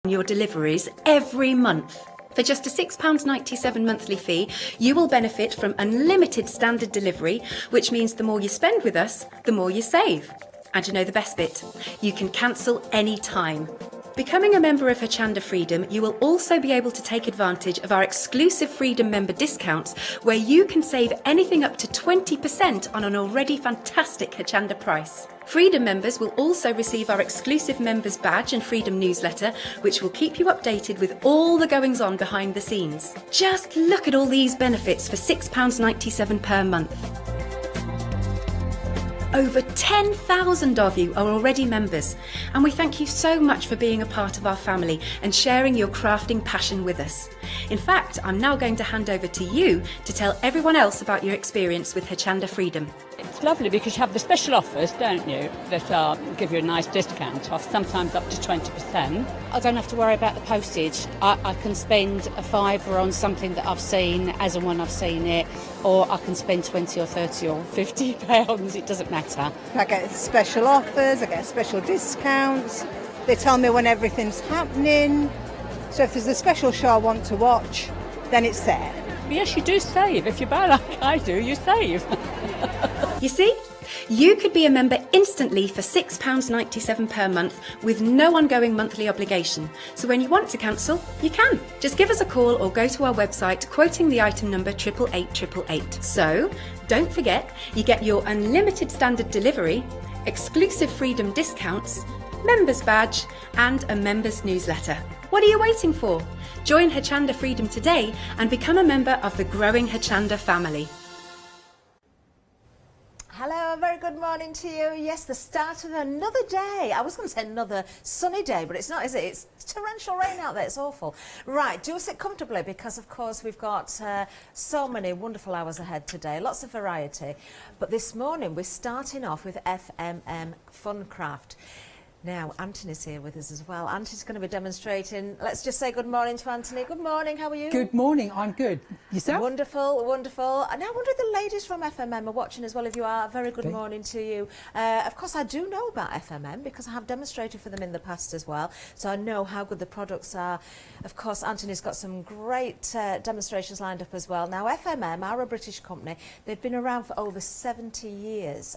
your deliveries every month. For just a £6.97 monthly fee, you will benefit from unlimited standard delivery, which means the more you spend with us, the more you save. And you know the best bit? You can cancel any time. Becoming a member of Hochanda Freedom, you will also be able to take advantage of our exclusive Freedom member discounts, where you can save anything up to 20% on an already fantastic Hochanda price. Freedom members will also receive our exclusive members badge and Freedom newsletter, which will keep you updated with all the goings on behind the scenes. Just look at all these benefits for £6.97 per month. Over 10,000 of you are already members, and we thank you so much for being a part of our family and sharing your crafting passion with us. In fact, I'm now going to hand over to you to tell everyone else about your experience with Hochanda Freedom. It's lovely because you have the special offers, don't you, that give you a nice discount off, sometimes up to 20%. I don't have to worry about the postage. I can spend a fiver on something that I've seen as and when I've seen it, or I can spend 20 or 30 or 50 pounds, it doesn't matter. I get special offers, I get special discounts, they tell me when everything's happening, so if there's a special show I want to watch, then it's there. Yes, you do save. If you buy like I do, you save. You see? You could be a member instantly for £6.97 per month with no ongoing monthly obligation. So when you want to cancel, you can. Just give us a call or go to our website quoting the item number 88888. So don't forget, you get your unlimited standard delivery, exclusive Freedom discounts, members badge and a members newsletter. What are you waiting for? Join Hochanda Freedom today and become a member of the growing Hochanda family. Hello, a very good morning to you. Yes, the start of another day. I was going to say another sunny day, but it's not, is it? It's torrential rain out there. It's awful. Right, do sit comfortably because, of course, we've got so many wonderful hours ahead today. Lots of variety. But this morning, we're starting off with FMM Funcraft. Now, Anthony's here with us as well. Anthony's going to be demonstrating. Let's just say good morning to Anthony. Good morning, how are you? Good morning, I'm good. Yourself? Wonderful, wonderful. And I wonder if the ladies from FMM are watching as well. If you are, very good morning to you. Of course, I do know about FMM because I have demonstrated for them in the past as well. So I know how good the products are. Of course, Anthony's got some great demonstrations lined up as well. Now, FMM are a British company. They've been around for over 70 years,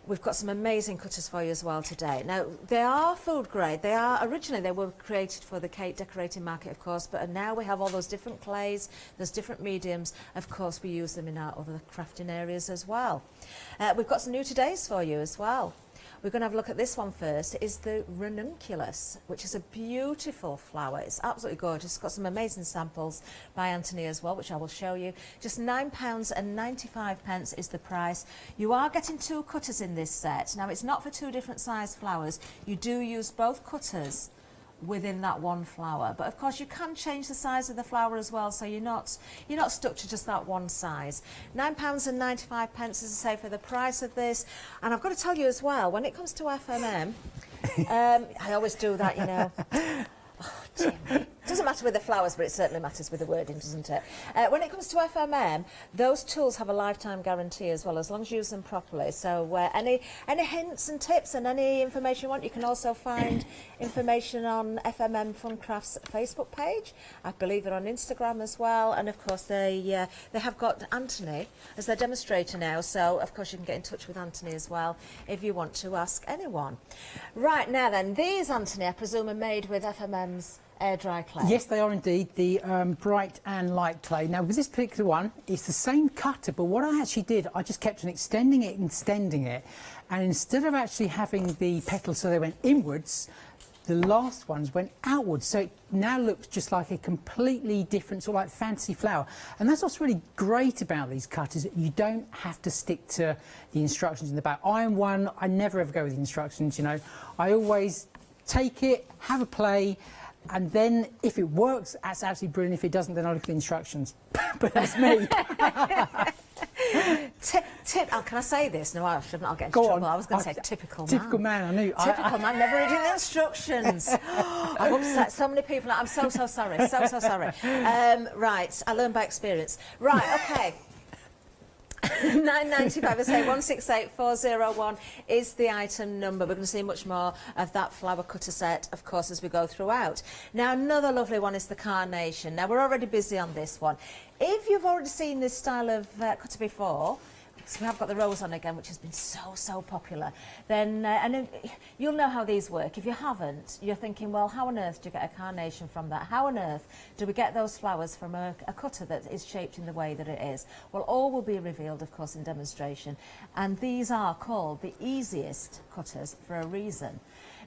We've got some amazing cutters for you as well today. Now, they are food grade. Originally they were created for the cake decorating market, of course, but now we have all those different clays, there's different mediums. Of course, we use them in our other crafting areas as well. We've got some new todays for you as well. We're going to have a look at this one first. It is the ranunculus, which is a beautiful flower. It's absolutely gorgeous. It's got some amazing samples by Anthony as well, which I will show you. Just £9.95 is the price. You are getting two cutters in this set. Now, it's not for two different size flowers. You do use both cutters within that one flower, but of course you can change the size of the flower as well, so you're not stuck to just that one size. £9.95, as I say, for the price of this. And I've got to tell you as well, when it comes to FMM, I always do that, you know. Oh, dear me. It doesn't matter with the flowers, but it certainly matters with the wording, doesn't it? When it comes to FMM, those tools have a lifetime guarantee as well, as long as you use them properly. So any hints and tips and any information you want, you can also find information on FMM Funcraft's Facebook page. I believe they're on Instagram as well, and of course they have got Anthony as their demonstrator now. So of course you can get in touch with Anthony as well if you want to ask anyone. Right, now then, these, Anthony, I presume are made with FMM's air dry clay. Yes, they are indeed, the bright and light clay. Now, with this particular one, it's the same cutter, but what I actually did, I just kept on extending it, and instead of actually having the petals so they went inwards, the last ones went outwards, so it now looks just like a completely different sort of like fancy flower. And that's what's really great about these cutters. You don't have to stick to the instructions in the back. I am one, I never ever go with the instructions, you know. I always take it, have a play, and then if it works, that's absolutely brilliant. If it doesn't, then I look at the instructions. But that's me. Can I say this? No, I shouldn't. I'll get into Go trouble. on. I was going to say typical man. Typical man, I knew. Typical man, never reading the instructions. I've upset so many people. I'm so sorry. So sorry. Right, I learned by experience. Right, okay. 9.95. I say 168401 is the item number. We're going to see much more of that flower cutter set, of course, as we go throughout. Now, another lovely one is the carnation. Now, we're already busy on this one. If you've already seen this style of cutter before, because we have got the rose on again, which has been so popular, then you'll know how these work. If you haven't, you're thinking, well, how on earth do you get a carnation from that? How on earth do we get those flowers from a cutter that is shaped in the way that it is? Well, all will be revealed, of course, in demonstration, and these are called the easiest cutters for a reason.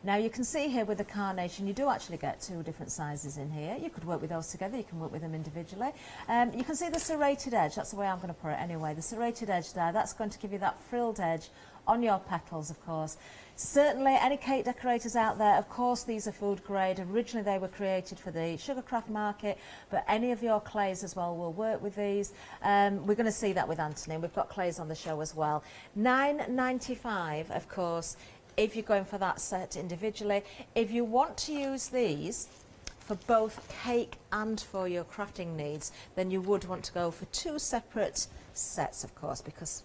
Now, you can see here with the carnation, you do actually get 2 different sizes in here. You could work with those together, you can work with them individually. You can see the serrated edge, that's the way I'm going to put it anyway. The serrated edge there, that's going to give you that frilled edge on your petals, of course. Certainly, any cake decorators out there, of course, these are food grade. Originally, they were created for the Sugarcraft market, but any of your clays as well will work with these. We're going to see that with Anthony. We've got clays on the show as well. $9.95, of course, if you're going for that set individually. If you want to use these for both cake and for your crafting needs, then you would want to go for 2 separate sets, of course, because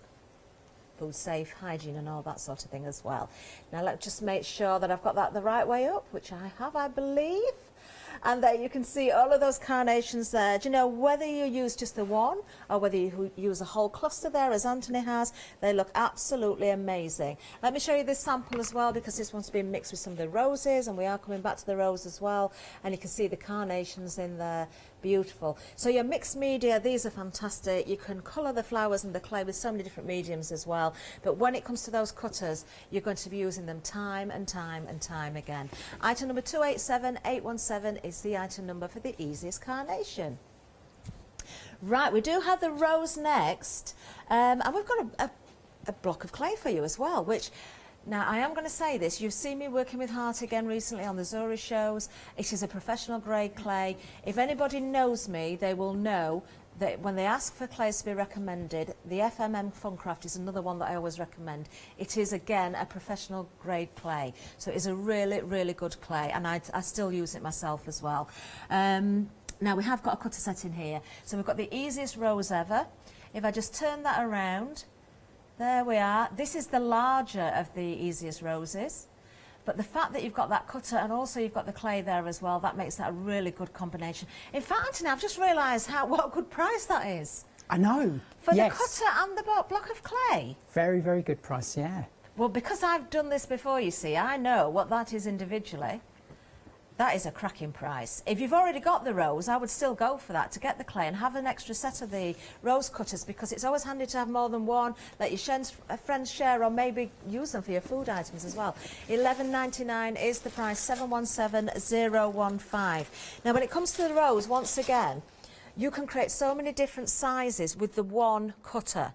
food safe, hygiene and all that sort of thing as well. Now let's just make sure that I've got that the right way up, which I have, I believe. And there you can see all of those carnations there. Do you know, whether you use just the one or whether you use a whole cluster there, as Anthony has, they look absolutely amazing. Let me show you this sample as well, because this one's been mixed with some of the roses, and we are coming back to the rose as well. And you can see the carnations in there. Beautiful. So your mixed media, these are fantastic. You can colour the flowers and the clay with so many different mediums as well. But when it comes to those cutters, you're going to be using them time and time and time again. Item number 287817 is the item number for the easiest carnation. Right, we do have the rose next, and we've got a block of clay for you as well, which... Now, I am going to say this, you've seen me working with Heart again recently on the Zuri shows. It is a professional grade clay. If anybody knows me, they will know that when they ask for clays to be recommended, the FMM Funcraft is another one that I always recommend. It is, again, a professional grade clay. So it is a really good clay, and I still use it myself as well. Now, we have got a cutter set in here. So we've got the easiest rose ever. If I just turn that around, there we are. This is the larger of the easiest roses. But the fact that you've got that cutter and also you've got the clay there as well, that makes that a really good combination. In fact, Anthony, I've just realised what a good price that is. I know. For yes. the cutter and the block of clay. Very good price, yeah. Well, because I've done this before, you see, I know what that is individually. That is a cracking price. If you've already got the rose, I would still go for that to get the clay and have an extra set of the rose cutters, because it's always handy to have more than one. Let your friends share, or maybe use them for your food items as well. $11.99 is the price, 717015. Now, when it comes to the rose, once again, you can create so many different sizes with the one cutter.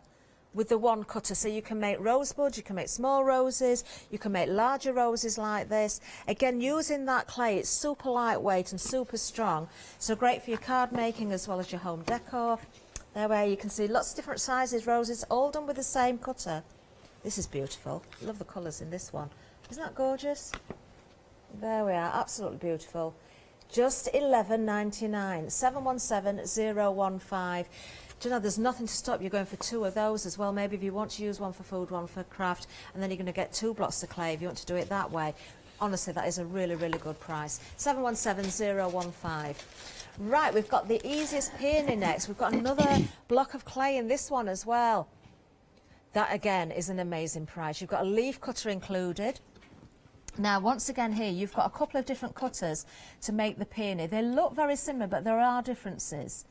So you can make rosebuds, you can make small roses, you can make larger roses like this. Again, using that clay, it's super lightweight and super strong, so great for your card making as well as your home decor. There where you can see lots of different sizes, roses, all done with the same cutter. This is beautiful. Love the colours in this one. Isn't that gorgeous? There we are, absolutely beautiful. Just $11.99, 717015. Do you know, there's nothing to stop you going for 2 of those as well. Maybe if you want to use one for food, one for craft, and then you're going to get 2 blocks of clay if you want to do it that way. Honestly, that is a really good price. 717015. Right, we've got the easiest peony next. We've got another block of clay in this one as well. That, again, is an amazing price. You've got a leaf cutter included. Now, once again here, you've got a couple of different cutters to make the peony. They look very similar, but there are differences.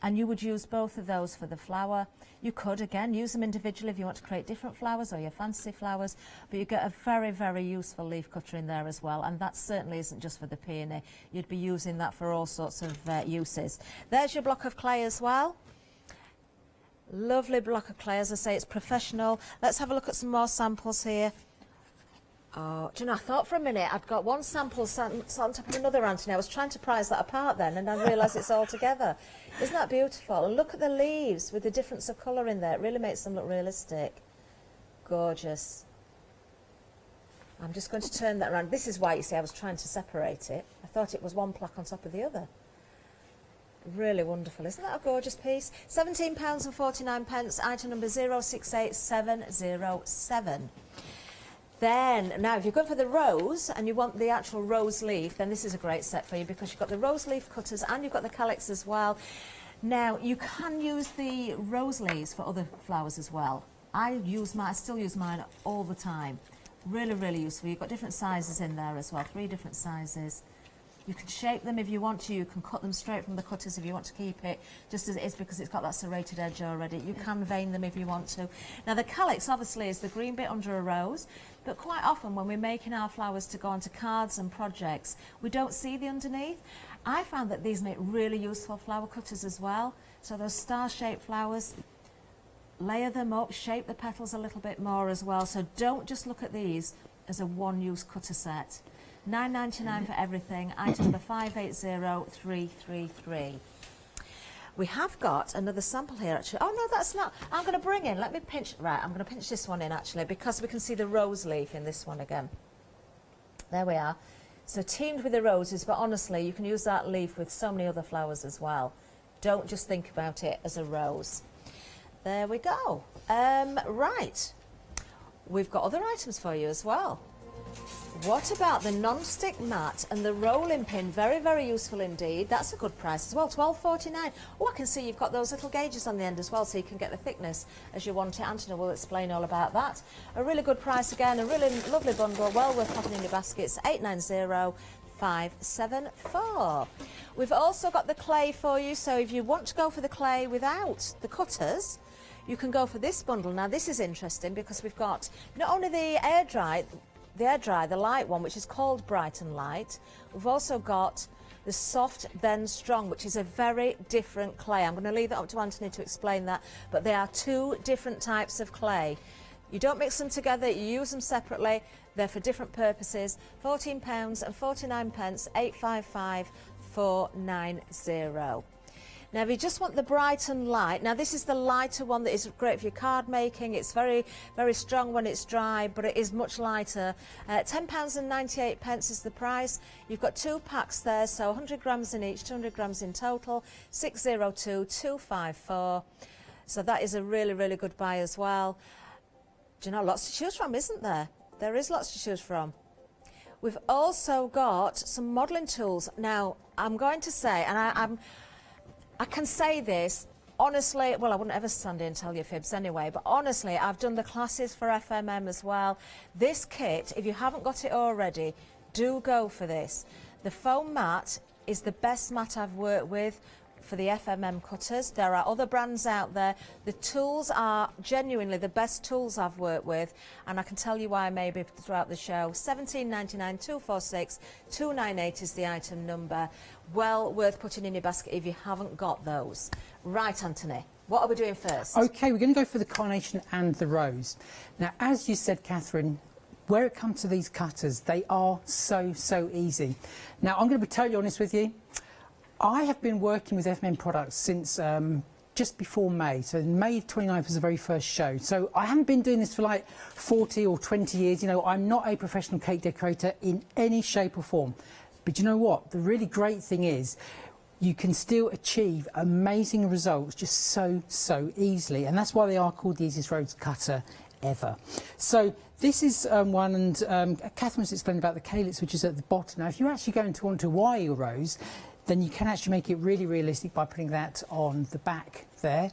And you would use both of those for the flower. You could, again, use them individually if you want to create different flowers or your fancy flowers, but you get a very useful leaf cutter in there as well, and that certainly isn't just for the peony. You'd be using that for all sorts of uses. There's your block of clay as well. Lovely block of clay, as I say, it's professional. Let's have a look at some more samples here. Oh, do you know, I thought for a minute I'd got one sample sat on top of another, Anthony. I was trying to prize that apart then, and I realised it's all together. Isn't that beautiful? And look at the leaves with the difference of colour in there. It really makes them look realistic. Gorgeous. I'm just going to turn that around. This is why, you see, I was trying to separate it. I thought it was one plaque on top of the other. Really wonderful. Isn't that a gorgeous piece? £17.49, item number 068707. Then, now if you're going for the rose and you want the actual rose leaf, then this is a great set for you because you've got the rose leaf cutters and you've got the calyx as well. Now, you can use the rose leaves for other flowers as well. I still use mine all the time. Really, really useful. You've got different sizes in there as well, 3 different sizes. You can shape them if you want to. You can cut them straight from the cutters if you want to keep it just as it is because it's got that serrated edge already. You can vein them if you want to. Now, the calyx obviously is the green bit under a rose, but quite often when we're making our flowers to go onto cards and projects, we don't see the underneath. I found that these make really useful flower cutters as well. So those star-shaped flowers, layer them up, shape the petals a little bit more as well. So don't just look at these as a one-use cutter set. £9.99 for everything, item number 580333. We have got another sample here actually. Oh no, that's not. I'm going to bring in, let me pinch, right, I'm going to pinch this one in actually because we can see the rose leaf in this one again. There we are. So teamed with the roses, but honestly, you can use that leaf with so many other flowers as well. Don't just think about it as a rose. There we go. Right, we've got other items for you as well. What about the non-stick mat and the rolling pin? Very, very useful indeed. That's a good price as well, £12.49. Oh, I can see you've got those little gauges on the end as well, so you can get the thickness as you want it. Anthony will explain all about that. A really good price again, a really lovely bundle, well worth popping in your baskets, £890,574. We've also got the clay for you, so if you want to go for the clay without the cutters, you can go for this bundle. Now, this is interesting because we've got not only the air dry, the light one, which is called Bright and Light. We've also got the Soft Then Strong, which is a very different clay. I'm going to leave it up to Anthony to explain that, but they are 2 different types of clay. You don't mix them together, you use them separately. They're for different purposes. £14.49, 855490. Now, if you just want the Bright and Light, now this is the lighter one that is great for your card making. It's very, very strong when it's dry, but it is much lighter. £10.98 is the price. You've got 2 packs there, so 100 grams in each, 200 grams in total, 602254. So that is a really, really good buy as well. Do you know, lots to choose from, isn't there? There is lots to choose from. We've also got some modelling tools. Now, I'm going to say, and I can say this, honestly, well, I wouldn't ever stand here and tell you fibs anyway, but honestly, I've done the classes for FMM as well. This kit, if you haven't got it already, do go for this. The foam mat is the best mat I've worked with for the FMM cutters. There are other brands out there. The tools are genuinely the best tools I've worked with, and I can tell you why maybe throughout the show. £17.99, 246 298 is the item number. Well worth putting in your basket if you haven't got those. Right, Anthony, what are we doing first? Okay, we're going to go for the carnation and the rose. Now, as you said, Catherine, where it comes to these cutters, they are so easy. Now, I'm going to be totally honest with you. I have been working with FMM products since just before May. So May 29th was the very first show. So I haven't been doing this for like 40 or 20 years. You know, I'm not a professional cake decorator in any shape or form. But you know what? The really great thing is you can still achieve amazing results just so easily. And that's why they are called the easiest rose cutter ever. So this is one, and Catherine's explained about the calyx, which is at the bottom. Now, if you actually go into want to wire your rose, then you can actually make it really realistic by putting that on the back there.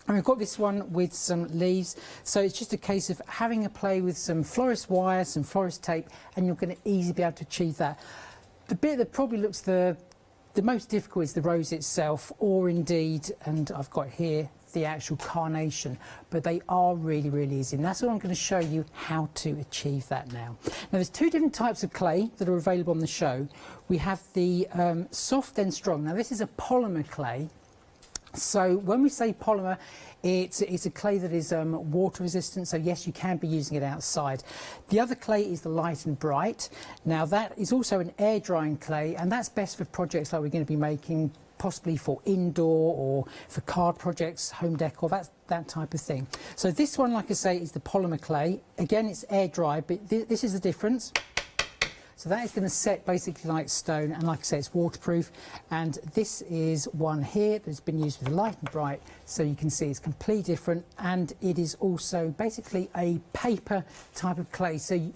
And we've got this one with some leaves, so it's just a case of having a play with some florist wire, some florist tape, and you're going to easily be able to achieve that. The bit that probably looks the most difficult is the rose itself, or indeed, and I've got here, the actual carnation, but they are really easy, and that's what I'm going to show you how to achieve that now. Now, there's 2 different types of clay that are available on the show. We have the Soft Then Strong. Now, this is a polymer clay. So when we say polymer, it's a clay that is water resistant, so yes, you can be using it outside. The other clay is the Light and Bright. Now, that is also an air drying clay, and that's best for projects like we're going to be making, possibly for indoor or for card projects, home decor, that type of thing. So this one, like I say, is the polymer clay. Again, it's air dry, but this is the difference. So that is going to set basically like stone, and like I say, it's waterproof. And this is one here that's been used with Light and Bright, so you can see it's completely different, and it is also basically a paper type of clay. So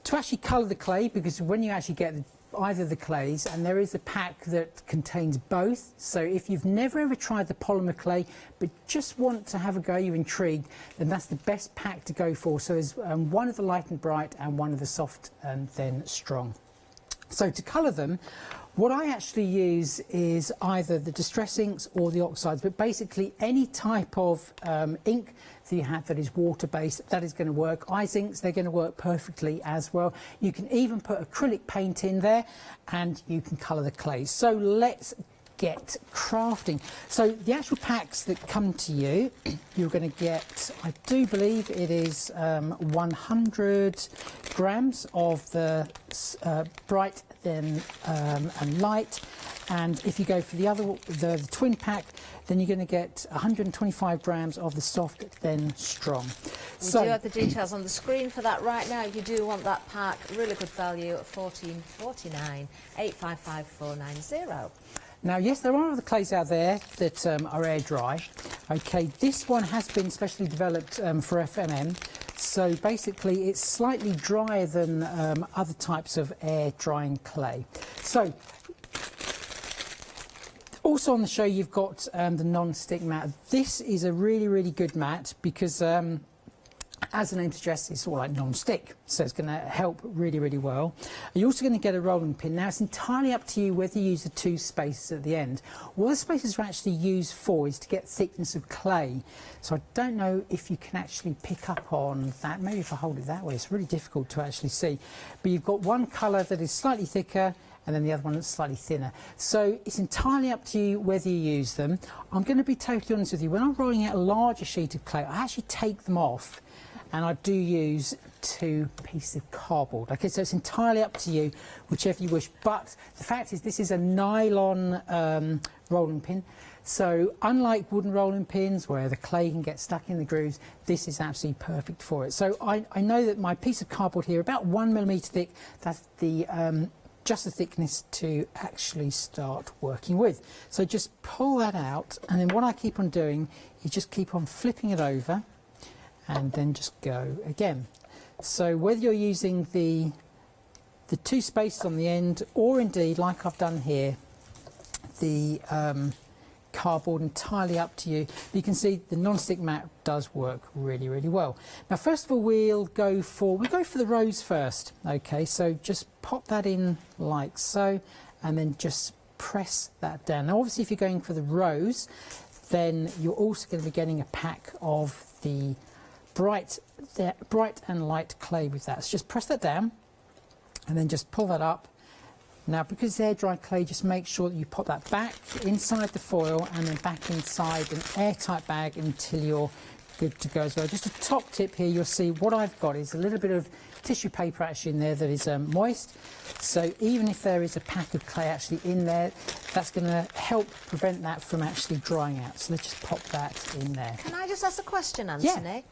to actually colour the clay, because when you actually get either of the clays, and there is a pack that contains both, so if you've never ever tried the polymer clay but just want to have a go, you're intrigued, then that's the best pack to go for. So there's one of the Light and Bright and one of the Soft and then Strong. So to colour them, what I actually use is either the distress inks or the oxides, but basically any type of ink that you have that is water-based, that is going to work. Ice inks, they're going to work perfectly as well. You can even put acrylic paint in there and you can colour the clays. So let's get crafting. So the actual packs that come to you, you're going to get, I do believe it is 100 grams of the bright then and light, and if you go for the other, the twin pack, then you're going to get 125 grams of the soft then strong. We do have the details on the screen for that right now. If you do want that pack, really good value at $14.49, 855-490. Now, yes, there are other clays out there that are air dry. Okay, this one has been specially developed for FMM. So basically, it's slightly drier than other types of air drying clay. So, also on the show, you've got the non-stick mat. This is a really, really good mat because, as the name suggests, it's all like non-stick, so it's going to help really, really well. You're also going to get a rolling pin. Now, it's entirely up to you whether you use the two spaces at the end. What the spaces are actually used for is to get thickness of clay. So I don't know if you can actually pick up on that. Maybe if I hold it that way, it's really difficult to actually see. But you've got one colour that is slightly thicker, and then the other one that's slightly thinner. So it's entirely up to you whether you use them. I'm going to be totally honest with you. When I'm rolling out a larger sheet of clay, I actually take them off, and I do use 2 pieces of cardboard. Okay, so it's entirely up to you, whichever you wish. But the fact is, this is a nylon rolling pin. So unlike wooden rolling pins where the clay can get stuck in the grooves, this is absolutely perfect for it. So I know that my piece of cardboard here, about 1 millimetre thick, that's the just the thickness to actually start working with. So just pull that out, and then what I keep on doing is just keep on flipping it over and then just go again. So whether you're using the 2 spaces on the end, or indeed like I've done here, the cardboard, entirely up to you. You can see the non-stick mat does work really, really well. Now, first of all, we'll go for the rose first. Okay, so just pop that in like so, and then just press that down. Now, obviously, if you're going for the rose, then you're also going to be getting a pack of the bright and light clay with that. So just press that down, and then just pull that up. Now, because it's air dry clay, just make sure that you pop that back inside the foil and then back inside an airtight bag until you're good to go as well. Just a top tip here, you'll see what I've got is a little bit of tissue paper actually in there that is moist. So even if there is a pack of clay actually in there, that's going to help prevent that from actually drying out. So let's just pop that in there. Can I just ask a question, Anthony? Yeah.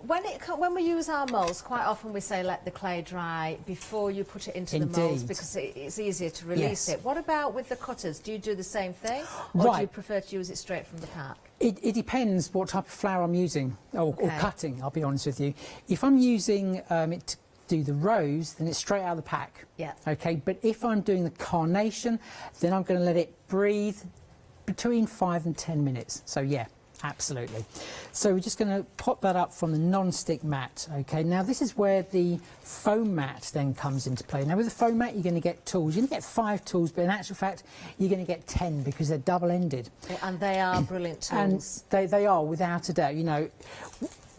When we use our moulds, quite often we say let the clay dry before you put it into the moulds because it's easier to release it. What about with the cutters? Do you do the same thing, or do you prefer to use it straight from the pack? It depends what type of flower I'm using or cutting, I'll be honest with you. If I'm using it to do the rose, then it's straight out of the pack. Yeah. Okay, but if I'm doing the carnation, then I'm going to let it breathe between 5 and 10 minutes. So yeah. Absolutely. So we're just going to pop that up from the non-stick mat. Okay, now this is where the foam mat then comes into play. Now with the foam mat, you're going to get tools. You're going to get 5 tools, but in actual fact, you're going to get 10 because they're double-ended. And they are brilliant tools. And they are, without a doubt. You know,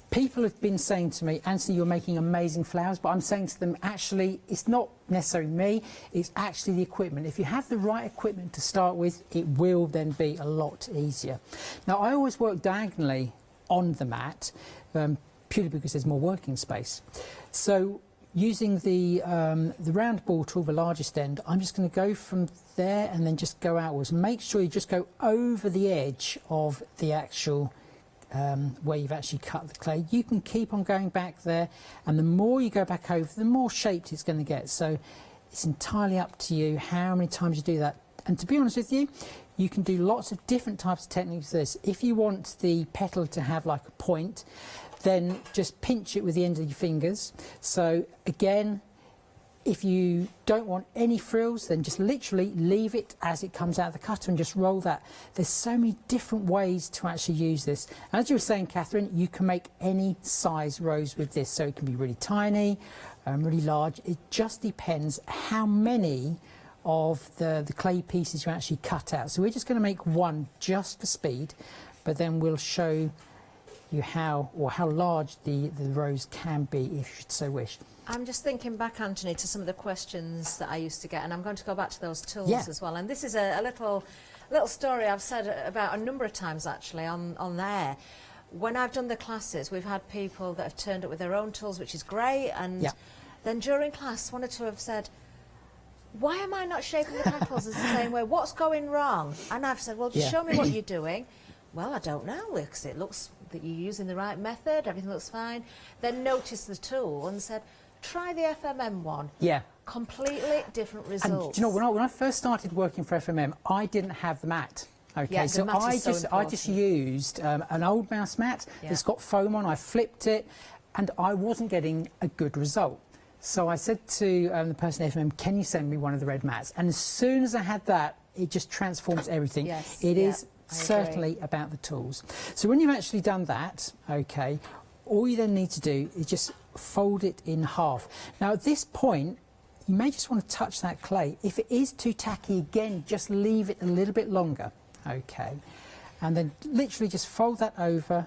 people have been saying to me, Anthony, you're making amazing flowers, but I'm saying to them, actually, it's not necessarily me, it's actually the equipment. If you have the right equipment to start with, it will then be a lot easier. Now, I always work diagonally on the mat, purely because there's more working space. So using the round ball tool, the largest end, I'm just going to go from there and then just go outwards. Make sure you just go over the edge of the actual where you've actually cut the clay. You can keep on going back there, and the more you go back over, the more shaped it's going to get. So It's entirely up to you how many times you do that. And to be honest with you, you can do lots of different types of techniques with this. If you want the petal to have like a point, then just pinch it with the end of your fingers. So again, if you don't want any frills, then just literally leave it as it comes out of the cutter and just roll that. There's so many different ways to actually use this. As you were saying, Catherine, you can make any size rose with this. So it can be really tiny, really large. It just depends how many of the clay pieces you actually cut out. So we're just going to make one just for speed, but then we'll show you how large the rose can be if you should so wish. I'm just thinking back, Anthony, to some of the questions that I used to get, and I'm going to go back to those tools as well. And this is a little story I've said about a number of times actually on there. When I've done the classes, we've had people that have turned up with their own tools, which is great, and then during class, one or two have said, why am I not shaping the petals the same way? What's going wrong? And I've said, well, just show me what you're doing. Well, I don't know, because it looks that you're using the right method, everything looks fine. Then noticed the tool and said, try the FMM one. Yeah. Completely different results. And do you know, when I first started working for FMM, I didn't have the mat. Okay, so I just used an old mouse mat that's got foam on. I flipped it, and I wasn't getting a good result. So I said to the person at FMM, can you send me one of the red mats? And as soon as I had that, it just transforms everything. Yes. It is certainly about the tools. So when you've actually done that, okay, all you then need to do is just fold it in half. Now at this point, you may just want to touch that clay. If it is too tacky, again, just leave it a little bit longer, okay? And then literally just fold that over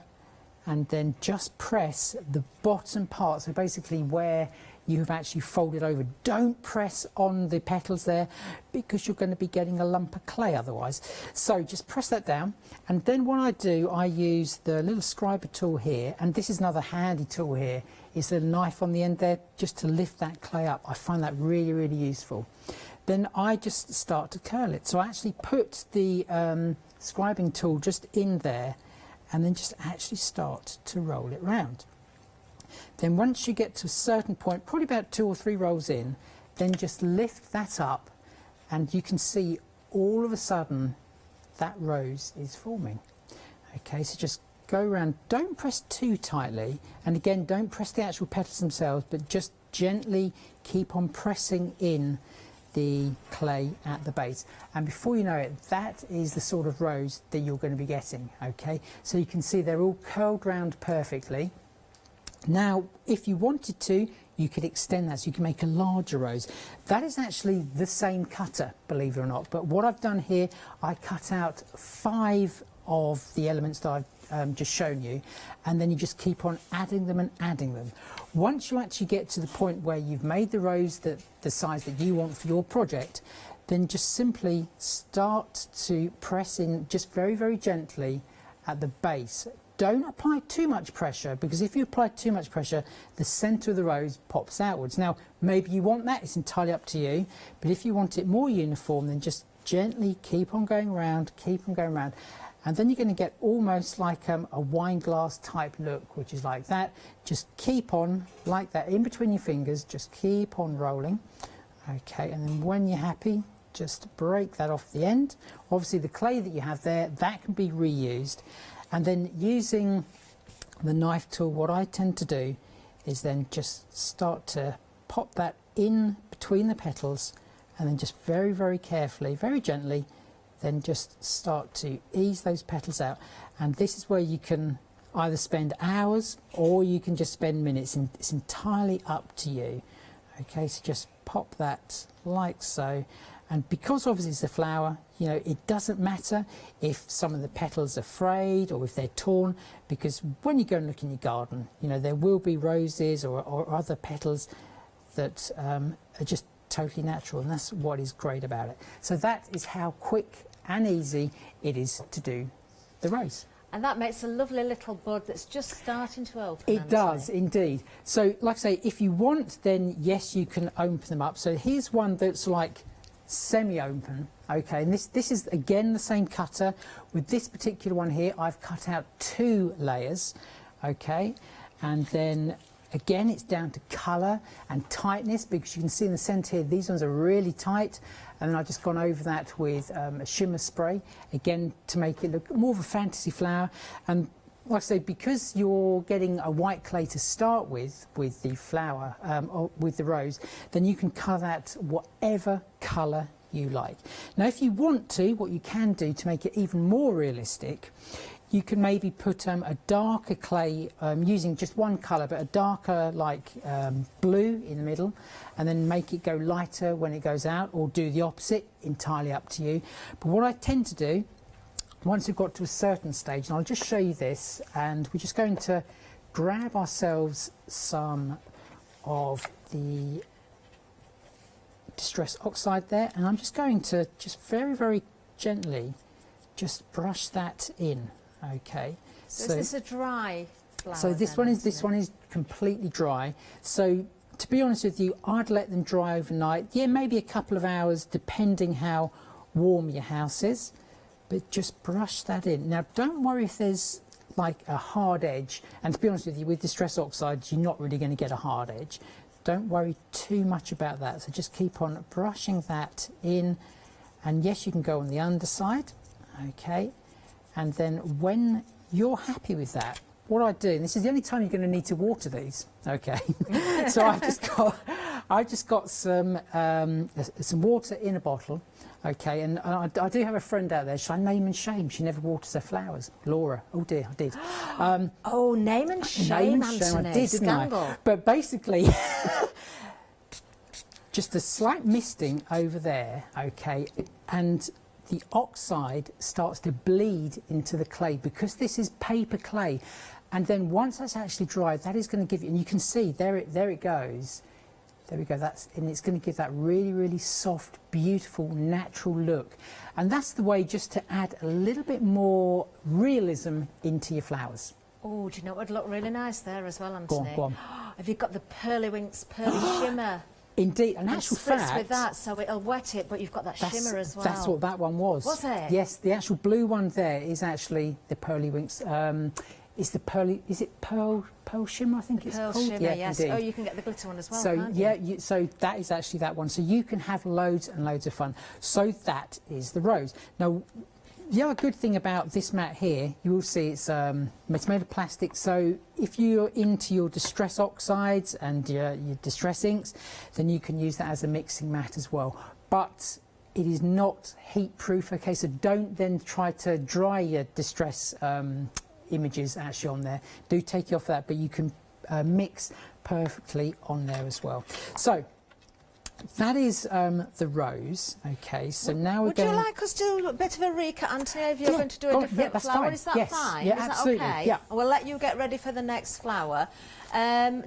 and then just press the bottom part, so basically where you've actually folded over. Don't press on the petals there because you're going to be getting a lump of clay otherwise. So just press that down, and then what I do, I use the little scriber tool here, and this is another handy tool here. It's a knife on the end there just to lift that clay up. I find that really, really useful. Then I just start to curl it. So I actually put the scribing tool just in there and then just actually start to roll it round. Then once you get to a certain point, probably about 2 or 3 rolls in, then just lift that up and you can see all of a sudden that rose is forming. Okay, so just go around, don't press too tightly, and again don't press the actual petals themselves, but just gently keep on pressing in the clay at the base, and before you know it, that is the sort of rose that you're going to be getting. Okay, so you can see they're all curled round perfectly. Now, if you wanted to, you could extend that, so you can make a larger rose. That is actually the same cutter, believe it or not, but what I've done here, I cut out 5 of the elements that I've just shown you, and then you just keep on adding them and adding them. Once you actually get to the point where you've made the rose the size that you want for your project, then just simply start to press in just very, very gently at the base. Don't apply too much pressure, because if you apply too much pressure, the centre of the rose pops outwards. Now, maybe you want that, it's entirely up to you, but if you want it more uniform, then just gently keep on going around, keep on going around, and then you're going to get almost like a wine glass type look, which is like that. Just keep on like that, in between your fingers, just keep on rolling. Okay, and then when you're happy, just break that off the end. Obviously the clay that you have there, that can be reused. And then using the knife tool, what I tend to do is then just start to pop that in between the petals, and then just very, very carefully, very gently, then just start to ease those petals out. And this is where you can either spend hours or you can just spend minutes. It's entirely up to you. Okay, so just pop that like so. And because obviously it's a flower, you know, it doesn't matter if some of the petals are frayed or if they're torn, because when you go and look in your garden, you know, there will be roses or other petals that are just totally natural, and that's what is great about it. So that is how quick and easy it is to do the rose. And that makes a lovely little bud that's just starting to open. It does indeed. So like I say, if you want, then yes, you can open them up. So here's one that's like semi-open. Okay, and this is again the same cutter. With this particular one here, I've cut out 2 layers. Okay, and then Again, it's down to colour and tightness, because you can see in the centre here, these ones are really tight. And then I've just gone over that with a shimmer spray, again, to make it look more of a fantasy flower. And like I say, because you're getting a white clay to start with the flower, or with the rose, then you can colour that whatever colour you like. Now, if you want to, what you can do to make it even more realistic, you can maybe put a darker clay, using just one colour, but a darker like blue in the middle, and then make it go lighter when it goes out, or do the opposite, entirely up to you. But what I tend to do, once we've got to a certain stage, and I'll just show you this, and we're just going to grab ourselves some of the Distress Oxide there, and I'm just going to just very, very gently just brush that in. Okay. So is this a dry flower? So this one is completely dry. So to be honest with you, I'd let them dry overnight. Yeah, maybe a couple of hours, depending how warm your house is. But just brush that in. Now, don't worry if there's like a hard edge. And to be honest with you, with Distress Oxides, you're not really going to get a hard edge. Don't worry too much about that. So just keep on brushing that in. And yes, you can go on the underside. Okay. And then when you're happy with that, what I do, and this is the only time you're going to need to water these, okay? So I've just got some water in a bottle, okay? And I do have a friend out there. Should I name and shame? She never waters her flowers. Laura. Oh dear, I did. Oh, name and shame, Anthony. I did, Scandal. didn't I? But basically, just a slight misting over there, okay? And the oxide starts to bleed into the clay, because this is paper clay. And then once that's actually dried, that is going to give you, and you can see there it goes. There we go. And it's going to give that really, really soft, beautiful, natural look. And that's the way just to add a little bit more realism into your flowers. Oh, do you know what would look really nice there as well, Anthony? Go on. Have you got the Pearly Winks Pearly Shimmer? Indeed, an actual fact, with that, so it'll wet it, but you've got that shimmer as well. That's what that one was. Was it? Yes, the actual blue one there is actually the Pearly Winks. Is it Pearl Shimmer? I think it's Pearl called. Shimmer, Yeah, yes. indeed. Oh, you can get the glitter one as well. So can't yeah, you? so that is actually that one. So you can have loads and loads of fun. So that is the rose. Now, the other good thing about this mat here, you will see it's made of plastic. So if you're into your Distress Oxides and your Distress Inks, then you can use that as a mixing mat as well. But it is not heat proof. Okay, so don't then try to dry your Distress images actually on there. Do take you off that, but you can mix perfectly on there as well. So that is the rose. Okay, so now we're going. Would you like us to do a bit of a recap, Anthony, if you're going to do a different that's flower? fine. Is that Yes. fine? Yeah, is absolutely. That okay? Yeah. We'll let you get ready for the next flower.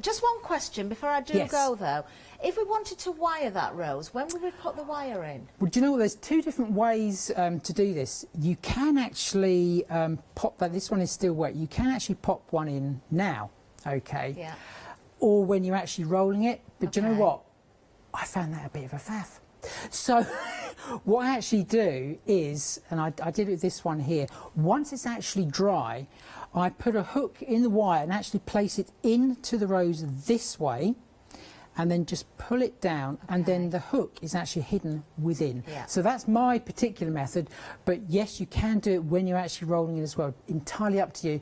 Just one question before I do Yes. go, though. If we wanted to wire that rose, when would we put the wire in? Well, do you know what? There's two different ways to do this. You can actually pop that. This one is still wet. You can actually pop one in now. Okay. Yeah. Or when you're actually rolling it. But do you know Okay. what? I found that a bit of a faff. So what I actually do is, and I did it with this one here, once it's actually dry, I put a hook in the wire and actually place it into the rose this way, and then just pull it down, and then the hook is actually hidden within. Yeah. So that's my particular method, but yes, you can do it when you're actually rolling it as well. Entirely up to you.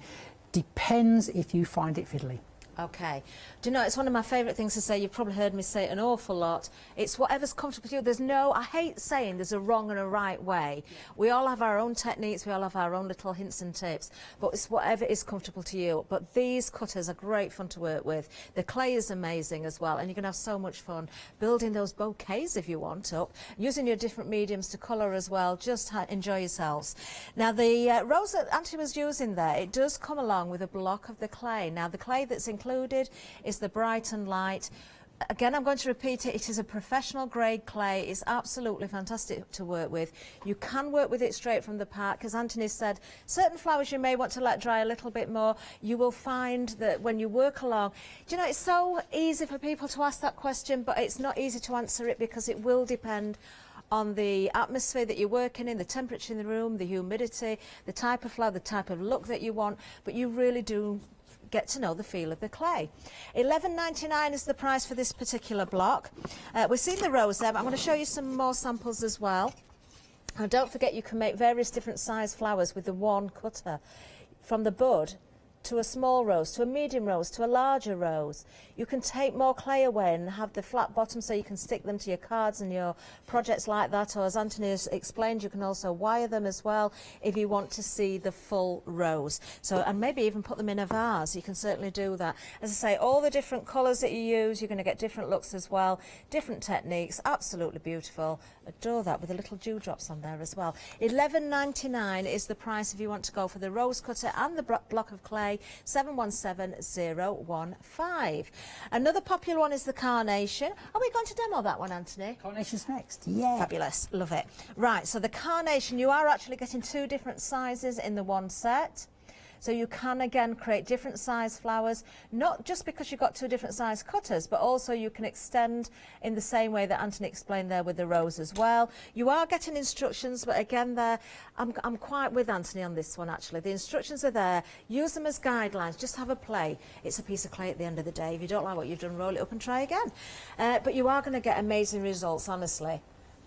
Depends if you find it fiddly. Okay. Do you know, it's one of my favourite things to say. You've probably heard me say it an awful lot. It's whatever's comfortable to you. There's no, I hate saying there's a wrong and a right way. We all have our own techniques. We all have our own little hints and tips. But it's whatever is comfortable to you. But these cutters are great fun to work with. The clay is amazing as well. And you're going to have so much fun building those bouquets if you want up. Using your different mediums to colour as well. Just enjoy yourselves. Now, the rose that Anthony was using there, it does come along with a block of the clay. Now, the clay that's included is the Bright and Light. Again, I'm going to repeat it. It is a professional grade clay. It's absolutely fantastic to work with. You can work with it straight from the pack. As Anthony said, certain flowers you may want to let dry a little bit more. You will find that when you work along, do you know, it's so easy for people to ask that question, but it's not easy to answer it because it will depend on the atmosphere that you're working in, the temperature in the room, the humidity, the type of flower, the type of look that you want. But you really do get to know the feel of the clay. $11.99 is the price for this particular block. We've seen the rose there, but I'm going to show you some more samples as well. And don't forget, you can make various different size flowers with the one cutter, from the bud to a small rose, to a medium rose, to a larger rose. You can take more clay away and have the flat bottom so you can stick them to your cards and your projects like that, or as Anthony has explained, you can also wire them as well if you want to see the full rose. So, and maybe even put them in a vase, you can certainly do that. As I say, all the different colours that you use, you're going to get different looks as well, different techniques, absolutely beautiful. Adore that with the little dewdrops on there as well. $11.99 is the price if you want to go for the rose cutter and the block of clay. 717015. Another popular one is the carnation. Are we going to demo that one, Anthony? Carnation's next. Yeah. Fabulous. Love it. Right, so the carnation, you are actually getting 2 different sizes in the one set. So you can again create different size flowers, not just because you've got 2 different size cutters, but also you can extend in the same way that Anthony explained there with the rose as well. You are getting instructions, but again there, I'm quite with Anthony on this one actually. The instructions are there, use them as guidelines, just have a play. It's a piece of clay at the end of the day. If you don't like what you've done, roll it up and try again. But you are going to get amazing results, honestly.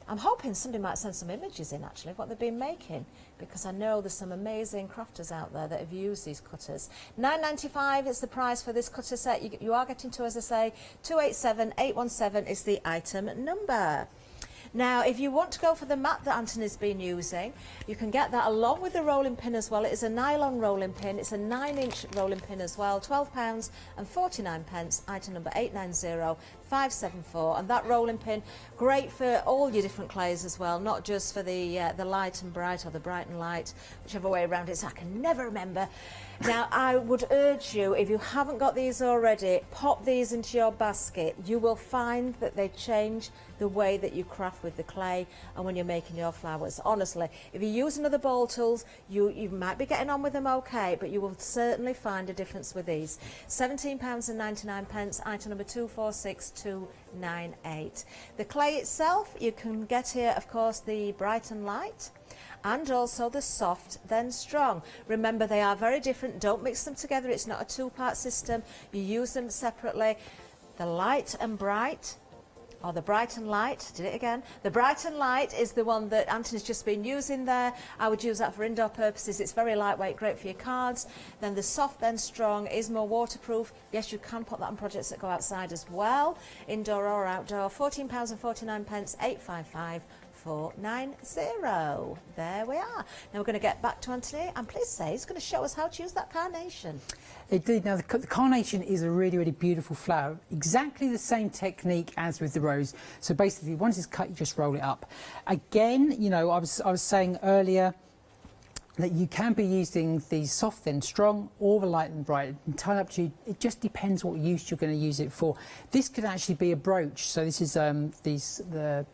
I'm hoping somebody might send some images in actually of what they've been making, because I know there's some amazing crafters out there that have used these cutters. $9.95 is the price for this cutter set. You are getting to, as I say, 287817 is the item number. Now, if you want to go for the mat that Anthony's been using, you can get that along with the rolling pin as well. It is a nylon rolling pin. It's a 9-inch rolling pin as well. £12.49, item number 890574. And that rolling pin, great for all your different clays as well, not just for the light and bright or the bright and light, whichever way around it is. I can never remember. Now, I would urge you, if you haven't got these already, pop these into your basket. You will find that they change the way that you craft with the clay and when you're making your flowers. Honestly, if you use another ball tools, you might be getting on with them okay, but you will certainly find a difference with these. £17.99, item number 246298. The clay itself, you can get here, of course, the bright and light, and also the soft then strong. Remember, they are very different. Don't mix them together. It's not a 2-part system. You use them separately. The light and bright, or the bright and light, did it again. The bright and light is the one that Anthony's just been using there. I would use that for indoor purposes. It's very lightweight, great for your cards. Then the soft then strong is more waterproof. Yes, you can put that on projects that go outside as well, indoor or outdoor. £14.49, 855. 490. There we are. Now we're going to get back to Anthony, and please say he's going to show us how to use that carnation. Indeed. Now the carnation is a really, really beautiful flower. Exactly the same technique as with the rose. So basically, once it's cut, you just roll it up. Again, you know, I was saying earlier that you can be using the soft and strong or the light and bright. Entirely up to you. It just depends what use you're going to use it for. This could actually be a brooch. So this is the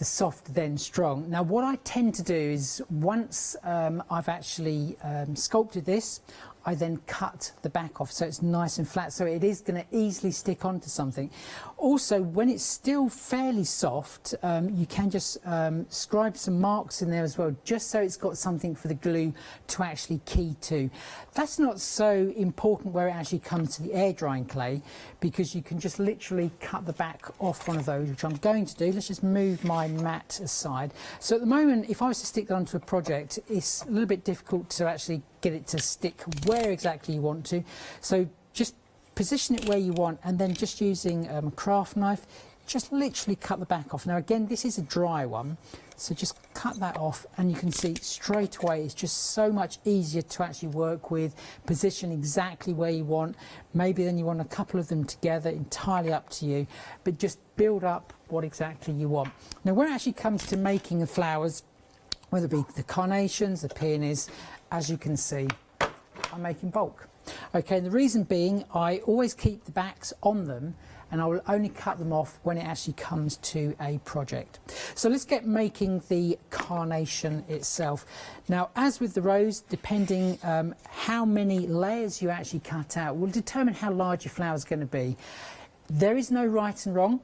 soft then strong. Now what I tend to do is once I've actually sculpted this, I then cut the back off so it's nice and flat, so it is going to easily stick onto something. Also, when it's still fairly soft, you can just scribe some marks in there as well, just so it's got something for the glue to actually key to. That's not so important where it actually comes to the air drying clay, because you can just literally cut the back off one of those, which I'm going to do. Let's just move my mat aside. So at the moment, if I was to stick that onto a project, it's a little bit difficult to actually get it to stick where exactly you want to. So just position it where you want, and then just using a craft knife, just literally cut the back off. Now again, this is a dry one, so just cut that off, and you can see straight away it's just so much easier to actually work with, position exactly where you want. Maybe then you want a couple of them together, entirely up to you, but just build up what exactly you want. Now when it actually comes to making the flowers, whether it be the carnations, the peonies, as you can see, I'm making bulk. Okay, and the reason being, I always keep the backs on them, and I will only cut them off when it actually comes to a project. So let's get making the carnation itself. Now, as with the rose, depending how many layers you actually cut out will determine how large your flower is going to be. There is no right and wrong.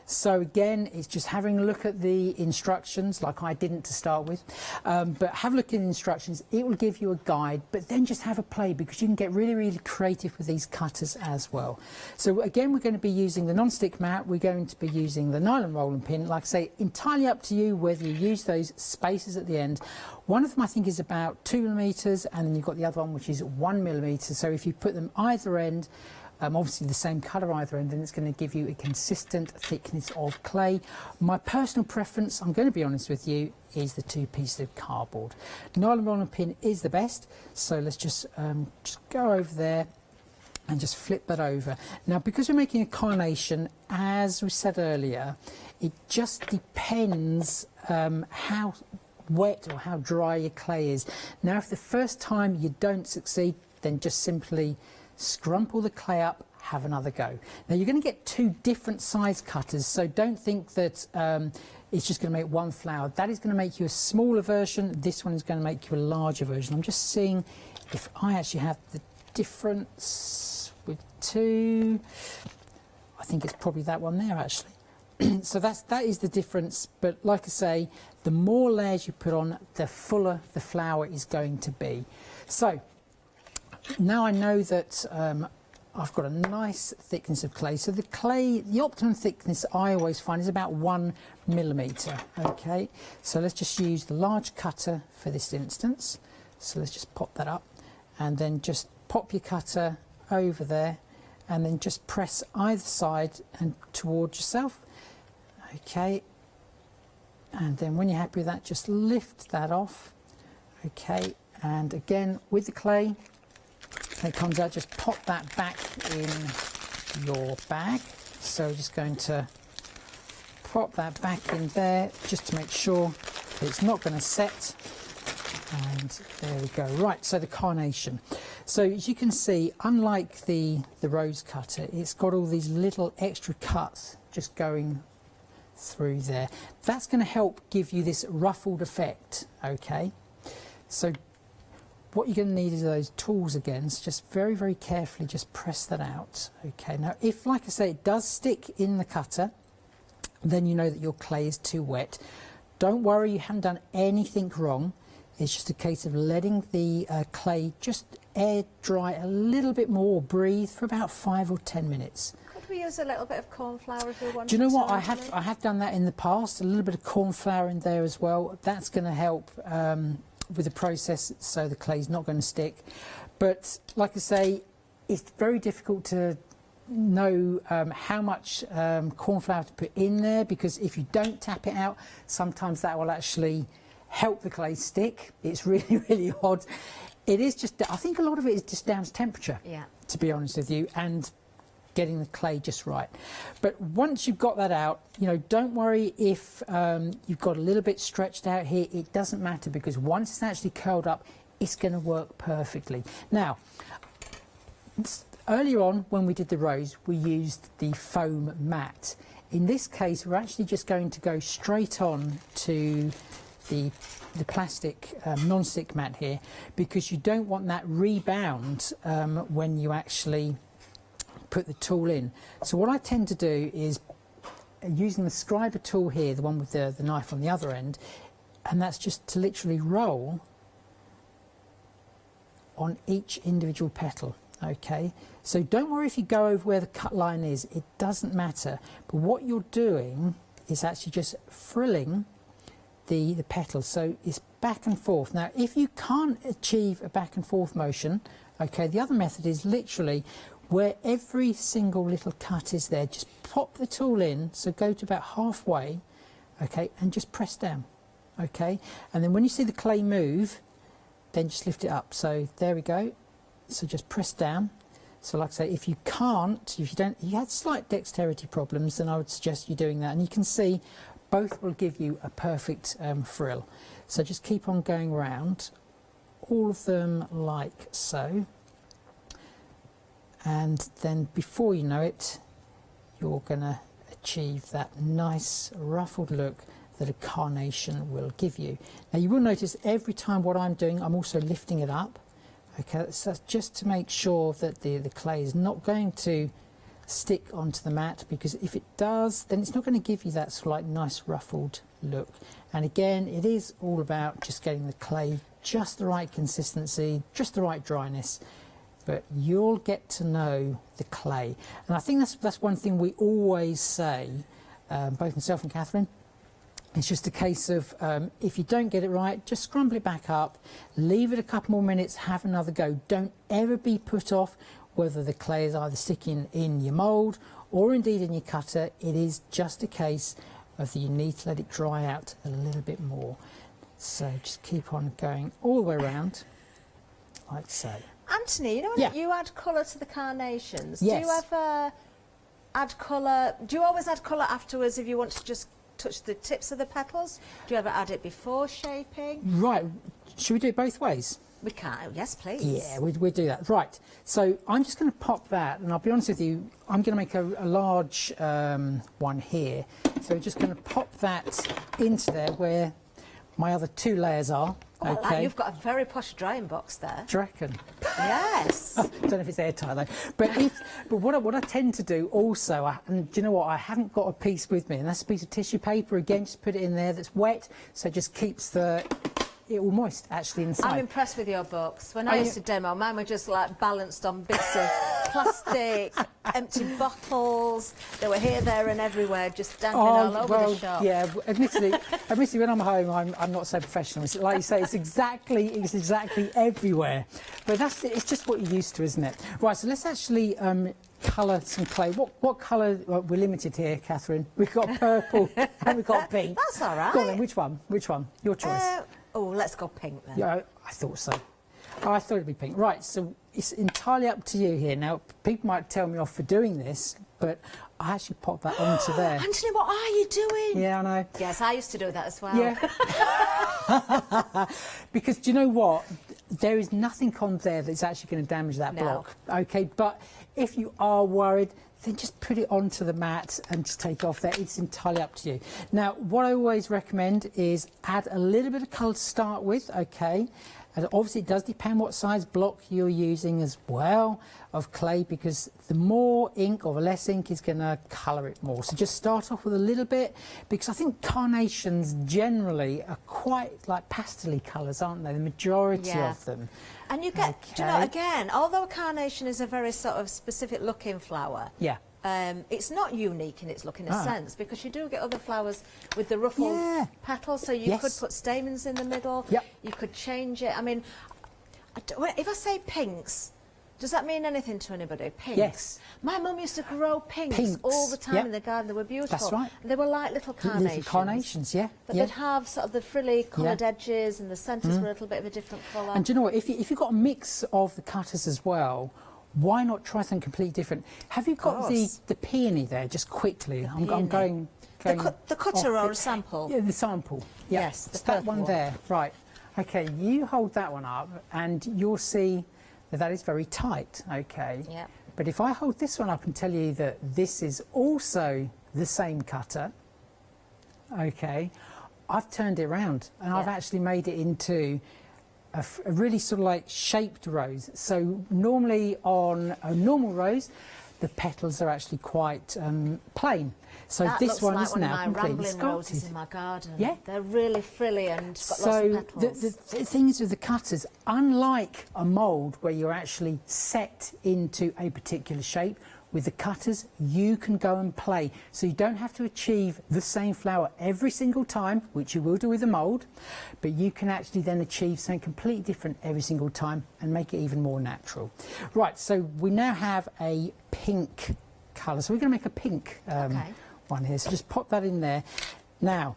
So again, it's just having a look at the instructions, like I didn't to start with, but have a look at the instructions. It will give you a guide, but then just have a play, because you can get really, really creative with these cutters as well. So again, we're going to be using the non-stick mat, we're going to be using the nylon rolling pin. Like I say, entirely up to you whether you use those spacers at the end. One of them I think is about 2mm, and then you've got the other one which is 1mm. So if you put them either end, obviously the same colour either end, then it's going to give you a consistent thickness of clay. My personal preference, I'm going to be honest with you, is the 2 pieces of cardboard. Nylon rolling pin is the best, so let's just go over there and just flip that over. Now, because we're making a carnation, as we said earlier, it just depends how wet or how dry your clay is. Now, if the first time you don't succeed, then just simply scrumple the clay up, have another go. Now, you're going to get 2 different size cutters, so don't think that it's just going to make one flower. That is going to make you a smaller version. This one is going to make you a larger version. I'm just seeing if I actually have the difference with 2. I think it's probably that one there, actually. So that is the difference, but like I say, the more layers you put on, the fuller the flower is going to be. So now I know that I've got a nice thickness of clay. So the clay, the optimum thickness I always find is about 1mm. Okay, so let's just use the large cutter for this instance. So let's just pop that up, and then just pop your cutter over there, and then just press either side and towards yourself. Okay, and then when you're happy with that, just lift that off. Okay, and again with the clay, it comes out, just pop that back in your bag. So just going to pop that back in there just to make sure that it's not going to set. And there we go. Right, so the carnation. So as you can see, unlike the rose cutter, it's got all these little extra cuts just going through there. That's going to help give you this ruffled effect. Okay, so what you're going to need is those tools again, so just very, very carefully just press that out. Okay, now if, like I say, it does stick in the cutter, then you know that your clay is too wet. Don't worry, you haven't done anything wrong. It's just a case of letting the clay just air dry a little bit more, breathe for about 5 or 10 minutes. Could we use a little bit of corn flour if we wanted to? Do you know what, I have done that in the past, a little bit of corn flour in there as well. That's going to help with the process, so the clay's not going to stick. But like I say, it's very difficult to know how much corn flour to put in there, because if you don't tap it out, sometimes that will actually help the clay stick. It's really, really odd. It is just, I think a lot of it is just down to temperature, yeah, to be honest with you, and getting the clay just right. But once you've got that out, you know, don't worry if you've got a little bit stretched out here. It doesn't matter, because once it's actually curled up, it's going to work perfectly. Now, earlier on when we did the rose, we used the foam mat. In this case, we're actually just going to go straight on to the plastic non-stick mat here, because you don't want that rebound when you actually put the tool in. So what I tend to do is using the scriber tool here, the one with the knife on the other end, and that's just to literally roll on each individual petal. Okay, so don't worry if you go over where the cut line is, it doesn't matter. But what you're doing is actually just frilling the petals, so it's back and forth. Now, if you can't achieve a back and forth motion, okay, the other method is literally where every single little cut is there, just pop the tool in, so go to about halfway, okay, and just press down, okay, and then when you see the clay move, then just lift it up. So there we go. So just press down. So like I say, if you can't, if you had slight dexterity problems, then I would suggest you doing that. And you can see both will give you a perfect frill. So just keep on going round, all of them like so. And then before you know it, you're going to achieve that nice ruffled look that a carnation will give you. Now you will notice every time what I'm doing, I'm also lifting it up. Okay, so just to make sure that the clay is not going to stick onto the mat, because if it does, then it's not going to give you that sort of like nice ruffled look. And again, it is all about just getting the clay just the right consistency, just the right dryness, but you'll get to know the clay. And I think that's one thing we always say, both myself and Catherine. It's just a case of if you don't get it right, just scrumble it back up, leave it a couple more minutes, have another go. Don't ever be put off whether the clay is either sticking in your mould or indeed in your cutter. It is just a case of you need to let it dry out a little bit more. So just keep on going all the way around, like so. Anthony, you know when you add colour to the carnations, Yes. do you ever add colour, do you always add colour afterwards if you want to just touch the tips of the petals? Do you ever add it before shaping? Right, should we do it both ways? We can, yes please. Yeah, we do that. Right, so I'm just going to pop that, and I'll be honest with you, I'm going to make a large one here. So we're just going to pop that into there where my other 2 layers are. Oh, Okay. like you've got a very posh drying box there. Do you reckon? Yes. I don't know if it's airtight though. But what I tend to do also, and do you know what? I haven't got a piece with me, and that's a piece of tissue paper. Again, just put it in there that's wet, so it just keeps it all moist actually inside. I'm impressed with your books. When I used to demo, mine were just like balanced on bits of plastic, empty bottles. They were here, there and everywhere, just dangling all over the shop. Yeah, admittedly, when I'm home, I'm not so professional. It's, like you say, it's exactly everywhere. But it's just what you're used to, isn't it? Right, so let's actually colour some clay. What colour? Well, we're limited here, Catherine. We've got purple and we've got pink. That's all right. Go on then, which one? Your choice. Let's go pink then. Yeah, I thought so. I thought it'd be pink. Right, so it's entirely up to you here. Now, people might tell me off for doing this, but I actually popped that onto there. Anthony, what are you doing? Yeah, I know. Yes, I used to do that as well. Yeah. Because do you know what? There is nothing on there that's actually going to damage that block. Okay, but if you are worried, then just put it onto the mat and just take it off there. It's entirely up to you. Now, what I always recommend is add a little bit of colour to start with, okay? And obviously it does depend what size block you're using as well of clay, because the more ink or the less ink is going to colour it more. So just start off with a little bit, because I think carnations generally are quite like pastel-y colours, aren't they? The majority of them. And you get, do you know, again, although a carnation is a very sort of specific looking flower, it's not unique in its look in a sense, because you do get other flowers with the ruffled petals, so you could put stamens in the middle, you could change it. I mean, if I say pinks, does that mean anything to anybody? Pinks? Yes. My mum used to grow pinks all the time in the garden. They were beautiful. That's right. They were like little carnations. Little carnations, But they'd have sort of the frilly coloured edges, and the centres were a little bit of a different colour. And do you know what? If you've got a mix of the cutters as well, why not try something completely different? Have you got the peony there, just quickly? I'm going the cutter or a sample? Yeah, the sample. Yeah. Yes, the that purple one there. Right. Okay, you hold that one up and you'll see that is very tight, okay? Yeah. But if I hold this one up and tell you that this is also the same cutter, okay, I've turned it around and I've actually made it into a really sort of like shaped rose. So normally on a normal rose, the petals are actually quite plain. So that this looks one like is one now of my completely rambling sculpted. roses in my garden. Yeah. They're really frilly and got So lots of petals. the thing is with the cutters, unlike a mould where you're actually set into a particular shape, with the cutters you can go and play. So you don't have to achieve the same flower every single time, which you will do with a mould, but you can actually then achieve something completely different every single time and make it even more natural. Right, so we now have a pink colour. So we're going to make a pink one here. So just pop that in there. Now,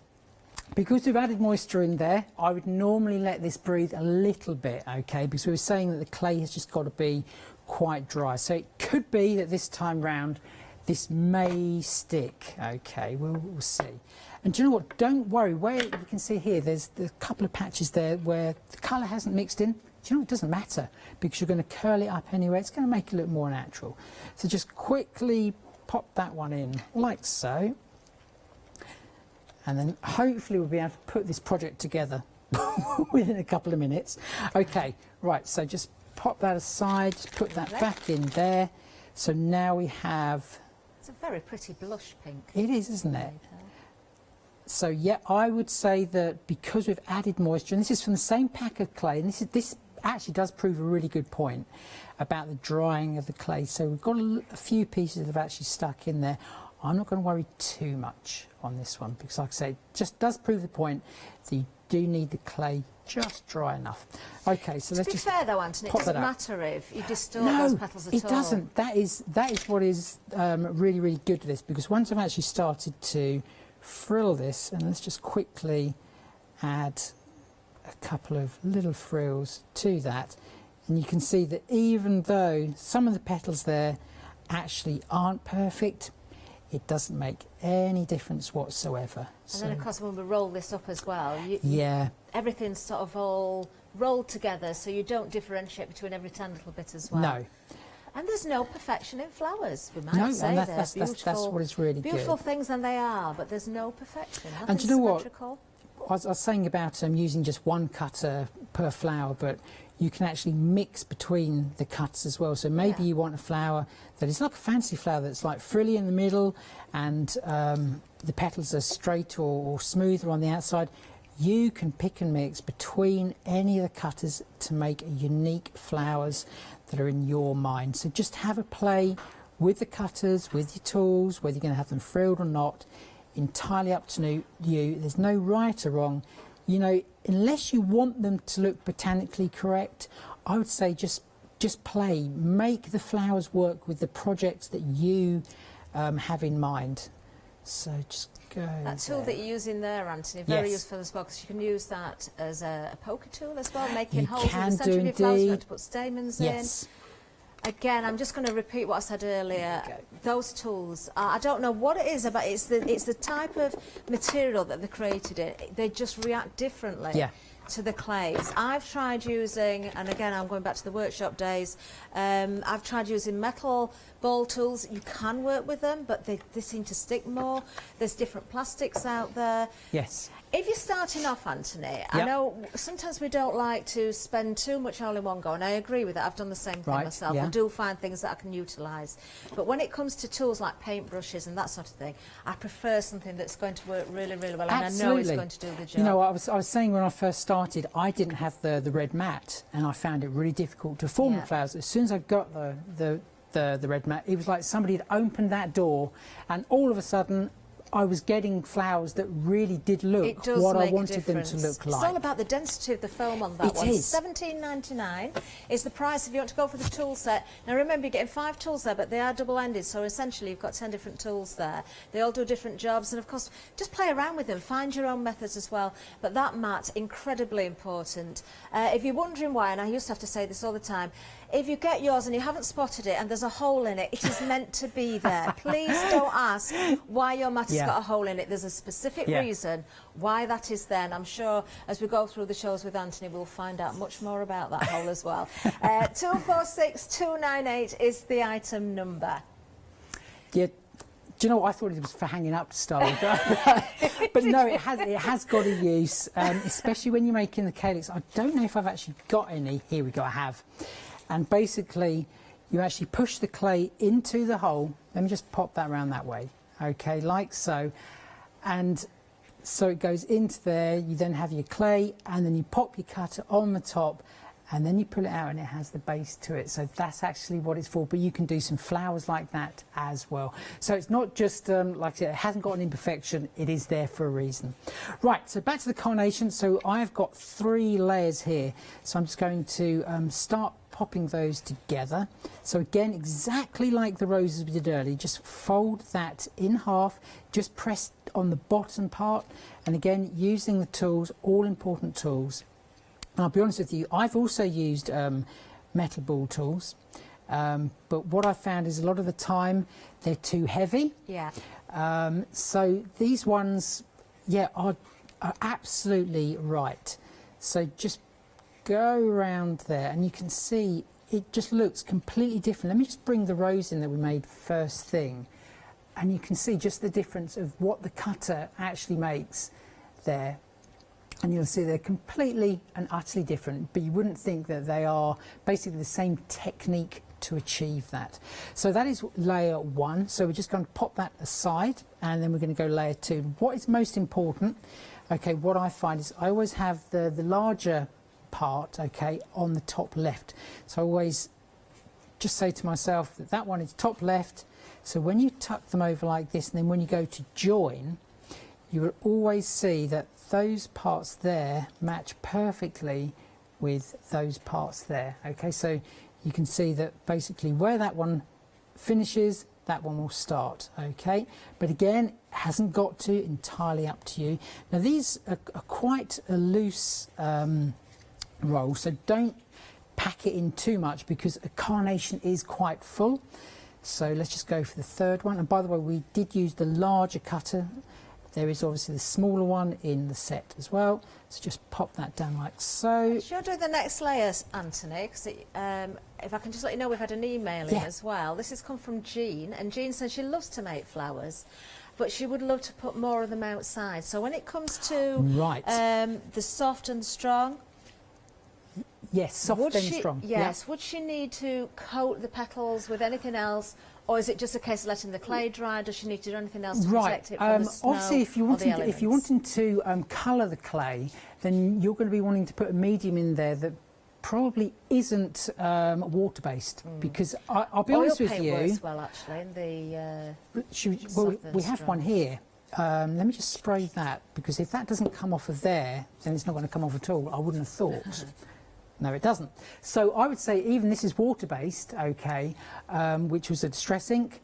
because we've added moisture in there, I would normally let this breathe a little bit, okay, because we were saying that the clay has just got to be quite dry. So it could be that this time round this may stick, okay, we'll see. And do you know what, don't worry, where you can see here there's a couple of patches there where the colour hasn't mixed in. Do you know, it doesn't matter, because you're going to curl it up anyway. It's going to make it look more natural. So just quickly pop that one in like so, and then hopefully we'll be able to put this project together within a couple of minutes. Okay, right, so just pop that aside, just put that back in there. So now we have, It's a very pretty blush pink. it is, isn't it? So yeah, I would say that because we've added moisture, and this is from the same pack of clay, and this actually does prove a really good point about the drying of the clay. So we've got a few pieces that have actually stuck in there. I'm not going to worry too much on this one because, like I say, it just does prove the point that you do need the clay just dry enough. Okay, so let's just To be fair though, Anthony, it doesn't matter if you distort those petals at all. it doesn't. That is what is really, really good with this, because once I've actually started to frill this, and let's just quickly add a couple of little frills to that, and you can see that even though some of the petals there actually aren't perfect, it doesn't make any difference whatsoever. And then of course when we roll this up as well, yeah, everything's sort of all rolled together, so you don't differentiate between every tiny little bit as well. no. And there's no perfection in flowers, we might No, say. and They're that's what is really beautiful good. things, and they are, but there's no perfection. And do you know what? Symmetrical. I was saying about using just one cutter per flower, but you can actually mix between the cuts as well. So maybe you want a flower that is like a fancy flower that's like frilly in the middle, and the petals are straight or smoother on the outside. You can pick and mix between any of the cutters to make unique flowers that are in your mind. So just have a play with the cutters, with your tools, whether you're going to have them frilled or not. Entirely up to you. There's no right or wrong. You know, unless you want them to look botanically correct, I would say just play. Make the flowers work with the projects that you have in mind. So just go. That tool that you're using there, Anthony, very useful as well, because you can use that as a poker tool as well, making holes in the centre of your flowers. You have to put stamens in. Again, I'm just going to repeat what I said earlier. Those tools, I don't know what it is about. It's the type of material that they created it. They just react differently to the clays. I've tried using, and again, I'm going back to the workshop days. I've tried using metal ball tools. You can work with them, but they seem to stick more. There's different plastics out there. Yes. If you're starting off, Anthony, I know sometimes we don't like to spend too much all in one go, and I agree with that. I've done the same thing myself. I do find things that I can utilise. But when it comes to tools like paintbrushes and that sort of thing, I prefer something that's going to work really, really well, and I know it's going to do the job. You know, I was saying when I first started, I didn't have the red mat, and I found it really difficult to form the flowers. As soon as I got the red mat, it was like somebody had opened that door, and all of a sudden I was getting flowers that really did look what I wanted them to look like. It's all about the density of the foam on that one. It is. $17.99 is the price if you want to go for the tool set. Now remember, you're getting 5 tools there, but they are double-ended, so essentially you've got 10 different tools there. They all do different jobs, and of course, just play around with them. Find your own methods as well. But that mat, incredibly important. If you're wondering why, and I used to have to say this all the time, if you get yours and you haven't spotted it and there's a hole in it, it is meant to be there. Please don't ask why your mat has got a hole in it. There's a specific reason why that is there, and I'm sure as we go through the shows with Anthony we'll find out much more about that hole as well. 246298 is the item number. Yeah. Do you know what? I thought it was for hanging up to start with, but no, it has got a use, especially when you're making the calyx. I don't know if I've actually got any. Here we go, I have. And basically, you actually push the clay into the hole. Let me just pop that around that way. Okay, like so. And so it goes into there. You then have your clay, and then you pop your cutter on the top, and then you pull it out, and it has the base to it. So that's actually what it's for. But you can do some flowers like that as well. So it's not just, like I said, it hasn't got an imperfection. It is there for a reason. Right, so back to the carnation. So I've got 3 layers here. So I'm just going to start popping those together. So again, exactly like the roses we did earlier, just fold that in half, just press on the bottom part, and again using the tools, all important tools. And I'll be honest with you, I've also used metal ball tools, but what I found is a lot of the time they're too heavy. So these ones are absolutely right. So just go around there, and you can see it just looks completely different. Let me just bring the rose in that we made first thing, and you can see just the difference of what the cutter actually makes there. And you'll see they're completely and utterly different, but you wouldn't think that they are basically the same technique to achieve that. So that is layer 1. So we're just going to pop that aside, and then we're going to go layer 2. What is most important, okay, what I find is I always have the larger part, okay, on the top left. So I always just say to myself that that one is top left. So when you tuck them over like this, and then when you go to join, you will always see that those parts there match perfectly with those parts there. Okay, so you can see that basically where that one finishes, that one will start. Okay, but again, it hasn't got to, entirely up to you. Now these are quite a loose roll, so don't pack it in too much because a carnation is quite full. So let's just go for the third one. And by the way, we did use the larger cutter. There is obviously the smaller one in the set as well. So just pop that down like so. Should I do the next layers, Anthony? Because if I can just let you know, we've had an email in as well. This has come from Jean, and Jean says she loves to make flowers, but she would love to put more of them outside. So when it comes to the soft and strong, yes, soft and strong. Yes. Would she need to coat the petals with anything else, or is it just a case of letting the clay dry? Does she need to do anything else to protect it from the snow? Obviously, if you're wanting to colour the clay, then you're going to be wanting to put a medium in there that probably isn't water-based, because I'll be honest with you. Oil paint works well, actually. In well, we have one here. Let me just spray that, because if that doesn't come off of there, then it's not going to come off at all. I wouldn't have thought. No, it doesn't. So I would say even this is water-based, okay, which was a distress ink,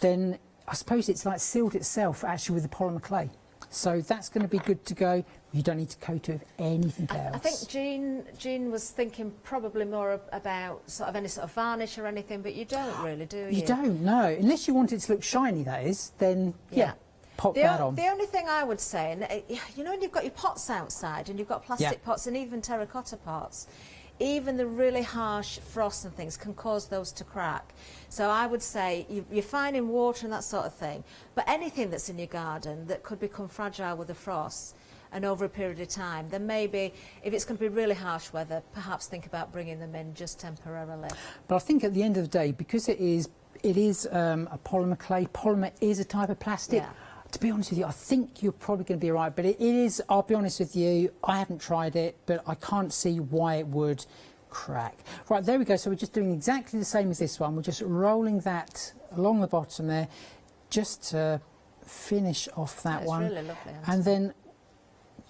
then I suppose it's like sealed itself actually with the polymer clay. So that's going to be good to go. You don't need to coat it with anything else. I think Jean was thinking probably more about sort of any sort of varnish or anything, but you don't really, do you? You don't, no. Unless you want it to look shiny, that is, then yeah. Pop that on. The only thing I would say, and you know, when you've got your pots outside and you've got plastic pots and even terracotta pots, even the really harsh frost and things can cause those to crack. So I would say you're fine in water and that sort of thing, but anything that's in your garden that could become fragile with the frost and over a period of time, then maybe if it's going to be really harsh weather, perhaps think about bringing them in just temporarily. But I think at the end of the day, because it is a polymer clay, polymer is a type of plastic. Yeah. To be honest with you, I think you're probably going to be right, but it is, I'll be honest with you, I haven't tried it, but I can't see why it would crack. Right, there we go. So we're just doing exactly the same as this one. We're just rolling that along the bottom there, just to finish off that one. Really lovely. And then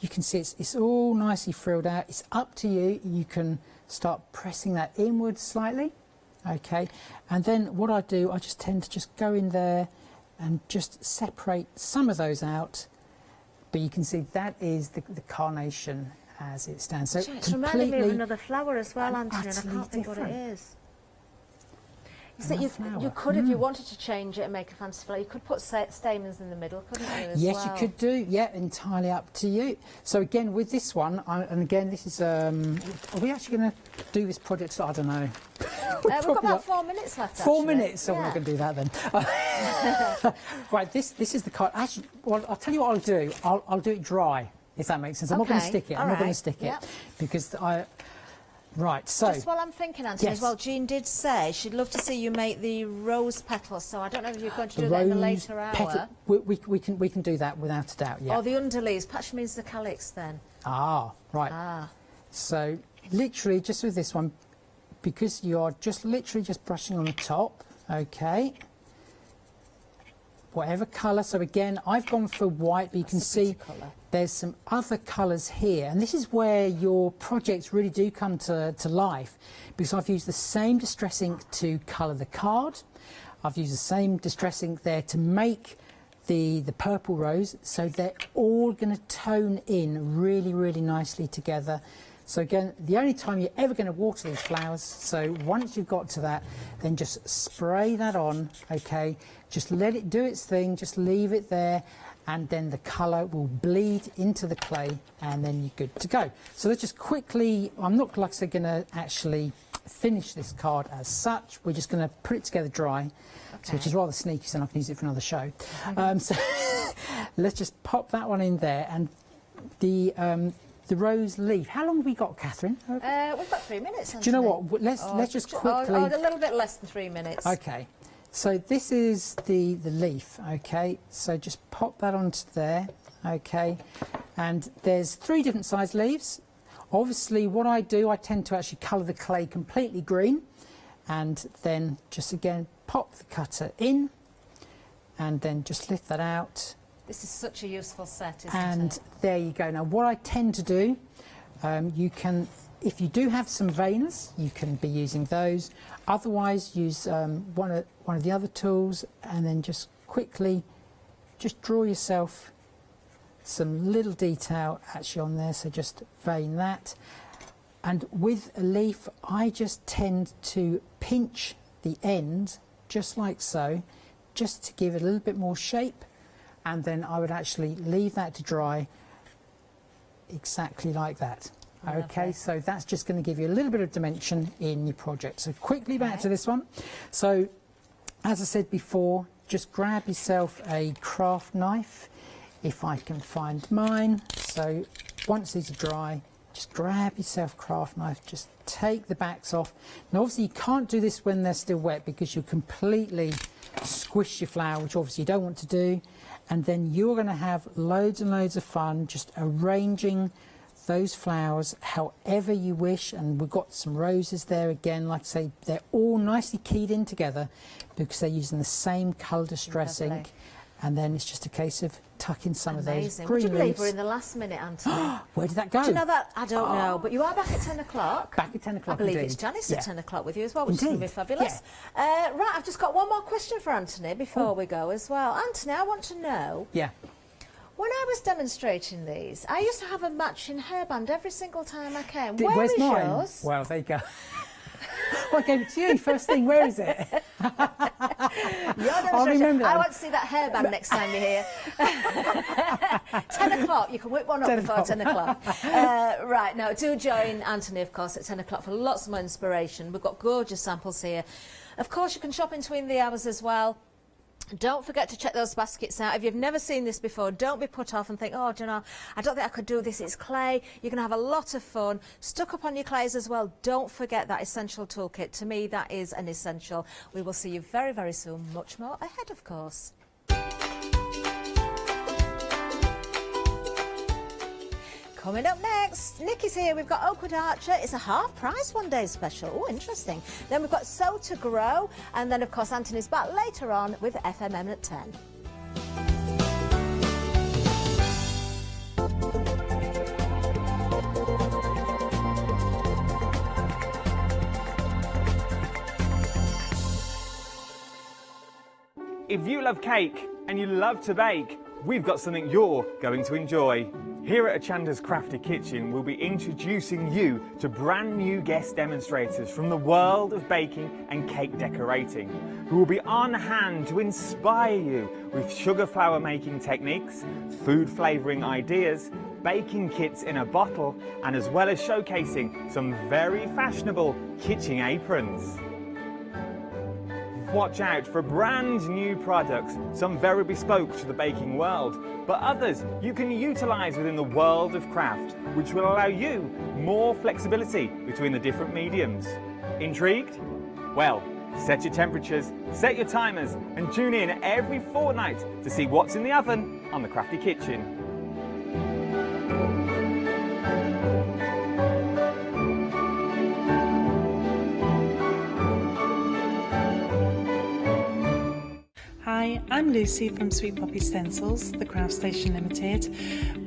you can see it's all nicely frilled out. It's up to you. You can start pressing that inwards slightly, okay? And then what I do, I just tend to just go in there and just separate some of those out, but you can see that is the carnation as it stands. So it's reminding me of another flower as well, Anthony, and I can't think what it is. You could, if you wanted to change it and make a fancy flower, you could put stamens in the middle, couldn't you? Yes, you could do. Yeah, entirely up to you. So again, with this one, and again, this is. Are we actually going to do this project? I don't know. We've got about 4 minutes left. 4 minutes, so we're not going to do that then. Right, this is the card. Actually, well, I'll tell you what I'll do. I'll do it dry, if that makes sense. I'm not going to stick it. I'm not going to stick it because I. Right, so... Just while I'm thinking, Anthony, as well, Jean did say she'd love to see you make the rose petals, so I don't know if you're going to do that in the later hour. We can do that without a doubt, yeah. Or the underleaves, perhaps means the calyx then. Ah, right. Ah. So, literally, just with this one, because you're just literally just brushing on the top, okay. Whatever colour, so again, I've gone for white, but you can see there's some other colours here, and this is where your projects really do come to life, because I've used the same distress ink to colour the card. I've used the same distress ink there to make the purple rose, so they're all going to tone in really, really nicely together. So again, the only time you're ever going to water these flowers, so once you've got to that, then just spray that on, okay? Just let it do its thing, just leave it there, and then the colour will bleed into the clay, and then you're good to go. So let's just quickly, I'm not, like I said, going to actually finish this card as such. We're just going to put it together dry, so which is rather sneaky, so I can use it for another show. So let's just pop that one in there, and the the rose leaf. How long have we got, Catherine? We've got 3 minutes. Do you know what? Let's just quickly. a little bit less than 3 minutes. Okay. So this is the leaf. Okay. So just pop that onto there. Okay. And there's 3 different size leaves. Obviously, what I do, I tend to actually colour the clay completely green, and then just again pop the cutter in, and then just lift that out. This is such a useful set, isn't And it? there you go. Now, what I tend to do, you can, if you do have some veiners, you can be using those. Otherwise, use one of the other tools, and then just quickly, just draw yourself some little detail actually on there. So just vein that. And with a leaf, I just tend to pinch the end, just like so, just to give it a little bit more shape. And then I would actually leave that to dry exactly like that. Okay, so that's just going to give you a little bit of dimension in your project. So quickly back to this one. So as I said before, just grab yourself a craft knife, if I can find mine. So once these are dry, just grab yourself a craft knife, just take the backs off. Now obviously you can't do this when they're still wet, because you'll completely squish your flower, which obviously you don't want to do. And then you're going to have loads and loads of fun just arranging those flowers however you wish. And we've got some roses there again. Like I say, they're all nicely keyed in together because they're using the same colour distress ink. And then it's just a case of tucking some of those green Would you believe leaves. we're in the last minute, Anthony? Where did that go? Do you know that? I don't know, but you are back at 10 o'clock. Back at 10 o'clock, I believe indeed. it's Janice Yeah. at 10 o'clock with you as well, which is going to be Indeed. fabulous. Right, I've just got one more question for Anthony before we go as well. Anthony, I want to know, Yeah. when I was demonstrating these, I used to have a matching hairband every single time I came. Where's is mine? yours? Well, there you go. Well, I gave it to you first thing. Where is it? I'll remember. I want to see that hairband next time you're here. 10 o'clock. You can whip one up 10 before o'clock. 10 o'clock. Right, now do join Anthony, of course, at 10 o'clock for lots more inspiration. We've got gorgeous samples here. Of course, you can shop in between the hours as well. Don't forget to check those baskets out. If you've never seen this before, don't be put off and think, oh, do you know, I don't think I could do this. It's clay. You're going to have a lot of fun. Stuck up on your clays as well. Don't forget that essential toolkit. To me, that is an essential. We will see you very, very soon. Much more ahead, of course. Coming up next, Nikki's here. We've got Oakwood Archer. It's a half price one day special. Oh, interesting. Then we've got Sow to Grow. And then, of course, Anthony's back later on with FMM at 10. If you love cake and you love to bake, we've got something you're going to enjoy. Here at Hochanda's Crafty Kitchen, we'll be introducing you to brand new guest demonstrators from the world of baking and cake decorating, who will be on hand to inspire you with sugar flour making techniques, food flavouring ideas, baking kits in a bottle, and as well as showcasing some very fashionable kitchen aprons. Watch out for brand new products, some very bespoke to the baking world, but others you can utilise within the world of craft, which will allow you more flexibility between the different mediums. Intrigued? Well, set your temperatures, set your timers, and tune in every fortnight to see what's in the oven on the Crafty Kitchen. Hi, I'm Lucy from Sweet Poppy Stencils, the Craft Station Limited.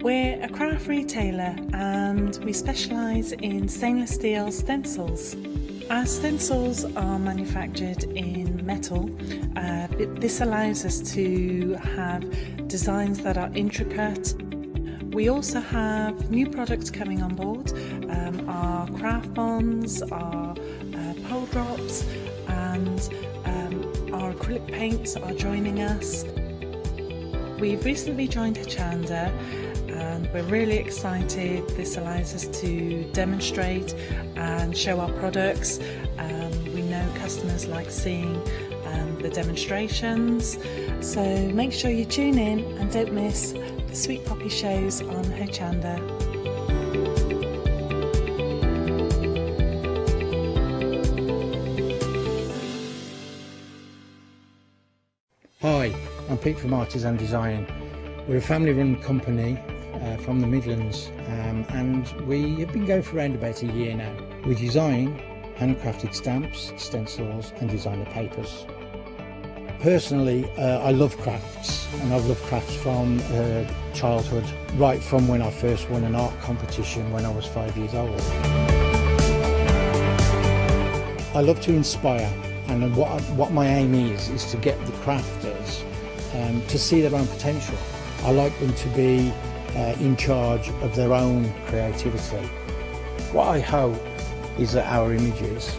We're a craft retailer and we specialise in stainless steel stencils. Our stencils are manufactured in metal. This allows us to have designs that are intricate. We also have new products coming on board, our craft bonds, our pole drops, and our acrylic paints are joining us. We've recently joined Hochanda and we're really excited. This allows us to demonstrate and show our products. We know customers like seeing the demonstrations, so make sure you tune in and don't miss the Sweet Poppy shows on Hochanda. I'm Pete from Artisan Design. We're a family-run company from the Midlands, and we have been going for around about a year now. We design handcrafted stamps, stencils and designer papers. Personally, I love crafts, and I've loved crafts from childhood, right from when I first won an art competition when I was 5 years old. I love to inspire, and what my aim is to get the crafters to see their own potential. I like them to be in charge of their own creativity. What I hope is that our images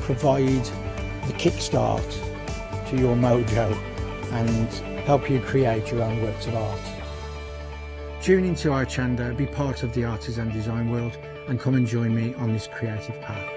provide the kickstart to your mojo and help you create your own works of art. Tune into Hochanda, be part of the artisan design world, and come and join me on this creative path.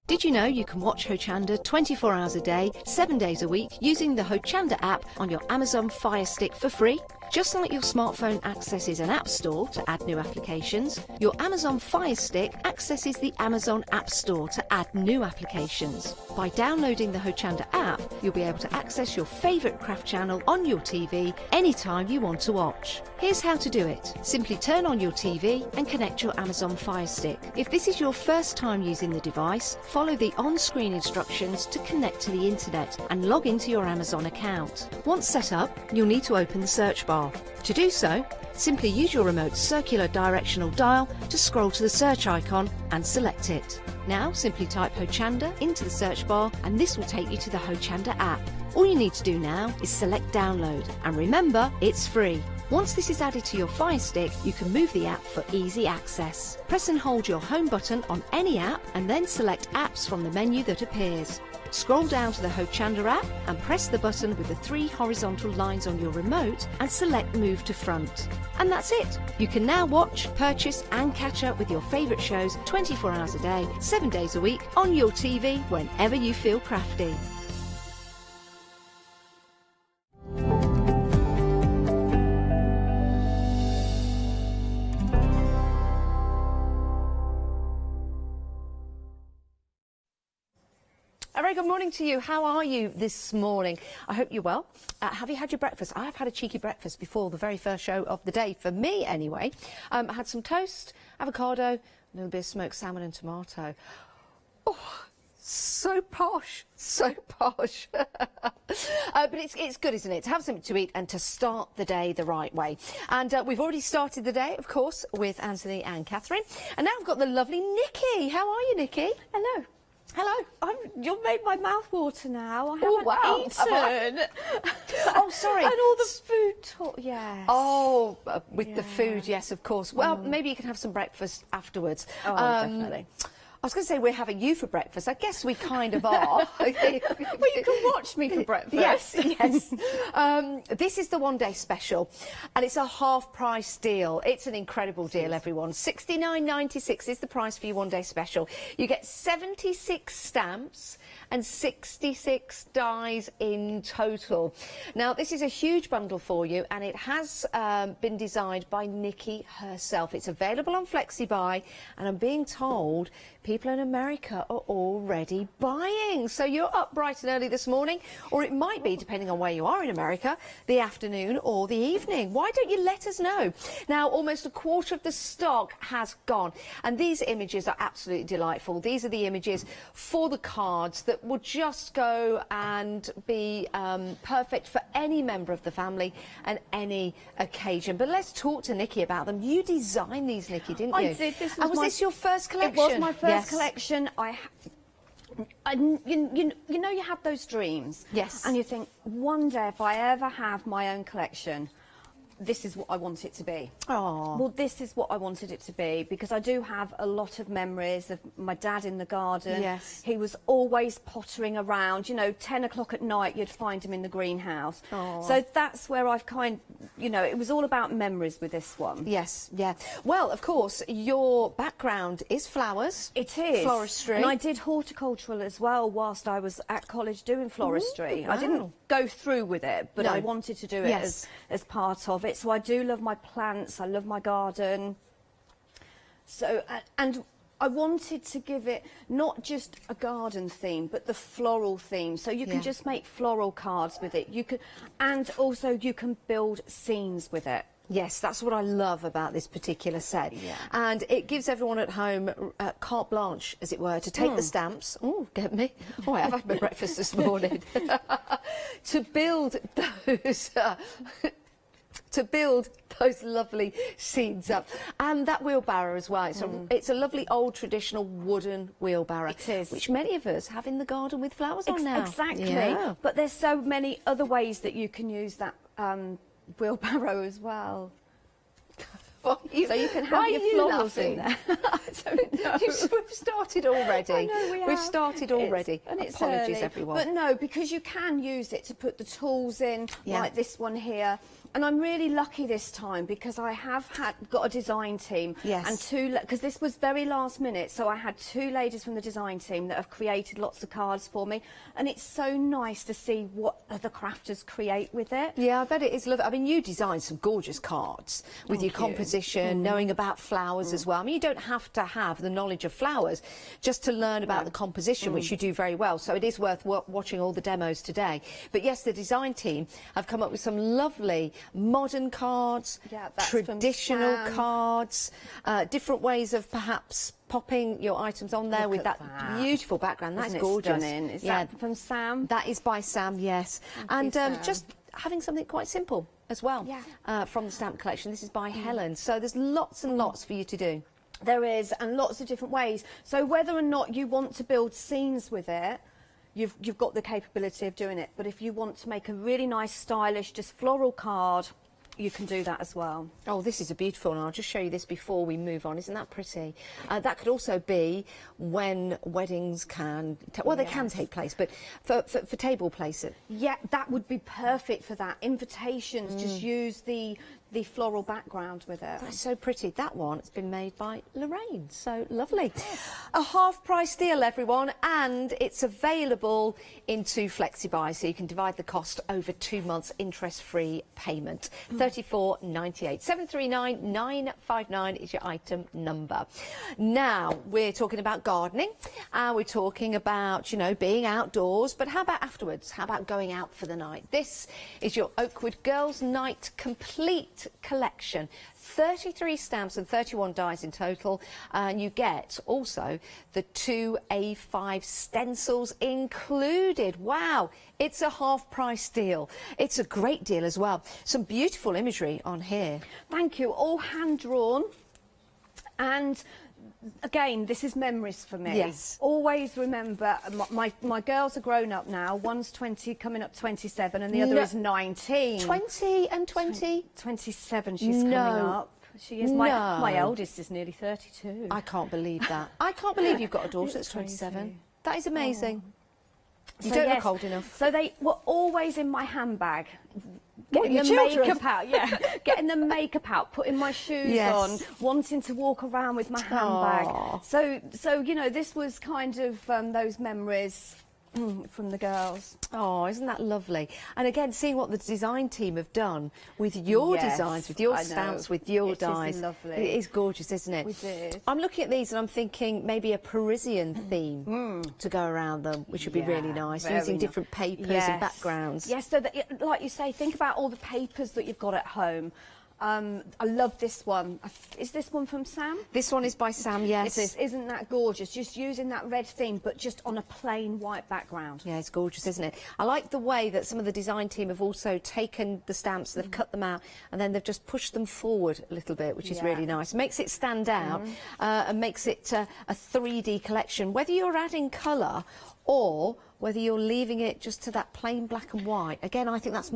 Did you know you can watch Hochanda 24 hours a day, 7 days a week using the Hochanda app on your Amazon Fire Stick for free? Just like your smartphone accesses an app store to add new applications, your Amazon Fire Stick accesses the Amazon App Store to add new applications. By downloading the Hochanda app, you'll be able to access your favourite craft channel on your TV anytime you want to watch. Here's how to do it. Simply turn on your TV and connect your Amazon Fire Stick. If this is your first time using the device, follow the on-screen instructions to connect to the internet and log into your Amazon account. Once set up, you'll need to open the search bar. To do so, simply use your remote circular directional dial to scroll to the search icon and select it. Now simply type Hochanda into the search bar and this will take you to the Hochanda app. All you need to do now is select download, and remember, it's free. Once this is added to your Fire Stick, you can move the app for easy access. Press and hold your home button on any app and then select apps from the menu that appears. Scroll down to the Hochanda app and press the button with the 3 horizontal lines on your remote and select Move to Front. And that's it. You can now watch, purchase and catch up with your favourite shows 24 hours a day, 7 days a week on your TV whenever you feel crafty. A very good morning to you. How are you this morning? I hope you're well. Have you had your breakfast? I've had a cheeky breakfast before the very first show of the day, for me anyway. I had some toast, avocado, a little bit of smoked salmon and tomato. Oh, so posh, so posh. But it's good, isn't it, to have something to eat and to start the day the right way. And we've already started the day, of course, with Anthony and Catherine. And now I've got the lovely Nikki. How are you, Nikki? Hello. Hello. You've made my mouth water now. I Oh, haven't wow. eaten. Oh, sorry. And all the food talk, yes. Oh, with the food, yes, of course. Well, maybe you can have some breakfast afterwards. Oh, definitely. I was going to say we're having you for breakfast. I guess we kind of are. Well, you can watch me for breakfast. Yes. This is the one-day special, and it's a half-price deal. It's an incredible deal, everyone. $69.96 is the price for your one-day special. You get 76 stamps and 66 dies in total. Now, this is a huge bundle for you, and it has been designed by Nikki herself. It's available on FlexiBuy, and I'm being told people in America are already buying. So you're up bright and early this morning, or it might be, depending on where you are in America, the afternoon or the evening. Why don't you let us know? Now, almost a quarter of the stock has gone, and these images are absolutely delightful. These are the images for the cards that would just go and be perfect for any member of the family and any occasion. But let's talk to Nikki about them. You designed these, Nikki, didn't you? I did. Was this your first collection? It was my first collection. You know, you have those dreams. Yes. And you think, one day if I ever have my own collection, this is what I want it to be. Oh. Well, this is what I wanted it to be, because I do have a lot of memories of my dad in the garden. Yes. He was always pottering around. You know, 10 o'clock at night, you'd find him in the greenhouse. Oh. So that's where I've you know, it was all about memories with this one. Yes, yeah. Well, of course, your background is flowers. It is. Floristry. And I did horticultural as well whilst I was at college doing floristry. Ooh, wow. I didn't go through with it, but I wanted to do it as part of it. So I do love my plants, I love my garden. So, and I wanted to give it not just a garden theme, but the floral theme. So you can just make floral cards with it. You can, and also you can build scenes with it. Yes, that's what I love about this particular set. And it gives everyone at home carte blanche, as it were, to take the stamps. Oh, get me. Oh, I have had my breakfast this morning. To build those... to build those lovely scenes up. And that wheelbarrow as well. It's a lovely old traditional wooden wheelbarrow. It is. Which many of us have in the garden with flowers on now. Exactly. Yeah. But there's so many other ways that you can use that wheelbarrow as well. So you can have your florals in there. We've started already. I know We've started already. It's Apologies, early. everyone. But no, because you can use it to put the tools in, like this one here. And I'm really lucky this time because I have got a design team. Yes. And because this was very last minute, so I had 2 ladies from the design team that have created lots of cards for me. And it's so nice to see what other crafters create with it. Yeah, I bet it is lovely. I mean, you designed some gorgeous cards with your composition, knowing about flowers as well. I mean, you don't have to have the knowledge of flowers just to learn about the composition, which you do very well. So it is worth watching all the demos today. But yes, the design team have come up with some lovely modern cards, traditional cards, different ways of perhaps popping your items on there with that beautiful background. That's gorgeous. Stunning. Is that from Sam? That is by Sam, yes. And just having something quite simple as well from the stamp collection. This is by Helen. So there's lots and lots for you to do. There is, and lots of different ways. So whether or not you want to build scenes with it, you've got the capability of doing it. But if you want to make a really nice, stylish, just floral card, you can do that as well. Oh, this is a beautiful one. I'll just show you this before we move on. Isn't that pretty? That could also be when weddings can... well, they can take place, but for table placing. Yeah, that would be perfect for that. Invitations, just use the floral background with it. That's so pretty. That one has been made by Lorraine. So lovely. A half-price deal, everyone, and it's available in 2 flexi-buys, so you can divide the cost over 2 months interest-free payment. $34.98. 739959 is your item number. Now, we're talking about gardening, and we're talking about, you know, being outdoors, but how about afterwards? How about going out for the night? This is your Oakwood Girls' Night Complete collection. 33 stamps and 31 dies in total, and you get also the 2 A5 stencils included. Wow, it's a half-price deal. It's a great deal as well. Some beautiful imagery on here. Thank you. All hand-drawn, and again, this is memories for me. Yes. Always remember, my girls are grown up now. One's 20, coming up 27, and the other is 19. 20 and 20? 27 she's coming up. She is. My eldest is nearly 32. I can't believe that. I can't believe you've got a daughter that's 27. That is amazing. You don't look old enough. So they were always in my handbag. Getting the makeup out, getting the makeup out, putting my shoes on, wanting to walk around with my handbag. So you know, this was kind of those memories from the girls. Oh, isn't that lovely? And again, seeing what the design team have done with your designs, with your stamps, with your dies. It is lovely. It is gorgeous, isn't it? We did. I'm looking at these and I'm thinking maybe a Parisian theme to go around them, which would be really nice, using different papers and backgrounds. Yes, so that, like you say, think about all the papers that you've got at home. I love this one. Is this one from Sam? This one is by Sam, yes. It is. Isn't that gorgeous? Just using that red theme, but just on a plain white background. Yeah, it's gorgeous, isn't it? I like the way that some of the design team have also taken the stamps, they've cut them out, and then they've just pushed them forward a little bit, which is really nice. Makes it stand out and makes it a 3D collection. Whether you're adding colour or whether you're leaving it just to that plain black and white. Again, I think that's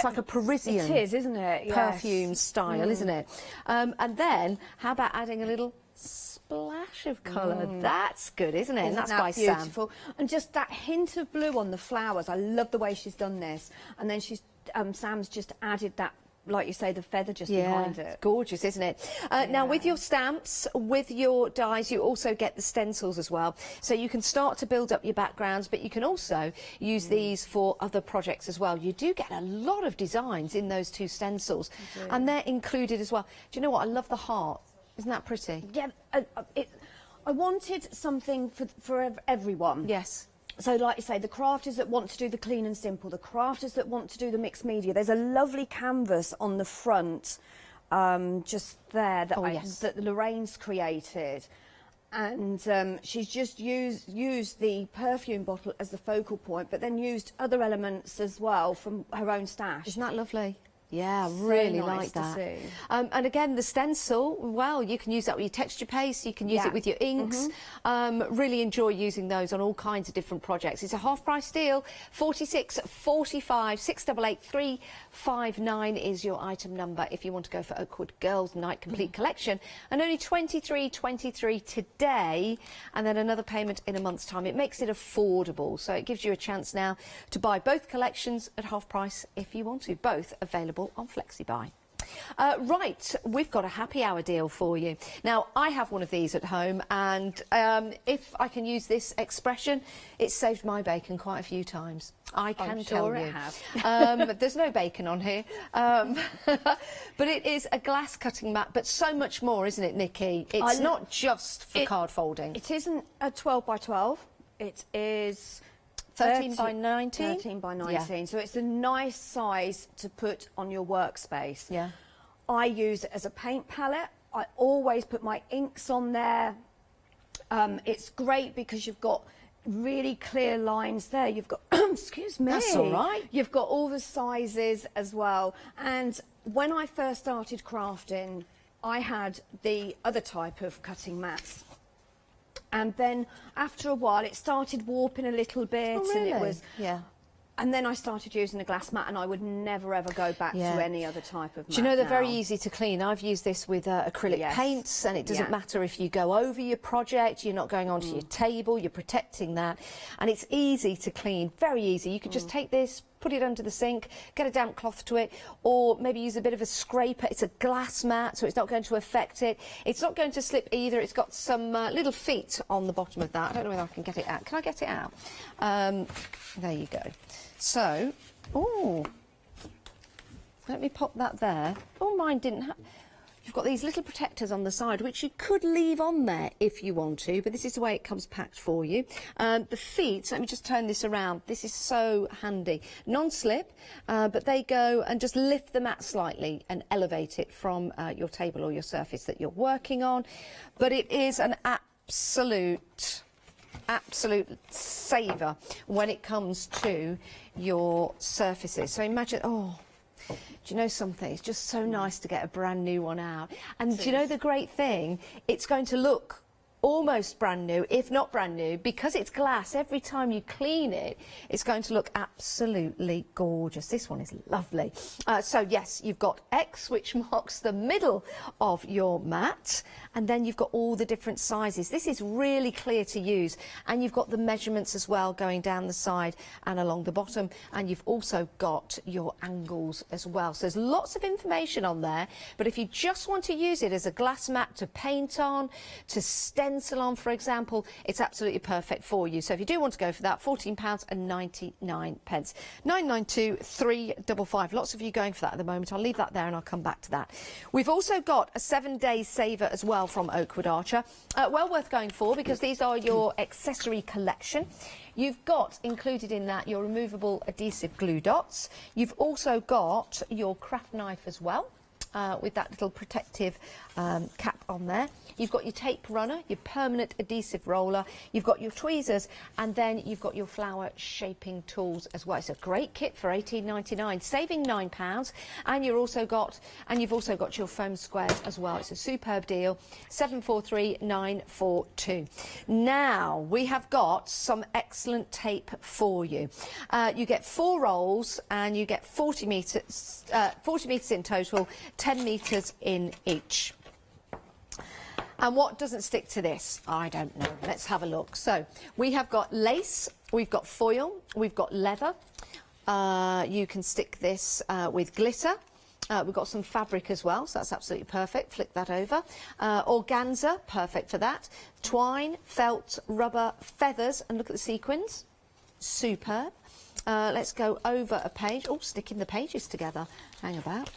like a Parisian isn't it? perfume style, isn't it? And then, how about adding a little splash of colour? That's good, isn't it? And that's by beautiful. Sam. And just that hint of blue on the flowers. I love the way she's done this. And then she's Sam's just added that, like you say, the feather just behind it. It's gorgeous, isn't it? Now, with your stamps, with your dies, you also get the stencils as well. So you can start to build up your backgrounds, but you can also use these for other projects as well. You do get a lot of designs in those 2 stencils, and they're included as well. Do you know what? I love the heart. Isn't that pretty? Yeah, I wanted something for everyone. Yes. So like you say, the crafters that want to do the clean and simple, the crafters that want to do the mixed media. There's a lovely canvas on the front, just there, that Lorraine's created. And she's just used the perfume bottle as the focal point, but then used other elements as well from her own stash. Isn't that lovely? Yeah, really nice like to that. see. And again, the stencil, well, you can use that with your texture paste, you can use it with your inks. Really enjoy using those on all kinds of different projects. It's a half-price deal, $46.45, 688359 is your item number if you want to go for Oakwood Girls Night Complete Collection, and only $23.23 today, and then another payment in a month's time. It makes it affordable, so it gives you a chance now to buy both collections at half price if you want to, both available on FlexiBuy. Right, we've got a happy hour deal for you. Now, I have one of these at home, and if I can use this expression, it's saved my bacon quite a few times. I can tell you. It has. There's no bacon on here. But it is a glass cutting mat, but so much more, isn't it, Nikki? It's not just for card folding. It isn't a 12 by 12. It is 13 by 19? 13 by 19. Yeah. So it's a nice size to put on your workspace. Yeah. I use it as a paint palette. I always put my inks on there. It's great because you've got really clear lines there. You've got, excuse me. That's all right. You've got all the sizes as well. And when I first started crafting, I had the other type of cutting mats. And then after a while, it started warping a little bit. Oh, really? And it was, yeah. And then I started using a glass mat, and I would never ever go back to any other type of mat. Do you know they're very now. easy to clean? I've used this with acrylic Yes. paints, and it doesn't matter if you go over your project, you're not going onto your table, you're protecting that, and it's easy to clean, very easy. You could just take this, put it under the sink, get a damp cloth to it, or maybe use a bit of a scraper. It's a glass mat, so it's not going to affect it. It's not going to slip either. It's got some little feet on the bottom of that. I don't know whether I can get it out. Can I get it out? There you go. So, let me pop that there. Oh, mine didn't have... You've got these little protectors on the side, which you could leave on there if you want to, but this is the way it comes packed for you. The feet, let me just turn this around. This is so handy. Non-slip, but they go and just lift the mat slightly and elevate it from your table or your surface that you're working on. But it is an absolute saver when it comes to your surfaces. So imagine, do you know something? It's just so nice to get a brand new one out. And do you know the great thing? It's going to look almost brand new, if not brand new, because it's glass. Every time you clean it, it's going to look absolutely gorgeous. This one is lovely. So yes, you've got X, which marks the middle of your mat, and then you've got all the different sizes. This is really clear to use, and you've got the measurements as well going down the side and along the bottom, and you've also got your angles as well. So there's lots of information on there, but if you just want to use it as a glass mat to paint on, to stencil on, for example, it's absolutely perfect for you. So if you do want to go for that, £14.99. 992-355. Lots of you going for that at the moment. I'll leave that there and I'll come back to that. We've also got a 7-day saver as well from Oakwood Archer. Well worth going for, because these are your accessory collection. You've got included in that your removable adhesive glue dots. You've also got your craft knife as well, with that little protective cap on there. You've got your tape runner, your permanent adhesive roller, you've got your tweezers, and then you've got your flower shaping tools as well. It's a great kit for $18.99, saving £9, and you've also got your foam squares as well. It's a superb deal, $743,942. Now we have got some excellent tape for you. You get 4 rolls, and you get 40 metres in total, 10 metres in each. And what doesn't stick to this? I don't know. Let's have a look. So we have got lace, we've got foil, we've got leather. You can stick this with glitter. We've got some fabric as well, so that's absolutely perfect. Flick that over. Organza, perfect for that. Twine, felt, rubber, feathers, and look at the sequins. Superb. Let's go over a page. Oh, sticking the pages together. Hang about.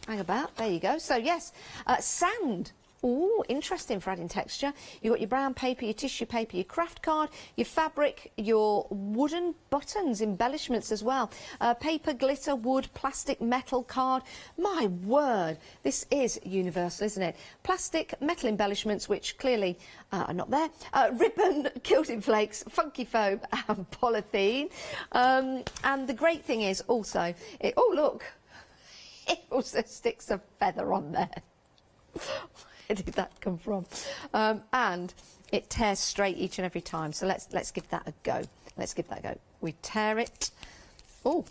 There you go. So yes, sand. Oh, interesting for adding texture. You've got your brown paper, your tissue paper, your craft card, your fabric, your wooden buttons, embellishments as well. Paper, glitter, wood, plastic, metal card. My word, this is universal, isn't it? Plastic, metal embellishments, which clearly are not there. Ribbon, quilting flakes, funky foam and polythene. And the great thing is also, oh look, it also sticks a feather on there. Where did that come from? And it tears straight each and every time. So let's give that a go. Let's give that a go. We tear it. Oh,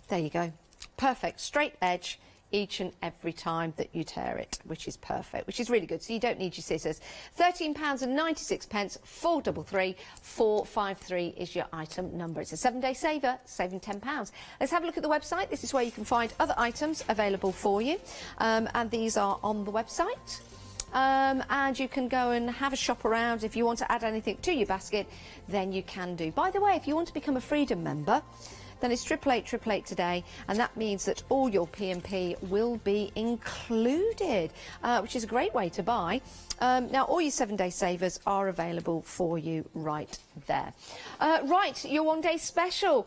there you go. Perfect. Straight edge each and every time that you tear it, which is perfect, which is really good. So you don't need your scissors. £13.96, 433 453 is your item number. It's a 7-day saver, saving £10. Let's have a look at the website. This is where you can find other items available for you. And these are on the website. And you can go and have a shop around. If you want to add anything to your basket, then you can do. By the way, if you want to become a Freedom member, then it's 888 today, and that means that all your P&P will be included, which is a great way to buy. Now, all your 7-day savers are available for you right there. Right, your one-day special.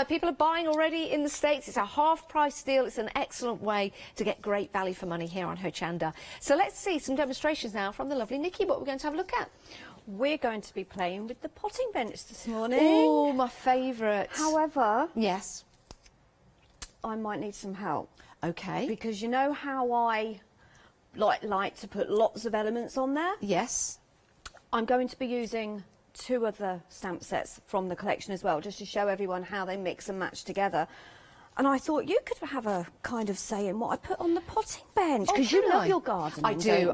People are buying already in the States. It's a half-price deal. It's an excellent way to get great value for money here on Hochanda. So let's see some demonstrations now from the lovely Nikki, what we're going to have a look at. We're going to be playing with the potting bench this morning. Oh, my favourite. However, yes, I might need some help. Okay. Because you know how I like to put lots of elements on there? Yes. I'm going to be using 2 other stamp sets from the collection as well, just to show everyone how they mix and match together. And I thought you could have a kind of say in what I put on the potting bench, because you love your garden. I do.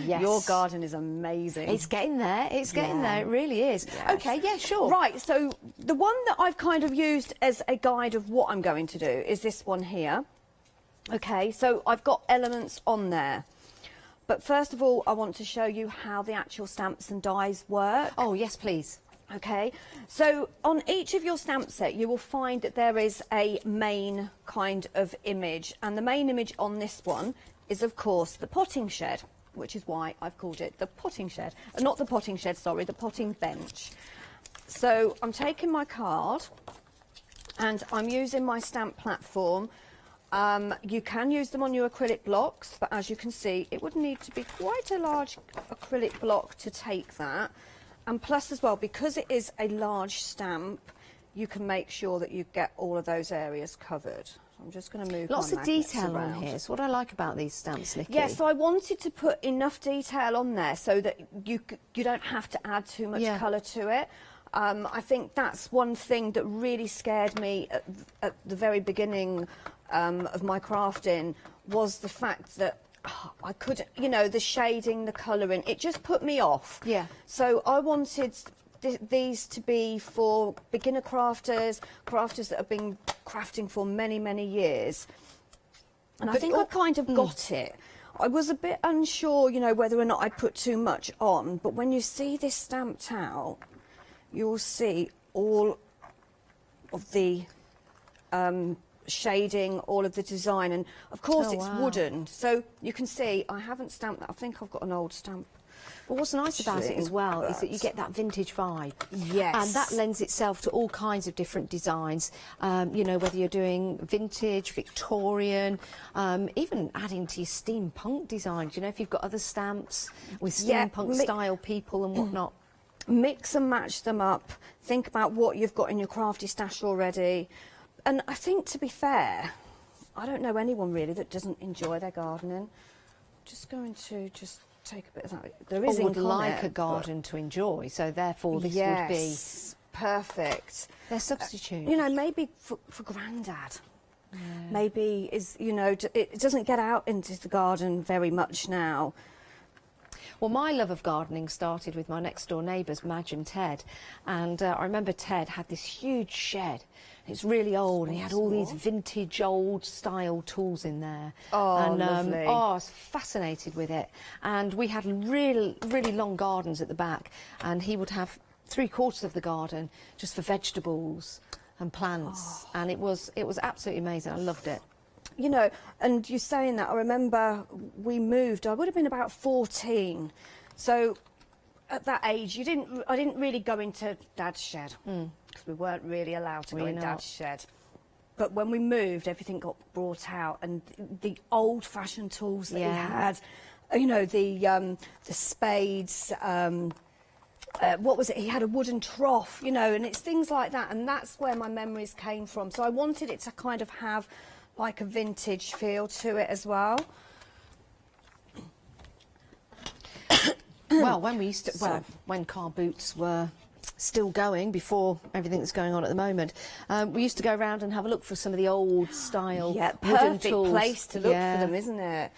Yes. Your garden is amazing. It's getting there. It's getting there. It really is. Yes. Okay, yeah, sure. Right, so the one that I've kind of used as a guide of what I'm going to do is this one here. Okay, so I've got elements on there. But first of all, I want to show you how the actual stamps and dies work. Oh, yes, please. Okay, so on each of your stamp set you will find that there is a main kind of image, and the main image on this one is of course the potting shed, which is why I've called it the potting shed. Not the potting shed, sorry, the potting bench. So I'm taking my card and I'm using my stamp platform. You can use them on your acrylic blocks, but as you can see it would need to be quite a large acrylic block to take that. And plus as well, because it is a large stamp, you can make sure that you get all of those areas covered. So I'm just going to move lots my of detail around. on here. It's what I like about these stamps, Nikki. Yeah, so I wanted to put enough detail on there so that you don't have to add too much colour to it. I think that's one thing that really scared me at the very beginning of my crafting, was the fact that I couldn't, you know, the shading, the colouring, it just put me off. Yeah. So I wanted these to be for beginner crafters, crafters that have been crafting for many, many years. And I think I kind of got it. I was a bit unsure, you know, whether or not I'd put too much on, but when you see this stamped out, you'll see all of the shading, all of the design, and of course it's wooden, so you can see I haven't stamped that. I think I've got an old stamp. But what's nice about it as well is that you get that vintage vibe. Yes. And that lends itself to all kinds of different designs, you know, whether you're doing vintage, Victorian, even adding to your steampunk designs, you know, if you've got other stamps with steampunk style people and whatnot. Mix and match them up, think about what you've got in your crafty stash already. And I think, to be fair, I don't know anyone really that doesn't enjoy their gardening. Just going to take a bit of that. There is would like a garden to enjoy, so therefore this would be perfect. Their substitute. You know, maybe for Grandad. Yeah. Maybe you know, it doesn't get out into the garden very much now. Well, my love of gardening started with my next door neighbours, Madge and Ted, and I remember Ted had this huge shed. It's really old, and he had all these vintage old style tools in there. Oh, and, lovely. Oh, I was fascinated with it. And we had really, really long gardens at the back, and he would have 3/4 of the garden just for vegetables and plants, and it was absolutely amazing. I loved it. You know, and you're saying that, I remember we moved, I would have been about 14. So at that age, I didn't really go into Dad's shed, because we weren't really allowed to go in Dad's shed. But when we moved, everything got brought out, and the old-fashioned tools that he had, you know, the spades, what was it? He had a wooden trough, you know, and it's things like that, and that's where my memories came from. So I wanted it to kind of have like a vintage feel to it as well. Well, when we used to, when car boots were still going before everything that's going on at the moment, we used to go around and have a look for some of the old style wooden perfect tools. place to look for them, isn't it?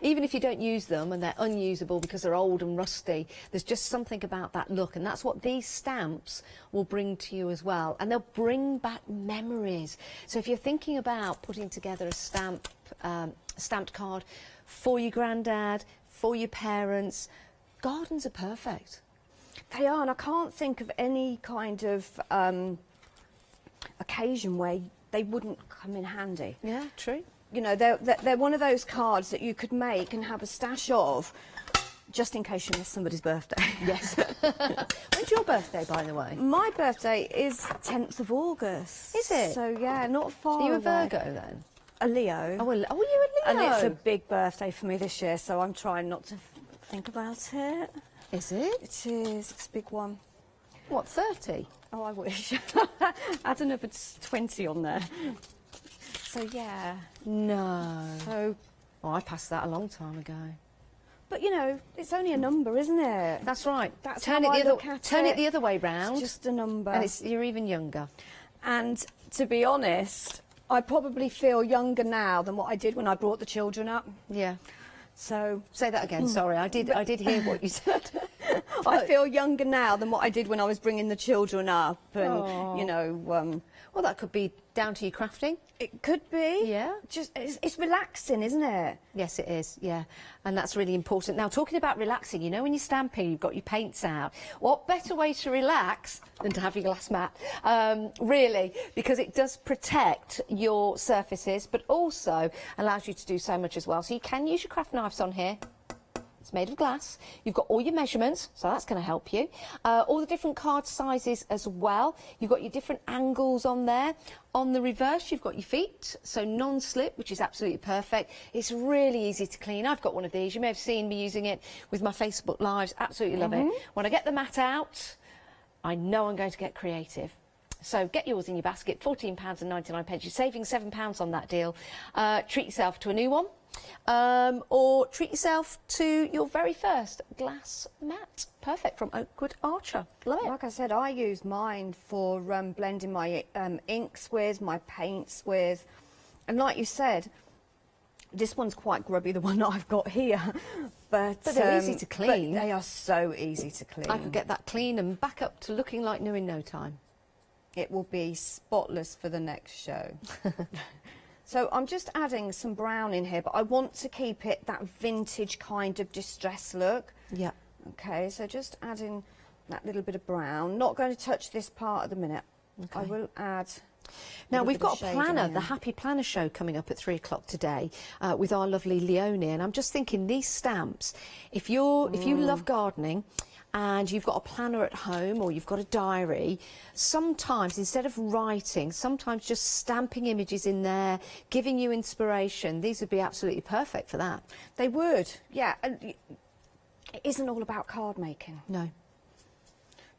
Even if you don't use them and they're unusable because they're old and rusty, there's just something about that look, and that's what these stamps will bring to you as well. And they'll bring back memories. So if you're thinking about putting together a stamped card for your granddad, for your parents, gardens are perfect. They are, and I can't think of any kind of occasion where they wouldn't come in handy. Yeah, true. You know, they're one of those cards that you could make and have a stash of, just in case you miss somebody's birthday. Yes. When's your birthday, by the way? My birthday is 10th of August. Is it? So, yeah, not far Are you a away. Virgo, then? A Leo. Oh, well, are you a Leo? And it's a big birthday for me this year, so I'm trying not to think about it. Is it? It is. It's a big one. What, 30? Oh, I wish. Add another 20 on there. So, yeah. No. So, oh, I passed that a long time ago. but, you know, it's only a number, isn't it? That's right. That's turn how it I the look other, at turn it. it the other way round. It's just a number. And you're even younger. And to be honest, I probably feel younger now than what I did when I brought the children up. Yeah. So say that again. Sorry, I did hear what you said. I feel younger now than what I did when I was bringing the children up, and you know. Well, that could be down to your crafting. It could be. Yeah. Just it's relaxing, isn't it? Yes, it is. Yeah, and that's really important. Now, talking about relaxing, you know, when you're stamping, you've got your paints out. What better way to relax than to have your glass mat? Really, because it does protect your surfaces, but also allows you to do so much as well. So you can use your craft knives on here. It's made of glass. You've got all your measurements, so that's going to help you. All the different card sizes as well. You've got your different angles on there. On the reverse, you've got your feet, so non-slip, which is absolutely perfect. It's really easy to clean. I've got one of these. You may have seen me using it with my Facebook Lives. Absolutely love it. When I get the mat out, I know I'm going to get creative. So get yours in your basket, £14.99. You're saving £7 on that deal. Treat yourself to a new one. Or treat yourself to your very first glass mat. Perfect, from Oakwood Archer. Love it. Like I said, I use mine for blending my inks with, my paints with. And like you said, this one's quite grubby, the one that I've got here. But they're easy to clean. But they are so easy to clean. I could get that clean and back up to looking like new in no time. It will be spotless for the next show. So I'm just adding some brown in here, but I want to keep it that vintage kind of distress look. Yeah. Okay, so just adding that little bit of brown. Not going to touch this part at the minute. Okay. I will add... Now, we've got a shading planner, in. the Happy Planner show, coming up at 3 o'clock today with our lovely Leonie, and I'm just thinking these stamps, if you love gardening and you've got a planner at home or you've got a diary, sometimes instead of writing, sometimes just stamping images in there, giving you inspiration, these would be absolutely perfect for that. They would, yeah. And it isn't all about card making. No.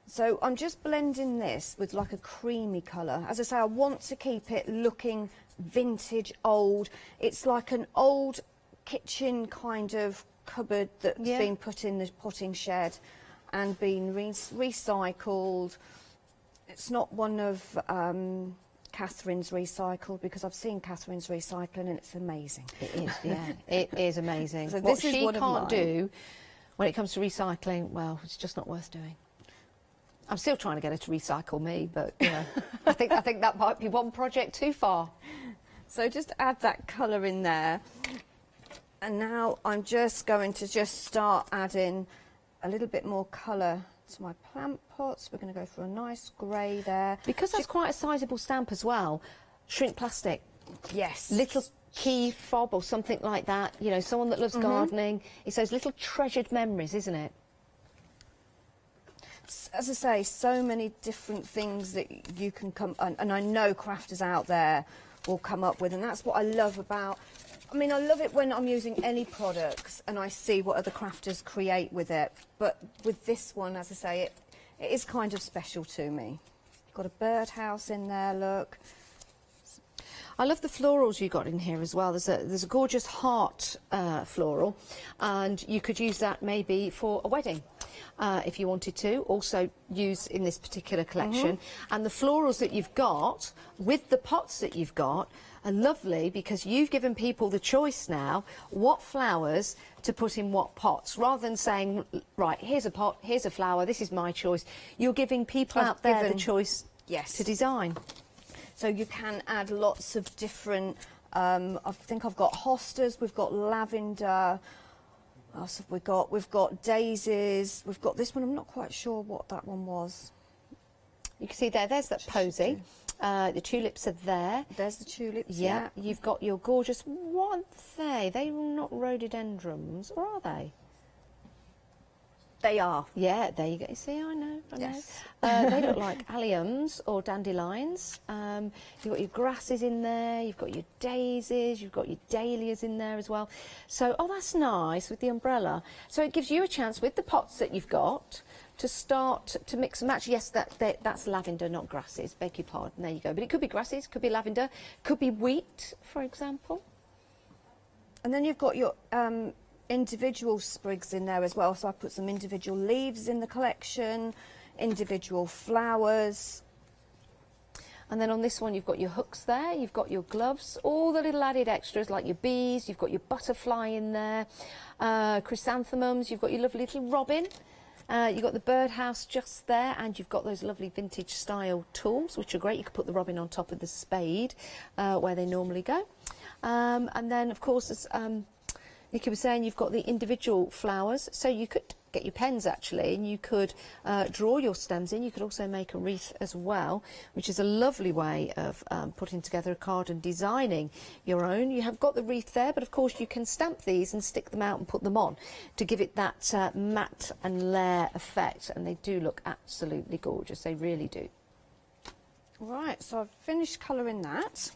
So I'm just blending this with like a creamy colour. As I say, I want to keep it looking vintage, old. It's like an old kitchen kind of cupboard that's been put in the potting shed and been recycled. It's not one of Catherine's recycled, because I've seen Catherine's recycling and it's amazing. It is, yeah. It is amazing. So what this is she one of can't mine. do when it comes to recycling, well, it's just not worth doing. I'm still trying to get her to recycle me, but you know, I think that might be one project too far. So just add that colour in there. And now I'm just going to start adding a little bit more colour to my plant pots. We're going to go for a nice grey there. Because that's quite a sizable stamp as well, shrink plastic. Yes. Little key fob or something like that. You know, someone that loves gardening. It's those little treasured memories, isn't it? As I say, so many different things that you can come, and I know crafters out there will come up with, and that's what I love about, I mean, I love it when I'm using any products and I see what other crafters create with it, but with this one, as I say, it is kind of special to me. Got a birdhouse in there, look. I love the florals you got in here as well. There's a gorgeous heart floral, and you could use that maybe for a wedding. If you wanted to, also use in this particular collection. And the florals that you've got, with the pots that you've got, are lovely because you've given people the choice now what flowers to put in what pots, rather than saying, right, here's a pot, here's a flower, this is my choice. You're giving people out there the choice to design. So you can add lots of different, I think I've got hostas, we've got lavender. What else have we got? We've got daisies. We've got this one. I'm not quite sure what that one was. You can see there's that posy. The tulips are there. There's the tulips, yeah. You've got your gorgeous, what are they? They're not rhododendrons, or are they? They are. Yeah, there you go. See, I know. Yes. They look like alliums or dandelions. You've got your grasses in there, you've got your daisies, you've got your dahlias in there as well. So, oh, that's nice with the umbrella. So it gives you a chance with the pots that you've got to start to mix and match. Yes, that's lavender, not grasses. Beg your pardon. There you go. But it could be grasses, could be lavender, could be wheat, for example. And then you've got your individual sprigs in there as well, so I put some individual leaves in the collection, individual flowers. And then on this one you've got your hooks there, you've got your gloves, all the little added extras like your bees, you've got your butterfly in there, chrysanthemums, you've got your lovely little robin, you've got the birdhouse just there, and you've got those lovely vintage style tools which are great. You could put the robin on top of the spade where they normally go. And then of course as Nikki was saying, you've got the individual flowers, so you could get your pens actually, and you could draw your stems in. You could also make a wreath as well, which is a lovely way of putting together a card and designing your own. You have got the wreath there, but of course you can stamp these and stick them out and put them on to give it that matte and layer effect, and they do look absolutely gorgeous. They really do. Right, so I've finished colouring that.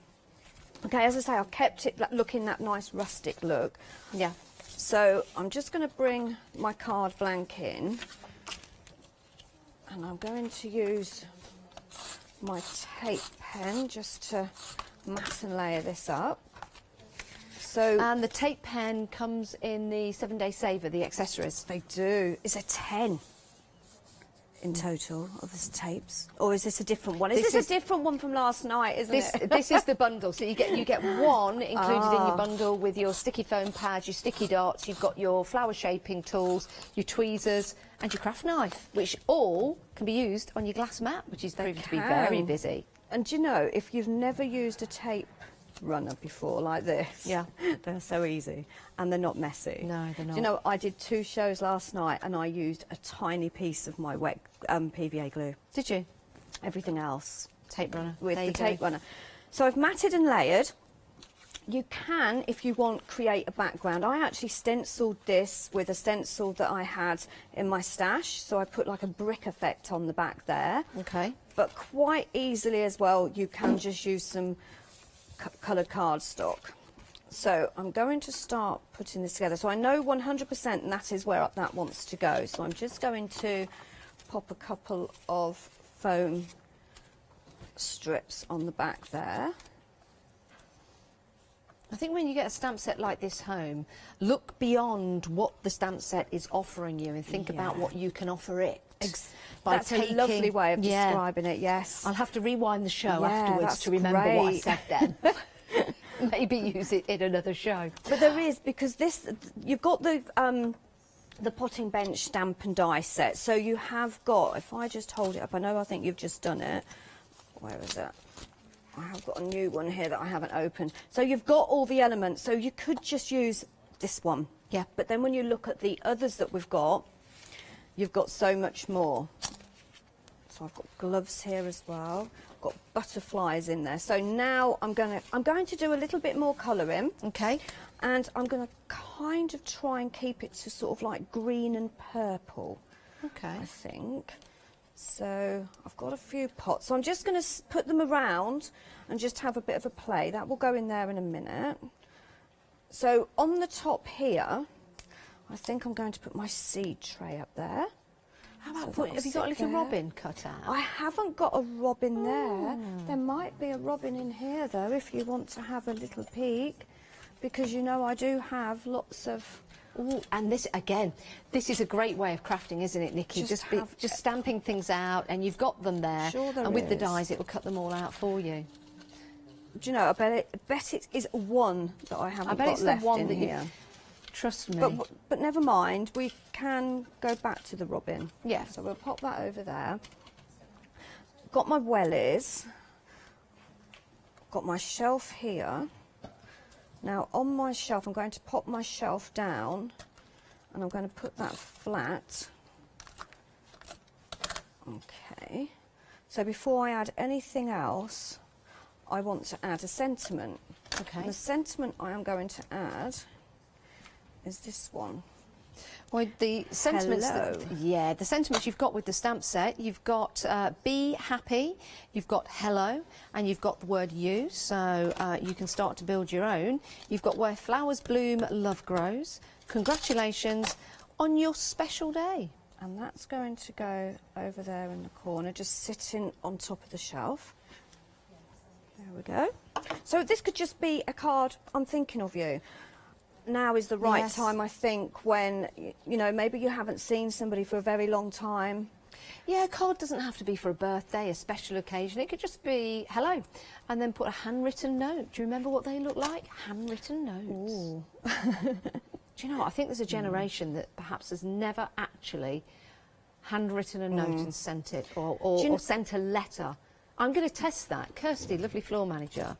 Okay, as I say, I've kept it looking that nice rustic look. Yeah. So I'm just going to bring my card blank in, and I'm going to use my tape pen just to mat and layer this up. So, and the tape pen comes in the 7-day saver, the accessories. They do. Is there 10 in total of these tapes, or is this a different one? Is this a different one from last night? Isn't it? This is the bundle. So you get one included in your bundle with your sticky foam pads, your sticky dots. You've got your flower shaping tools, your tweezers, and your craft knife, which all can be used on your glass mat, which is proving to be very busy. And do you know, if you've never used a tape runner before like this, yeah, they're so easy and they're not messy. No, they're not. Do you know, I did 2 shows last night and I used a tiny piece of my wet PVA glue. Did you? Everything else tape runner with the tape runner. So I've matted and layered. You can, if you want, create a background. I actually stenciled this with a stencil that I had in my stash, so I put like a brick effect on the back there. Okay. But quite easily as well, you can just use some coloured cardstock. So I'm going to start putting this together. So I know 100% that is where that wants to go. So I'm just going to pop a couple of foam strips on the back there. I think when you get a stamp set like this home, look beyond what the stamp set is offering you and think about what you can offer it. That's a lovely way of describing it, yes. I'll have to rewind the show afterwards to remember what I said then. Maybe use it in another show. But there is, because this, you've got the potting bench stamp and die set. So you have got, if I just hold it up, I think you've just done it. Where is it? I have got a new one here that I haven't opened. So you've got all the elements. So you could just use this one. Yeah. But then when you look at the others that we've got, you've got so much more. So I've got gloves here as well. got butterflies in there. So now I'm going to do a little bit more colouring. Okay. And I'm going to kind of try and keep it to sort of like green and purple. Okay. I think. So I've got a few pots. So I'm just going to put them around and just have a bit of a play. That will go in there in a minute. So on the top here, I think I'm going to put my seed tray up there. How about have you got a little robin cut out? I haven't got a robin there. There might be a robin in here though, if you want to have a little peek, because you know I do have lots of. Ooh, and this again, this is a great way of crafting, isn't it, Nikki? Just stamping things out, and you've got them there. Sure there and with the is. dies, it will cut them all out for you. Do you know? I bet it is one that I haven't got left in here. I bet it's the one that you. Trust me. But never mind, we can go back to the robin. Yeah. So we'll pop that over there. Got my wellies. Got my shelf here. Now on my shelf, I'm going to pop my shelf down and I'm going to put that flat. Okay. So before I add anything else, I want to add a sentiment. Okay. And the sentiment I am going to add is this one. Well, the sentiments, Hello. the sentiments you've got with the stamp set, you've got be happy, you've got hello, and you've got the word you, so you can start to build your own. You've got where flowers bloom, love grows, congratulations on your special day. And that's going to go over there in the corner, just sitting on top of the shelf. There we go. So this could just be a card, I'm thinking of you. Now is the right time, I think, when, you know, maybe you haven't seen somebody for a very long time. Yeah, a card doesn't have to be for a birthday, a special occasion. It could just be hello, and then put a handwritten note. Do you remember what they look like? Handwritten notes. Ooh. Do you know what? I think there's a generation that perhaps has never actually handwritten a note and sent it, or sent a letter. I'm going to test that. Kirsty, lovely floor manager.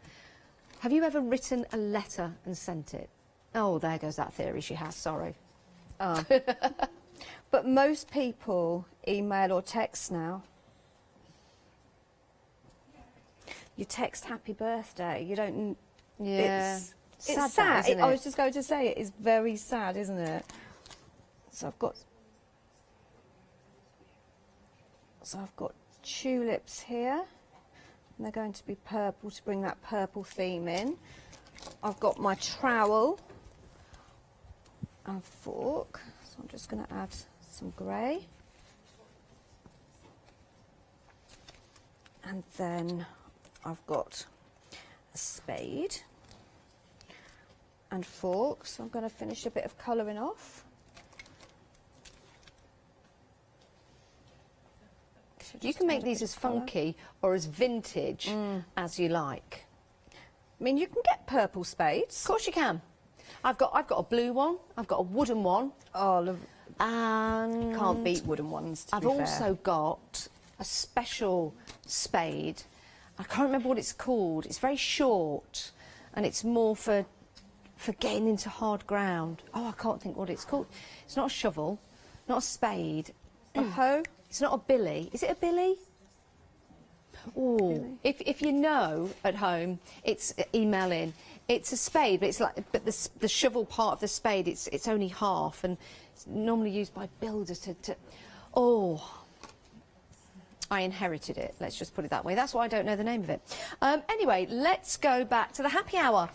Have you ever written a letter and sent it? Oh, there goes that theory she has, sorry. Oh. But most people email or text now. You text happy birthday, you don't... Yeah. It's sad. I was just going to say, it is very sad, isn't it? So I've got tulips here, and they're going to be purple to bring that purple theme in. I've got my trowel and fork, so I'm just going to add some grey. And then I've got a spade and fork, so I'm going to finish a bit of colouring off. You can make these as funky or as vintage as you like. I mean, you can get purple spades. Of course you can. I've got a blue one, I've got a wooden one. Oh, love. And can't beat wooden ones, to I've be fair. also got a special spade. I can't remember what it's called. It's very short, and it's more for getting into hard ground. Oh, I can't think what it's called. It's not a shovel, not a spade. A hoe? It's not a billy. Is it a billy? Oh, if you know at home, it's email in. It's a spade, but it's like, but the shovel part of the spade, it's only half, and it's normally used by builders to. Oh, I inherited it. Let's just put it that way. That's why I don't know the name of it. Anyway, let's go back to the happy hour.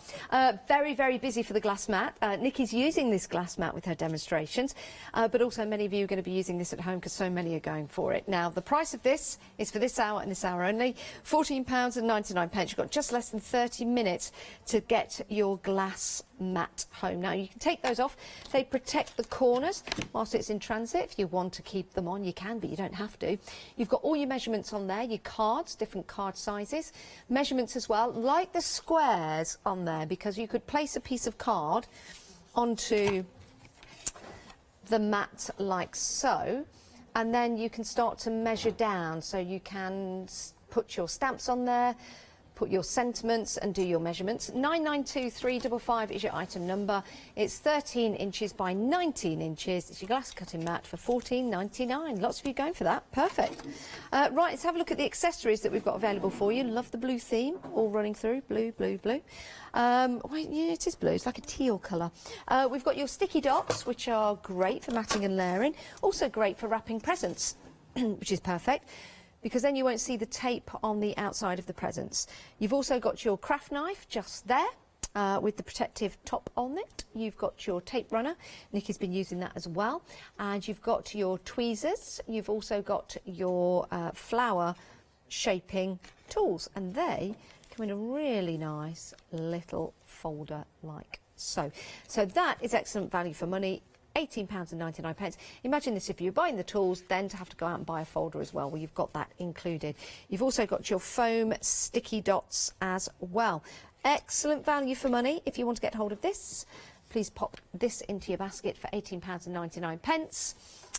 Very, very busy for the glass mat. Nikki's using this glass mat with her demonstrations, but also many of you are going to be using this at home because so many are going for it. Now, the price of this is for this hour and this hour only, £14.99. You've got just less than 30 minutes to get your glass mat home. Now, you can take those off. They protect the corners whilst it's in transit. If you want to keep them on, you can, but you don't have to. You've got all your measurements on there, your cards, different card sizes, measurements as well, like the squares on there, because you could place a piece of card onto the mat like so, and then you can start to measure down, so you can put your stamps on there, put your sentiments and do your measurements. 992355 is your item number. It's 13 inches by 19 inches. It's your glass cutting mat for $14.99. Lots of you going for that. Perfect. Right, let's have a look at the accessories that we've got available for you. Love the blue theme, all running through. Blue, blue, blue. Wait, yeah, it is blue. It's like a teal colour. We've got your sticky dots, which are great for matting and layering. Also great for wrapping presents, which is perfect, because then you won't see the tape on the outside of the presents. You've also got your craft knife just there with the protective top on it. You've got your tape runner. Nikki's been using that as well. And you've got your tweezers. You've also got your flower shaping tools, and they come in a really nice little folder like so. So that is excellent value for money. £18.99. Imagine this if you're buying the tools, then to have to go out and buy a folder as well. Well, you've got that included. You've also got your foam sticky dots as well. Excellent value for money. If you want to get hold of this, please pop this into your basket for £18.99.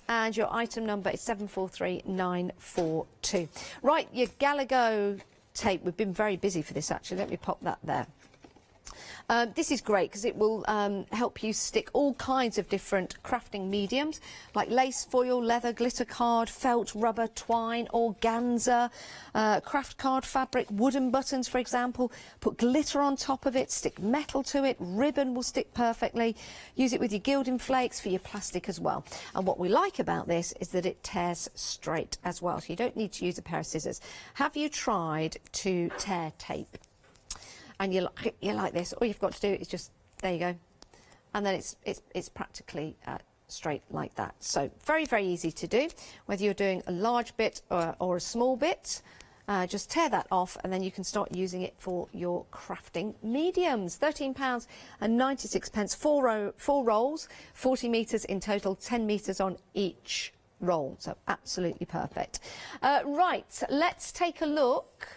And your item number is 743942. Right, your Galago tape. We've been very busy for this, actually. Let me pop that there. This is great because it will help you stick all kinds of different crafting mediums like lace, foil, leather, glitter card, felt, rubber, twine, organza, craft card fabric, wooden buttons, for example. Put glitter on top of it, stick metal to it, ribbon will stick perfectly. Use it with your gilding flakes for your plastic as well. And what we like about this is that it tears straight as well, so you don't need to use a pair of scissors. Have you tried to tear tape? And you're like this. All you've got to do is just, there you go. And then it's practically straight like that. So very, very easy to do. Whether you're doing a large bit or a small bit, just tear that off and then you can start using it for your crafting mediums. £13.96, four rolls, 40 metres in total, 10 metres on each roll. So absolutely perfect. Right, let's take a look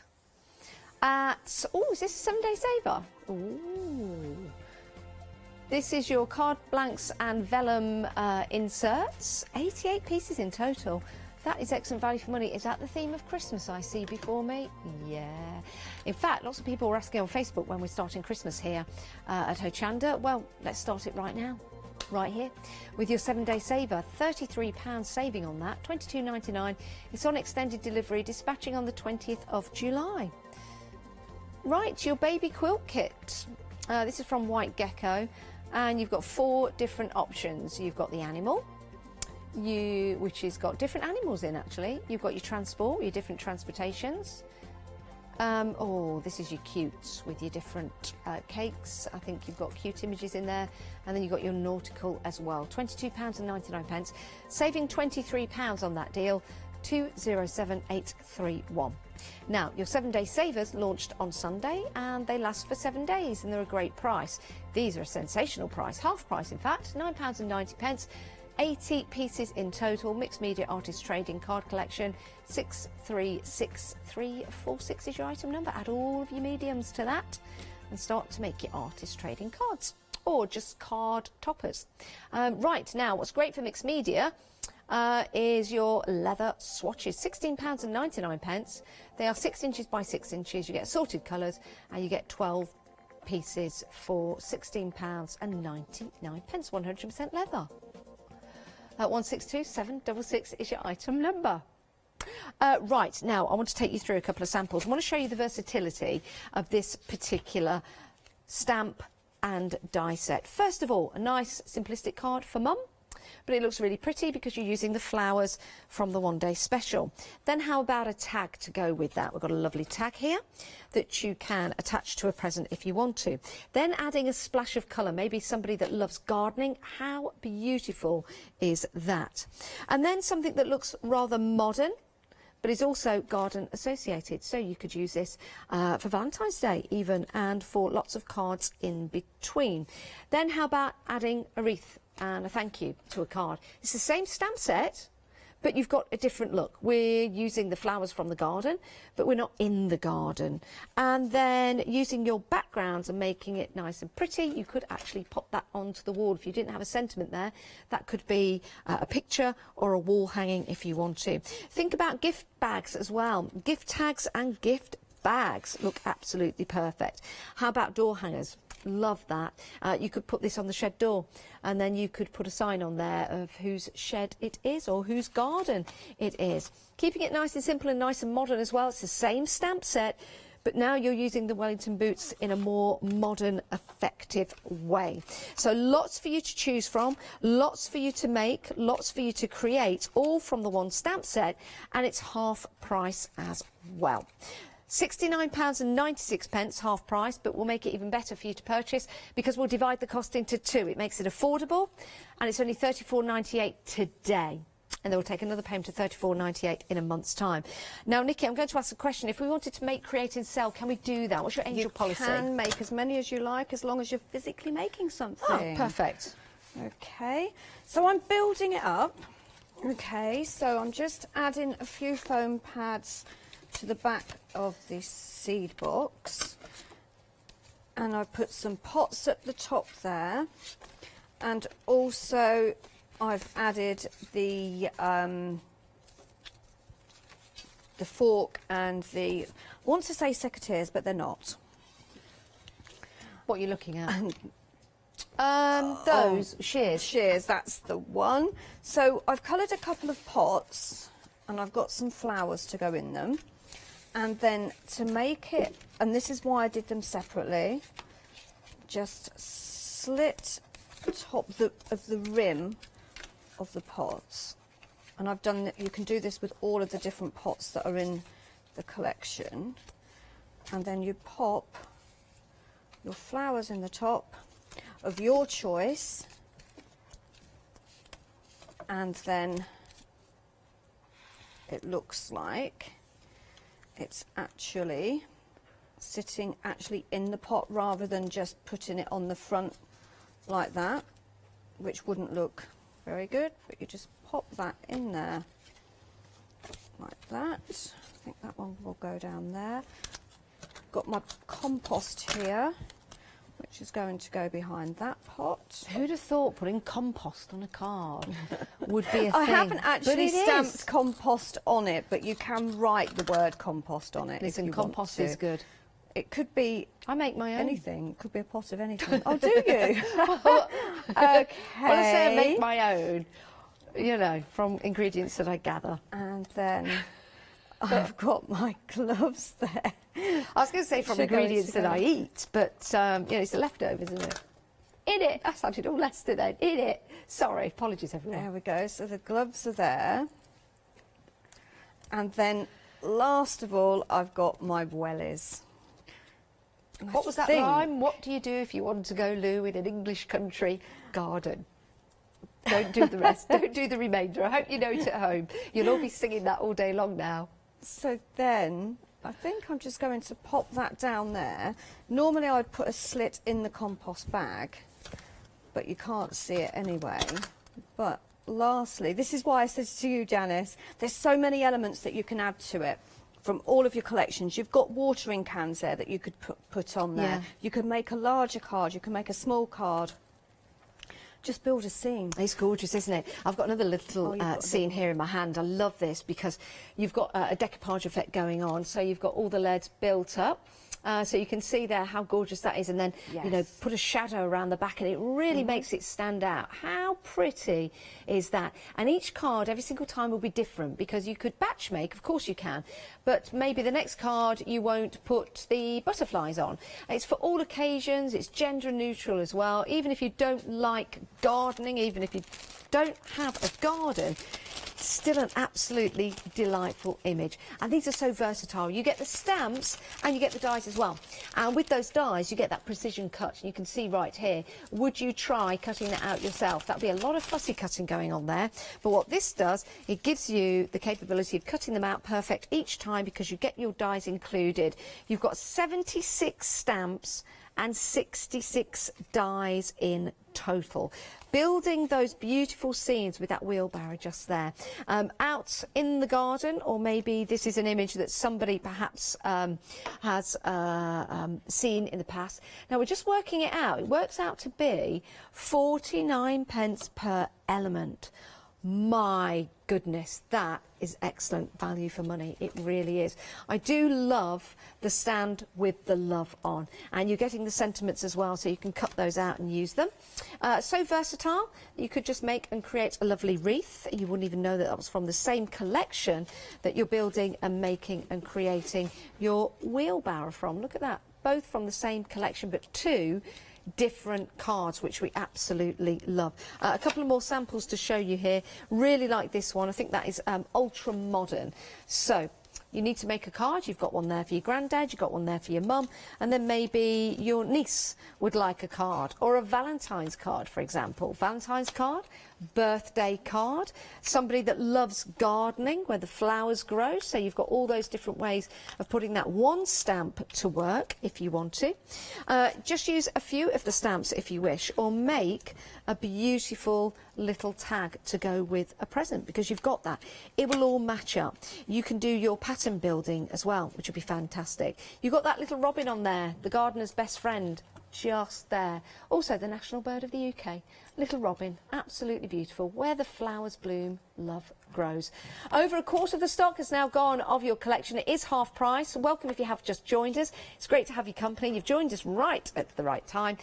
at, oh, is this a 7-day saver? Ooh. This is your card blanks and vellum inserts, 88 pieces in total. That is excellent value for money. Is that the theme of Christmas I see before me? Yeah. In fact, lots of people were asking on Facebook when we're starting Christmas here at Hochanda. Well, let's start it right now. Right here with your 7-day saver, £33 saving on that, $22.99. It's on extended delivery, dispatching on the 20th of July. Right, your baby quilt kit. This is from White Gecko, and you've got 4 different options. You've got the animal, which has got different animals in actually. You've got your transport, your different transportations. Oh, this is your cutes with your different cakes. I think you've got cute images in there. And then you've got your nautical as well. £22.99, saving £23 on that deal, 207831. Now, your 7-day savers launched on Sunday and they last for 7 days and they're a great price. These are a sensational price, half price in fact, £9.90. 80 pieces in total, mixed media artist trading card collection, 636346 is your item number. Add all of your mediums to that and start to make your artist trading cards or just card toppers. Right, now what's great for mixed media is your leather swatches, £16.99. They are 6 inches by 6 inches. You get assorted colours and you get 12 pieces for £16.99, 100% leather. 162766 is your item number. Right, now I want to take you through a couple of samples. I want to show you the versatility of this particular stamp and die set. First of all, a nice simplistic card for mum, but it looks really pretty because you're using the flowers from the 1-day special. Then how about a tag to go with that? We've got a lovely tag here that you can attach to a present if you want to. Then adding a splash of colour, maybe somebody that loves gardening. How beautiful is that? And then something that looks rather modern, but is also garden associated. So you could use this for Valentine's Day even, and for lots of cards in between. Then how about adding a wreath and a thank you to a card? It's the same stamp set, but you've got a different look. We're using the flowers from the garden, but we're not in the garden. And then using your backgrounds and making it nice and pretty, you could actually pop that onto the wall. If you didn't have a sentiment there, that could be a picture or a wall hanging if you want to. Think about gift bags as well. Gift tags and gift bags look absolutely perfect. How about door hangers? Love that. You could put this on the shed door, and then you could put a sign on there of whose shed it is or whose garden it is. Keeping it nice and simple and nice and modern as well. It's the same stamp set, but now you're using the Wellington boots in a more modern, effective way. So lots for you to choose from, lots for you to make, lots for you to create, all from the one stamp set, and it's half price as well. £69.96 half price, but we'll make it even better for you to purchase because we'll divide the cost into two. It makes it affordable, and it's only £34.98 today. And then we'll take another payment of £34.98 in a month's time. Now, Nikki, I'm going to ask a question. If we wanted to make, create and sell, can we do that? What's your angel policy? You can make as many as you like as long as you're physically making something. Oh, perfect. Okay, so I'm building it up. Okay, so I'm just adding a few foam pads to the back of this seed box, and I put some pots at the top there, and also I've added the fork and the, I want to say secateurs, but they're not. What are you looking at? Those shears. Shears, that's the one. So I've coloured a couple of pots, and I've got some flowers to go in them. And then to make it, and this is why I did them separately, just slit the top of the rim of the pots. And I've done, you can do this with all of the different pots that are in the collection. And then you pop your flowers in the top of your choice. And then it looks like it's actually sitting in the pot rather than just putting it on the front like that, which wouldn't look very good, but you just pop that in there like that. I think that one will go down there. Got my compost here, which is going to go behind that pot. Who'd have thought putting compost on a card would be a thing? I haven't actually stamped is. compost on it, but you can write the word compost on it. Listen, if you compost want to. is good. It could be. I make my own. Anything. It could be a pot of anything. Oh, do you? Okay. Well, I say I make my own, you know, from ingredients that I gather. And then I've got my gloves there. I was going to say from ingredients that I eat, but you know, it's the leftovers, isn't it? In it. I sounded all Leicester then. In it. Sorry, apologies everyone. There we go. So the gloves are there. And then last of all, I've got my wellies. What was that rhyme? What do you do if you want to go loo in an English country garden? Don't do the rest. Don't do the remainder. I hope you know it at home. You'll all be singing that all day long now. So then I think I'm just going to pop that down there. Normally I'd put a slit in the compost bag, but you can't see it anyway. But lastly, this is why I said to you, Janice, there's so many elements that you can add to it from all of your collections. You've got watering cans there that you could put on there. Yeah. You can make a larger card, you can make a small card. Just build a scene. It's gorgeous, isn't it? I've got another little scene here in my hand. I love this because you've got a decoupage effect going on. So you've got all the leads built up. So you can see there how gorgeous that is, and then you know, put a shadow around the back, and it really makes it stand out. How pretty is that? And each card every single time will be different, because you could batch make, of course you can, but maybe the next card you won't put the butterflies on. It's for all occasions. It's gender neutral as well. Even if you don't like gardening, even if you don't have a garden, still an absolutely delightful image. And these are so versatile. You get the stamps and you get the dies as well. And with those dies, you get that precision cut. You can see right here. Would you try cutting that out yourself? That'd be a lot of fussy cutting going on there. But what this does, it gives you the capability of cutting them out perfect each time, because you get your dies included. You've got 76 stamps and 66 dies in total. Building those beautiful scenes with that wheelbarrow just there. Out in the garden, or maybe this is an image that somebody perhaps has seen in the past. Now we're just working it out. It works out to be 49 pence per element. My goodness, that is excellent value for money. It really is. I do love the stand with the love on, and you're getting the sentiments as well, so you can cut those out and use them. So versatile, you could just make and create a lovely wreath. You wouldn't even know that that was from the same collection that you're building and making and creating your wheelbarrow from. Look at that, both from the same collection, but two different cards, which we absolutely love. A couple of more samples to show you here. Really like this one. I think that is ultra modern. So you need to make a card. You've got one there for your granddad, you've got one there for your mum, and then maybe your niece would like a card, or a Valentine's card, for example. Valentine's card, birthday card, somebody that loves gardening where the flowers grow. So you've got all those different ways of putting that one stamp to work if you want to. Just use a few of the stamps if you wish, or make a beautiful little tag to go with a present, because you've got that. It will all match up. You can do your pattern building as well, which would be fantastic. You've got that little robin on there, the gardener's best friend, just there. Also the national bird of the UK, little robin, absolutely beautiful. Where the flowers bloom, love grows. Over a quarter of the stock has now gone of your collection. It is half price. Welcome if you have just joined us. It's great to have your company. You've joined us right at the right time,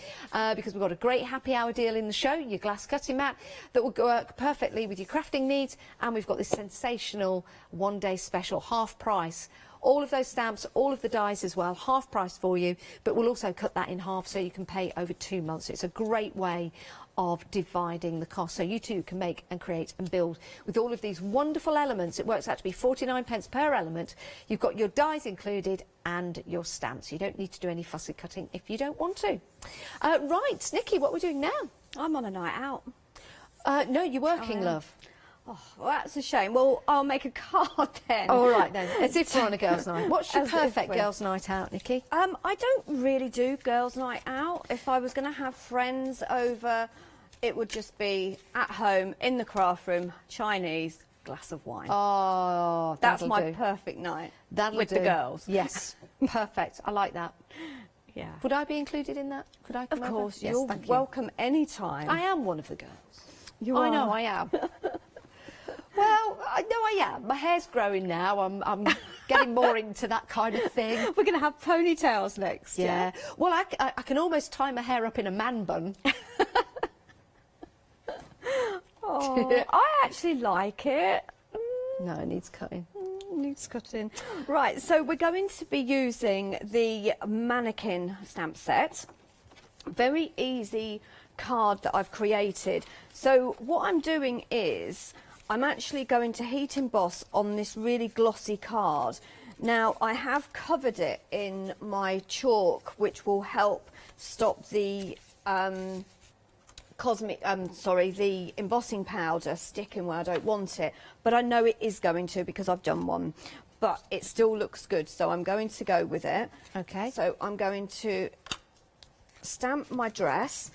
because we've got a great happy hour deal in the show, your glass cutting mat that will work perfectly with your crafting needs, and we've got this sensational one-day special, half price. All of those stamps, all of the dies as well, half price for you, but we'll also cut that in half so you can pay over 2 months. It's a great way of dividing the cost, so you too can make and create and build with all of these wonderful elements. It works out to be 49p per element. You've got your dies included and your stamps. You don't need to do any fussy cutting if you don't want to. Right, Nikki, what we're doing now? I'm on a night out. No, you're working, love. Oh, well, that's a shame. Well, I'll make a card then. All right then, as if we're on a girls' night. What's your perfect girls' night out, Nikki? I don't really do girls' night out. If I was going to have friends over, it would just be at home, in the craft room, Chinese, glass of wine. Oh, that's my perfect night. With the girls. Yes, perfect. I like that. Yeah. Would I be included in that? Could I come Of over? course, Yes, you're thank you. welcome anytime. I am one of the girls. You I are. know I am. Well, I know I am. My hair's growing now. I'm getting more into that kind of thing. We're going to have ponytails next. Yeah. Well, I can almost tie my hair up in a man bun. Oh, I actually like it. No, it needs cutting. Needs cutting. Right, so we're going to be using the mannequin stamp set. Very easy card that I've created. So what I'm doing is I'm actually going to heat emboss on this really glossy card. Now I have covered it in my chalk, which will help stop the the embossing powder sticking where I don't want it, but I know it is going to because I've done one, but it still looks good, so I'm going to go with it. Okay. So I'm going to stamp my dress,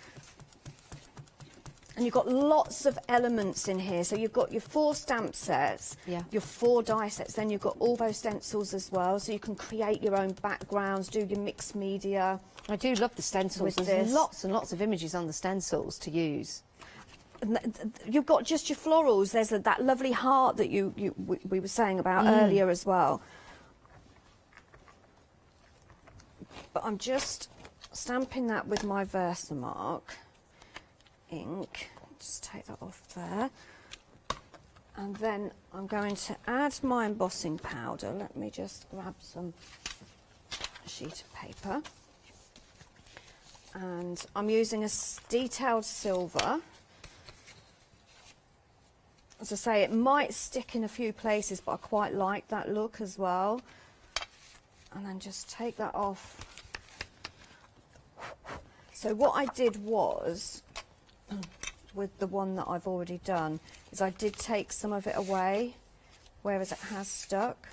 and you've got lots of elements in here. So you've got your 4 stamp sets, your 4 die sets, then you've got all those stencils as well, so you can create your own backgrounds, do your mixed media. I do love the stencils. There's lots and lots of images on the stencils to use. And you've got just your florals. There's that lovely heart that we were saying about earlier as well. But I'm just stamping that with my Versamark ink. Just take that off there. And then I'm going to add my embossing powder. Let me just grab some sheet of paper. And I'm using a detailed silver. As I say, it might stick in a few places, but I quite like that look as well. And then just take that off. So what I did was, with the one that I've already done, is I did take some of it away, whereas it has stuck.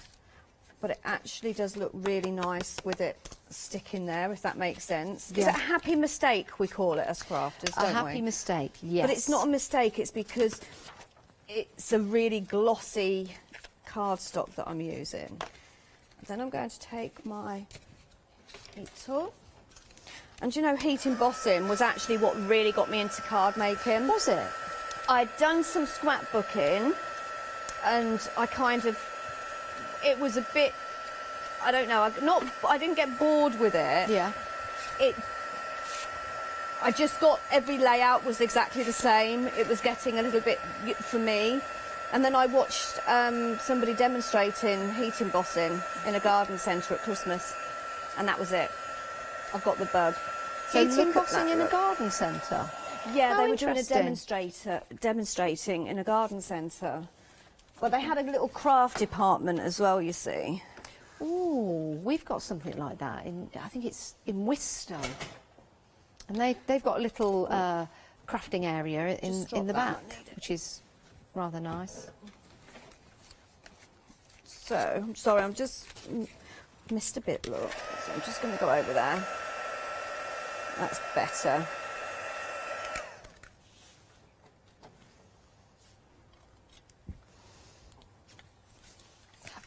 But it actually does look really nice with it sticking there, if that makes sense. Yeah. Is it a happy mistake, we call it as crafters, don't we? A happy mistake, yes. But it's not a mistake, it's because it's a really glossy cardstock that I'm using. And then I'm going to take my heat tool. And you know, heat embossing was actually what really got me into card making. Was it? I'd done some scrapbooking, and it was a bit, I don't know, I didn't get bored with it. Yeah. I just got every layout was exactly the same. It was getting a little bit for me. And then I watched somebody demonstrating heat embossing in a garden centre at Christmas, and that was it. I've got the bug. So heat embossing in a garden centre? Yeah, How they were doing a interesting. demonstrating in a garden centre. Well, they had a little craft department as well, you see. Ooh, we've got something like that I think it's in Wistow. And they've got a little crafting area in the back, which is rather nice. So, I'm sorry, I'm just missed a bit, look. So I'm just going to go over there. That's better.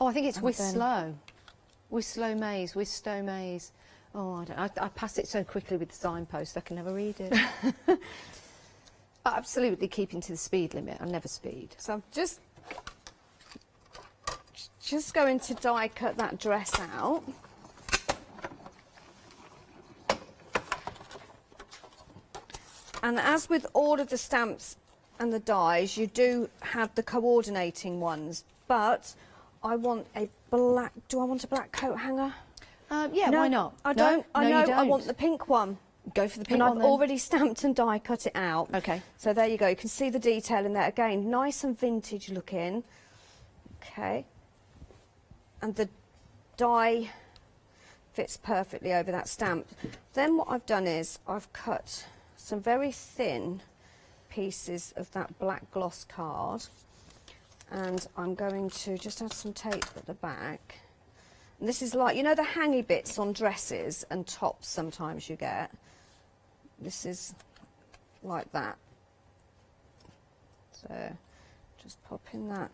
Oh, I think it's Wistow. Wistow Maze. Oh, I pass it so quickly with the signpost, I can never read it. Absolutely keeping to the speed limit. I never speed. So I'm just going to die cut that dress out. And as with all of the stamps and the dies, you do have the coordinating ones, but I want a black, do I want a black coat hanger? Yeah, no, why not? I don't. No, I know. you don't. I want the pink one. Go for the pink and one. I've already stamped and die cut it out. Okay. So there you go. You can see the detail in there again. Nice and vintage looking. Okay. And the die fits perfectly over that stamp. Then what I've done is I've cut some very thin pieces of that black gloss card, and I'm going to just add some tape at the back. And this is like, you know, the hangy bits on dresses and tops sometimes you get. This is like that. So just pop in that.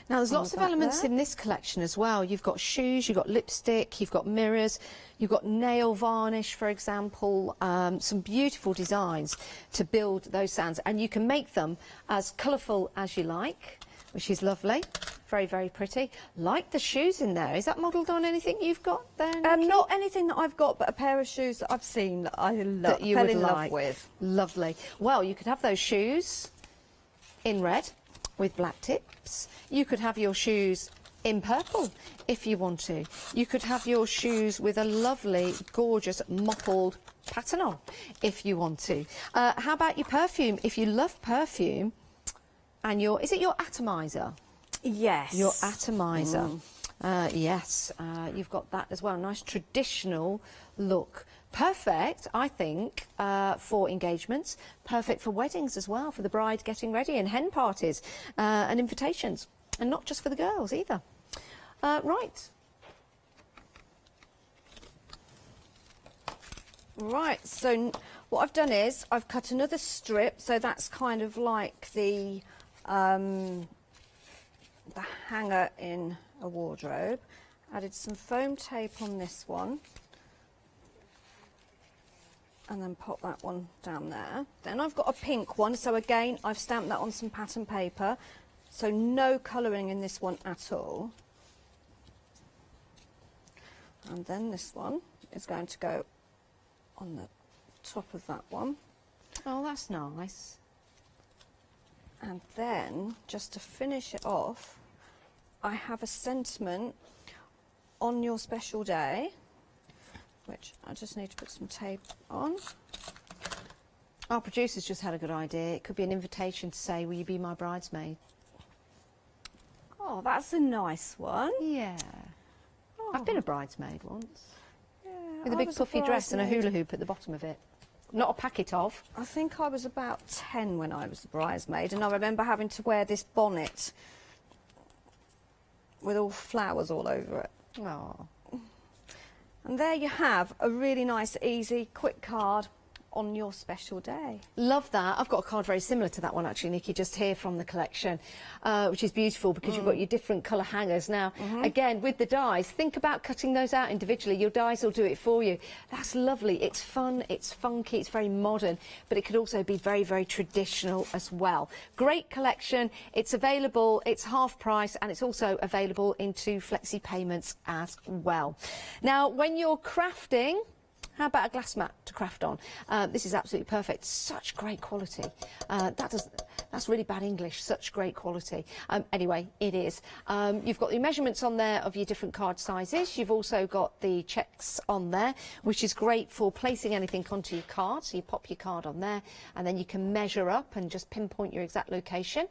Now, there's lots of elements in this collection as well. You've got shoes, you've got lipstick, you've got mirrors, you've got nail varnish, for example, some beautiful designs to build those sounds. And you can make them as colourful as you like, which is lovely. Very, very pretty. Like the shoes in there. Is that modelled on anything you've got there, Nikki? Not anything that I've got, but a pair of shoes that I've seen that I fell in love with. Lovely. Well, you could have those shoes in red with black tips. You could have your shoes in purple if you want to. You could have your shoes with a lovely, gorgeous, mottled pattern on if you want to. How about your perfume? If you love perfume, and is it your atomizer? Yes. Your atomizer. Yes, you've got that as well. Nice traditional look. Perfect, I think, for engagements. Perfect for weddings as well, for the bride getting ready, and hen parties and invitations. And not just for the girls either. Right. Right, so what I've done is I've cut another strip, so that's kind of like the hanger in a wardrobe. Added some foam tape on this one, and then pop that one down there. Then I've got a pink one, so again I've stamped that on some pattern paper, so no colouring in this one at all. And then this one is going to go on the top of that one. Oh, that's nice. And then, just to finish it off, I have a sentiment on your special day, which I just need to put some tape on. Our producer's just had a good idea. It could be an invitation to say, will you be my bridesmaid? Oh, that's a nice one. Yeah. Oh. I've been a bridesmaid once. Yeah, with a big puffy dress and a hula hoop at the bottom of it. Not a packet of. I think I was about 10 when I was a bridesmaid, and I remember having to wear this bonnet with all flowers all over it. Oh. And there you have a really nice, easy, quick card on your special day. Love that. I've got a card very similar to that one actually, Nikki, just here from the collection, which is beautiful because you've got your different colour hangers. Now, again, with the dies, think about cutting those out individually. Your dies will do it for you. That's lovely. It's fun, it's funky, it's very modern, but it could also be very, very traditional as well. Great collection. It's available, it's half price, and it's also available in 2 flexi payments as well. Now, when you're crafting, how about a glass mat to craft on? This is absolutely perfect. Such great quality. That's really bad English. Such great quality. Anyway, it is. You've got the measurements on there of your different card sizes. You've also got the checks on there, which is great for placing anything onto your card. So you pop your card on there, and then you can measure up and just pinpoint your exact location.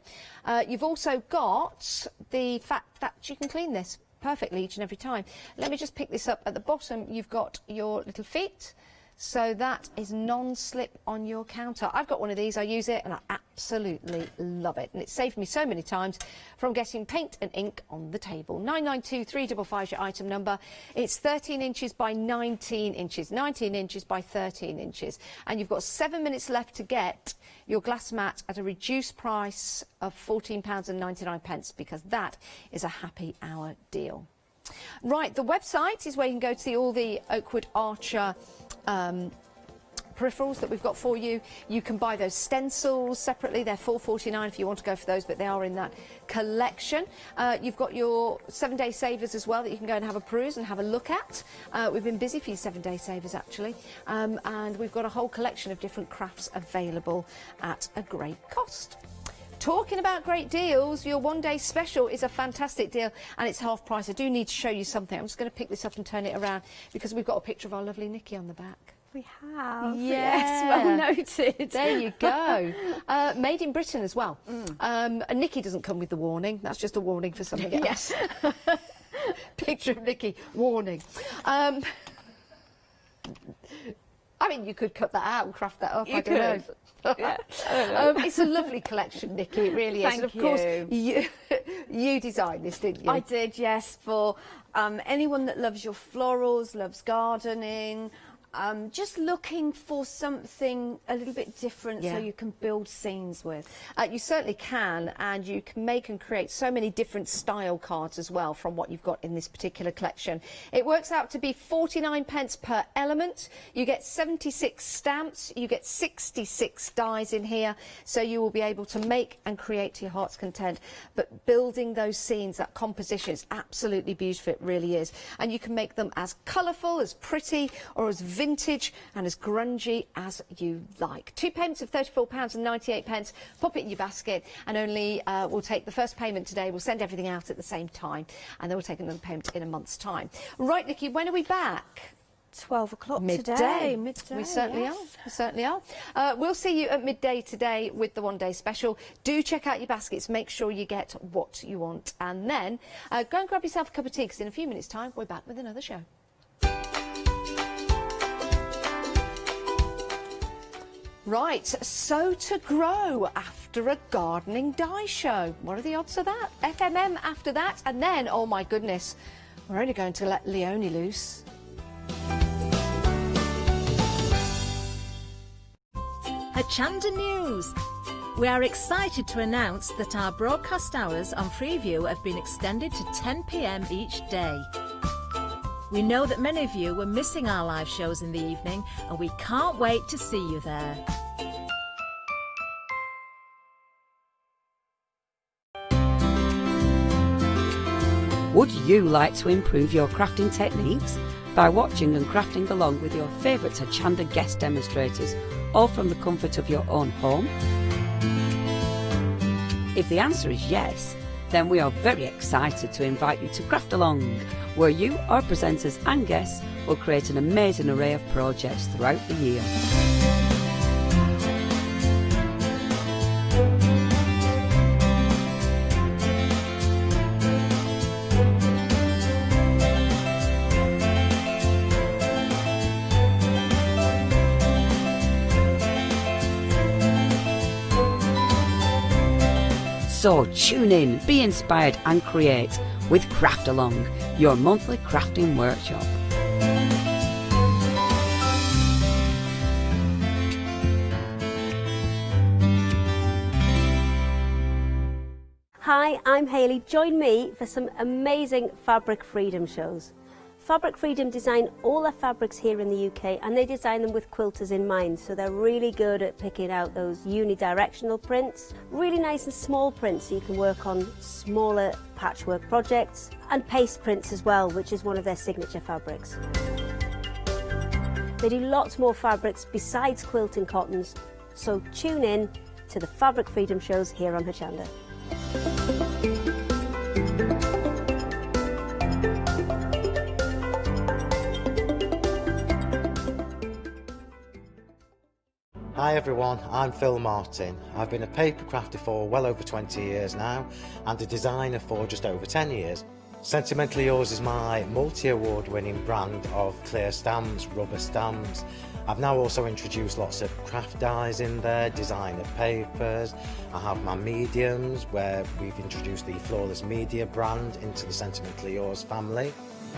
You've also got the fact that you can clean this perfectly each and every time. Let me just pick this up. At the bottom you've got your little feet, so that is non-slip on your counter. I've got one of these, I use it and I absolutely love it, and it's saved me so many times from getting paint and ink on the table. 992355 is your item number. It's 13 inches by 19 inches, 19 inches by 13 inches, and you've got 7 minutes left to get your glass mat at a reduced price of £14.99, because that is a happy hour deal. Right, the website is where you can go to see all the Oakwood Archer peripherals that we've got for you. You can buy those stencils separately. They're $4.49 if you want to go for those, but they are in that collection. You've got your 7-day savers as well that you can go and have a peruse and have a look at. We've been busy for your 7-day savers actually, and we've got a whole collection of different crafts available at a great cost. Talking about great deals, your 1-day special is a fantastic deal, and it's half price. I do need to show you something. I'm just going to pick this up and turn it around because we've got a picture of our lovely Nikki on the back. We have. Yes, well noted. There you go. Made in Britain as well. And Nikki doesn't come with the warning. That's just a warning for something else. Yes. Picture of Nikki, warning. I mean, you could cut that out and craft that up. I don't know. Yeah. It's a lovely collection, Nikki. It really is. Thank and of course, you designed this, didn't you? I did, yes. For anyone that loves your florals, loves gardening, just looking for something a little bit different so you can build scenes with. You certainly can, and you can make and create so many different style cards as well from what you've got in this particular collection. It works out to be 49p per element. You get 76 stamps, you get 66 dies in here, so you will be able to make and create to your heart's content. But building those scenes, that composition is absolutely beautiful, it really is. And you can make them as colourful, as pretty, or as vintage and as grungy as you like. 2 payments of £34.98. Pop it in your basket, and only we'll take the first payment today. We'll send everything out at the same time, and then we'll take another payment in a month's time. Right, Nikki, when are we back? 12 o'clock midday. Midday. We certainly are. We certainly are. We'll see you at midday today with the 1-day special. Do check out your baskets. Make sure you get what you want, and then go and grab yourself a cup of tea, because in a few minutes' time we're back with another show. Right, so to grow after a gardening die show. What are the odds of that? FMM after that, and then, oh my goodness, we're only going to let Leonie loose. Hochanda News. We are excited to announce that our broadcast hours on Freeview have been extended to 10 p.m. each day. We know that many of you were missing our live shows in the evening, and we can't wait to see you there. Would you like to improve your crafting techniques by watching and crafting along with your favourite Hochanda guest demonstrators, all from the comfort of your own home? If the answer is yes, then we are very excited to invite you to Craft Along, where you, our presenters and guests, will create an amazing array of projects throughout the year. So tune in, be inspired and create with Craft Along, your monthly crafting workshop. Hi, I'm Hayley. Join me for some amazing Fabric Freedom shows. Fabric Freedom design all their fabrics here in the UK, and they design them with quilters in mind, so they're really good at picking out those unidirectional prints, really nice and small prints so you can work on smaller patchwork projects, and paste prints as well, which is one of their signature fabrics. They do lots more fabrics besides quilting cottons, so tune in to the Fabric Freedom shows here on Hochanda. Hi everyone, I'm Phil Martin. I've been a paper crafter for well over 20 years now and a designer for just over 10 years. Sentimentally Yours is my multi-award winning brand of clear stamps, rubber stamps. I've now also introduced lots of craft dyes in there, designer papers. I have my mediums where we've introduced the Flawless Media brand into the Sentimentally Yours family.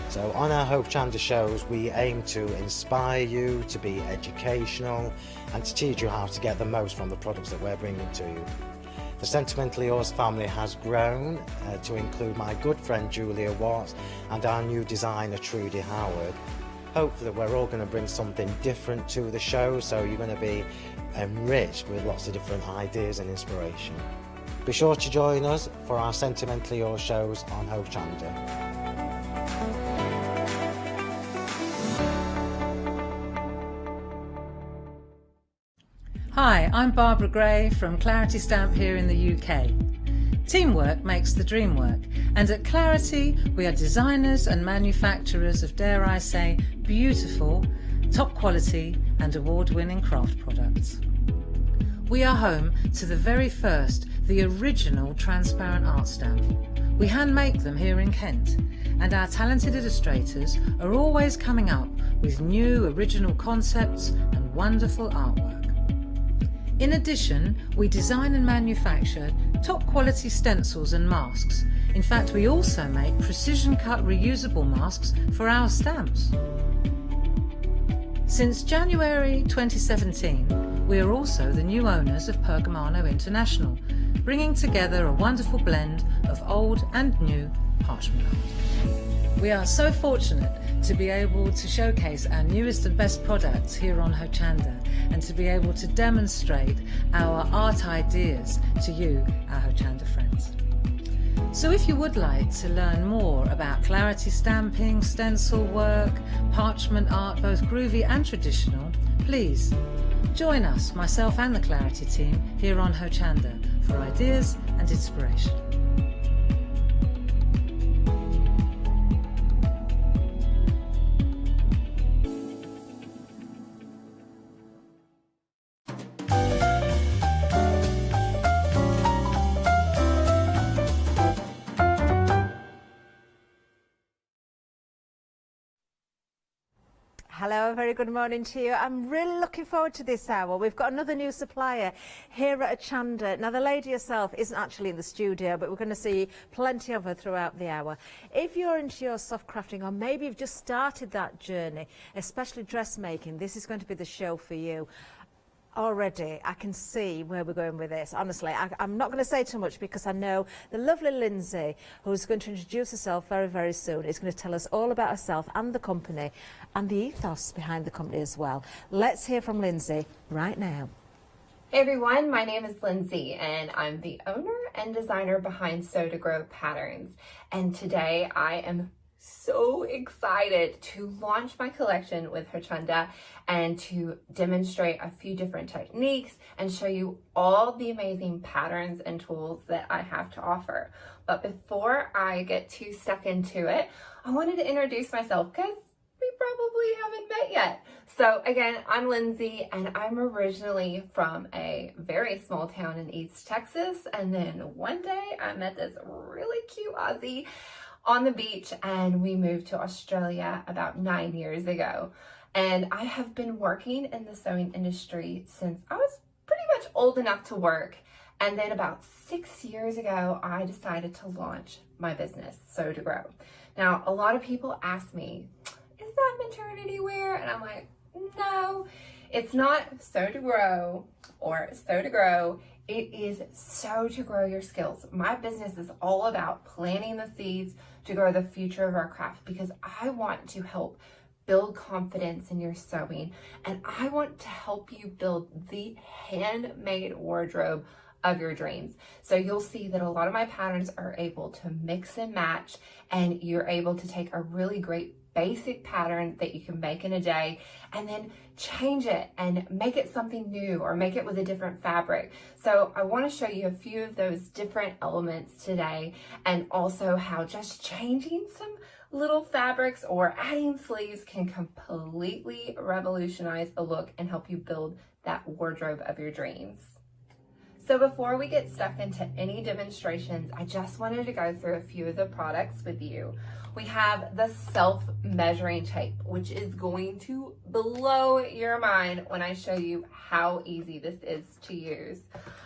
So on our Hochanda shows we aim to inspire you, to be educational and to teach you how to get the most from the products that we're bringing to you. The Sentimentally Yours family has grown to include my good friend Julia Watts and our new designer Trudy Howard. Hopefully we're all going to bring something different to the show, so you're going to be enriched with lots of different ideas and inspiration. Be sure to join us for our Sentimentally Yours shows on Hochanda. Hi, I'm Barbara Gray from Clarity Stamp here in the UK. Teamwork makes the dream work, and at Clarity we are designers and manufacturers of, dare I say, beautiful, top quality and award-winning craft products. We are home to the very first, the original transparent art stamp. We hand make them here in Kent, and our talented illustrators are always coming up with new original concepts and wonderful artwork. In addition, we design and manufacture top quality stencils and masks. In fact, we also make precision cut reusable masks for our stamps. Since January 2017, we are also the new owners of Pergamano International, bringing together a wonderful blend of old and new parchment art. We are so fortunate to be able to showcase our newest and best products here on Hochanda and to be able to demonstrate our art ideas to you, our Hochanda friends. So if you would like to learn more about Clarity stamping, stencil work, parchment art, both groovy and traditional, please join us, myself and the Clarity team here on Hochanda for ideas and inspiration. Hello, a very good morning to you. I'm really looking forward to this hour. We've got another new supplier here at Hochanda. Now, the lady herself isn't actually in the studio, but we're going to see plenty of her throughout the hour. If you're into your soft crafting, or maybe you've just started that journey, especially dressmaking, this is going to be the show for you. Already, I can see where we're going with this. Honestly, I'm not going to say too much because I know the lovely Lindsay, who's going to introduce herself very, very soon, is going to tell us all about herself and the company and the ethos behind the company as well. Let's hear from Lindsay right now. Hey everyone, my name is Lindsay and I'm the owner and designer behind Sew to Grow Patterns. And today I am so excited to launch my collection with Hochanda and to demonstrate a few different techniques and show you all the amazing patterns and tools that I have to offer. But before I get too stuck into it, I wanted to introduce myself because we probably haven't met yet. So again, I'm Lindsay and I'm originally from a very small town in East Texas. And then one day I met this really cute Aussie on the beach and we moved to Australia about 9 years ago. And I have been working in the sewing industry since I was pretty much old enough to work. And then about 6 years ago, I decided to launch my business, Sew to Grow. Now, a lot of people ask me, is that maternity wear? And I'm like, no, it's not Sew to Grow or Sew to Grow. It is so to grow your skills. My business is all about planting the seeds to grow the future of our craft, because I want to help build confidence in your sewing, and I want to help you build the handmade wardrobe of your dreams. So you'll see that a lot of my patterns are able to mix and match, and you're able to take a really great basic pattern that you can make in a day and then change it and make it something new or make it with a different fabric. So I want to show you a few of those different elements today, and also how just changing some little fabrics or adding sleeves can completely revolutionize a look and help you build that wardrobe of your dreams. So before we get stuck into any demonstrations, I just wanted to go through a few of the products with you. We have the self-measuring tape, which is going to blow your mind when I show you how easy this is to use.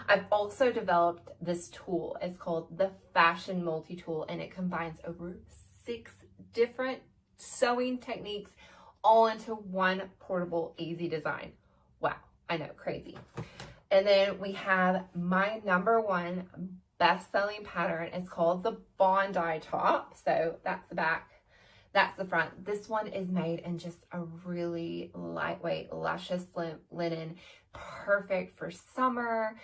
I've also developed this tool. It's called the Fashion Multi-Tool, and it combines over 6 different sewing techniques all into one portable, easy design. Wow, I know, crazy. And then we have my #1 best-selling pattern. It's called the Bondi top. So that's the back, that's the front. This one is made in just a really lightweight, luscious linen, perfect for summer.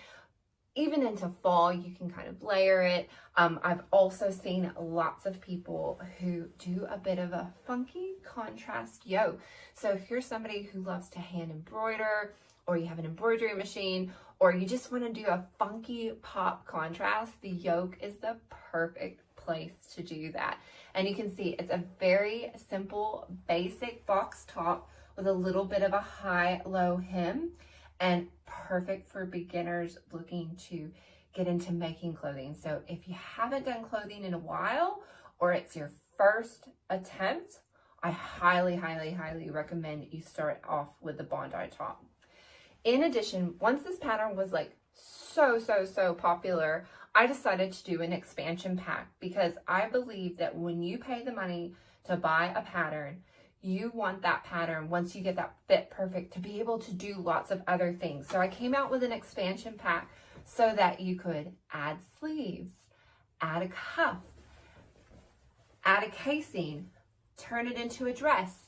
Even into fall, you can kind of layer it. I've also seen lots of people who do a bit of a funky contrast yoke. So if you're somebody who loves to hand embroider, or you have an embroidery machine, or you just want to do a funky pop contrast, the yoke is the perfect place to do that. And you can see it's a very simple, basic box top with a little bit of a high-low hem, and perfect for beginners looking to get into making clothing. So if you haven't done clothing in a while, or it's your first attempt, I highly, highly, highly recommend you start off with the Bondi top. In addition, once this pattern was like so popular, I decided to do an expansion pack, because I believe that when you pay the money to buy a pattern, you want that pattern, once you get that fit perfect, to be able to do lots of other things. So I came out with an expansion pack so that you could add sleeves, add a cuff, add a casing, turn it into a dress,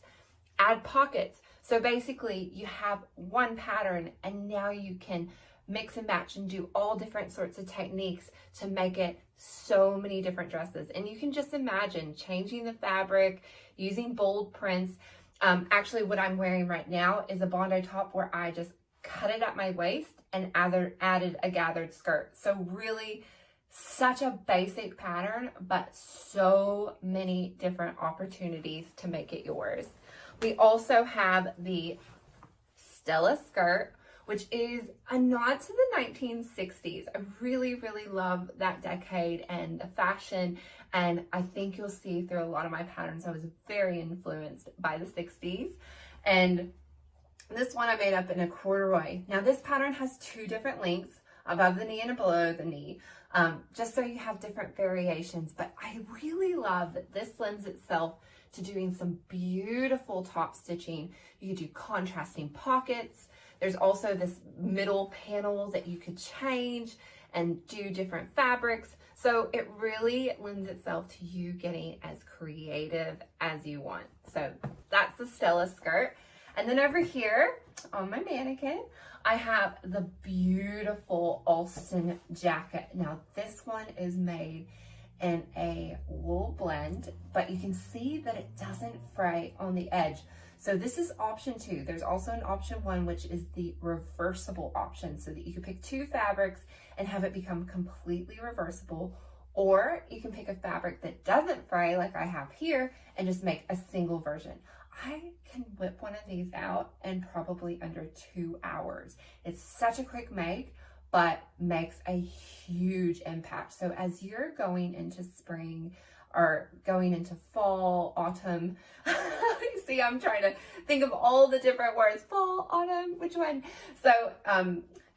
add pockets. So basically you have one pattern, and now you can mix and match and do all different sorts of techniques to make it so many different dresses. And you can just imagine changing the fabric, using bold prints. Actually, what I'm wearing right now is a Bondi top where I just cut it at my waist and added a gathered skirt. So really such a basic pattern, but so many different opportunities to make it yours. We also have the Stella skirt, which is a nod to the 1960s. I really, really love that decade and the fashion, and I think you'll see through a lot of my patterns I was very influenced by the 60s. And this one I made up in a corduroy. Now this pattern has 2 different lengths, above the knee and below the knee, just so you have different variations. But I really love that this lends itself to doing some beautiful top stitching. You could do contrasting pockets. There's also this middle panel that you could change and do different fabrics. So it really lends itself to you getting as creative as you want. So that's the Stella skirt. And then over here on my mannequin, I have the beautiful Alston jacket. Now this one is made in a wool blend, but you can see that it doesn't fray on the edge. So this is option 2. There's also an option 1, which is the reversible option, so that you can pick 2 fabrics and have it become completely reversible, or you can pick a fabric that doesn't fray like I have here and just make a single version. I can whip one of these out in probably under 2 hours. It's such a quick make, but makes a huge impact. So as you're going into spring or going into fall, autumn, see, I'm trying to think of all the different words, fall, autumn, which one? So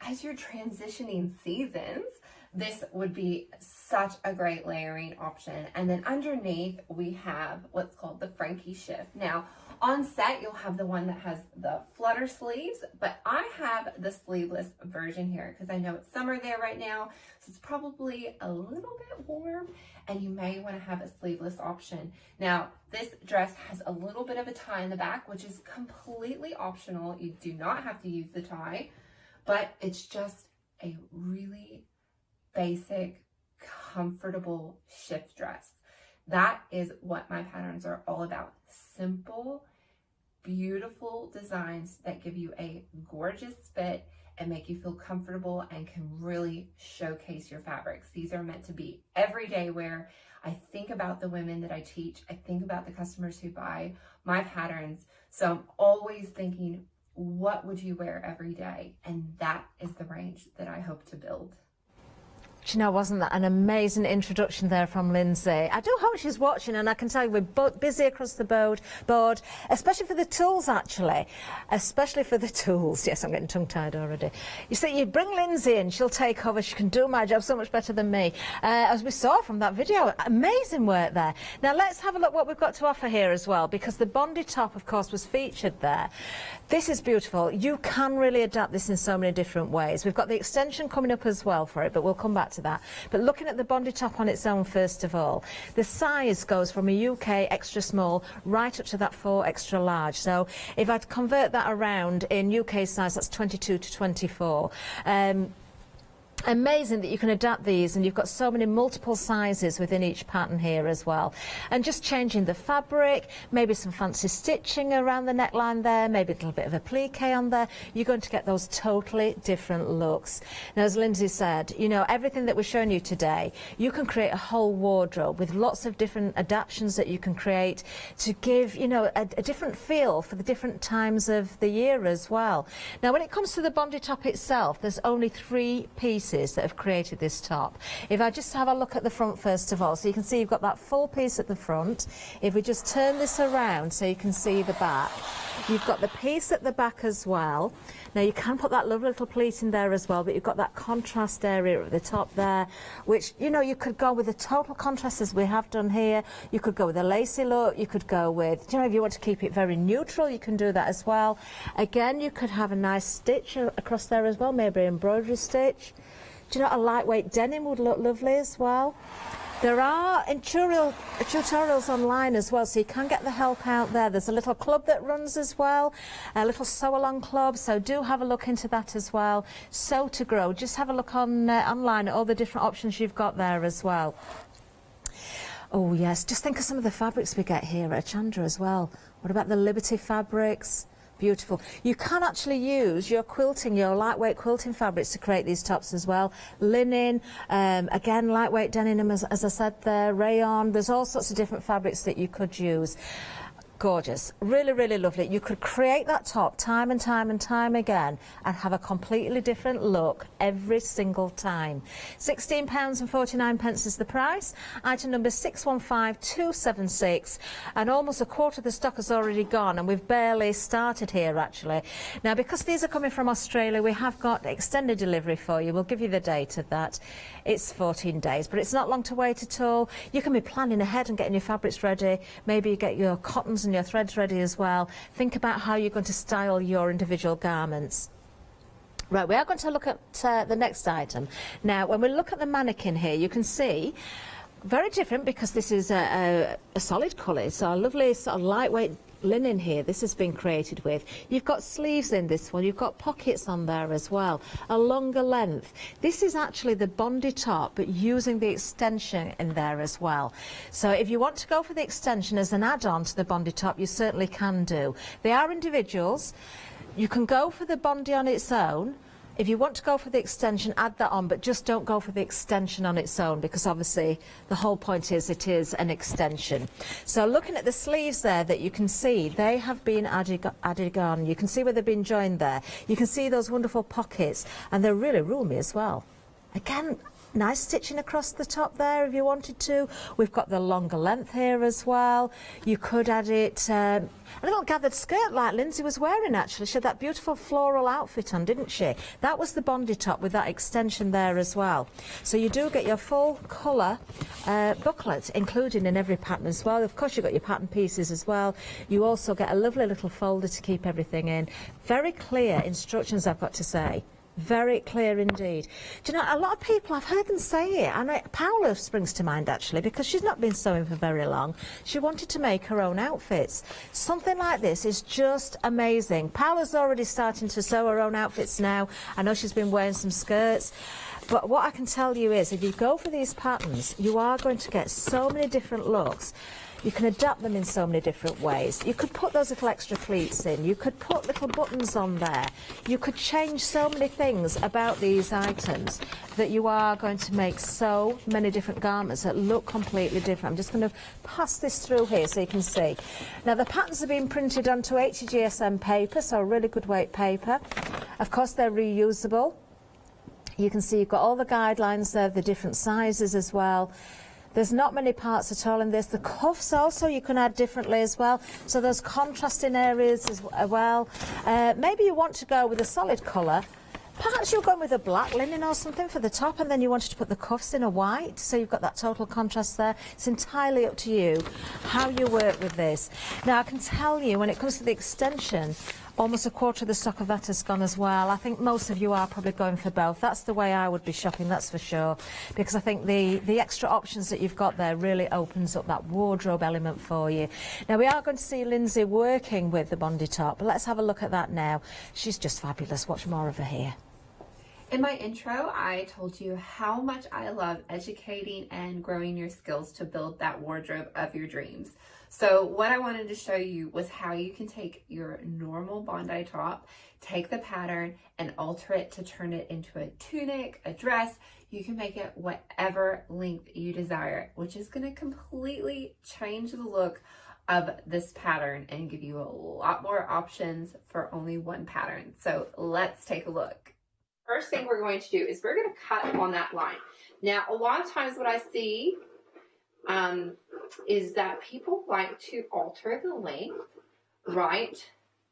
as you're transitioning seasons, this would be such a great layering option. And then underneath we have what's called the Frankie shift. Now on set you'll have the one that has the flutter sleeves, but I have the sleeveless version here because I know it's summer there right now, so it's probably a little bit warm and you may want to have a sleeveless option. Now this dress has a little bit of a tie in the back, which is completely optional. You do not have to use the tie, but it's just a really basic, comfortable shift dress. That is what my patterns are all about. Simple, beautiful designs that give you a gorgeous fit and make you feel comfortable and can really showcase your fabrics. These are meant to be everyday wear. I think about the women that I teach. I think about the customers who buy my patterns. So I'm always thinking, what would you wear every day? And that is the range that I hope to build. Do you know, wasn't that an amazing introduction there from Lindsay? I do hope she's watching, and I can tell you we're both busy across the board, especially for the tools, actually. Especially for the tools. Yes, I'm getting tongue-tied already. You see, you bring Lindsay in, she'll take over. She can do my job so much better than me. As we saw from that video, amazing work there. Now, let's have a look what we've got to offer here as well, because the Bondi top, of course, was featured there. This is beautiful. You can really adapt this in so many different ways. We've got the extension coming up as well for it, but we'll come back to that. But looking at the Bondi top on its own, first of all, the size goes from a UK extra small right up to that 4 extra large. So if I'd convert that around in UK size, that's 22 to 24. Amazing that you can adapt these, and you've got so many multiple sizes within each pattern here as well. And just changing the fabric, maybe some fancy stitching around the neckline there, maybe a little bit of a plique on there, you're going to get those totally different looks. Now, as Lindsay said, you know, everything that we're showing you today, you can create a whole wardrobe with lots of different adaptations that you can create to give, you know, a different feel for the different times of the year as well. Now, when it comes to the Bondi top itself, there's only 3 pieces that have created this top. If I just have a look at the front first of all, so you can see you've got that full piece at the front. If we just turn this around so you can see the back, you've got the piece at the back as well. Now you can put that lovely little pleat in there as well, but you've got that contrast area at the top there, which, you know, you could go with a total contrast as we have done here. You could go with a lacy look, you could go with, you know, if you want to keep it very neutral, you can do that as well. Again, you could have a nice stitch across there as well, maybe an embroidery stitch. Do you know, a lightweight denim would look lovely as well. There are tutorials online as well, so you can get the help out there. There's a little club that runs as well, a little sew-along club, so do have a look into that as well. Sew to Grow, just have a look on online at all the different options you've got there as well. Oh yes, just think of some of the fabrics we get here at Hochanda as well. What about the Liberty fabrics? Beautiful. You can actually use your quilting, your lightweight quilting fabrics to create these tops as well. Linen, again, lightweight denim, as I said there, rayon. There's all sorts of different fabrics that you could use. Gorgeous. Really, really lovely. You could create that top time and time and time again and have a completely different look every single time. £16.49 is the price. Item number 615276, and almost a quarter of the stock has already gone, and we've barely started here actually. Now, because these are coming from Australia, we have got extended delivery for you. We'll give you the date of that. It's 14 days, but it's not long to wait at all. You can be planning ahead and getting your fabrics ready. Maybe you get your cottons and your threads ready as well. Think about how you're going to style your individual garments. Right, we are going to look at the next item. Now, when we look at the mannequin here, you can see very different because this is a solid colour, so a lovely sort of lightweight linen here. This has been created with. You've got sleeves in this one, you've got pockets on there as well, a longer length. This is actually the Bondi top, but using the extension in there as well. So if you want to go for the extension as an add-on to the Bondi top, you certainly can do. They are individuals. You can go for the Bondi on its own. If you want to go for the extension, add that on, but just don't go for the extension on its own, because obviously the whole point is it is an extension. So looking at the sleeves there that you can see, they have been added on. You can see where they've been joined there. You can see those wonderful pockets, and they're really roomy as well. Again, Nice stitching across the top there if you wanted to. We've got the longer length here as well. You could add it, a little gathered skirt like Lindsay was wearing actually. She had that beautiful floral outfit on, didn't she? That was the bondi top with that extension there as well. So you do get your full colour booklet included in every pattern as well. Of course you've got your pattern pieces as well. You also get a lovely little folder to keep everything in. Very clear instructions, I've got to say. Very clear indeed. Do you know, a lot of people, I've heard them say it, and Paula springs to mind actually, because she's not been sewing for very long. She wanted to make her own outfits. Something like this is just amazing. Paula's already starting to sew her own outfits now. I know she's been wearing some skirts. But what I can tell you is, if you go for these patterns, you are going to get so many different looks. You can adapt them in so many different ways. You could put those little extra pleats in. You could put little buttons on there. You could change so many things about these items that you are going to make so many different garments that look completely different. I'm just going to pass this through here so you can see. Now the patterns are being printed onto HGSM paper, so a really good weight paper. Of course they're reusable. You can see you've got all the guidelines there, the different sizes as well. There's not many parts at all in this. The cuffs also you can add differently as well. So there's contrasting areas as well. Maybe you want to go with a solid colour. Perhaps you're going with a black linen or something for the top, and then you wanted to put the cuffs in a white, so you've got that total contrast there. It's entirely up to you how you work with this. Now I can tell you, when it comes to the extension, almost a quarter of the stock of that has gone as well. I think most of you are probably going for both. That's the way I would be shopping, that's for sure, because I think the extra options that you've got there really opens up that wardrobe element for you. Now we are going to see Lindsay working with the bondi top, but let's have a look at that now. She's just fabulous. Watch more of her here. In my intro, I told you how much I love educating and growing your skills to build that wardrobe of your dreams. So what I wanted to show you was how you can take your normal bondi top, take the pattern and alter it to turn it into a tunic, a dress. You can make it whatever length you desire, which is going to completely change the look of this pattern and give you a lot more options for only one pattern. So let's take a look. First thing we're going to do is we're going to cut on that line. Now, a lot of times what I see is that people like to alter the length, right?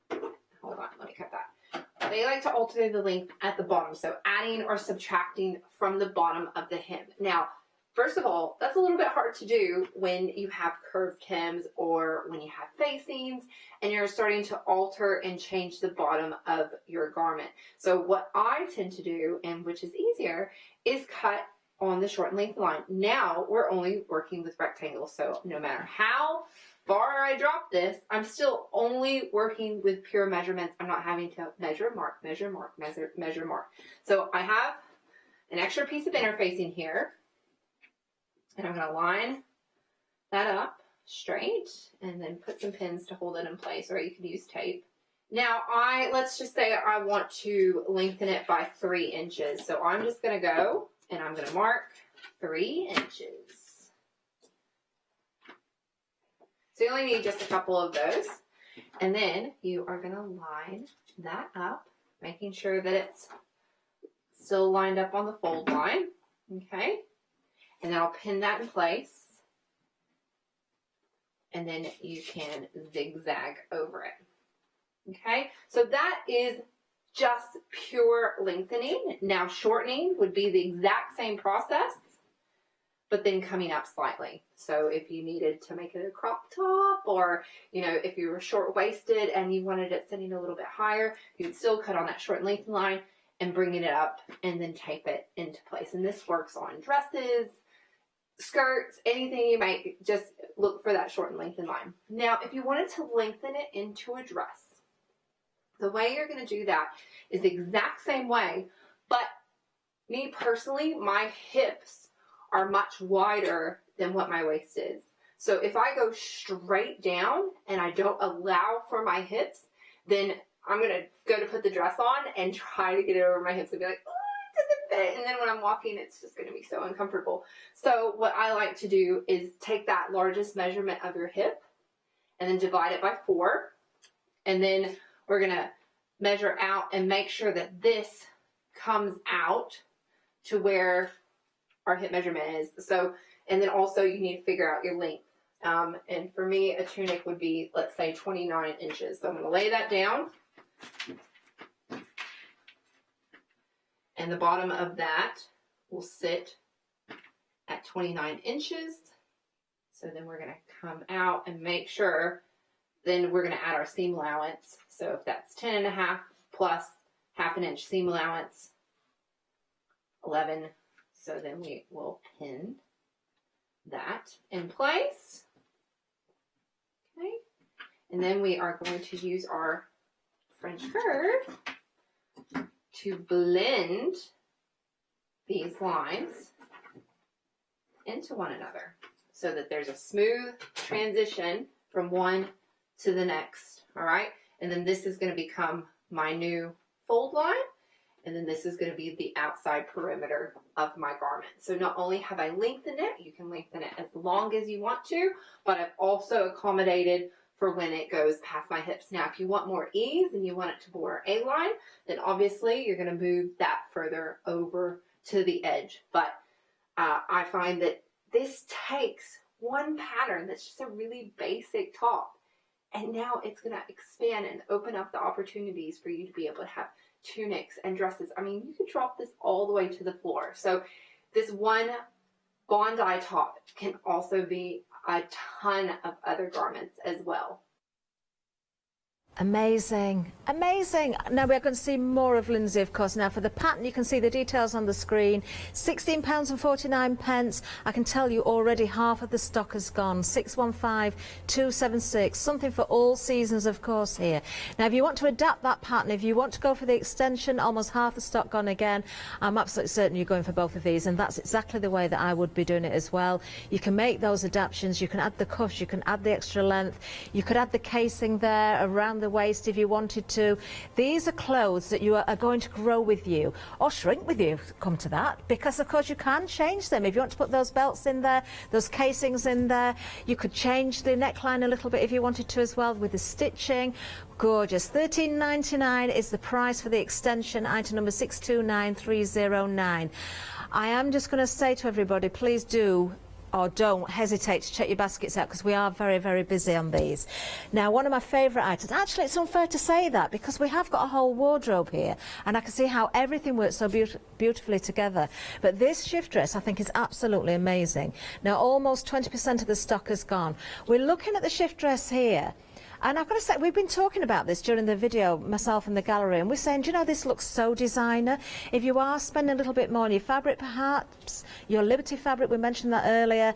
Hold on, let me cut that. They like to alter the length at the bottom, so adding or subtracting from the bottom of the hem. Now, first of all, that's a little bit hard to do when you have curved hems or when you have facings and you're starting to alter and change the bottom of your garment. So what I tend to do, and which is easier, is cut on the short and length line. Now we're only working with rectangles, so no matter how far I drop this, I'm still only working with pure measurements. I'm not having to measure, mark, measure, mark, measure, mark. So I have an extra piece of interfacing here, and I'm going to line that up straight and then put some pins to hold it in place, or you can use tape. Now let's just say I want to lengthen it by 3 inches. So I'm just going to go and I'm going to mark 3 inches. So you only need just a couple of those. And then you are going to line that up, making sure that it's still lined up on the fold line. Okay. And then I'll pin that in place. And then you can zigzag over it. Okay. So that is just pure lengthening. Now shortening would be the exact same process, but then coming up slightly. So if you needed to make it a crop top, or if you were short-waisted and you wanted it sitting a little bit higher, you'd still cut on that short and length line and bring it up and then tape it into place. And this works on dresses, skirts, anything you make. Just look for that short and lengthened line. Now if you wanted to lengthen it into a dress, the way you're going to do that is the exact same way, but me personally, my hips are much wider than what my waist is. So if I go straight down and I don't allow for my hips, then I'm going to go to put the dress on and try to get it over my hips and be like, oh, it doesn't fit. And then when I'm walking, it's just going to be so uncomfortable. So what I like to do is take that largest measurement of your hip and then divide it by 4. And then we're going to measure out and make sure that this comes out to where our hip measurement is. So, and then also you need to figure out your length. And for me, a tunic would be, let's say, 29 inches. So I'm going to lay that down. And the bottom of that will sit at 29 inches. So then we're going to come out and make sure, then we're going to add our seam allowance. So if that's 10.5 plus half an inch seam allowance, 11. So then we will pin that in place. Okay. And then we are going to use our French curve to blend these lines into one another so that there's a smooth transition from one to the next. All right. And then this is going to become my new fold line. And then this is going to be the outside perimeter of my garment. So not only have I lengthened it, you can lengthen it as long as you want to, but I've also accommodated for when it goes past my hips. Now, if you want more ease and you want it to border a line, then obviously you're going to move that further over to the edge. But I find that this takes one pattern that's just a really basic top, and now it's going to expand and open up the opportunities for you to be able to have tunics and dresses. I mean, you could drop this all the way to the floor. So this one Bondi top can also be a ton of other garments as well. Amazing, amazing. Now we're going to see more of Lindsay, of course. Now for the pattern, you can see the details on the screen. £16.49. I can tell you already half of the stock has gone. 615276. Something for all seasons, of course, here. Now if you want to adapt that pattern, if you want to go for the extension, almost half the stock gone again. I'm absolutely certain you're going for both of these, and that's exactly the way that I would be doing it as well. You can make those adaptations. You can add the cuffs, you can add the extra length, you could add the casing there around the waist if you wanted to. These are clothes that you are going to grow with you or shrink with you, come to that, because of course you can change them. If you want to put those belts in there, those casings in there, you could change the neckline a little bit if you wanted to as well with the stitching. Gorgeous. $13.99 is the price for the extension, item number 629309. I am just going to say to everybody, please do or don't hesitate to check your baskets out, because we are very, very busy on these. Now, one of my favourite items, actually it's unfair to say that because we have got a whole wardrobe here and I can see how everything works so beautifully together. But this shift dress I think is absolutely amazing. Now, almost 20% of the stock has gone. We're looking at the shift dress here. And I've got to say, we've been talking about this during the video, myself and the gallery, and we're saying, do you know, this looks so designer. If you are spending a little bit more on your fabric, perhaps, your Liberty fabric, we mentioned that earlier,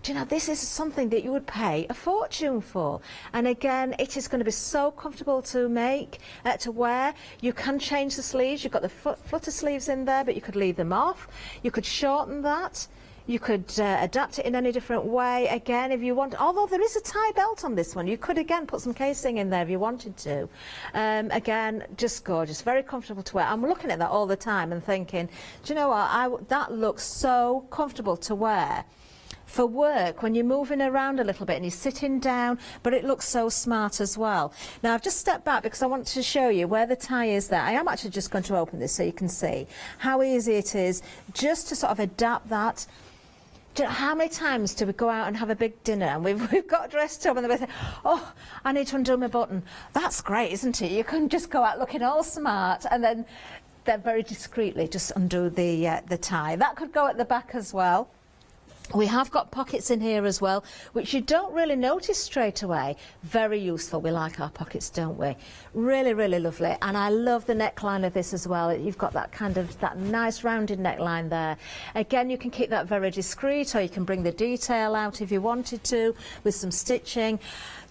do you know, this is something that you would pay a fortune for. And again, it is going to be so comfortable to make, to wear. You can change the sleeves. You've got the flutter sleeves in there, but you could leave them off. You could shorten that. You could adapt it in any different way. Again, if you want, although there is a tie belt on this one, you could again put some casing in there if you wanted to. Again, just gorgeous, very comfortable to wear. I'm looking at that all the time and thinking, do you know what, that looks so comfortable to wear for work when you're moving around a little bit and you're sitting down, but it looks so smart as well. Now I've just stepped back because I want to show you where the tie is there. I am actually just going to open this so you can see how easy it is just to sort of adapt that. Do you know, how many times do we go out and have a big dinner and we've got dressed up and they say, oh, I need to undo my button. That's great, isn't it? You can just go out looking all smart and then very discreetly just undo the tie. That could go at the back as well. We have got pockets in here as well, which you don't really notice straight away. Very useful. We like our pockets, don't we? Really, really lovely. And I love the neckline of this as well. You've got that kind of, that nice rounded neckline there. Again, you can keep that very discreet, or you can bring the detail out if you wanted to with some stitching.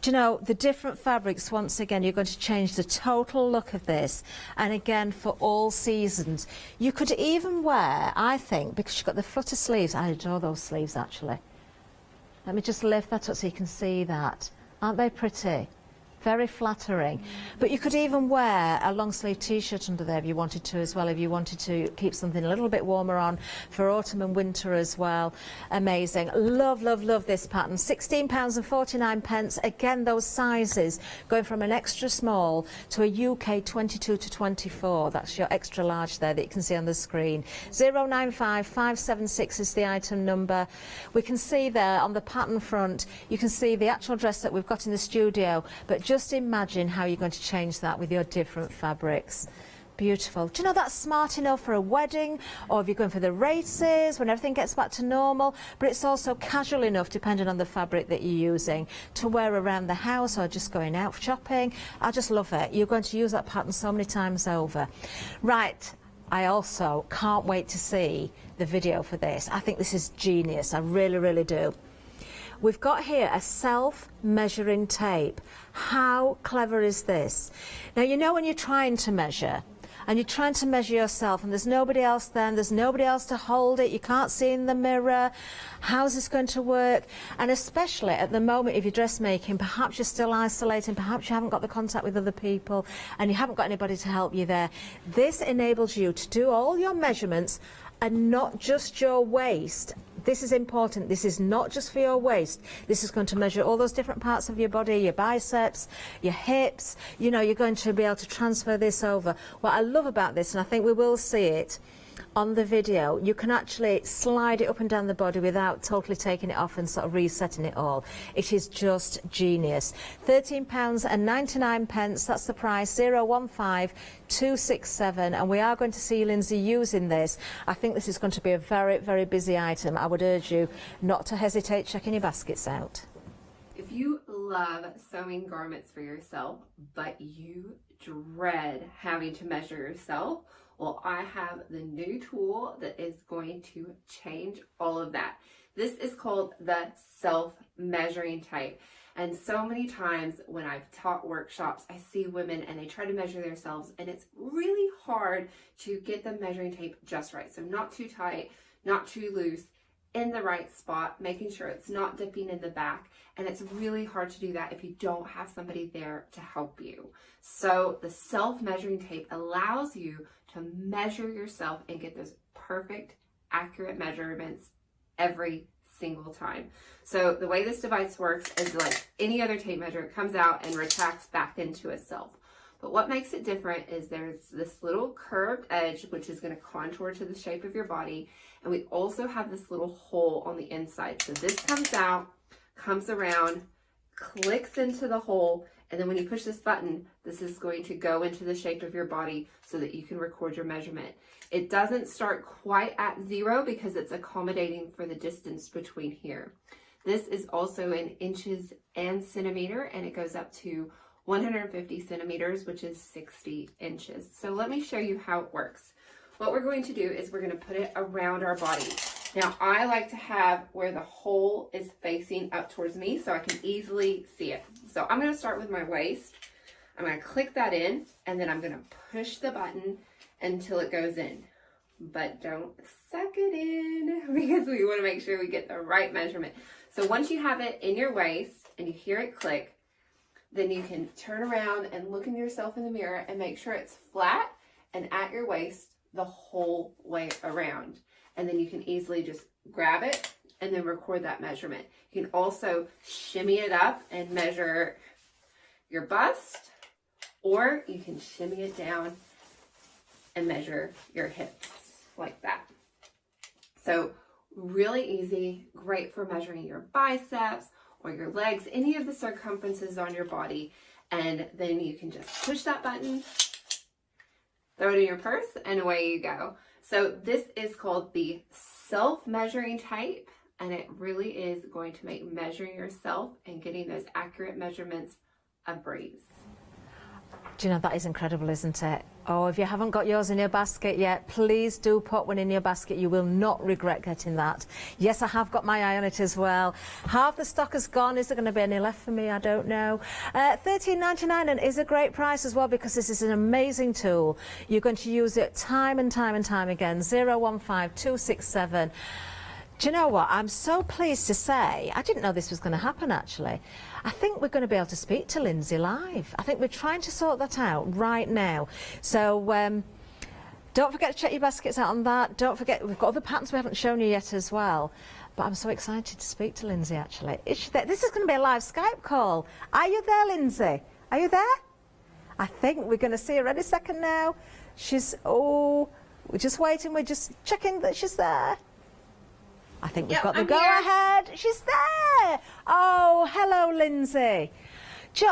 Do you know, the different fabrics, once again, you're going to change the total look of this. And again, for all seasons. You could even wear, I think, because you've got the flutter sleeves. I adore those sleeves, actually. Let me just lift that up so you can see that. Aren't they pretty? Very flattering. But you could even wear a long sleeve t-shirt under there if you wanted to as well, if you wanted to keep something a little bit warmer on for autumn and winter as well. Amazing. Love, love, love this pattern. £16.49. Again, those sizes going from an extra small to a UK 22 to 24. That's your extra large there that you can see on the screen. 095576 is the item number. We can see there on the pattern front, you can see the actual dress that we've got in the studio, but just imagine how you're going to change that with your different fabrics. Beautiful. Do you know that's smart enough for a wedding, or if you're going for the races when everything gets back to normal, but it's also casual enough, depending on the fabric that you're using, to wear around the house or just going out shopping. I just love it. You're going to use that pattern so many times over. Right. I also can't wait to see the video for this. I think this is genius. I really, really do. We've got here a self-measuring tape. How clever is this? Now, you know when you're trying to measure, and you're trying to measure yourself, and there's nobody else there, and there's nobody else to hold it, you can't see in the mirror, how's this going to work? And especially at the moment, if you're dressmaking, perhaps you're still isolating, perhaps you haven't got the contact with other people, and you haven't got anybody to help you there. This enables you to do all your measurements, and not just your waist. This is important. This is not just for your waist. This is going to measure all those different parts of your body, your biceps, your hips. You know, you're going to be able to transfer this over. What I love about this, and I think we will see it on the video, you can actually slide it up and down the body without totally taking it off and sort of resetting it all. It is just genius. £13.99, that's the price, 015267, and we are going to see Lindsay using this. I think this is going to be a very, very busy item. I would urge you not to hesitate checking your baskets out. If you love sewing garments for yourself, but you dread having to measure yourself, well, I have the new tool that is going to change all of that. This is called the self-measuring tape. And so many times when I've taught workshops, I see women and they try to measure themselves, and it's really hard to get the measuring tape just right. So not too tight, not too loose, in the right spot, making sure it's not dipping in the back. And it's really hard to do that if you don't have somebody there to help you. So the self-measuring tape allows you to measure yourself and get those perfect, accurate measurements every single time. So the way this device works is like any other tape measure. It comes out and retracts back into itself. But what makes it different is there's this little curved edge, which is going to contour to the shape of your body. And we also have this little hole on the inside. So this comes out, comes around, clicks into the hole, and then when you push this button, this is going to go into the shape of your body so that you can record your measurement. It doesn't start quite at 0 because it's accommodating for the distance between here. This is also in inches and centimeter, and it goes up to 150 centimeters, which is 60 inches. So let me show you how it works. What we're going to do is we're going to put it around our body. Now, I like to have where the hole is facing up towards me so I can easily see it. So I'm going to start with my waist. I'm going to click that in, and then I'm going to push the button until it goes in. But don't suck it in because we want to make sure we get the right measurement. So once you have it in your waist and you hear it click, then you can turn around and look at yourself in the mirror and make sure it's flat and at your waist the whole way around. And then you can easily just grab it and then record that measurement. You can also shimmy it up and measure your bust, or you can shimmy it down and measure your hips like that. So really easy, great for measuring your biceps or your legs, any of the circumferences on your body. And then you can just push that button, throw it in your purse, and away you go. So this is called the self-measuring tape, and it really is going to make measuring yourself and getting those accurate measurements a breeze. Do you know, that is incredible, isn't it? Oh, if you haven't got yours in your basket yet, please do put one in your basket. You will not regret getting that. Yes, I have got my eye on it as well. Half the stock is gone. Is there going to be any left for me? I don't know. $13.99, and is a great price as well because this is an amazing tool. You're going to use it time and time and time again. 015267. Do you know what? I'm so pleased to say, I didn't know this was going to happen actually. I think we're going to be able to speak to Lindsay live. I think we're trying to sort that out right now. So don't forget to check your baskets out on that. Don't forget, we've got other patterns we haven't shown you yet as well. But I'm so excited to speak to Lindsay actually. Is she there? This is going to be a live Skype call. Are you there, Lindsay? Are you there? I think we're going to see her any second now. We're just waiting. We're just checking that she's there. I think we've got the go-ahead. She's there. Oh, hello, Lindsay.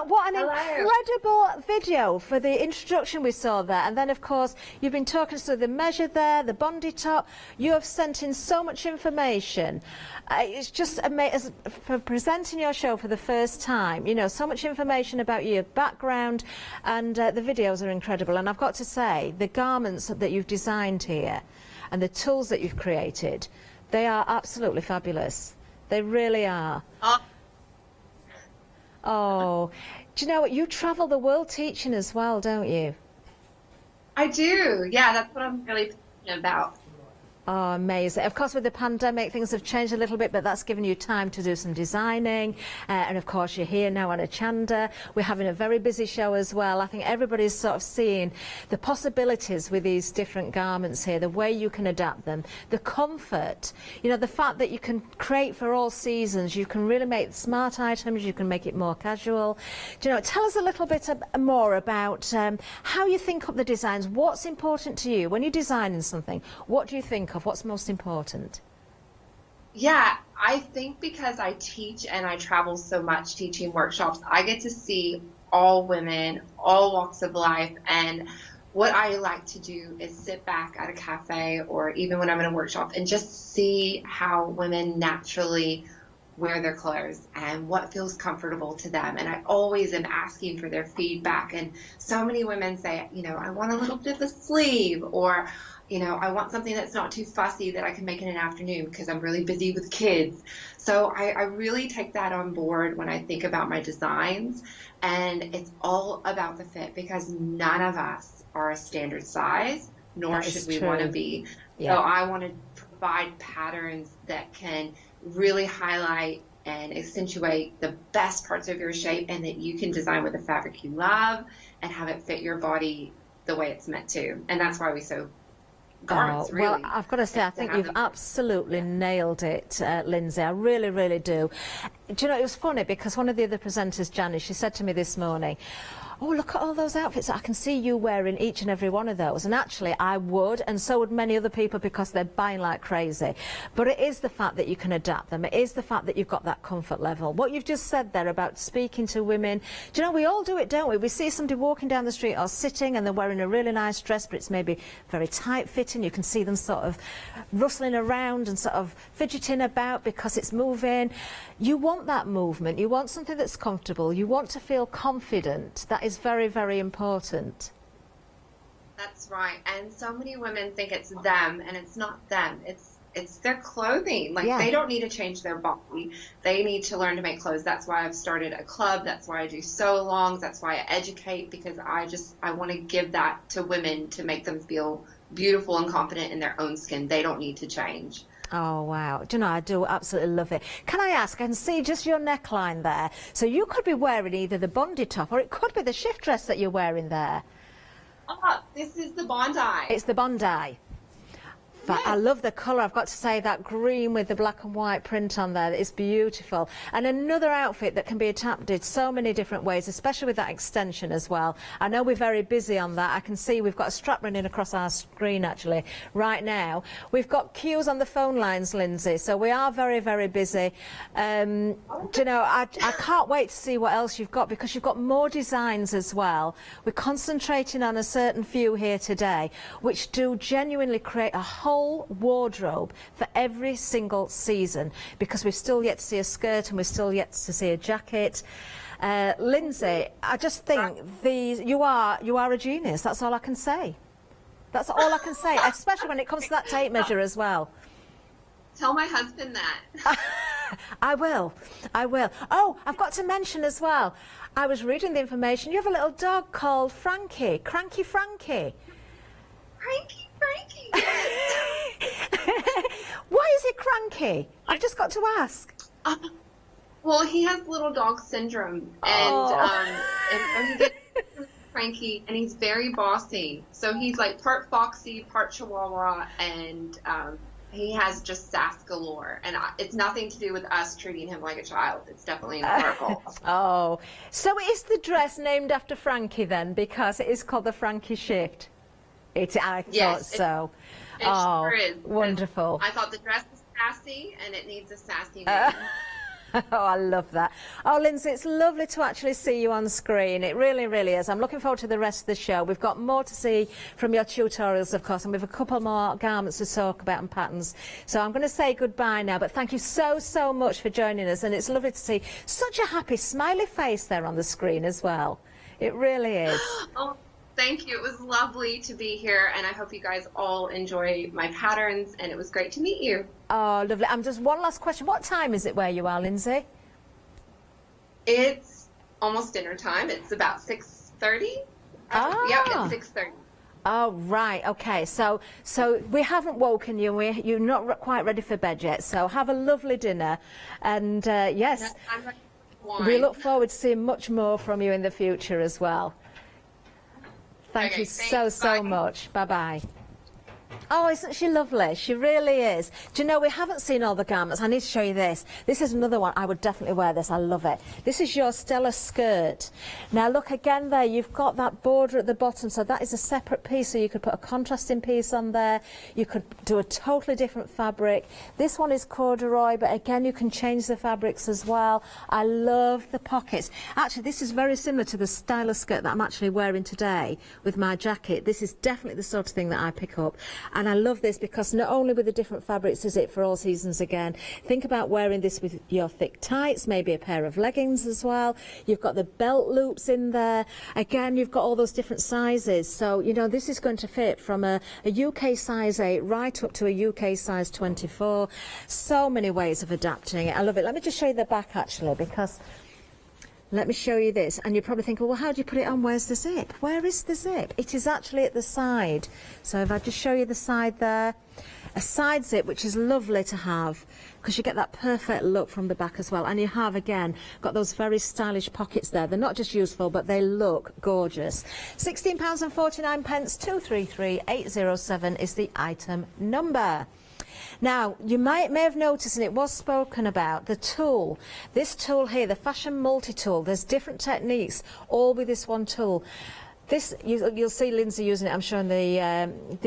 What an incredible video for the introduction we saw there. And then, of course, you've been talking us through the measure there, the bondi top. You have sent in so much information. It's just amazing for presenting your show for the first time. You know, so much information about your background, and the videos are incredible. And I've got to say, the garments that you've designed here and the tools that you've created, they are absolutely fabulous. They really are. Oh, do you know what? You travel the world teaching as well, don't you? I do. Yeah, that's what I'm really passionate about. Oh, amazing. Of course, with the pandemic, things have changed a little bit, but that's given you time to do some designing. And of course, you're here now on Hochanda. We're having a very busy show as well. I think everybody's sort of seeing the possibilities with these different garments here, the way you can adapt them, the comfort, you know, the fact that you can create for all seasons. You can really make smart items. You can make it more casual. Do you know, tell us a little bit more about how you think up the designs. What's important to you when you're designing something? What do you think of? What's most important? Yeah, I think because I teach and I travel so much teaching workshops, I get to see all women, all walks of life. And what I like to do is sit back at a cafe or even when I'm in a workshop and just see how women naturally wear their clothes and what feels comfortable to them. And I always am asking for their feedback. And so many women say, you know, I want a little bit of a sleeve, or you know, I want something that's not too fussy that I can make in an afternoon because I'm really busy with kids. So I really take that on board when I think about my designs. And it's all about the fit because none of us are a standard size, nor should we want to be. Yeah. So I want to provide patterns that can really highlight and accentuate the best parts of your shape, and that you can design with the fabric you love and have it fit your body the way it's meant to. And that's why we sew garments, really. Well, I've got to say, I think you've absolutely nailed it, Lindsay. I really, really do. Do you know, it was funny because one of the other presenters, Janice, she said to me this morning, oh, look at all those outfits. I can see you wearing each and every one of those. And actually, I would, and so would many other people because they're buying like crazy. But it is the fact that you can adapt them. It is the fact that you've got that comfort level. What you've just said there about speaking to women, do you know, we all do it, don't we? We see somebody walking down the street or sitting and they're wearing a really nice dress, but it's maybe very tight-fitting. You can see them sort of rustling around and sort of fidgeting about because it's moving. You want that movement. You want something that's comfortable. You want to feel confident. That is very, very important. That's right. And so many women think it's them, and it's not them. It's their clothing. Like, they don't need to change their body. They need to learn to make clothes. That's why I've started a club. That's why I do sew-alongs. That's why I educate, because I want to give that to women to make them feel beautiful and confident in their own skin. They don't need to change. Oh, wow. Do you know, I do absolutely love it. Can I ask, I can see just your neckline there. So you could be wearing either the bondi top or it could be the shift dress that you're wearing there. Oh, this is the bondi. It's the bondi. But I love the colour. I've got to say, that green with the black and white print on there, it's beautiful. And another outfit that can be adapted so many different ways, especially with that extension as well. I know we're very busy on that. I can see we've got a strap running across our screen actually right now. We've got queues on the phone lines, Lindsay, so we are very, very busy. Do you know, I can't wait to see what else you've got, because you've got more designs as well. We're concentrating on a certain few here today, which do genuinely create a whole wardrobe for every single season, because we've still yet to see a skirt and we're still yet to see a jacket. Lindsay, I just think you are a genius. That's all I can say. That's all I can say, especially when it comes to that tape measure as well. Tell my husband that. I will. Oh, I've got to mention as well, I was reading the information. You have a little dog called Frankie, Cranky Frankie. Cranky Frankie. Why is it Frankie? I've just got to ask. Well, he has little dog syndrome, and he gets cranky, and he's very bossy. So he's like part foxy, part chihuahua, and he has just sass galore. And it's nothing to do with us treating him like a child. It's definitely an oracle. Oh, so is the dress named after Frankie then? Because it is called the Frankie shift. I thought so. It sure is. Wonderful. I thought the dress was sassy, and it needs a sassy name. Oh, I love that. Oh, Lindsay, it's lovely to actually see you on screen. It really, really is. I'm looking forward to the rest of the show. We've got more to see from your tutorials, of course, and we've a couple more garments to talk about and patterns. So I'm going to say goodbye now, but thank you so, so much for joining us. And it's lovely to see such a happy, smiley face there on the screen as well. It really is. Oh, thank you. It was lovely to be here, and I hope you guys all enjoy my patterns, and it was great to meet you. Oh, lovely. Just one last question. What time is it where you are, Lindsay? It's almost dinner time. It's about 6:30. Yeah, it's 6:30. Oh, right. Okay. So we haven't woken you. You're not quite ready for bed yet. So have a lovely dinner. And yes, I'm ready for wine. We look forward to seeing much more from you in the future as well. Thank you so much. Bye-bye. Oh, isn't she lovely? She really is. Do you know, we haven't seen all the garments. I need to show you this. This is another one. I would definitely wear this. I love it. This is your Stella skirt. Now, look again there. You've got that border at the bottom, so that is a separate piece. So you could put a contrasting piece on there. You could do a totally different fabric. This one is corduroy, but again, you can change the fabrics as well. I love the pockets. Actually, this is very similar to the Stella skirt that I'm actually wearing today with my jacket. This is definitely the sort of thing that I pick up. And I love this because not only with the different fabrics is it for all seasons again. Think about wearing this with your thick tights, maybe a pair of leggings as well. You've got the belt loops in there. Again, you've got all those different sizes. So, you know, this is going to fit from a UK size 8 right up to a UK size 24. So many ways of adapting it. I love it. Let me just show you the back actually, because let me show you this. And you're probably thinking, well, how do you put it on? Where's the zip? Where is the zip? It is actually at the side. So if I just show you the side there, a side zip, which is lovely to have because you get that perfect look from the back as well. And you have, again, got those very stylish pockets there. They're not just useful, but they look gorgeous. £16.49, 233807 is the item number. Now, you may have noticed, and it was spoken about, the tool. This tool here, the Fashion Multi-Tool, there's different techniques, all with this one tool. This, you'll see Lindsay using it, I'm sure, in the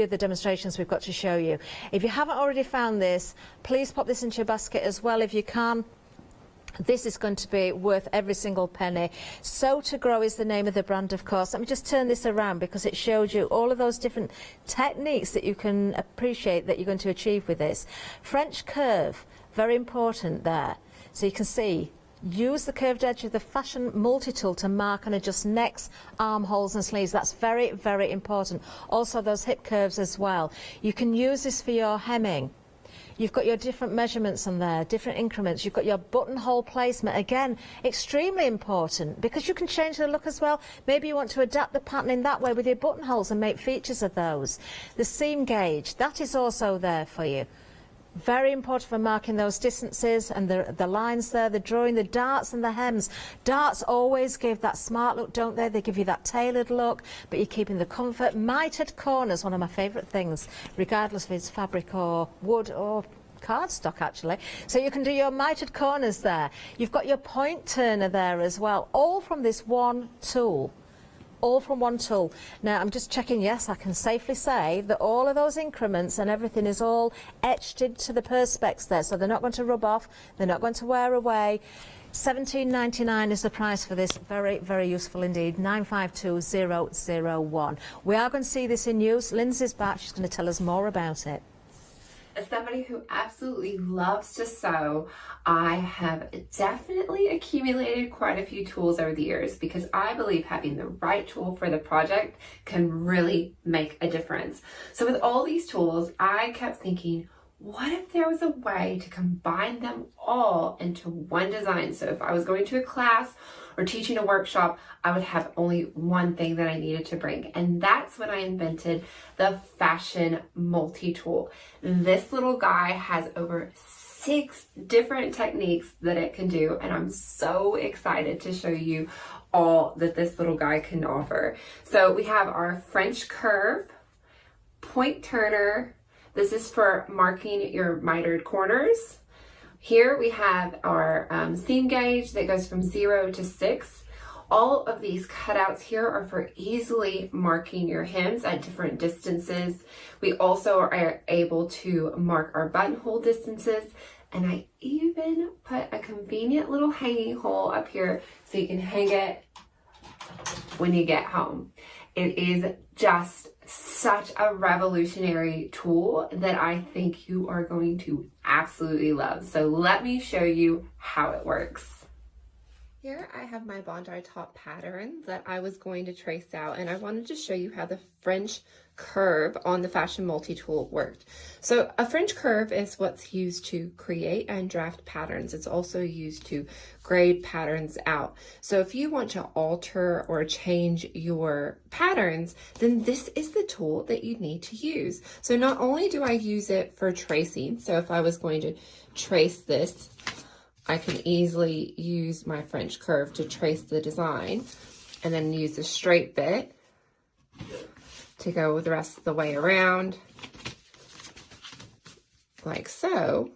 other demonstrations we've got to show you. If you haven't already found this, please pop this into your basket as well if you can. This is going to be worth every single penny. Sew to Grow is the name of the brand, of course. Let me just turn this around because it showed you all of those different techniques that you can appreciate that you're going to achieve with this. French curve, very important there. So you can see, use the curved edge of the Fashion Multi-Tool to mark and adjust necks, armholes and sleeves. That's very, very important. Also those hip curves as well. You can use this for your hemming. You've got your different measurements on there, different increments. You've got your buttonhole placement. Again, extremely important because you can change the look as well. Maybe you want to adapt the pattern in that way with your buttonholes and make features of those. The seam gauge, that is also there for you. Very important for marking those distances and the lines there, the drawing, the darts and the hems. Darts always give that smart look, don't they? They give you that tailored look, but you're keeping the comfort. Mitered corners, one of my favourite things, regardless if it's fabric or wood or cardstock actually. So you can do your mitered corners there. You've got your point turner there as well, all from this one tool. All from one tool. Now I'm just checking, yes, I can safely say that all of those increments and everything is all etched into the perspex there, so they're not going to rub off, they're not going to wear away. £17.99 is the price for this. Very, very useful indeed. 952001. We are going to see this in use. Lindsay's back, she's going to tell us more about it. As somebody who absolutely loves to sew, I have definitely accumulated quite a few tools over the years because I believe having the right tool for the project can really make a difference. So with all these tools, I kept thinking, what if there was a way to combine them all into one design? So if I was going to a class or teaching a workshop, I would have only one thing that I needed to bring. And that's when I invented the Fashion Multi-Tool. This little guy has over 6 different techniques that it can do, and I'm so excited to show you all that this little guy can offer. So we have our French curve, point turner. This is for marking your mitered corners. Here we have our seam gauge that goes from 0 to 6. All of these cutouts here are for easily marking your hems at different distances. We also are able to mark our buttonhole distances, and I even put a convenient little hanging hole up here so you can hang it when you get home. It is just such a revolutionary tool that I think you are going to absolutely love. So let me show you how it works. Here I have my Bondi top pattern that I was going to trace out, and I wanted to show you how the French curve on the Fashion Multi-Tool worked. So a French curve is what's used to create and draft patterns. It's also used to grade patterns out. So if you want to alter or change your patterns, then this is the tool that you need to use. So not only do I use it for tracing, so if I was going to trace this, I can easily use my French curve to trace the design, and then use the straight bit to go the rest of the way around, like so.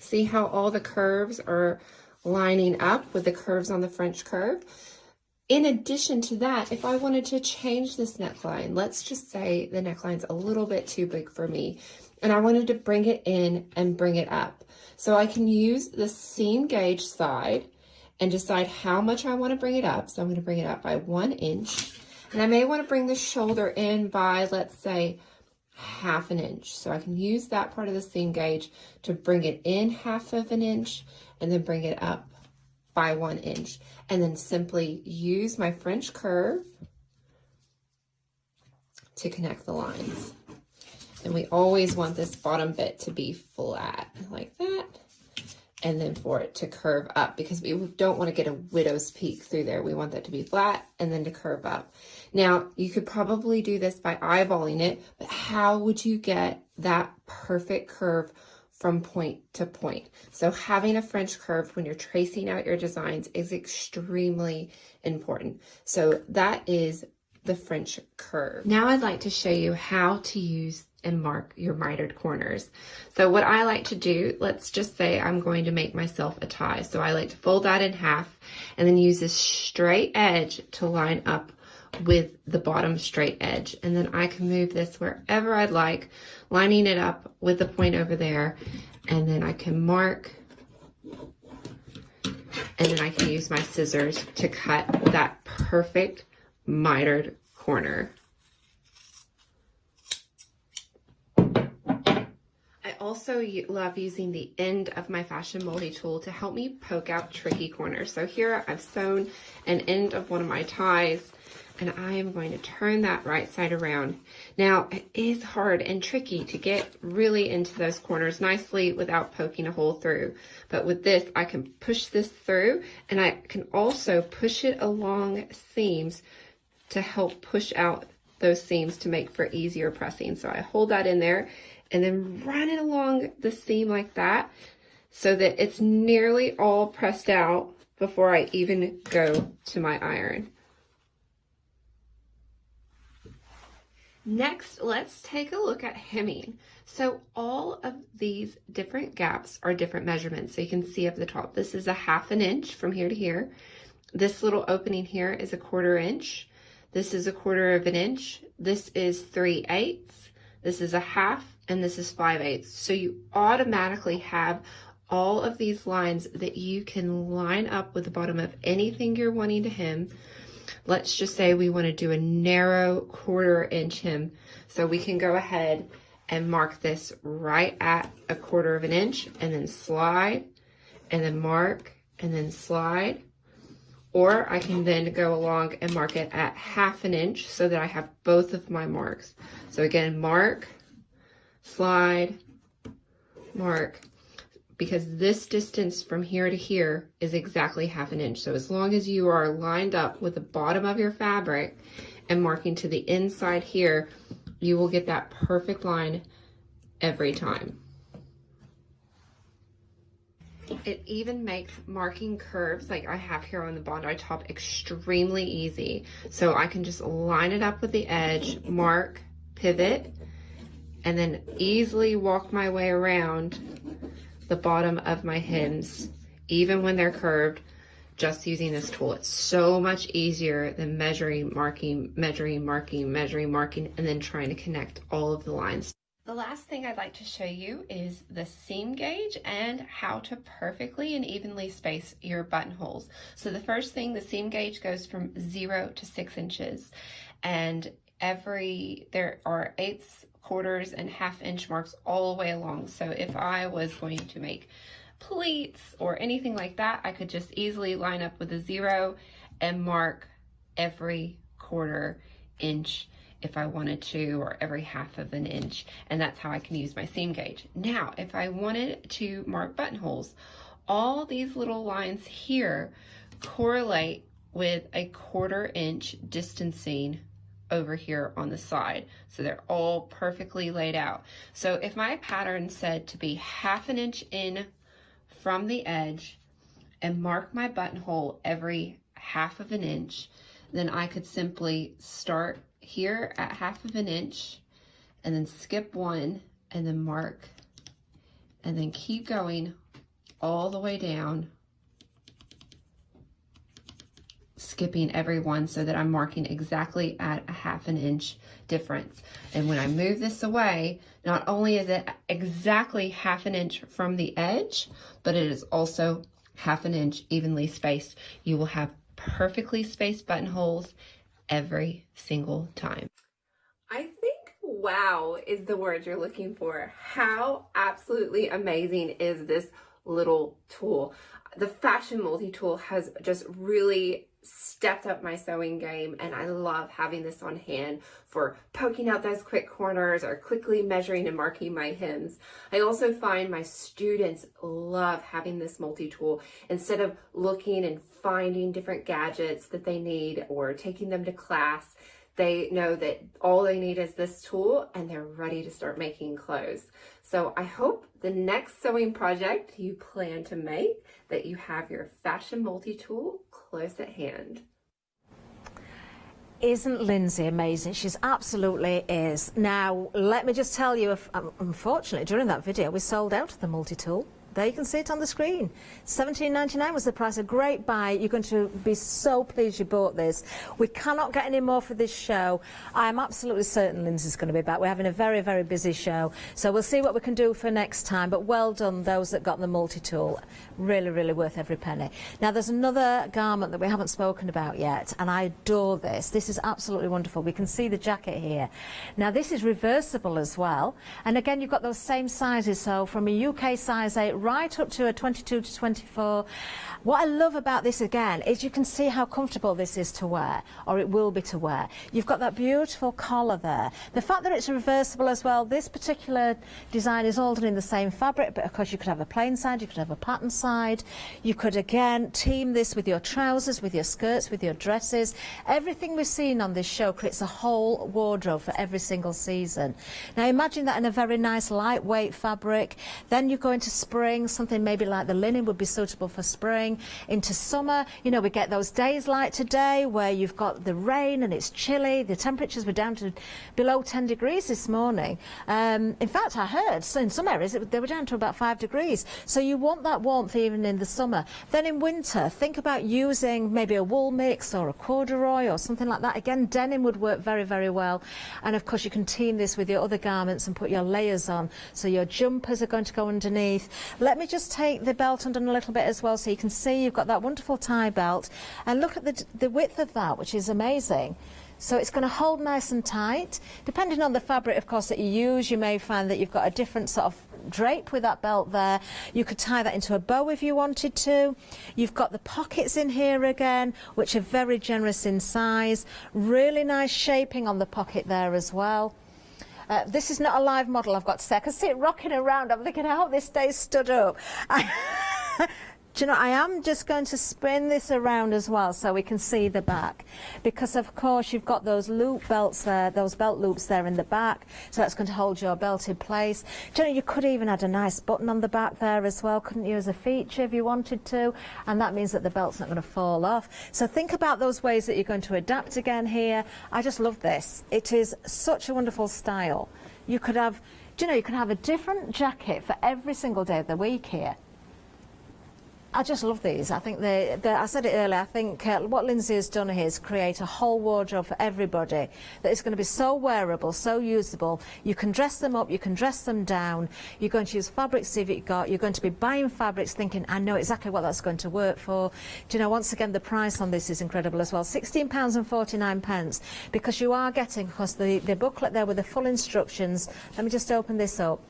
See how all the curves are lining up with the curves on the French curve? In addition to that, if I wanted to change this neckline, let's just say the neckline's a little bit too big for me, and I wanted to bring it in and bring it up. So I can use the seam gauge side and decide how much I want to bring it up. So I'm going to bring it up by 1 inch. And I may want to bring the shoulder in by, let's say, 1/2 inch. So I can use that part of the seam gauge to bring it in 1/2 inch and then bring it up by 1 inch. And then simply use my French curve to connect the lines. And we always want this bottom bit to be flat like that, and then for it to curve up, because we don't want to get a widow's peak through there. We want that to be flat and then to curve up. Now, you could probably do this by eyeballing it, but how would you get that perfect curve from point to point? So having a French curve when you're tracing out your designs is extremely important. So that is the French curve. Now I'd like to show you how to use and mark your mitered corners. So what I like to do, let's just say I'm going to make myself a tie. So I like to fold that in half and then use this straight edge to line up with the bottom straight edge. And then I can move this wherever I'd like, lining it up with the point over there. And then I can mark, and then I can use my scissors to cut that perfect mitered corner. I also love using the end of my Fashion Multi-Tool to help me poke out tricky corners. So here I've sewn an end of one of my ties, and I am going to turn that right side around. Now, it is hard and tricky to get really into those corners nicely without poking a hole through. But with this, I can push this through, and I can also push it along seams to help push out those seams to make for easier pressing. So I hold that in there and then run it along the seam like that so that it's nearly all pressed out before I even go to my iron. Next, let's take a look at hemming. So all of these different gaps are different measurements. So you can see up the top, this is a 1/2 inch from here to here. This little opening here is a 1/4 inch. This is a 1/4 inch. This is 3/8. This is a 1/2, and this is 5/8. So you automatically have all of these lines that you can line up with the bottom of anything you're wanting to hem. Let's just say we want to do a narrow 1/4 inch hem. So we can go ahead and mark this right at a 1/4 inch, and then slide, and then mark, and then slide. Or I can then go along and mark it at 1/2 inch so that I have both of my marks. So again, mark, slide, mark, because this distance from here to here is exactly 1/2 inch. So as long as you are lined up with the bottom of your fabric and marking to the inside here, you will get that perfect line every time. It even makes marking curves like I have here on the Bondi top extremely easy. So I can just line it up with the edge, mark, pivot, and then easily walk my way around the bottom of my hems, even when they're curved, just using this tool. It's so much easier than measuring, marking, measuring, marking, measuring, marking, and then trying to connect all of the lines. The last thing I'd like to show you is the seam gauge and how to perfectly and evenly space your buttonholes. So the first thing, the seam gauge goes from 0 to 6 inches, and there are 1/8, quarters, and 1/2 inch marks all the way along. So if I was going to make pleats or anything like that, I could just easily line up with a 0 and mark every 1/4 inch if I wanted to, or every 1/2 inch, and that's how I can use my seam gauge. Now, if I wanted to mark buttonholes, all these little lines here correlate with a 1/4 inch distancing over here on the side. So they're all perfectly laid out. So if my pattern said to be 1/2 inch in from the edge and mark my buttonhole every 1/2 inch, then I could simply start here at 1/2 inch and then skip 1 and then mark, and then keep going all the way down, skipping every one so that I'm marking exactly at a 1/2 inch difference. And when I move this away, not only is it exactly 1/2 inch from the edge, but it is also 1/2 inch evenly spaced. You will have perfectly spaced buttonholes every single time. I think wow is the word you're looking for. How absolutely amazing is this little tool? The Fashion Multi-Tool has just really stepped up my sewing game, and I love having this on hand for poking out those quick corners or quickly measuring and marking my hems. I also find my students love having this multi-tool. Instead of looking and finding different gadgets that they need or taking them to class, they know that all they need is this tool and they're ready to start making clothes. So I hope the next sewing project you plan to make, that you have your Fashion Multi-Tool close at hand. Isn't Lindsay amazing? She's absolutely is. Now, let me just tell you, unfortunately, during that video, we sold out of the multi-tool. There you can see it on the screen. $17.99 was the price. A great buy. You're going to be so pleased you bought this. We cannot get any more for this show. I'm absolutely certain Lindsay's going to be back. We're having a very, very busy show. So we'll see what we can do for next time. But well done, those that got the multi-tool. Really, really worth every penny. Now, there's another garment that we haven't spoken about yet, and I adore this. This is absolutely wonderful. We can see the jacket here. Now, this is reversible as well. And again, you've got those same sizes. So from a UK size 8 right up to a 22 to 24. What I love about this again is you can see how comfortable this is to wear, or it will be to wear. You've got that beautiful collar there. The fact that it's reversible as well, this particular design is all done in the same fabric, but of course you could have a plain side, you could have a pattern side. You could again team this with your trousers, with your skirts, with your dresses. Everything we've seen on this show creates a whole wardrobe for every single season. Now imagine that in a very nice lightweight fabric. Then you go into spring, something maybe like the linen would be suitable for spring. Into summer, you know, we get those days like today where you've got the rain and it's chilly. The temperatures were down to below 10 degrees this morning. In fact, I heard in some areas they were down to about 5 degrees. So you want that warmth even in the summer. Then in winter, think about using maybe a wool mix or a corduroy or something like that. Again, denim would work very, very well. And of course, you can team this with your other garments and put your layers on. So your jumpers are going to go underneath. Let me just take the belt undone a little bit as well so you can see you've got that wonderful tie belt. And look at the width of that, which is amazing. So it's going to hold nice and tight. Depending on the fabric, of course, that you use, you may find that you've got a different sort of drape with that belt there. You could tie that into a bow if you wanted to. You've got the pockets in here again, which are very generous in size. Really nice shaping on the pocket there as well. This is not a live model, I've got to say. I can see it rocking around. I'm thinking, I hope this stays stood up. Do you know, I am just going to spin this around as well so we can see the back, because of course you've got those loop belts there, those belt loops there in the back, so that's going to hold your belt in place. Do you know, you could even add a nice button on the back there as well, couldn't you, as a feature if you wanted to, and that means that the belt's not going to fall off. So think about those ways that you're going to adapt again here. I just love this. It is such a wonderful style. You could have, do you know, you can have a different jacket for every single day of the week here. I just love these. I think I said it earlier, I think what Lindsay has done here is create a whole wardrobe for everybody that is going to be so wearable, so usable. You can dress them up, you can dress them down. You're going to use fabrics you've got. You're going to be buying fabrics thinking, I know exactly what that's going to work for. Do you know, once again, the price on this is incredible as well. £16.49, because you are getting, of course, the booklet there with the full instructions. Let me just open this up.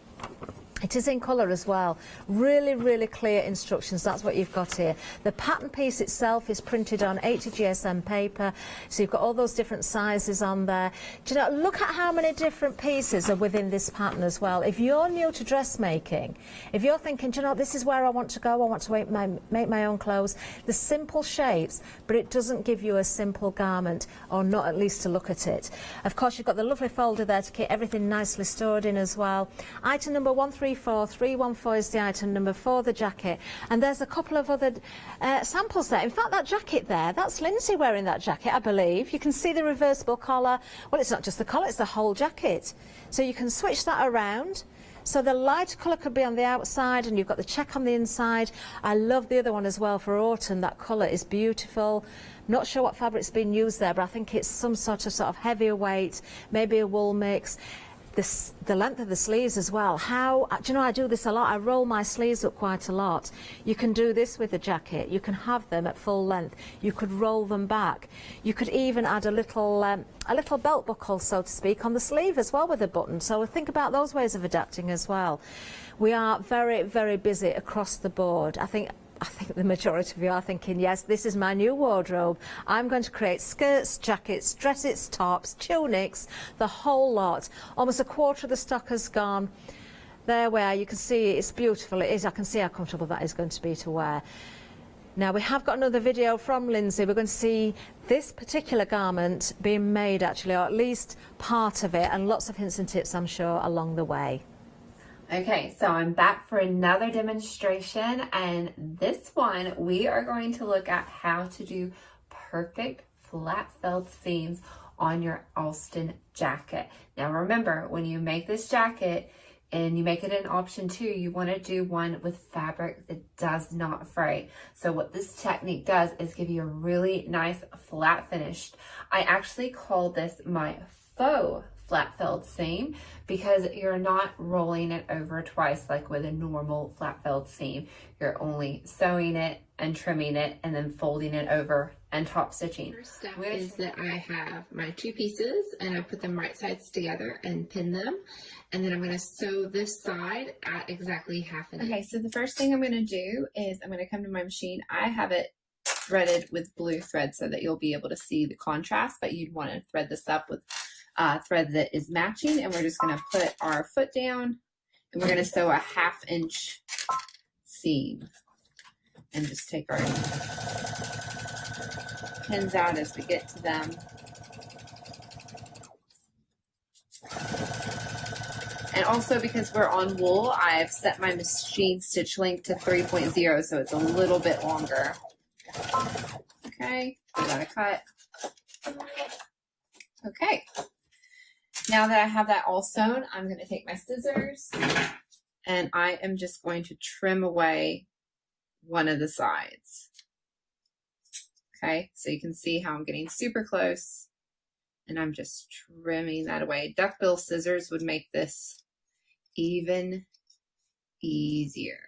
It is in colour as well. Really, really clear instructions. That's what you've got here. The pattern piece itself is printed on 80 GSM paper, so you've got all those different sizes on there. Do you know, look at how many different pieces are within this pattern as well. If you're new to dressmaking, if you're thinking, do you know, this is where I want to go, I want to make my own clothes, the simple shapes, but it doesn't give you a simple garment, or not at least to look at it. Of course, you've got the lovely folder there to keep everything nicely stored in as well. Item number 134314 is the item number for the jacket, and there's a couple of other samples there. In fact, that jacket there, that's Lindsay wearing that jacket, I believe. You can see the reversible collar. Well, it's not just the collar, it's the whole jacket. So you can switch that around. So the light colour could be on the outside, and you've got the check on the inside. I love the other one as well for autumn. That colour is beautiful. Not sure what fabric's been used there, but I think it's some sort of heavier weight, maybe a wool mix. The length of the sleeves as well. Do you know, I do this a lot. I roll my sleeves up quite a lot. You can do this with the jacket. You can have them at full length. You could roll them back. You could even add a little belt buckle, so to speak, on the sleeve as well with a button. So think about those ways of adapting as well. We are very, very busy across the board. I think the majority of you are thinking, yes, this is my new wardrobe. I'm going to create skirts, jackets, dresses, tops, tunics, the whole lot. Almost a quarter of the stock has gone. There we are. You can see it's beautiful. It is. I can see how comfortable that is going to be to wear. Now, we have got another video from Lindsay. We're going to see this particular garment being made, actually, or at least part of it, and lots of hints and tips, I'm sure, along the way. Okay, so I'm back for another demonstration, and this one we are going to look at how to do perfect flat felled seams on your Alston jacket. Now remember, when you make this jacket and you make it an option 2, you want to do one with fabric that does not fray. So what this technique does is give you a really nice flat finish. I actually call this my faux flat felled seam, because you're not rolling it over twice like with a normal flat felled seam. You're only sewing it and trimming it and then folding it over and top stitching. First step is that I have my 2 pieces and I put them right sides together and pin them, and then I'm going to sew this side at exactly half an inch. Okay, so the first thing I'm going to do is I'm going to come to my machine. I have it threaded with blue thread so that you'll be able to see the contrast, but you'd want to thread this up with thread that is matching, and we're just going to put our foot down and we're going to sew a 1/2 inch seam and just take our pins out as we get to them. And also, because we're on wool, I've set my machine stitch length to 3.0, so it's a little bit longer. Okay, we got a cut. Okay. Now that I have that all sewn, I'm going to take my scissors and I am just going to trim away one of the sides. Okay, so you can see how I'm getting super close and I'm just trimming that away. Duckbill scissors would make this even easier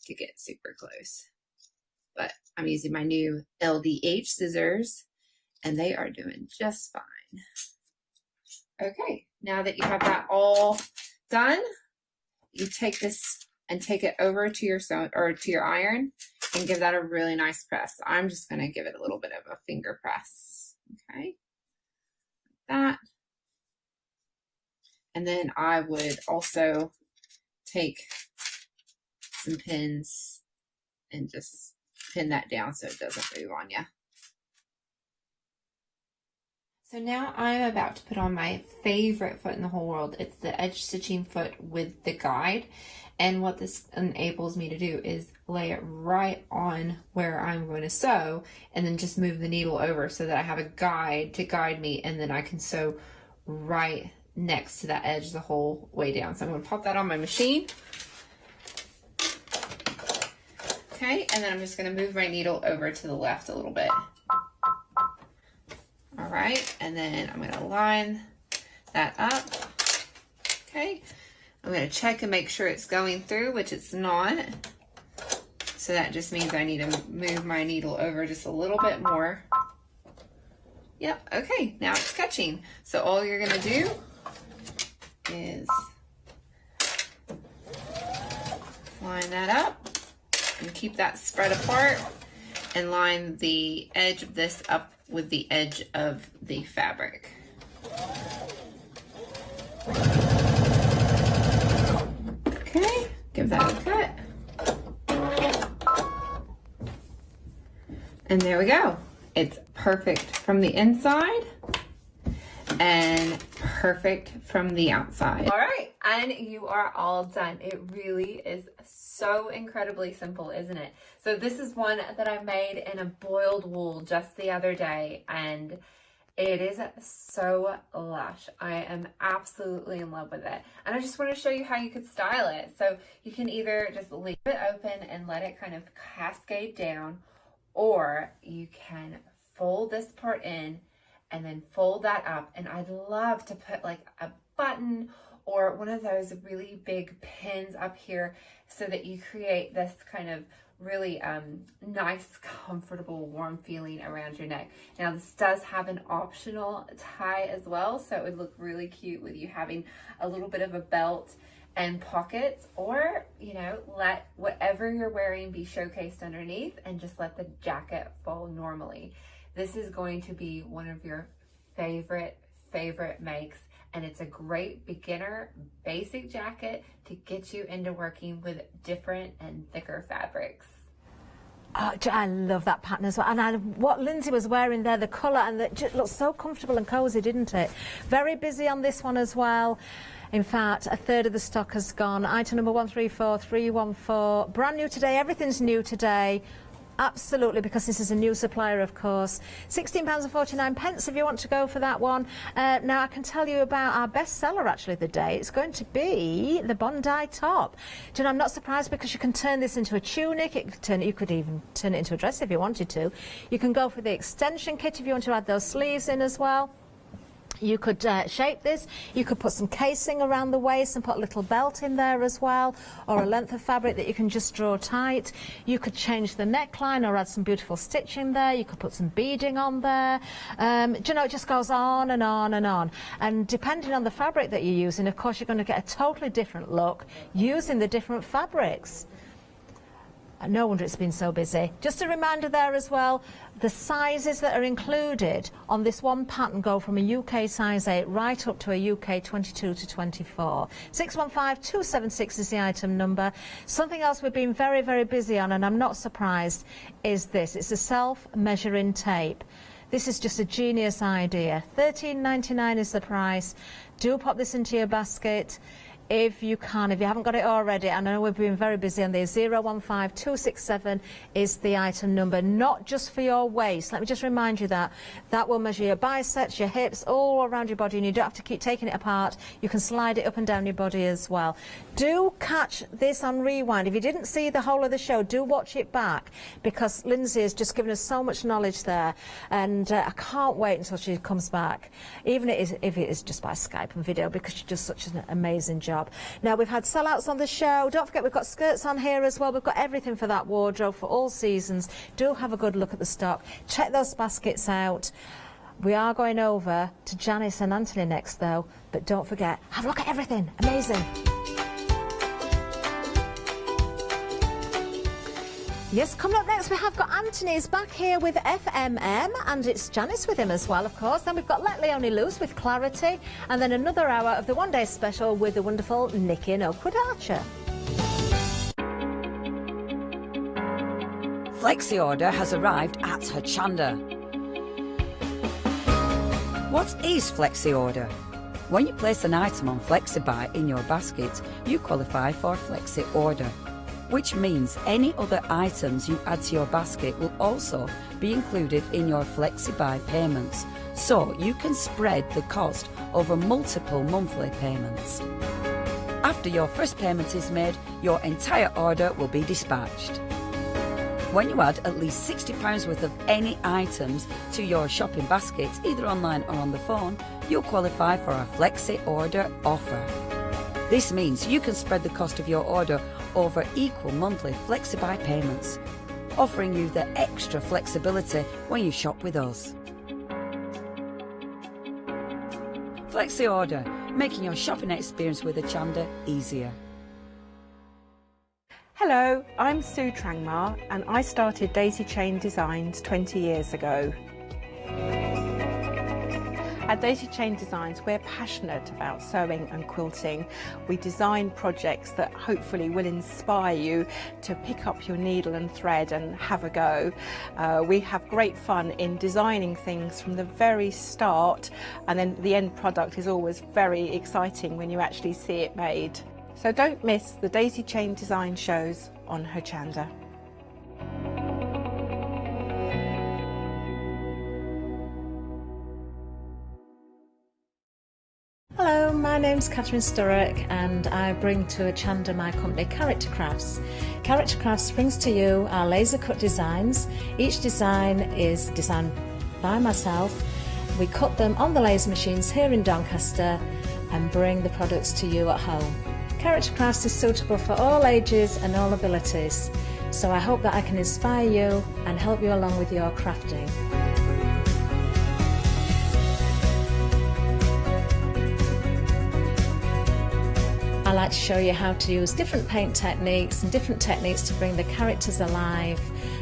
to get super close. But I'm using my new LDH scissors and they are doing just fine. Okay, now that you have that all done, you take this and take it over to your iron and give that a really nice press. I'm just going to give it a little bit of a finger press. Okay, like that. And then I would also take some pins and just pin that down so it doesn't move on you. So now I'm about to put on my favorite foot in the whole world. It's the edge stitching foot with the guide. And what this enables me to do is lay it right on where I'm going to sew and then just move the needle over so that I have a guide to guide me, and then I can sew right next to that edge the whole way down. So I'm going to pop that on my machine. Okay, and then I'm just going to move my needle over to the left a little bit. All right, and then I'm going to line that up. Okay, I'm going to check and make sure it's going through, which it's not. So that just means I need to move my needle over just a little bit more. Yep, okay, now it's catching. So all you're going to do is line that up and keep that spread apart and line the edge of this up with the edge of the fabric. Okay, give that a cut. And there we go. It's perfect from the inside and perfect from the outside. All right, and you are all done. It really is so incredibly simple, isn't it? So this is one that I made in a boiled wool just the other day, and it is so lush. I am absolutely in love with it. And I just want to show you how you could style it. So you can either just leave it open and let it kind of cascade down, or you can fold this part in and then fold that up. And I'd love to put like a button or one of those really big pins up here so that you create this kind of really nice, comfortable, warm feeling around your neck. Now this does have an optional tie as well, so it would look really cute with you having a little bit of a belt and pockets, or, you know, let whatever you're wearing be showcased underneath and just let the jacket fall normally. This is going to be one of your favorite makes, and it's a great beginner basic jacket to get you into working with different and thicker fabrics. Oh, I love that pattern as well. And what Lindsay was wearing there, the colour, and it just looks so comfortable and cosy, didn't it? Very busy on this one as well. In fact, a third of the stock has gone. Item number 134314. Brand new today. Everything's new today. Absolutely, because this is a new supplier, of course. £16.49 if you want to go for that one. Now, I can tell you about our bestseller, actually, of the day. It's going to be the Bondi top. Do you know, I'm not surprised, because you can turn this into a tunic. You could even turn it into a dress if you wanted to. You can go for the extension kit if you want to add those sleeves in as well. You could shape this, you could put some casing around the waist and put a little belt in there as well, or a length of fabric that you can just draw tight. You could change the neckline or add some beautiful stitching there. You could put some beading on there. Do you know, it just goes on and on and on. And depending on the fabric that you're using, of course, you're going to get a totally different look using the different fabrics. No wonder it's been so busy. Just a reminder there as well, the sizes that are included on this one pattern go from a UK size 8 right up to a UK 22 to 24. 615276 is the item number. Something else we've been very, very busy on, and I'm not surprised, is this. It's a self-measuring tape. This is just a genius idea. £13.99 is the price. Do pop this into your basket if you can, if you haven't got it already. I know we've been very busy on these. 015267 is the item number, not just for your waist. Let me just remind you that will measure your biceps, your hips, all around your body, and you don't have to keep taking it apart. You can slide it up and down your body as well. Do catch this on rewind. If you didn't see the whole of the show, do watch it back, because Lindsay has just given us so much knowledge there, and I can't wait until she comes back, even if it is just by Skype and video, because she does such an amazing job. Now, we've had sellouts on the show. Don't forget, we've got skirts on here as well. We've got everything for that wardrobe for all seasons. Do have a good look at the stock. Check those baskets out. We are going over to Janice and Anthony next, though. But don't forget, have a look at everything. Amazing. Yes, coming up next we have got Anthony's back here with FMM, and it's Janice with him as well, of course. Then we've got Let Leonie Loose with Clarity, and then another hour of the One Day Special with the wonderful Nikki and Oakwood Archer. Flexi Order has arrived at Hochanda. What is Flexi Order? When you place an item on FlexiBuy in your basket, you qualify for Flexi Order, which means any other items you add to your basket will also be included in your FlexiBuy payments, so you can spread the cost over multiple monthly payments. After your first payment is made, your entire order will be dispatched. When you add at least £60 worth of any items to your shopping baskets, either online or on the phone, you'll qualify for our Flexi Order offer. This means you can spread the cost of your order over equal monthly FlexiBuy payments, offering you the extra flexibility when you shop with us. Flexi Order, making your shopping experience with Hochanda easier. Hello, I'm Sue Trangmar and I started Daisy Chain Designs 20 years ago. At Daisy Chain Designs, we're passionate about sewing and quilting. We design projects that hopefully will inspire you to pick up your needle and thread and have a go. We have great fun in designing things from the very start, and then the end product is always very exciting when you actually see it made. So don't miss the Daisy Chain Design shows on Hochanda. Hello, my name's Catherine Sturrock and I bring to Hochanda my company Character Crafts. Character Crafts brings to you our laser cut designs. Each design is designed by myself. We cut them on the laser machines here in Doncaster and bring the products to you at home. Character Crafts is suitable for all ages and all abilities, so I hope that I can inspire you and help you along with your crafting. I like to show you how to use different paint techniques and different techniques to bring the characters alive,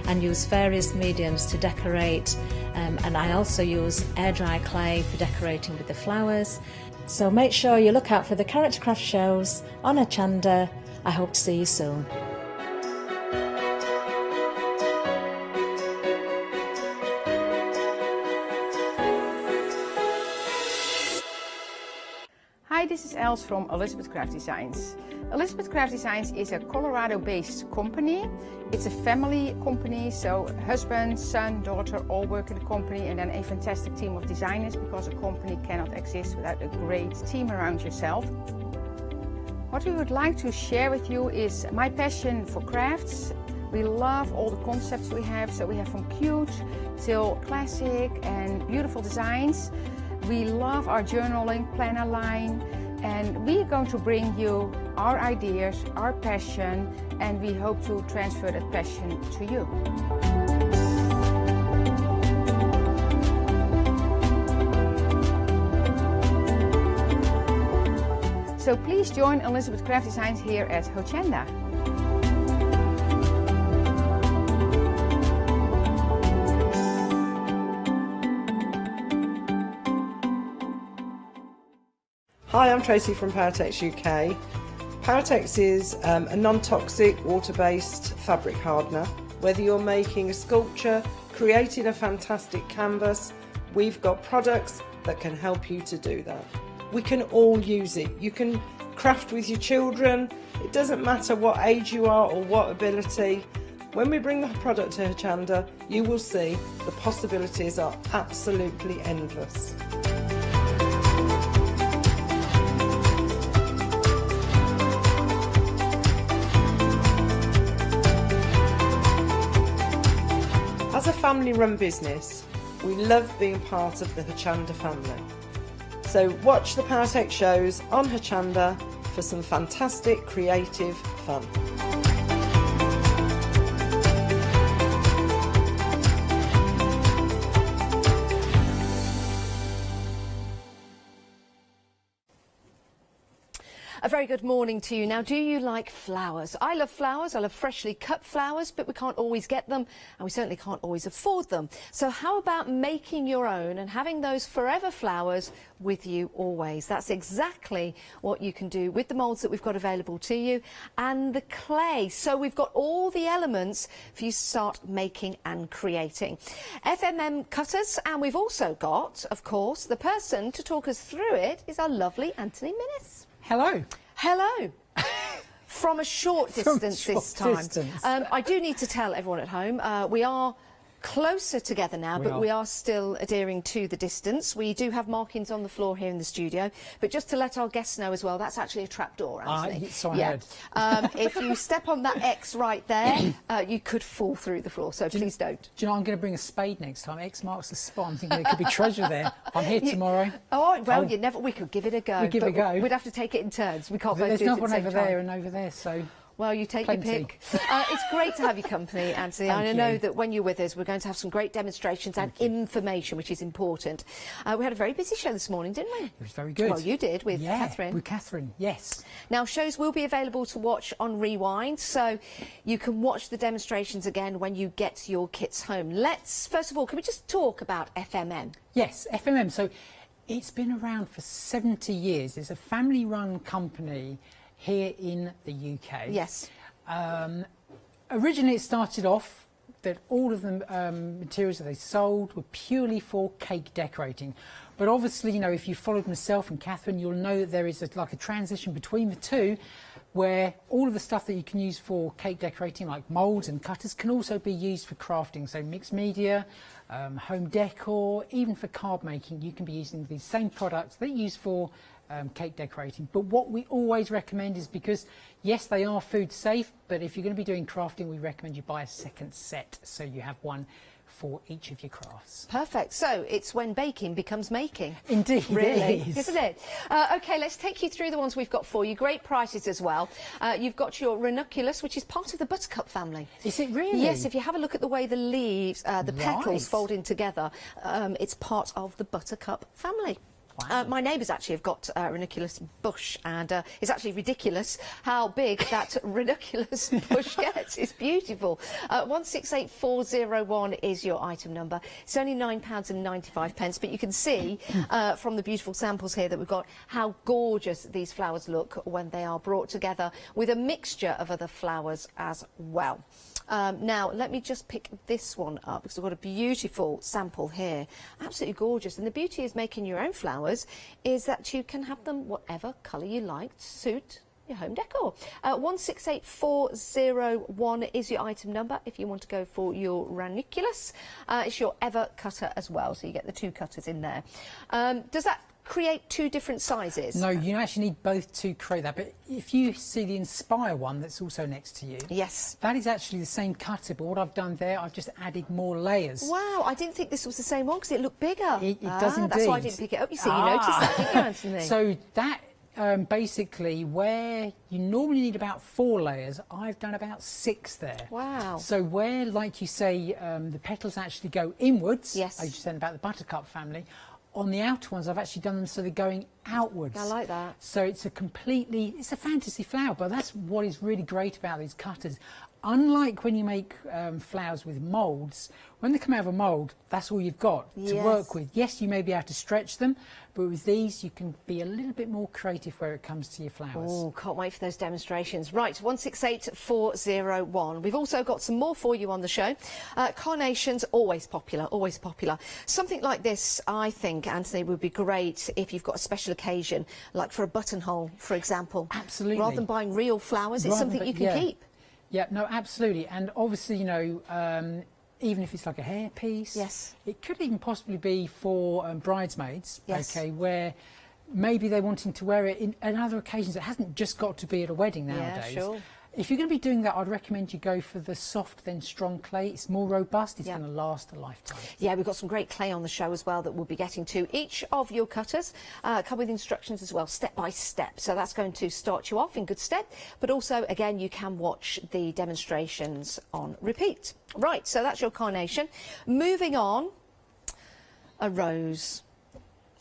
and use various mediums to decorate, and I also use air dry clay for decorating with the flowers. So make sure you look out for the Character Craft shows on Hochanda. I hope to see you soon. Hi, this is Els from Elizabeth Craft Designs. Elizabeth Craft Designs is a Colorado-based company. It's a family company, so husband, son, daughter all work in the company, and then a fantastic team of designers, because a company cannot exist without a great team around yourself. What we would like to share with you is my passion for crafts. We love all the concepts we have, so we have from cute till classic and beautiful designs. We love our journaling planner line, and we're going to bring you our ideas, our passion, and we hope to transfer that passion to you. So please join Elizabeth Craft Designs here at Hochanda. Hi, I'm Tracy from Paratex UK. Paratex is a non-toxic, water-based fabric hardener. Whether you're making a sculpture, creating a fantastic canvas, we've got products that can help you to do that. We can all use it. You can craft with your children. It doesn't matter what age you are or what ability. When we bring the product to Hochanda, you will see the possibilities are absolutely endless. As a family-run business, we love being part of the Hochanda family. So watch the Paratex shows on Hochanda for some fantastic creative fun. A very good morning to you. Now, do you like flowers? I love flowers. I love freshly cut flowers, but we can't always get them, and we certainly can't always afford them. So how about making your own and having those forever flowers with you always? That's exactly what you can do with the moulds that we've got available to you and the clay. So we've got all the elements for you to start making and creating. FMM cutters, and we've also got, of course, the person to talk us through it is our lovely Anthony Minnis. Hello. Hello. From a short distance this time. Distance. I do need to tell everyone at home, we are closer together now, but we are still adhering to the distance. We do have markings on the floor here in the studio, but just to let our guests know as well, that's actually a trapdoor, Anthony. So I heard. If you step on that X right there, you could fall through the floor, so please don't. Do you know, I'm going to bring a spade next time. X marks the spot. I'm thinking there could be treasure there. I'm here tomorrow. Oh, well, you never. We could give it a go. We'd give it a go. We'd have to take it in turns. We can't both There's do it not at one the same over time. there and over there, so... Well, you take Plenty. your pick. It's great to have your company, Anthony. Thank I know you. that when you're with us, we're going to have some great demonstrations and information, which is important. We had a very busy show this morning, didn't we? It was very good. Well, you did with Yeah, Catherine. with Catherine, yes. Now, shows will be available to watch on Rewind, so you can watch the demonstrations again when you get your kits home. Let's, first of all, can we just talk about FMM? Yes, FMM. So it's been around for 70 years. It's a family-run company here in the UK. Yes. Originally, it started off that all of the materials that they sold were purely for cake decorating. But obviously, you know, if you followed myself and Catherine, you'll know that there is like a transition between the two, where all of the stuff that you can use for cake decorating, like moulds and cutters, can also be used for crafting. So mixed media, home decor, even for card making, you can be using these same products that you use for cake decorating. But what we always recommend is, because yes, they are food safe, but if you're going to be doing crafting, we recommend you buy a second set, so you have one for each of your crafts. Perfect. So it's when baking becomes making. Indeed, really, it is. Isn't it? OK, let's take you through the ones we've got for you. Great prices as well. You've got your ranunculus, which is part of the buttercup family. Is it really? Yes, if you have a look at the way the leaves, the petals Right. fold in together, it's part of the buttercup family. My neighbours actually have got a ranunculus bush, and it's actually ridiculous how big that ranunculus bush gets. It's beautiful. 168401 is your item number. It's only £9.95, but you can see from the beautiful samples here that we've got how gorgeous these flowers look when they are brought together with a mixture of other flowers as well. Now, let me just pick this one up, because we've got a beautiful sample here. Absolutely gorgeous. And the beauty is making your own flowers is that you can have them whatever colour you like to suit your home decor. 168401 is your item number if you want to go for your ranunculus. It's your ever cutter as well, so you get the two cutters in there. Does that create two different sizes? No, you actually need both to create that. But if you see the Inspire one that's also next to you, yes, that is actually the same cutter, but what I've done there, I've just added more layers. Wow, I didn't think this was the same one because it looked bigger. It does indeed. That's why I didn't pick it up. You see, you noticed that, didn't you, Anthony? So that basically, where you normally need about 4 layers, I've done about 6 there. Wow. So where, like you say, the petals actually go inwards, yes, as you said about the buttercup family, on the outer ones, I've actually done them so they're going outwards. I like that. So it's a fantasy flower, but that's what is really great about these cutters. Unlike when you make flowers with moulds, when they come out of a mould, that's all you've got to work with. Yes, you may be able to stretch them, but with these, you can be a little bit more creative where it comes to your flowers. Oh, can't wait for those demonstrations. Right, 168401. We've also got some more for you on the show. Carnations, always popular, always popular. Something like this, I think, Anthony, would be great if you've got a special occasion, like for a buttonhole, for example. Absolutely. Rather than buying real flowers, it's something you can keep. Yeah, no, absolutely. And obviously, you know, even if it's like a hairpiece, yes, it could even possibly be for bridesmaids, yes, okay, where maybe they're wanting to wear it in other occasions. It hasn't just got to be at a wedding nowadays. Yeah, sure. If you're going to be doing that, I'd recommend you go for the soft then strong clay. It's more robust, it's going to last a lifetime. Yeah, we've got some great clay on the show as well that we'll be getting to. Each of your cutters come with instructions as well, step by step. So that's going to start you off in good stead. But also, again, you can watch the demonstrations on repeat. Right, so that's your carnation. Moving on, a rose.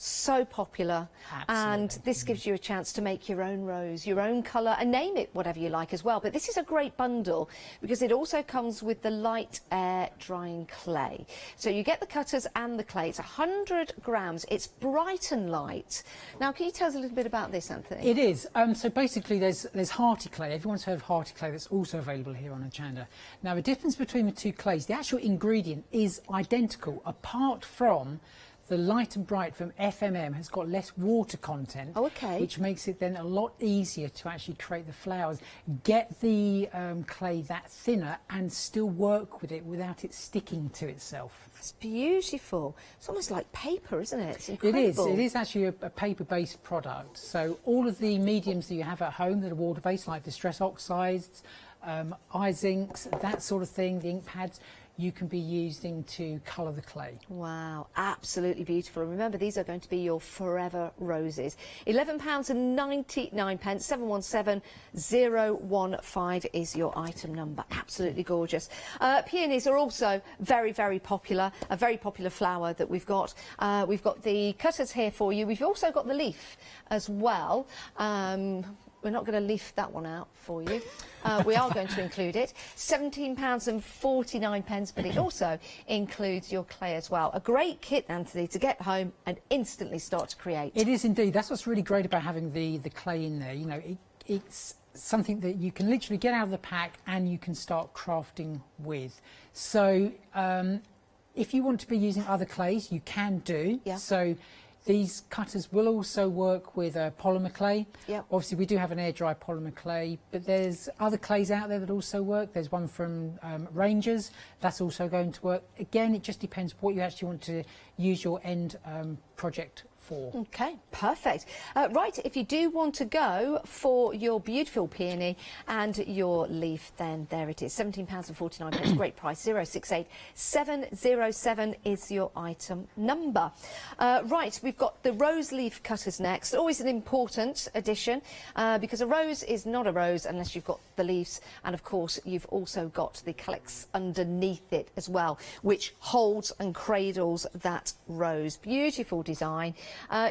so popular. And this gives you a chance to make your own rose, your own colour, and name it whatever you like as well. But this is a great bundle because it also comes with the light air drying clay. So you get the cutters and the clay. It's 100 grams. It's bright and light. Now, can you tell us a little bit about this, Anthony? It is. So basically there's hearty clay. Everyone's heard of hearty clay. That's also available here on Hochanda. Now, the difference between the two clays, the actual ingredient is identical, apart from the light and bright from FMM has got less water content, which makes it then a lot easier to actually create the flowers, get the clay that thinner and still work with it without it sticking to itself. It's beautiful. It's almost like paper, isn't it? It's incredible. It is actually a paper-based product. So all of the mediums that you have at home that are water-based, like distress oxides, eyes inks, that sort of thing, the ink pads, you can be using to colour the clay. Wow, absolutely beautiful. And remember, these are going to be your forever roses. £11.99, 717015 is your item number. Absolutely gorgeous. Peonies are also very, very popular, a very popular flower that we've got. We've got the cutters here for you. We've also got the leaf as well. We're not going to leaf that one out for you. We are going to include it. £17.49, but it also includes your clay as well. A great kit, Anthony, to get home and instantly start to create. It is indeed. That's what's really great about having the clay in there. You know, it's something that you can literally get out of the pack and you can start crafting with. So if you want to be using other clays, you can do. Yeah. So these cutters will also work with polymer clay. Yep. Obviously, we do have an air-dry polymer clay, but there's other clays out there that also work. There's one from Rangers. That's also going to work. Again, it just depends what you actually want to use your end project for. Okay, perfect. Right, if you do want to go for your beautiful peony and your leaf, then there it is, £17.49, great price, 068707 is your item number. Right, we've got the rose leaf cutters next, always an important addition, because a rose is not a rose unless you've got the leaves, and of course you've also got the calyx underneath it as well, which holds and cradles that rose. Beautiful design.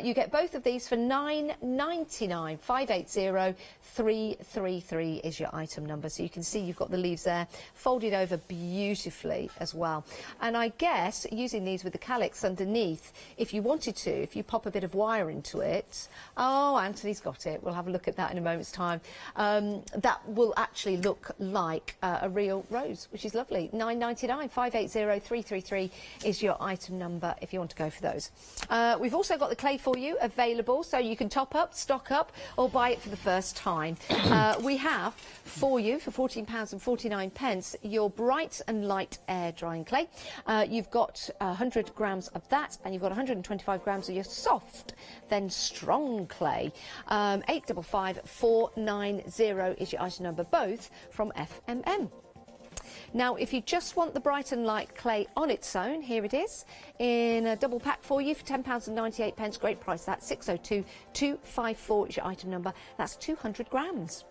You get both of these for £9.99. 580333 is your item number. So you can see you've got the leaves there folded over beautifully as well. And I guess using these with the calyx underneath, if you wanted to, if you pop a bit of wire into it, oh, Anthony's got it. We'll have a look at that in a moment's time. That will actually look like a real rose, which is lovely. £9.99. 580333 is your item number if you want to go for those. We've also got the clay for you available, so you can top up, stock up, or buy it for the first time. We have for you for £14.49 your bright and light air drying clay. You've got 100 grams of that, and you've got 125 grams of your soft then strong clay. 855490 is your item number, both from FMM. Now, if you just want the bright and light clay on its own, here it is in a double pack for you for £10.98. Great price. That's 602254 is your item number. That's 200 grams.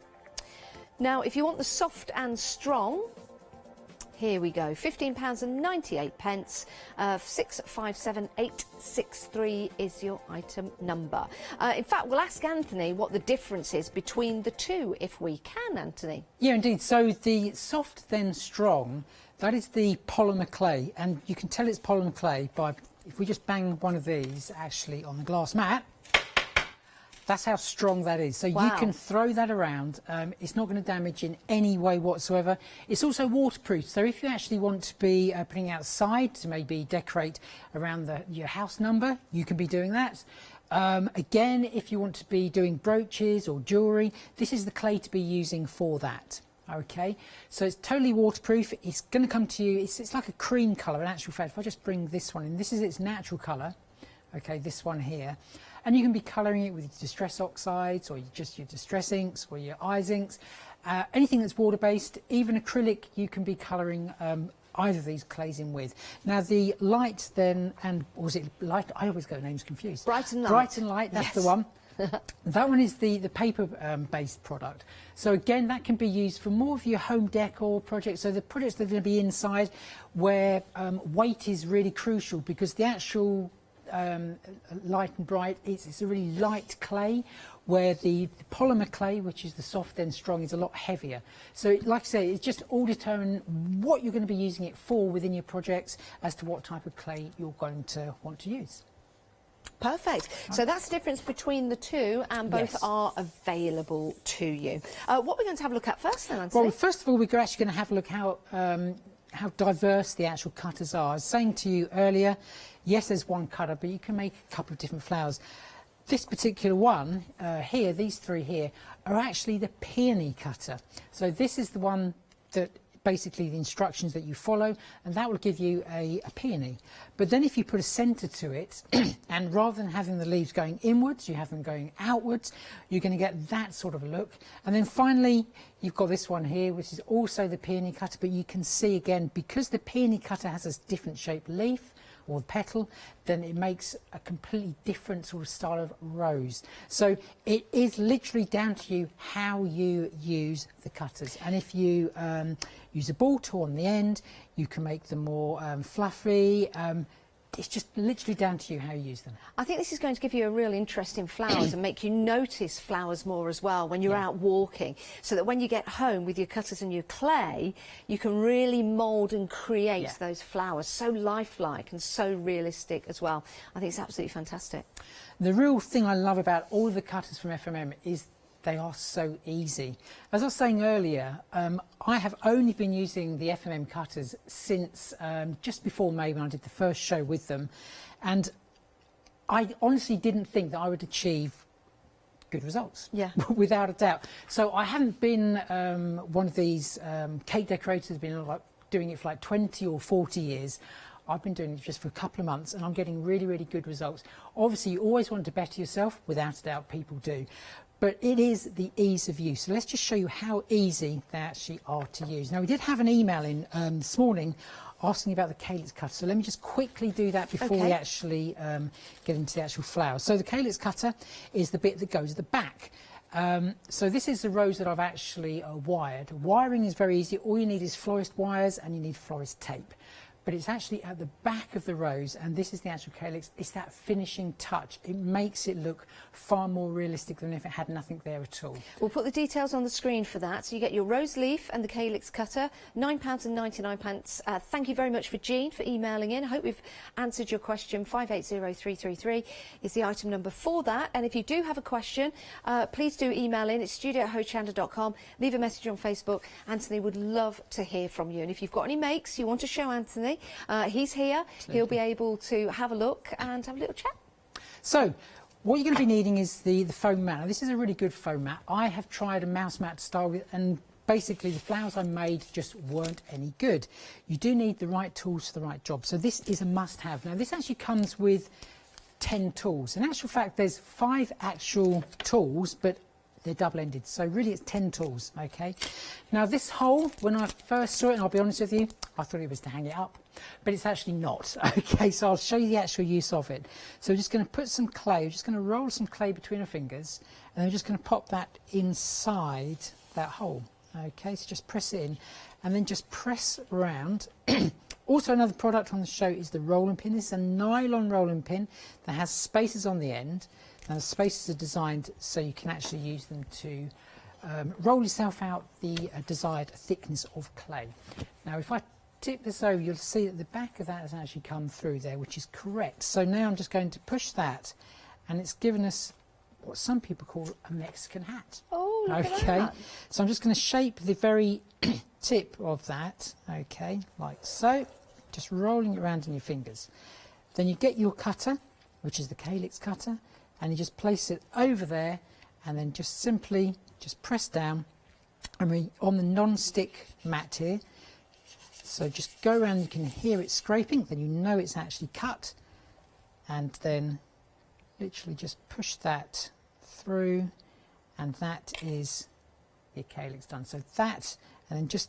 Now, if you want the soft and strong, here we go, £15.98. 657863 is your item number. In fact, we'll ask Anthony what the difference is between the two, if we can, Anthony. Yeah, indeed. So the soft then strong, that is the polymer clay, and you can tell it's polymer clay by, if we just bang one of these actually on the glass mat, that's how strong that is. So wow. You can throw that around. It's not going to damage in any way whatsoever. It's also waterproof. So if you actually want to be putting it outside to maybe decorate around your house number, you can be doing that. Again, if you want to be doing brooches or jewellery, this is the clay to be using for that. Okay, so it's totally waterproof. It's going to come to you, it's like a cream colour in actual fact. If I just bring this one in, this is its natural colour. Okay, this one here. And you can be colouring it with your distress oxides or just your distress inks or your eyes inks. Anything that's water-based, even acrylic, you can be colouring either of these clays in with. Now the light then, or was it light? I always get the names confused. Bright and light. Bright and light, that's the one. That one is the paper-based product. So again, that can be used for more of your home decor projects. So the projects that are going to be inside where weight is really crucial, because the actual light and bright. It's a really light clay, where the polymer clay, which is the soft and strong, is a lot heavier. So like I say, it's just all determined what you're going to be using it for within your projects as to what type of clay you're going to want to use. Perfect. So that's the difference between the two, and both are available to you. What we're going to have a look at first then, Anthony? Well, first of all, we're actually going to have a look how diverse the actual cutters are. I was saying to you earlier, yes, there's one cutter, but you can make a couple of different flowers. This particular one here, these three here, are actually the peony cutter. So this is the one that basically the instructions that you follow, and that will give you a peony. But then if you put a centre to it, and rather than having the leaves going inwards, you have them going outwards, you're going to get that sort of a look. And then finally, you've got this one here, which is also the peony cutter, but you can see again, because the peony cutter has a different shaped leaf, or the petal, then it makes a completely different sort of style of rose. So it is literally down to you how you use the cutters. And if you use a ball tool on the end, you can make them more fluffy. It's just literally down to you how you use them. I think this is going to give you a real interest in flowers and make you notice flowers more as well when you're out walking, so that when you get home with your cutters and your clay, you can really mould and create those flowers, so lifelike and so realistic as well. I think it's absolutely fantastic. The real thing I love about all of the cutters from FMM is they are so easy. As I was saying earlier, I have only been using the FMM cutters since just before May, when I did the first show with them, and I honestly didn't think that I would achieve good results, without a doubt. So I haven't been one of these cake decorators who's been doing it for like 20 or 40 years. I've been doing it just for a couple of months, and I'm getting really, really good results. Obviously, you always want to better yourself, without a doubt people do. But it is the ease of use. So let's just show you how easy they actually are to use. Now, we did have an email in this morning asking about the calyx cutter. So let me just quickly do that before we actually get into the actual flowers. So the calyx cutter is the bit that goes at the back. So this is the rose that I've actually wired. Wiring is very easy. All you need is florist wires and you need florist tape. But it's actually at the back of the rose, and this is the actual calyx. It's that finishing touch. It makes it look far more realistic than if it had nothing there at all. We'll put the details on the screen for that. So you get your rose leaf and the calyx cutter, £9.99. Thank you very much for Jean for emailing in. I hope we've answered your question. 580333 is the item number for that. And if you do have a question, please do email in. It's studio@hochanda.com. Leave a message on Facebook. Anthony would love to hear from you. And if you've got any makes you want to show Anthony, he's here. Absolutely. He'll be able to have a look and have a little chat. So what you're going to be needing is the foam mat. Now, this is a really good foam mat. I have tried a mouse mat to start with, and basically the flowers I made just weren't any good. You do need the right tools for the right job. So this is a must-have. Now, this actually comes with 10 tools. In actual fact, there's 5 actual tools, but they're double-ended, so really it's 10 tools, okay? Now this hole, when I first saw it, and I'll be honest with you, I thought it was to hang it up, but it's actually not, okay? So I'll show you the actual use of it. So we're just going to put some clay, we're just going to roll some clay between our fingers, and then we're just going to pop that inside that hole, okay? So just press it in, and then just press around. Also, another product on the show is the rolling pin. This is a nylon rolling pin that has spaces on the end. Now, the spaces are designed so you can actually use them to roll yourself out the desired thickness of clay. Now, if I tip this over, you'll see that the back of that has actually come through there, which is correct. So now I'm just going to push that, and it's given us what some people call a Mexican hat. Oh, look okay. at that. So I'm just going to shape the very tip of that, okay, like so, just rolling it around in your fingers. Then you get your cutter, which is the calyx cutter, and you just place it over there, and then just simply just press down, and we're on the non-stick mat here. So just go around, you can hear it scraping, then you know it's actually cut, and then literally just push that through, and that is your calyx done. So that, and then just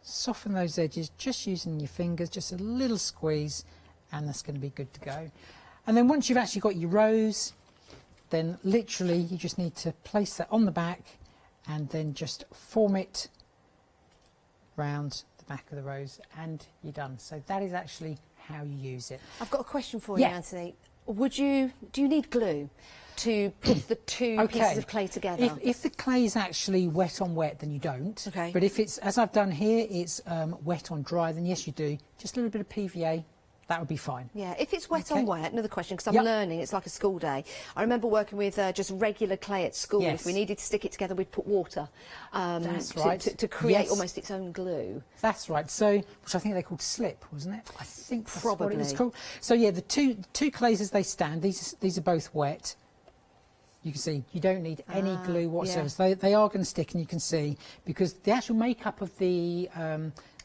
soften those edges, just using your fingers, just a little squeeze, and that's going to be good to go. And then once you've actually got your rose, then literally you just need to place that on the back and then just form it round the back of the rose, and you're done. So that is actually how you use it. I've got a question for you, Anthony. do you need glue to put the two pieces of clay together? If the clay is actually wet on wet, then you don't. Okay. But if it's, as I've done here, it's wet on dry, then yes, you do. Just a little bit of PVA, that would be fine. Yeah, if it's wet on wet, another question, because I'm learning, it's like a school day. I remember working with just regular clay at school. Yes. If we needed to stick it together, we'd put water That's right. to create almost its own glue. That's right. So, which I think they called slip, wasn't it? I think that's what it was Probably. called. So yeah, the two clays as they stand, these are both wet. You can see you don't need any glue whatsoever. So they are going to stick, and you can see because the actual makeup of the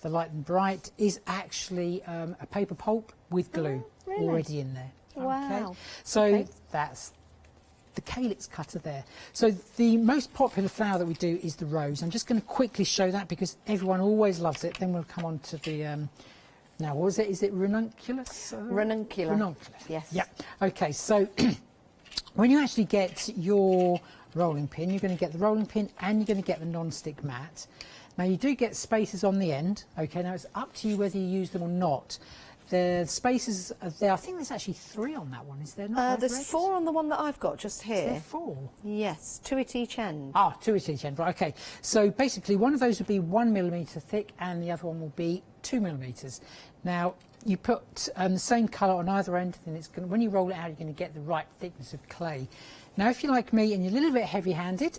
light and bright is actually a paper pulp with glue already in there. Wow. Okay? So that's the calyx cutter there. So the most popular flower that we do is the rose. I'm just going to quickly show that because everyone always loves it. Then we'll come on to the now what was it? Is it ranunculus? Ranuncular. Ranunculus. Yes. Yeah. Okay. So when you actually get your rolling pin, you're going to get the rolling pin and you're going to get the non-stick mat. Now you do get spacers on the end. Okay, now it's up to you whether you use them or not. The spacers are there. I think there's actually 3 on that one. Is there not? There's 4 on the one that I've got just here. Is there 4? Yes, 2 at each end. 2 at each end. Right. Okay. So basically, one of those would be 1 millimetre thick, and the other one will be 2 millimetres. Now you put the same colour on either end, then it's going. When you roll it out, you're going to get the right thickness of clay. Now, if you're like me and you're a little bit heavy-handed,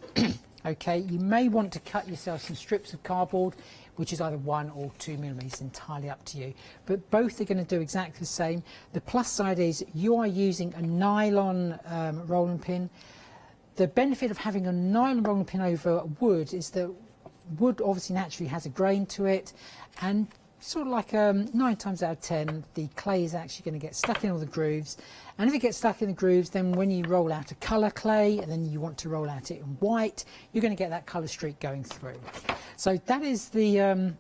okay, you may want to cut yourself some strips of cardboard, which is either 1 or 2 millimetres, entirely up to you. But both are going to do exactly the same. The plus side is you are using a nylon rolling pin. The benefit of having a nylon rolling pin over wood is that wood obviously naturally has a grain to it, and sort of like 9 times out of 10, the clay is actually going to get stuck in all the grooves. And if it gets stuck in the grooves, then when you roll out a colour clay and then you want to roll out it in white, you're going to get that colour streak going through. So that is the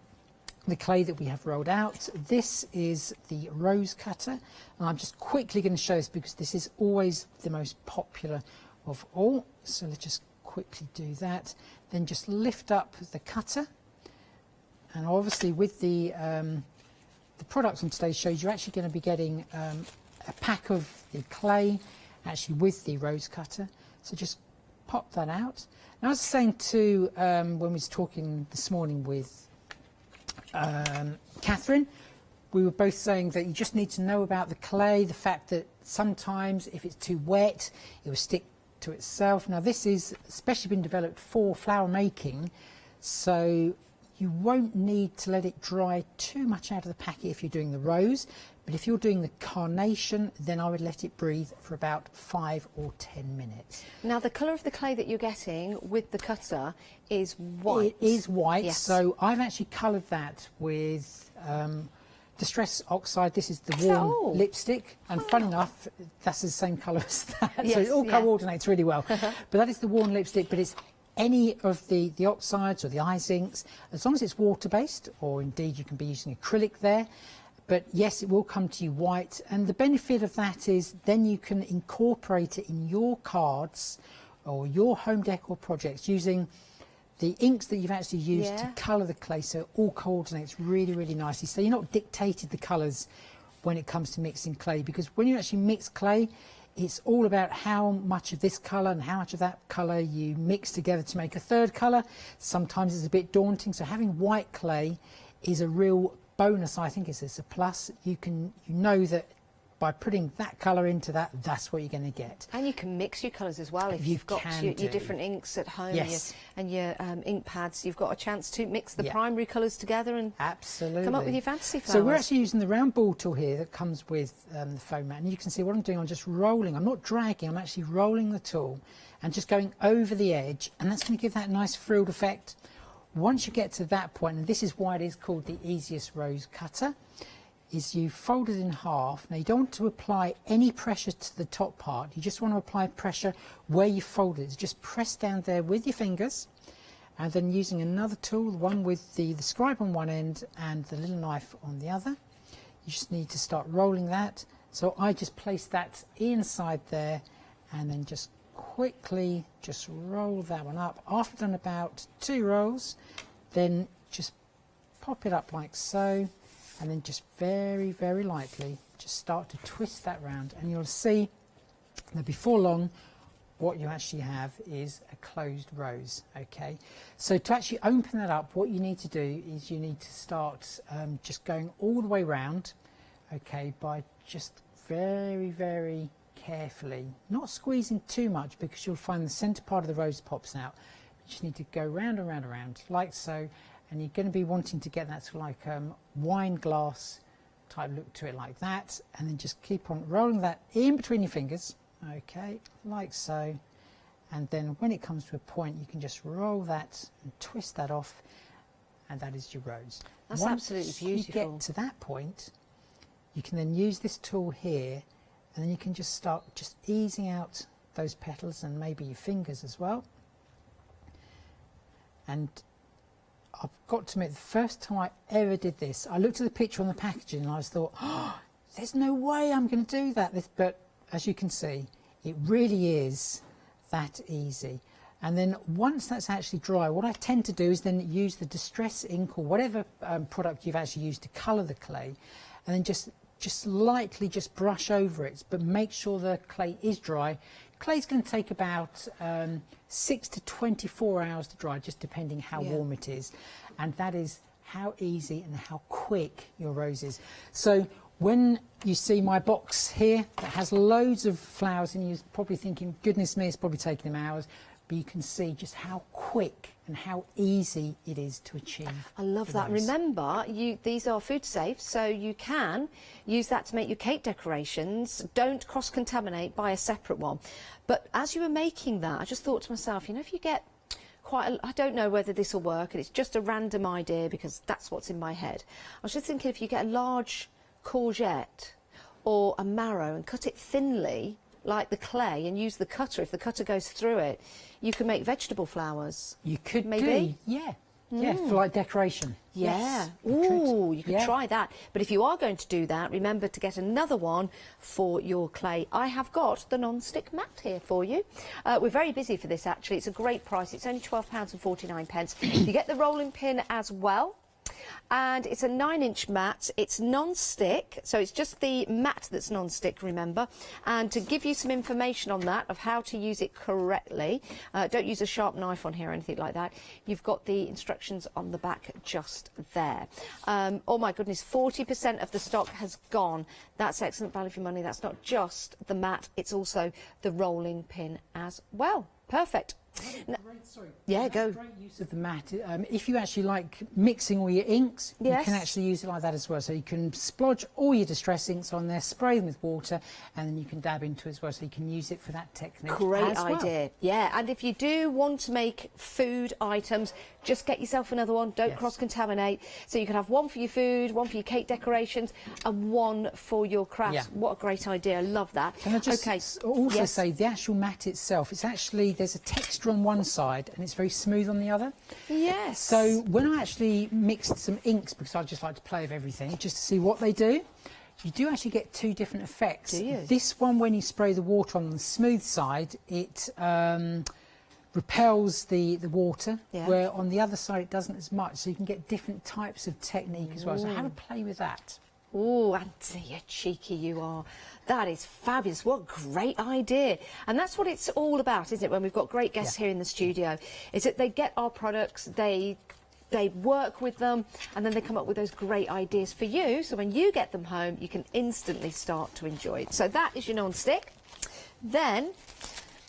clay that we have rolled out. This is the rose cutter, and I'm just quickly going to show this because this is always the most popular of all. So let's just quickly do that. Then just lift up the cutter. And obviously with the products on today's shows, you're actually going to be getting a pack of the clay actually with the rose cutter. So just pop that out. Now, I was saying too, when we was talking this morning with Catherine, we were both saying that you just need to know about the clay, the fact that sometimes if it's too wet, it will stick to itself. Now, this is especially been developed for flower making, so you won't need to let it dry too much out of the packet if you're doing the rose, but if you're doing the carnation, then I would let it breathe for about 5 or 10 minutes. Now, the colour of the clay that you're getting with the cutter is white. It is white, yes. So I've actually coloured that with Distress Oxide. This is the warm lipstick, and fun enough, that's the same colour as that, Yes, so it all coordinates really well. But that is the worn lipstick, but it's any of the oxides or the ice inks, as long as it's water-based, or indeed you can be using acrylic there. But yes, it will come to you white, and the benefit of that is then you can incorporate it in your cards or your home decor projects using the inks that you've actually used to colour the clay, so it all coordinates really, really nicely. So you're not dictated the colours when it comes to mixing clay, because when you actually mix clay, it's all about how much of this colour and how much of that colour you mix together to make a third colour. Sometimes it's a bit daunting, so having white clay is a real bonus. I think it's a plus. You know that by putting that colour into that, that's what you're going to get. And you can mix your colours as well. If you've got your different inks at home, and your ink pads, you've got a chance to mix the primary colours together and come up with your fantasy flowers. So we're actually using the round ball tool here that comes with the foam mat, and you can see what I'm doing. I'm just rolling. I'm not dragging, I'm actually rolling the tool and just going over the edge, and that's going to give that nice frilled effect. Once you get to that point, and this is why it is called the easiest rose cutter, is you fold it in half. Now, you don't want to apply any pressure to the top part. You just want to apply pressure where you fold it. Just press down there with your fingers, and then using another tool, the one with the scribe on one end and the little knife on the other, you just need to start rolling that. So I just place that inside there, and then just quickly just roll that one up. After I've done about 2 rolls, then just pop it up like so. and then just very, very lightly just start to twist that round, and you'll see that before long what you actually have is a closed rose. Okay, so to actually open that up, what you need to do is you need to start just going all the way round, okay, by just very, very carefully, not squeezing too much, because you'll find the center part of the rose pops out. You just need to go round and round and round like so, and you're going to be wanting to get that sort of like wine glass type look to it, like that, and then just keep on rolling that in between your fingers, okay, like so, and then when it comes to a point you can just roll that and twist that off, and that is your rose. That's Once absolutely beautiful. you get to that point, you can then use this tool here, and then you can just start just easing out those petals and maybe your fingers as well. And I've got to admit, the first time I ever did this, I looked at the picture on the packaging and I just thought, oh, there's no way I'm going to do that. But as you can see, it really is that easy. And then once that's actually dry, what I tend to do is then use the distress ink or whatever product you've actually used to colour the clay, and then just lightly just brush over it, but make sure the clay is dry. Clay's going to take about 6 to 24 hours to dry, just depending how warm it is. And that is how easy and how quick your rose is. So when you see my box here that has loads of flowers, and you're probably thinking, goodness me, it's probably taking them hours. But you can see just how quick and how easy it is to achieve. I love that. Remember, these are food safe, so you can use that to make your cake decorations. Don't cross-contaminate, buy a separate one. But as you were making that, I just thought to myself, you know, if you get I don't know whether this will work, and it's just a random idea because that's what's in my head. I was just thinking, if you get a large courgette or a marrow and cut it thinly, like the clay, and use the cutter, if the cutter goes through it, you can make vegetable flowers. You could maybe. Yeah, for like decoration. Yeah. Yes, Ooh, you could try that. But if you are going to do that, remember to get another one for your clay. I have got the non-stick mat here for you. We're very busy for this, actually. It's a great price. It's only £12.49. You get the rolling pin as well. And it's a 9-inch mat. It's non-stick, so it's just the mat that's non-stick, remember. And to give you some information on that, of how to use it correctly, don't use a sharp knife on here or anything like that. You've got the instructions on the back just there. Oh my goodness, 40% of the stock has gone. That's excellent value for money. That's not just the mat, it's also the rolling pin as well. Perfect. Go. Great use of the mat. If you actually like mixing all your inks, you can actually use it like that as well. So you can splodge all your distress inks on there, spray them with water, and then you can dab into it as well. So you can use it for that technique. Great idea. Yeah, and if you do want to make food items, just get yourself another one. Don't cross-contaminate. So you can have one for your food, one for your cake decorations, and one for your crafts. Yeah. What a great idea. I love that. Can I just also say, the actual mat itself, it's actually, there's a texture on one side and it's very smooth on the other. Yes. So when I actually mixed some inks, because I just like to play with everything, just to see what they do, you do actually get two different effects. Do you? This one, when you spray the water on the smooth side, it repels the water, where on the other side it doesn't as much. So you can get different types of technique as well. So have a play with that. Oh, Auntie, you cheeky you are. That is fabulous. What a great idea. And that's what it's all about, isn't it, when we've got great guests here in the studio, is that they get our products, they work with them, and then they come up with those great ideas for you. So when you get them home, you can instantly start to enjoy it. So that is your non-stick. Then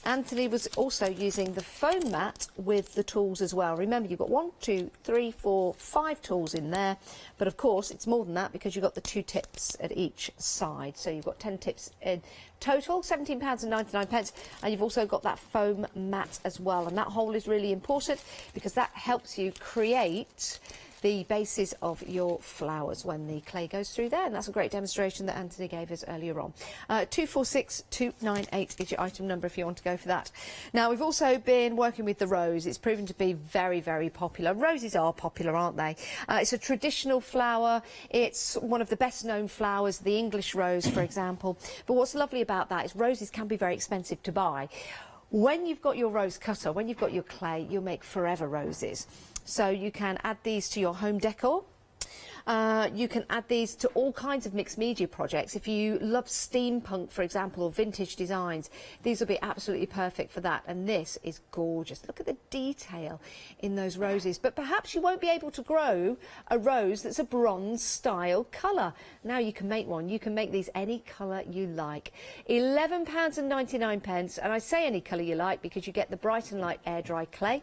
Anthony was also using the foam mat with the tools as well. Remember, you've got 1, 2, 3, 4, 5 tools in there. But of course, it's more than that because you've got the 2 tips at each side. So you've got 10 tips in total, £17.99. And you've also got that foam mat as well. And that hole is really important because that helps you create the bases of your flowers when the clay goes through there, and that's a great demonstration that Anthony gave us earlier on. 246298 is your item number if you want to go for that. Now, we've also been working with the rose. It's proven to be very, very popular. Roses are popular, aren't they? It's a traditional flower. It's one of the best known flowers, the English rose, for example. But what's lovely about that is roses can be very expensive to buy. When you've got your rose cutter, when you've got your clay, you'll make forever roses. So you can add these to your home decor. You can add these to all kinds of mixed media projects. If you love steampunk, for example, or vintage designs, these will be absolutely perfect for that. And this is gorgeous. Look at the detail in those roses. But perhaps you won't be able to grow a rose that's a bronze style colour. Now you can make one. You can make these any colour you like. £11.99, and I say any colour you like because you get the Bright and Light air dry clay.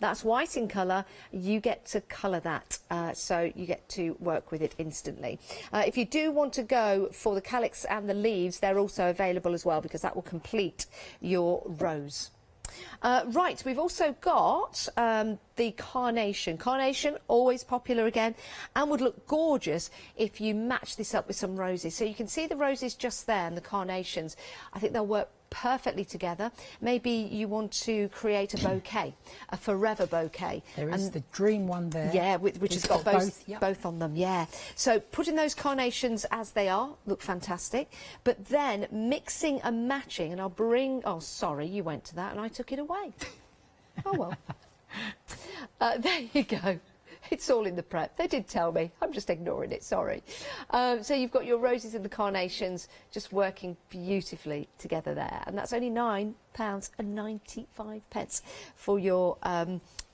That's white in colour. You get to colour that, so you get to work with it instantly. If you do want to go for the calyx and the leaves, they're also available as well, because that will complete your rose. Right, we've also got the carnation. Carnation, always popular again, and would look gorgeous if you match this up with some roses. So you can see the roses just there and the carnations. I think they'll work perfectly together. Maybe you want to create a bouquet, a forever bouquet. There is the dream one there. Yeah, which has got both on them, yeah. So putting those carnations as they are, look fantastic. But then mixing and matching, and I'll bring, oh, sorry, you went to that and I took it away. Oh, well. There you go. It's all in the prep. They did tell me. I'm just ignoring it, sorry. So you've got your roses and the carnations just working beautifully together there. And that's only £9.95 for your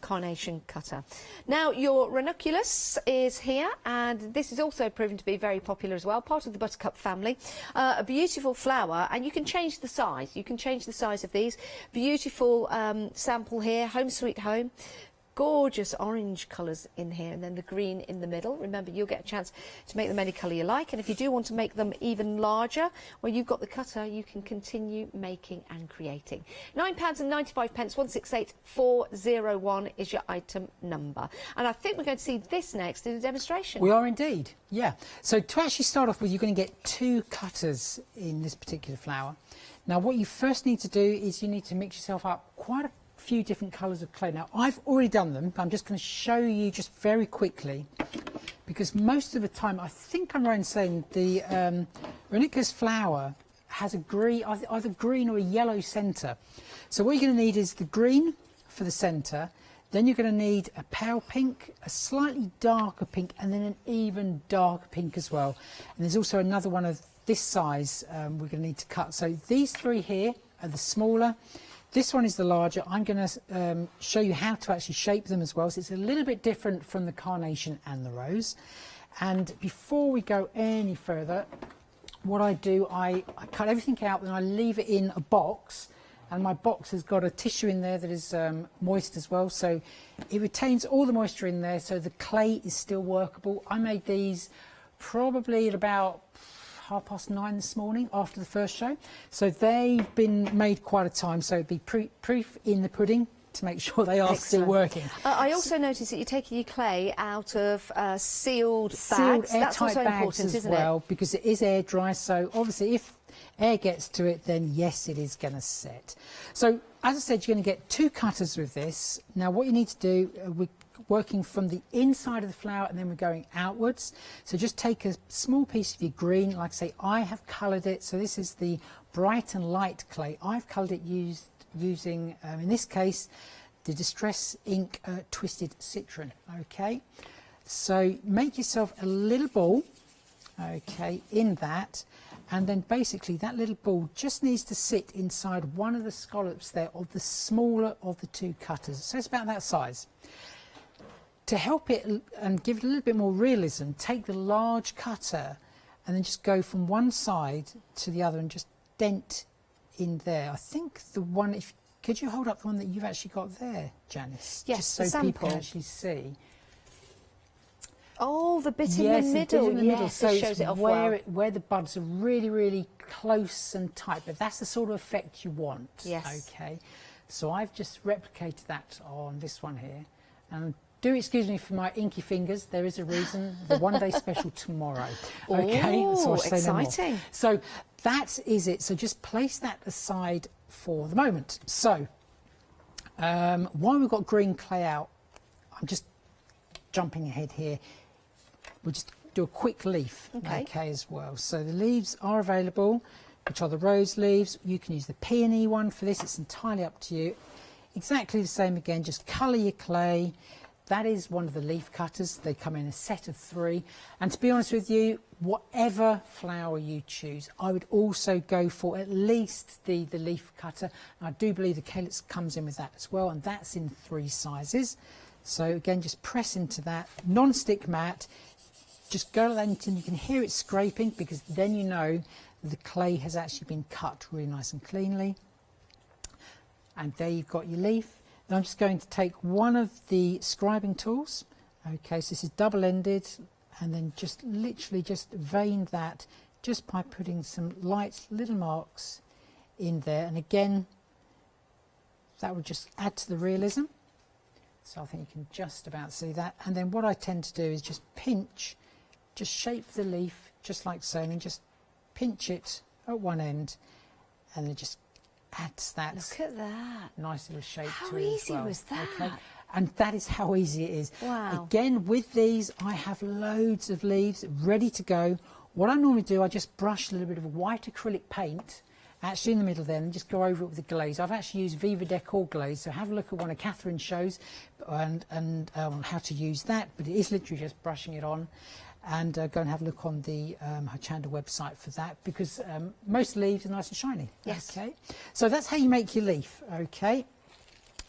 carnation cutter. Now, your ranunculus is here, and this is also proven to be very popular as well, part of the buttercup family. A beautiful flower, and you can change the size. You can change the size of these. Beautiful sample here, Home Sweet Home. Gorgeous orange colours in here, and then the green in the middle. Remember, you'll get a chance to make them any colour you like, and if you do want to make them even larger, well, you've got the cutter, you can continue making and creating. £9.95, 168401 is your item number. And I think we're going to see this next in a demonstration. We are indeed, yeah. So to actually start off with, you're going to get 2 cutters in this particular flower. Now, what you first need to do is you need to mix yourself up quite a few different colours of clay. Now, I've already done them, but I'm just going to show you just very quickly, because most of the time, I think I'm right in saying the ranunculus flower has a green, either green or a yellow centre. So what you're going to need is the green for the centre, then you're going to need a pale pink, a slightly darker pink, and then an even darker pink as well. And there's also another one of this size we're going to need to cut. So these 3 here are the smaller. This one is the larger. I'm going to show you how to actually shape them as well. So it's a little bit different from the carnation and the rose. And before we go any further, what I do, I cut everything out and I leave it in a box. And my box has got a tissue in there that is moist as well. So it retains all the moisture in there, so the clay is still workable. I made these probably at about 9:30 this morning after the first show, so they've been made quite a time, so it'd be proof in the pudding to make sure they are still working. I also noticed that you're taking your clay out of sealed bags. Sealed That's airtight also bags important, as isn't well, it? because it is air dry, so obviously if air gets to it, then yes, it is going to set. So as I said, you're going to get 2 cutters with this. Now what you need to do, we're working from the inside of the flower and then we're going outwards. So just take a small piece of your green. Like I say, I have coloured it. So this is the Bright and Light clay. I've coloured it using, in this case, the Distress Ink Twisted Citron. Okay, so make yourself a little ball, okay, in that. And then basically that little ball just needs to sit inside one of the scallops there of the smaller of the 2 cutters. So it's about that size. To help it and give it a little bit more realism, take the large cutter and then just go from one side to the other and just dent in there. I think the one, could you hold up the one that you've actually got there, Janice? Yes, just so the sample. people can actually see. Oh, the bit in Yes, the the middle. bit in the middle. Yes, So it it's shows it off where, well. where the buds are really, really close and tight, but that's the sort of effect you want. Yes. Okay. So I've just replicated that on this one here. And do excuse me for my inky fingers. There is a reason. The one-day special tomorrow. Okay. Ooh, So I'll say no more. exciting. So that is it. So just place that aside for the moment. So while we've got green clay out, I'm just jumping ahead here. We'll just do a quick leaf, okay, as well. So the leaves are available, which are the rose leaves. You can use the peony one for this. It's entirely up to you. Exactly the same again. Just colour your clay. that is one of the leaf cutters. They come in a set of 3. And to be honest with you, whatever flower you choose, I would also go for at least the leaf cutter. And I do believe the Calyx comes in with that as well, and that's in 3 sizes. So again, just press into that. Non-stick mat, just go to that until you can hear it scraping, because then you know the clay has actually been cut really nice and cleanly. And there you've got your leaf. Then I'm just going to take one of the scribing tools. Okay, so this is double-ended, and then just literally just vein that just by putting some light little marks in there. And again, that would just add to the realism. So I think you can just about see that. And then what I tend to do is just pinch, just shape the leaf just like so, and then just pinch it at one end, and then just adds that. Look at that. Nice little shape How to it as easy well. was that? Okay. And that is how easy it is. Wow. Again, with these, I have loads of leaves ready to go. What I normally do, I just brush a little bit of white acrylic paint actually in the middle there, and just go over it with the glaze. I've actually used Viva Decor glaze, so have a look at one of Catherine's shows and how to use that, but it is literally just brushing it on. And go and have a look on the Hochanda website for that, because most leaves are nice and shiny. Yes. Okay. So that's how you make your leaf. Okay.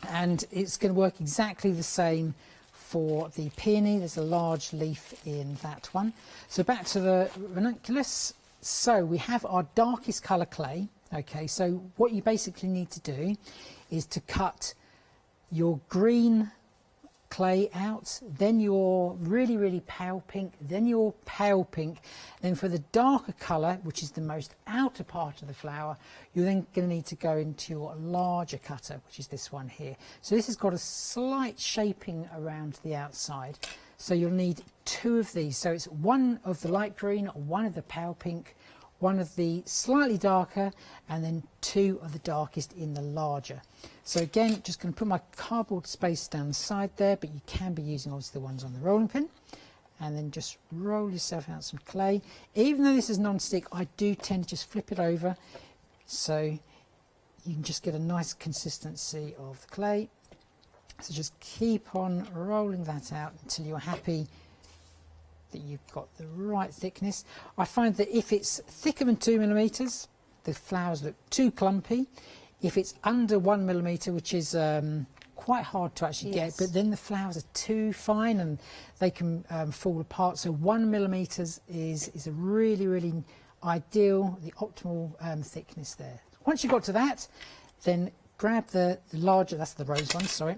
And it's going to work exactly the same for the peony. There's a large leaf in that one. So back to the ranunculus. So we have our darkest colour clay. Okay. So what you basically need to do is to cut your green clay out, then your really pale pink, then your pale pink. Then for the darker colour, which is the most outer part of the flower, you're then going to need to go into your larger cutter, which is this one here. So this has got a slight shaping around the outside, so you'll need 2 of these. So it's one of the light green, one of the pale pink, one of the slightly darker, and then 2 of the darkest in the larger. So again, just going to put my cardboard space down the side there, but you can be using obviously the ones on the rolling pin. And then just roll yourself out some clay. Even though this is non-stick, I do tend to just flip it over, so you can just get a nice consistency of the clay. So just keep on rolling that out until you're happy that you've got the right thickness. I find that if it's thicker than 2 millimeters, the flowers look too clumpy. If it's under 1 millimeter, which is quite hard to actually get, but then the flowers are too fine and they can fall apart. So 1 millimeters is a really ideal, the optimal thickness there. Once you've got to that, then grab the larger, that's the rose one, sorry.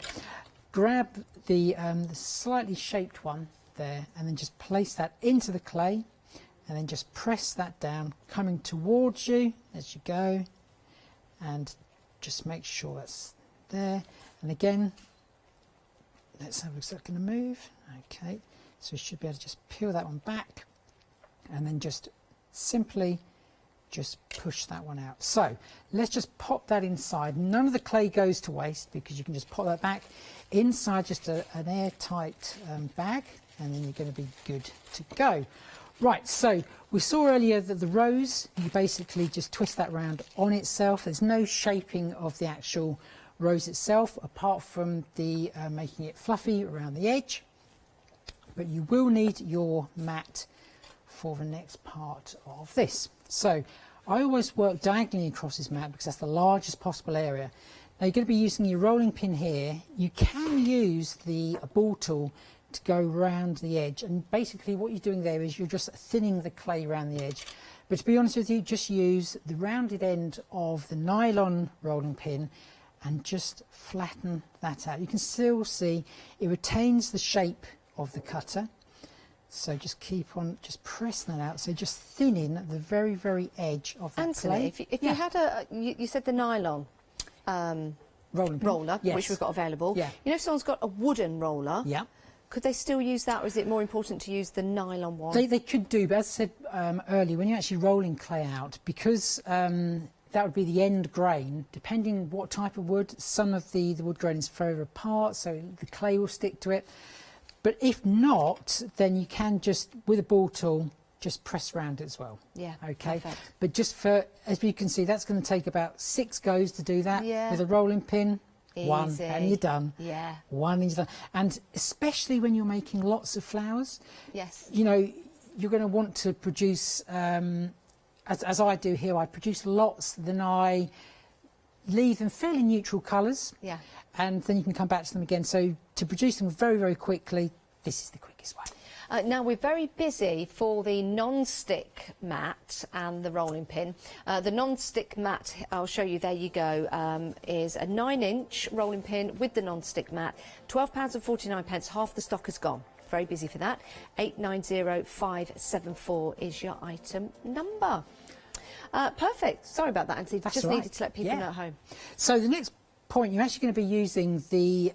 Grab the slightly shaped one there, and then just place that into the clay, and then just press that down, coming towards you as you go, and just make sure that's there. And again, let's have a look, is that going to move? Okay, so we should be able to just peel that one back, and then just simply just push that one out. So let's just pop that inside. None of the clay goes to waste, because you can just pop that back inside just an airtight bag, and then you're going to be good to go. Right, so we saw earlier that the rose, you basically just twist that round on itself. There's no shaping of the actual rose itself, apart from the making it fluffy around the edge. But you will need your mat for the next part of this. So I always work diagonally across this mat because that's the largest possible area. Now you're going to be using your rolling pin here. You can use the ball tool to go round the edge, and basically what you're doing there is you're just thinning the clay around the edge. But to be honest with you, just use the rounded end of the nylon rolling pin and just flatten that out. You can still see it retains the shape of the cutter, so just keep on just pressing that out, so just thinning the very edge of that Anthony, clay. if you had you said the nylon roller, yes, which we've got available. Yeah. You know, if someone's got a wooden roller, yeah, could they still use that, or is it more important to use the nylon one? They could do, but as I said earlier, when you're actually rolling clay out, because that would be the end grain, depending what type of wood, some of the wood grain is further apart, so the clay will stick to it. But if not, then you can just, with a ball tool, just press around it as well. Yeah, okay. perfect. But just for, as you can see, that's going to take about 6 goes to do that. Yeah. With a rolling pin, one, Easy. and you're done. Yeah. One and you're done. And especially when you're making lots of flowers, Yes. you know, you're going to want to produce, as I do here, I produce lots, then I leave them fairly neutral colours. Yeah. And then you can come back to them again. So to produce them very, very quickly, this is the quickest way. Now we're very busy for the non-stick mat and the rolling pin. The non-stick mat, I'll show you, there you go, is a 9-inch rolling pin with the non-stick mat. £12.49, half the stock is gone. Very busy for that. 890574 is your item number. Perfect. Sorry about that, Anthony. Just needed to let people know at home. So the next point, you're actually going to be using the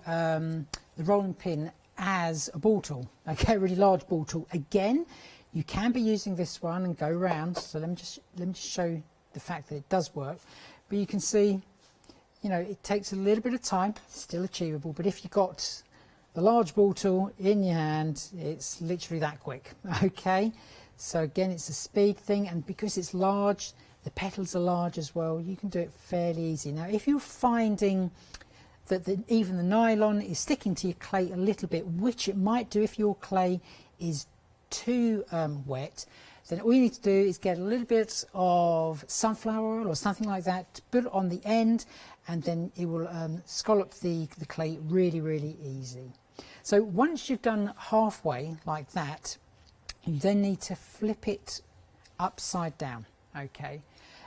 rolling pin as a ball tool, okay, a really large ball tool. Again, you can be using this one and go round. So let me just show the fact that it does work. But you can see, you know, it takes a little bit of time, still achievable. But if you've got the large ball tool in your hand, it's literally that quick, okay? So again, it's a speed thing, and because it's large, the petals are large as well, you can do it fairly easy. Now, if you're finding that even the nylon is sticking to your clay a little bit, which it might do if your clay is too wet, then all you need to do is get a little bit of sunflower oil or something like that, put it on the end, and then it will scallop the clay really, really easy. So once you've done halfway like that, you then need to flip it upside down, okay?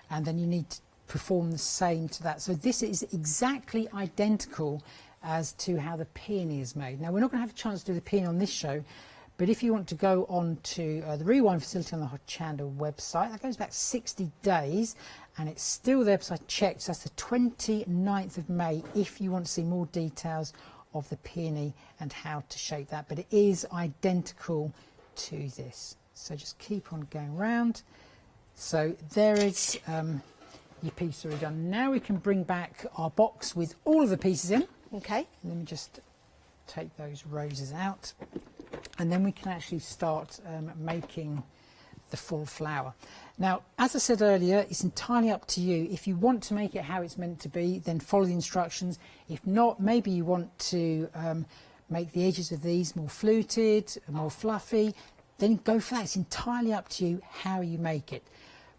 And then you need to perform the same to that. So this is exactly identical as to how the peony is made. Now, we're not going to have a chance to do the peony on this show, but if you want to go on to the rewind facility on the Hochanda website, that goes back 60 days, and it's still there because I checked. So that's the 29th of May if you want to see more details of the peony and how to shape that. But it is identical to this. So just keep on going round. So there is your piece already done. Now we can bring back our box with all of the pieces in. Okay. Let me just take those roses out, and then we can actually start making the full flower. Now, as I said earlier, it's entirely up to you. If you want to make it how it's meant to be, then follow the instructions. If not, maybe you want to make the edges of these more fluted, more fluffy, then go for that. It's entirely up to you how you make it.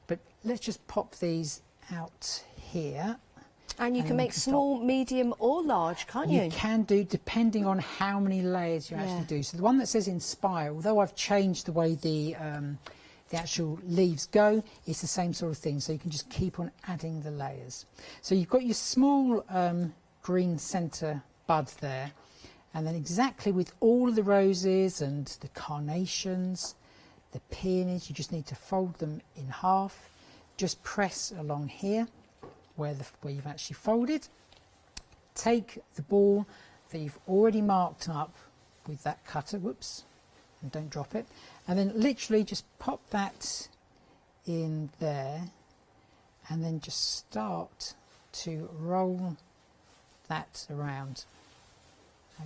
But let's just pop these out here. And you can make small, medium or large, can't you? You can do, depending on how many layers you actually do. So the one that says Inspire, although I've changed the way the actual leaves go, it's the same sort of thing. So you can just keep on adding the layers. So you've got your small green centre bud there. And then exactly with all of the roses and the carnations, the peonies, you just need to fold them in half. Just press along here where you've actually folded. Take the ball that you've already marked up with that cutter, whoops, and don't drop it. And then literally just pop that in there and then just start to roll that around.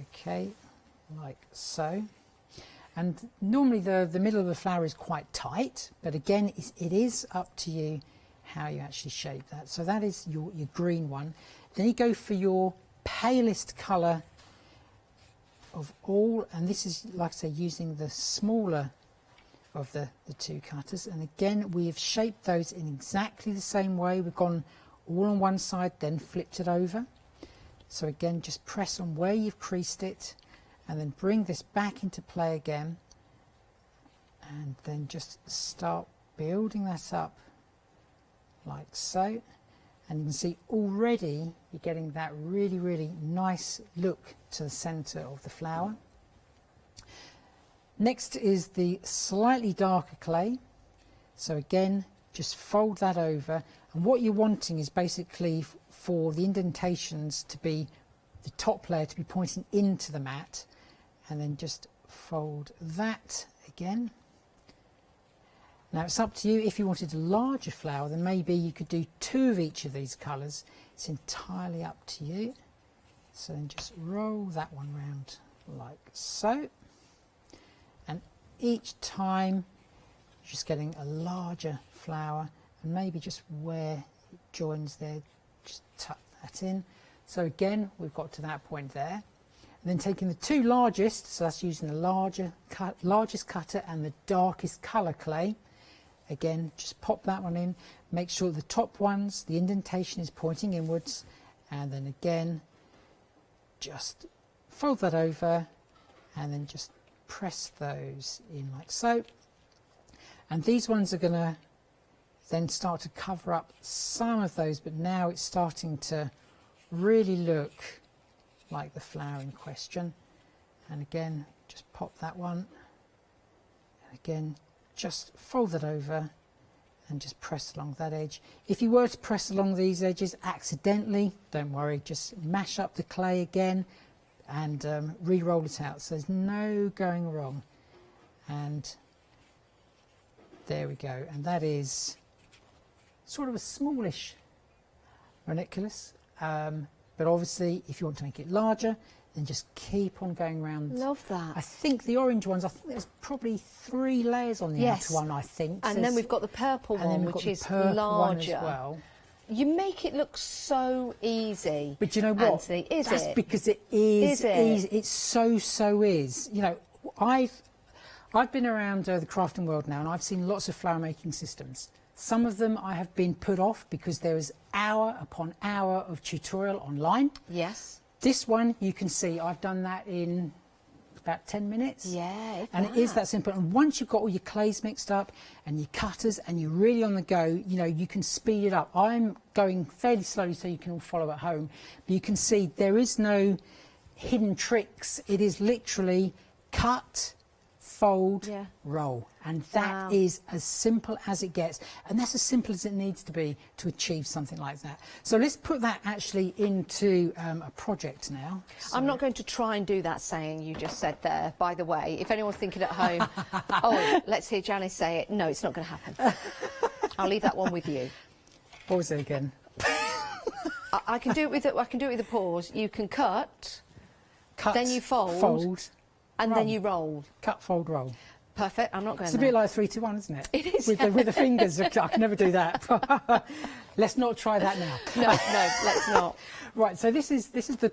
Okay, like so. And normally the middle of the flower is quite tight, but again, it is up to you how you actually shape that. So that is your green one. Then you go for your palest colour of all, and this is, like I say, using the smaller of the two cutters. And again, we have shaped those in exactly the same way. We've gone all on one side, then flipped it over. So again, just press on where you've creased it and then bring this back into play again, and then just start building that up like so. And you can see already you're getting that really, really nice look to the centre of the flower. Next is the slightly darker clay. So again, just fold that over, and what you're wanting is basically for the indentations to be, the top layer to be pointing into the mat, and then just fold that again. Now it's up to you. If you wanted a larger flower, then maybe you could do 2 of each of these colours. It's entirely up to you. So then just roll that one round like so, and each time you're just getting a larger flower, and maybe just where it joins there, just tuck that in. So again, we've got to that point there. And then taking the two largest, so that's using the largest cutter and the darkest colour clay. Again, just pop that one in. Make sure the top ones, the indentation is pointing inwards. And then again, just fold that over and then just press those in like so. And these ones are going to then start to cover up some of those, but now it's starting to really look like the flower in question. And again, just pop that one. And again, just fold it over and just press along that edge. If you were to press along these edges accidentally, don't worry, just mash up the clay again and re-roll it out. So there's no going wrong. And there we go. And that is sort of a smallish ranunculus. But obviously, if you want to make it larger, then just keep on going around. Love that. I think the orange ones, I think there's probably 3 layers on the outer one, I think. And then we've got the purple one, which is larger. As well. You make it look so easy. But you know what? Anthony, That's because it is easy. It so is. You know, I've been around the crafting world now, and I've seen lots of flower making systems. Some of them I have been put off because there is hour upon hour of tutorial online. Yes. This one, you can see I've done that in about 10 minutes. Yeah. And it is that simple. And once you've got all your clays mixed up and your cutters and you're really on the go, you know, you can speed it up. I'm going fairly slowly so you can all follow at home. But you can see there is no hidden tricks. It is literally cut, fold, roll. And that is as simple as it gets. And that's as simple as it needs to be to achieve something like that. So let's put that actually into a project now. So I'm not going to try and do that saying you just said there, by the way. If anyone's thinking at home, oh, let's hear Janice say it. No, it's not going to happen. I'll leave that one with you. What was it again? I can do it with a pause. You can cut, then you fold, and then you roll. Cut, fold, roll. Perfect. I'm not going. It's a bit like 3, 2, 1, isn't it? It is. With the fingers. I can never do that. Let's not try that now. No, let's not. Right. So this is the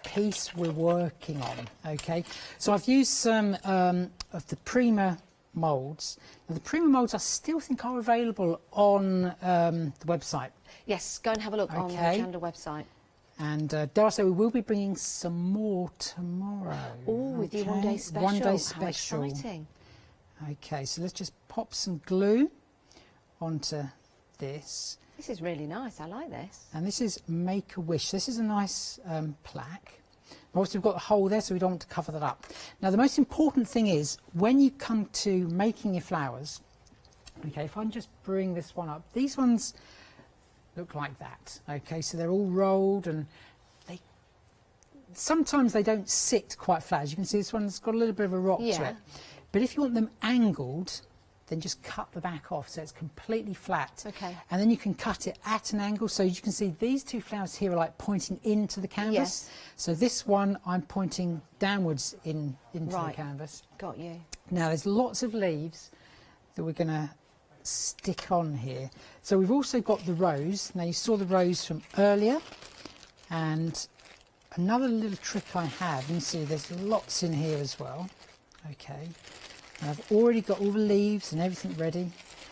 piece we're working on. Okay. So I've used some of the Prima moulds. Now, the Prima moulds I still think are available on the website. Yes. Go and have a look on the Hochanda website. And dare I say, we will be bringing some more tomorrow. Oh, with your one day special. One day special. How exciting. Okay, so let's just pop some glue onto this. This is really nice. I like this. And this is Make a Wish. This is a nice plaque. Obviously, we've got the hole there, so we don't want to cover that up. Now, the most important thing is when you come to making your flowers, okay, if I can just bring this one up, these ones look like that. Okay, so they're all rolled and sometimes they don't sit quite flat. As you can see, this one's got a little bit of a rock to it. But if you want them angled, then just cut the back off so it's completely flat. Okay. And then you can cut it at an angle. So you can see these two flowers here are like pointing into the canvas. Yes. So this one I'm pointing downwards into the canvas. Got you. Now there's lots of leaves that we're going to stick on here. So we've also got the rose. Now you saw the rose from earlier, and another little trick I have, you can see there's lots in here as well. Okay, and I've already got all the leaves and everything ready.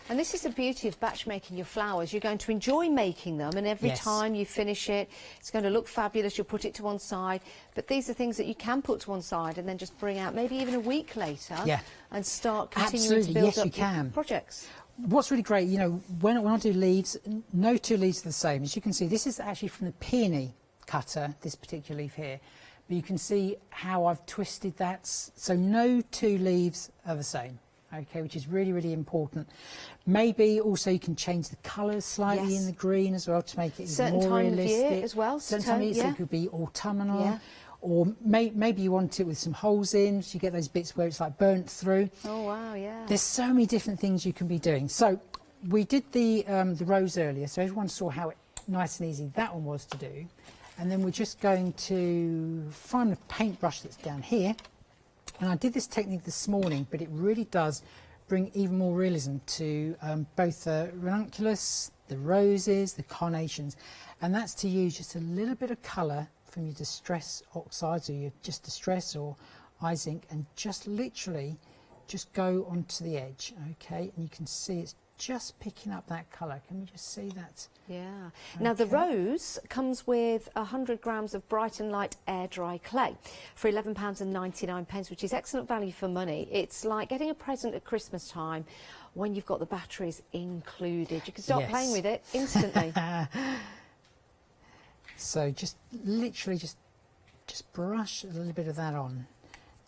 And this is the beauty of batch making your flowers. You're going to enjoy making them, and every time you finish it, it's going to look fabulous. You'll put it to one side. But these are things that you can put to one side and then just bring out maybe even a week later and start continuing to build up your projects. What's really great, you know, when I do leaves, no two leaves are the same. As you can see, this is actually from the peony cutter, this particular leaf here. But you can see how I've twisted that. So no two leaves are the same. Okay, which is really, really important. Maybe also you can change the colours slightly in the green as well to make it certain more time realistic. of year as well. Certain time of year, so it could be autumnal. Or maybe you want it with some holes in, so you get those bits where it's like burnt through. Oh wow, yeah. There's so many different things you can be doing. So we did the rose earlier, so everyone saw how nice and easy that one was to do. And then we're just going to find the paintbrush that's down here. And I did this technique this morning, but it really does bring even more realism to both the ranunculus, the roses, the carnations, and that's to use just a little bit of colour from your Distress Oxides or your just Distress or eye zinc, and just literally just go onto the edge, okay, and you can see it's just picking up that colour. Can we just see that? Yeah. Now the rose comes with 100 grams of bright and light air dry clay for £11.99, which is excellent value for money. It's like getting a present at Christmas time when you've got the batteries included. You can start playing with it instantly. So just literally just brush a little bit of that on.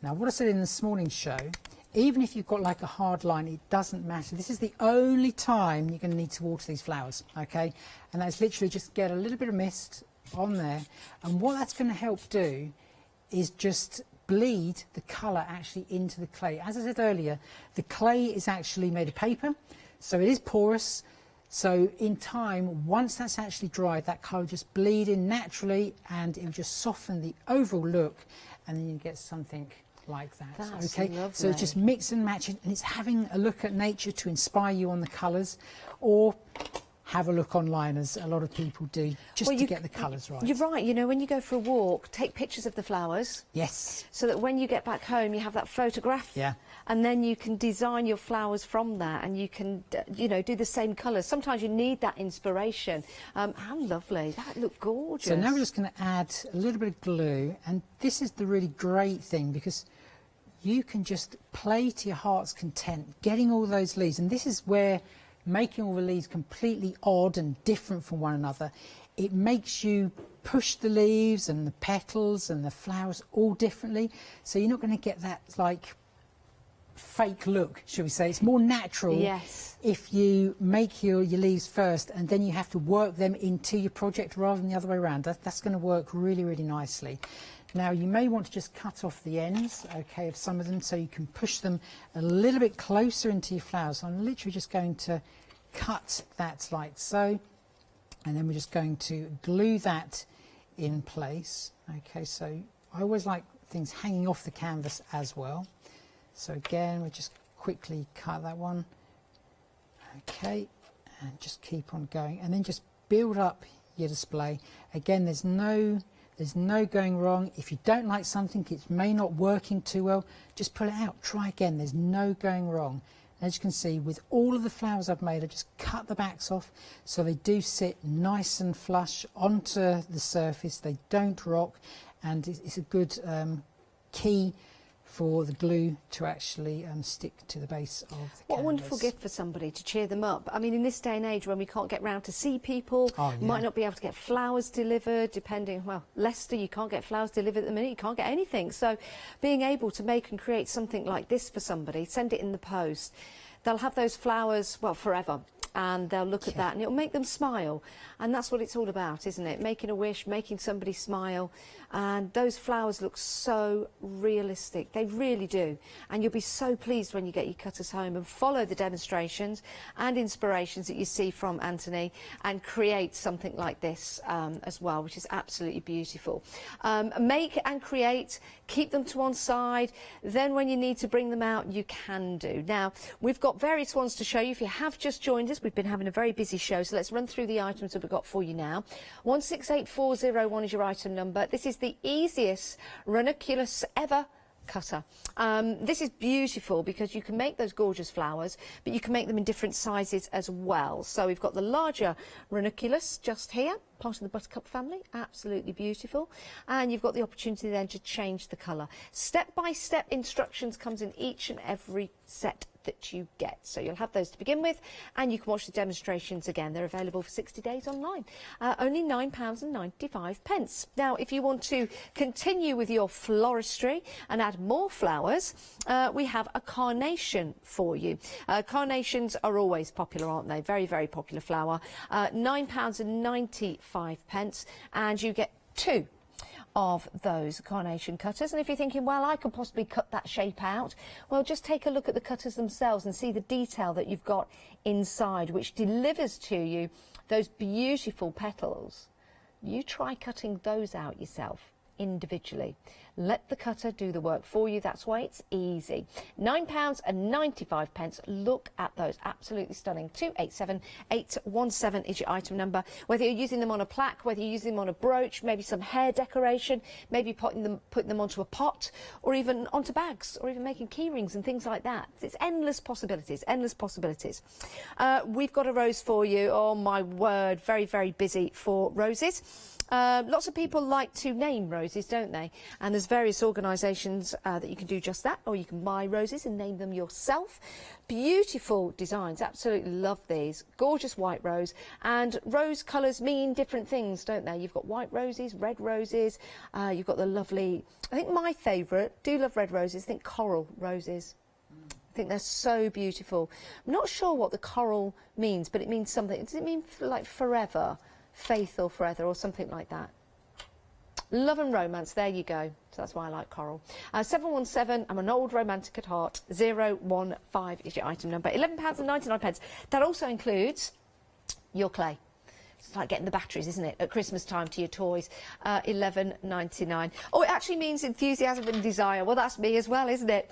Now what I said in this morning's show, even if you've got like a hard line, it doesn't matter. This is the only time you're going to need to water these flowers, okay? And that's literally just get a little bit of mist on there. And what that's going to help do is just bleed the colour actually into the clay. As I said earlier, the clay is actually made of paper, so it is porous. So in time, once that's actually dried, that colour will just bleed in naturally and it will just soften the overall look, and then you get something like that. That's okay, lovely. so just mix and match it, and it's having a look at nature to inspire you on the colours, or have a look online, as a lot of people do, just to get the colours right. You're right. You know, when you go for a walk, take pictures of the flowers. Yes. So that when you get back home, you have that photograph. Yeah. And then you can design your flowers from that, and you can, you know, do the same colours. Sometimes you need that inspiration. How lovely. That looked gorgeous. So now we're just going to add a little bit of glue, and this is the really great thing, because you can just play to your heart's content, getting all those leaves. And this is where making all the leaves completely odd and different from one another, it makes you push the leaves and the petals and the flowers all differently. So you're not going to get that like fake look, shall we say. It's more natural if you make your leaves first and then you have to work them into your project rather than the other way around. That's going to work really, really nicely. Now you may want to just cut off the ends, okay, of some of them, so you can push them a little bit closer into your flowers. So I'm literally just going to cut that like so, and then we're just going to glue that in place. Okay, so I always like things hanging off the canvas as well. So again, we'll just quickly cut that one. Okay, and just keep on going, and then just build up your display. Again, there's no going wrong. If you don't like something, it may not working too well, just pull it out, try again. There's no going wrong. As you can see, with all of the flowers I've made, I just cut the backs off so they do sit nice and flush onto the surface. They don't rock, and it's a good key for the glue to actually stick to the base of the canvas. What a wonderful gift for somebody to cheer them up. I mean, in this day and age when we can't get round to see people, might not be able to get flowers delivered, depending, well, Leicester, you can't get flowers delivered at the minute, you can't get anything. So being able to make and create something like this for somebody, send it in the post, they'll have those flowers, well, forever. And they'll look at that and it'll make them smile. And that's what it's all about, isn't it? Making a wish, making somebody smile. And those flowers look so realistic. They really do. And you'll be so pleased when you get your cutters home and follow the demonstrations and inspirations that you see from Anthony and create something like this as well, which is absolutely beautiful. Make and create, keep them to one side. Then when you need to bring them out, you can do. Now, we've got various ones to show you. If you have just joined us, we've been having a very busy show, so let's run through the items that we've got for you now. 168401 is your item number. This is the easiest ranunculus ever cutter. This is beautiful because you can make those gorgeous flowers, but you can make them in different sizes as well. So we've got the larger ranunculus just here, part of the buttercup family, absolutely beautiful. And you've got the opportunity then to change the colour. Step-by-step instructions comes in each and every set that you get. So you'll have those to begin with, and you can watch the demonstrations again. They're available for 60 days online. Only £9.95. Now, if you want to continue with your floristry and add more flowers, we have a carnation for you. Carnations are always popular, aren't they? Very, very popular flower. £9.95, and you get 2 of those carnation cutters. And if you're thinking, well, I could possibly cut that shape out, well, just take a look at the cutters themselves and see the detail that you've got inside, which delivers to you those beautiful petals. You try cutting those out yourself. individually. Let the cutter do the work for you. That's why it's easy. £9.95. Look at those. Absolutely stunning. 287817 is your item number. Whether you're using them on a plaque, whether you're using them on a brooch, maybe some hair decoration, maybe putting them onto a pot, or even onto bags, or even making key rings and things like that. It's endless possibilities, endless possibilities. We've got a rose for you. Oh my word, very, very busy for roses. Lots of people like to name roses, don't they? And there's various organisations that you can do just that, or you can buy roses and name them yourself. Beautiful designs, absolutely love these. Gorgeous white rose, and rose colours mean different things, don't they? You've got white roses, red roses, you've got the lovely, I think my favourite, do love red roses, I think coral roses. I think they're so beautiful. I'm not sure what the coral means, but it means something. Does it mean like forever? Faith or forever or something like that. Love and romance, there you go. So that's why I like coral. 717, I'm an old romantic at heart. 015 is your item number. £11.99. That also includes your clay. It's like getting the batteries, isn't it, at Christmas time to your toys. £11.99. Oh, it actually means enthusiasm and desire. Well, that's me as well, isn't it?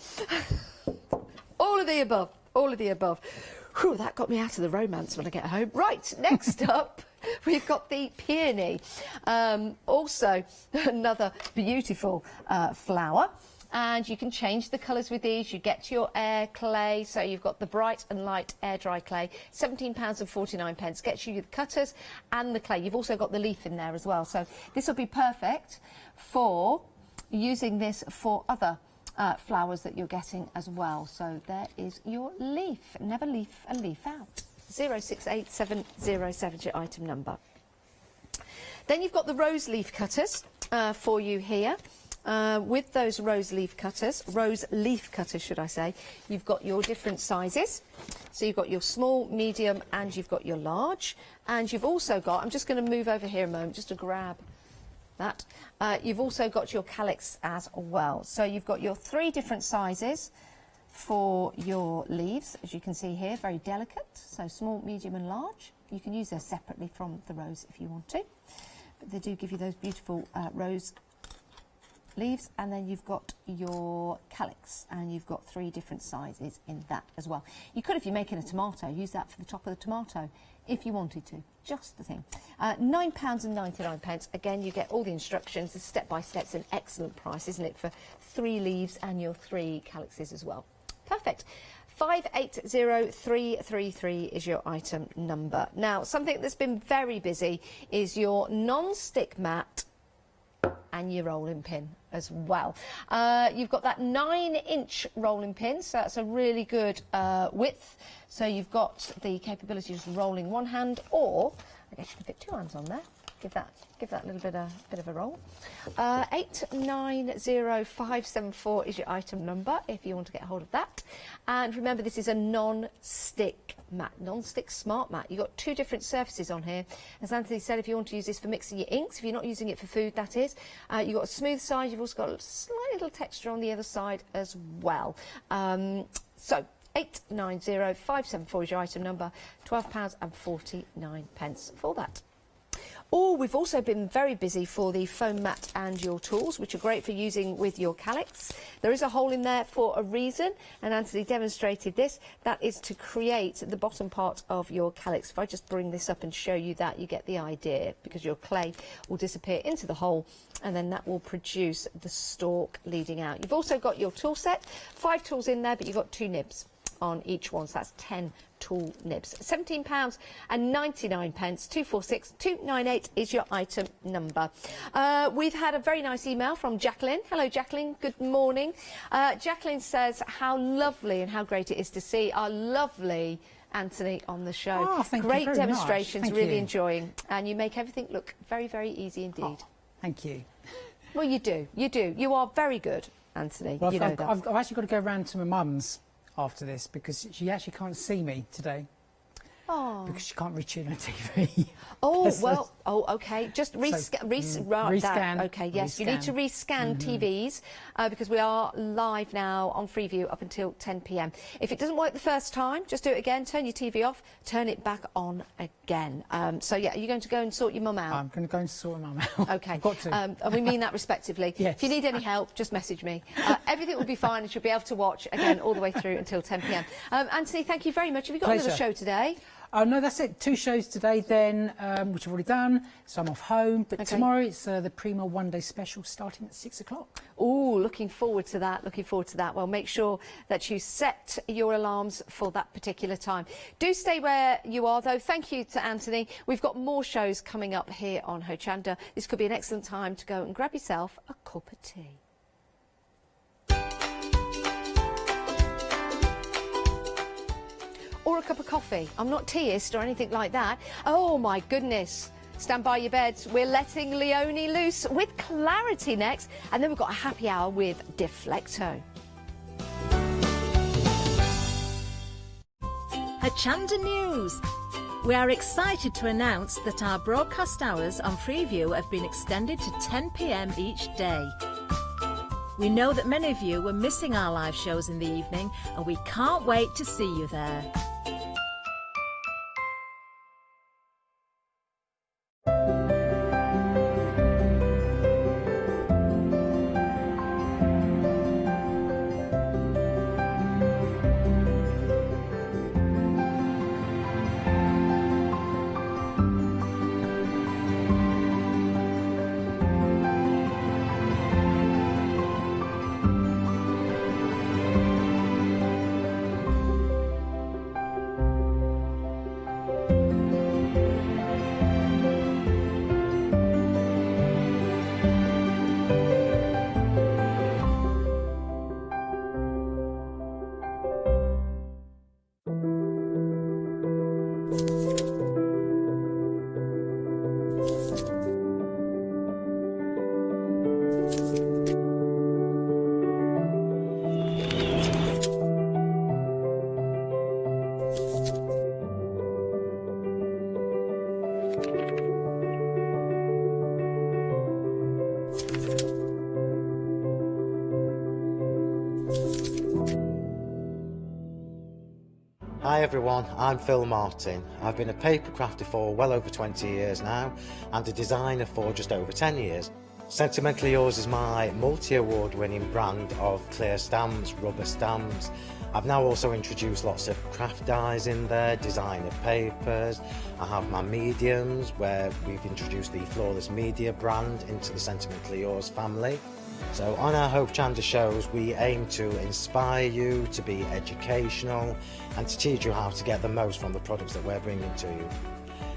All of the above. All of the above. Whew, that got me out of the romance when I get home. Right, next up, we've got the peony. Also, another beautiful flower. And you can change the colours with these. You get your air clay, so you've got the bright and light air dry clay. £17.49 gets you the cutters and the clay. You've also got the leaf in there as well. So this will be perfect for using this for other flowers that you're getting as well. So there is your leaf. Never leave a leaf out. 068707 your item number. Then you've got the rose leaf cutters for you here. With those rose leaf cutters should I say, you've got your different sizes. So you've got your small, medium, and you've got your large. And you've also got, I'm just going to move over here a moment just to grab that. You've also got your calyx as well. So you've got your 3 different sizes for your leaves, as you can see here, very delicate, so small, medium and large. You can use those separately from the rose if you want to, but they do give you those beautiful rose leaves. And then you've got your calyx, and you've got 3 different sizes in that as well. You could, if you're making a tomato, use that for the top of the tomato if you wanted to. Just the thing. £9.99. Again, you get all the instructions. The step-by-step. It's an excellent price, isn't it, for 3 leaves and your 3 calyxes as well. Perfect. 580333 is your item number. Now, something that's been very busy is your non-stick mat and your rolling pin as well. You've got that 9-inch rolling pin, so that's a really good width. So you've got the capability of just rolling one hand, or I guess you can fit 2 hands on there. Give that a little bit of a roll. 890574 is your item number if you want to get hold of that. And remember, this is a non-stick mat, non-stick smart mat. You've got 2 different surfaces on here. As Anthony said, if you want to use this for mixing your inks, if you're not using it for food, that is. You've got a smooth side. You've also got a slight little texture on the other side as well. So 890574 is your item number. £12.49 for that. Oh, we've also been very busy for the foam mat and your tools, which are great for using with your calyx. There is a hole in there for a reason, and Anthony demonstrated this. That is to create the bottom part of your calyx. If I just bring this up and show you that, you get the idea, because your clay will disappear into the hole, and then that will produce the stalk leading out. You've also got your tool set, 5 tools in there, but you've got 2 nibs on each one, so that's 10 tool nibs. £17.99, 246298 is your item number. We've had a very nice email from Jacqueline. Hello, Jacqueline. Good morning. Jacqueline says how lovely and how great it is to see our lovely Anthony on the show. Oh, thank you great very demonstrations, much. Thank really you. enjoying, and you make everything look very, very easy indeed. Oh, thank you. Well, you do. You do. You are very good, Anthony. Well, you know I've that. actually got to go round to my mum's after this, because she actually can't see me today. Oh. Because she can't reach in her TV. Oh, well, Oh, okay. Just rescan. Okay, yes. You need to rescan TVs because we are live now on Freeview up until 10 p.m. If it doesn't work the first time, just do it again. Turn your TV off. Turn it back on again. So yeah, are you going to go and sort your mum out? I'm going to go and sort my mum out. Okay. I've got to. And we mean that respectively. Yes. If you need any help, just message me. Everything will be fine and you'll be able to watch again all the way through until 10 p.m. Anthony, thank you very much. Have you got another show today? No, that's it. 2 shows today then, which I've already done. So I'm off home. But tomorrow it's the Prima one-day special starting at 6 o'clock. Oh, looking forward to that. Looking forward to that. Well, make sure that you set your alarms for that particular time. Do stay where you are, though. Thank you to Anthony. We've got more shows coming up here on Hochanda. This could be an excellent time to go and grab yourself a cup of tea. Or a cup of coffee. I'm not teaist or anything like that. Oh my goodness. Stand by your beds. We're letting Leonie loose with Clarity next. And then we've got a happy hour with Deflecto. Hochanda News. We are excited to announce that our broadcast hours on Freeview have been extended to 10 p.m. each day. We know that many of you were missing our live shows in the evening and we can't wait to see you there. Hi everyone, I'm Phil Martin. I've been a paper crafter for well over 20 years now and a designer for just over 10 years. Sentimentally Yours is my multi-award winning brand of clear stamps, rubber stamps. I've now also introduced lots of craft dyes in there, designer papers. I have my mediums where we've introduced the Flawless Media brand into the Sentimentally Yours family. So on our Hochanda shows we aim to inspire you, to be educational and to teach you how to get the most from the products that we're bringing to you.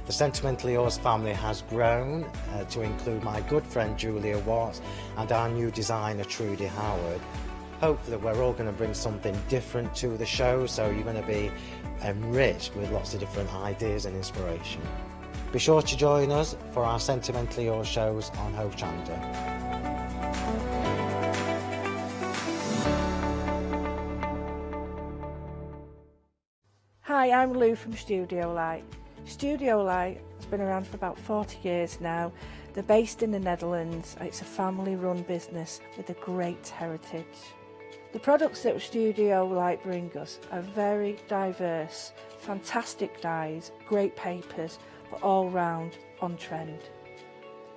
The Sentimentally Yours family has grown to include my good friend Julia Watts and our new designer Trudy Howard. Hopefully we're all going to bring something different to the show, so you're going to be enriched with lots of different ideas and inspiration. Be sure to join us for our Sentimentally Yours shows on Hochanda. Hi, I'm Lou from Studio Light. Studio Light has been around for about 40 years now. They're based in the Netherlands. It's a family-run business with a great heritage. The products that Studio Light bring us are very diverse, fantastic dyes, great papers, but all round on trend.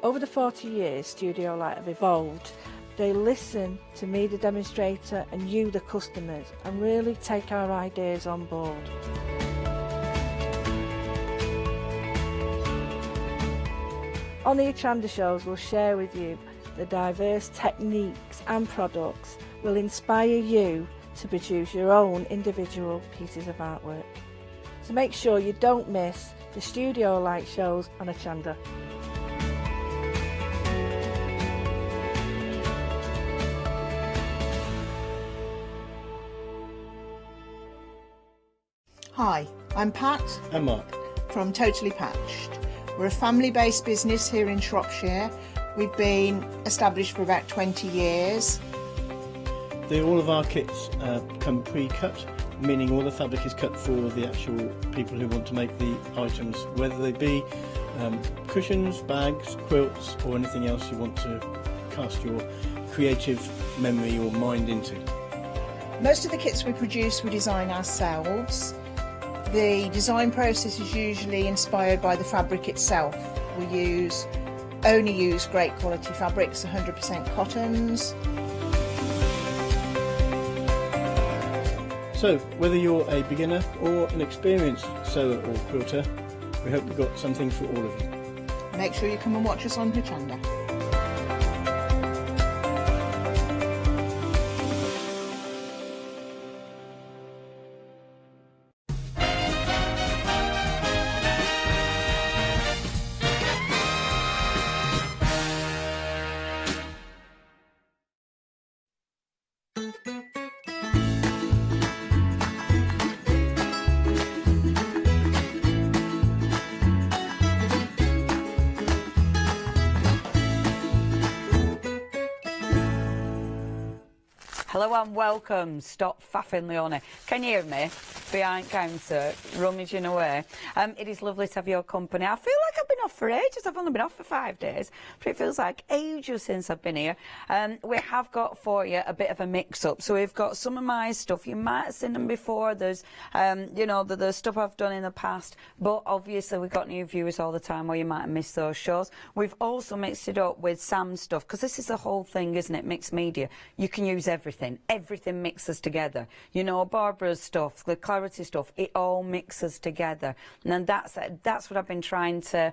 Over the 40 years Studio Light have evolved. They listen to me, the demonstrator, and you, the customers, and really take our ideas on board. On the Hochanda shows, we'll share with you the diverse techniques and products will inspire you to produce your own individual pieces of artwork. So make sure you don't miss the Studio Light shows on Hochanda. Hi, I'm Pat. And Mark. From Totally Patched. We're a family-based business here in Shropshire. We've been established for about 20 years. All of our kits come pre-cut, meaning all the fabric is cut for the actual people who want to make the items, whether they be cushions, bags, quilts, or anything else you want to cast your creative memory or mind into. Most of the kits we produce we design ourselves. The design process is usually inspired by the fabric itself. We only use great quality fabrics, 100% cottons. So, whether you're a beginner or an experienced sewer or quilter, we hope we've got something for all of you. Make sure you come and watch us on Hochanda. Hello and welcome. Stop faffing, Leonie. Can you hear me? Behind counter, rummaging away. It is lovely to have your company. I feel like I've been off for ages. I've only been off for 5 days, but it feels like ages since I've been here. We have got for you a bit of a mix-up. So we've got some of my stuff. You might have seen them before. There's, you know, the stuff I've done in the past. But obviously we've got new viewers all the time, or you might have missed those shows. We've also mixed it up with Sam's stuff, because this is the whole thing, isn't it? Mixed media. You can use everything. Everything mixes together. You know, Barbara's stuff, the Clarity stuff, it all mixes together. And that's what I've been trying to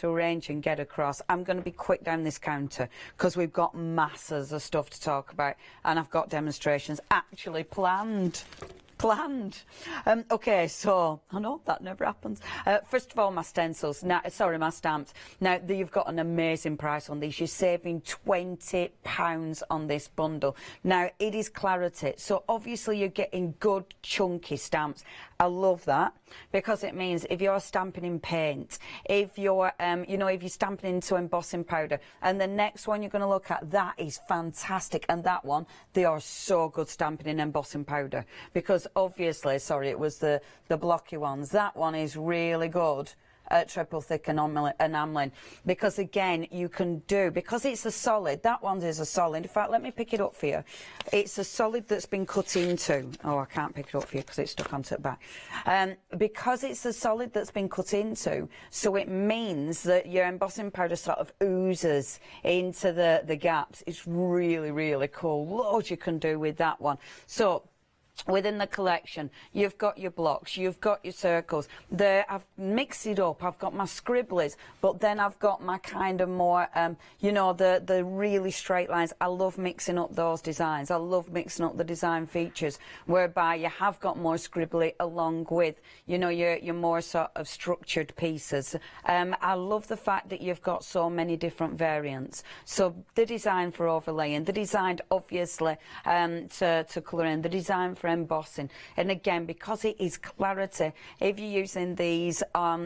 arrange and get across. I'm going to be quick down this counter because we've got masses of stuff to talk about, and I've got demonstrations actually planned. Okay, so I know that never happens. First of all, my stencils. Now, sorry, my stamps. Now, you've got an amazing price on these. You're saving £20 on this bundle. Now, it is Clarity, so obviously you're getting good chunky stamps. I love that because it means if you're stamping in paint, if you're, you know, if you're stamping into embossing powder, and the next one you're going to look at, that is fantastic, and that one, they are so good stamping in embossing powder, because obviously, sorry, it was the blocky ones. That one is really good at triple thick enamelling, because again, you can do, because it's a solid, that one is a solid. In fact, let me pick it up for you. It's a solid that's been cut into, oh, I can't pick it up for you because it's stuck onto the back. Because it's a solid that's been cut into, so it means that your embossing powder sort of oozes into the gaps. It's really, really cool. Loads you can do with that one. So within the collection, you've got your blocks, you've got your circles. I've mixed it up. I've got my scribblies, but then I've got my kind of more, you know, the really straight lines. I love mixing up those designs. I love mixing up the design features, whereby you have got more scribbly along with, you know, your more sort of structured pieces. I love the fact that you've got so many different variants. So the design for overlaying, the design obviously to colour in, the design for embossing, and again, because it is Clarity, if you're using these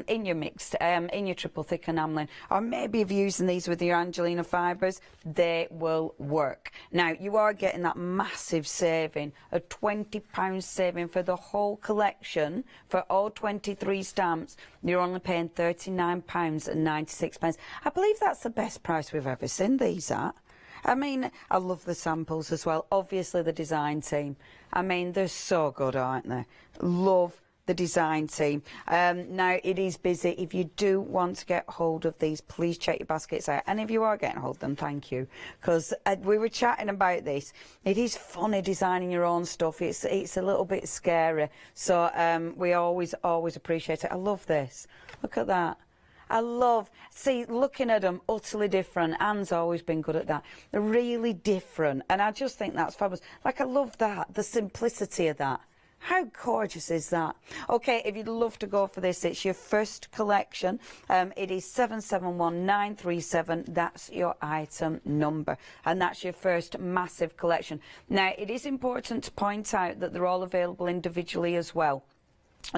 in your mixed, in your triple thick enamelling, or maybe if you're using these with your Angelina fibres, they will work. Now, you are getting that massive saving, a £20 saving for the whole collection, for all 23 stamps. You're only paying £39.96. I believe that's the best price we've ever seen these at. I mean, I love the samples as well. Obviously, the design team. I mean, they're so good, aren't they? Love the design team. Now, it is busy. If you do want to get hold of these, please check your baskets out. And if you are getting hold of them, thank you. Because we were chatting about this. It is funny designing your own stuff. It's a little bit scary. So we always appreciate it. I love this. Look at that. I love, see, looking at them, utterly different. Anne's always been good at that. They're really different, and I just think that's fabulous. Like, I love that, the simplicity of that. How gorgeous is that? Okay, if you'd love to go for this, it's your first collection. It is 771937. That's your item number, and that's your first massive collection. Now, it is important to point out that they're all available individually as well.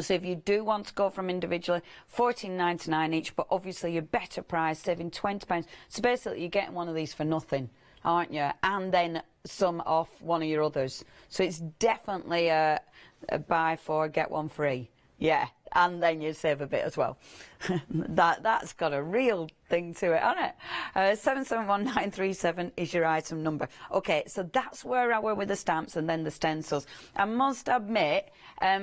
So if you do want to go from individually, $14.99 each, but obviously you're better price, saving £20. So basically you're getting one of these for nothing, aren't you? And then some off one of your others. So it's definitely a buy four, get one free. Yeah, and then you save a bit as well. That's got a real thing to it, hasn't it? 771937 is your item number. Okay, so that's where I were with the stamps and then the stencils. I must admit,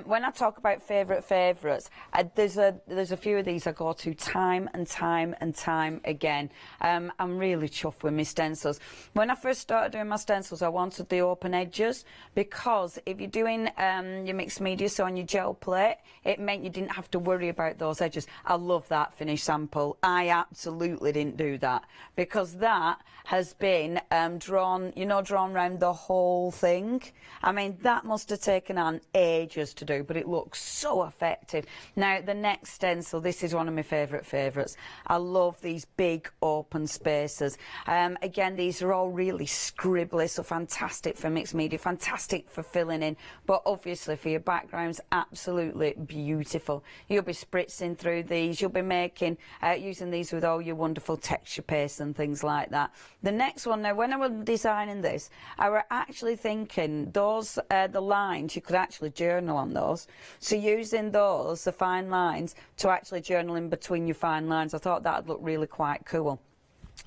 when I talk about favourites, there's a few of these I go to time and time and time again. I'm really chuffed with my stencils. When I first started doing my stencils, I wanted the open edges, because if you're doing your mixed media, so on your gel plate, it meant you didn't have to worry about those edges. I love that finished sample. I absolutely didn't do that, because that has been drawn around the whole thing. I mean, that must have taken on ages to do, but it looks so effective. Now, the next stencil, this is one of my favourites. I love these big open spaces. Again, these are all really scribbly, so fantastic for mixed media, fantastic for filling in, but obviously for your backgrounds, absolutely beautiful. You'll be spritzing through these, you'll be making, using these with all your wonderful texture paste and things like that. The next one, now, when I was designing this, I were actually thinking those, the lines, you could actually journal on those. So using those, the fine lines, to actually journal in between your fine lines, I thought that would look really quite cool.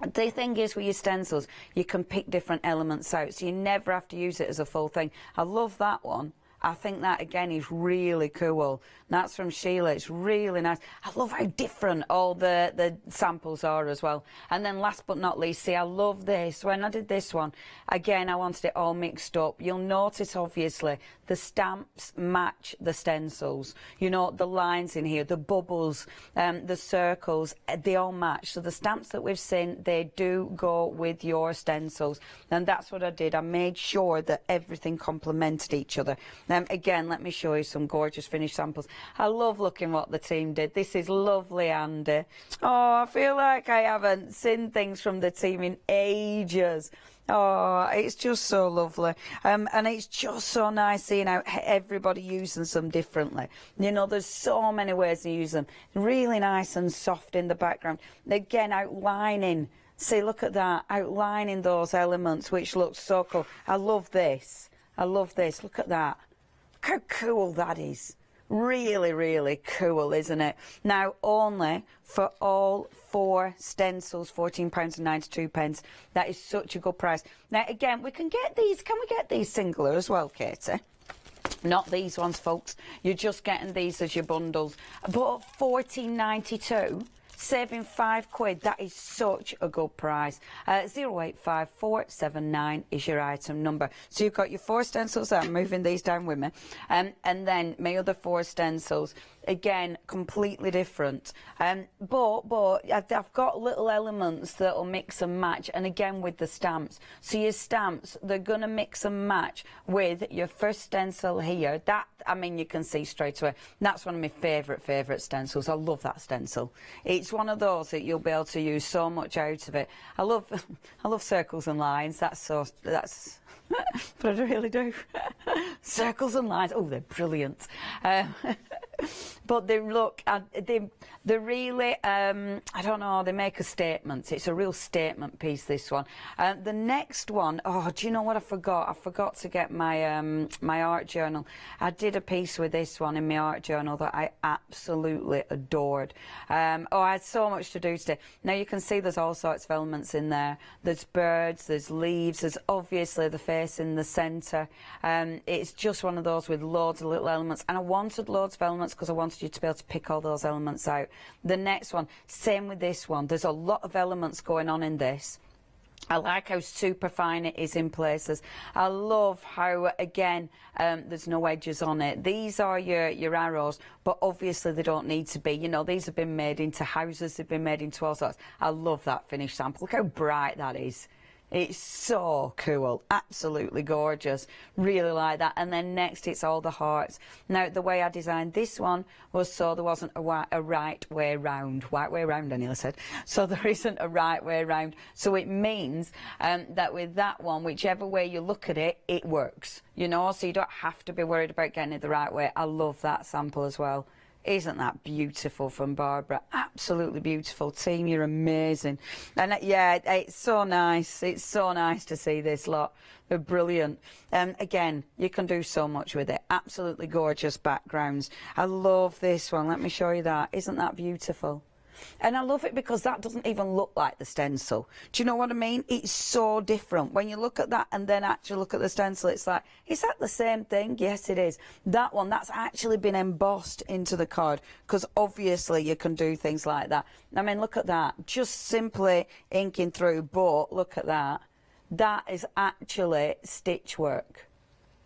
The thing is, with your stencils, you can pick different elements out, so you never have to use it as a full thing. I love that one. I think that, again, is really cool. That's from Sheila. It's really nice. I love how different all the samples are as well. And then last but not least, see, I love this. When I did this one, again, I wanted it all mixed up. You'll notice, obviously, the stamps match the stencils. You know, the lines in here, the bubbles, the circles, they all match. So the stamps that we've seen, they do go with your stencils. And that's what I did. I made sure that everything complemented each other. Again, let me show you some gorgeous finished samples. I love looking what the team did. This is lovely, Andy. Oh, I feel like I haven't seen things from the team in ages. Oh, it's just so lovely. And it's just so nice seeing how everybody using them differently. You know, there's so many ways to use them. Really nice and soft in the background. Again, outlining. See, look at that. Outlining those elements, which looks so cool. I love this. I love this. Look at that. Look how cool that is. Really, really cool, isn't it? Now, only for all 4 stencils, £14.92. That is such a good price. Now, again, we can get these. Can we get these singular as well, Katie? Not these ones, folks. You're just getting these as your bundles. But £14.92. Saving £5. That is such a good price. 085479 is your item number. So you've got your 4 stencils. I'm moving these down with me, and then my other 4 stencils. Again, completely different. But I've got little elements that will mix and match, and again with the stamps. So your stamps, they're going to mix and match with your first stencil here. That, I mean, you can see straight away. That's one of my favourite stencils. I love that stencil. It's one of those that you'll be able to use so much out of it. I love circles and lines. That's but I really do. Circles and lines. Oh, they're brilliant. But they look, they're really, I don't know, they make a statement. It's a real statement piece, this one. The next one, oh, do you know what I forgot? I forgot to get my my art journal. I did a piece with this one in my art journal that I absolutely adored. Oh, I had so much to do today. Now you can see there's all sorts of elements in there. There's birds, there's leaves, there's obviously the face in the centre. It's just one of those with loads of little elements, and I wanted loads of elements because I wanted you to be able to pick all those elements out. The next one, same with this one. There's a lot of elements going on in this. I like how super fine it is in places. I love how, again, there's no edges on it. These are your arrows, but obviously they don't need to be. You know, these have been made into houses, they've been made into all sorts. I love that finished sample. Look how bright that is. It's so cool, absolutely gorgeous, really like that. And then next it's all the hearts. Now the way I designed this one was so there wasn't a right way round. White way round, I nearly said. So there isn't a right way round. So it means that with that one, whichever way you look at it, it works. You know, so you don't have to be worried about getting it the right way. I love that sample as well. Isn't that beautiful from Barbara? Absolutely beautiful. Team, you're amazing. And yeah, it's so nice. It's so nice to see this lot. They're brilliant. Again, you can do so much with it. Absolutely gorgeous backgrounds. I love this one. Let me show you that. Isn't that beautiful? And I love it because that doesn't even look like the stencil. Do you know what I mean? It's so different. When you look at that and then actually look at the stencil, it's like, is that the same thing? Yes, it is. That one, that's actually been embossed into the card, because obviously you can do things like that. I mean, look at that. Just simply inking through, but look at that. That is actually stitch work.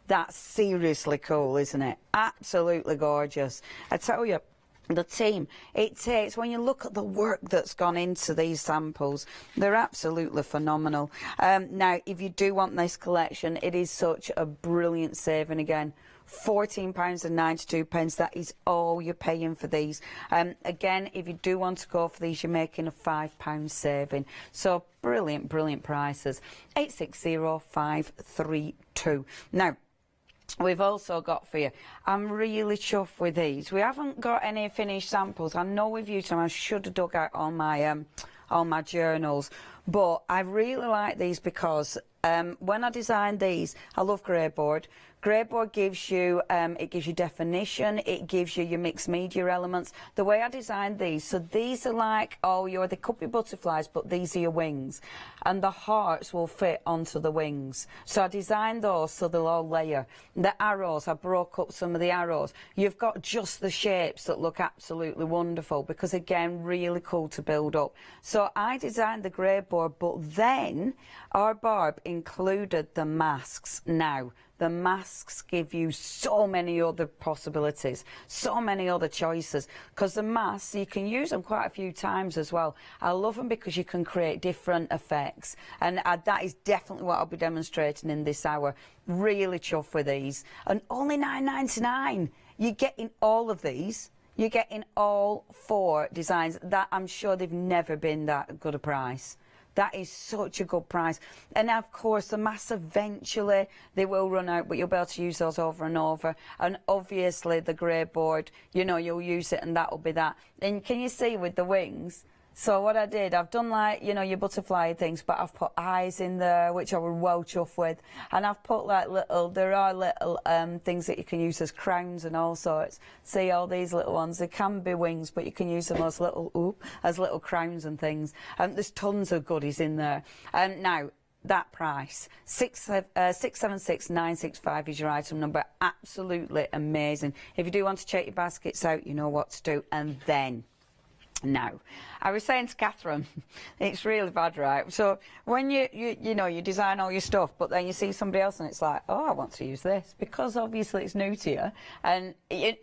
That's seriously cool, isn't it? Absolutely gorgeous. I tell you, the team, it takes, when you look at the work that's gone into these samples, they're absolutely phenomenal. Now, if you do want this collection, it is such a brilliant saving again. £14.92, that is all you're paying for these. Again, if you do want to go for these, you're making a £5 saving. So brilliant, brilliant prices. 860532. Now, we've also got for you, I'm really chuffed with these. We haven't got any finished samples. I know we've used them. I should have dug out all my journals, but I really like these because when I designed these, I love grey board. Grey board gives you it gives you definition, it gives you your mixed media elements. The way I designed these, so these are like, they could be butterflies, but these are your wings, and the hearts will fit onto the wings. So I designed those so they'll all layer. The arrows, I broke up some of the arrows. You've got just the shapes that look absolutely wonderful, because again, really cool to build up. So I designed the grey board, but then our Barb included the masks. Now, the masks give you so many other possibilities, so many other choices, because the masks, you can use them quite a few times as well. I love them because you can create different effects, and that is definitely what I'll be demonstrating in this hour. Really chuffed with these, and only £9.99. You're getting all of these. You're getting all 4 designs. That, I'm sure they've never been that good a price. That is such a good price. And of course, the masks, eventually they will run out, but you'll be able to use those over and over. And obviously the grey board, you know, you'll use it and that'll be that. And can you see with the wings? So what I did, I've done like, you know, your butterfly things, but I've put eyes in there, which I was well chuffed with. And I've put like there are little things that you can use as crowns and all sorts. See all these little ones, they can be wings, but you can use them as little crowns and things. There's tons of goodies in there. Now, that price, 676965 is your item number. Absolutely amazing. If you do want to check your baskets out, you know what to do. And then, now, I was saying to Catherine, it's really bad, right? So when you design all your stuff, but then you see somebody else and it's like, oh, I want to use this, because obviously it's new to you, and I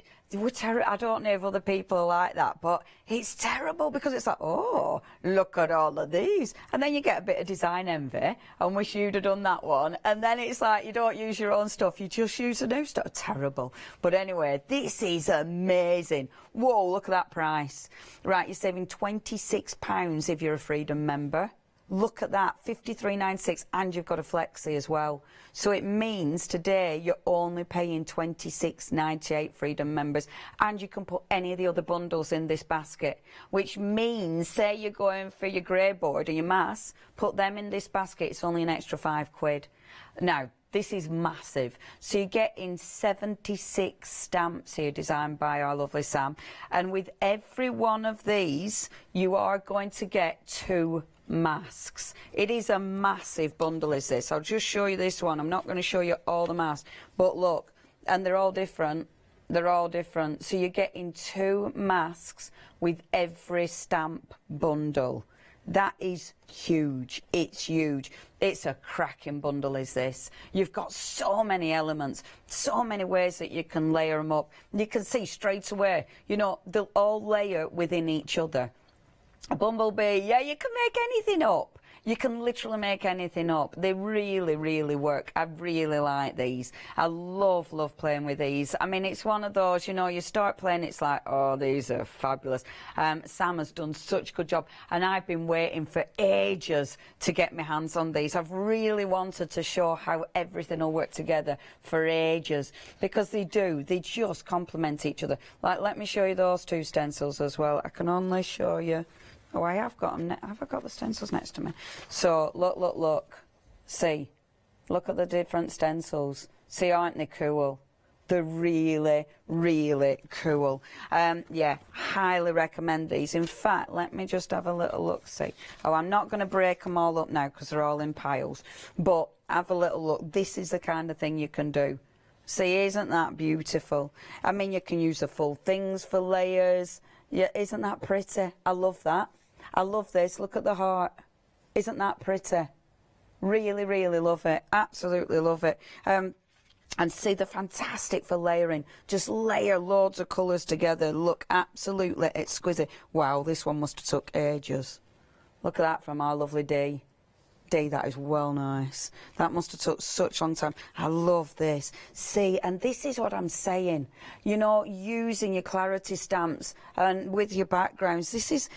don't know if other people are like that, but it's terrible because it's like, oh, look at all of these. And then you get a bit of design envy and wish you'd have done that one. And then it's like you don't use your own stuff, you just use the new stuff. Terrible. But anyway, this is amazing. Whoa, look at that price. Right, you're saving £26 if you're a Freedom member. Look at that, £53.96, and you've got a flexi as well. So it means today you're only paying £26.98, Freedom members, and you can put any of the other bundles in this basket, which means, say you're going for your grey board or your mass, put them in this basket, it's only an extra £5. Now, this is massive. So you're getting 76 stamps here designed by our lovely Sam, and with every one of these, you are going to get 2 masks. It is a massive bundle, is this. I'll just show you this one. I'm not going to show you all the masks, but look, and they're all different. They're all different. So you're getting 2 masks with every stamp bundle. That is huge. It's huge. It's a cracking bundle, is this. You've got so many elements, so many ways that you can layer them up. You can see straight away, you know, they'll all layer within each other. A bumblebee, yeah, you can make anything up. You can literally make anything up. They really, really work. I really like these. I love playing with these. I mean, it's one of those, you know, you start playing, it's like, oh, these are fabulous. Sam has done such a good job, and I've been waiting for ages to get my hands on these. I've really wanted to show how everything will work together for ages, because they do. They just complement each other. Like, let me show you those two stencils as well. I can only show you. Oh, I have got them. Have I got the stencils next to me? So, look. See? Look at the different stencils. See, aren't they cool? They're really, really cool. Yeah, highly recommend these. In fact, let me just have a little look, see. Oh, I'm not going to break them all up now because they're all in piles. But have a little look. This is the kind of thing you can do. See, isn't that beautiful? I mean, you can use the full things for layers. Yeah, isn't that pretty? I love that. I love this. Look at the heart. Isn't that pretty? Really, really love it. Absolutely love it. And see, they're fantastic for layering. Just layer loads of colours together. Look absolutely exquisite. Wow, this one must have took ages. Look at that from our lovely Dee. That is well nice. That must have took such a long time. I love this. See, and this is what I'm saying. You know, using your clarity stamps and with your backgrounds. This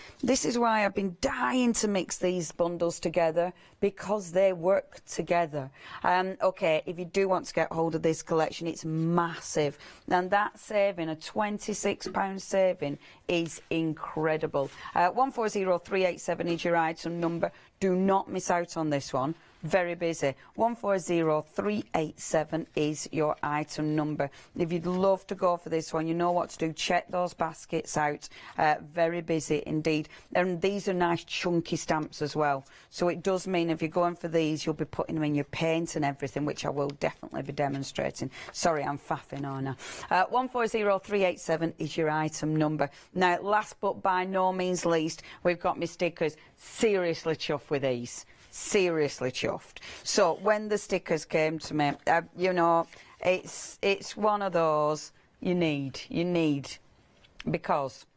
is why I've been dying to mix these bundles together, because they work together. Okay, if you do want to get hold of this collection, it's massive. And that saving, a £26 saving, is incredible. 140387 is your item number. Do not miss out on this one. Very busy. 140387 is your item number. If you'd love to go for this one, you know what to do. Check those baskets out. Very busy indeed. And these are nice chunky stamps as well. So it does mean if you're going for these, you'll be putting them in your paint and everything, which I will definitely be demonstrating. Sorry, I'm faffing on. 140387 is your item number. Now, last but by no means least, we've got my stickers. Seriously chuffed with these. Seriously chuffed. So when the stickers came to me, you know, it's one of those you need, because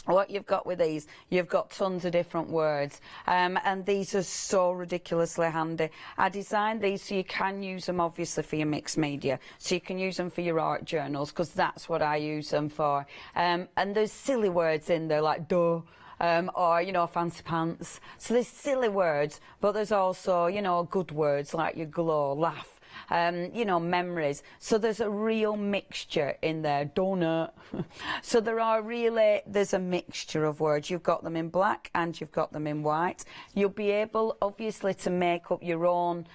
what you've got with these, you've got tons of different words, and these are so ridiculously handy. I designed these so you can use them obviously for your mixed media, so you can use them for your art journals, because that's what I use them for. And there's silly words in there like duh, or, you know, fancy pants. So there's silly words, but there's also, you know, good words like your glow, laugh, you know, memories. So there's a real mixture in there, donut. So there's a mixture of words. You've got them in black and you've got them in white. You'll be able, obviously, to make up your own,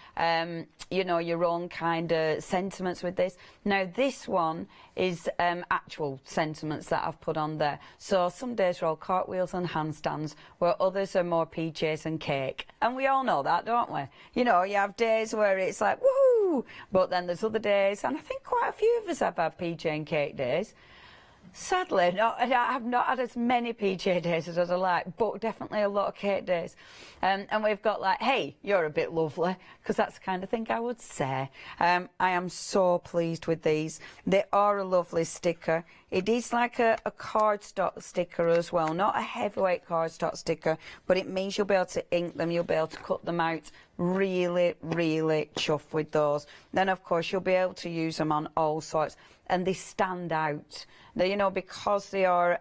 you know, your own kind of sentiments with this. Now, this one is actual sentiments that I've put on there. So some days are all cartwheels and handstands, where others are more PJs and cake. And we all know that, don't we? You know, you have days where it's like, woohoo! But then there's other days, and I think quite a few of us have had PJ and cake days. Sadly, I've not had as many PJ days as I'd like, but definitely a lot of cake days. And we've got like, hey, you're a bit lovely, because that's the kind of thing I would say. I am so pleased with these. They are a lovely sticker. It is like a cardstock sticker as well, not a heavyweight cardstock sticker, but it means you'll be able to ink them, you'll be able to cut them out. Really, really chuffed with those. Then, of course, you'll be able to use them on all sorts, and they stand out. They, you know, because they are,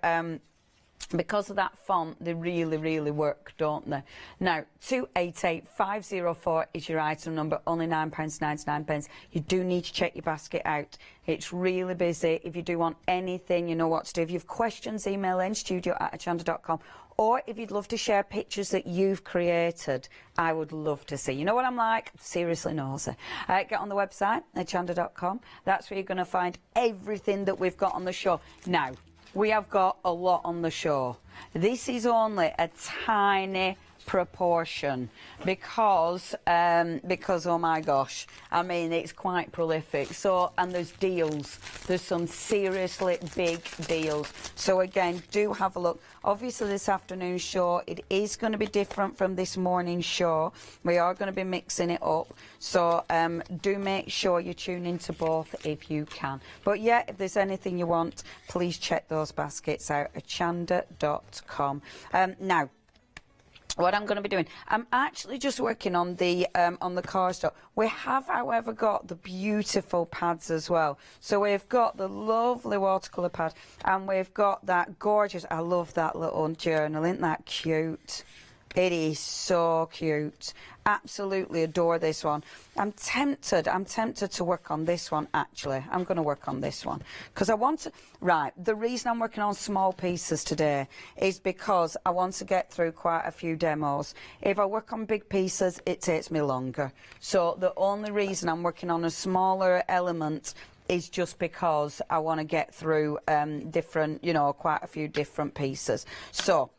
because of that font, they really, really work, don't they? Now, 288504 is your item number, only £9.99. You do need to check your basket out. It's really busy. If you do want anything, you know what to do. If you have questions, email studio@hochanda.com. Or if you'd love to share pictures that you've created, I would love to see. You know what I'm like? Seriously nosy. Get on the website, hochanda.com. That's where you're going to find everything that we've got on the show. Now, we have got a lot on the show. This is only a tiny proportion because oh my gosh, I mean, it's quite prolific. So, and there's deals, there's some seriously big deals. So again, do have a look. Obviously this afternoon's show, it is going to be different from this morning's show. We are going to be mixing it up, so do make sure you tune into both if you can. But yeah, if there's anything you want, please check those baskets out at hochanda.com. Now, what I'm going to be doing, I'm actually just working on the cardstock. We have, however, got the beautiful pads as well. So we've got the lovely watercolour pad, and we've got that gorgeous, I love that little journal, isn't that cute? It is so cute. Absolutely adore this one. I'm tempted to work on this one, actually. I'm going to work on this one because I want to, right, the reason I'm working on small pieces today is because I want to get through quite a few demos. If I work on big pieces, it takes me longer. So the only reason I'm working on a smaller element is just because I want to get through different, you know, quite a few different pieces. So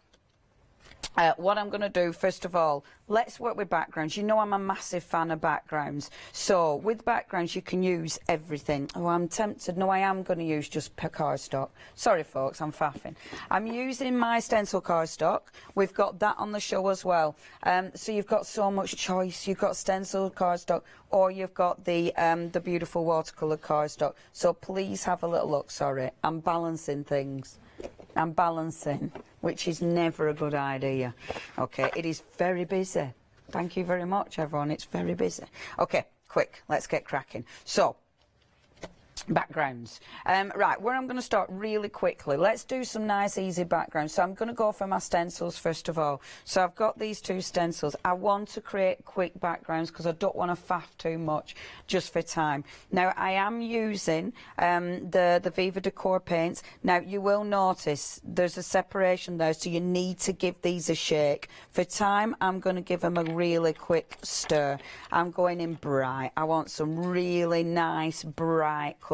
what I'm going to do, first of all, let's work with backgrounds. You know I'm a massive fan of backgrounds. So with backgrounds, you can use everything. Oh, I'm tempted. No, I am going to use just cardstock. Sorry, folks, I'm faffing. I'm using my stencil cardstock. We've got that on the show as well. So you've got so much choice. You've got stencil cardstock, or you've got the beautiful watercolour cardstock. So please have a little look. Sorry, I'm balancing things. I'm balancing, which is never a good idea. Okay, it is very busy. Thank you very much, everyone. It's very busy. Okay, quick, let's get cracking. So, backgrounds. Right, where I'm going to start really quickly. Let's do some nice, easy backgrounds. So I'm going to go for my stencils first of all. So I've got these two stencils. I want to create quick backgrounds because I don't want to faff too much just for time. Now, I am using the Viva Decor paints. Now, you will notice there's a separation there, so you need to give these a shake. For time, I'm going to give them a really quick stir. I'm going in bright. I want some really nice, bright colours.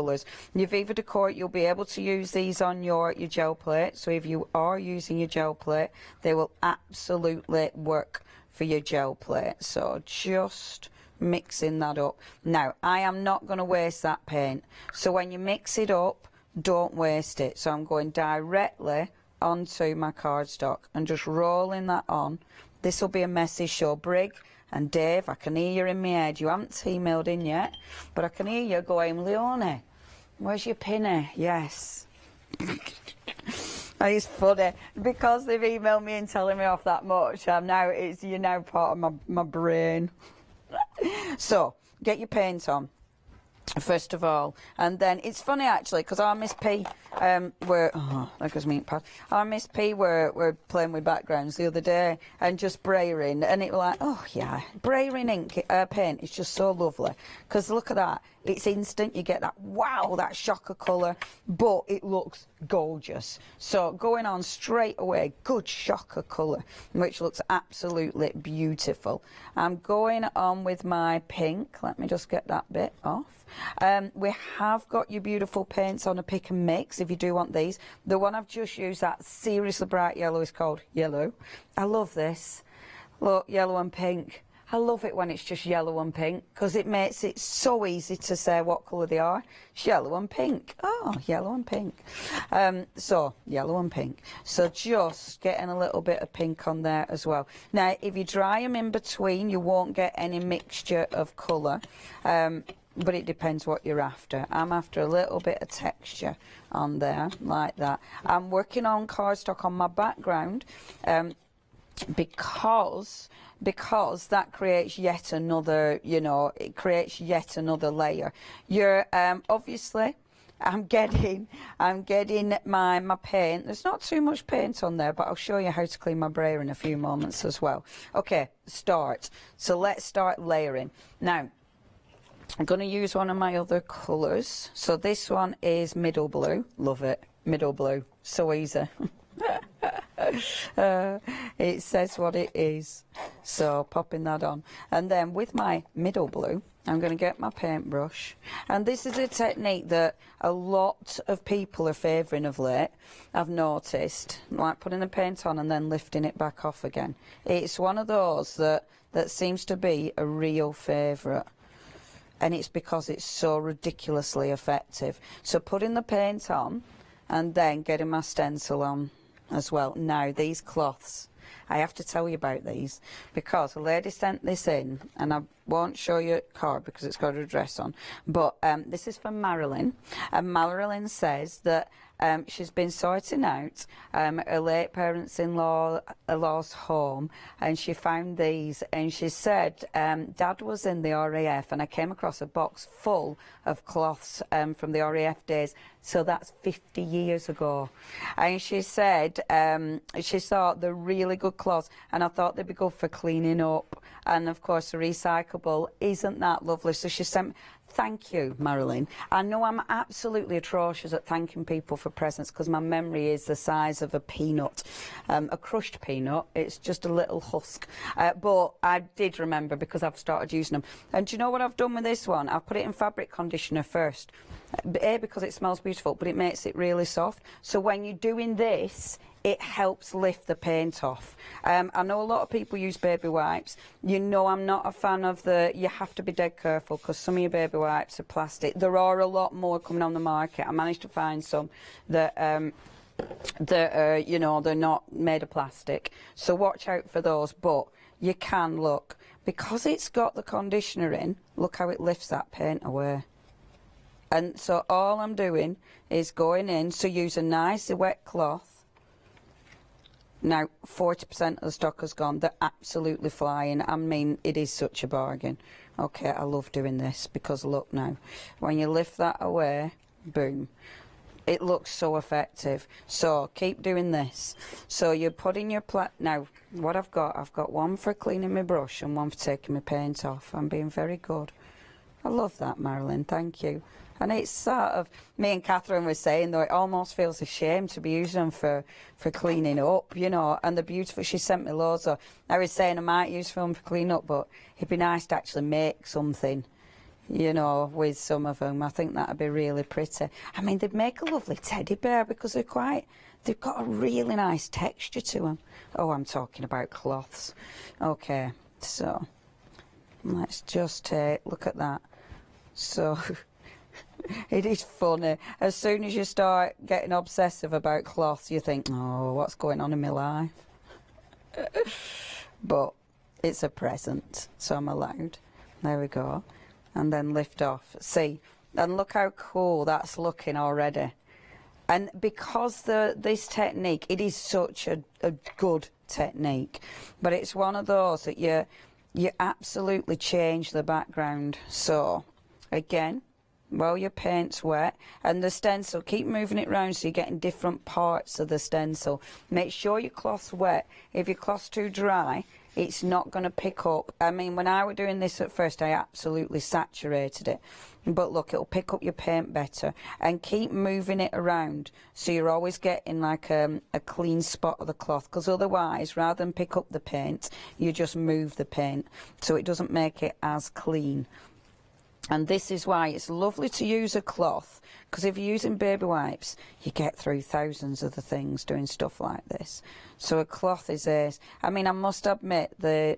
Your Viva Decor, you'll be able to use these on your gel plate. So if you are using your gel plate, they will absolutely work for your gel plate. So just mixing that up. Now, I am not going to waste that paint. So when you mix it up, don't waste it. So I'm going directly onto my cardstock and just rolling that on. This will be a messy show. Brig and Dave, I can hear you in my head. You haven't emailed in yet, but I can hear you going, Leonie, where's your pinny? Yes. It's funny because they've emailed me and telling me off that much. You're now part of my brain. So get your paint on first of all, and then it's funny actually because our Miss P were playing with backgrounds the other day and just brayering, and it was like, oh yeah, brayering ink paint is just so lovely because look at that, it's instant. You get that wow, that shock of colour, but it looks gorgeous. So going on straight away, good shock of colour, which looks absolutely beautiful. I'm going on with my pink. Let me just get that bit off. We have got your beautiful paints on a pick and mix if you do want these. The one I've just used, that seriously bright yellow, is called Yellow. I love this. Look, yellow and pink. I love it when it's just yellow and pink because it makes it so easy to say what colour they are. It's yellow and pink. Oh, yellow and pink. So, yellow and pink. So just getting a little bit of pink on there as well. Now, if you dry them in between, you won't get any mixture of colour. But it depends what you're after. I'm after a little bit of texture on there, like that. I'm working on cardstock on my background because that creates yet another, it creates yet another layer. You're obviously, I'm getting my paint. There's not too much paint on there, but I'll show you how to clean my brayer in a few moments as well. Okay, start. So let's start layering. Now, I'm going to use one of my other colours. So this one is middle blue. Love it. Middle blue. So easy. It says what it is. So popping that on. And then with my middle blue, I'm going to get my paintbrush. And this is a technique that a lot of people are favouring of late, I've noticed. Like putting the paint on and then lifting it back off again. It's one of those that seems to be a real favourite. And it's because it's so ridiculously effective. So putting the paint on and then getting my stencil on as well. Now, these cloths, I have to tell you about these because a lady sent this in and won't show you card because it's got a dress on. But this is from Marilyn, and Marilyn says that she's been sorting out her late parents-in-law's home, and she found these, and she said Dad was in the RAF and I came across a box full of cloths from the RAF days, so that's 50 years ago. And she said she thought they're really good cloths, and I thought they'd be good for cleaning up, and of course recyclable. Isn't that lovely? So she sent. Thank you, Marilyn. I know I'm absolutely atrocious at thanking people for presents because my memory is the size of a peanut, a crushed peanut. It's just a little husk. But I did remember because I've started using them. And do you know what I've done with this one? I've put it in fabric conditioner first. A, because it smells beautiful, but it makes it really soft. So when you're doing this, it helps lift the paint off. I know a lot of people use baby wipes. You know I'm not a fan of you have to be dead careful because some of your baby wipes are plastic. There are a lot more coming on the market. I managed to find some that you know, they're not made of plastic. So watch out for those, but you can look. Because it's got the conditioner in, look how it lifts that paint away. And so all I'm doing is going in, so use a nice wet cloth. Now 40% of the stock has gone. They're absolutely flying. I mean, it is such a bargain. Okay, I love doing this because look now, when you lift that away, boom, it looks so effective. So keep doing this. So you put in your now what I've got one for cleaning my brush and one for taking my paint off. I'm being very good. I love that, Marilyn, thank you. And it's sort of, me and Catherine were saying, though, it almost feels a shame to be using them for cleaning up, you know, and they're beautiful. She sent me loads of, I was saying I might use them for cleaning up, but it'd be nice to actually make something, you know, with some of them. I think that'd be really pretty. I mean, they'd make a lovely teddy bear because they've got a really nice texture to them. Oh, I'm talking about cloths. Okay, so let's just take, look at that. So... It is funny. As soon as you start getting obsessive about cloth, you think, oh, what's going on in my life? But it's a present, so I'm allowed. There we go. And then lift off. See, and look how cool that's looking already. And because this technique, it is such a good technique, but it's one of those that you absolutely change the background. So, again, while your paint's wet, and the stencil, keep moving it round so you're getting different parts of the stencil. Make sure your cloth's wet. If your cloth's too dry, it's not going to pick up. I mean, when I was doing this at first, I absolutely saturated it. But look, it'll pick up your paint better. And keep moving it around so you're always getting like a clean spot of the cloth, because otherwise, rather than pick up the paint, you just move the paint so it doesn't make it as clean. And this is why it's lovely to use a cloth, because if you're using baby wipes, you get through thousands of the things doing stuff like this. So a cloth is ace. I mean, I must admit, the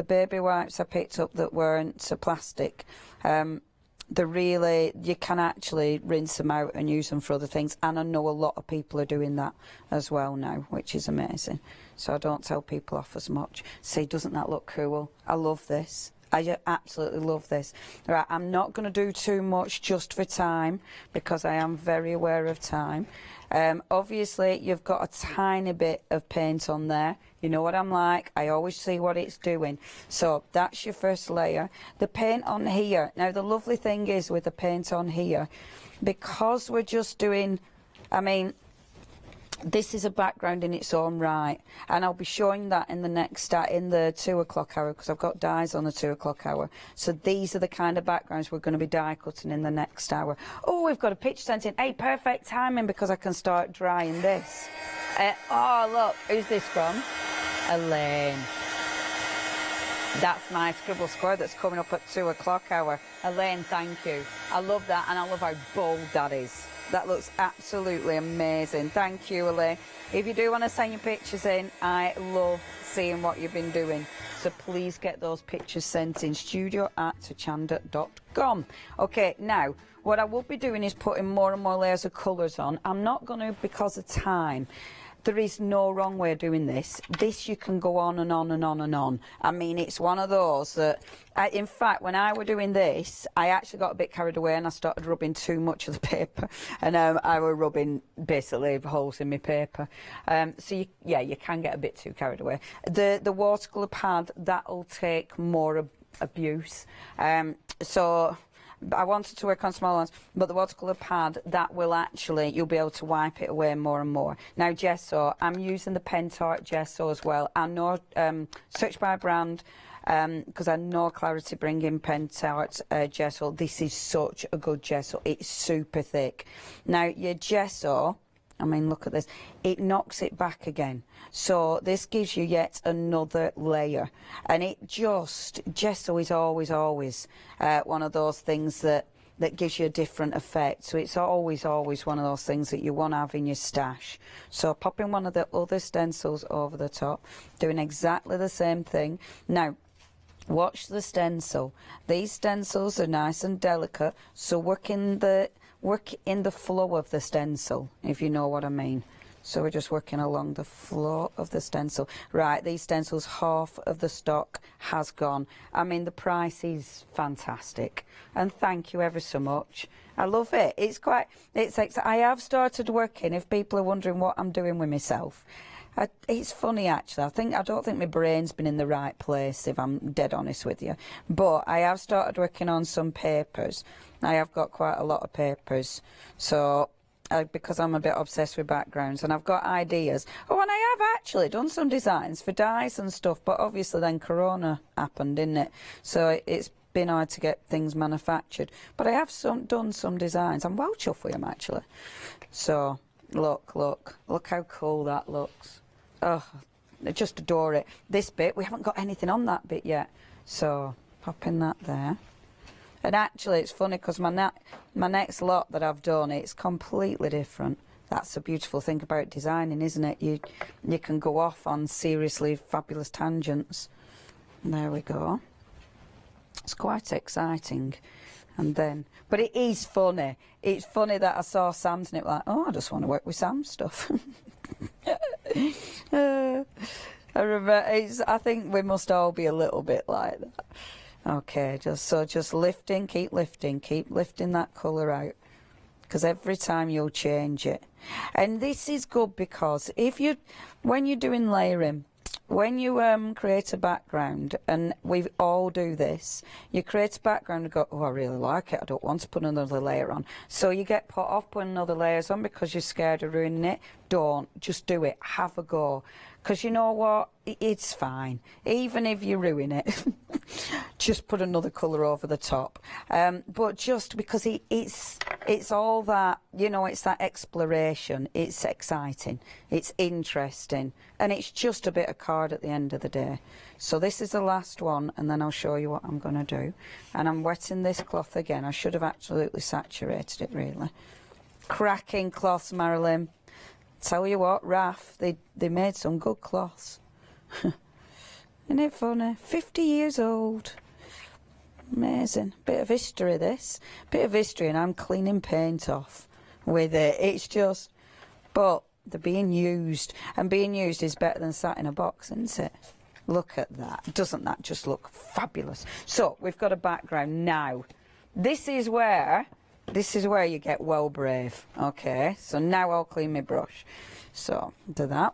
baby wipes I picked up that weren't plastic, they're really, you can actually rinse them out and use them for other things. And I know a lot of people are doing that as well now, which is amazing. So I don't tell people off as much. See, doesn't that look cool? I love this. I absolutely love this. Right, I'm not going to do too much just for time, because I am very aware of time. Obviously, you've got a tiny bit of paint on there. You know what I'm like. I always see what it's doing. So that's your first layer. The paint on here. Now, the lovely thing is with the paint on here, because we're just doing, I mean, this is a background in its own right, and I'll be showing that in the 2 o'clock hour, because I've got dies on the 2 o'clock hour. So these are the kind of backgrounds we're going to be die cutting in the next hour. Oh, we've got a picture sent in. Hey, perfect timing, because I can start drying this. Oh, look, who's this from? Elaine. That's my scribble square that's coming up at 2 o'clock hour. Elaine, thank you. I love that, and I love how bold that is. That looks absolutely amazing. Thank you, Elaine. If you do want to send your pictures in, I love seeing what you've been doing. So please get those pictures sent in, studio@hochanda.com. Okay, now, what I will be doing is putting more and more layers of colours on. I'm not going to, because of time. there is no wrong way of doing this. This you can go on and on and on and on. I mean, it's one of those that, in fact, when I were doing this, I actually got a bit carried away and I started rubbing too much of the paper, and I were rubbing basically holes in my paper. So you can get a bit too carried away. The watercolour pad, that'll take more abuse. So I wanted to work on small ones, but the watercolour pad, that will actually, you'll be able to wipe it away more and more. Now gesso, I'm using the Pentart gesso as well. I know, search by brand, because I know Clarity bring in Pentart gesso. This is such a good gesso. It's super thick. Now your gesso, I mean, look at this. It knocks it back again. So this gives you yet another layer. And it just, gesso is always one of those things that gives you a different effect. So it's always one of those things that you want to have in your stash. So popping one of the other stencils over the top, doing exactly the same thing. Now, watch the stencil. These stencils are nice and delicate, so work in the flow of the stencil, if you know what I mean. So we're just working along the flow of the stencil. Right, these stencils, half of the stock has gone. I mean, the price is fantastic. And thank you ever so much. I love it. I have started working, if people are wondering what I'm doing with myself. It's funny, actually. I don't think my brain's been in the right place, if I'm dead honest with you. But I have started working on some papers. I have got quite a lot of papers. So, because I'm a bit obsessed with backgrounds, and I've got ideas. Oh, and I have actually done some designs for dies and stuff, but obviously then Corona happened, didn't it? So it's been hard to get things manufactured. But I have done some designs. I'm well chuffed with them, actually. So, look how cool that looks. Oh, I just adore it. This bit, we haven't got anything on that bit yet. So, popping that there. And actually, it's funny because my next lot that I've done, it's completely different. That's the beautiful thing about designing, isn't it? You can go off on seriously fabulous tangents. And there we go. It's quite exciting. And then, but it is funny. It's funny that I saw Sam's and it was like, oh, I just want to work with Sam's stuff. I remember, I think we must all be a little bit like that. Okay, just lifting, keep lifting that colour out, because every time you'll change it. And this is good because when you're doing layering, when you create a background, and we all do this, you create a background and go, oh, I really like it, I don't want to put another layer on. So you get put off putting another layers on because you're scared of ruining it. Don't, just do it, have a go. Because you know what, it's fine. Even if you ruin it, just put another colour over the top. But just because it's all that, you know, it's that exploration. It's exciting, it's interesting, and it's just a bit of card at the end of the day. So this is the last one, and then I'll show you what I'm going to do. And I'm wetting this cloth again. I should have absolutely saturated it, really. Cracking cloths, Marilyn. Tell you what, RAF, they made some good cloths. Isn't it funny? 50 years old. Amazing. Bit of history, this. Bit of history, and I'm cleaning paint off with it. It's just, but they're being used, and being used is better than sat in a box, isn't it? Look at that. Doesn't that just look fabulous? So, we've got a background now. This is where you get well brave. Okay, so now I'll clean my brush. So, do that.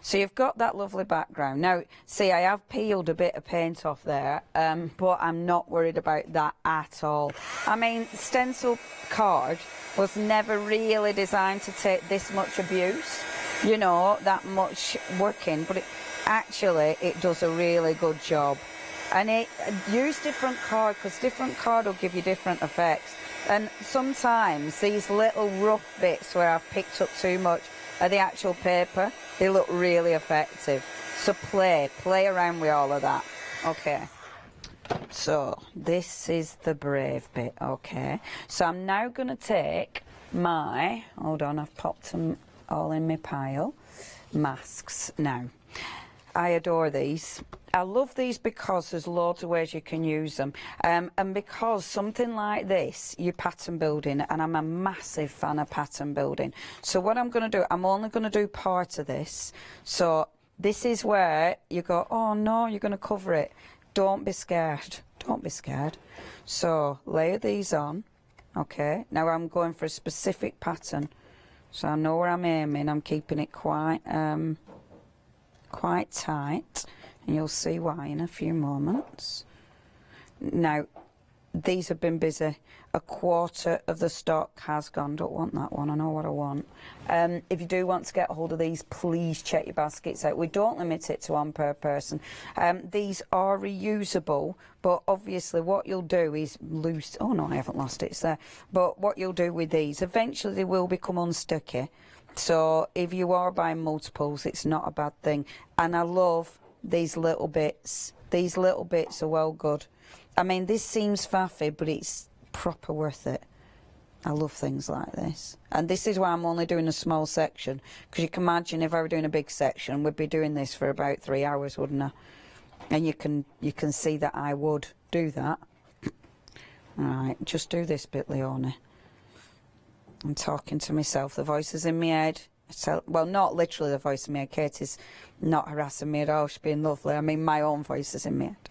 So you've got that lovely background. Now, see, I have peeled a bit of paint off there, but I'm not worried about that at all. I mean, stencil card was never really designed to take this much abuse, you know, that much working, but it does a really good job. And use different card, because different card will give you different effects. And sometimes these little rough bits where I've picked up too much of the actual paper, they look really effective. So play around with all of that. Okay. So this is the brave bit. Okay. So I'm now going to take my, hold on, I've popped them all in my pile, masks now. I adore these. I love these because there's loads of ways you can use them. And because something like this, you're pattern building, and I'm a massive fan of pattern building. So what I'm going to do, I'm only going to do part of this. So this is where you go, oh no, you're going to cover it. Don't be scared. Don't be scared. So layer these on. Okay, now I'm going for a specific pattern. So I know where I'm aiming. I'm keeping it quite tight, and you'll see why in a few moments. Now, these have been busy. A quarter of the stock has gone. Don't want that one. I know what I want. If you do want to get hold of these, please check your baskets out. We don't limit it to one per person. These are reusable, but obviously what you'll do is loose. Oh no, I haven't lost it. It's there. But what you'll do with these, eventually they will become unsticky. So if you are buying multiples, it's not a bad thing. And I love these little bits. These little bits are well good. I mean, this seems faffy, but it's proper worth it. I love things like this. And this is why I'm only doing a small section, because you can imagine if I were doing a big section, we'd be doing this for about 3 hours, wouldn't I? And you can see that I would do that. All right, just do this bit, Leonie. I'm talking to myself. The voice is in my head. So, well, not literally the voice in my head. Katie's not harassing me at all. She's being lovely. I mean, my own voice is in my head.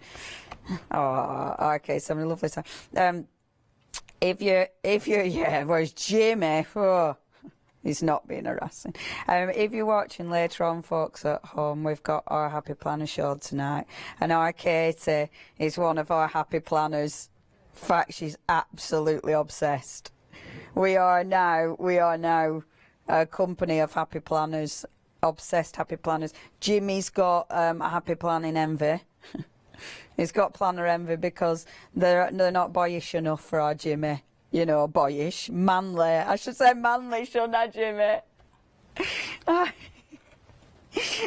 Oh, okay, so having a lovely time. If you're, yeah, whereas Jimmy, oh, he's not being harassing. If you're watching later on, folks at home, we've got our Happy Planner show tonight, and our Katie is one of our happy planners. In fact, she's absolutely obsessed. We are now a company of happy planners, obsessed happy planners. Jimmy's got a happy planning envy. He's got planner envy because they're not boyish enough for our Jimmy. You know, boyish, manly. I should say manly, shouldn't I, Jimmy?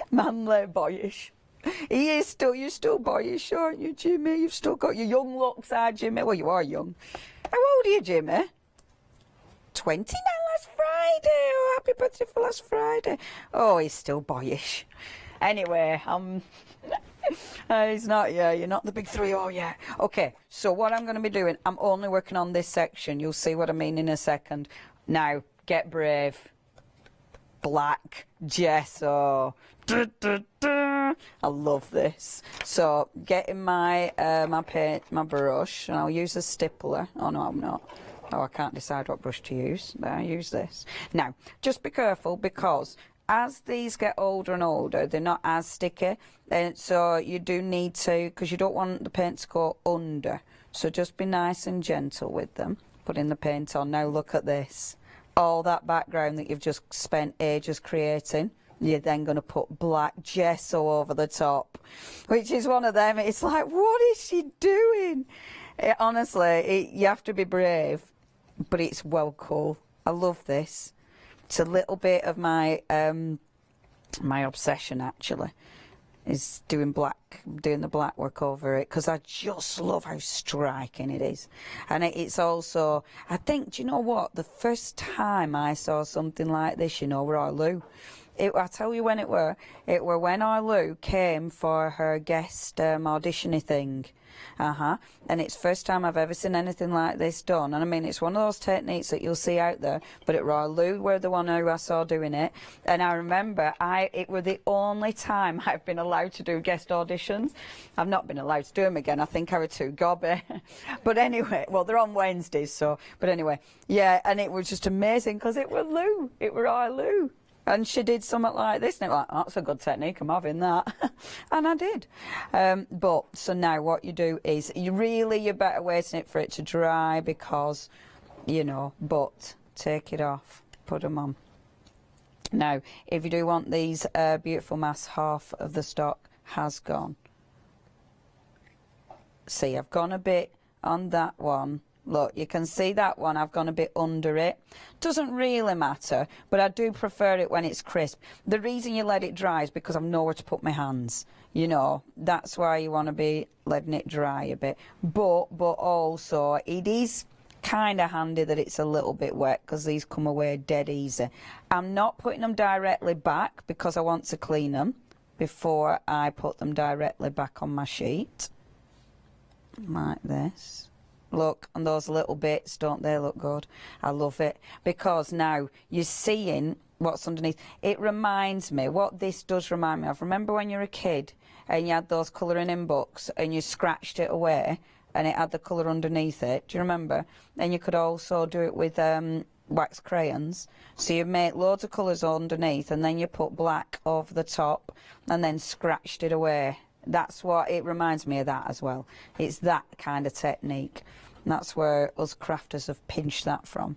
Manly, boyish. He is still. You're still boyish, aren't you, Jimmy? You've still got your young looks, Jimmy. Well, you are young. How old are you, Jimmy? 20 now, last Friday. Oh, happy birthday for last Friday. Oh, he's still boyish. Anyway, he's not, yeah, you're not the big 3-0 yet. Okay, so what I'm going to be doing, I'm only working on this section. You'll see what I mean in a second. Now, get brave. Black gesso. I love this. So, getting my paint, my brush, and I'll use a stippler. Oh, no, I'm not. Oh, I can't decide what brush to use. I use this. Now, just be careful, because as these get older and older, they're not as sticky. And so you do need to, because you don't want the paint to go under. So just be nice and gentle with them. Putting the paint on. Now look at this. All that background that you've just spent ages creating, you're then going to put black gesso over the top, which is one of them. It's like, what is she doing? Honestly, you have to be brave, but it's well cool. I love this. It's a little bit of my my obsession, actually, is doing the black work over it, because I just love how striking it is. And it's also, I think, do you know what? The first time I saw something like this, you know, were our Lou. I tell you when it were when our Lou came for her guest auditioning thing. And it's first time I've ever seen anything like this done. And I mean, it's one of those techniques that you'll see out there, but it were Lou were the one who I saw doing it. And I remember it were the only time I've been allowed to do guest auditions. I've not been allowed to do them again. I think I were too gobby. But anyway, well, they're on Wednesdays, so, but anyway, yeah, and it was just amazing because it were Lou. It were our Lou. And she did something like this, and it was like, oh, that's a good technique, I'm having that. And I did. But, so now what you do is, you're better waiting for it to dry, because, you know, but take it off, put them on. Now, if you do want these beautiful masks, half of the stock has gone. See, I've gone a bit on that one. Look, you can see that one, I've gone a bit under it. Doesn't really matter, but I do prefer it when it's crisp. The reason you let it dry is because I've nowhere to put my hands. You know, that's why you want to be letting it dry a bit. But also, it is kind of handy that it's a little bit wet, because these come away dead easy. I'm not putting them directly back because I want to clean them. before I put them directly back on my sheet, like this. Look, and those little bits, don't they look good? I love it, because now you're seeing what's underneath. It reminds me, what this does remind me of, remember when you were a kid and you had those colouring in books and you scratched it away and it had the colour underneath it? Do you remember? And you could also do it with wax crayons. So you make loads of colours underneath and then you put black over the top and then scratched it away. That's what it reminds me of, that as well. It's that kind of technique. And that's where us crafters have pinched that from.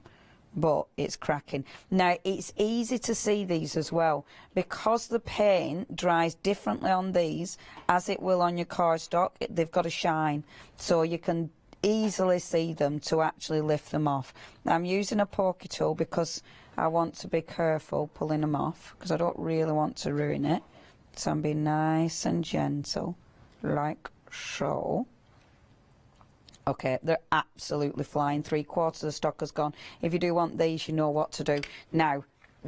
But it's cracking. Now, it's easy to see these as well, because the paint dries differently on these as it will on your cardstock. They've got a shine, so you can easily see them to actually lift them off. I'm using a pokey tool because I want to be careful pulling them off, because I don't really want to ruin it. So I'm being nice and gentle, like so. Okay, they're absolutely flying. 3/4 of the stock has gone. If you do want these, you know what to do. Now,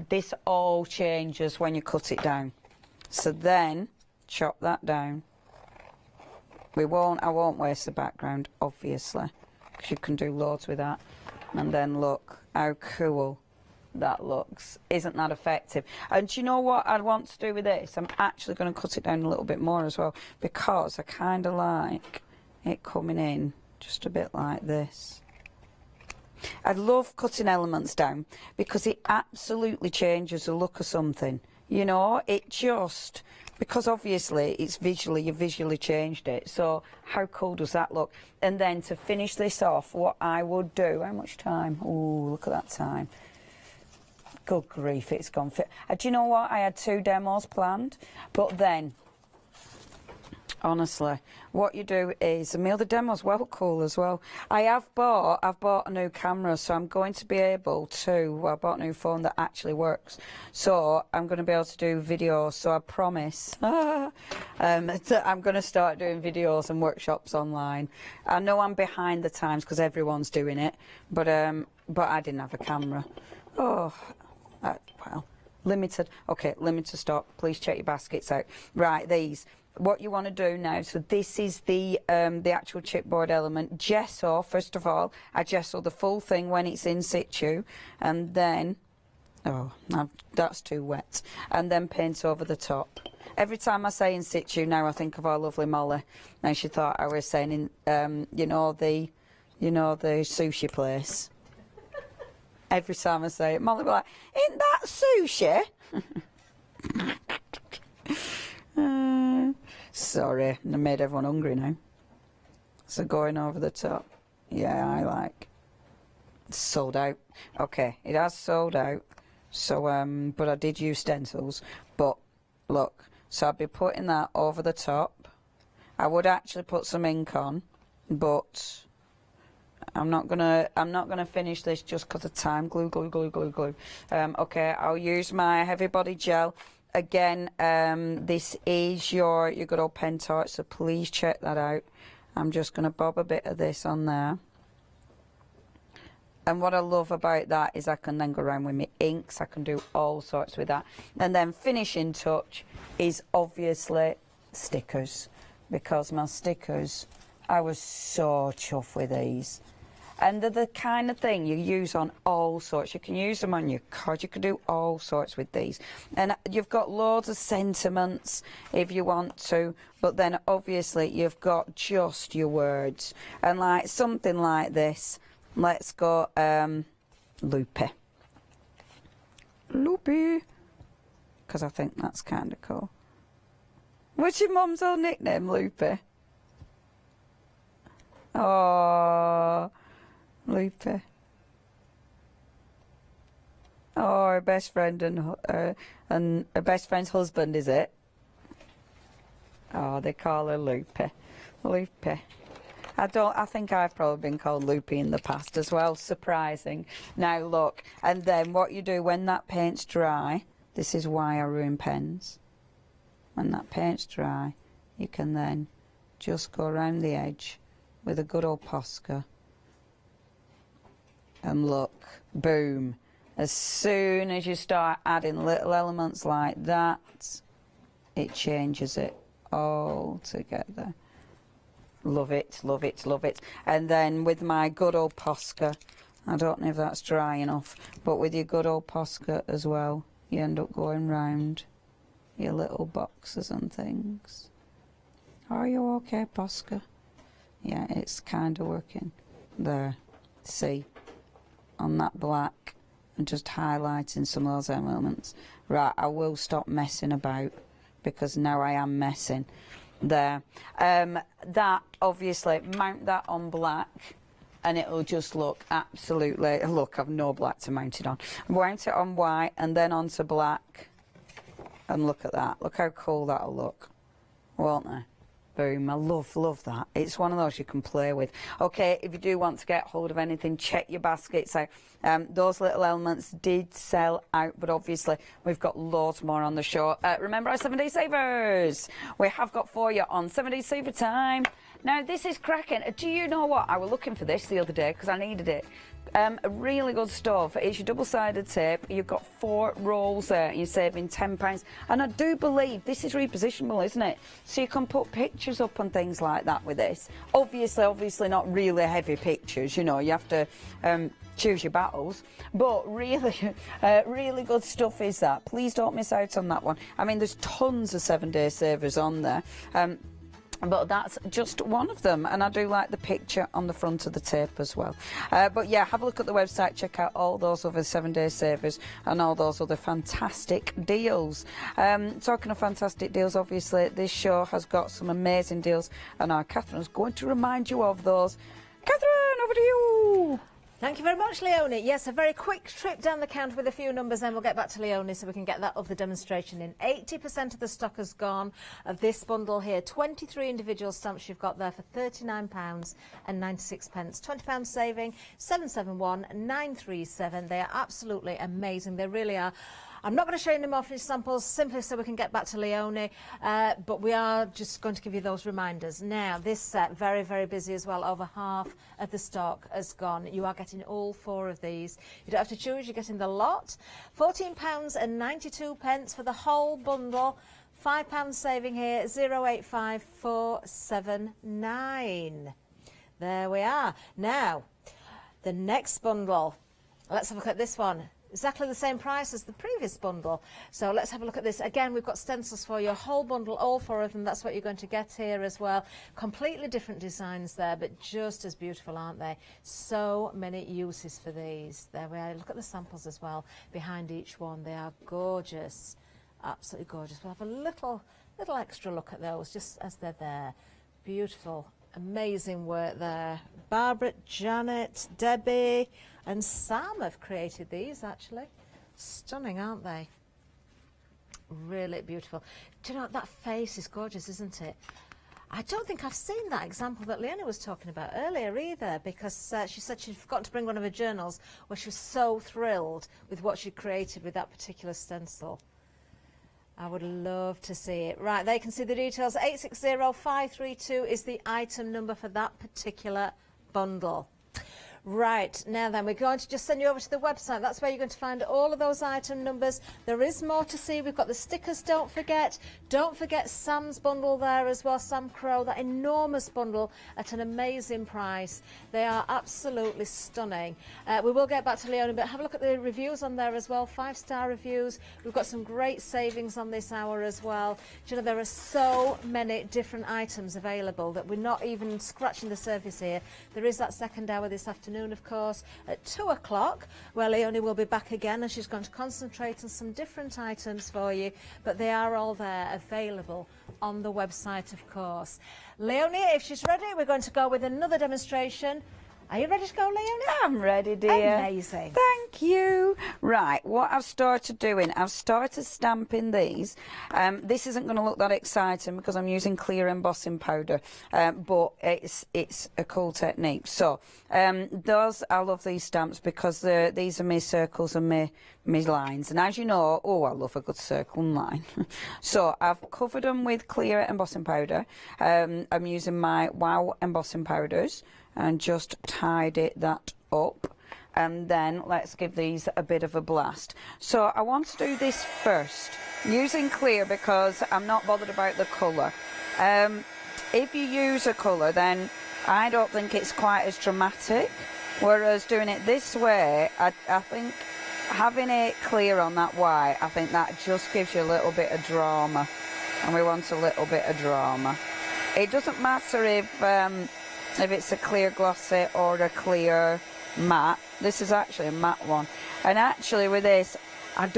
this all changes when you cut it down. So then, chop that down. I won't waste the background, obviously, because you can do loads with that. And then look how cool that looks. Isn't that effective? And do you know what I want to do with this? I'm actually going to cut it down a little bit more as well, because I kind of like it coming in just a bit like this. I love cutting elements down because it absolutely changes the look of something. You know, it just, because obviously it's visually, you visually changed it. So how cool does that look? And then to finish this off, what I would do, how much time? Oh, look at that time. Good grief, it's gone. Do you know what? I had 2 demos planned, but then, honestly, what you do is, and the other demo's well cool as well. I've bought a new camera, so I'm going to be able to, well, I bought a new phone that actually works. So I'm going to be able to do videos, so I promise that I'm going to start doing videos and workshops online. I know I'm behind the times because everyone's doing it, but I didn't have a camera. Oh, well, limited. Okay, limited stock. Please check your baskets out. Right, these. What you want to do now, so this is the actual chipboard element. Gesso, first of all, I gesso the full thing when it's in situ, and then, that's too wet, and then paint over the top. Every time I say in situ now, I think of our lovely Molly. Now she thought I was saying in, you know the sushi place. Every time I say it, Molly will be like, "Isn't that sushi?" Sorry, I made everyone hungry now. So going over the top. Yeah, I like. It's sold out. Okay, it has sold out. So, but I did use stencils. But look, so I'd be putting that over the top. I would actually put some ink on, but I'm not gonna finish this just because of time. Glue, glue, glue, glue, glue. Okay, I'll use my heavy body gel. Again, this is your good old pen tart, so please check that out. I'm just going to bob a bit of this on there. And what I love about that is I can then go around with my inks. I can do all sorts with that. And then finishing touch is obviously stickers, because my stickers, I was so chuffed with these. And they're the kind of thing you use on all sorts. You can use them on your card. You can do all sorts with these. And you've got loads of sentiments if you want to. But then obviously you've got just your words. And like something like this. Let's go Loopy. Loopy. Because I think that's kind of cool. What's your mum's old nickname, Loopy? Oh, Loopy. Oh, her best friend and her best friend's husband, is it? Oh, they call her Loopy. Loopy. I think I've probably been called Loopy in the past as well. Surprising. Now look, and then what you do when that paint's dry, this is why I ruin pens. When that paint's dry, you can then just go around the edge with a good old Posca. And look, boom. As soon as you start adding little elements like that, it changes it all together. Love it, love it, love it. And then with my good old Posca, I don't know if that's dry enough, but with your good old Posca as well, you end up going round your little boxes and things. Are you okay, Posca? Yeah, it's kind of working. There, see, on that black, and just highlighting some of those elements. Right, I will stop messing about, because now I am messing. There. That, obviously, mount that on black, and it'll just look absolutely... Look, I've no black to mount it on. Mount it on white, and then onto black. And look at that. Look how cool that'll look. Won't they? Boom. I love that. It's one of those you can play with. Okay, if you do want to get hold of anything, check your baskets out. Those little elements did sell out, but obviously we've got loads more on the show. Remember our 7-day savers. We have got for you on 7-day saver time. Now, this is cracking. Do you know what? I was looking for this the other day because I needed it. Really good stuff. It's your double-sided tape. You've got 4 rolls there. You're saving £10. And I do believe this is repositionable, isn't it? So you can put pictures up and things like that with this. Obviously not really heavy pictures. You know, you have to choose your battles. But really, really good stuff is that. Please don't miss out on that one. I mean, there's tons of 7-day savers on there. But that's just one of them, and I do like the picture on the front of the tape as well. But yeah, have a look at the website, check out all those other 7-day savers and all those other fantastic deals. Talking of fantastic deals, obviously this show has got some amazing deals, and our Catherine's going to remind you of those. Catherine, over to you. Thank you very much, Leonie. Yes, a very quick trip down the counter with a few numbers, then we'll get back to Leonie so we can get that other demonstration in. 80% of the stock has gone of this bundle here. 23 individual stamps you've got there for £39.96. £20 saving, 771937. They are absolutely amazing. They really are. I'm not going to show you any more finished samples simply so we can get back to Leonie, but we are just going to give you those reminders. Now, this set, very, very busy as well. Over half of the stock has gone. You are getting all 4 of these. You don't have to choose, you're getting the lot. £14.92 for the whole bundle. £5 saving here, 085479. There we are. Now, the next bundle. Let's have a look at this one. Exactly the same price as the previous bundle. So let's have a look at this. Again, we've got stencils for you, a whole bundle, all 4 of them. That's what you're going to get here as well. Completely different designs there, but just as beautiful, aren't they? So many uses for these. There we are. Look at the samples as well behind each one. They are gorgeous, absolutely gorgeous. We'll have a little extra look at those just as they're there. Beautiful, amazing work there. Barbara, Janet, Debbie and Sam have created these, actually. Stunning, aren't they? Really beautiful. Do you know, that face is gorgeous, isn't it? I don't think I've seen that example that Leonie was talking about earlier either, because she said she'd forgotten to bring one of her journals where she was so thrilled with what she created with that particular stencil. I would love to see it. Right, they can see the details. 860532 is the item number for that particular bundle. Right, now then, we're going to just send you over to the website. That's where you're going to find all of those item numbers. There is more to see. We've got the stickers, don't forget. Don't forget Sam's bundle there as well, Sam Crow, that enormous bundle at an amazing price. They are absolutely stunning. We will get back to Leonie, but have a look at the reviews on there as well, 5-star reviews. We've got some great savings on this hour as well. Do you know, there are so many different items available that we're not even scratching the surface here. There is that second hour this afternoon, of course, at 2 o'clock, where Leonie will be back again, and she's going to concentrate on some different items for you, but they are all there available on the website, of course. Leonie, if she's ready, we're going to go with another demonstration. Are you ready to go, Leonie? I'm ready, dear. Amazing. Thank you. Right, what I've started doing, I've started stamping these. This isn't going to look that exciting because I'm using clear embossing powder, but it's a cool technique. So, I love these stamps because these are my circles and my lines. And as you know, I love a good circle and line. So, I've covered them with clear embossing powder. I'm using my Wow embossing powders and just tidied that up. and then let's give these a bit of a blast. So I want to do this first using clear because I'm not bothered about the colour. If you use a colour, then I don't think it's quite as dramatic, whereas doing it this way, I think having it clear on that white, I think that just gives you a little bit of drama, and we want a little bit of drama. It doesn't matter if it's a clear glossy or a clear matte. This is actually a matte one, and actually with this, I'm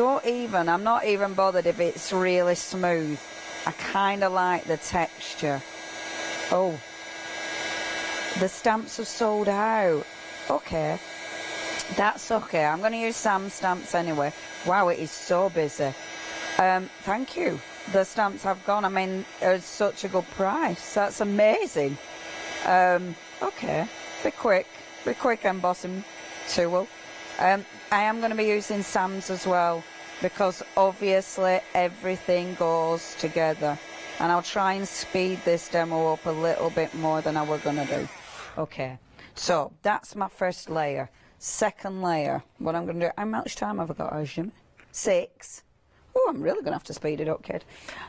not even bothered if it's really smooth. I kind of like the texture. Oh, the stamps have sold out. Okay, that's okay. I'm going to use Sam's stamps anyway. Wow, it is so busy. Thank you. The stamps have gone. I mean, it's such a good price. That's amazing. Okay, be quick embossing tool. I am going to be using Sam's as well, because obviously everything goes together, and I'll try and speed this demo up a little bit more than I was going to do. Okay, so that's my first layer. Second layer, what I'm going to do, how much time have I got, Jimmy? 6. Oh, I'm really going to have to speed it up, kid.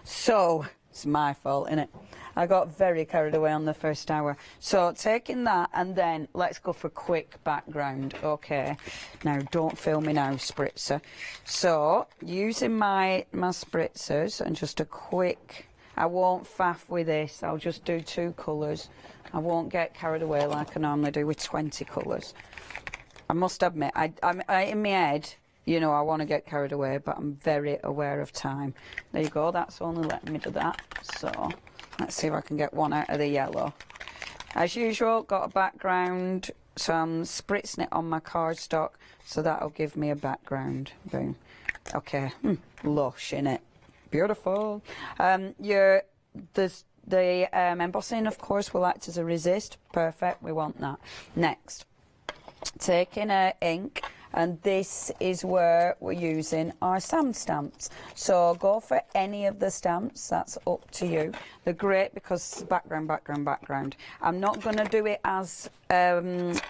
So, it's my fault, innit? I got very carried away on the first hour. So, taking that, and then let's go for quick background. Okay. Now, don't film me now, spritzer. So, using my spritzers, and just a quick... I won't faff with this. I'll just do 2 colours. I won't get carried away like I normally do with 20 colours. I must admit, I in my head... You know, I want to get carried away, but I'm very aware of time. There you go, that's only letting me do that. So, let's see if I can get one out of the yellow. As usual, got a background, so I'm spritzing it on my cardstock, so that'll give me a background. Boom. Okay, lush, innit? Beautiful. The embossing, of course, will act as a resist. Perfect, we want that. Next, taking ink. And this is where we're using our Sam stamps. So go for any of the stamps, that's up to you. They're great because background. I'm not going to do it as with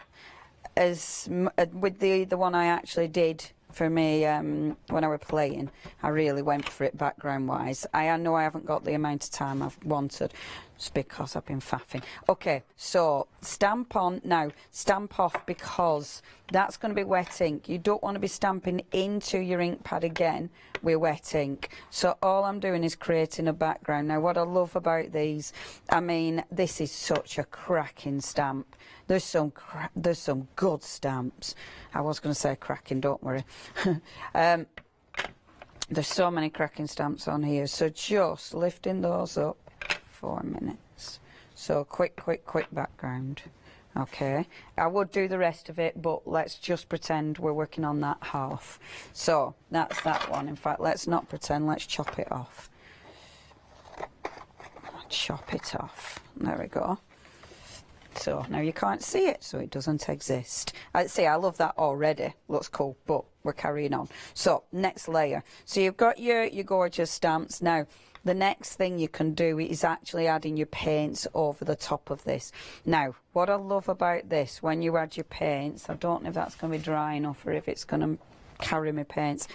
the one I actually did for me when I was playing. I really went for it background wise. I know I haven't got the amount of time I've wanted. It's because I've been faffing. Okay, so stamp on. Now, stamp off, because that's going to be wet ink. You don't want to be stamping into your ink pad again with wet ink. So all I'm doing is creating a background. Now, what I love about these, I mean, this is such a cracking stamp. There's some good stamps. I was going to say cracking, don't worry. There's so many cracking stamps on here. So just lifting those up. 4 minutes. So quick background. Okay, I would do the rest of it, but let's just pretend we're working on that half. So that's that one. In fact, let's not pretend, let's chop it off. Chop it off. There we go. So now you can't see it, so it doesn't exist. See, I love that already. Looks cool, but we're carrying on. So next layer. So you've got your gorgeous stamps. Now, the next thing you can do is actually adding your paints over the top of this. Now, what I love about this, when you add your paints, I don't know if that's going to be dry enough or if it's going to carry my paints.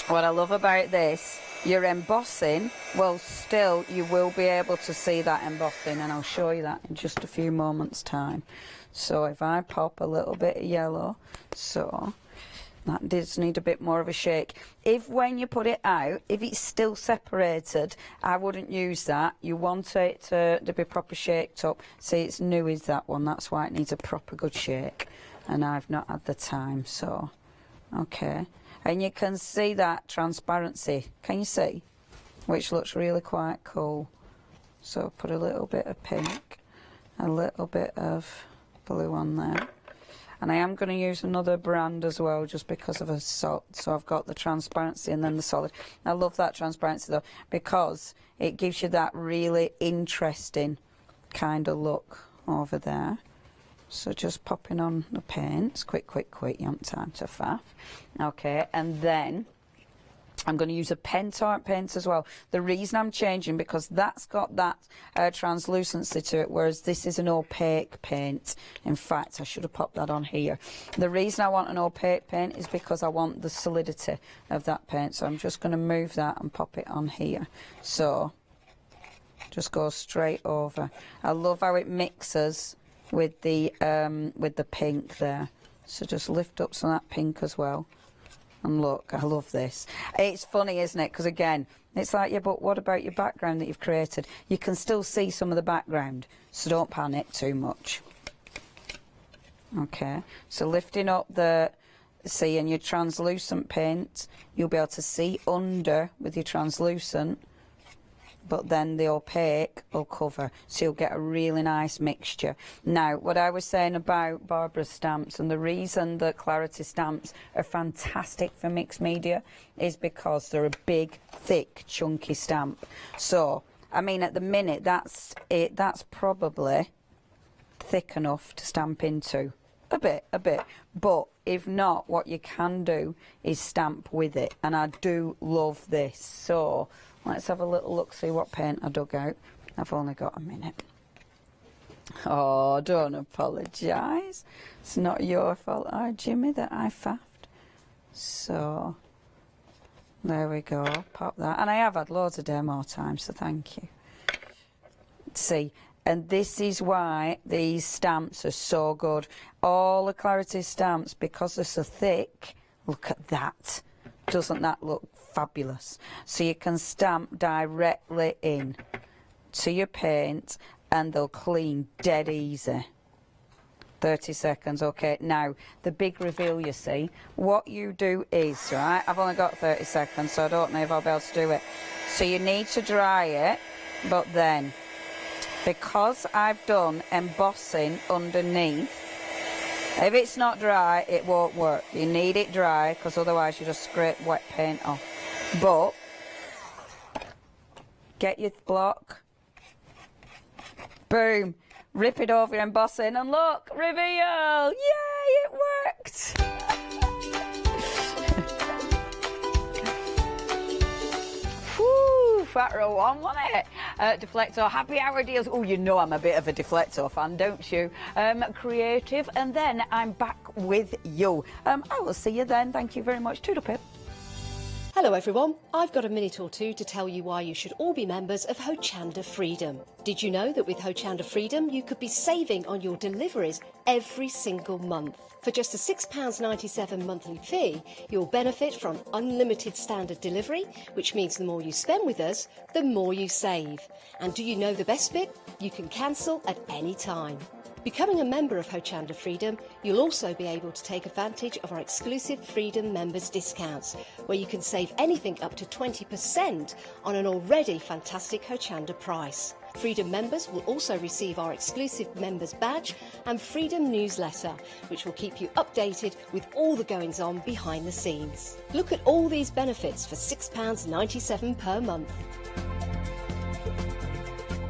What I love about this, your embossing, well, still you will be able to see that embossing, and I'll show you that in just a few moments' time. So if I pop a little bit of yellow, so... that does need a bit more of a shake. If when you put it out, if it's still separated, I wouldn't use that. You want it to be proper shaked up. See, it's new is that one. That's why it needs a proper good shake. And I've not had the time, so... Okay. And you can see that transparency. Can you see? Which looks really quite cool. So put a little bit of pink, a little bit of blue on there. And I am going to use another brand as well, just because of a salt. So I've got the transparency and then the solid. I love that transparency though, because it gives you that really interesting kind of look over there. So just popping on the paints, quick, you haven't time to faff. Okay, and then I'm going to use a Pentart paint as well. The reason I'm changing, because that's got that translucency to it, whereas this is an opaque paint. In fact, I should have popped that on here. The reason I want an opaque paint is because I want the solidity of that paint. So I'm just going to move that and pop it on here. So just go straight over. I love how it mixes with the pink there. So just lift up some of that pink as well. And look, I love this. It's funny, isn't it? Because again, it's like, yeah, but what about your background that you've created? You can still see some of the background, so don't panic too much. Okay, so lifting up the, see, in your translucent paint, you'll be able to see under with your translucent, but then the opaque will cover, so you'll get a really nice mixture. Now, what I was saying about Barbara's stamps, and the reason that Clarity stamps are fantastic for mixed media is because they're a big, thick, chunky stamp. So, I mean, at the minute, that's probably thick enough to stamp into. A bit. But if not, what you can do is stamp with it, and I do love this. So let's have a little look, see what paint I dug out. I've only got a minute. Oh, don't apologise. It's not your fault, Jimmy, that I faffed. So there we go, pop that. And I have had loads of demo time, so thank you. See, and this is why these stamps are so good. All the Clarity stamps, because they're so thick, look at that. Doesn't that look fabulous? So you can stamp directly in to your paint and they'll clean dead easy. 30 seconds, okay. Now, the big reveal, you see, what you do is, right, I've only got 30 seconds, so I don't know if I'll be able to do it. So you need to dry it, but then, because I've done embossing underneath, if it's not dry, it won't work. You need it dry, because otherwise you just scrape wet paint off. But get your block, boom, rip it over your embossing, and look, reveal! Yay, it worked! Whew, fat row one, wasn't it? Deflector, happy hour deals. Oh, you know I'm a bit of a Deflector fan, don't you? Creative, and then I'm back with you. I will see you then. Thank you very much. Toodle pip. Hello everyone, I've got a minute or two to tell you why you should all be members of Hochanda Freedom. Did you know that with Hochanda Freedom you could be saving on your deliveries every single month? For just a £6.97 monthly fee, you'll benefit from unlimited standard delivery, which means the more you spend with us, the more you save. And do you know the best bit? You can cancel at any time. Becoming a member of Hochanda Freedom, you'll also be able to take advantage of our exclusive Freedom members discounts, where you can save anything up to 20% on an already fantastic Hochanda price. Freedom members will also receive our exclusive members badge and Freedom newsletter, which will keep you updated with all the goings on behind the scenes. Look at all these benefits for £6.97 per month.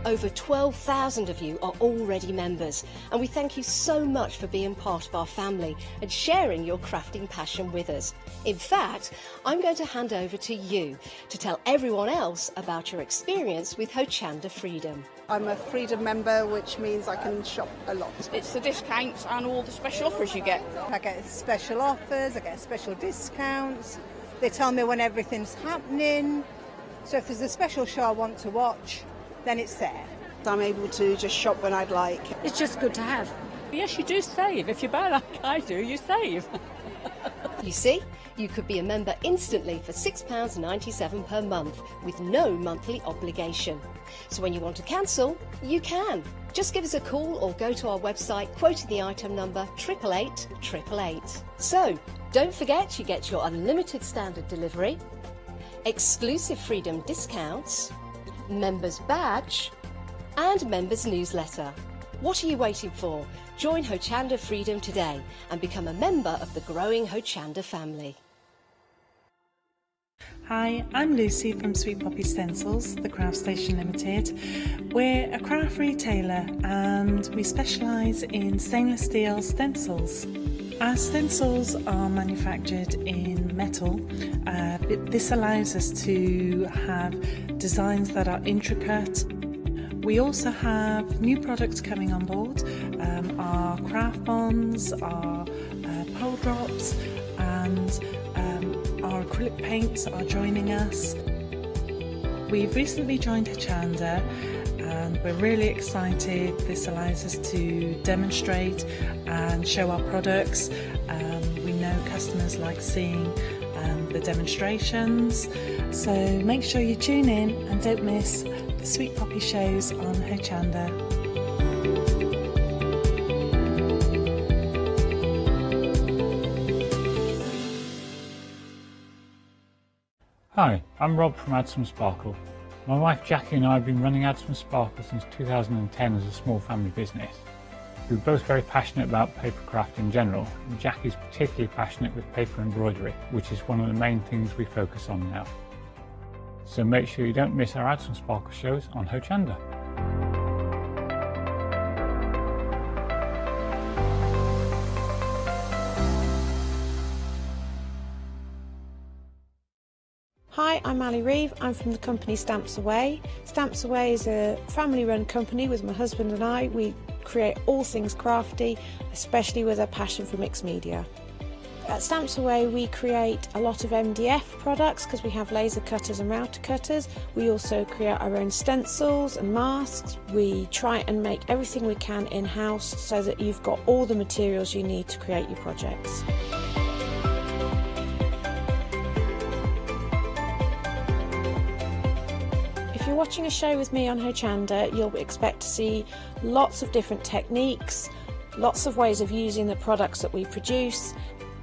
Over 12,000 of you are already members, and we thank you so much for being part of our family and sharing your crafting passion with us. In fact, I'm going to hand over to you to tell everyone else about your experience with Hochanda Freedom. I'm a Freedom member, which means I can shop a lot. It's the discounts and all the special offers you get. I get special offers, I get special discounts. They tell me when everything's happening. So if there's a special show I want to watch, then it's there. I'm able to just shop when I'd like. It's just good to have. Yes, you do save. If you buy like I do, you save. You see, you could be a member instantly for £6.97 per month with no monthly obligation. So when you want to cancel, you can. Just give us a call or go to our website quoting the item number 888 888. So, don't forget you get your unlimited standard delivery, exclusive Freedom discounts, members badge and members newsletter. What are you waiting for? Join Hochanda Freedom today and become a member of the growing Hochanda family. Hi, I'm Lucy from Sweet Poppy Stencils, the Craft Station Limited. We're a craft retailer and we specialise in stainless steel stencils. Our stencils are manufactured in metal. This allows us to have designs that are intricate. We also have new products coming on board, our craft bonds, our pole drops, and our acrylic paints are joining us. We've recently joined Hochanda and we're really excited. This allows us to demonstrate and show our products. We know customers like seeing the demonstrations, so make sure you tune in and don't miss the Sweet Poppy shows on Hochanda. Hi, I'm Rob from Add Some Sparkle. My wife Jackie and I have been running Add Some Sparkle since 2010 as a small family business. We're both very passionate about papercraft in general, and Jackie's particularly passionate with paper embroidery, which is one of the main things we focus on now. So make sure you don't miss our Add Some Sparkle shows on Hochanda. Hi, I'm Ali Reeve. I'm from the company Stamps Away. Stamps Away is a family-run company with my husband and I. We create all things crafty, especially with a passion for mixed media. At Stamps Away we create a lot of MDF products because we have laser cutters and router cutters. We also create our own stencils and masks. We try and make everything we can in-house so that you've got all the materials you need to create your projects. If you're watching a show with me on Hochanda, you'll expect to see lots of different techniques, lots of ways of using the products that we produce,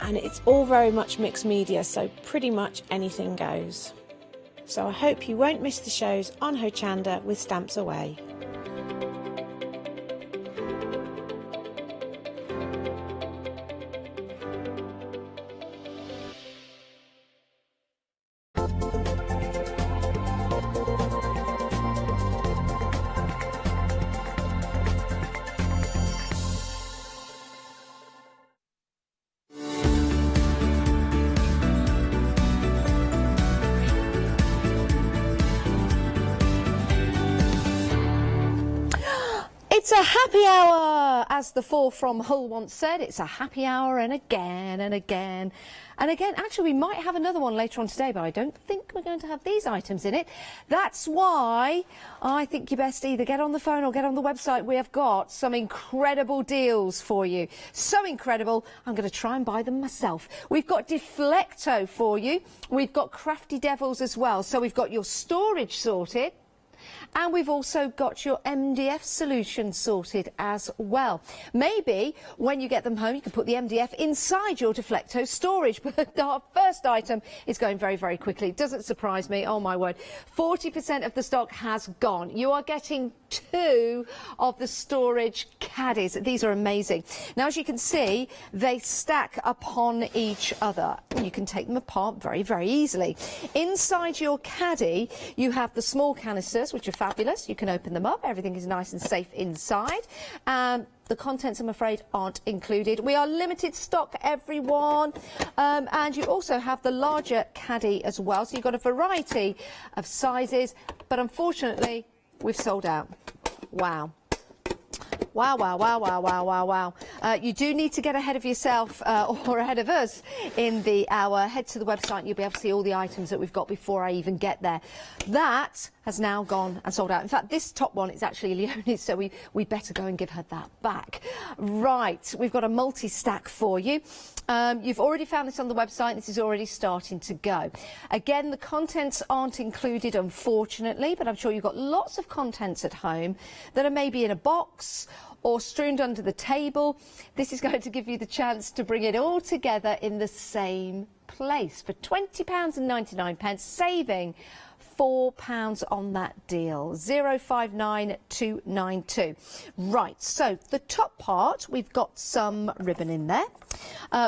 and it's all very much mixed media, so pretty much anything goes. So I hope you won't miss the shows on Hochanda with Stamps Away. It's a happy hour, as the four from Hull once said. It's a happy hour, and again and again and again. Actually, we might have another one later on today, but I don't think we're going to have these items in it. That's why I think you best either get on the phone or get on the website. We have got some incredible deals for you. So incredible, I'm going to try and buy them myself. We've got Deflecto for you. We've got Crafty Devils as well. So we've got your storage sorted. And we've also got your MDF solution sorted as well. Maybe when you get them home, you can put the MDF inside your Deflecto storage. But our first item is going very, very quickly. It doesn't surprise me. Oh, my word. 40% of the stock has gone. You are getting 2 of the storage caddies. These are amazing. Now, as you can see, they stack upon each other. You can take them apart very, very easily. Inside your caddy, you have the small canisters, which are fabulous. You can open them up. Everything is nice and safe inside. The contents, I'm afraid, aren't included. We are limited stock, everyone. And you also have the larger caddy as well. So you've got a variety of sizes. But unfortunately, we've sold out. Wow. Wow, wow, wow, wow, wow, wow, wow. You do need to get ahead of yourself or ahead of us in the hour. Head to the website and you'll be able to see all the items that we've got before I even get there. That has now gone and sold out. In fact, this top one is actually Leonie's, so we better go and give her that back. Right, we've got a multi-stack for you. You've already found this on the website. This is already starting to go. Again, the contents aren't included, unfortunately, but I'm sure you've got lots of contents at home that are maybe in a box or strewn under the table. This is going to give you the chance to bring it all together in the same place for £20.99, saving £4 on that deal. 059292. Right, so the top part, we've got some ribbon in there.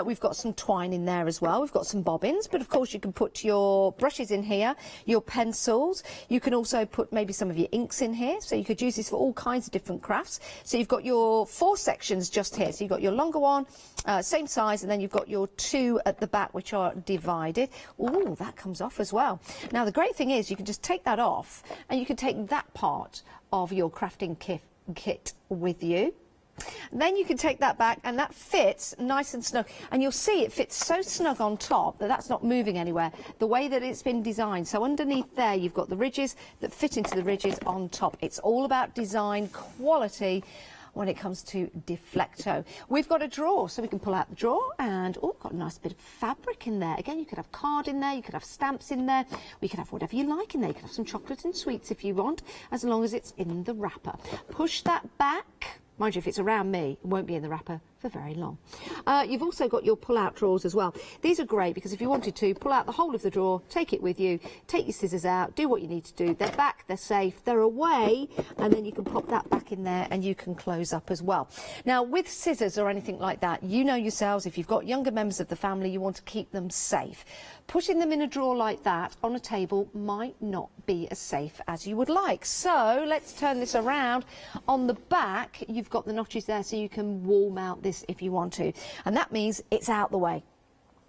We've got some twine in there as well. We've got some bobbins, but of course you can put your brushes in here, your pencils. You can also put maybe some of your inks in here, so you could use this for all kinds of different crafts. So you've got your 4 sections just here. So you've got your longer one, same size, and then you've got your 2 at the back, which are divided. Ooh, that comes off as well. Now the great thing is you can just take that off, and you can take that part of your crafting kit with you. Then you can take that back, and that fits nice and snug, and you'll see it fits so snug on top that that's not moving anywhere, the way that it's been designed. So underneath there you've got the ridges that fit into the ridges on top. It's all about design quality when it comes to Deflecto. We've got a drawer, so we can pull out the drawer, and oh, got a nice bit of fabric in there. Again, you could have card in there, you could have stamps in there, we could have whatever you like in there. You could have some chocolate and sweets if you want, as long as it's in the wrapper. Push that back. Mind you, if it's around me, it won't be in the wrapper for very long. You've also got your pull-out drawers as well. These are great because if you wanted to, pull out the whole of the drawer, take it with you, take your scissors out, do what you need to do. They're back, they're safe, they're away, and then you can pop that back in there and you can close up as well. Now, with scissors or anything like that, you know yourselves, if you've got younger members of the family, you want to keep them safe. Putting them in a drawer like that on a table might not be as safe as you would like. So let's turn this around. On the back, you've got the notches there so you can wall mount this if you want to. And that means it's out the way.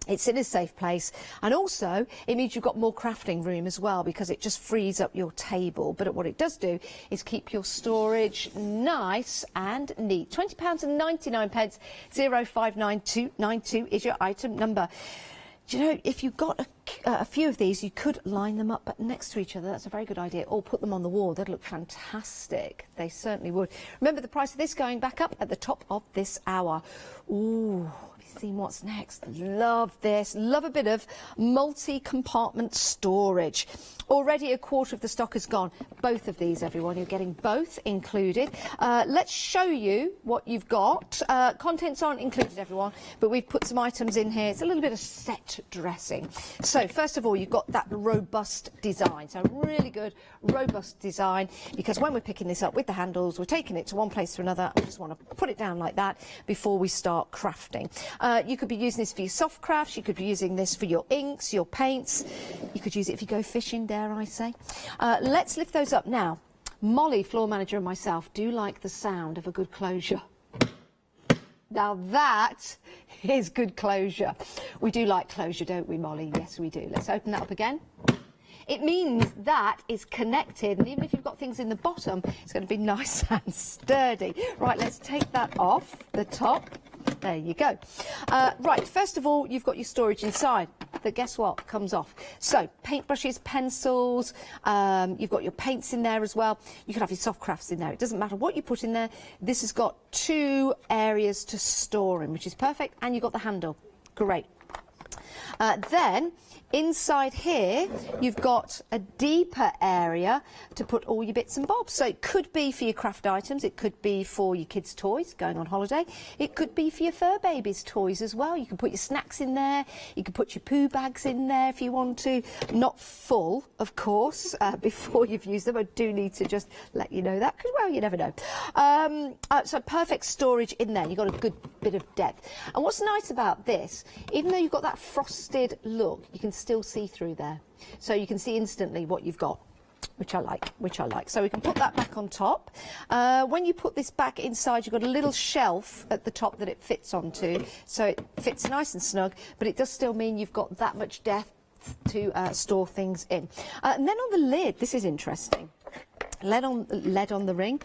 It's in a safe place, and also it means you've got more crafting room as well because it just frees up your table. But what it does do is keep your storage nice and neat. £20.99. 059292 is your item number. Do you know, if you've got a few of these, you could line them up next to each other. That's a very good idea. Or put them on the wall. They'd look fantastic. They certainly would. Remember the price of this going back up at the top of this hour. Ooh, have you seen what's next? Love this. Love a bit of multi-compartment storage. Already a quarter of the stock is gone. Both of these, everyone. You're getting both included. Let's show you what you've got. Contents aren't included, everyone, but we've put some items in here. It's a little bit of set dressing. So first of all, you've got that robust design. So really good, robust design, because when we're picking this up with the handles, we're taking it to one place to another. I just want to put it down like that before we start crafting. You could be using this for your soft crafts. You could be using this for your inks, your paints. You could use it if you go fishing, dare I say. Let's lift those up now. Molly, floor manager, and myself do like the sound of a good closure. Now that is good closure. We do like closure, don't we, Molly? Yes, we do. Let's open that up again. It means that is connected, and even if you've got things in the bottom, it's going to be nice and sturdy. Right, let's take that off the top. There you go. Right, first of all, you've got your storage inside that, guess what, comes off. So paintbrushes, pencils, you've got your paints in there as well. You can have your soft crafts in there. It doesn't matter what you put in there. This has got 2 areas to store in, which is perfect, and you've got the handle. Great. Then inside here you've got a deeper area to put all your bits and bobs. So it could be for your craft items, it could be for your kids' toys going on holiday, it could be for your fur babies' toys as well. You can put your snacks in there, you can put your poo bags in there if you want to. Not full, of course, before you've used them. I do need to just let you know that, because, well, you never know. So perfect storage in there. You've got a good bit of depth. And what's nice about this, even though you've got that frosted look, you can still see through there, so you can see instantly what you've got, which I like. So we can put that back on top. When you put this back inside, you've got a little shelf at the top that it fits onto, so it fits nice and snug, but it does still mean you've got that much depth to store things in. And then on the lid, this is interesting. Lead on the ring.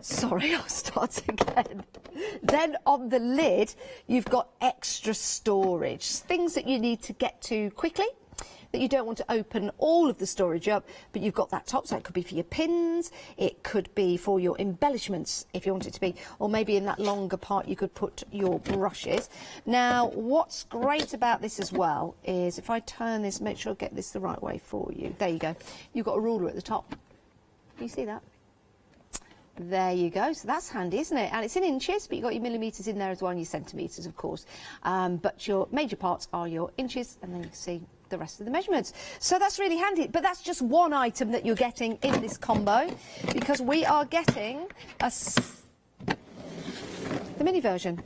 Sorry, I'll start again. Then on the lid, you've got extra storage, things that you need to get to quickly, that you don't want to open all of the storage up, but you've got that top, so it could be for your pins, it could be for your embellishments if you want it to be, or maybe in that longer part you could put your brushes. Now, what's great about this as well is, if I turn this, make sure I get this the right way for you. There you go. You've got a ruler at the top. Can you see that? There you go. So that's handy, isn't it? And it's in inches, but you've got your millimetres in there as well, and your centimetres, of course. But your major parts are your inches, and then you can see the rest of the measurements. So that's really handy, but that's just one item that you're getting in this combo, because we are getting the mini version.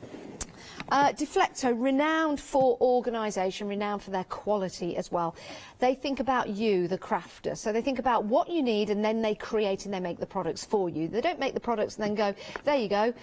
Deflecto, renowned for organisation, renowned for their quality as well. They think about you, the crafter. So they think about what you need, and then they create and they make the products for you. They don't make the products and then go, there you go,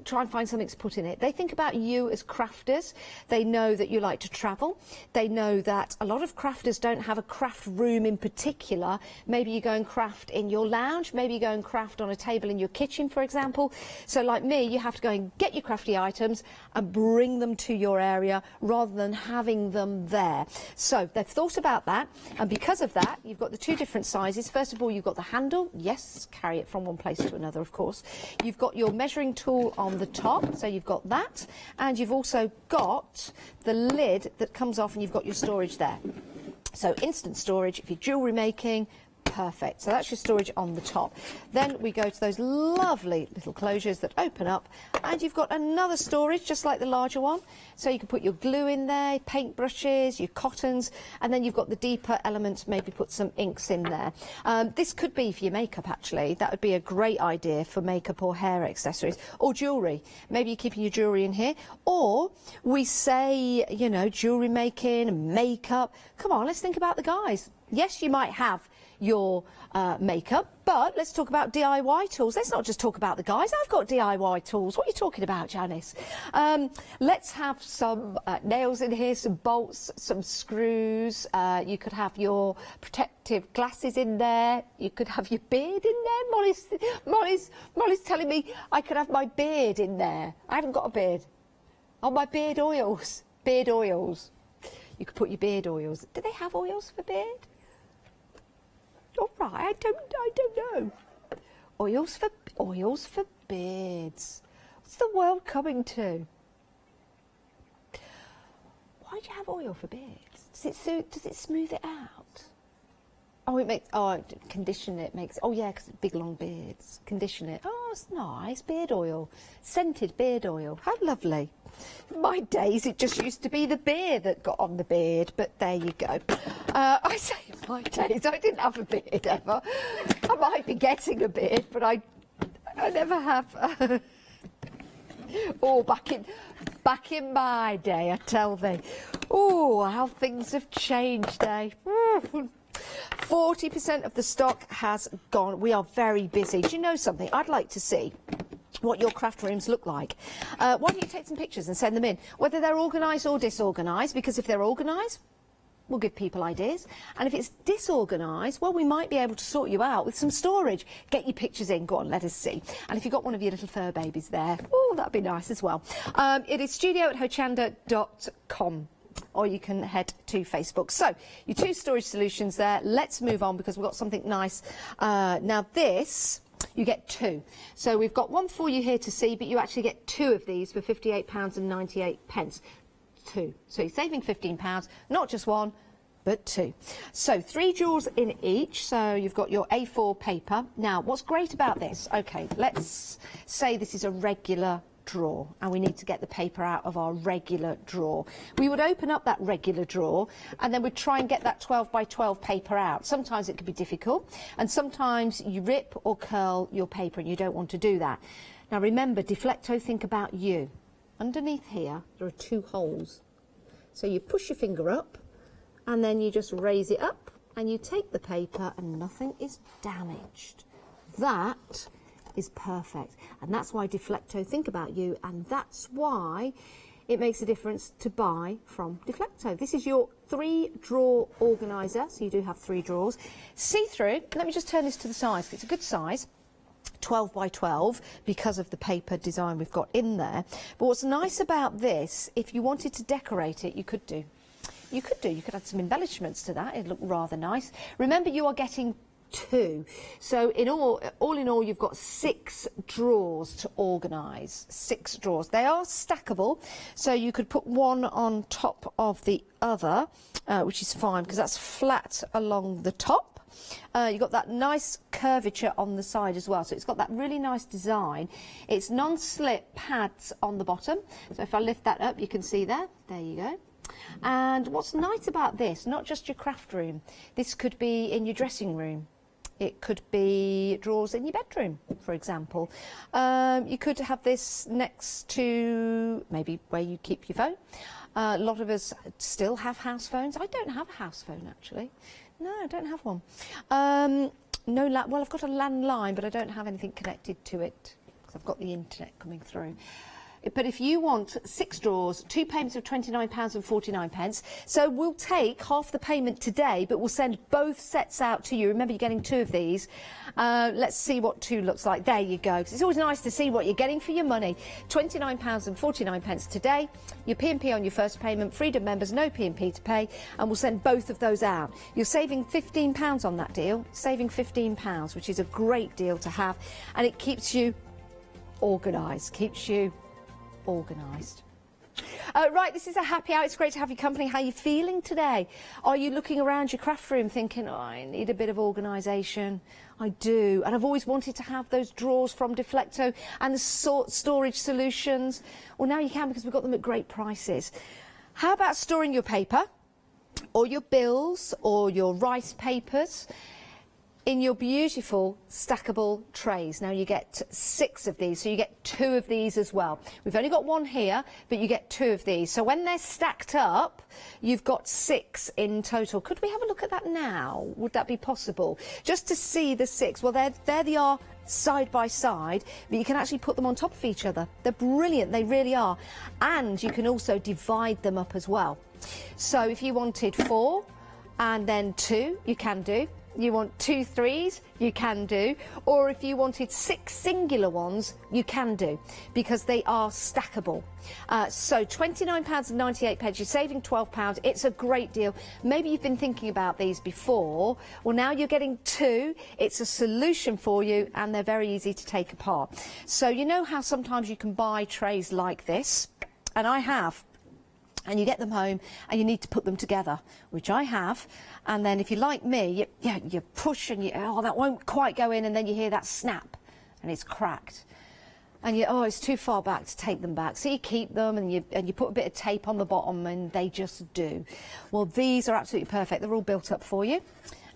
try and find something to put in it. They think about you as crafters. They know that you like to travel. They know that a lot of crafters don't have a craft room in particular. Maybe you go and craft in your lounge. Maybe you go and craft on a table in your kitchen, for example. So like me, you have to go and get your crafty items and bring them to your area rather than having them there. So they've thought about that, and because of that, you've got the two different sizes. First of all, you've got the handle. Yes, carry it from one place to another, of course. You've got your measuring tool on the top, so you've got that, and you've also got the lid that comes off, and you've got your storage there. So instant storage if you're jewellery making. Perfect. So that's your storage on the top. Then we go to those lovely little closures that open up, and you've got another storage just like the larger one. So you can put your glue in there, paint brushes, your cottons, and then you've got the deeper elements, maybe put some inks in there. This could be for your makeup, actually. That would be a great idea for makeup or hair accessories or jewellery. Maybe you're keeping your jewellery in here. Or we say, you know, jewellery making and makeup. Come on, let's think about the guys. Yes, you might have your makeup, but let's talk about DIY tools. Let's not just talk about the guys. I've got DIY tools. What are you talking about, Janice? Let's have some nails in here, some bolts, some screws. You could have your protective glasses in there. You could have your beard in there. Molly's telling me I could have my beard in there. I haven't got a beard. Oh, my beard oils. Beard oils. You could put your beard oils. Do they have oils for beard? All right, I don't know. Oils for beards. What's the world coming to? Why do you have oil for beards? Does it smooth it out? Oh, it makes, condition it makes, oh yeah, because big long beards. Condition it. Oh, it's nice. Beard oil. Scented beard oil. How lovely. In my days, it just used to be the beer that got on the beard, but there you go. I say in my days, I didn't have a beard ever. I might be getting a beard, but I never have. Oh, back in my day, I tell thee. Oh, how things have changed, eh? 40% of the stock has gone. We are very busy. Do you know something? I'd like to see what your craft rooms look like. Why don't you take some pictures and send them in, whether they're organised or disorganised, because if they're organised, we'll give people ideas, and if it's disorganised, well, we might be able to sort you out with some storage. Get your pictures in, go on, let us see. And if you've got one of your little fur babies there, oh, that'd be nice as well. It is studio@hochanda.com. or you can head to Facebook. So, your two storage solutions there. Let's move on because we've got something nice. Now this, you get two. So we've got one for you here to see, but you actually get two of these for £58.98. Two. So you're saving £15, not just one, but two. So 3 drawers in each. So you've got your A4 paper. Now, what's great about this? Okay, let's say this is a regular drawer and we need to get the paper out of our regular drawer. We would open up that regular drawer and then we'd try and get that 12 by 12 paper out. Sometimes it can be difficult and sometimes you rip or curl your paper and you don't want to do that. Now remember, Deflecto think about you. Underneath here there are 2 holes. So you push your finger up and then you just raise it up and you take the paper and nothing is damaged. That is perfect, and that's why Deflecto think about you, and that's why it makes a difference to buy from Deflecto. This is your 3-drawer organiser, so you do have 3 drawers. See-through, let me just turn this to the size, it's a good size. 12 by 12 because of the paper design we've got in there. But what's nice about this, if you wanted to decorate it, you could do. You could add some embellishments to that, it'd look rather nice. Remember, you are getting 2. So in all in all, you've got 6 drawers to organise. 6 drawers. They are stackable, so you could put one on top of the other, which is fine because that's flat along the top. You've got that nice curvature on the side as well, so it's got that really nice design. It's non-slip pads on the bottom, so if I lift that up, you can see there you go. And what's nice about this, not just your craft room, this could be in your dressing room. It could be drawers in your bedroom, for example. You could have this next to maybe where you keep your phone. A lot of us still have house phones. I don't have a house phone, actually. No, I don't have one. Well, I've got a landline, but I don't have anything connected to it because I've got the internet coming through. But if you want 6 drawers, 2 payments of £29.49, so we'll take half the payment today, but we'll send both sets out to you. Remember, you're getting 2 of these. Let's see what 2 looks like. There you go. 'Cause it's always nice to see what you're getting for your money. £29.49 today. Your P&P on your first payment. Freedom members, no P&P to pay, and we'll send both of those out. You're saving £15 on that deal. Saving £15, which is a great deal to have, and it keeps you organised. Keeps you organised. Right, this is a happy hour. It's great to have your company. How are you feeling today? Are you looking around your craft room thinking, oh, I need a bit of organisation? I do. And I've always wanted to have those drawers from Deflecto and the storage solutions. Well, now you can, because we've got them at great prices. How about storing your paper or your bills or your rice papers in your beautiful stackable trays? Now you get 6 of these, so you get 2 of these as well. We've only got 1 here, but you get 2 of these. So when they're stacked up, you've got 6 in total. Could we have a look at that now? Would that be possible? Just to see the 6. Well, there they are side by side, but you can actually put them on top of each other. They're brilliant, they really are. And you can also divide them up as well. So if you wanted 4 and then 2, you can do. You want 2 3s, you can do. Or if you wanted 6 singular ones, you can do, because they are stackable. So £29.98, you're saving £12. It's a great deal. Maybe you've been thinking about these before. Well, now you're getting 2. It's a solution for you, and they're very easy to take apart. So you know how sometimes you can buy trays like this, and I have. And you get them home and you need to put them together, which I have. And then if you're like me, you push and that won't quite go in, and then you hear that snap and it's cracked. And it's too far back to take them back. So you keep them and you put a bit of tape on the bottom, and they just do. Well, these are absolutely perfect. They're all built up for you,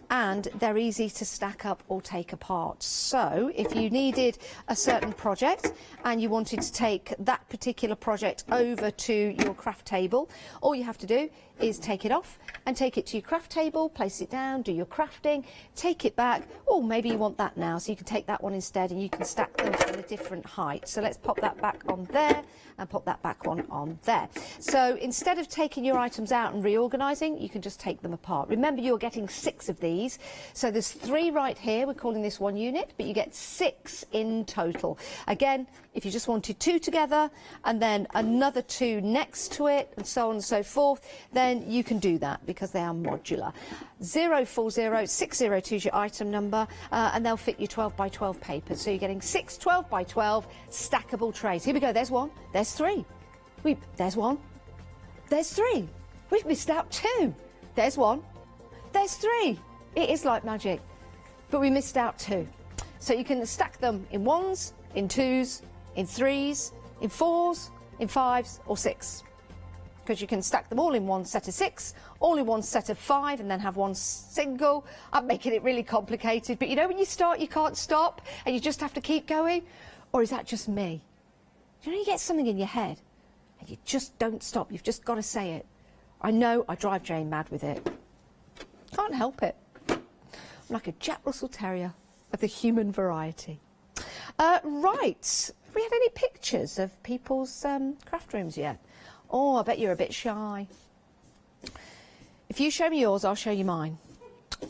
and they're easy to stack up or take apart. So if you needed a certain project and you wanted to take that particular project over to your craft table, all you have to do is take it off and take it to your craft table, place it down, do your crafting, take it back. Or maybe you want that now, so you can take that one instead, and you can stack them from a different height. So let's pop that back on there and pop that back on there. So instead of taking your items out and reorganising, you can just take them apart. Remember, you're getting 6 of these. So there's 3 right here. We're calling this 1 unit, but you get 6 in total. Again, if you just wanted 2 together and then another 2 next to it, and so on and so forth, then you can do that, because they are modular. 040602 is your item number, and they'll fit you 12 by 12 papers. So you're getting 6 12 by 12 stackable trays. Here we go. There's 1. There's 3. There's 1. There's 3. We've missed out 2. There's 1. There's 3. It is like magic, but we missed out 2. So you can stack them in 1s, in 2s, in 3s, in 4s, in 5s, or 6. Because you can stack them all in 1 set of 6, all in 1 set of 5, and then have 1 single. I'm making it really complicated, but you know when you start, you can't stop, and you just have to keep going? Or is that just me? You know, you get something in your head, and you just don't stop. You've just got to say it. I know I drive Jane mad with it. Can't help it. I'm like a Jack Russell Terrier of the human variety. Right, have we had any pictures of people's craft rooms yet? Oh, I bet you're a bit shy. If you show me yours, I'll show you mine.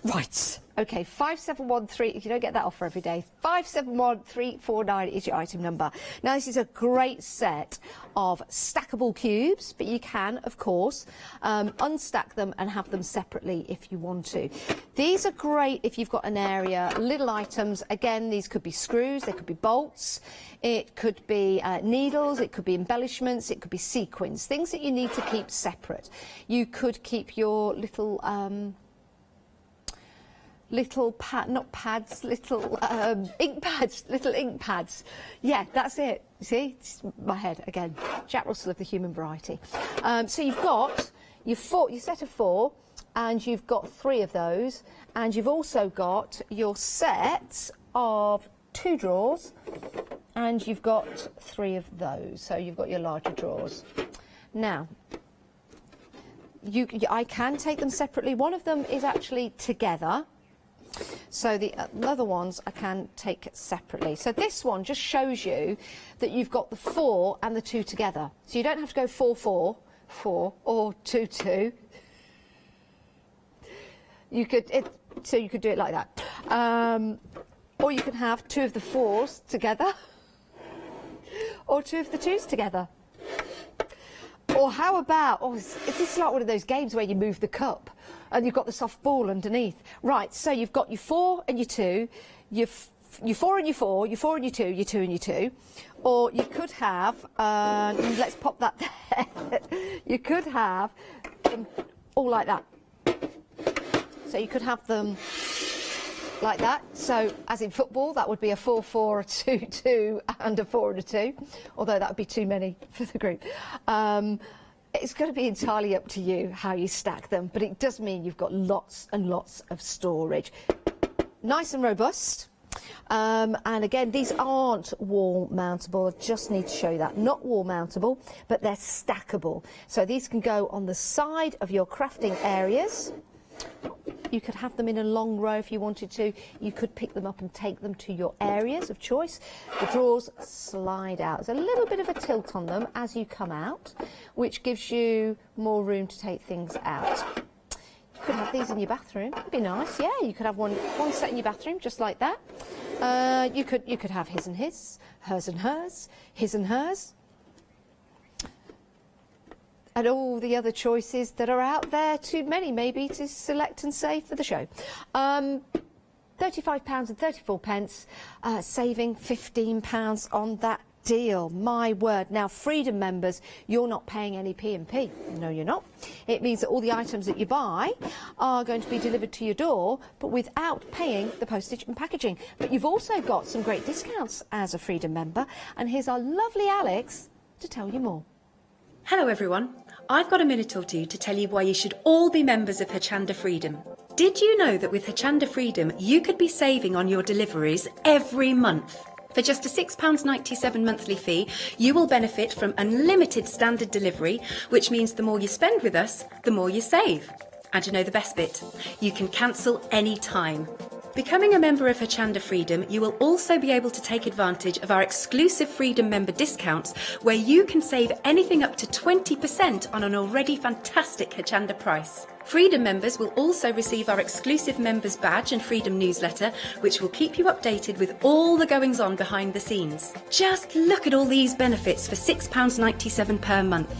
Right, okay, 5713, if you don't get that offer every day, 571349 is your item number. Now, this is a great set of stackable cubes, but you can, of course, unstack them and have them separately if you want to. These are great if you've got an area, little items. Again, these could be screws, they could be bolts, it could be needles, it could be embellishments, it could be sequins, things that you need to keep separate. You could keep your little ink pads. Yeah, that's it. See, it's my head again. Jack Russell of the human variety. So you've got your set of 4, and you've got 3 of those, and you've also got your set of 2 drawers, and you've got 3 of those, so you've got your larger drawers. Now, I can take them separately. One of them is actually together, so the other ones I can take separately. So this one just shows you that you've got the 4 and the 2 together. So you don't have to go 4, 4, 4 or 2, 2. So you could do it like that. Or you can have 2 of the 4s together, or 2 of the 2s together. Or how about, this is like one of those games where you move the cup and you've got the soft ball underneath. Right, so you've got your 4 and your 2, your 4 and your 4, your 4 and your 2, your 2 and your 2. Or you could have, let's pop that there, you could have them all like that. So you could have them like that. So, as in football, that would be a 4, 4, a 2, 2, and a 4 and a 2. Although that would be too many for the group. It's going to be entirely up to you how you stack them, but it does mean you've got lots and lots of storage. Nice and robust. And again, these aren't wall mountable. I just need to show you that. Not wall mountable, but they're stackable. So these can go on the side of your crafting areas. You could have them in a long row if you wanted to. You could pick them up and take them to your areas of choice. The drawers slide out. There's a little bit of a tilt on them as you come out, which gives you more room to take things out. You could have these in your bathroom. That'd be nice. Yeah, you could have one set in your bathroom just like that. You could have his and his, hers and hers, his and hers. And all the other choices that are out there, too many maybe to select and save for the show. £35.34, saving £15 on that deal. My word. Now, Freedom members, you're not paying any P&P. No, you're not. It means that all the items that you buy are going to be delivered to your door, but without paying the postage and packaging. But you've also got some great discounts as a Freedom member. And here's our lovely Alex to tell you more. Hello everyone, I've got a minute or two to tell you why you should all be members of Hochanda Freedom. Did you know that with Hochanda Freedom you could be saving on your deliveries every month? For just a £6.97 monthly fee, you will benefit from unlimited standard delivery, which means the more you spend with us, the more you save. And you know the best bit? You can cancel any time. Becoming a member of Hochanda Freedom, you will also be able to take advantage of our exclusive Freedom member discounts, where you can save anything up to 20% on an already fantastic Hochanda price. Freedom members will also receive our exclusive members badge and Freedom newsletter, which will keep you updated with all the goings on behind the scenes. Just look at all these benefits for £6.97 per month.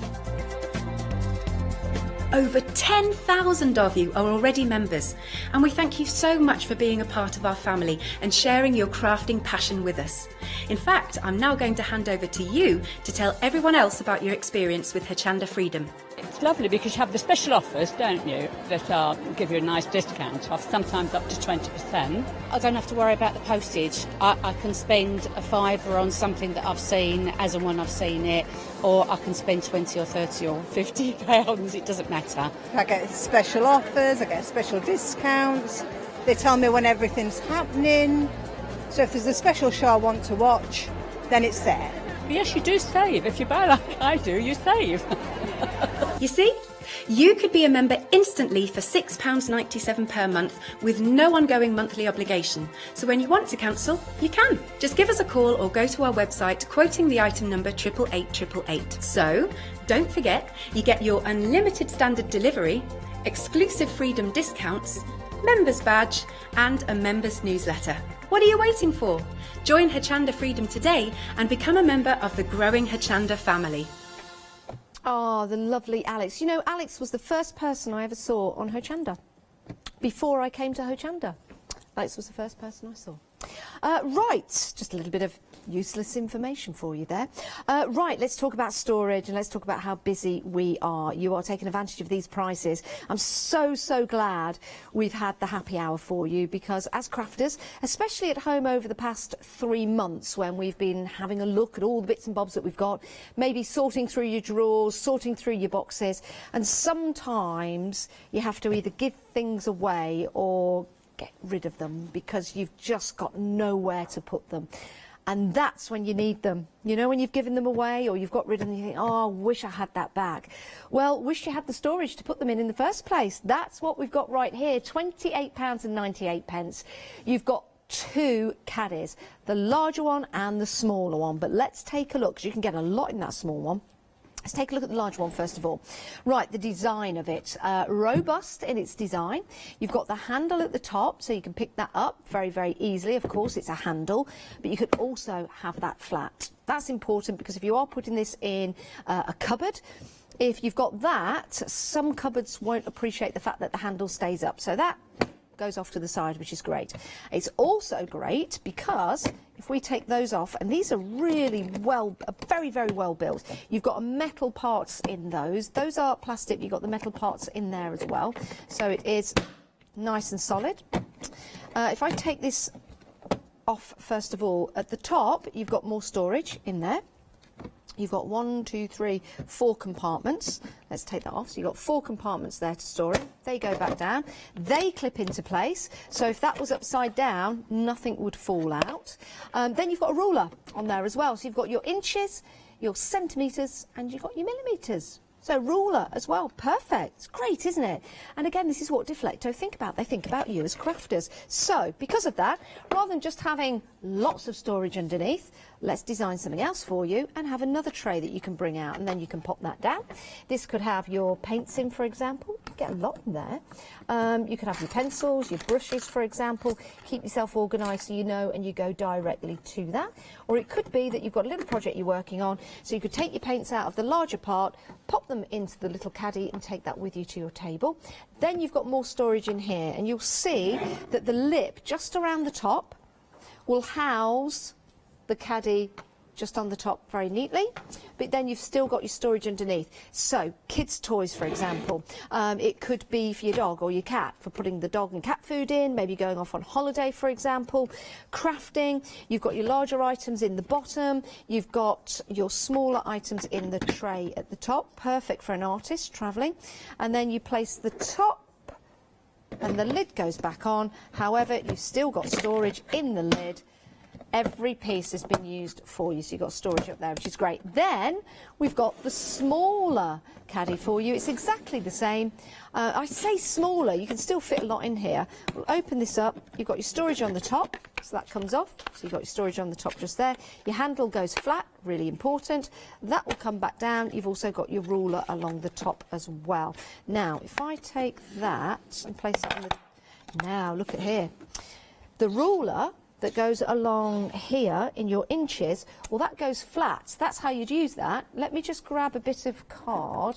Over 10,000 of you are already members, and we thank you so much for being a part of our family and sharing your crafting passion with us. In fact, I'm now going to hand over to you to tell everyone else about your experience with Hochanda Freedom. It's lovely because you have the special offers, don't you, that give you a nice discount off, sometimes up to 20%. I don't have to worry about the postage. I can spend a £5 on something that I've seen as and when I've seen it, or I can spend 20 or 30 or 50 pounds, it doesn't matter. I get special offers, I get special discounts. They tell me when everything's happening. So if there's a special show I want to watch, then it's there. Yes, you do save. If you buy like I do, you save. You see? You could be a member instantly for £6.97 per month with no ongoing monthly obligation. So when you want to cancel, you can. Just give us a call or go to our website quoting the item number 88888. So don't forget, you get your unlimited standard delivery, exclusive Freedom discounts, members badge and a members newsletter. What are you waiting for? Join Hochanda Freedom today and become a member of the growing Hochanda family. Oh, the lovely Alex. You know, Alex was the first person I ever saw on Hochanda. Before I came to Hochanda, Alex was the first person I saw. Right, just a little bit of Useless information for you there. Right, let's talk about storage and let's talk about how busy we are. You are taking advantage of these prices. I'm so glad we've had the happy hour for you, because as crafters, especially at home over the past 3 months when we've been having a look at all the bits and bobs that we've got, maybe sorting through your drawers, sorting through your boxes, and sometimes you have to either give things away or get rid of them because you've just got nowhere to put them. And that's when you need them. You know, when you've given them away or you've got rid of them, you think, oh, I wish I had that back. Well, wish you had the storage to put them in the first place. That's what we've got right here, £28.98. You've got 2 caddies, the larger one and the smaller one. But let's take a look, because you can get a lot in that small one. Let's take a look at the large one first of all. Right, the design of it. Robust in its design. You've got the handle at the top, so you can pick that up very easily. Of course, it's a handle, but you could also have that flat. That's important, because if you are putting this in a cupboard, if you've got that, some cupboards won't appreciate the fact that the handle stays up. So that goes off to the side, which is great. It's also great because if we take those off, and these are really very well built. You've got metal parts in those. Those are plastic. You've got the metal parts in there as well. So it is nice and solid. If I take this off first of all, at the top you've got more storage in there. You've got 1, 2, 3, 4 compartments. Let's take that off. So you've got 4 compartments there to store it. They go back down. They clip into place. So if that was upside down, nothing would fall out. Then you've got a ruler on there as well. So you've got your inches, your centimetres, and you've got your millimetres. So ruler as well, perfect. It's great, isn't it? And again, this is what Deflecto think about. They think about you as crafters. So because of that, rather than just having lots of storage underneath, let's design something else for you and have another tray that you can bring out, and then you can pop that down. This could have your paints in, for example. Get a lot in there. You could have your pencils, your brushes, for example. Keep yourself organised so you know and you go directly to that. Or it could be that you've got a little project you're working on, so you could take your paints out of the larger part, pop them into the little caddy and take that with you to your table. Then you've got more storage in here, and you'll see that the lip just around the top will house the caddy just on the top very neatly, but then you've still got your storage underneath. So kids' toys, for example, it could be for your dog or your cat, for putting the dog and cat food in, maybe going off on holiday, for example. Crafting, you've got your larger items in the bottom, you've got your smaller items in the tray at the top, perfect for an artist travelling. And then you place the top and the lid goes back on. However, you've still got storage in the lid. Every piece has been used for you, so you've got storage up there, which is great. Then we've got the smaller caddy for you. It's exactly the same. I say smaller, you can still fit a lot in here. We'll open this up. You've got your storage on the top, so that comes off. So you've got your storage on the top just there. Your handle goes flat, really important. That will come back down. You've also got your ruler along the top as well. Now, if I take that and place it on the... Now, look at here. The ruler that goes along here in your inches, well, that goes flat. That's how you'd use that. Let me just grab a bit of card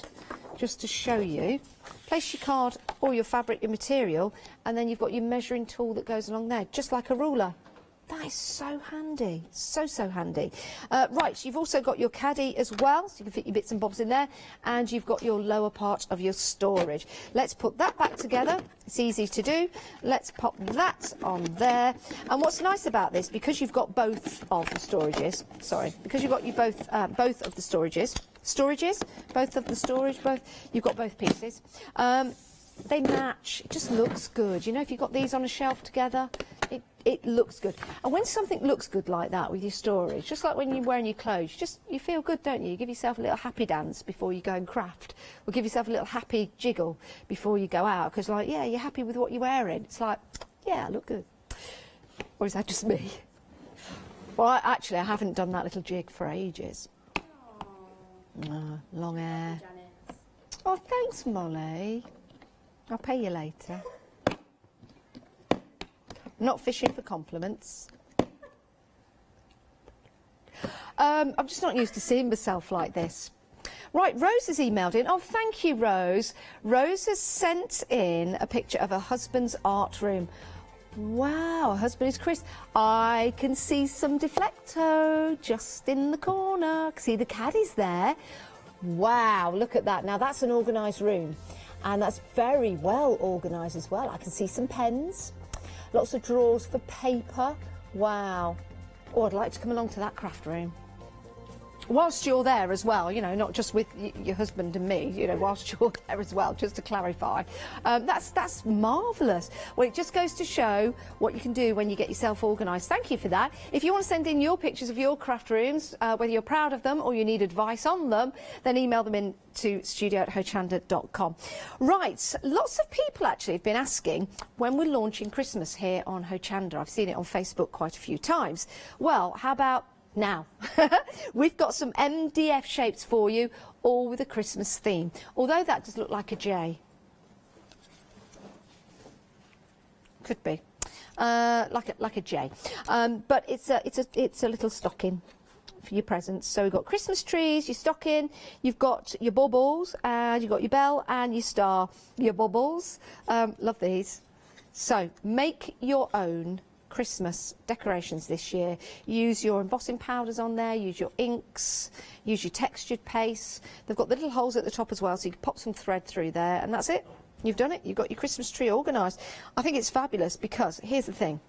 just to show you. Place your card or your fabric, your material, and then you've got your measuring tool that goes along there, just like a ruler. That is so handy, so handy. Right, so you've also got your caddy as well, so you can fit your bits and bobs in there, and you've got your lower part of your storage. Let's put that back together. It's easy to do. Let's pop that on there. And what's nice about this, because you've got both of the storages, because you've got both of the storages, you've got both pieces. They match. It just looks good. You know, if you've got these on a shelf together, it looks good. And when something looks good like that with your storage, just like when you're wearing your clothes, you feel good, don't you? You give yourself a little happy dance before you go and craft, or give yourself a little happy jiggle before you go out, because, like, yeah, you're happy with what you're wearing. It's like, yeah, I look good. Or is that just me? Well, I haven't done that little jig for ages. Long hair. Oh, thanks, Molly. I'll pay you later. Not fishing for compliments. I'm just not used to seeing myself like this. Right, Rose has emailed in. Oh, thank you, Rose. Rose has sent in a picture of her husband's art room. Wow, husband is Chris. I can see some Deflecto just in the corner. I can see the caddies there. Wow, look at that. Now that's an organised room, and that's very well organised as well. I can see some pens, lots of drawers for paper. Wow. Oh, I'd like to come along to that craft room. Whilst you're there as well, you know, not just with your husband and me, you know, whilst you're there as well, just to clarify. That's marvellous. Well, it just goes to show what you can do when you get yourself organised. Thank you for that. If you want to send in your pictures of your craft rooms, whether you're proud of them or you need advice on them, then email them in to studio@hochanda.com. Right, lots of people actually have been asking when we're launching Christmas here on Hochanda. I've seen it on Facebook quite a few times. Well, how about now? We've got some MDF shapes for you, all with a Christmas theme. Although that does look like a J. Could be. Like a J. But it's a little stocking for your presents. So we've got Christmas trees, your stocking, you've got your bubbles, and you've got your bell and your star. Your bubbles. Love these. So make your own Christmas decorations this year. Use your embossing powders on there, use your inks, use your textured paste. They've got the little holes at the top as well, so you can pop some thread through there, and that's it. You've done it. You've got your Christmas tree organised. I think it's fabulous because here's the thing.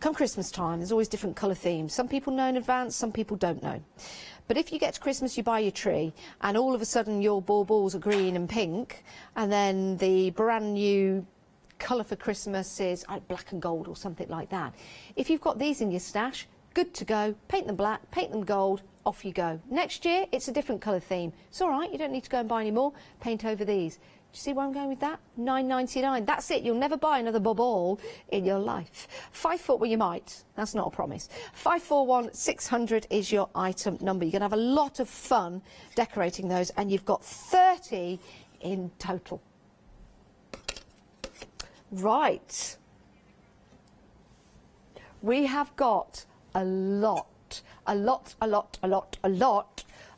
Come Christmas time, there's always different colour themes. Some people know in advance, some people don't know. But if you get to Christmas, you buy your tree, and all of a sudden your baubles are green and pink, and then the brand new colour for Christmas is black and gold or something like that. If you've got these in your stash, good to go. Paint them black, paint them gold, off you go. Next year, it's a different colour theme. It's all right, you don't need to go and buy any more. Paint over these. Do you see where I'm going with that? £9.99. That's it. You'll never buy another bauble in your life. 5 foot, well, you might. That's not a promise. 541600 is your item number. You're going to have a lot of fun decorating those, and you've got 30 in total. Right, we have got a lot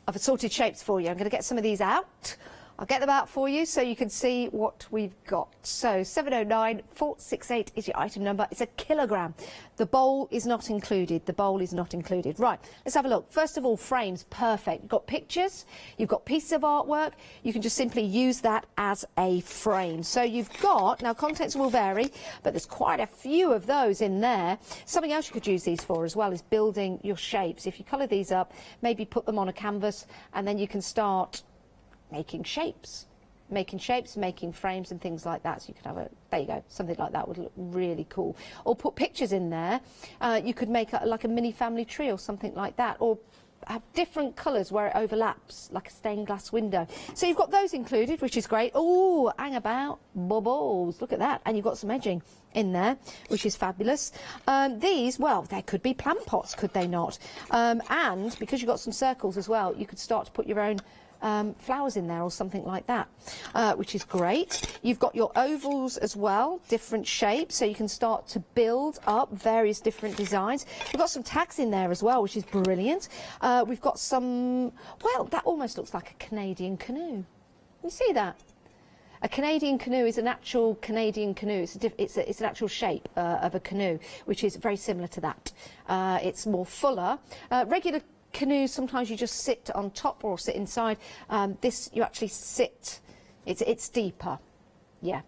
of assorted shapes for you. I'm going to get some of these out. I'll get them out for you so you can see what we've got. So 709468 is your item number. It's a kilogram. The bowl is not included. The bowl is not included. Right, let's have a look. First of all, frames, perfect. You've got pictures, you've got pieces of artwork. You can just simply use that as a frame. So you've got, now contents will vary, but there's quite a few of those in there. Something else you could use these for as well is building your shapes. If you colour these up, maybe put them on a canvas, and then you can start making shapes, making frames and things like that. So you could have there you go, something like that would look really cool. Or put pictures in there. You could make like a mini family tree or something like that, or have different colours where it overlaps, like a stained glass window. So you've got those included, which is great. Oh, hang about, bubbles, look at that. And you've got some edging in there, which is fabulous. These, well, they could be plant pots, could they not? And because you've got some circles as well, you could start to put your own flowers in there or something like that, which is great. You've got your ovals as well, different shapes, so you can start to build up various different designs. We've got some tags in there as well, which is brilliant. We've got some, well, that almost looks like a Canadian canoe. You see that? A Canadian canoe is an actual Canadian canoe. It's an actual shape of a canoe, which is very similar to that. It's more fuller. Regular canoes, sometimes you just sit on top or sit inside. This, you actually sit. It's deeper. Yeah.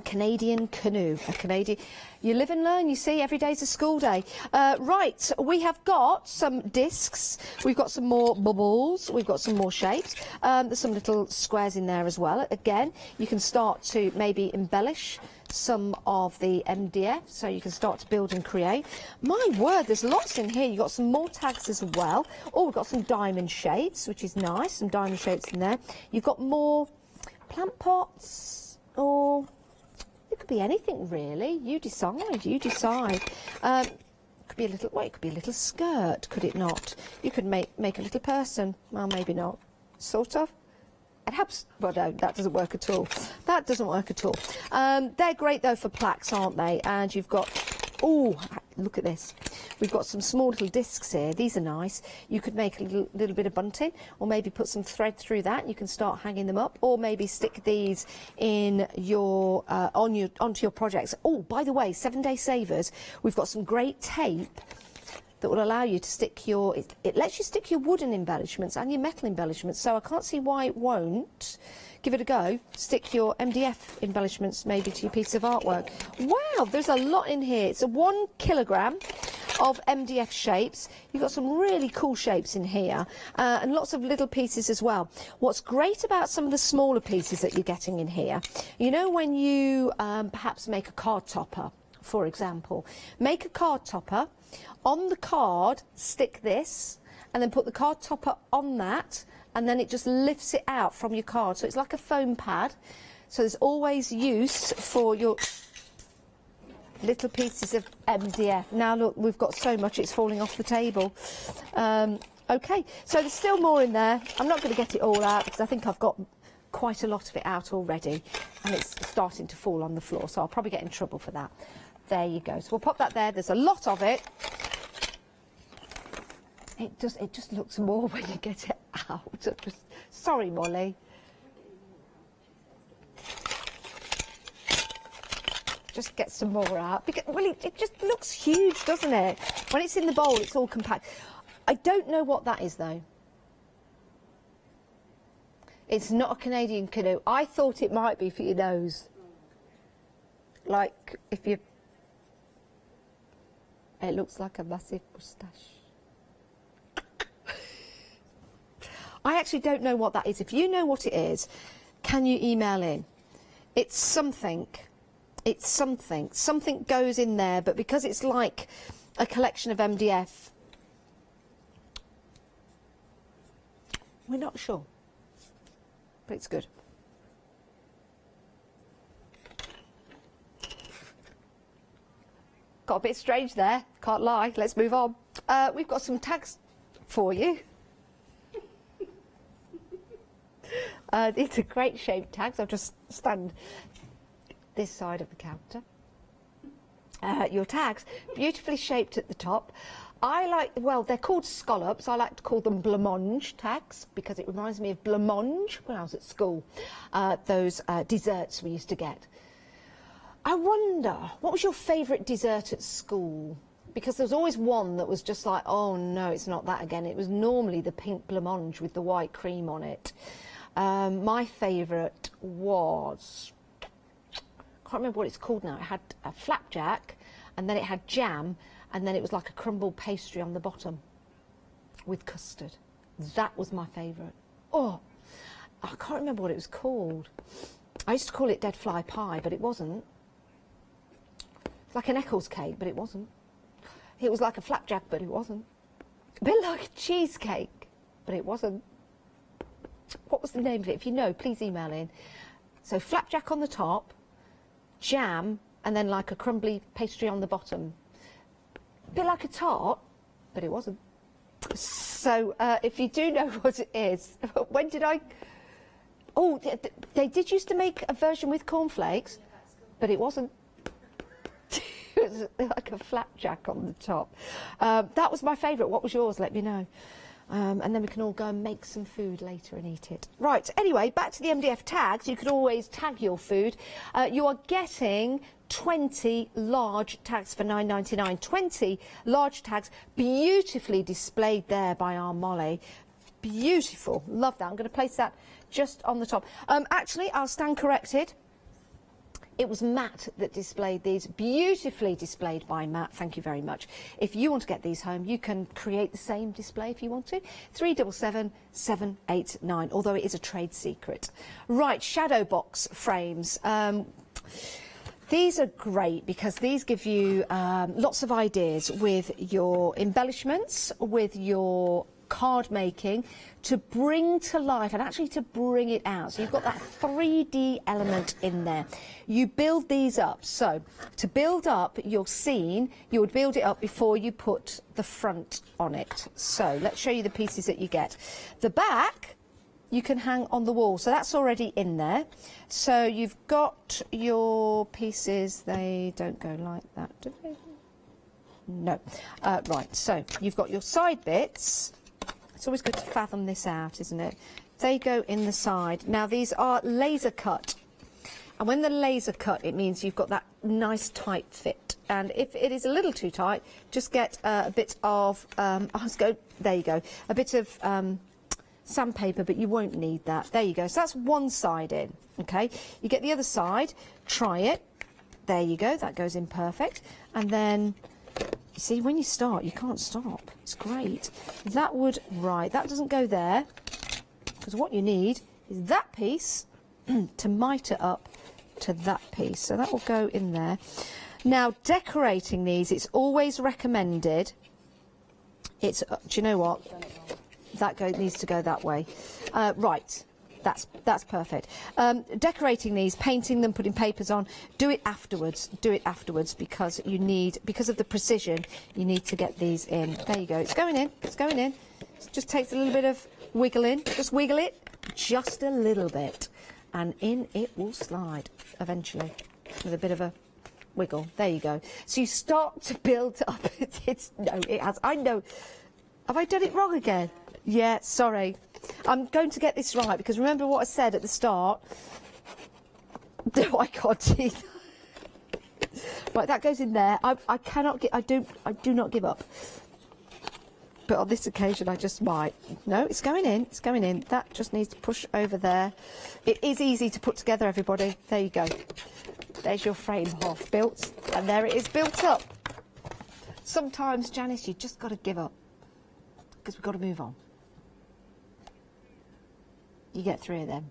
Canadian canoe. A Canadian. You live and learn, you see, every day's a school day. Right, we have got some discs, we've got some more bubbles, we've got some more shapes. There's some little squares in there as well. Again, you can start to maybe embellish some of the MDF, so you can start to build and create. My word, there's lots in here. You've got some more tags as well. Oh, we've got some diamond shapes, which is nice, some diamond shapes in there. You've got more plant pots, or it could be anything really. You decide, you decide. Could be a little, well, it could be a little skirt, could it not? You could make a little person. Well, maybe not. Sort of. It helps. Well, no, that doesn't work at all. That doesn't work at all. They're great though for plaques, aren't they? And you've got, oh, look at this. We've got some small little discs here. These are nice. You could make a little bit of bunting, or maybe put some thread through that. You can start hanging them up, or maybe stick these in your onto your projects. Oh, by the way, 7-day savers. We've got some great tape that will allow you to stick your. It lets you stick your wooden embellishments and your metal embellishments. So I can't see why it won't. Give it a go. Stick your MDF embellishments maybe to your piece of artwork. Wow, there's a lot in here. It's a 1 kilogram of MDF shapes. You've got some really cool shapes in here, and lots of little pieces as well. What's great about some of the smaller pieces that you're getting in here, you know, when you perhaps make a card topper, for example, make a card topper. On the card, stick this, and then put the card topper on that, and then it just lifts it out from your card. So it's like a foam pad. So there's always use for your little pieces of MDF. Now look, we've got so much it's falling off the table. Okay, so there's still more in there. I'm not going to get it all out because I think I've got quite a lot of it out already, and it's starting to fall on the floor, so I'll probably get in trouble for that. There you go. So we'll pop that there. There's a lot of it. It just looks more when you get it out. Sorry, Molly. Just get some more out. Because, well, it just looks huge, doesn't it? When it's in the bowl, it's all compact. I don't know what that is, though. It's not a Canadian canoe. I thought it might be for your nose. Like, if you... It looks like a massive moustache. I actually don't know what that is. If you know what it is, can you email in? It's something. It's something. Something goes in there, but because it's like a collection of MDF, we're not sure. But it's good. Got a bit strange there, can't lie. Let's move on. We've got some tags for you. These are great shaped tags. I'll just stand this side of the counter. Your tags, beautifully shaped at the top. I like, well, they're called scallops. I like to call them blancmange tags because it reminds me of blancmange when I was at school. Those desserts we used to get. I wonder, what was your favourite dessert at school? Because there was always one that was just like, oh no, it's not that again. It was normally the pink blancmange with the white cream on it. My favourite was, I can't remember what it's called now. It had a flapjack, and then it had jam, and then it was like a crumbled pastry on the bottom with custard. That was my favourite. Oh, I can't remember what it was called. I used to call it dead fly pie, but it wasn't. It's like an Eccles cake, but it wasn't. It was like a flapjack, but it wasn't. A bit like a cheesecake, but it wasn't. What was the name of it? If you know, please email in. So flapjack on the top, jam, and then like a crumbly pastry on the bottom. A bit like a tart, but it wasn't. So if you do know what it is, when did I... Oh, they did used to make a version with cornflakes, but it wasn't. It was like a flapjack on the top. That was my favourite. What was yours? Let me know. And then we can all go and make some food later and eat it. Right, anyway, back to the MDF tags. You could always tag your food. You are getting 20 large tags for $9.99. 20 large tags, beautifully displayed there by our Molly. Beautiful. Love that. I'm going to place that just on the top. Actually, I'll stand corrected. It was Matt that displayed these, beautifully displayed by Matt. Thank you very much. If you want to get these home, you can create the same display if you want to. 377789, although it is a trade secret. Right, shadow box frames. These are great because these give you lots of ideas with your embellishments, with your card making, to bring to life and actually to bring it out. So you've got that 3D element in there. You build these up. So to build up your scene, you would build it up before you put the front on it. So let's show you the pieces that you get. The back you can hang on the wall, so that's already in there. So you've got your pieces, they don't go like that, do they? No. Right, so you've got your side bits. It's always good to fathom this out, isn't it? They go in the side. Now, these are laser cut. And when they're laser cut, it means you've got that nice tight fit. And if it is a little too tight, just get a bit of, there you go, a bit of sandpaper, but you won't need that. There you go. So that's one side in, okay? You get the other side, try it. There you go, that goes in perfect. And then, you see, when you start, you can't stop. It's great. That doesn't go there, because what you need is that piece to miter up to that piece. So that will go in there. Now, decorating these, it's always recommended. Do you know what? That needs to go that way. Right. That's perfect. Decorating these, painting them, putting papers on, do it afterwards. Do it afterwards because because of the precision, you need to get these in. There you go. It's going in. It's going in. It just takes a little bit of wiggling. Just wiggle it just a little bit, and in it will slide eventually with a bit of a wiggle. There you go. So you start to build up. It has. I know. Have I done it wrong again? Yeah, sorry. I'm going to get this right because remember what I said at the start. I can't see. Right, that goes in there. I cannot get. I do not give up. But on this occasion, I just might. No, it's going in. It's going in. That just needs to push over there. It is easy to put together, everybody. There you go. There's your frame half built, and there it is built up. Sometimes, Janice, you just got to give up because we've got to move on. You get 3 of them.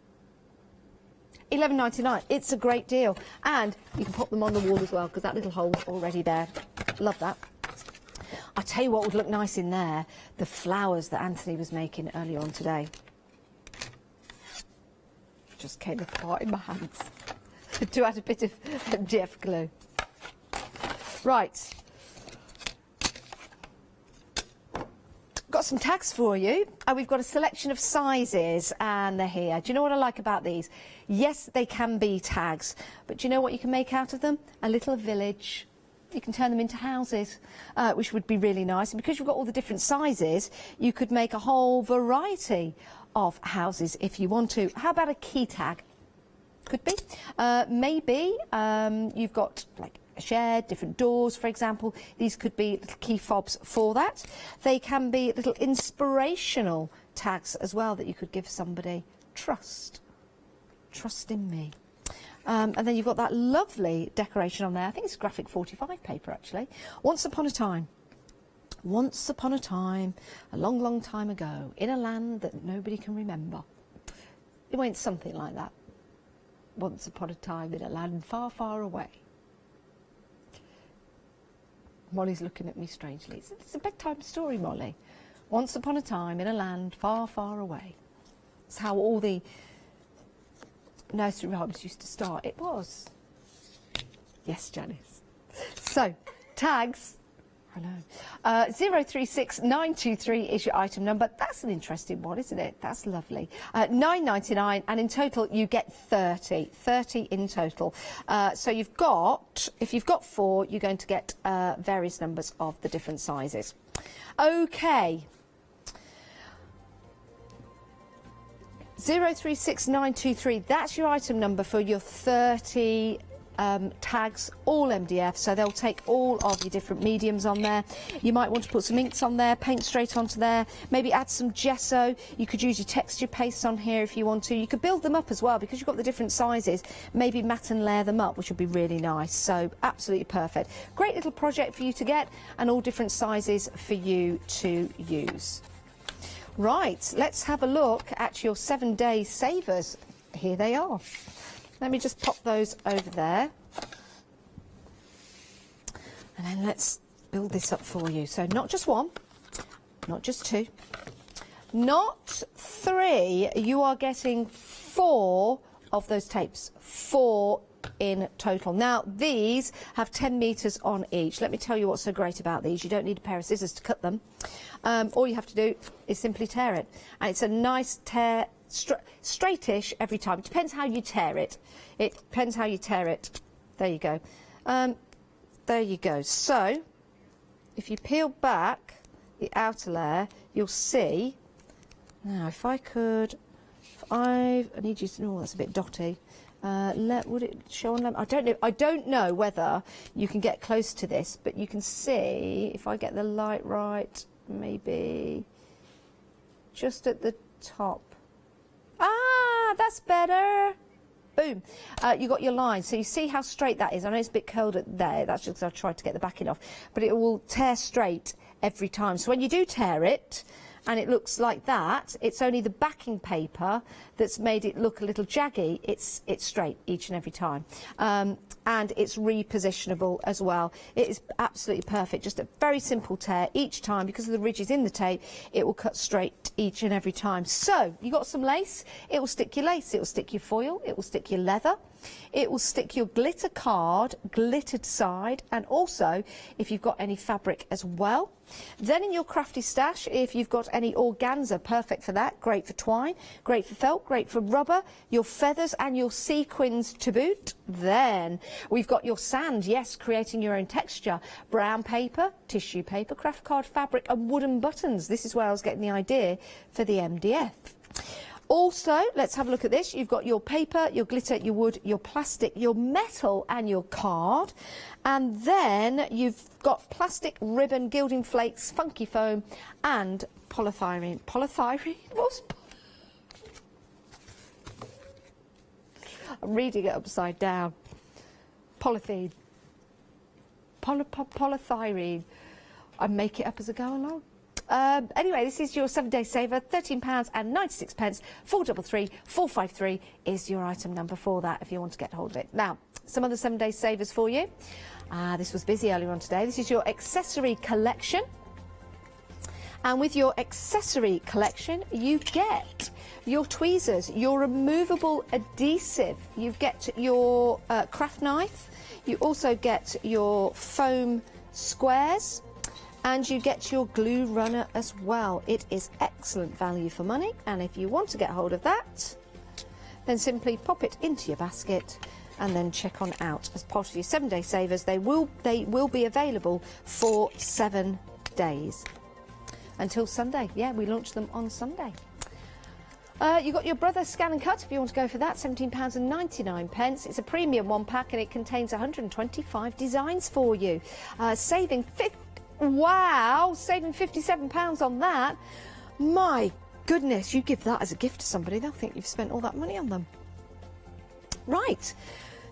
$11.99. It's a great deal. And you can pop them on the wall as well because that little hole's already there. Love that. I'll tell you what would look nice in there. The flowers that Anthony was making earlier on today. Just came apart in my hands. To add a bit of MDF glue. Right. Got some tags for you. We've got a selection of sizes and they're here. Do you know what I like about these? Yes, they can be tags, but do you know what you can make out of them? A little village. You can turn them into houses, which would be really nice. And because you've got all the different sizes, you could make a whole variety of houses if you want to. How about a key tag? Could be. Maybe you've got like a shed, different doors, for example. These could be little key fobs for that. They can be little inspirational tags as well that you could give somebody. Trust in me. And then you've got that lovely decoration on there. I think it's graphic 45 paper, actually. Once upon a time, a long, long time ago, in a land that nobody can remember. It went something like that. Once upon a time in a land far, far away. Molly's looking at me strangely. It's a bedtime story, Molly. Once upon a time in a land far, far away. It's how all the nursery rhymes used to start. It was. Yes, Janice. So, tags. Hello. 036923 is your item number. That's an interesting one, isn't it? That's lovely. $9.99, and in total you get 30 in total. So you've got, if you've got 4, you're going to get various numbers of the different sizes. Okay. 036923, that's your item number for your 30 tags, all MDF, so they'll take all of your different mediums on there. You might want to put some inks on there, paint straight onto there, maybe add some gesso. You could use your texture pastes on here if you want to. You could build them up as well because you've got the different sizes, maybe matte and layer them up, which would be really nice. So absolutely perfect. Great little project for you to get, and all different sizes for you to use. Right, let's have a look at your 7-day savers. Here they are. Let me just pop those over there. And then let's build this up for you. So not just 1, not just 2, not 3. You are getting 4 of those tapes. 4 in total. Now, these have 10 metres on each. Let me tell you what's so great about these. You don't need a pair of scissors to cut them. All you have to do is simply tear it. And it's a nice tear, straightish every time. It depends how you tear it. It depends how you tear it. There you go. There you go. So, if you peel back the outer layer, you'll see. Now, if I could, I need you to. Oh, that's a bit dotty. Would it show on? I don't know. I don't know whether you can get close to this, but you can see if I get the light right, maybe just at the top. Ah, that's better. Boom. You got your line. So you see how straight that is. I know it's a bit curled at there. That's just because I tried to get the backing off. But it will tear straight every time. So when you do tear it, and it looks like that, it's only the backing paper that's made it look a little jaggy. It's straight each and every time. And it's repositionable as well. It is absolutely perfect. Just a very simple tear each time. Because of the ridges in the tape, it will cut straight each and every time. So you got some lace, it will stick your lace, it will stick your foil, it will stick your leather, it will stick your glitter card, glittered side, and also if you've got any fabric as well. Then in your crafty stash, if you've got any organza, perfect for that, great for twine, great for felt, great for rubber, your feathers and your sequins to boot. Then we've got your sand, yes, creating your own texture, brown paper, tissue paper, craft card fabric and wooden buttons. This is where I was getting the idea for the MDF. Also, let's have a look at this. You've got your paper, your glitter, your wood, your plastic, your metal and your card. And then you've got plastic, ribbon, gilding flakes, funky foam and polythyrene. Polythyrene? What's I'm reading it upside down. Polythene. Polythyrene. I make it up as I go along. Anyway, this is your 7-day saver, £13.96. 433 453 is your item number for that if you want to get hold of it. Now, some other 7-day savers for you. This was busy earlier on today. This is your accessory collection. And with your accessory collection, you get your tweezers, your removable adhesive, you get your craft knife, you also get your foam squares, and you get your glue runner as well. It is excellent value for money, and if you want to get hold of that, then simply pop it into your basket and then check on out as part of your 7-day savers. They will be available for 7 days until Sunday. Yeah, we launch them on Sunday. You got your Brother Scan and Cut if you want to go for that, £17.99. It's a premium one pack and it contains 125 designs for you, saving £57 on that. My goodness, you give that as a gift to somebody, they'll think you've spent all that money on them. Right,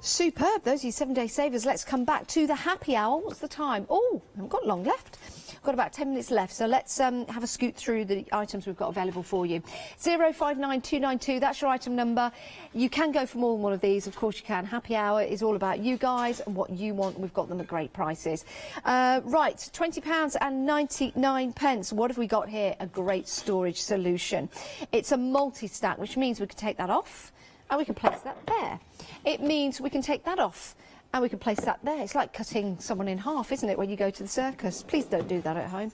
superb. Those are your 7-day savers. Let's come back to the happy hour. What's the time? Oh, I haven't got long left. Got about 10 minutes left, so let's have a scoot through the items we've got available for you. 059292, that's your item number. You can go for more than one of these, of course you can. Happy hour is all about you guys and what you want. We've got them at great prices. Right, £20.99. What have we got here? A great storage solution. It's a multi-stack, which means we can take that off and we can place that there. It means we can take that off and we can place that there. It's like cutting someone in half, isn't it, when you go to the circus? Please don't do that at home.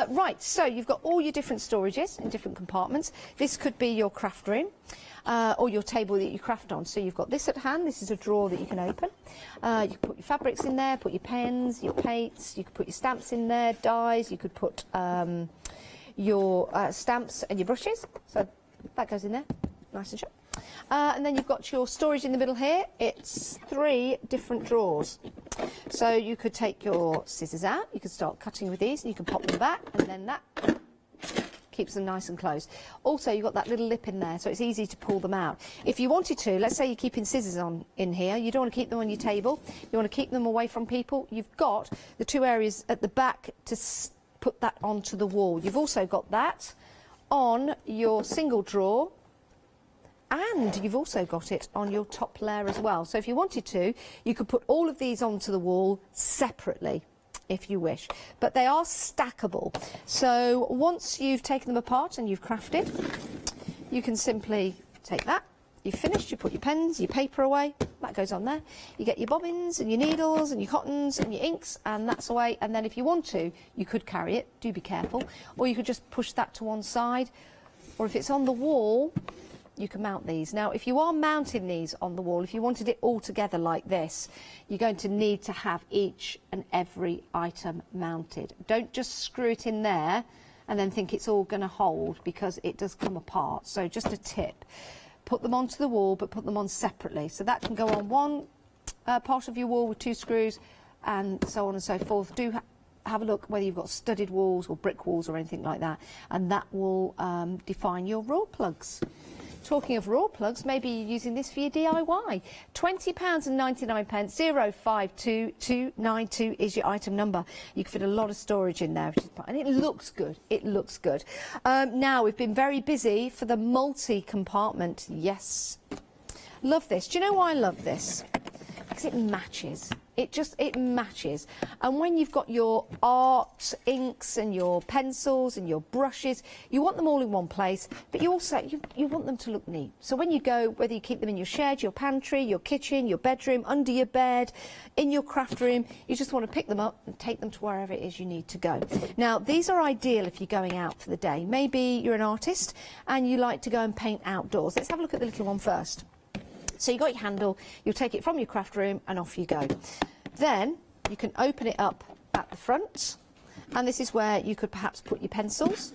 Right, so you've got all your different storages in different compartments. This could be your craft room or your table that you craft on. So you've got this at hand. This is a drawer that you can open. You can put your fabrics in there, put your pens, your paints. You could put your stamps in there, dies. You could put your stamps and your brushes. So that goes in there, nice and shut. And then you've got your storage in the middle here. It's 3 different drawers. So you could take your scissors out, you could start cutting with these, and you can pop them back, and then that keeps them nice and closed. Also, you've got that little lip in there, so it's easy to pull them out. If you wanted to, let's say you're keeping scissors on in here, you don't want to keep them on your table, you want to keep them away from people, you've got the 2 areas at the back to put that onto the wall. You've also got that on your single drawer, and you've also got it on your top layer as well. So if you wanted to, you could put all of these onto the wall separately if you wish. But they are stackable. So once you've taken them apart and you've crafted, you can simply take that. You've finished, you put your pens, your paper away, that goes on there. You get your bobbins and your needles and your cottons and your inks, and that's away. And then if you want to, you could carry it, do be careful. Or you could just push that to one side. Or if it's on the wall, you can mount these. Now, if you are mounting these on the wall, if you wanted it all together like this, you're going to need to have each and every item mounted. Don't just screw it in there and then think it's all going to hold, because it does come apart. So just a tip. Put them onto the wall, but put them on separately. So that can go on one part of your wall with 2 screws, and so on and so forth. Do have a look whether you've got studded walls or brick walls or anything like that, and that will define your raw plugs. Talking of raw plugs, maybe you're using this for your DIY. £20.99, 052292 is your item number. You can fit a lot of storage in there, and it looks good. It looks good. Now, we've been very busy for the multi-compartment. Yes. Love this. Do you know why I love this? Because it matches. It matches. And when you've got your art inks and your pencils and your brushes, you want them all in one place, but you also you want them to look neat. So when you go, whether you keep them in your shed, your pantry, your kitchen, your bedroom, under your bed, in your craft room, you just want to pick them up and take them to wherever it is you need to go. Now, these are ideal if you're going out for the day. Maybe you're an artist and you like to go and paint outdoors. Let's have a look at the little one first. So you've got your handle, you'll take it from your craft room and off you go. Then you can open it up at the front, and this is where you could perhaps put your pencils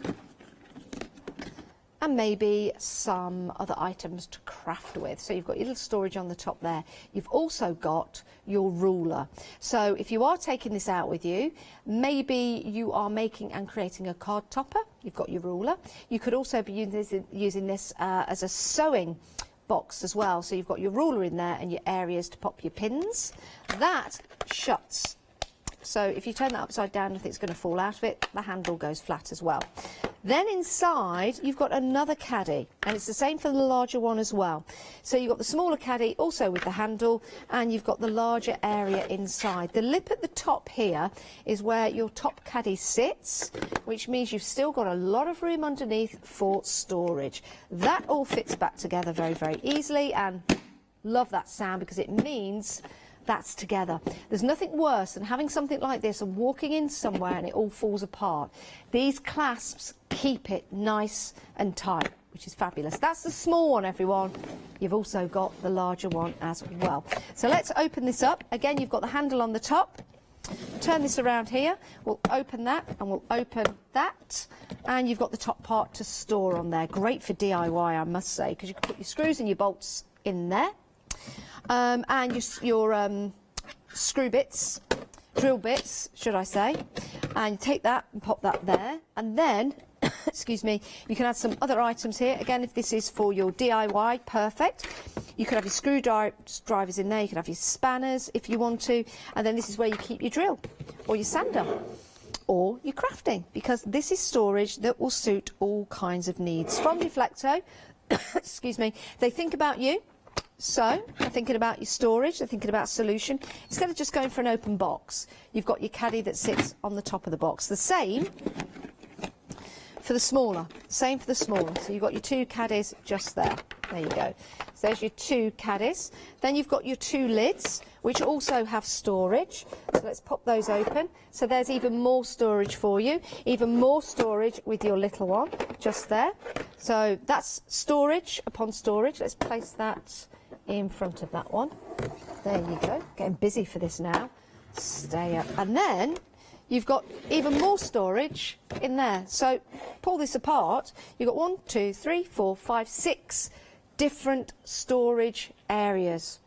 and maybe some other items to craft with. So you've got your little storage on the top there. You've also got your ruler. So if you are taking this out with you, maybe you are making and creating a card topper, you've got your ruler. You could also be using this as a sewing box as well. So you've got your ruler in there and your areas to pop your pins. That shuts. So if you turn that upside down, nothing's going to fall out of it. The handle goes flat as well. Then inside, you've got another caddy, and it's the same for the larger one as well. So you've got the smaller caddy also with the handle, and you've got the larger area inside. The lip at the top here is where your top caddy sits, which means you've still got a lot of room underneath for storage. That all fits back together very, very easily, and love that sound because it means that's together. There's nothing worse than having something like this and walking in somewhere and it all falls apart. These clasps keep it nice and tight, which is fabulous. That's the small one, everyone. You've also got the larger one as well. So let's open this up. Again, you've got the handle on the top. Turn this around here. We'll open that and we'll open that. And you've got the top part to store on there. Great for DIY, I must say, because you can put your screws and your bolts in there. And your screw bits, drill bits, should I say, and you take that and pop that there, and then, excuse me, you can add some other items here. Again, if this is for your DIY, perfect. You could have your screwdrivers in there, you could have your spanners if you want to, and then this is where you keep your drill, or your sander, or your crafting, because this is storage that will suit all kinds of needs. From Deflecto, excuse me, they think about you. So, they're thinking about your storage, they're thinking about solution. Instead of just going for an open box, you've got your caddy that sits on the top of the box. The same for the smaller. Same for the smaller. So you've got your 2 caddies just there. There you go. So there's your 2 caddies. Then you've got your 2 lids, which also have storage. So let's pop those open. So there's even more storage for you. Even more storage with your little one just there. So that's storage upon storage. Let's place that in front of that one. There you go. Getting busy for this now. Stay up. And then you've got even more storage in there. So pull this apart. You've got 1, 2, 3, 4, 5, 6 different storage areas.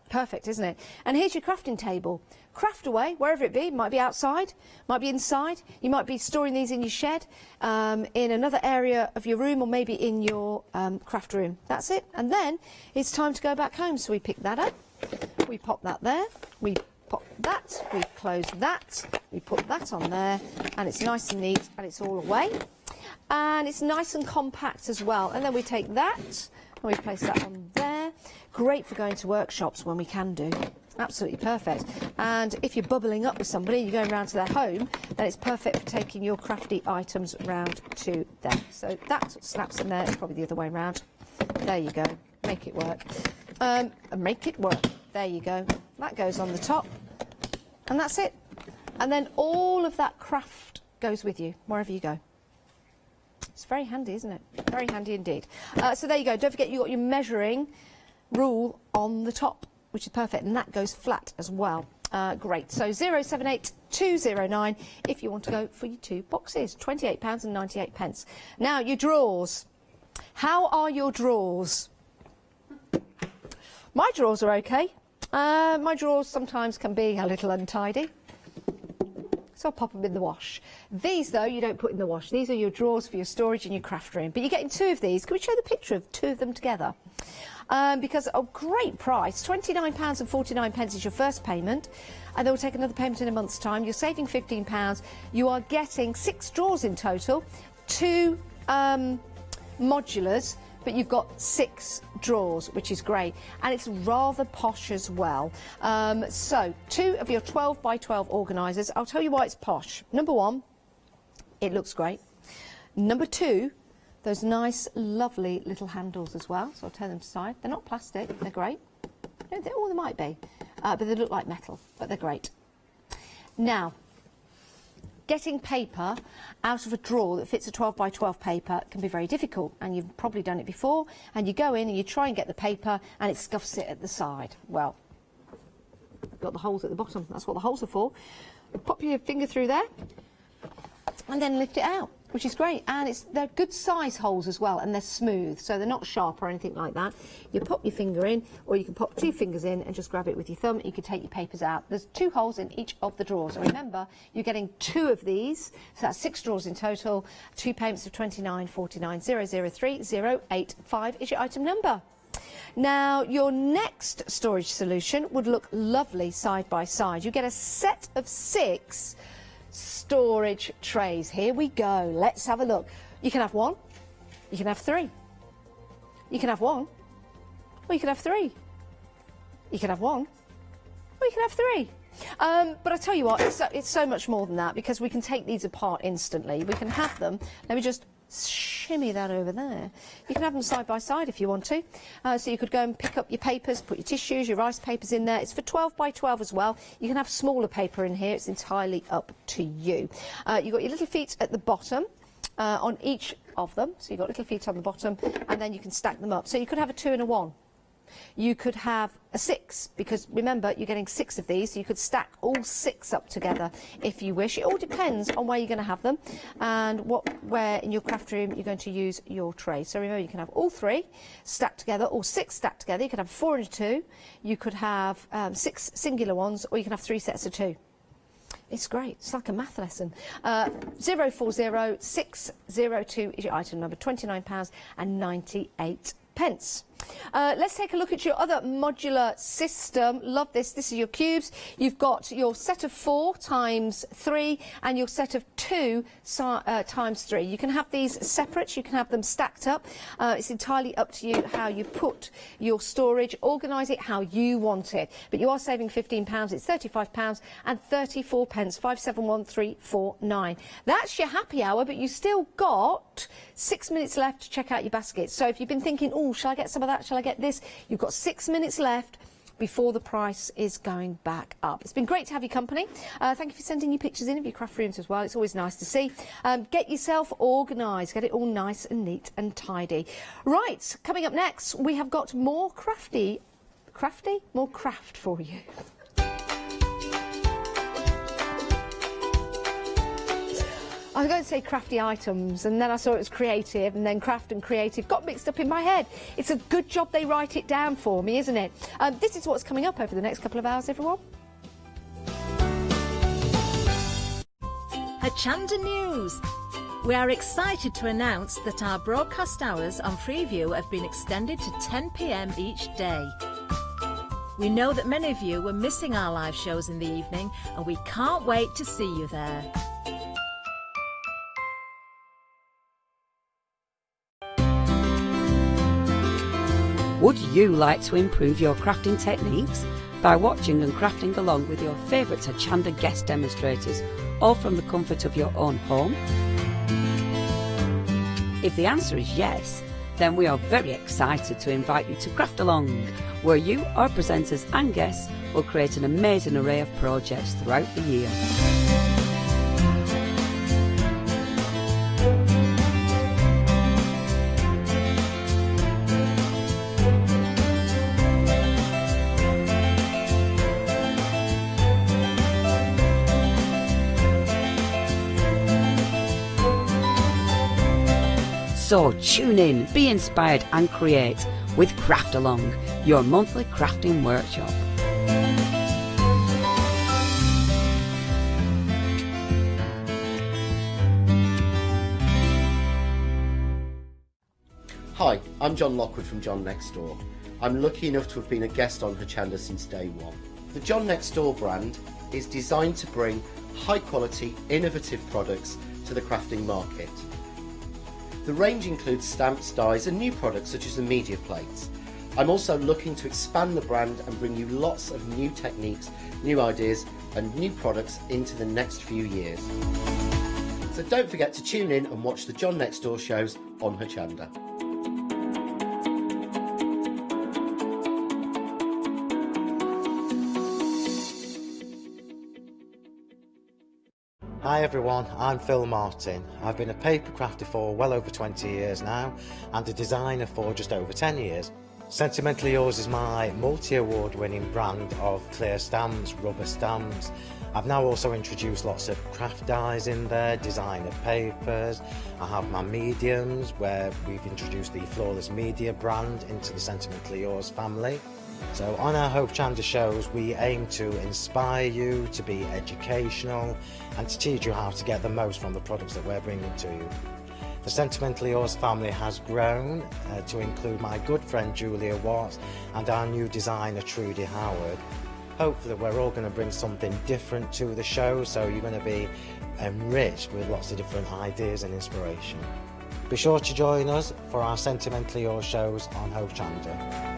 Perfect, isn't it? And here's your crafting table. Craft away, wherever it be. It might be outside, might be inside. You might be storing these in your shed, in another area of your room, or maybe in your craft room. That's it. And then it's time to go back home. So we pick that up, we pop that there, we pop that, we close that, we put that on there, and it's nice and neat, and it's all away. And it's nice and compact as well. And then we take that, and we place that on there. Great for going to workshops when we can do. Absolutely perfect. And if you're bubbling up with somebody, you're going round to their home, then it's perfect for taking your crafty items round to them. So that snaps in there. It's probably the other way round. There you go. Make it work. Make it work. There you go. That goes on the top. And that's it. And then all of that craft goes with you, wherever you go. It's very handy, isn't it? Very handy indeed. So there you go. Don't forget you've got your measuring rule on the top, which is perfect, and that goes flat as well. Great. So 078209 if you want to go for your 2 boxes. £28.98. Now, your drawers. How are your drawers? My drawers are okay. My drawers sometimes can be a little untidy, so I'll pop them in the wash. These, though, you don't put in the wash. These are your drawers for your storage in your craft room. But you're getting 2 of these. Can we show the picture of 2 of them together? Because a great price, £29.49 is your first payment, and then we'll take another payment in a month's time. You're saving £15. You are getting 6 drawers in total, 2 modulars, but you've got 6 drawers, which is great, and it's rather posh as well. So 2 of your 12 by 12 organisers. I'll tell you why it's posh. Number 1, it looks great. Number 2, those nice, lovely little handles as well. So I'll turn them aside. They're not plastic. They're great. No, they might be, but they look like metal. But they're great. Now, getting paper out of a drawer that fits a 12 by 12 paper can be very difficult, and you've probably done it before, and you go in and you try and get the paper and it scuffs it at the side. Well, you've got the holes at the bottom. That's what the holes are for. Pop your finger through there and then lift it out, which is great, and they're good size holes as well, and they're smooth, so they're not sharp or anything like that. You pop your finger in, or you can pop 2 fingers in and just grab it with your thumb. You can take your papers out. There's 2 holes in each of the drawers, and remember, you're getting 2 of these, so that's 6 drawers in total. 2 payments of £29.49. 003085 is your item number. Now, your next storage solution would look lovely side by side. You get a set of 6 storage trays. Here we go. Let's have a look. You can have 1, you can have 3, you can have 1, or you can have 3, you can have 1, or you can have 3. But I tell you what, it's so much more than that, because we can take these apart instantly. We can have them. Let me just shimmy that over there. You can have them side by side if you want to. So you could go and pick up your papers, put your tissues, your rice papers in there. It's for 12 by 12 as well. You can have smaller paper in here. It's entirely up to you. You've got your little feet at the bottom on each of them. So you've got little feet on the bottom, and then you can stack them up. So you could have a 2 and a 1. You could have a 6, because remember, you're getting 6 of these, so you could stack all 6 up together if you wish. It all depends on where you're going to have them and where in your craft room you're going to use your tray. So remember, you can have all 3 stacked together, or 6 stacked together. You could have 4 and a 2. You could have 6 singular ones, or you can have 3 sets of 2. It's great. It's like a math lesson. 040602 is your item number, £29.98. Let's take a look at your other modular system. Love this. This is your cubes. You've got your set of 4 times 3 and your set of 2 times 3. You can have these separate. You can have them stacked up. It's entirely up to you how you put your storage. Organise it how you want it. But you are saving £15. It's £35 and 34 pence. 571349. That's your happy hour, but you still got 6 minutes left to check out your basket. So if you've been thinking, oh, shall I get some of that? Shall I get this? You've got 6 minutes left before the price is going back up. It's been great to have your company. Thank you for sending your pictures in of your craft rooms as well. It's always nice to see. Get yourself organised. Get it all nice and neat and tidy. Right, coming up next, we have got more craft for you. I was going to say crafty items, and then I saw it was creative, and then craft and creative got mixed up in my head. It's a good job they write it down for me, isn't it? This is what's coming up over the next couple of hours, everyone. Hochanda News. We are excited to announce that our broadcast hours on Freeview have been extended to 10 p.m. each day. We know that many of you were missing our live shows in the evening, and we can't wait to see you there. Would you like to improve your crafting techniques by watching and crafting along with your favourite Hochanda guest demonstrators, all from the comfort of your own home? If the answer is yes, then we are very excited to invite you to Craft Along, where you, our presenters and guests, will create an amazing array of projects throughout the year. So tune in, be inspired and create with Craft Along, your monthly crafting workshop. Hi, I'm John Lockwood from John Next Door. I'm lucky enough to have been a guest on Hochanda since day one. The John Next Door brand is designed to bring high quality, innovative products to the crafting market. The range includes stamps, dies and new products such as the media plates. I'm also looking to expand the brand and bring you lots of new techniques, new ideas and new products into the next few years. So don't forget to tune in and watch the John Next Door shows on Hochanda. Hi everyone, I'm Phil Martin. I've been a paper crafter for well over 20 years now and a designer for just over 10 years. Sentimentally Yours is my multi-award winning brand of clear stamps, rubber stamps. I've now also introduced lots of craft dies in there, designer papers. I have my mediums where we've introduced the Flawless Media brand into the Sentimentally Yours family. So on our Hochanda shows we aim to inspire you, to be educational and to teach you how to get the most from the products that we're bringing to you. The Sentimentally Yours family has grown to include my good friend Julia Watts and our new designer Trudy Howard. Hopefully we're all going to bring something different to the show, so you're going to be enriched with lots of different ideas and inspiration. Be sure to join us for our Sentimentally Yours shows on Hochanda.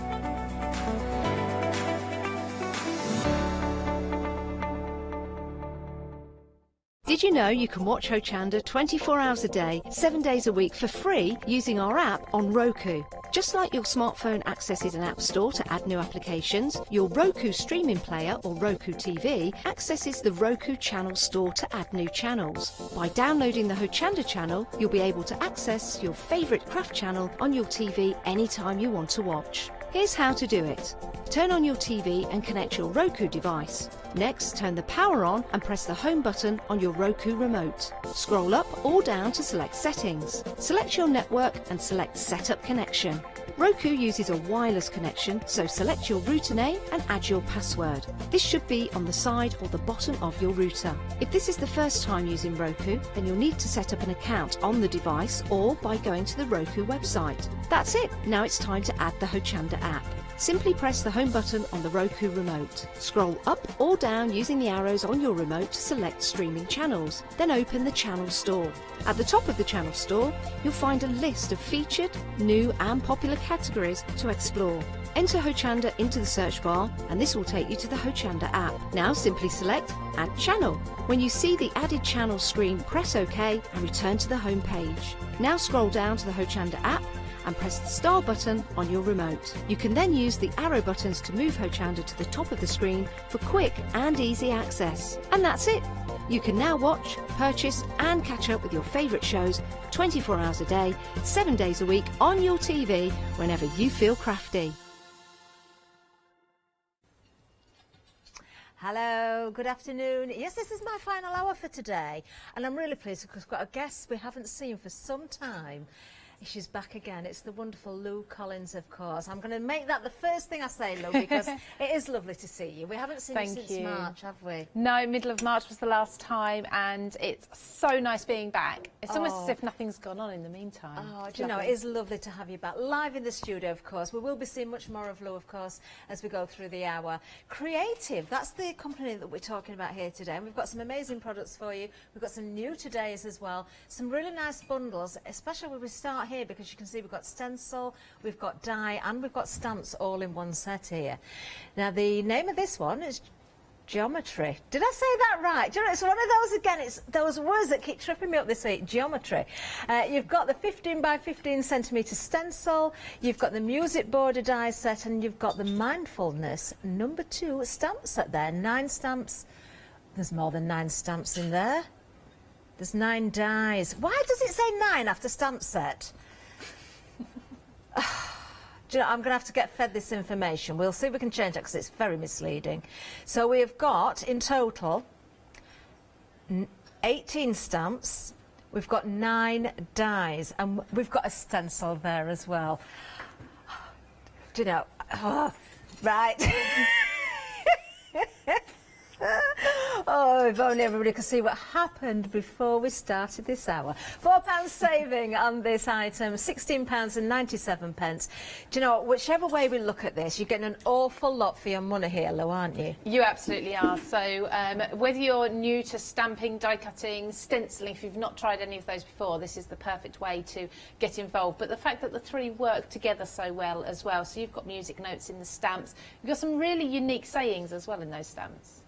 Did you know you can watch Hochanda 24 hours a day, 7 days a week for free using our app on Roku? Just like your smartphone accesses an app store to add new applications, your Roku streaming player or Roku TV accesses the Roku channel store to add new channels. By downloading the Hochanda channel, you'll be able to access your favourite craft channel on your TV anytime you want to watch. Here's how to do it. Turn on your TV and connect your Roku device. Next, turn the power on and press the home button on your Roku remote. Scroll up or down to select Settings. Select your network and select Setup Connection. Roku uses a wireless connection, so select your router name and add your password. This should be on the side or the bottom of your router. If this is the first time using Roku, then you'll need to set up an account on the device or by going to the Roku website. That's it. Now it's time to add the Hochanda app. Simply press the home button on the Roku remote. Scroll up or down using the arrows on your remote to select streaming channels. Then open the channel store. At the top of the channel store, you'll find a list of featured, new and popular categories to explore. Enter Hochanda into the search bar and this will take you to the Hochanda app. Now simply select Add Channel. When you see the added channel screen, press OK and return to the home page. Now scroll down to the Hochanda app and press the star button on your remote. You can then use the arrow buttons to move Hochanda to the top of the screen for quick and easy access. And that's it. You can now watch, purchase and catch up with your favourite shows 24 hours a day, 7 days a week on your TV whenever you feel crafty. Hello, good afternoon. Yes, this is my final hour for today and I'm really pleased because we've got a guest we haven't seen for some time. She's back again. It's the wonderful Lou Collins, of course. I'm going to make that the first thing I say, Lou, because it is lovely to see you. We haven't seen you since March, have we? No, middle of March was the last time, and it's so nice being back. It's almost as if nothing's gone on in the meantime. Oh, do you know, it is lovely to have you back. Live in the studio, of course. We will be seeing much more of Lou, of course, as we go through the hour. Creative, that's the company that we're talking about here today. And we've got some amazing products for you. We've got some new todays as well. Some really nice bundles, especially when we start here because you can see we've got stencil, we've got die and we've got stamps all in one set here. Now the name of this one is Geometry. Did I say that right? Do you know, it's one of those again, it's those words that keep tripping me up this week, geometry. You've got the 15 by 15 centimetre stencil, you've got the music border die set and you've got the mindfulness number 2 stamp set there. 9 stamps. There's more than 9 stamps in there. There's 9 dies. Why does it say 9 after stamp set? Do you know, I'm going to have to get fed this information. We'll see if we can change that because it's very misleading. So we have got, in total, 18 stamps We've got 9 dies, and we've got a stencil there as well. Do you know? Oh, right. Oh, if only everybody could see what happened before we started this hour. £4 saving on this item, £16.97. Do you know what? Whichever way we look at this, you're getting an awful lot for your money here, Lou, aren't you? You absolutely are. So whether you're new to stamping, die cutting, stenciling, if you've not tried any of those before, this is the perfect way to get involved. But the fact that the 3 work together so well as well, so you've got music notes in the stamps, you've got some really unique sayings as well in those stamps.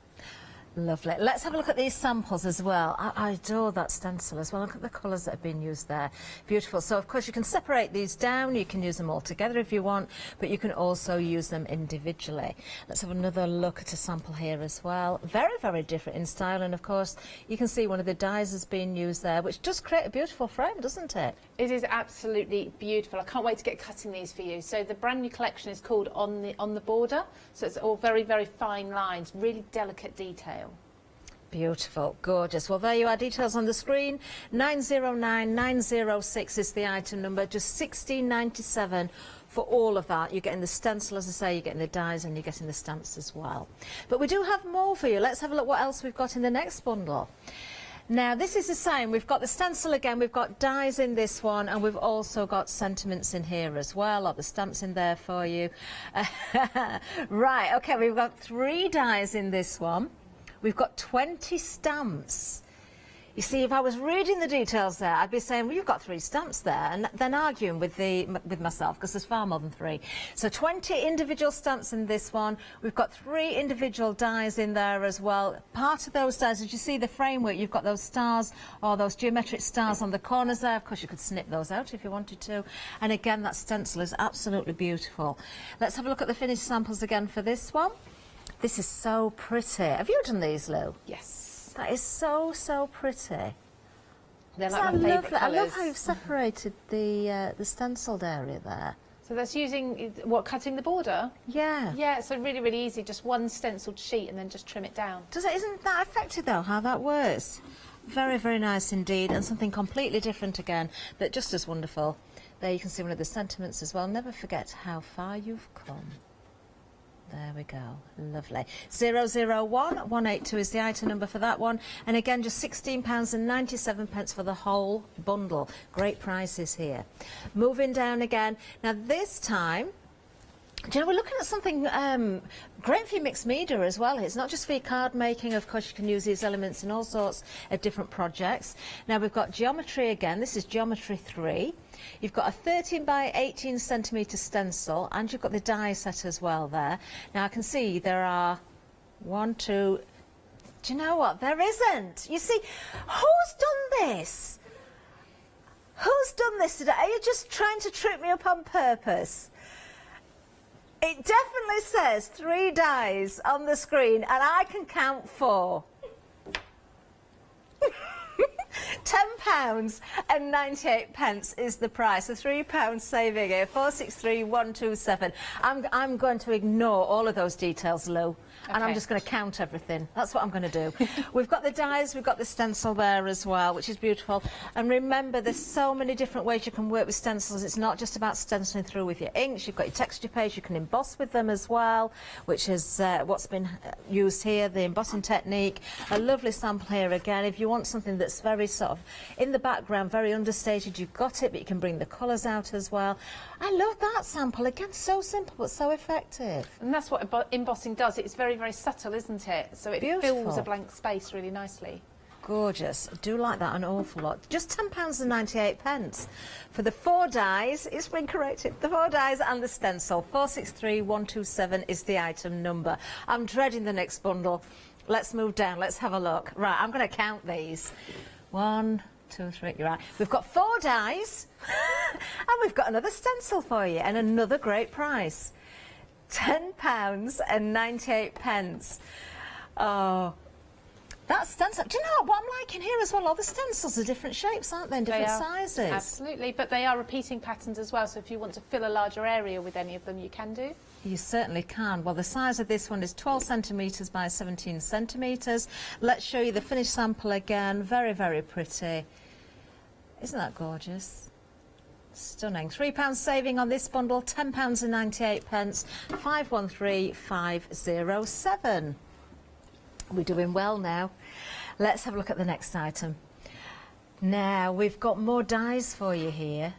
Lovely. Let's have a look at these samples as well. I adore that stencil as well. Look at the colours that have been used there. Beautiful. So, of course, you can separate these down. You can use them all together if you want, but you can also use them individually. Let's have another look at a sample here as well. Very, very different in style. And, of course, you can see one of the dies has been used there, which does create a beautiful frame, doesn't it? It is absolutely beautiful. I can't wait to get cutting these for you. So the brand new collection is called On the Border. So it's all very, very fine lines, really delicate detail. Beautiful, gorgeous. Well, there you are, details on the screen. 909906 is the item number, just $16.97 for all of that. You're getting the stencil, as I say, you're getting the dies, and you're getting the stamps as well. But we do have more for you. Let's have a look what else we've got in the next bundle. Now, this is the same. We've got the stencil again, we've got dies in this one, and we've also got sentiments in here as well, or the stamps in there for you. Right, OK, we've got 3 dies in this one. We've got 20 stamps. You see, if I was reading the details there, I'd be saying, well, you've got 3 stamps there, and then arguing with myself, because there's far more than 3. So 20 individual stamps in this one. We've got 3 individual dies in there as well. Part of those dies, as you see the framework, you've got those stars, or those geometric stars on the corners there. Of course, you could snip those out if you wanted to. And again, that stencil is absolutely beautiful. Let's have a look at the finished samples again for this one. This is so pretty. Have you done these, Lou? Yes. That is so, so pretty. They're like my favourite colours. I love how you've separated the stenciled area there. So that's using, what, cutting the border? Yeah. Yeah, so really, really easy. Just one stenciled sheet and then just trim it down. Isn't that effective, though, how that works? Very, very nice indeed, and something completely different again, but just as wonderful. There you can see one of the sentiments as well. Never forget how far you've come. There we go. Lovely. 001182 is the item number for that one. And again, just £16.97 for the whole bundle. Great prices here. Moving down again. Now, this time, do you know, we're looking at something great for your mixed media as well. It's not just for your card making. Of course, you can use these elements in all sorts of different projects. Now, we've got geometry again. This is geometry 3. You've got a 13 by 18 centimetre stencil, and you've got the die set as well there. Now, I can see there are 1, 2... Do you know what? There isn't. You see, who's done this? Who's done this today? Are you just trying to trip me up on purpose? It definitely says 3 dies on the screen, and I can count 4. £10.98 is the price. A £3 saving here. 463127. I'm going to ignore all of those details, Lou. Okay. And I'm just going to count everything. That's what I'm going to do. We've got the dies, we've got the stencil there as well, which is beautiful. And remember, there's so many different ways you can work with stencils. It's not just about stenciling through with your inks. You've got your texture page. You can emboss with them as well, which is what's been used here, the embossing technique. A lovely sample here again. If you want something that's very sort of in the background, very understated, you've got it, but you can bring the colours out as well. I love that sample. Again, so simple but so effective. And that's what embossing does. It's very, very subtle, isn't it? So it fills a blank space really nicely. Gorgeous. I do like that an awful lot. Just £10.98 for the 4 dies. It's been corrected. The 4 dies and the stencil. 463127 is the item number. I'm dreading the next bundle. Let's move down. Let's have a look. Right, I'm going to count these. 1, 2, 3. You're right. We've got 4 dies, and we've got another stencil for you, and another great price. £10.98. Oh, that stencil. Do you know what I'm liking here as well? All the stencils are different shapes, aren't they? And different sizes. Absolutely, but they are repeating patterns as well. So if you want to fill a larger area with any of them, you can do. You certainly can. Well, the size of this one is 12 centimetres by 17 centimetres. Let's show you the finished sample again. Very, very pretty. Isn't that gorgeous? Stunning. £3 saving on this bundle, £10.98, 513507. We're doing well now. Let's have a look at the next item. Now, we've got more dies for you here.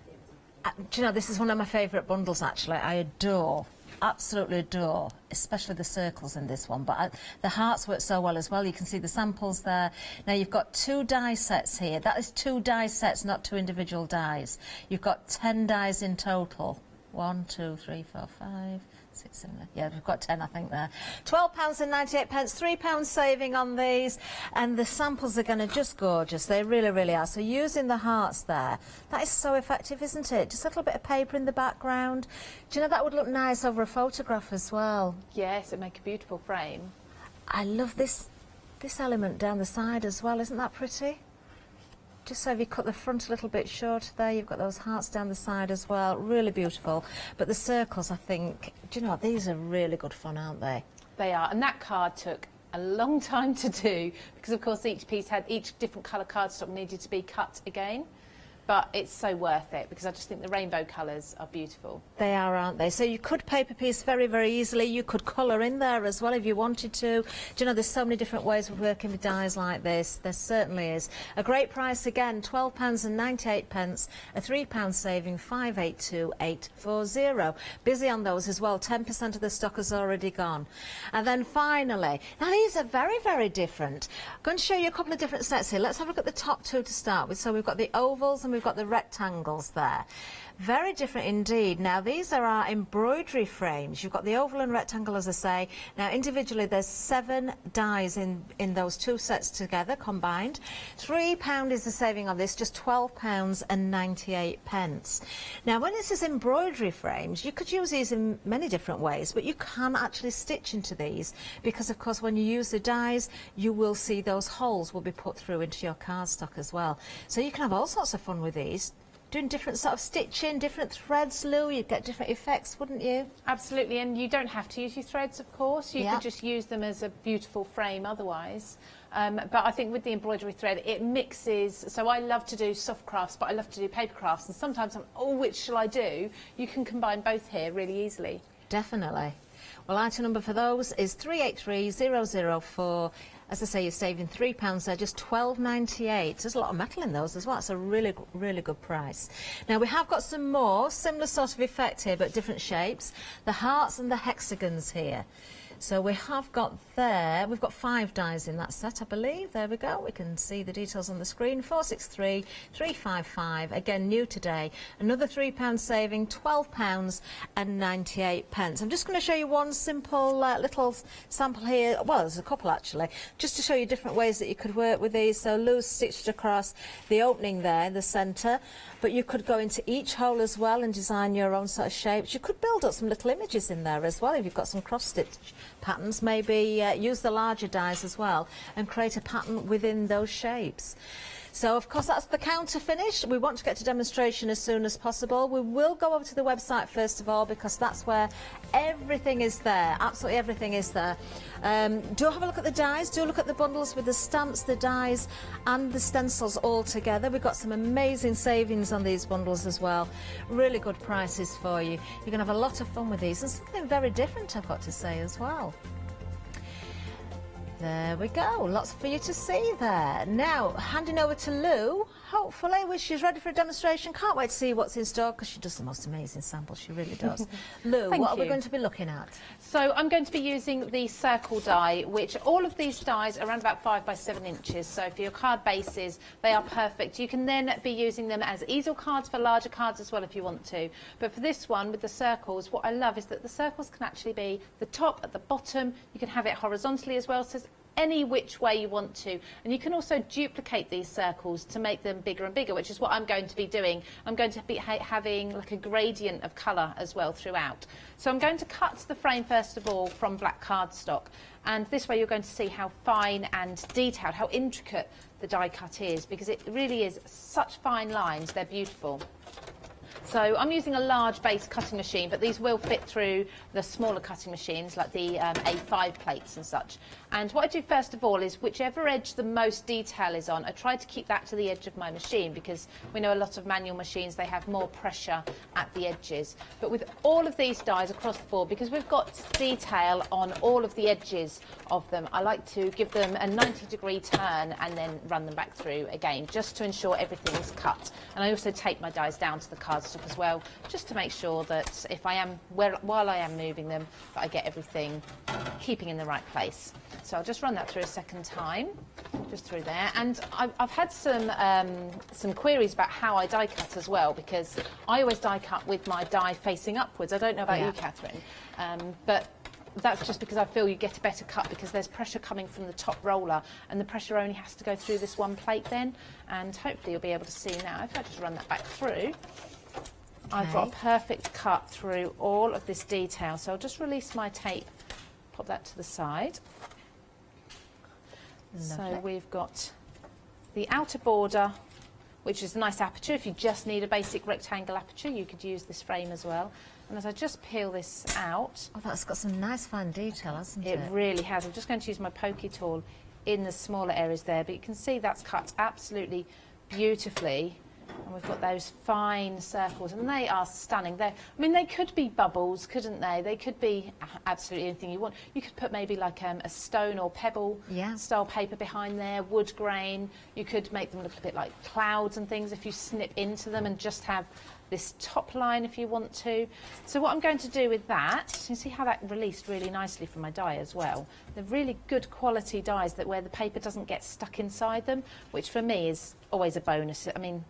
Do you know, this is one of my favourite bundles, actually. I adore, absolutely adore, especially the circles in this one. But the hearts work so well as well. You can see the samples there. Now, you've got 2 die sets here. That is 2 die sets, not 2 individual dies. You've got 10 dies in total. 1, 2, 3, 4, 5... 6, 7, 8. Yeah, we've got 10, I think, there. £12.98, £3 saving on these, and the samples are going to just gorgeous. They really, really are. So using the hearts there, that is so effective, isn't it? Just a little bit of paper in the background. Do you know that would look nice over a photograph as well? Yes, it'd make a beautiful frame. I love this element down the side as well. Isn't that pretty? Just so if you cut the front a little bit short there, you've got those hearts down the side as well. Really beautiful. But the circles, I think, do you know what, these are really good fun, aren't they? They are, and that card took a long time to do because, of course, each different colour cardstock needed to be cut again. But it's so worth it because I just think the rainbow colours are beautiful. They are, aren't they? So you could paper piece very, very easily. You could colour in there as well if you wanted to. Do you know, there's so many different ways of working with dies like this. There certainly is. A great price again, £12.98, a £3 saving, 582840. Busy on those as well. 10% of the stock has already gone. And then finally, now these are very, very different. I'm going to show you a couple of different sets here. Let's have a look at the top 2 to start with. So we've got the ovals and we've got the rectangles there. Very different indeed. Now these are our embroidery frames. You've got the oval and rectangle, as I say. Now individually there's 7 dies in those 2 sets together combined. £3 is the saving on this, just £12.98. Now when it says embroidery frames, you could use these in many different ways, but you can actually stitch into these because of course when you use the dies you will see those holes will be put through into your cardstock as well. So you can have all sorts of fun with these. Doing different sort of stitching, different threads, Lou, you'd get different effects, wouldn't you? Absolutely, and you don't have to use your threads, of course. You could just use them as a beautiful frame otherwise. But I think with the embroidery thread, it mixes. So I love to do soft crafts, but I love to do paper crafts. And sometimes which shall I do? You can combine both here really easily. Definitely. Well, item number for those is 383004. As I say, you're saving £3 there, just £12.98. There's a lot of metal in those as well. It's a really, really good price. Now, we have got some more similar sort of effect here, but different shapes. The hearts and the hexagons here. So we have got there, we've got 5 dies in that set, I believe. There we go. We can see the details on the screen. 463355. Again, new today. Another £3 saving, £12.98. I'm just going to show you one simple little sample here. Well, there's a couple actually, just to show you different ways that you could work with these. So Lou's stitched across the opening there in the centre, but you could go into each hole as well and design your own sort of shapes. You could build up some little images in there as well if you've got some cross-stitch patterns. Maybe use the larger dies as well and create a pattern within those shapes. So of course that's the counter finish. We want to get to demonstration as soon as possible. We will go over to the website first of all because that's where everything is there. Absolutely everything is there. Do have a look at the dies. Do look at the bundles with the stamps, the dies and the stencils all together. We've got some amazing savings on these bundles as well. Really good prices for you. You're going to have a lot of fun with these and something very different, I've got to say, as well. There we go, lots for you to see there. Now, handing over to Lou, hopefully, when she's ready for a demonstration. Can't wait to see what's in store because she does the most amazing samples, she really does. Lou, what are we going to be looking at? So I'm going to be using the circle die, which all of these dies are around about 5 by 7 inches. So for your card bases, they are perfect. You can then be using them as easel cards for larger cards as well if you want to. But for this one, with the circles, what I love is that the circles can actually be the top at the bottom. You can have it horizontally as well. So any which way you want to, and you can also duplicate these circles to make them bigger and bigger, which is what I'm going to be doing. I'm going to be having like a gradient of colour as well throughout. So I'm going to cut the frame first of all from black cardstock, and this way you're going to see how fine and detailed, how intricate the die cut is, because it really is such fine lines. They're beautiful. So I'm using a large base cutting machine, but these will fit through the smaller cutting machines like the A5 plates and such. And what I do first of all is whichever edge the most detail is on, I try to keep that to the edge of my machine, because we know a lot of manual machines, they have more pressure at the edges. But with all of these dies across the board, because we've got detail on all of the edges of them, I like to give them a 90-degree turn and then run them back through again, just to ensure everything is cut. And I also take my dies down to the cardstock as well, just to make sure that if I am, while I am moving them, that I get everything keeping in the right place. So I'll just run that through a second time, just through there. And I've had some queries about how I die cut as well, because I always die cut with my die facing upwards. I don't know about you, Catherine, but that's just because I feel you get a better cut, because there's pressure coming from the top roller, and the pressure only has to go through this one plate then. And hopefully you'll be able to see now, if I just run that back through, I've got a perfect cut through all of this detail. So I'll just release my tape, pop that to the side. So we've got the outer border, which is a nice aperture. If you just need a basic rectangle aperture, you could use this frame as well. And as I just peel this out... Oh, that's got some nice fine detail, hasn't it? It really has. I'm just going to use my pokey tool in the smaller areas there, but you can see that's cut absolutely beautifully. And we've got those fine circles, and they are stunning. I mean, they could be bubbles, couldn't they? They could be absolutely anything you want. You could put maybe like a stone or pebble style paper behind there, wood grain. You could make them look a bit like clouds and things if you snip into them, and just have this top line if you want to. So what I'm going to do with that, you can see how that released really nicely from my die as well. They're really good quality dies that where the paper doesn't get stuck inside them, which for me is always a bonus. I mean,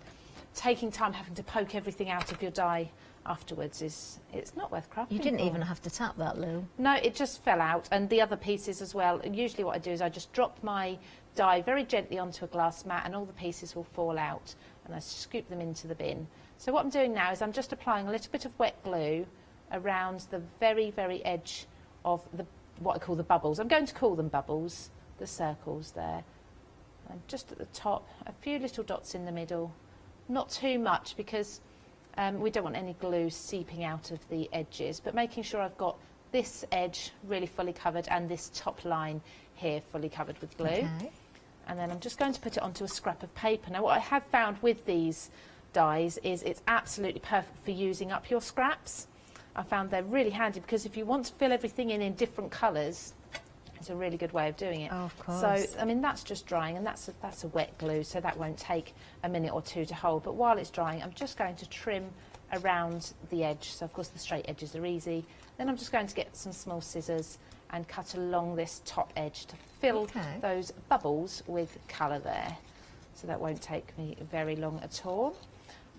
taking time having to poke everything out of your die afterwards it's not worth crafting. You didn't even have to tap that, Lou. No, it just fell out, and the other pieces as well. And usually what I do is I just drop my die very gently onto a glass mat, and all the pieces will fall out, and I scoop them into the bin. So what I'm doing now is I'm just applying a little bit of wet glue around the very, very edge of what I call the bubbles. I'm going to call them bubbles, the circles there. And just at the top, a few little dots in the middle. Not too much, because we don't want any glue seeping out of the edges, but making sure I've got this edge really fully covered and this top line here fully covered with glue. Okay. And then I'm just going to put it onto a scrap of paper. Now what I have found with these dies is it's absolutely perfect for using up your scraps. I found they're really handy, because if you want to fill everything in different colours, it's a really good way of doing it. Oh, of course. So, I mean, that's just drying, and that's a wet glue, so that won't take a minute or two to hold. But while it's drying, I'm just going to trim around the edge. So, of course, the straight edges are easy. Then I'm just going to get some small scissors and cut along this top edge to fill those bubbles with colour there. So that won't take me very long at all.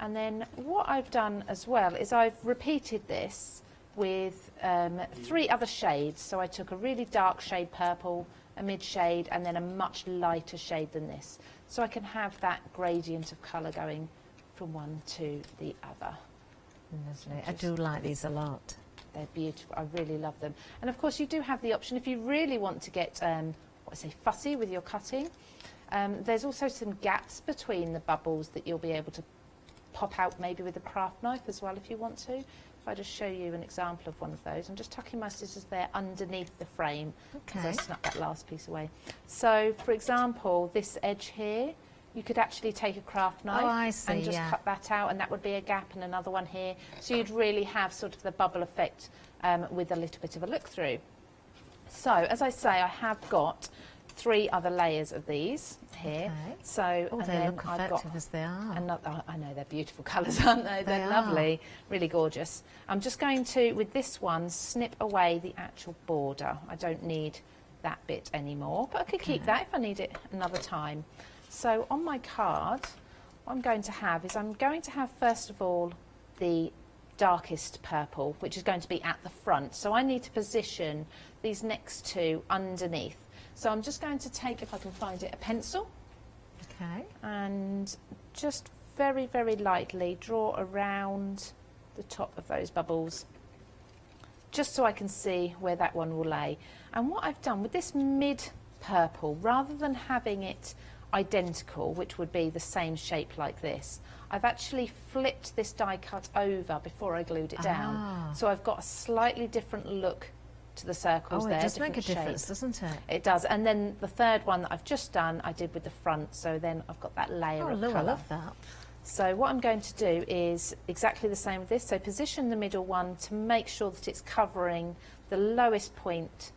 And then what I've done as well is I've repeated this with 3 other shades. So I took a really dark shade purple, a mid shade, and then a much lighter shade than this. So I can have that gradient of colour going from one to the other. Lovely. I do like these a lot. They're beautiful. I really love them. And of course you do have the option, if you really want to get fussy with your cutting, there's also some gaps between the bubbles that you'll be able to pop out maybe with a craft knife as well if you want to. If I just show you an example of one of those, I'm just tucking my scissors there underneath the frame, because I snuck that last piece away. So, for example, this edge here, you could actually take a craft knife and just cut that out, and that would be a gap, and another one here. So you'd really have sort of the bubble effect with a little bit of a look through. So, as I say, I have got 3 other layers of these here. So, oh, they look effective as they are. I know, they're beautiful colours, aren't they? They're lovely, really gorgeous. I'm just going to, with this one, snip away the actual border. I don't need that bit anymore, but I could keep that if I need it another time. So on my card, what I'm going to have is first of all the darkest purple, which is going to be at the front. So I need to position these next 2 underneath. So I'm just going to take, if I can find it, a pencil. Okay. And just very, very lightly draw around the top of those bubbles, just so I can see where that one will lay. And what I've done with this mid purple, rather than having it identical, which would be the same shape like this, I've actually flipped this die cut over before I glued it down. So I've got a slightly different look to the circles there. It does make a different difference, shape. doesn't it? It does. And then the third one that I've just done, I did with the front, so then I've got that layer of colour. I love that. So what I'm going to do is exactly the same with this. So position the middle one to make sure that it's covering the lowest point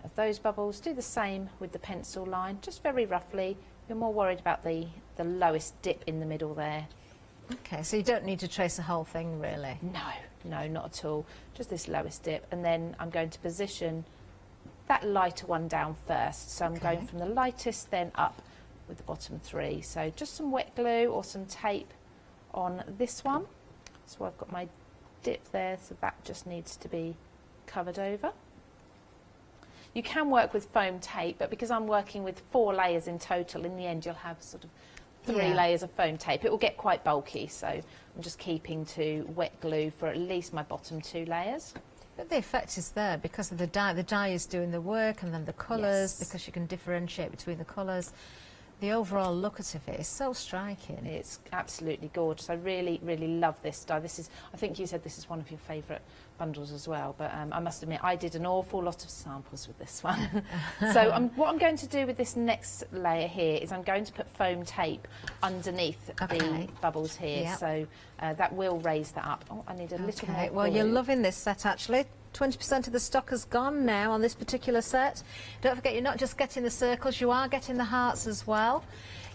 of those bubbles. Do the same with the pencil line, just very roughly. You're more worried about the lowest dip in the middle there. Okay, so you don't need to trace the whole thing, really? No, not at all. Just this lowest dip. And then I'm going to position that lighter one down first. So I'm going from the lightest, then up with the bottom three. So just some wet glue or some tape on this one. So I've got my dip there, so that just needs to be covered over. You can work with foam tape, but because I'm working with 4 layers in total, in the end you'll have sort of 3 layers of foam tape. It will get quite bulky, so I'm just keeping to wet glue for at least my bottom 2 layers. But the effect is there because of the dye. The dye is doing the work, and then the colours, because you can differentiate between the colours. The overall look of it is so striking. It's absolutely gorgeous. I really, really love this dye. This is, I think you said this is one of your favourite bundles as well, but I must admit I did an awful lot of samples with this one. So what I'm going to do with this next layer here is I'm going to put foam tape underneath the bubbles here, so that will raise that up. Oh, I need a little more well, glue. you're loving this set actually. 20% of the stock has gone now on this particular set. Don't forget, you're not just getting the circles, you are getting the hearts as well.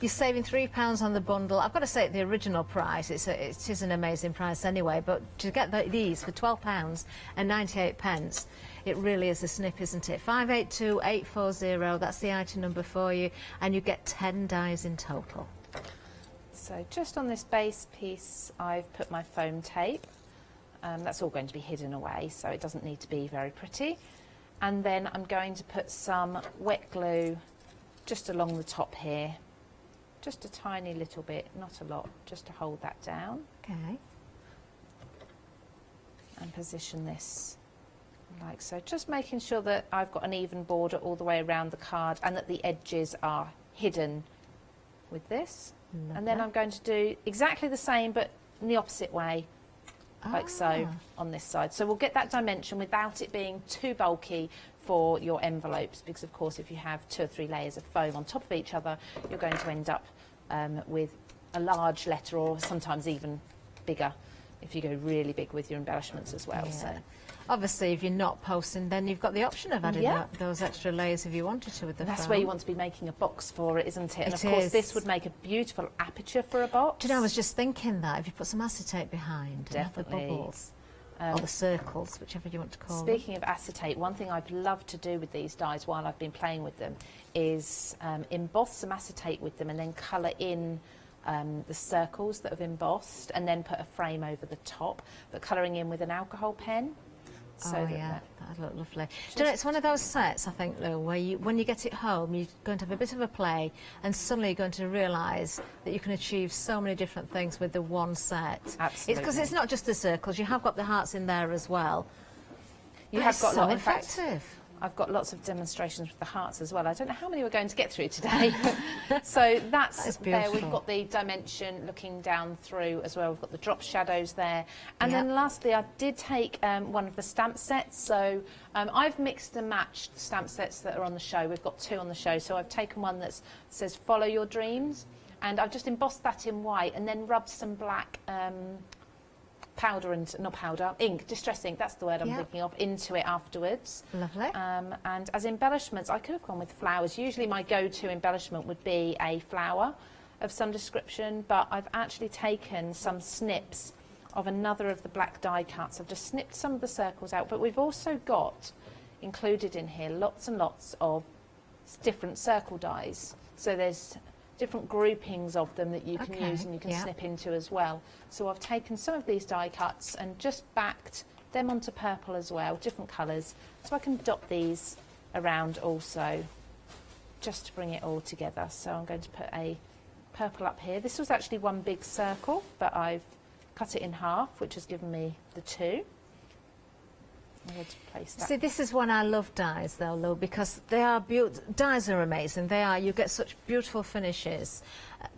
You're saving £3 on the bundle. I've got to say, at the original price, it is an amazing price anyway, but to get these for £12 and 98 pence, it really is a snip, isn't it? 582840, that's the item number for you, and you get 10 dies in total. So just on this base piece, I've put my foam tape. That's all going to be hidden away, so it doesn't need to be very pretty. And then I'm going to put some wet glue just along the top here. Just a tiny little bit, not a lot, just to hold that down. Okay. And position this like so. Just making sure that I've got an even border all the way around the card and that the edges are hidden with this. Lovely. And then I'm going to do exactly the same, but in the opposite way. Like so on this side. So we'll get that dimension without it being too bulky for your envelopes, because of course if you have 2 or 3 layers of foam on top of each other, you're going to end up with a large letter, or sometimes even bigger if you go really big with your embellishments as well. So obviously if you're not posting, then you've got the option of adding those extra layers if you wanted to with the that's foam. where you want to be making a box for it, isn't it? And It of course is. this would make a beautiful aperture for a box. Do you know, I was just thinking that if you put some acetate behind, Definitely. the bubbles, or the circles, whichever you want to call them. Speaking of acetate, one thing I'd love to do with these dyes while I've been playing with them is emboss some acetate with them and then colour in the circles that have embossed, and then put a frame over the top, but colouring in with an alcohol pen. So that'd look lovely. Do you know, it's one of those sets, I think, Lou, where when you get it home, you're going to have a bit of a play, and suddenly you're going to realise that you can achieve so many different things with the one set. Absolutely. Because it's not just the circles, you have got the hearts in there as well. You have got so in fact, effective. I've got lots of demonstrations with the hearts as well. I don't know how many we're going to get through today. So that's there. We've got the dimension looking down through as well. We've got the drop shadows there. And then lastly, I did take one of the stamp sets. So I've mixed and matched stamp sets that are on the show. We've got 2 on the show. So I've taken one that says Follow Your Dreams. And I've just embossed that in white and then rubbed some black ink, distress ink, that's the word I'm thinking of, into it afterwards. Lovely. And as embellishments, I could have gone with flowers. Usually my go-to embellishment would be a flower of some description, but I've actually taken some snips of another of the black die cuts. I've just snipped some of the circles out, but we've also got included in here lots and lots of different circle dies. So there's different groupings of them that you can use and you can snip into as well. So I've taken some of these die cuts and just backed them onto purple as well, different colours, so I can dot these around also, just to bring it all together. So I'm going to put a purple up here. This was actually one big circle, but I've cut it in half, which has given me the 2. I'm going to place that. See, this is one I love dyes though, Lou, because they are dyes are amazing. They are. You get such beautiful finishes,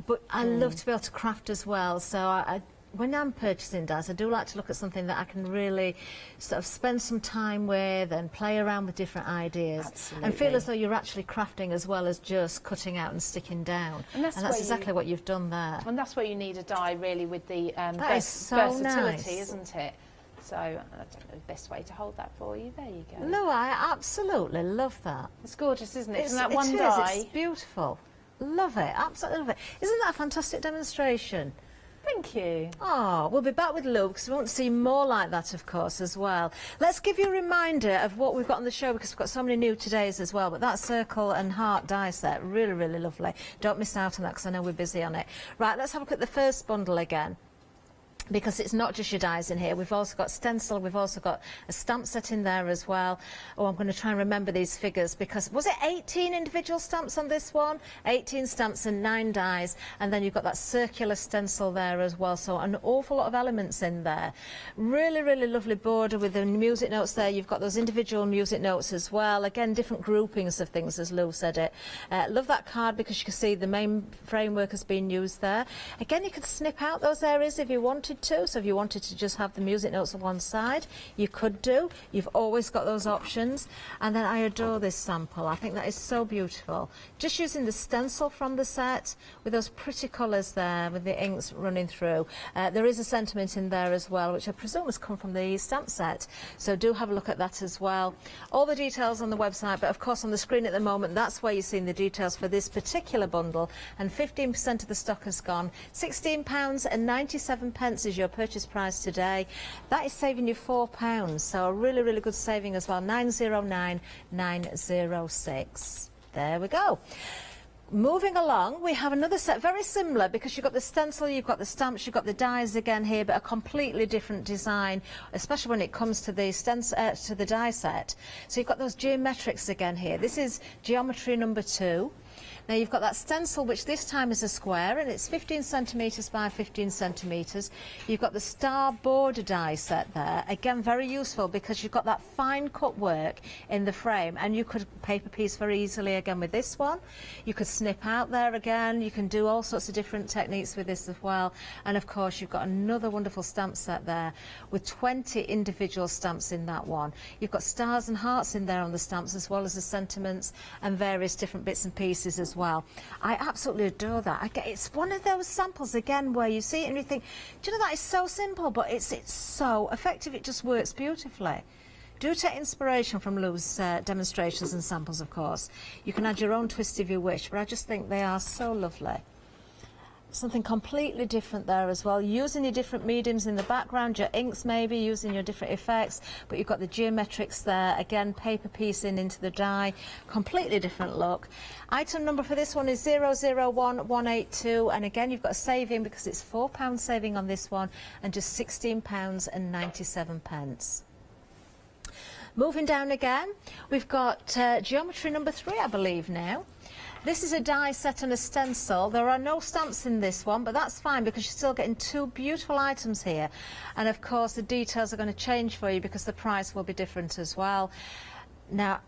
but I love to be able to craft as well. So when I'm purchasing dyes, I do like to look at something that I can really sort of spend some time with and play around with different ideas. Absolutely. And feel as though you're actually crafting as well as just cutting out and sticking down. And that's exactly what you've done there. And that's where you need a die really with the That is so versatility, nice. isn't it? So I don't know the best way to hold that for you. There you go. No, I absolutely love that. It's gorgeous, isn't it? It's, From that it one is, die. It's beautiful. Love it. Absolutely love it. Isn't that a fantastic demonstration? Thank you. Oh, we'll be back with Lou because we want to see more like that, of course, as well. Let's give you a reminder of what we've got on the show because we've got so many new todays as well. But that circle and heart die set, really, really lovely. Don't miss out on that because I know we're busy on it. Right, let's have a look at the first bundle again. Because it's not just your dies in here. We've also got stencil, we've also got a stamp set in there as well. Oh, I'm going to try and remember these figures because, was it 18 individual stamps on this one? 18 stamps and 9 dies. And then you've got that circular stencil there as well. So an awful lot of elements in there. Really, really lovely border with the music notes there. You've got those individual music notes as well. Again, different groupings of things, as Lou said it. Love that card because you can see the main framework has been used there. Again, you could snip out those areas if you wanted to. So if you wanted to just have the music notes on one side, you could do. You've always got those options. And then I adore this sample. I think that is so beautiful. Just using the stencil from the set with those pretty colours there with the inks running through. There is a sentiment in there as well, which I presume has come from the stamp set. So do have a look at that as well. All the details on the website, but of course on the screen at the moment, that's where you're seeing the details for this particular bundle. And 15% of the stock has gone. £16.97 is your purchase price today. That is saving you £4, so a really, really good saving as well. 909906. There we go. Moving along, we have another set, very similar, because you've got the stencil, you've got the stamps, you've got the dies again here, but a completely different design, especially when it comes to the to the die set. So you've got those geometrics again here. This is geometry number 2. Now you've got that stencil, which this time is a square, and it's 15 centimetres by 15 centimetres. You've got the star border die set there. Again, very useful because you've got that fine cut work in the frame, and you could paper piece very easily again with this one. You could snip out there again. You can do all sorts of different techniques with this as well. And of course, you've got another wonderful stamp set there with 20 individual stamps in that one. You've got stars and hearts in there on the stamps, as well as the sentiments and various different bits and pieces as well. I absolutely adore that. It's one of those samples again where you see it and you think, do you know, that is so simple, but it's so effective. It just works beautifully. Do take inspiration from Lou's demonstrations and samples, of course. You can add your own twist if you wish, but I just think they are so lovely. Something completely different there as well, using your different mediums in the background, your inks maybe, using your different effects, but you've got the geometrics there, again paper piecing into the die, completely different look. Item number for this one is 001182, and again you've got a saving because it's £4 saving on this one and just £16.97. Moving down again, we've got geometry number 3, I believe now. This is a die set and a stencil. There are no stamps in this one, but that's fine because you're still getting 2 beautiful items here. And of course, the details are going to change for you because the price will be different as well. Now,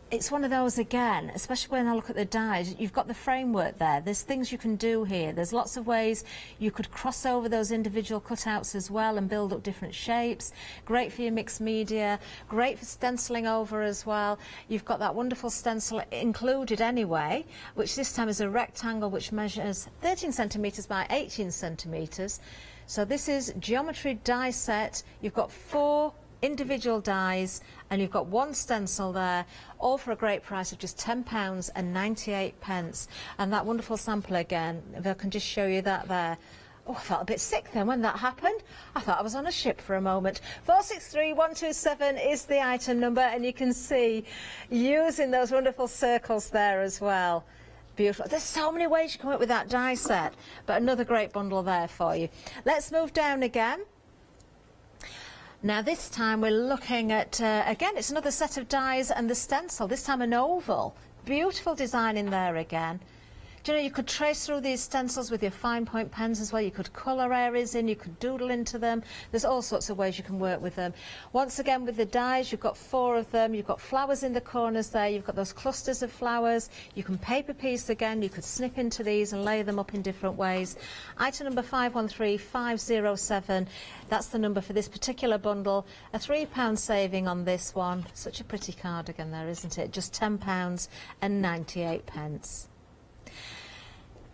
it's one of those again, especially when I look at the dies, you've got the framework there. There's things you can do here. There's lots of ways you could cross over those individual cutouts as well and build up different shapes. Great for your mixed media, great for stenciling over as well. You've got that wonderful stencil included anyway, which this time is a rectangle which measures 13 centimetres by 18 centimetres. So this is geometry die set. You've got 4 individual dies and you've got 1 stencil there, all for a great price of just £10.98. And that wonderful sample again, if I can just show you that there. Oh, I felt a bit sick then when that happened. I thought I was on a ship for a moment. 463127 is the item number, and you can see using those wonderful circles there as well. Beautiful. There's so many ways you can work with that die set, but another great bundle there for you. Let's move down again. Now this time we're looking at, again, it's another set of dies and the stencil, this time an oval. Beautiful design in there again. Do you know, you could trace through these stencils with your fine point pens as well. You could colour areas in, you could doodle into them. There's all sorts of ways you can work with them. Once again, with the dies, you've got 4 of them. You've got flowers in the corners there. You've got those clusters of flowers. You can paper piece again. You could snip into these and lay them up in different ways. Item number 513507. That's the number for this particular bundle. A £3 saving on this one. Such a pretty cardigan there, isn't it? Just £10.98.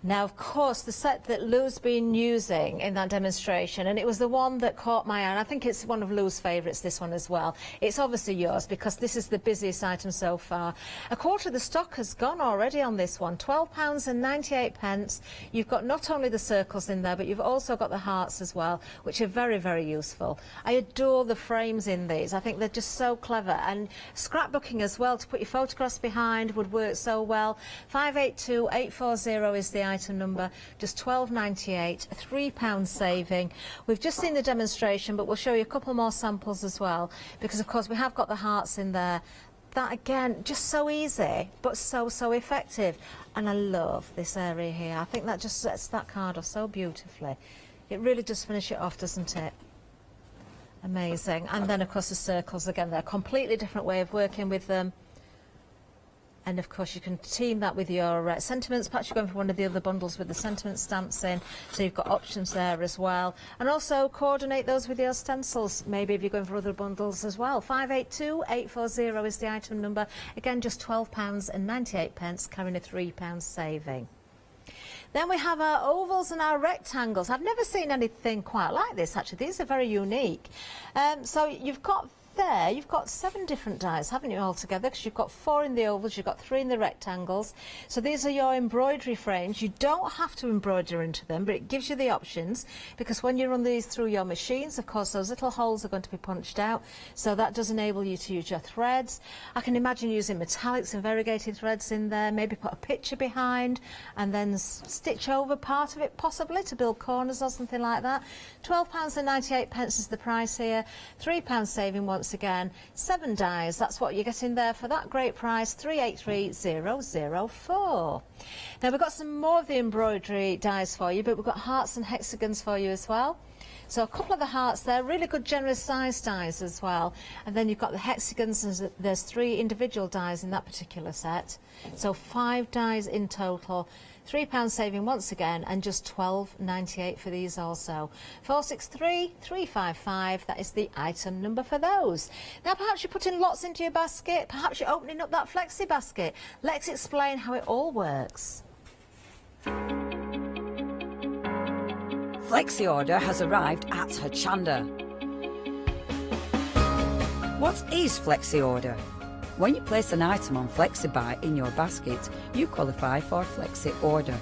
Now, of course, the set that Lou's been using in that demonstration, and it was the one that caught my eye, and I think it's one of Lou's favourites, this one as well. It's obviously yours because this is the busiest item so far. A quarter of the stock has gone already on this one, £12.98. You've got not only the circles in there, but you've also got the hearts as well, which are very, very useful. I adore the frames in these. I think they're just so clever, and scrapbooking as well, to put your photographs behind would work so well. 582840 is the item number, just £12.98, a £3 saving. We've just seen the demonstration, but we'll show you a couple more samples as well, because of course we have got the hearts in there. That again, just so easy, but so effective. And I love this area here. I think that just sets that card off so beautifully. It really does finish it off, doesn't it? Amazing. And then of course the circles again, they're a completely different way of working with them. And of course you can team that with your sentiments. Perhaps you're going for one of the other bundles with the sentiment stamps in, so you've got options there as well. And also coordinate those with your stencils, maybe if you're going for other bundles as well. 582840 is the item number. Again, just £12.98, carrying a £3 saving. Then we have our ovals and our rectangles. I've never seen anything quite like this, actually. These are very unique. So you've got 7 different dies, haven't you, altogether? Because you've got 4 in the ovals, you've got 3 in the rectangles. So these are your embroidery frames. You don't have to embroider into them, but it gives you the options, because when you run these through your machines, of course, those little holes are going to be punched out. So that does enable you to use your threads. I can imagine using metallics and variegated threads in there, maybe put a picture behind and then stitch over part of it, possibly, to build corners or something like that. £12.98 is the price here. £3 saving once again. 7 dies, that's what you're getting there for that great price, 383004. Now we've got some more of the embroidery dies for you, but we've got hearts and hexagons for you as well. So a couple of the hearts there, really good generous size dies as well. And then you've got the hexagons, and there's 3 individual dies in that particular set. So 5 dies in total. £3 saving once again, and just £12.98 for these also. 463355, that is the item number for those. Now perhaps you're putting lots into your basket, perhaps you're opening up that flexi basket. Let's explain how it all works. Flexi order has arrived at Hochanda. What is Flexi order? When you place an item on FlexiBuy in your basket, you qualify for Flexi order,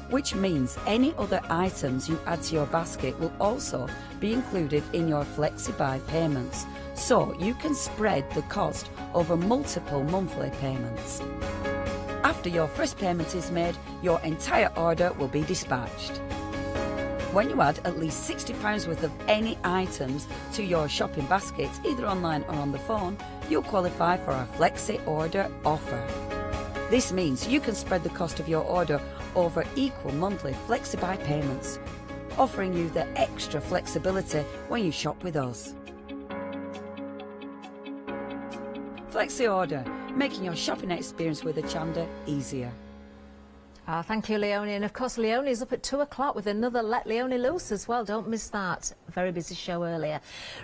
which means any other items you add to your basket will also be included in your FlexiBuy payments, so you can spread the cost over multiple monthly payments. After your first payment is made, your entire order will be dispatched. When you add at least £60 worth of any items to your shopping basket, either online or on the phone, you'll qualify for our Flexi Order offer. This means you can spread the cost of your order over equal monthly FlexiBuy payments, offering you the extra flexibility when you shop with us. Flexi Order, making your shopping experience with Hochanda easier. Thank you, Leonie. And of course, Leonie's up at 2 o'clock with another Let Leonie Loose as well. Don't miss that. Very busy show earlier.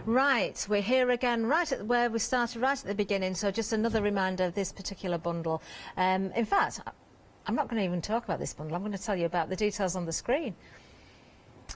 Right, we're here again, right at where we started, right at the beginning. So just another reminder of this particular bundle. In fact, I'm not going to even talk about this bundle. I'm going to tell you about the details on the screen,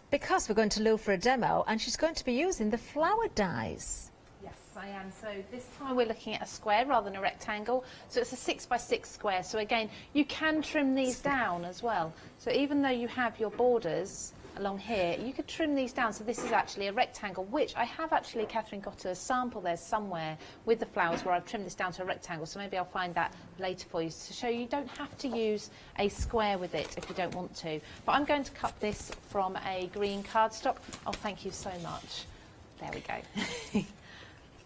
because we're going to Lou for a demo, and she's going to be using the flower dies. Yes, I am. So this time we're looking at a square rather than a rectangle. So it's a 6x6 square. So again, you can trim these down as well. So even though you have your borders along here, you could trim these down. So this is actually a rectangle, which I have actually, Catherine, got a sample there somewhere with the flowers where I've trimmed this down to a rectangle. So maybe I'll find that later for you to show you don't have to use a square with it if you don't want to. But I'm going to cut this from a green cardstock. Oh, thank you so much. There we go.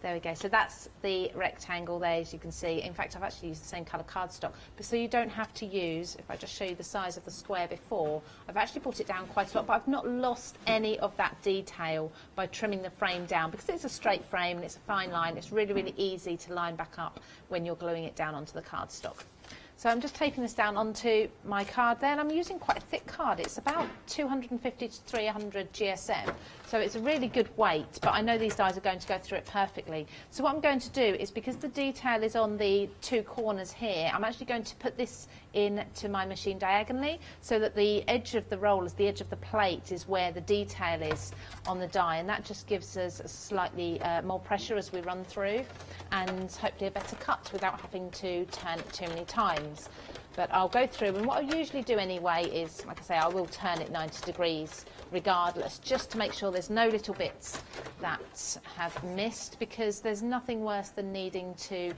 There we go. So that's the rectangle there, as you can see. In fact, I've actually used the same colour cardstock. But so you don't have to use, if I just show you the size of the square before, I've actually brought it down quite a lot, but I've not lost any of that detail by trimming the frame down, because it's a straight frame and it's a fine line. It's really, really easy to line back up when you're gluing it down onto the cardstock. So I'm just taping this down onto my card there, and I'm using quite a thick card. It's about 250 to 300 GSM, so it's a really good weight, but I know these dies are going to go through it perfectly. So what I'm going to do is, because the detail is on the two corners here, I'm actually going to put this into my machine diagonally, so that the edge of the rollers, the edge of the plate, is where the detail is on the die, and that just gives us slightly more pressure as we run through, and hopefully a better cut without having to turn it too many times. But I'll go through, and what I usually do anyway is, like I say, I will turn it 90 degrees regardless, just to make sure there's no little bits that have missed, because there's nothing worse than needing to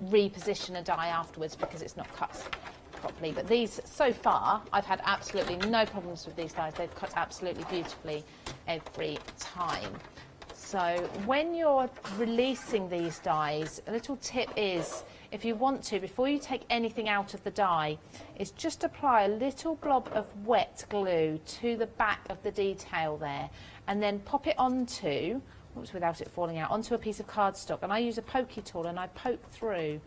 reposition a die afterwards because it's not cut properly. But these, so far, I've had absolutely no problems with these dies. They've cut absolutely beautifully every time. So when you're releasing these dies, a little tip is, if you want to, before you take anything out of the die, is just apply a little blob of wet glue to the back of the detail there, and then pop it onto, without it falling out, onto a piece of cardstock. And I use a pokey tool, and I poke through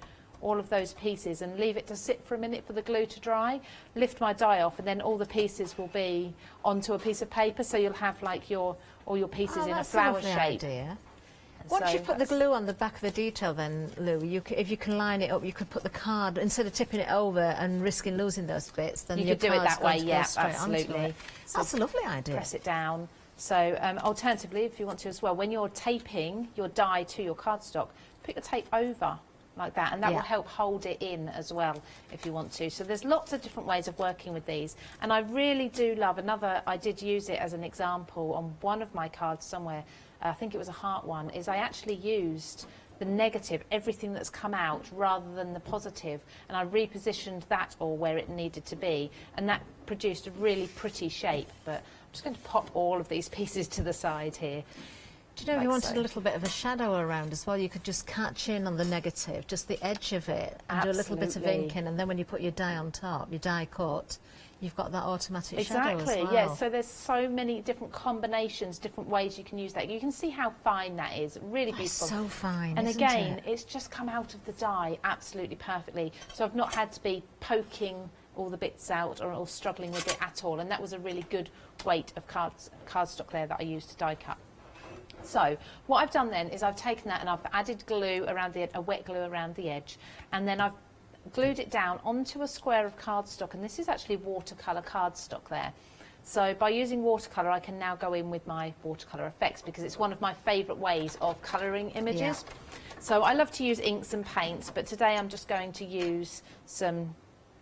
all of those pieces and leave it to sit for a minute for the glue to dry, lift my die off, and then all the pieces will be onto a piece of paper, so you'll have like all your pieces in a flower shape. Idea. Once you put the glue on the back of the detail then, Lou, if you can line it up, you could put the card, instead of tipping it over and risking losing those bits, then you could do it that way, yeah, absolutely. So that's a lovely idea. Press it down. So alternatively, if you want to as well, when you're taping your die to your cardstock, put your tape over like that, and that will help hold it in as well if you want to. So there's lots of different ways of working with these, and I really do love I did use it as an example on one of my cards somewhere, I think it was a heart one, is I actually used the negative, everything that's come out, rather than the positive, and I repositioned that all where it needed to be, and that produced a really pretty shape. But I'm just going to pop all of these pieces to the side here. Do you know, if you wanted a little bit of a shadow around as well, you could just catch in on the negative, just the edge of it, and do a little bit of ink in, and then when you put your die on top, your die cut, you've got that automatic shadow as well. Exactly, yeah, so there's so many different combinations, different ways you can use that. You can see how fine that is, really beautiful. So fine, and isn't again, it? It's just come out of the die absolutely perfectly. So I've not had to be poking all the bits out or struggling with it at all, and that was a really good weight of cardstock there that I used to die cut. So what I've done then is I've taken that and I've added glue around a wet glue around the edge, and then I've glued it down onto a square of cardstock, and this is actually watercolour cardstock there. So by using watercolour, I can now go in with my watercolour effects, because it's one of my favourite ways of colouring images. Yeah. So I love to use inks and paints, but today I'm just going to use some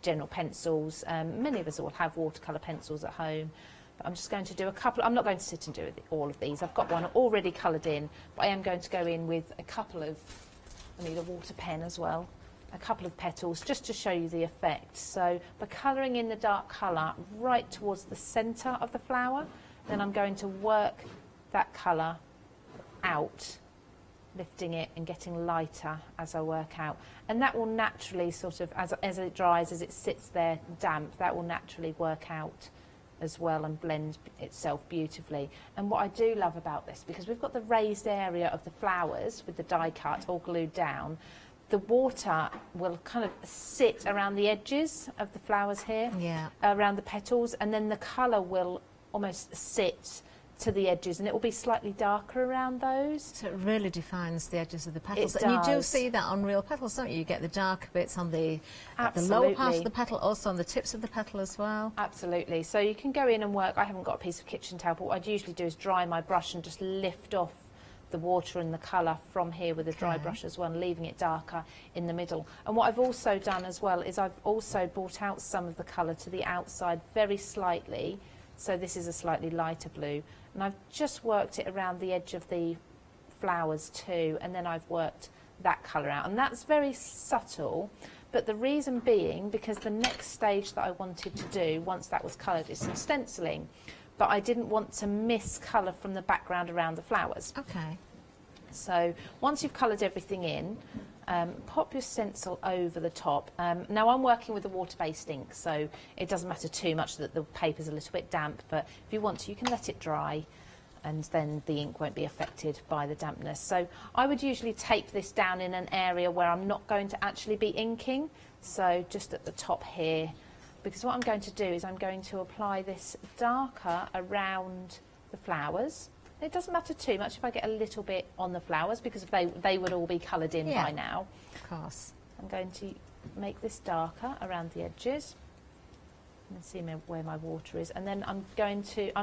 general pencils. Many of us will have watercolour pencils at home. But I'm just going to do a couple. I'm not going to sit and do all of these. I've got one already coloured in, but I am going to go in with a couple of, I need a water pen as well, a couple of petals, just to show you the effect. So by colouring in the dark colour right towards the centre of the flower, then I'm going to work that colour out, lifting it and getting lighter as I work out. And that will naturally sort of, as it dries, as it sits there damp, that will naturally work out as well and blend itself beautifully. And what I do love about this, because we've got the raised area of the flowers with the die cut all glued down, the water will kind of sit around the edges of the flowers here, around the petals, and then the colour will almost sit to the edges, and it will be slightly darker around those. So it really defines the edges of the petals. It and does. You do see that on real petals, don't you? You get the darker bits on the lower part of the petal, also on the tips of the petal as well. Absolutely. So you can go in and work. I haven't got a piece of kitchen towel, but what I'd usually do is dry my brush and just lift off the water and the colour from here with a dry brush as well, leaving it darker in the middle. And what I've also done as well is I've also brought out some of the colour to the outside very slightly. So this is a slightly lighter blue, and I've just worked it around the edge of the flowers too, and then I've worked that colour out, and that's very subtle, but the reason being because the next stage that I wanted to do once that was coloured is some stenciling, but I didn't want to miss colour from the background around the flowers. Okay. So once you've coloured everything in, pop your stencil over the top. Now I'm working with a water-based ink, so it doesn't matter too much that the paper's a little bit damp, but if you want to, you can let it dry and then the ink won't be affected by the dampness. So I would usually tape this down in an area where I'm not going to actually be inking, so just at the top here, because what I'm going to do is I'm going to apply this darker around the flowers. It doesn't matter too much if I get a little bit on the flowers, because they would all be coloured in by now. Of course. I'm going to make this darker around the edges. And see where my water is, and then I'm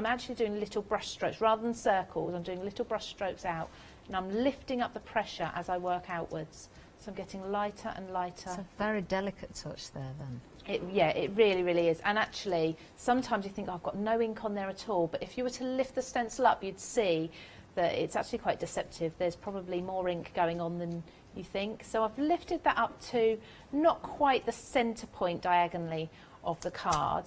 actually doing little brush strokes rather than circles. I'm doing little brush strokes out, and I'm lifting up the pressure as I work outwards. So I'm getting lighter and lighter. It's a very delicate touch there then. It really, really is. And actually, sometimes you think, oh, I've got no ink on there at all, but if you were to lift the stencil up, you'd see that it's actually quite deceptive. There's probably more ink going on than you think. So I've lifted that up to not quite the centre point diagonally of the card,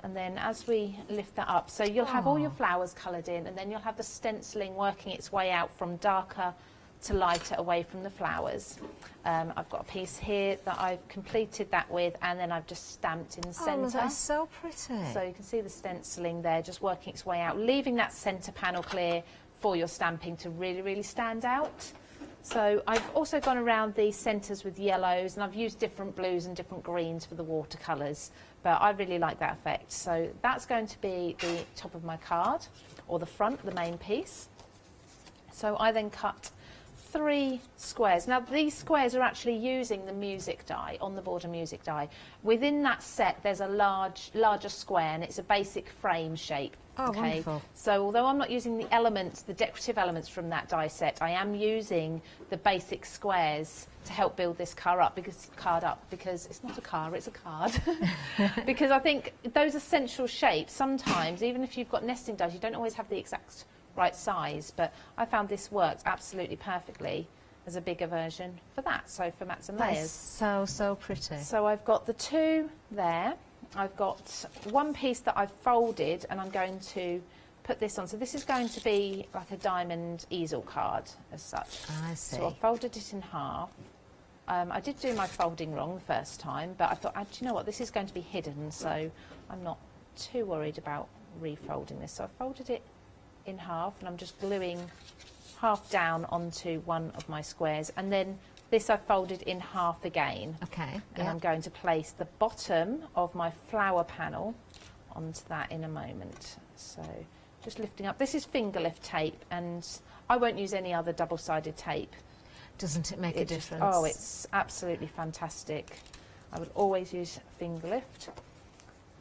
and then as we lift that up, so you'll have all your flowers coloured in, and then you'll have the stenciling working its way out from darker to lighter away from the flowers. I've got a piece here that I've completed that with, and then I've just stamped in the centre. Oh, that's so pretty. So you can see the stenciling there just working its way out, leaving that centre panel clear for your stamping to really, really stand out. So I've also gone around the centres with yellows, and I've used different blues and different greens for the watercolours, but I really like that effect. So that's going to be the top of my card, or the front, the main piece. So I then cut 3 squares. Now these squares are actually using the music die, on the border music die. Within that set there's a larger square, and it's a basic frame shape. Oh, okay? Wonderful. So although I'm not using the elements, the decorative elements from that die set, I am using the basic squares to help build this card up, because it's not a car, it's a card. Because I think those essential shapes, sometimes, even if you've got nesting dies, you don't always have the exact right size, but I found this worked absolutely perfectly as a bigger version for that, so for mats and layers. So pretty. So I've got the 2 there. I've got one piece that I've folded, and I'm going to put this on. So this is going to be like a diamond easel card as such. I see. So I folded it in half. I did do my folding wrong the first time, but I thought, do you know what, this is going to be hidden, so I'm not too worried about refolding this. So I folded it in half, and I'm just gluing half down onto one of my squares, and then this I folded in half again. Okay. And I'm going to place the bottom of my flower panel onto that in a moment. So just lifting up. This is finger lift tape, and I won't use any other double-sided tape. Doesn't it make a difference? Oh, it's absolutely fantastic. I would always use finger lift.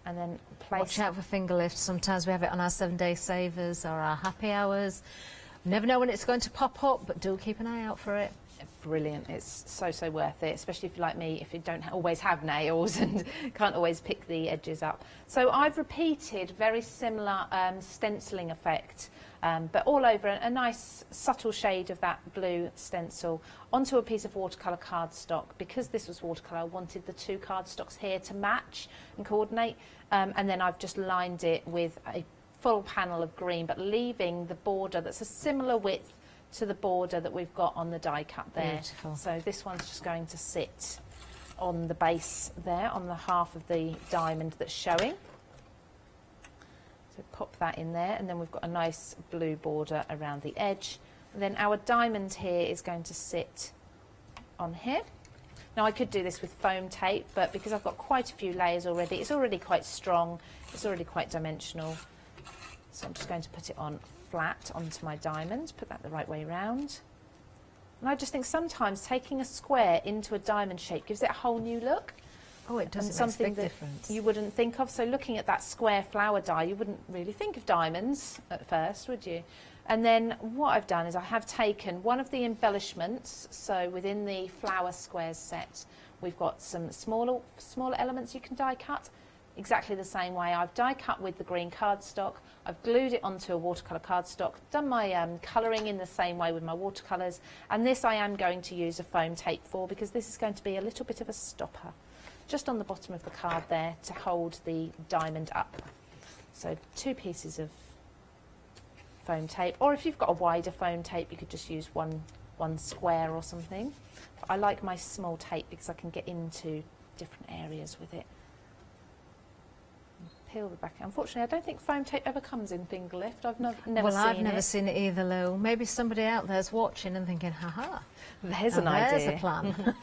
And then place... Watch out for finger lift. Sometimes we have it on our 7-day savers or our happy hours. Never know when it's going to pop up, but do keep an eye out for it. Brilliant. It's so worth it, especially if you're like me, if you don't always have nails and can't always pick the edges up. So I've repeated very similar stenciling effect, but all over a nice subtle shade of that blue stencil onto a piece of watercolour cardstock. Because this was watercolour, I wanted the 2 cardstocks here to match and coordinate, and then I've just lined it with a full panel of green, but leaving the border that's a similar width to the border that we've got on the die cut there. Beautiful. So this one's just going to sit on the base there, on the half of the diamond that's showing. So pop that in there, and then we've got a nice blue border around the edge. And then our diamond here is going to sit on here. Now I could do this with foam tape, but because I've got quite a few layers already, it's already quite strong, it's already quite dimensional. So I'm just going to put it on flat onto my diamond, put that the right way round. And I just think sometimes taking a square into a diamond shape gives it a whole new look. Oh, it does. And It something makes a big that difference. you wouldn't think of. So looking at that square flower die, you wouldn't really think of diamonds at first, would you? And then what I've done is I have taken one of the embellishments. So within the flower squares set, we've got some smaller elements you can die cut. Exactly the same way. I've die cut with the green cardstock, I've glued it onto a watercolour cardstock, done my colouring in the same way with my watercolours, and this I am going to use a foam tape for, because this is going to be a little bit of a stopper just on the bottom of the card there to hold the diamond up. So 2 pieces of foam tape, or if you've got a wider foam tape, you could just use one square or something. But I like my small tape because I can get into different areas with it. Peel the back. Unfortunately, I don't think foam tape ever comes in finger lift. I've never seen it. Well, I've never seen it either, Lou. Maybe somebody out there's watching and thinking, haha, there's an idea. There's a plan.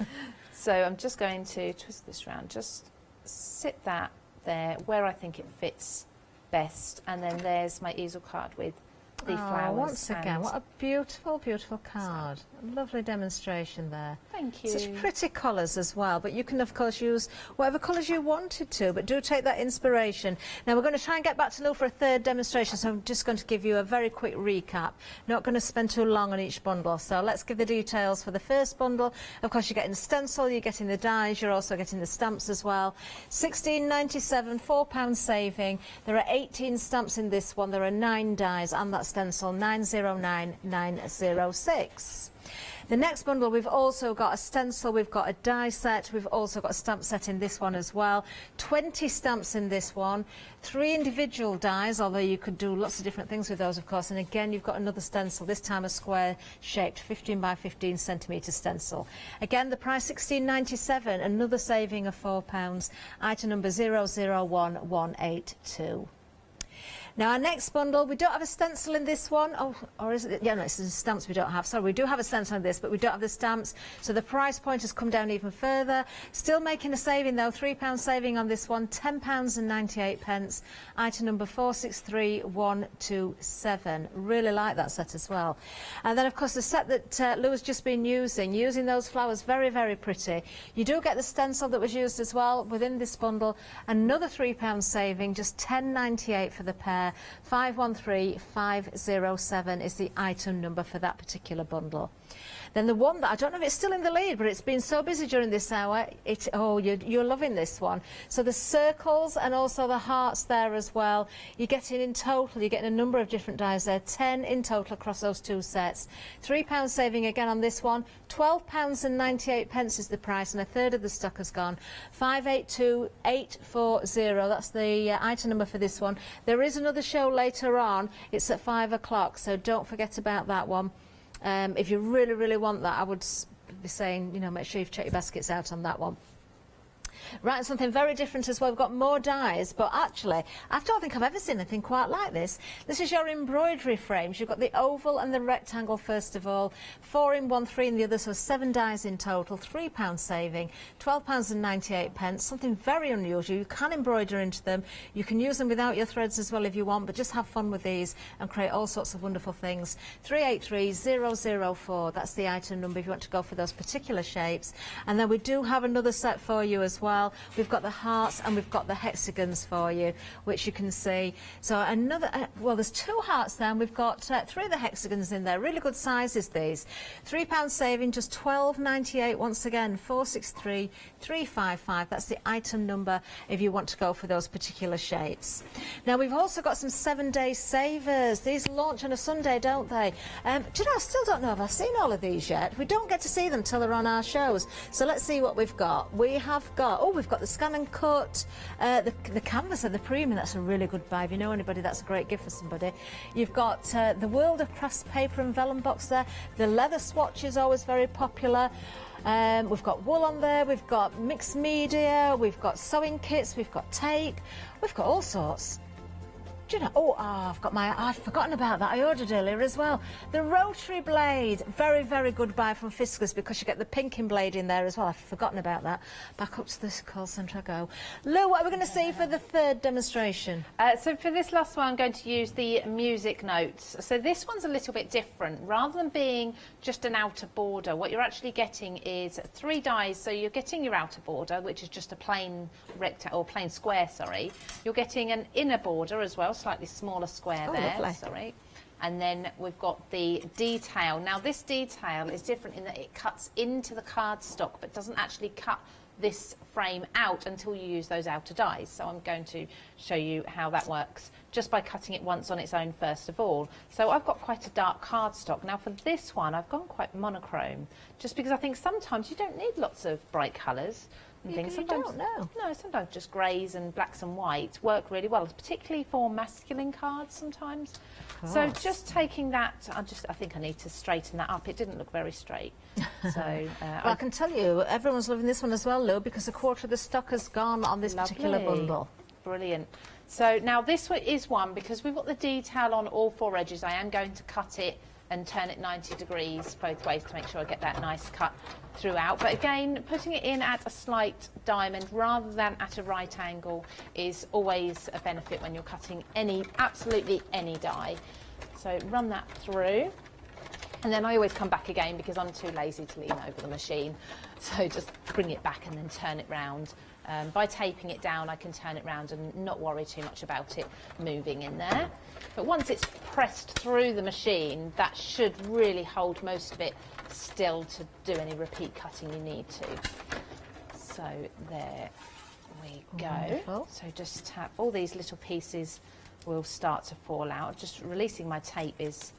So I'm just going to twist this round, just sit that there where I think it fits best, and then there's my easel card with the flowers. Once again, what a beautiful, beautiful card. A lovely demonstration there. Thank you. Such pretty colours as well, but you can of course use whatever colours you wanted to, but do take that inspiration. Now we're going to try and get back to Lou for a third demonstration, so I'm just going to give you a very quick recap. Not going to spend too long on each bundle, so let's give the details for the first bundle. Of course, you're getting the stencil, you're getting the dies, you're also getting the stamps as well. £16.97, £4 saving. There are 18 stamps in this one, there are 9 dies, and that stencil 909906. The next bundle, we've also got a stencil, we've got a die set, we've also got a stamp set in this one as well. 20 stamps in this one, 3 individual dies, although you could do lots of different things with those, of course. And again, you've got another stencil, this time a square-shaped 15 by 15 centimetre stencil. Again, the price £16.97, another saving of £4. Item number 001182. Now our next bundle, we don't have a stencil in this one. Oh, or is it? Yeah, no, it's the stamps we don't have. Sorry, we do have a stencil in this, but we don't have the stamps. So the price point has come down even further. Still making a saving though, £3 saving on this one, £10.98. Item number 463127. Really like that set as well. And then of course the set that Lou has just been using those flowers, very, very pretty. You do get the stencil that was used as well within this bundle. Another £3 saving, just £10.98 for the pair. 513507 is the item number for that particular bundle. Then the one that I don't know if it's still in the lead, but it's been so busy during this hour. You're loving this one. So the circles and also the hearts there as well. You're getting in total, you're getting a number of different dies there. 10 in total across those 2 sets. £3 saving again on this one. £12.98 is the price, and a third of the stock has gone. 582840. That's the item number for this one. There is another show later on. It's at 5 o'clock, so don't forget about that one. If you really, really want that, I would be saying, you know, make sure you've checked your baskets out on that one. Right, and something very different as well. We've got more dies, but actually, I don't think I've ever seen anything quite like this. This is your embroidery frames. You've got the oval and the rectangle first of all. 4 in one, 3 in the other, so 7 dies in total. £3 saving, £12.98. Something very unusual. You can embroider into them. You can use them without your threads as well if you want, but just have fun with these and create all sorts of wonderful things. 383004. That's the item number if you want to go for those particular shapes. And then we do have another set for you as well. We've got the hearts and we've got the hexagons for you, which you can see. So another, well, there's 2 hearts there, and we've got 3 of the hexagons in there. Really good sizes, these. £3 saving, just £12.98 once again. 463355. That's the item number if you want to go for those particular shapes. Now we've also got some 7-day savers. These launch on a Sunday, don't they? Do you know, I still don't know if I've seen all of these yet. We don't get to see them till they're on our shows. So let's see what we've got. We have got, we've got the scan and cut, the canvas and the premium. That's a really good buy. If you know anybody, that's a great gift for somebody. You've got the World of Crafts paper and vellum box there. The leather swatch is always very popular. We've got wool on there, we've got mixed media, we've got sewing kits, we've got tape, we've got all sorts. Do you know, I've forgotten about that. I ordered earlier as well. The rotary blade, very, very good buy from Fiskars because you get the pinking blade in there as well. I've forgotten about that. Back up to this call centre I go. Lou, what are we going to see for the third demonstration? So for this last one, I'm going to use the music notes. So this one's a little bit different. Rather than being just an outer border, what you're actually getting is 3 dies. So you're getting your outer border, which is just a plain rectangle, or plain square, sorry. You're getting an inner border as well, slightly smaller square there, lovely. Sorry. And then we've got the detail. Now this detail is different in that it cuts into the cardstock but doesn't actually cut this frame out until you use those outer dies. So I'm going to show you how that works just by cutting it once on its own first of all. So I've got quite a dark cardstock. Now for this one I've gone quite monochrome just because I think sometimes you don't need lots of bright colours. and You things. don't know. No, sometimes just greys and blacks and whites work really well, particularly for masculine cards sometimes. So just taking that, I think I need to straighten that up. It didn't look very straight. So well, I can tell you, everyone's loving this one as well, Lou, because a quarter of the stock has gone on this particular bundle. Brilliant. So now this one is one, because we've got the detail on all 4 edges, I am going to cut it and turn it 90 degrees both ways to make sure I get that nice cut throughout. But again, putting it in at a slight diamond rather than at a right angle is always a benefit when you're cutting absolutely any die. So run that through. And then I always come back again because I'm too lazy to lean over the machine. So just bring it back and then turn it round. By taping it down, I can turn it round and not worry too much about it moving in there. But once it's pressed through the machine, that should really hold most of it still to do any repeat cutting you need to. So there we go. Wonderful. So just tap, all these little pieces will start to fall out. Just releasing my tape is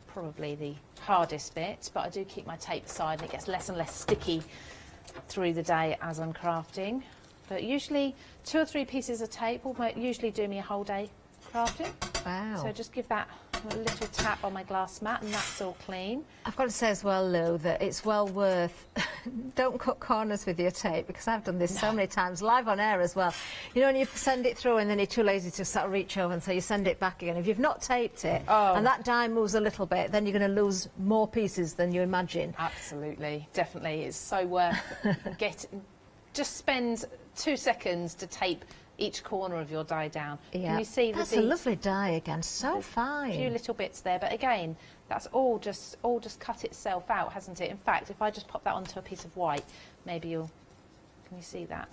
probably the hardest bit, but I do keep my tape aside and it gets less and less sticky through the day as I'm crafting. But usually 2 or 3 pieces of tape will usually do me a whole day crafting. Wow. So just give that a little tap on my glass mat and that's all clean. I've got to say as well, Lou, that it's well worth, don't cut corners with your tape, because I've done this so many times, live on air as well. You know, when you send it through and then you're too lazy to sort of reach over, and so you send it back again. If you've not taped it, and that die moves a little bit, then you're going to lose more pieces than you imagine. Absolutely, definitely. It's so worth just spend 2 seconds to tape each corner of your die down. Yeah. Can you see that's a lovely die again, so fine. A few little bits there, but again, that's all just cut itself out, hasn't it? In fact, if I just pop that onto a piece of white, maybe can you see that?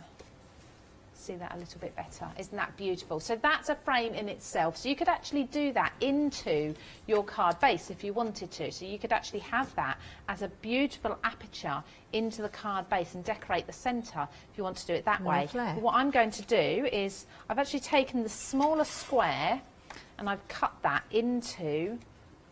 See that a little bit better. Isn't that beautiful? So that's a frame in itself. So you could actually do that into your card base if you wanted to. So you could actually have that as a beautiful aperture into the card base and decorate the centre if you want to do it that way. But what I'm going to do is I've actually taken the smaller square and I've cut that into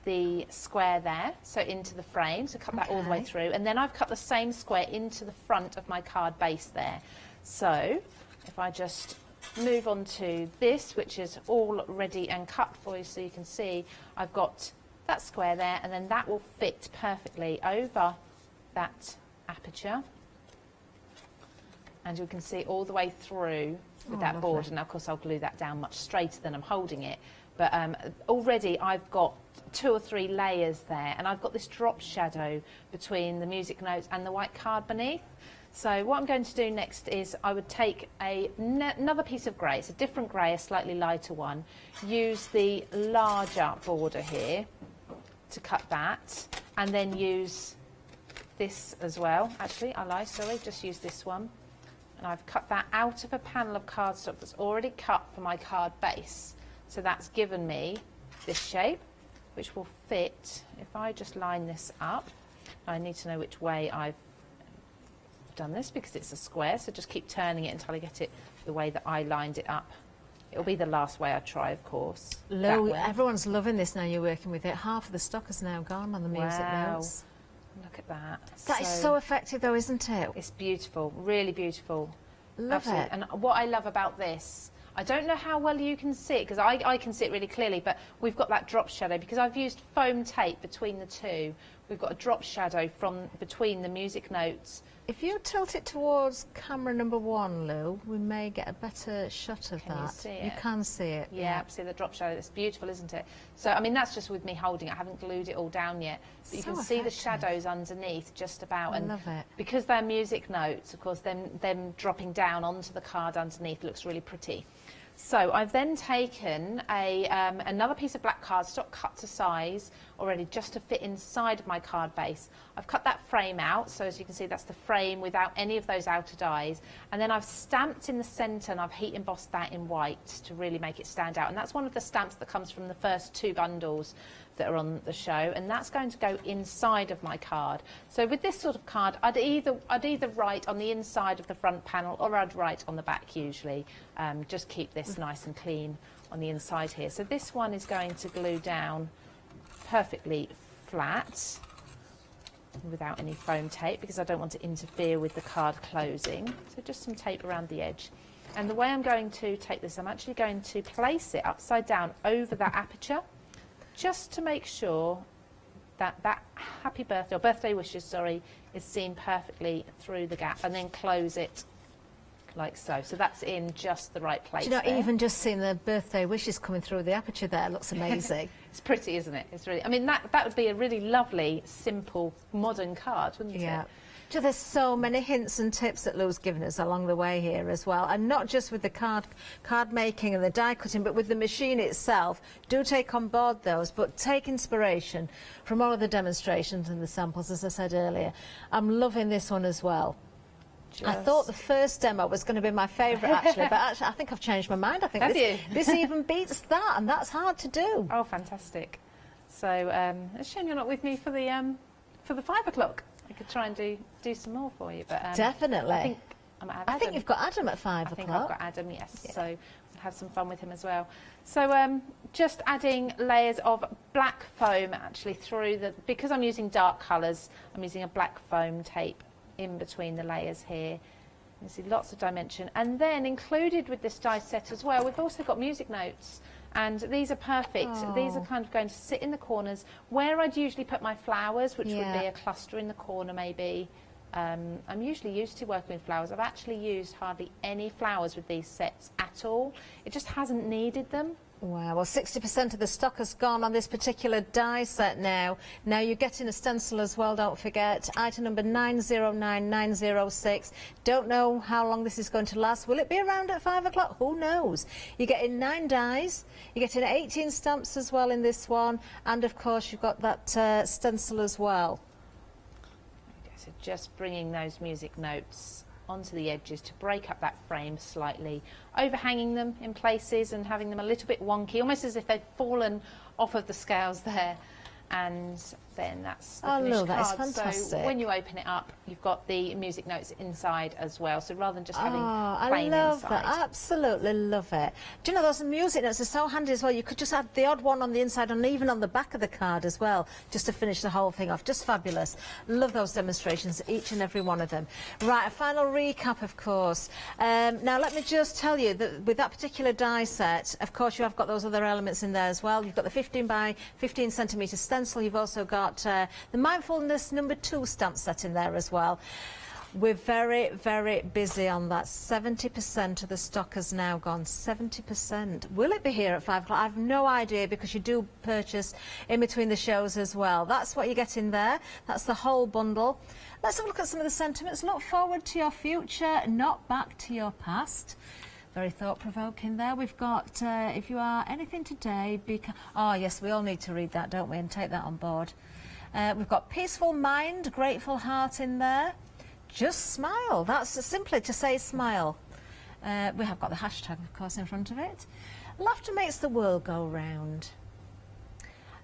the square there, so into the frame, so cut that all the way through, and then I've cut the same square into the front of my card base there. So if I just move on to this, which is all ready and cut for you, so you can see I've got that square there, and then that will fit perfectly over that aperture. And you can see all the way through with that board, and of course I'll glue that down much straighter than I'm holding it. But already I've got 2 or 3 layers there, and I've got this drop shadow between the music notes and the white card beneath. So what I'm going to do next is I would take another piece of grey, it's a different grey, a slightly lighter one, use the larger border here to cut that, and then use this as well. Actually, I lie, sorry, just use this one. And I've cut that out of a panel of cardstock that's already cut for my card base. So that's given me this shape, which will fit. If I just line this up, I need to know which way I've done this because it's a square, so just keep turning it until I get it the way that I lined it up. It'll be the last way I try, of course. Lou, everyone's loving this now you're working with it. Half of the stock is now gone on the music notes. Look at that. That is so effective though, isn't it? It's beautiful, really beautiful. Love it. And what I love about this, I don't know how well you can see it, because I can see it really clearly, but we've got that drop shadow, because I've used foam tape between the two. We've got a drop shadow from between the music notes. If you tilt it towards camera number 1, Lou, we may get a better shot of that. Can you see it? You can see it. Yeah, see the drop shadow. It's beautiful, isn't it? So, I mean, that's just with me holding it. I haven't glued it all down yet. But you can see the shadows underneath just about. I love it. Because they're music notes, of course, them dropping down onto the card underneath looks really pretty. So I've then taken another piece of black cardstock cut to size already just to fit inside of my card base. I've cut that frame out, so as you can see that's the frame without any of those outer dies, and then I've stamped in the centre and I've heat embossed that in white to really make it stand out, and that's one of the stamps that comes from the first 2 bundles that are on the show, and that's going to go inside of my card. So with this sort of card, I'd either write on the inside of the front panel or I'd write on the back usually. Just keep this nice and clean on the inside here. So this one is going to glue down perfectly flat. without any foam tape because I don't want to interfere with the card closing. So just some tape around the edge. And the way I'm going to take this, I'm actually going to place it upside down over that aperture, just to make sure that that happy birthday, or birthday wishes, sorry, is seen perfectly through the gap, and then close it like so. So that's in just the right place. Do you know, there. even just seeing the birthday wishes coming through the aperture there looks amazing. It's pretty, isn't it? It's really, I mean, that would be a really lovely, simple, modern card, wouldn't it? Do you know, there's so many hints and tips that Lou's given us along the way here as well, and not just with the card making and the die cutting, but with the machine itself. Do take on board those, but take inspiration from all of the demonstrations and the samples, as I said earlier. I'm loving this one as well. I thought the first demo was going to be my favourite, actually, but actually I think I've changed my mind. I think this even beats that, and that's hard to do. Oh, fantastic! So it's a shame you're not with me for the 5 o'clock. I could try and do some more for you, but definitely. I think I'm at Adam. I think you've got Adam at 5 o'clock. I think I've got Adam, yes. Yeah. So we'll have some fun with him as well. So just adding layers of black foam actually through because I'm using dark colours, I'm using a black foam tape in between the layers here. You see lots of dimension, and then included with this die set as well, we've also got music notes, and these are perfect. These are kind of going to sit in the corners where I'd usually put my flowers, which would be a cluster in the corner maybe. I'm usually used to working with flowers. I've actually used hardly any flowers with these sets at all. It just hasn't needed them. Wow, well 60% of the stock has gone on this particular die set now. Now you're getting a stencil as well, don't forget. Item number 909906. Don't know how long this is going to last. Will it be around at 5 o'clock? Who knows? You're getting 9 dies. You're getting 18 stamps as well in this one. And of course you've got that stencil as well. Okay, so just bringing those music notes onto the edges to break up that frame slightly, overhanging them in places and having them a little bit wonky, almost as if they've fallen off of the scales there. And then that's the finished that is card. fantastic. So when you open it up, you've got the music notes inside as well. So rather than just having plain I love inside. that. Absolutely love it. Do you know those music notes are so handy as well? You could just add the odd one on the inside and even on the back of the card as well, just to finish the whole thing off. Just fabulous. Love those demonstrations, each and every one of them. Right, a final recap, of course. Now let me just tell you that with that particular die set, of course you have got those other elements in there as well. You've got the 15 by 15 centimetre stencil. You've also got the Mindfulness number 2 stamp set in there as well. We're very, very busy on that. 70% of the stock has now gone. 70%. Will it be here at 5 o'clock? I've no idea, because you do purchase in between the shows as well. That's what you get in there. That's the whole bundle. Let's have a look at some of the sentiments. Look forward to your future, not back to your past. Very thought-provoking there. We've got, if you are anything today, oh yes, we all need to read that, don't we, and take that on board. We've got peaceful mind, grateful heart in there. Just smile. That's simply to say smile. We have got the hashtag, of course, in front of it. Laughter makes the world go round.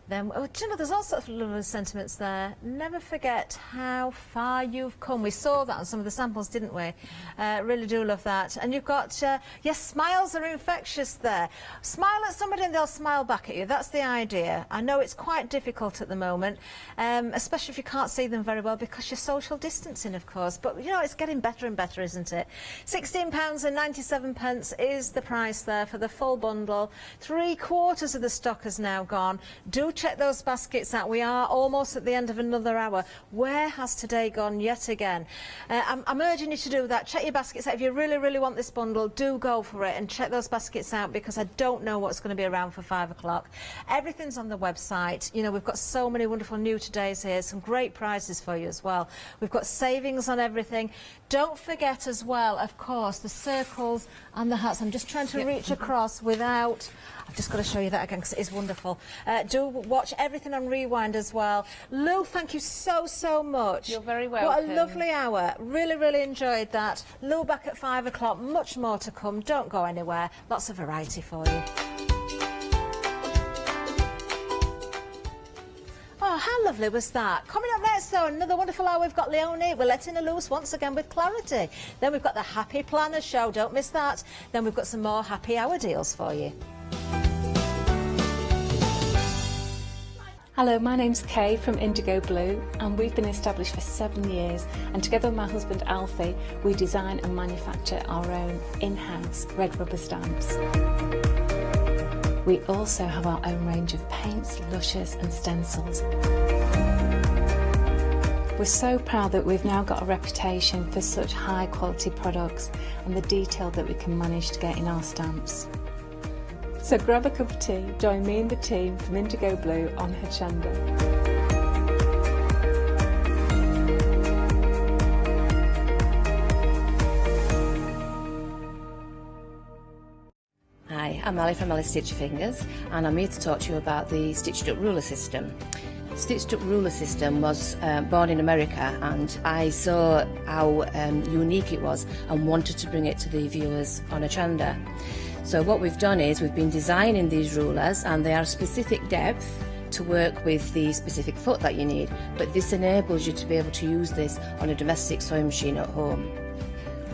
Then, do you know, there's all sorts of lovely sentiments there. Never forget how far you've come. We saw that on some of the samples, didn't we? Really do love that. And you've got, yes, smiles are infectious there. Smile at somebody and they'll smile back at you. That's the idea. I know it's quite difficult at the moment, especially if you can't see them very well because you're social distancing, of course. But, you know, it's getting better and better, isn't it? £16.97 is the price there for the full bundle. 3/4 of the stock has now gone. Do check those baskets out. We are almost at the end of another hour. Where has today gone yet again? I'm urging you to do that. Check your baskets out. If you really, really want this bundle, do go for it and check those baskets out, because I don't know what's going to be around for 5 o'clock. Everything's on the website. You know, we've got so many wonderful new todays here. Some great prizes for you as well. We've got savings on everything. Don't forget as well, of course, the circles and the hats. I'm just trying to reach across without... I've just got to show you that again because it is wonderful. Do watch everything on Rewind as well. Lou, thank you so, so much. You're very welcome. What a lovely hour. Really, really enjoyed that. Lou back at 5 o'clock. Much more to come. Don't go anywhere. Lots of variety for you. Oh, how lovely was that? Coming up next, though, another wonderful hour. We've got Leonie. We're letting her loose once again with clarity. Then we've got the Happy Planner show. Don't miss that. Then we've got some more happy hour deals for you. Hello, my name's Kay from Indigo Blue, and we've been established for 7 years, and together with my husband Alfie we design and manufacture our own in-house red rubber stamps. We also have our own range of paints, lushes and stencils. We're so proud that we've now got a reputation for such high quality products and the detail that we can manage to get in our stamps. So grab a cup of tea, join me and the team from Indigo Blue on Hochanda. Hi, I'm Ali from Ali Stitch Your Fingers, and I'm here to talk to you about the stitched up ruler system. The stitched up ruler system was born in America, and I saw how unique it was and wanted to bring it to the viewers on Hochanda. So what we've done is we've been designing these rulers, and they are specific depth to work with the specific foot that you need, but this enables you to be able to use this on a domestic sewing machine at home.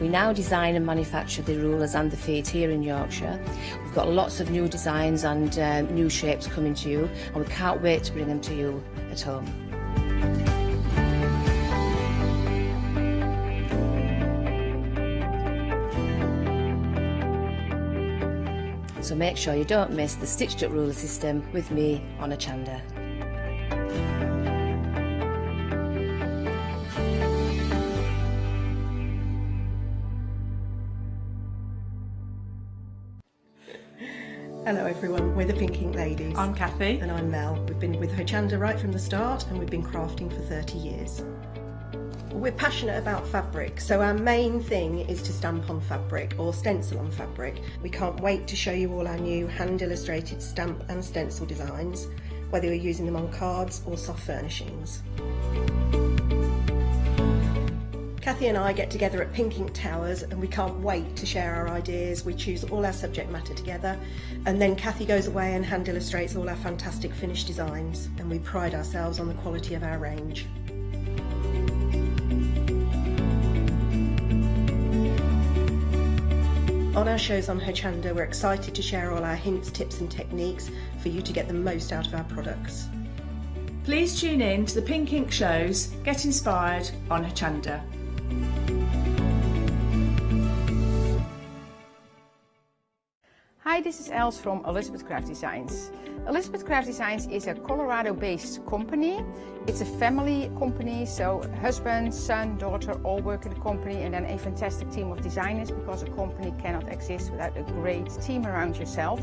We now design and manufacture the rulers and the feet here in Yorkshire. We've got lots of new designs and new shapes coming to you, and we can't wait to bring them to you at home. So make sure you don't miss the stitched up ruler system with me on Hochanda. Hello everyone, we're the Pink Ink Ladies. I'm Kathy. And I'm Mel. We've been with Hochanda right from the start, and we've been crafting for 30 years. We're passionate about fabric, so our main thing is to stamp on fabric or stencil on fabric. We can't wait to show you all our new hand illustrated stamp and stencil designs, whether you're using them on cards or soft furnishings. Kathy and I get together at Pink Ink Towers, and we can't wait to share our ideas. We choose all our subject matter together, and then Kathy goes away and hand illustrates all our fantastic finished designs, and we pride ourselves on the quality of our range. On our shows on Hochanda, we're excited to share all our hints, tips and techniques for you to get the most out of our products. Please tune in to the Pink Ink shows, get inspired on Hochanda. Hi, this is Els from Elizabeth Craft Designs. Elizabeth Craft Designs is a Colorado-based company. It's a family company, so husband, son, daughter all work in the company, and then a fantastic team of designers, because a company cannot exist without a great team around yourself.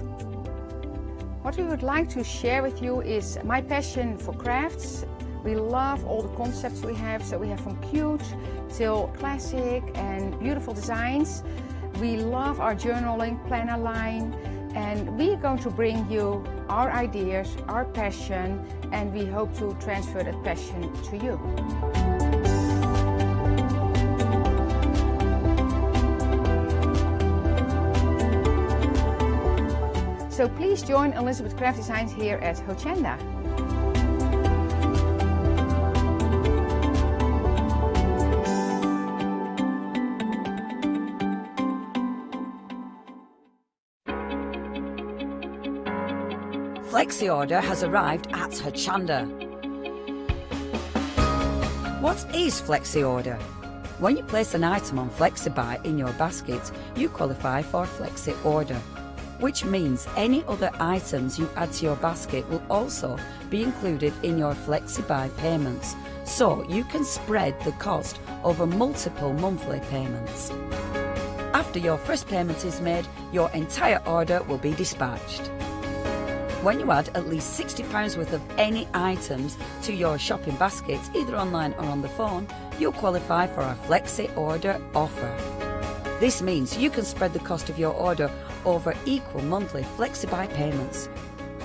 What we would like to share with you is my passion for crafts. We love all the concepts we have, so we have from cute till classic and beautiful designs. We love our journaling planner line, and we're going to bring you our ideas, our passion, and we hope to transfer that passion to you. So please join Elizabeth Craft Designs here at Hochanda. Flexi order has arrived at Hochanda. What is Flexi order? When you place an item on FlexiBuy in your basket, you qualify for Flexi order, which means any other items you add to your basket will also be included in your FlexiBuy payments, so you can spread the cost over multiple monthly payments. After your first payment is made, your entire order will be dispatched. When you add at least £60 worth of any items to your shopping baskets, either online or on the phone, you'll qualify for our Flexi Order offer. This means you can spread the cost of your order over equal monthly FlexiBuy payments,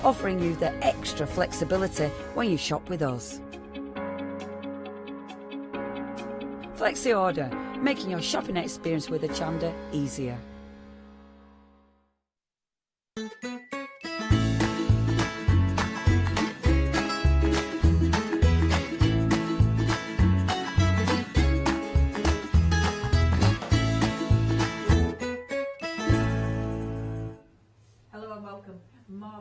offering you the extra flexibility when you shop with us. Flexi Order, making your shopping experience with Hochanda easier.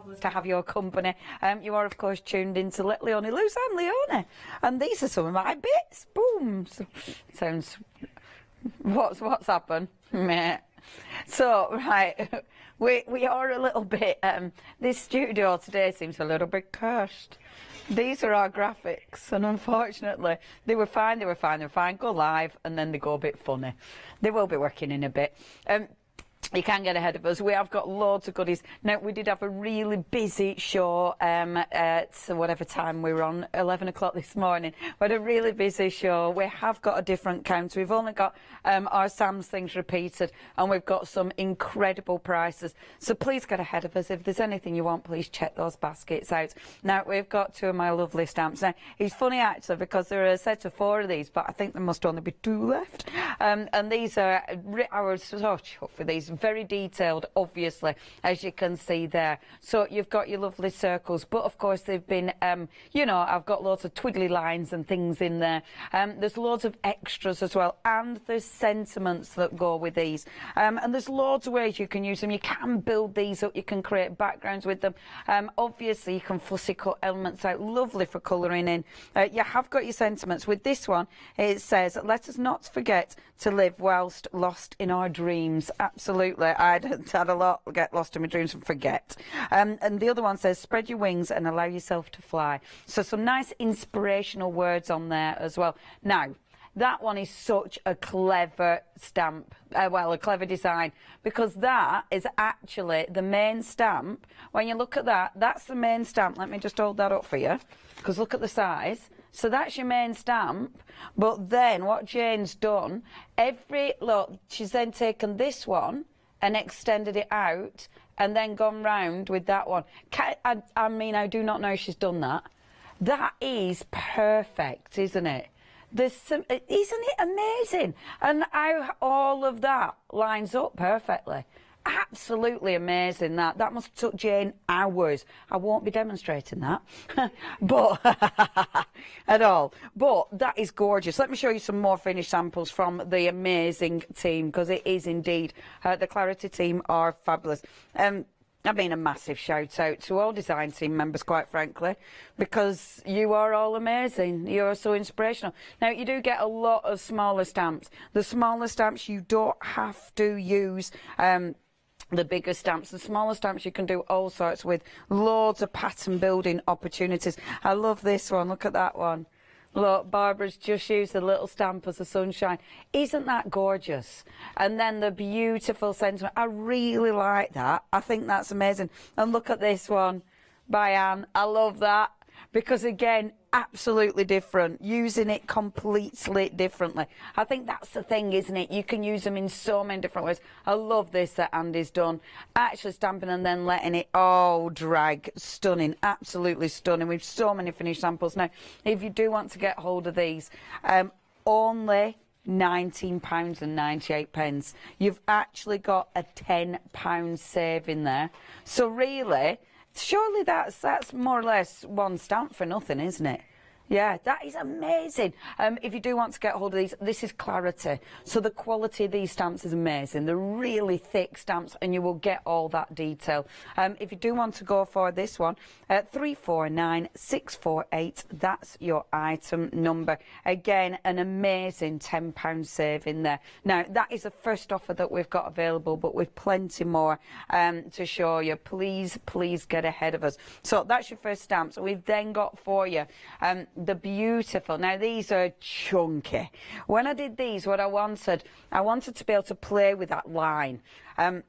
marvellous to have your company. You are, of course, tuned into Let Leonie Loose. I'm Leonie, and these are some of my bits. Boom. Sounds... What's happened? Meh. So, right, we are a little bit... this studio today seems a little bit cursed. These are our graphics, and unfortunately, they were fine, go live, and then they go a bit funny. They will be working in a bit. You can get ahead of us. We have got loads of goodies. Now, we did have a really busy show at whatever time we were on, 11 o'clock this morning. We had a really busy show. We have got a different counter. We've only got our Sam's things repeated, and we've got some incredible prices. So please get ahead of us. If there's anything you want, please check those baskets out. Now, we've got 2 of my lovely stamps. Now, it's funny, actually, because there are a set of 4 of these, but I think there must only be 2 left. And these are... I was so chuffed for these. Very detailed, obviously, as you can see there. So you've got your lovely circles, but of course they've been, you know, I've got lots of twiddly lines and things in there. There's loads of extras as well, and there's sentiments that go with these. And there's loads of ways you can use them. You can build these up, you can create backgrounds with them. Obviously, you can fussy cut elements out, lovely for colouring in. You have got your sentiments. With this one, it says, let us not forget to live whilst lost in our dreams. Absolutely. I'd had a lot get lost in my dreams and forget. And the other one says, spread your wings and allow yourself to fly. So some nice inspirational words on there as well. Now, that one is such a clever stamp, well, a clever design, because that is actually the main stamp. When you look at that, that's the main stamp. Let me just hold that up for you, because look at the size. So that's your main stamp, but then what Jane's done, look, she's then taken this one and extended it out and then gone round with that one. I mean, I do not know she's done that. That is perfect, isn't it? Isn't it amazing? And how all of that lines up perfectly. Absolutely amazing. That must have took Jane hours. I won't be demonstrating that, but at all. But that is gorgeous. Let me show you some more finished samples from the amazing team, because it is indeed the Clarity team are fabulous. I mean, a massive shout out to all design team members, quite frankly, because you are all amazing. You're so inspirational. Now, you do get a lot of smaller stamps. The smaller stamps, you don't have to use the bigger stamps. The smaller stamps you can do all sorts with, loads of pattern building opportunities. I love this one. Look at that one. Look, Barbara's just used the little stamp as the sunshine. Isn't that gorgeous? And then the beautiful sentiment. I really like that. I think that's amazing. And look at this one by Anne. I love that, because again, absolutely different, using it completely differently. I think that's the thing, isn't it? You can use them in so many different ways. I love this that Andy's done. Actually stamping and then letting it all drag. Stunning, absolutely stunning. We've so many finished samples. Now, if you do want to get hold of these, only £19.98. You've actually got a £10 save in there. So really, surely that's more or less one stamp for nothing, isn't it? Yeah, that is amazing. If you do want to get hold of these, this is Clarity. So the quality of these stamps is amazing. They're really thick stamps, and you will get all that detail. If you do want to go for this one, 349648, that's your item number. Again, an amazing £10 save in there. Now, that is the first offer that we've got available, but with plenty more to show you. Please, please get ahead of us. So that's your first stamp. So we've then got for you the beautiful, now these are chunky. When I did these, what I wanted to be able to play with that line. And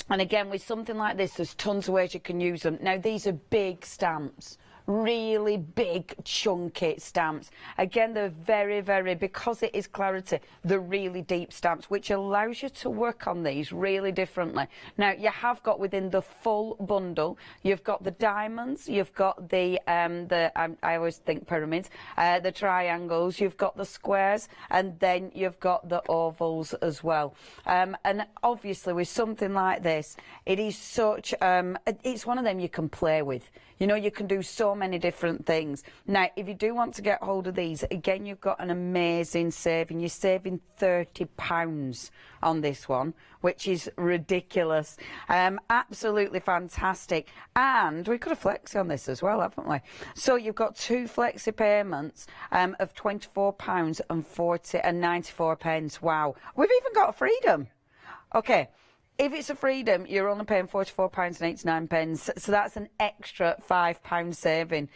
again, with something like this, there's tons of ways you can use them. Now, these are big stamps. Really big, chunky stamps. Again, they're very, very, because it is Clarity, they're really deep stamps, which allows you to work on these really differently. Now, you have got within the full bundle, you've got the diamonds, you've got the I always think pyramids, the triangles, you've got the squares, and then you've got the ovals as well. And obviously, with something like this, it is such, it's one of them you can play with. You know, you can do so so many different things. Now, if you do want to get hold of these, again, you've got an amazing saving. You're saving £30 on this one, which is ridiculous. Absolutely fantastic. And we could have flexi on this as well, haven't we? So you've got 2 flexi payments of £24.94. Wow. We've even got a freedom. Okay. If it's a freedom, you're only paying £44.89, so that's an extra £5 saving.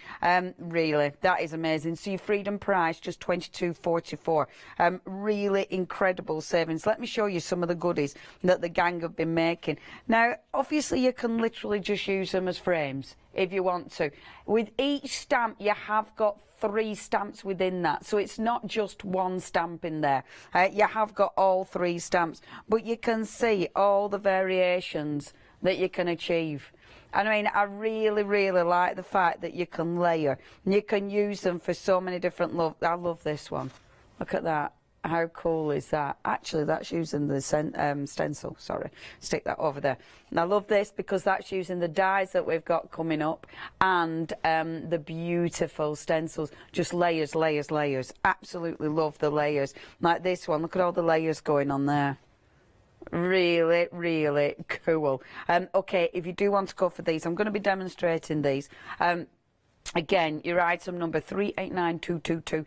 Really, that is amazing. So your freedom price, just £22.44. Really incredible savings. Let me show you some of the goodies that the gang have been making. Now, obviously, you can literally just use them as frames if you want to. With each stamp, you have got 3 stamps within that, so it's not just one stamp in there. You have got all 3 stamps, but you can see all the variations that you can achieve. And I mean, I really, really like the fact that you can layer. You can use them for so many different I love this one. Look at that. How cool is that? Actually, that's using the stencil. Sorry, stick that over there. And I love this because that's using the dies that we've got coming up and the beautiful stencils. Just layers, layers, layers. Absolutely love the layers. Like this one. Look at all the layers going on there. Really, really cool. Okay, if you do want to go for these, I'm going to be demonstrating these. Again, your item number 389222,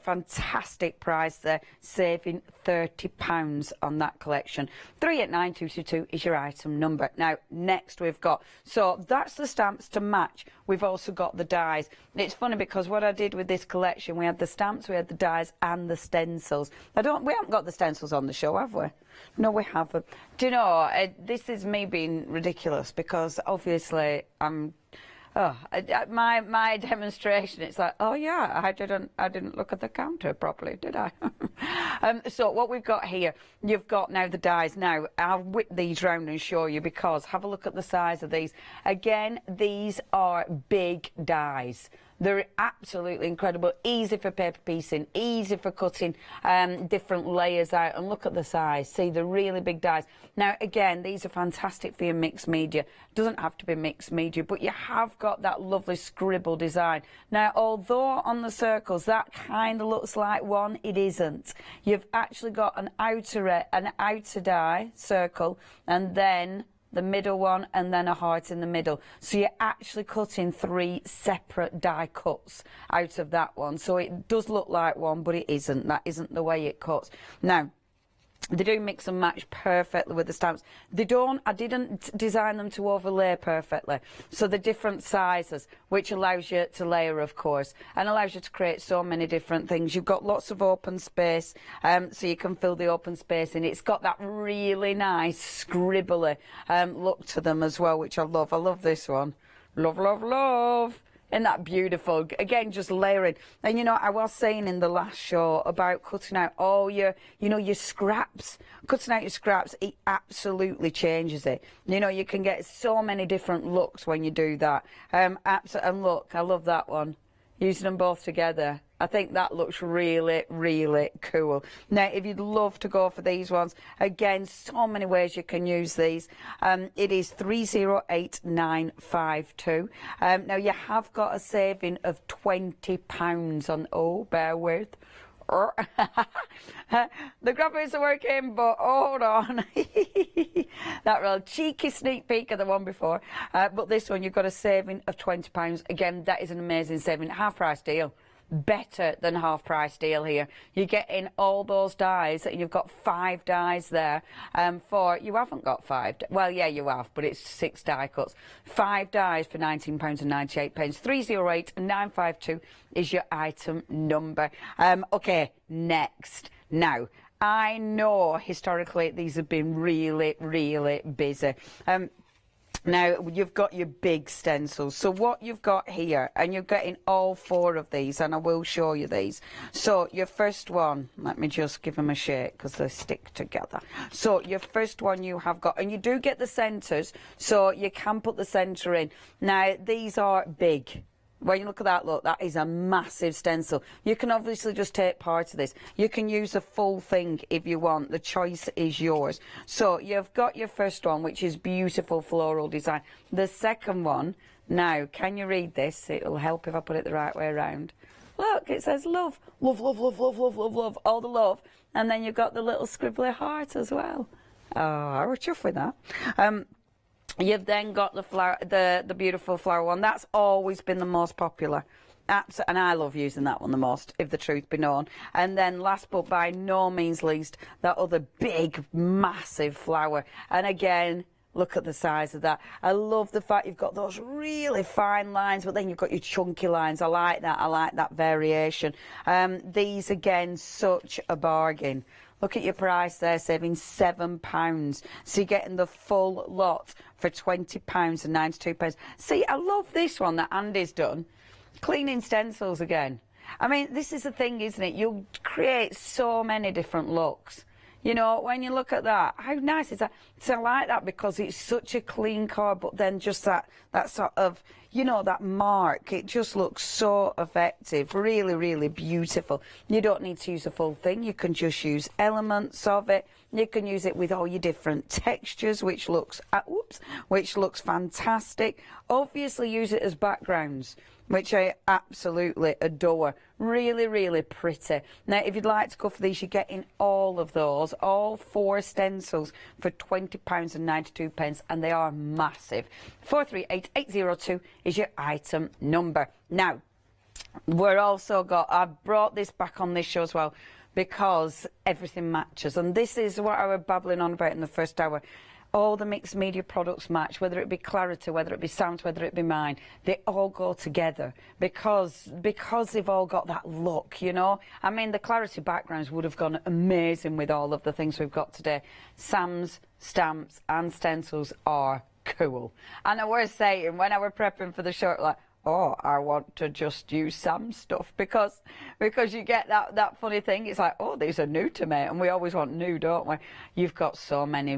fantastic price there, saving £30 on that collection. 389222 is your item number. Now, next we've got, so that's the stamps to match. We've also got the dies. It's funny because what I did with this collection, we had the stamps, we had the dies and the stencils. We haven't got the stencils on the show, have we? No, we haven't. Do you know, this is me being ridiculous because obviously my demonstration, it's like, oh yeah, I didn't look at the counter properly, did I? So what we've got here, you've got now the dies. Now I'll whip these round and show you because have a look at the size of these. Again, these are big dies. They're absolutely incredible, easy for paper piecing, easy for cutting different layers out, and look at the size. See, the really big dies. Now, again, these are fantastic for your mixed media. Doesn't have to be mixed media, but you have got that lovely scribble design. Now, although on the circles that kind of looks like one, it isn't. You've actually got an outer die circle, and then the middle one, and then a heart in the middle. So you're actually cutting 3 separate die cuts out of that one. So it does look like one, but it isn't. That isn't the way it cuts. Now, they do mix and match perfectly with the stamps. They don't, I didn't design them to overlay perfectly. So the different sizes, which allows you to layer, of course, and allows you to create so many different things. You've got lots of open space, so you can fill the open space in. It's got that really nice scribbly look to them as well, which I love. I love this one. Love, love, love. Isn't that beautiful? Again, just layering. And you know, I was saying in the last show about cutting out all your, your scraps. Cutting out your scraps, it absolutely changes it. You know, you can get so many different looks when you do that. And look, I love that one. Using them both together. I think that looks really, really cool. Now, if you'd love to go for these ones, again, so many ways you can use these. It is 308952. Now, you have got a saving of £20 on, bear with. The graphics are working, but hold on. That real cheeky sneak peek of the one before. But this one, you've got a saving of £20. Again, that is an amazing saving. Half price deal. Better than half price deal here. You get in all those dies, and you've got 5 dies there you haven't got 5, well yeah you have, but it's 6 die cuts. 5 dies for £19.98. 308952 is your item number. Okay, next. Now, I know historically these have been really, really busy. Now, you've got your big stencils. So what you've got here, and you're getting all 4 of these, and I will show you these. So your first one, let me just give them a shake because they stick together. So your first one you have got, and you do get the centres, so you can put the centre in. Now, these are big. When you look at that, look, that is a massive stencil. You can obviously just take part of this. You can use a full thing if you want. The choice is yours. So you've got your first one, which is beautiful floral design. The second one, Now, can you read this? It'll help if I put it the right way around. Look, it says love. Love, love, love, love, love, love, love. All the love. And then you've got the little scribbly heart as well. Oh, I was chuffed with that. You've then got the flower, the beautiful flower one. That's always been the most popular. And I love using that one the most, if the truth be known. And then last but by no means least, that other big, massive flower. And again, look at the size of that. I love the fact you've got those really fine lines, but then you've got your chunky lines. I like that. I like that variation. These, again, such a bargain. Look at your price there, saving £7. So you're getting the full lot for £20 and 92p. See, I love this one that Andy's done. Cleaning stencils again. I mean, this is the thing, isn't it? You'll create so many different looks. You know, when you look at that, how nice is that? So I like that because it's such a clean card, but then just that sort of, you know, that mark, it just looks so effective. Really, really beautiful. You don't need to use the full thing. You can just use elements of it. You can use it with all your different textures, which looks, which looks fantastic. Obviously, use it as backgrounds, which I absolutely adore. Really, really pretty. Now, if you'd like to go for these, you're getting all of those, all 4 stencils for £20 and 92p, and they are massive. 438802 is your item number. Now, we're also got, I've brought this back on this show as well, because everything matches, and this is what I was babbling on about in the first hour. All the mixed media products match, whether it be Clarity, whether it be Sounds, whether it be mine. They all go together because they've all got that look, you know. I mean, the Clarity backgrounds would have gone amazing with all of the things we've got today. Sam's stamps and stencils are cool. And I was saying, when I was prepping for the show, like, oh, I want to just use Sam's stuff because you get that funny thing. It's like, oh, these are new to me, and we always want new, don't we? You've got so many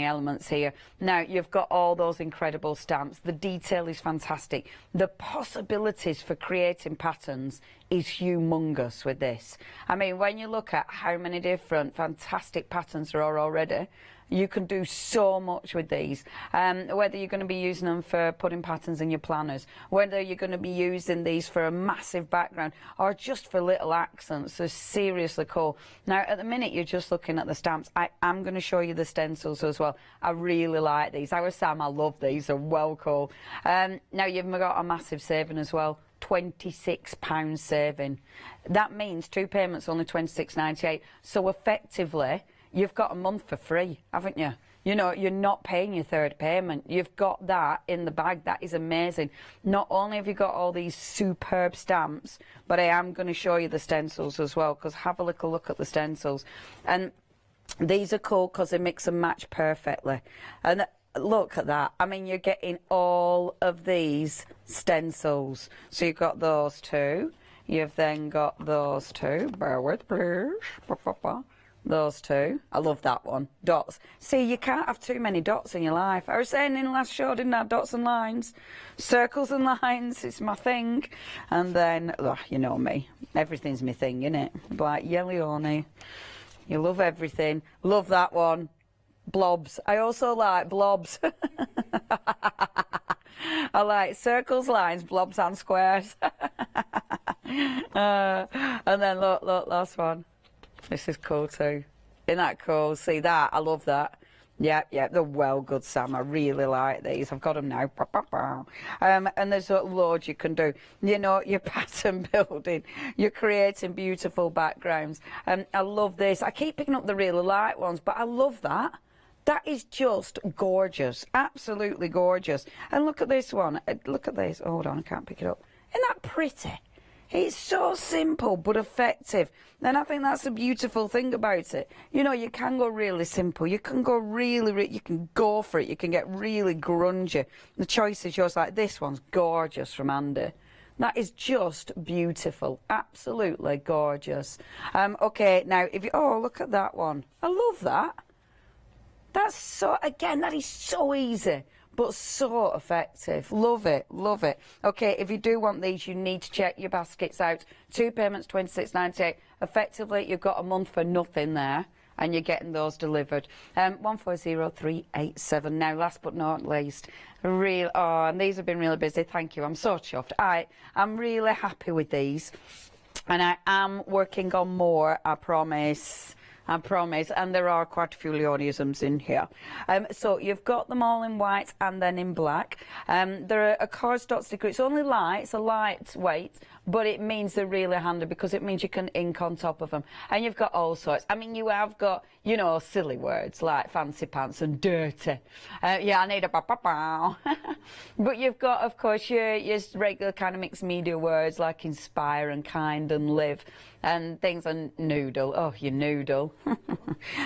elements here. Now, you've got all those incredible stamps. The detail is fantastic. The possibilities for creating patterns is humongous with this. I mean, when you look at how many different fantastic patterns there are already, you can do so much with these, whether you're going to be using them for putting patterns in your planners, whether you're going to be using these for a massive background or just for little accents. They're seriously cool. Now, at the minute, you're just looking at the stamps. I am going to show you the stencils as well. I really like these. I was Sam, I love these. They're well cool. Now, you've got a massive saving as well. £26 saving. That means 2 payments, only £26.98. So effectively, you've got a month for free, haven't you? You know, you're not paying your third payment. You've got that in the bag. That is amazing. Not only have you got all these superb stamps, but I am going to show you the stencils as well, because have a little look at the stencils. And these are cool because they mix and match perfectly. And look at that. I mean, you're getting all of these stencils. So you've got those two. You've then got those two. Bear with, please. Those two. I love that one. Dots. See, you can't have too many dots in your life. I was saying in the last show, didn't I? Dots and lines. Circles and lines. It's my thing. And then, oh, you know me. Everything's my thing, innit? Like Yelleone. You love everything. Love that one. Blobs. I also like blobs. I like circles, lines, blobs and squares. And then look, last one. This is cool too. Isn't that cool? See that? I love that. Yep, they're well good, Sam. I really like these. I've got them now. And there's loads you can do. You know, you're pattern building. You're creating beautiful backgrounds. I love this. I keep picking up the really light ones, but I love that. That is just gorgeous. Absolutely gorgeous. And look at this one. Look at this. Hold on, I can't pick it up. Isn't that pretty? It's so simple but effective, and I think that's the beautiful thing about it. You know, you can go really simple, you can go really, you can go for it, you can get really grungy. The choice is yours. Like this one's gorgeous from Andy. That is just beautiful, absolutely gorgeous. Okay, now if you, oh, look at that one. I love that. That's so, again, that is so easy, but so effective. Love it, love it. Okay, if you do want these, you need to check your baskets out. 2 payments, £26.98. Effectively, you've got a month for nothing there. and you're getting those delivered. 140387. Now, last but not least, and these have been really busy. Thank you. I'm so chuffed. I'm really happy with these, and I am working on more. I promise. And there are quite a few Leonisms in here. So you've got them all in white and then in black. They're a cardstock sticker. It's only light, it's a lightweight, but it means they're really handy because it means you can ink on top of them. And you've got all sorts. I mean, you have got, you know, silly words like fancy pants and dirty. Yeah, I need a ba-ba-bow. But you've got, of course, your regular kind of mixed media words like inspire and kind and live and things, and noodle. Oh, you noodle.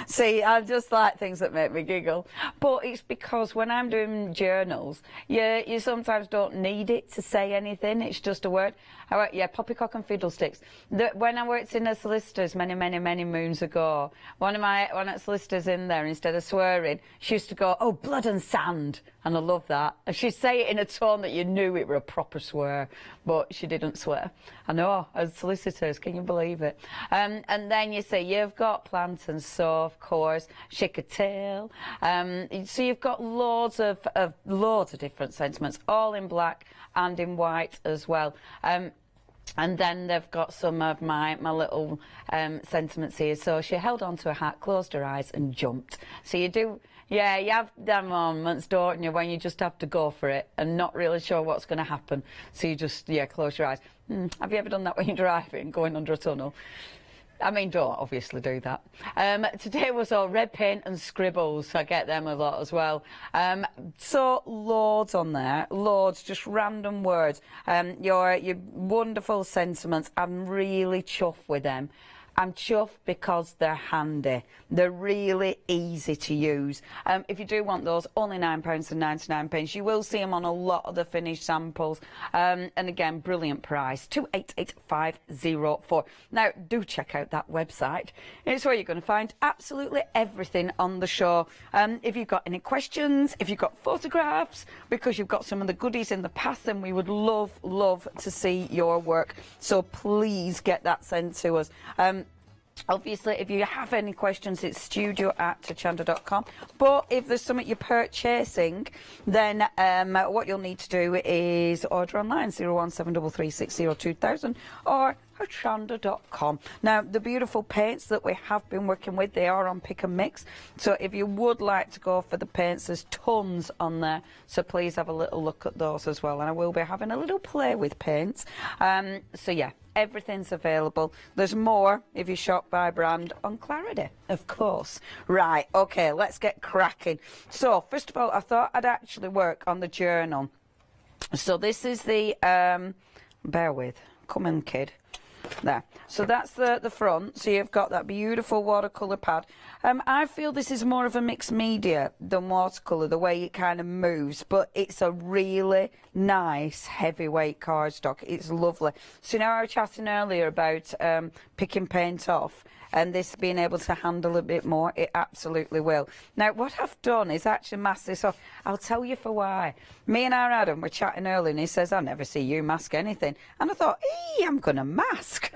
See, I just like things that make me giggle. But it's because when I'm doing journals, you sometimes don't need it to say anything. It's just a word. Poppycock and fiddlesticks. When I worked in a solicitor's many moons ago, one of the solicitors in there, instead of swearing, she used to go, "Oh, blood and sand." And I love that. And she'd say it in a tone that you knew it were a proper swear, but she didn't swear. I know, as solicitors, can you believe it? And then you say, you've got plant and sow, of course, chicotail. So you've got loads of different sentiments, all in black and in white as well. And then they've got some of my little sentiments here. So she held on to a hat, closed her eyes and jumped. So you do... Yeah, you have them moments, don't you, when you just have to go for it and not really sure what's going to happen. So you just, close your eyes. Have you ever done that when you're driving, going under a tunnel? I mean, don't obviously do that. Today was all red paint and scribbles. I get them a lot as well. So loads on there, loads, just random words. Your wonderful sentiments. I'm really chuffed with them. I'm chuffed because they're handy. They're really easy to use. If you do want those, only £9.99. You will see them on a lot of the finished samples. And again, brilliant price, 288,504. Now, do check out that website. It's where you're going to find absolutely everything on the show. If you've got any questions, if you've got photographs, because you've got some of the goodies in the past, then we would love to see your work. So please get that sent to us. Obviously, if you have any questions, it's studio@hochanda.com. But if there's something you're purchasing, then what you'll need to do is order online, 01733602000 or Hochanda.com. Now, the beautiful paints that we have been working with, they are on pick and mix. So if you would like to go for the paints, there's tons on there. So please have a little look at those as well. And I will be having a little play with paints. So yeah, everything's available. There's more if you shop by brand on Clarity, of course. Right, okay, let's get cracking. So first of all, I thought I'd actually work on the journal. So this is the, bear with, come in, kid. There. So that's the front. So you've got that beautiful watercolour pad. I feel this is more of a mixed media than watercolour, the way it kind of moves, but it's a really nice heavyweight cardstock. It's lovely. So now I was chatting earlier about picking paint off, and this being able to handle a bit more, it absolutely will. Now, what I've done is actually mask this off. I'll tell you for why. Me and our Adam were chatting earlier, and he says, I never see you mask anything. And I thought, I'm going to mask.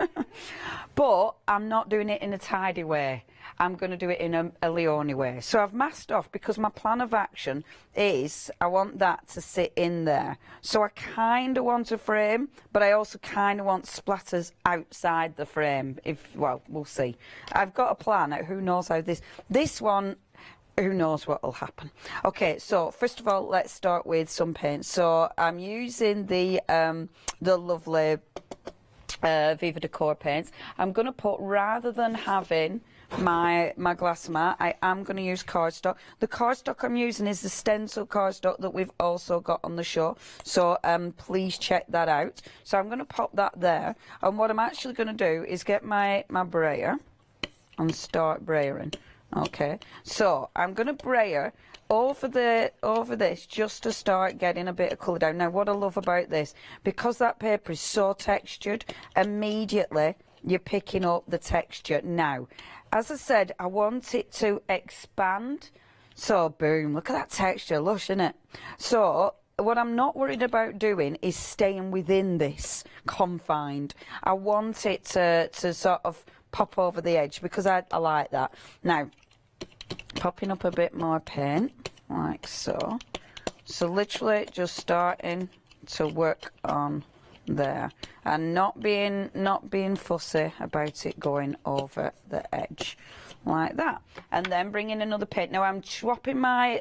But I'm not doing it in a tidy way. I'm going to do it in a Leone way. So I've masked off because my plan of action is I want that to sit in there. So I kind of want a frame, but I also kind of want splatters outside the frame. Well, we'll see. I've got a plan. Who knows how this one, who knows what will happen. Okay, so first of all, let's start with some paint. So I'm using the lovely Viva Decor paints. I'm going to put, rather than having my glass mat, I am going to use cardstock. The cardstock I'm using is the stencil cardstock that we've also got on the show, so please check that out. So I'm going to pop that there, and what I'm actually going to do is get my brayer and start brayering. Okay, so I'm going to brayer over this just to start getting a bit of colour down. Now, what I love about this, because that paper is so textured, immediately you're picking up the texture. Now, as I said, I want it to expand. So, boom, look at that texture, lush, isn't it? So, what I'm not worried about doing is staying within this confined. I want it to sort of pop over the edge, because I like that. Now, popping up a bit more paint, like so. So literally just starting to work on there, and not being fussy about it going over the edge like that, and then bringing another paint. Now I'm swapping my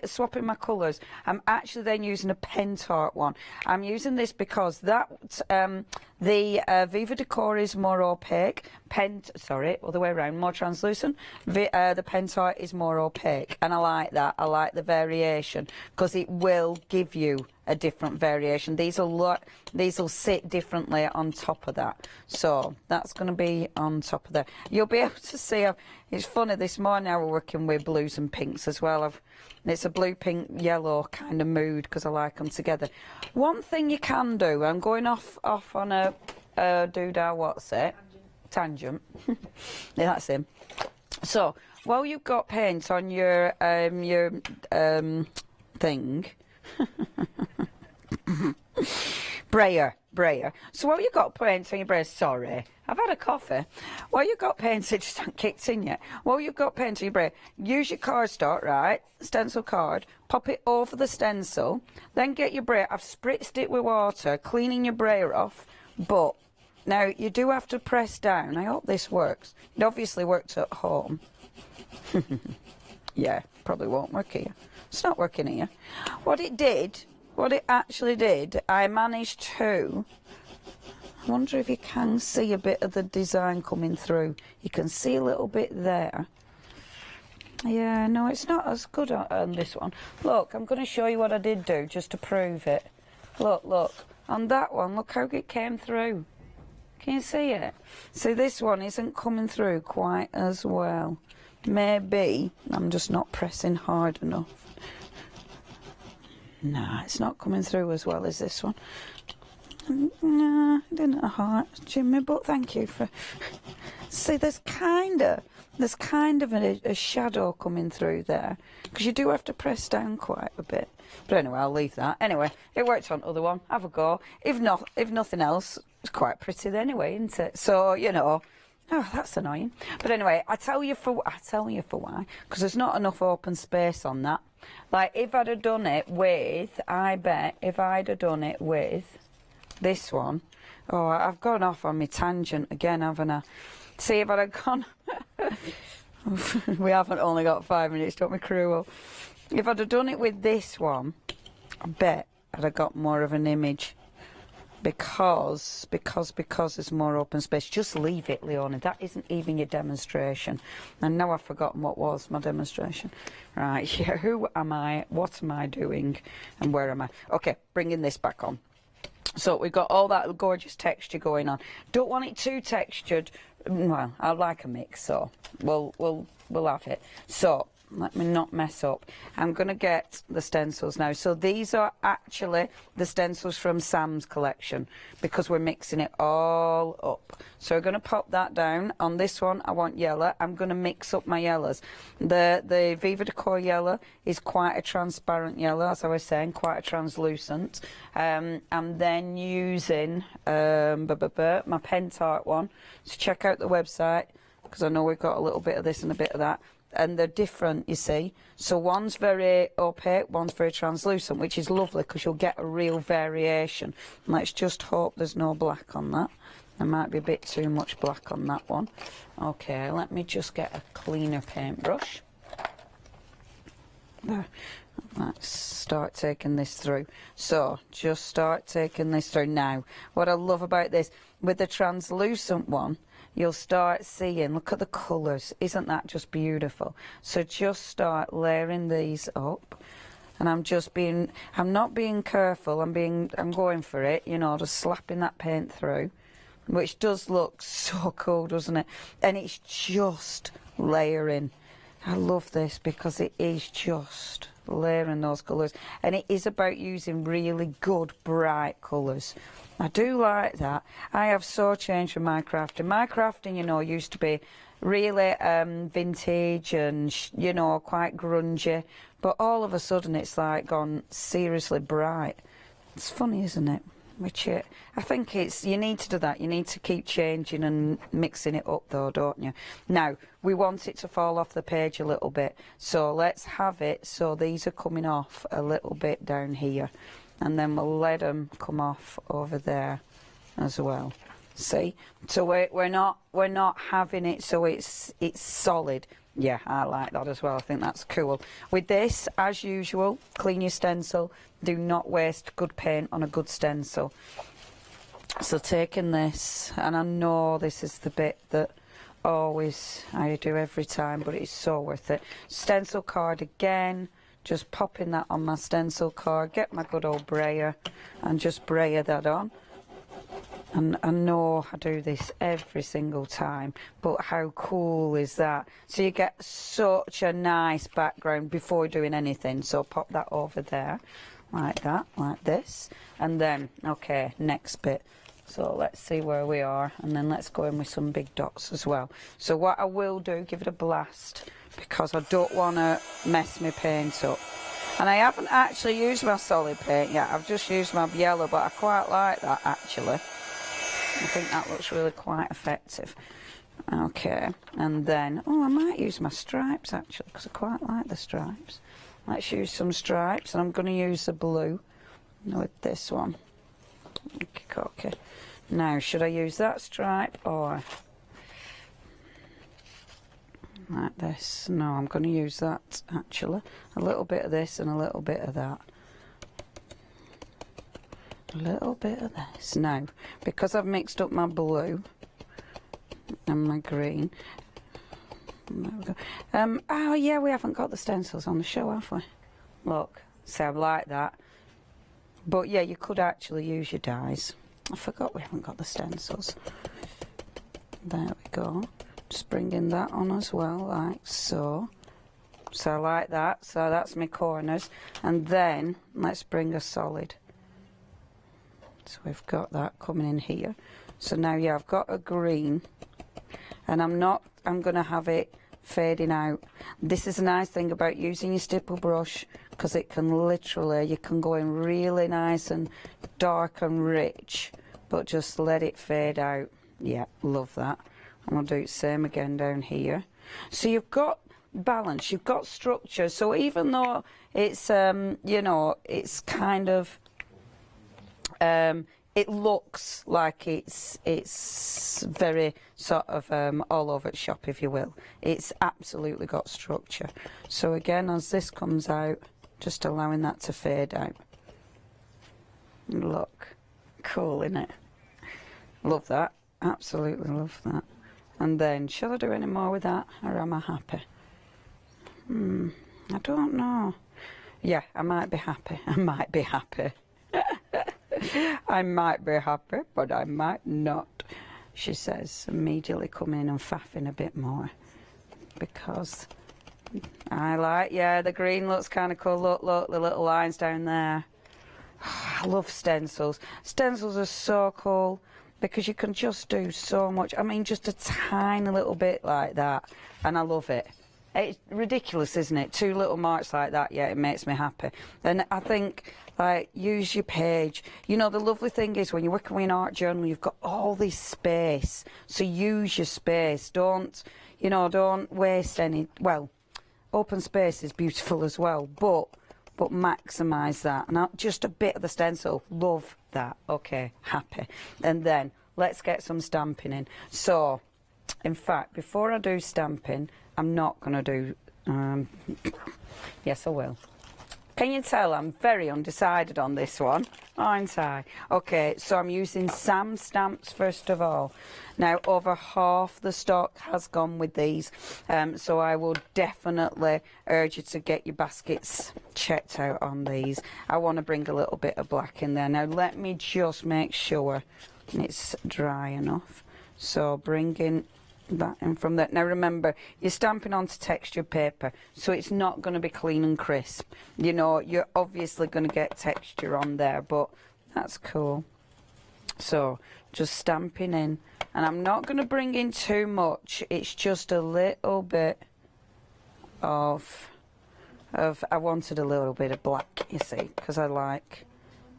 colours. I'm actually then using a pen tart one. I'm using this because that the Viva Decor is more opaque. Other way around, more translucent. The pen tart is more opaque, and I like that. I like the variation because it will give you a different variation. These will sit differently on top of that. So that's going to be on top of there. You'll be able to see. It's funny, this morning I was working with blues and pinks as well. It's a blue, pink, yellow kind of mood because I like them together. One thing you can do, I'm going off on a doodah, what's it? Tangent. Yeah, that's him. So while you've got paint on your thing, brayer. So while you've got paint on your brayer, sorry, I've had a coffee. While you've got paint, it just hasn't kicked in yet. While you've got paint on your brayer, use your cardstock, right? Stencil card, pop it over the stencil, then get your brayer. I've spritzed it with water, cleaning your brayer off, but now you do have to press down. I hope this works. It obviously works at home. Yeah, probably won't work here. It's not working here. What it actually did, I managed to, I wonder if you can see a bit of the design coming through. You can see a little bit there. Yeah, no, it's not as good on this one. Look, I'm going to show you what I did do just to prove it. Look, on that one, look how it came through. Can you see it? See, this one isn't coming through quite as well. Maybe I'm just not pressing hard enough. Nah, it's not coming through as well as this one. Nah, I didn't heart, Jimmy, but thank you for... See, there's kind of a shadow coming through there, because you do have to press down quite a bit. But anyway, I'll leave that. Anyway, it worked on the other one. Have a go. If nothing else, it's quite pretty anyway, isn't it? So, you know... Oh, that's annoying. But anyway, I tell you for why. Because there's not enough open space on that. Like, if I'd have done it with, I bet, if I'd have done it with this one. Oh, I've gone off on my tangent again, haven't I? See, if I'd have gone... We haven't only got 5 minutes, don't be cruel. If I'd have done it with this one, I bet I'd have got more of an image. Because there's more open space. Just leave it, Leonie. That isn't even your demonstration. And now I've forgotten what was my demonstration. Right, yeah, who am I, what am I doing, and where am I? Okay, bringing this back on. So we've got all that gorgeous texture going on. Don't want it too textured. Well, I like a mix, so we'll have it. So let me not mess up. I'm going to get the stencils now. So these are actually the stencils from Sam's collection, because we're mixing it all up. So we're going to pop that down. On this one, I want yellow. I'm going to mix up my yellows. The Viva Decor yellow is quite a transparent yellow, as I was saying, quite a translucent. I'm then using my pen tart one. So check out the website, because I know we've got a little bit of this and a bit of that. And they're different, you see. So one's very opaque, one's very translucent, which is lovely because you'll get a real variation. Let's just hope there's no black on that. There might be a bit too much black on that one. Okay, let me just get a cleaner paintbrush. There. Let's start taking this through. So, just start taking this through. Now, what I love about this, with the translucent one, you'll start seeing, look at the colours, isn't that just beautiful? So just start layering these up, and I'm not being careful, I'm going for it, you know, just slapping that paint through, which does look so cool, doesn't it? And it's just layering. I love this because it is just layering those colours, and it is about using really good bright colours. I do like that. I have so changed from my crafting. My crafting, you know, used to be really vintage and, you know, quite grungy, but all of a sudden it's like gone seriously bright. It's funny, isn't it? which I think you need to do that. You need to keep changing and mixing it up though, don't you? Now, we want it to fall off the page a little bit, so let's have it so these are coming off a little bit down here, and then we'll let them come off over there as well. See? So we're not having it so it's solid. Yeah, I like that as well. I think that's cool. With this, as usual, clean your stencil. Do not waste good paint on a good stencil. So taking this, and I know this is the bit that always I do every time, but it's so worth it. Stencil card again, just popping that on my stencil card, get my good old brayer and just brayer that on. And I know I do this every single time, but how cool is that? So you get such a nice background before doing anything. So pop that over there, like that, like this. And then, okay, next bit. So let's see where we are, and then let's go in with some big dots as well. So what I will do, give it a blast, because I don't want to mess my paint up. And I haven't actually used my solid paint yet. I've just used my yellow, but I quite like that actually. I think that looks really quite effective. Okay, and then, oh, I might use my stripes actually, because I quite like the stripes. Let's use some stripes, and I'm going to use the blue with this one. Okay. Now, should I use that stripe or like this? No, I'm going to use that actually. A little bit of this and a little bit of that. A little bit of this. Now, because I've mixed up my blue and my green. There we go. Oh yeah, we haven't got the stencils on the show, have we? Look, so I like that. But yeah, you could actually use your dies. I forgot we haven't got the stencils. There we go. Just bringing that on as well, like so. So I like that. So that's my corners. And then let's bring a solid. So we've got that coming in here. So now, yeah, I've got a green, and I'm going to have it fading out. This is a nice thing about using your stipple brush, because it can literally, you can go in really nice and dark and rich, but just let it fade out. Yeah, love that. And I'll do the same again down here. So you've got balance, you've got structure. So even though it's, you know, it's kind of, it looks like it's very sort of all over the shop, if you will. It's absolutely got structure. So again, as this comes out, just allowing that to fade out. Look, cool, innit? Love that. Absolutely love that. And then, shall I do any more with that, or am I happy? I don't know. Yeah, I might be happy. I might be happy. I might be happy, but I might not, she says, immediately coming in and faffing a bit more. Because I like, yeah, the green looks kind of cool. Look, the little lines down there. I love stencils. Stencils are so cool because you can just do so much. I mean, just a tiny little bit like that, and I love it. It's ridiculous, isn't it? 2 little marks like that, yeah, it makes me happy. And I think, like, use your page. You know, the lovely thing is when you're working with an art journal, you've got all this space. So use your space. Don't, you know, don't waste any. Well, open space is beautiful as well, but maximise that. And just a bit of the stencil. Love that. Okay, happy. And then let's get some stamping in. So, in fact, before I do stamping, I'm not going to do... yes, I will. Can you tell I'm very undecided on this one, aren't I? Okay, so I'm using Sam stamps first of all. Now, over half the stock has gone with these, so I will definitely urge you to get your baskets checked out on these. I want to bring a little bit of black in there. Now, let me just make sure it's dry enough. So, bring in that in from that. Now remember, you're stamping onto textured paper, so it's not going to be clean and crisp. You know, you're obviously going to get texture on there, but that's cool. So just stamping in, and I'm not going to bring in too much. It's just a little bit of I wanted a little bit of black, you see, because I like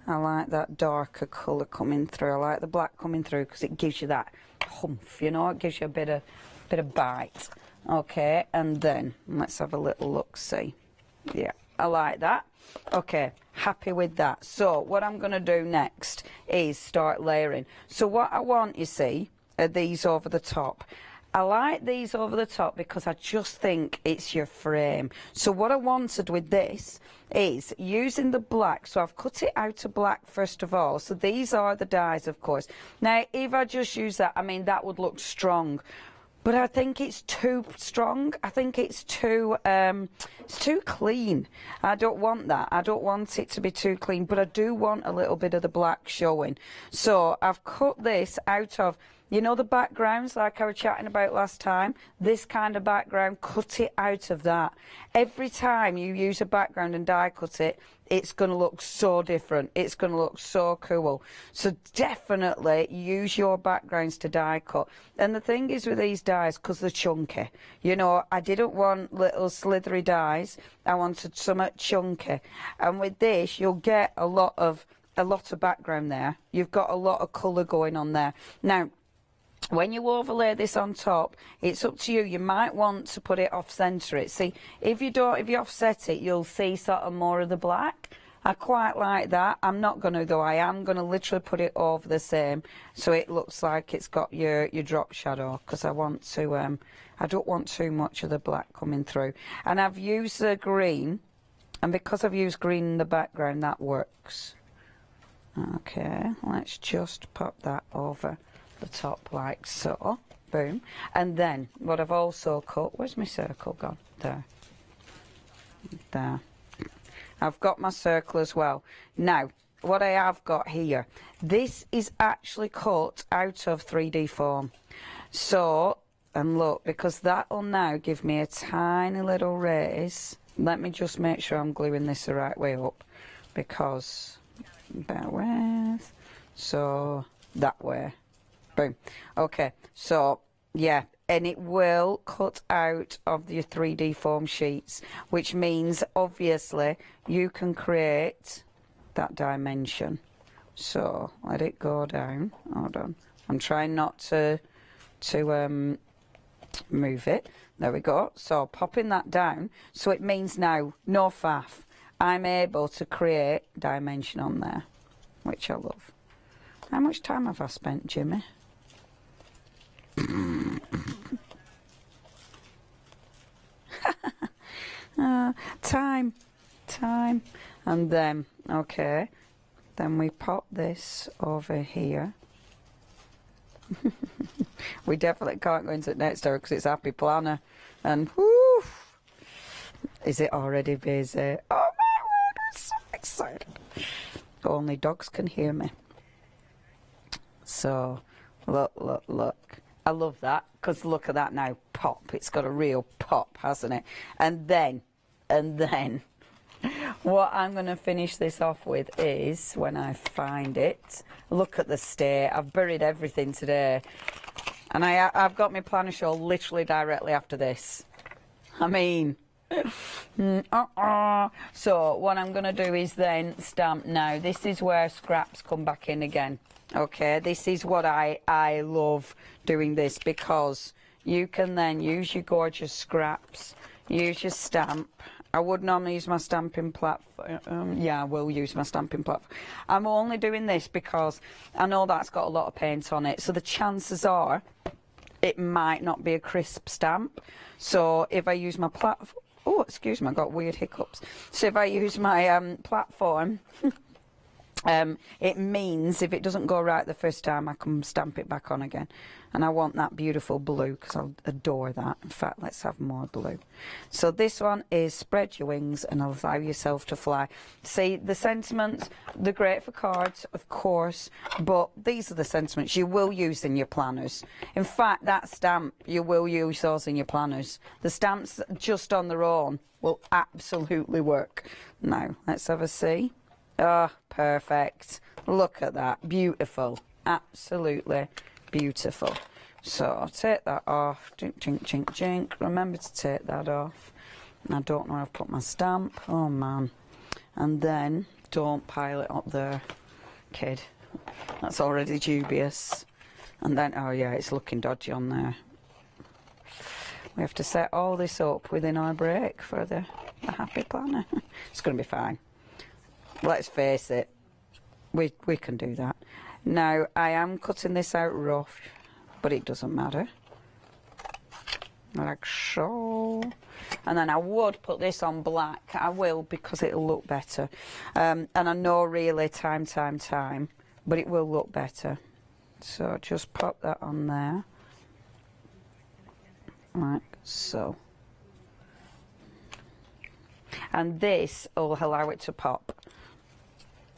I like that darker colour coming through. I like the black coming through because it gives you that humph, you know, it gives you a bit of bite. Okay, and then let's have a little look, see. Yeah, I like that. Okay, happy with that. So what I'm going to do next is start layering. So what I want, you see, are these over the top. I like these over the top because I just think it's your frame. So what I wanted with this is using the black. So I've cut it out to black first of all. So these are the dies, of course. Now, if I just use that, I mean, that would look strong. But I think it's too strong. I think it's too clean. I don't want that. I don't want it to be too clean, but I do want a little bit of the black showing. So I've cut this out of, you know, the backgrounds like I was chatting about last time? This kind of background, cut it out of that. Every time you use a background and die cut it, it's going to look so different. It's going to look so cool. So definitely use your backgrounds to die cut. And the thing is with these dies, because they're chunky, you know, I didn't want little slithery dies. I wanted something chunky. And with this, you'll get a lot of background there. You've got a lot of colour going on there. Now, when you overlay this on top, it's up to you. You might want to put it off-centre it. See, if you offset it, you'll see sort of more of the black. I quite like that. I'm not going to, though. I am going to literally put it over the same, so it looks like it's got your drop shadow, because I want to, I don't want too much of the black coming through. And I've used the green, and because I've used green in the background, that works. Okay, let's just pop that over the top like so. Boom. And then what I've also cut, where's my circle gone? There. There. I've got my circle as well. Now, what I have got here, this is actually cut out of 3D foam. So, and look, because that will now give me a tiny little raise. Let me just make sure I'm gluing this the right way up, because, bear with, so that way. Boom. Okay, so yeah, and it will cut out of your 3D foam sheets, which means obviously you can create that dimension. So let it go down. Hold on. I'm trying not to move it. There we go. So popping that down. So it means now, no faff, I'm able to create dimension on there, which I love. How much time have I spent, Jimmy? Time. And then, okay, then we pop this over here. We definitely can't go into it next door because it's Happy Planner. And whoo, is it already busy? Oh my word, I'm so excited. Only dogs can hear me. So, look. I love that, because look at that now, pop. It's got a real pop, hasn't it? And then, what I'm going to finish this off with is, when I find it, look at the state. I've buried everything today. And I've got my planner show literally directly after this. I mean, So what I'm going to do is then stamp now. This is where scraps come back in again. Okay, this is what I love doing this, because you can then use your gorgeous scraps, use your stamp. I would normally use my stamping platform. Yeah, I will use my stamping platform. I'm only doing this because I know that's got a lot of paint on it, so the chances are it might not be a crisp stamp. So if I use my platform, oh, excuse me, I got weird hiccups. So if I use my platform, it means if it doesn't go right the first time, I can stamp it back on again. And I want that beautiful blue, because I adore that. In fact, let's have more blue. So this one is spread your wings and allow yourself to fly. See, the sentiments, they're great for cards, of course, but these are the sentiments you will use in your planners. In fact, that stamp, you will use those in your planners. The stamps just on their own will absolutely work. Now, let's have a see. Oh, perfect. Look at that. Beautiful. Absolutely beautiful. So I'll take that off. Jink, jink, jink, jink. Remember to take that off. I don't know where I've put my stamp. Oh, man. And then don't pile it up there, kid. That's already dubious. And then, oh yeah, it's looking dodgy on there. We have to set all this up within our break for the happy planner. It's going to be fine. Let's face it, we can do that. Now, I am cutting this out rough, but it doesn't matter. Like so. And then I would put this on black. I will, because it'll look better. And I know really time, but it will look better. So just pop that on there. Like so. And this will allow it to pop.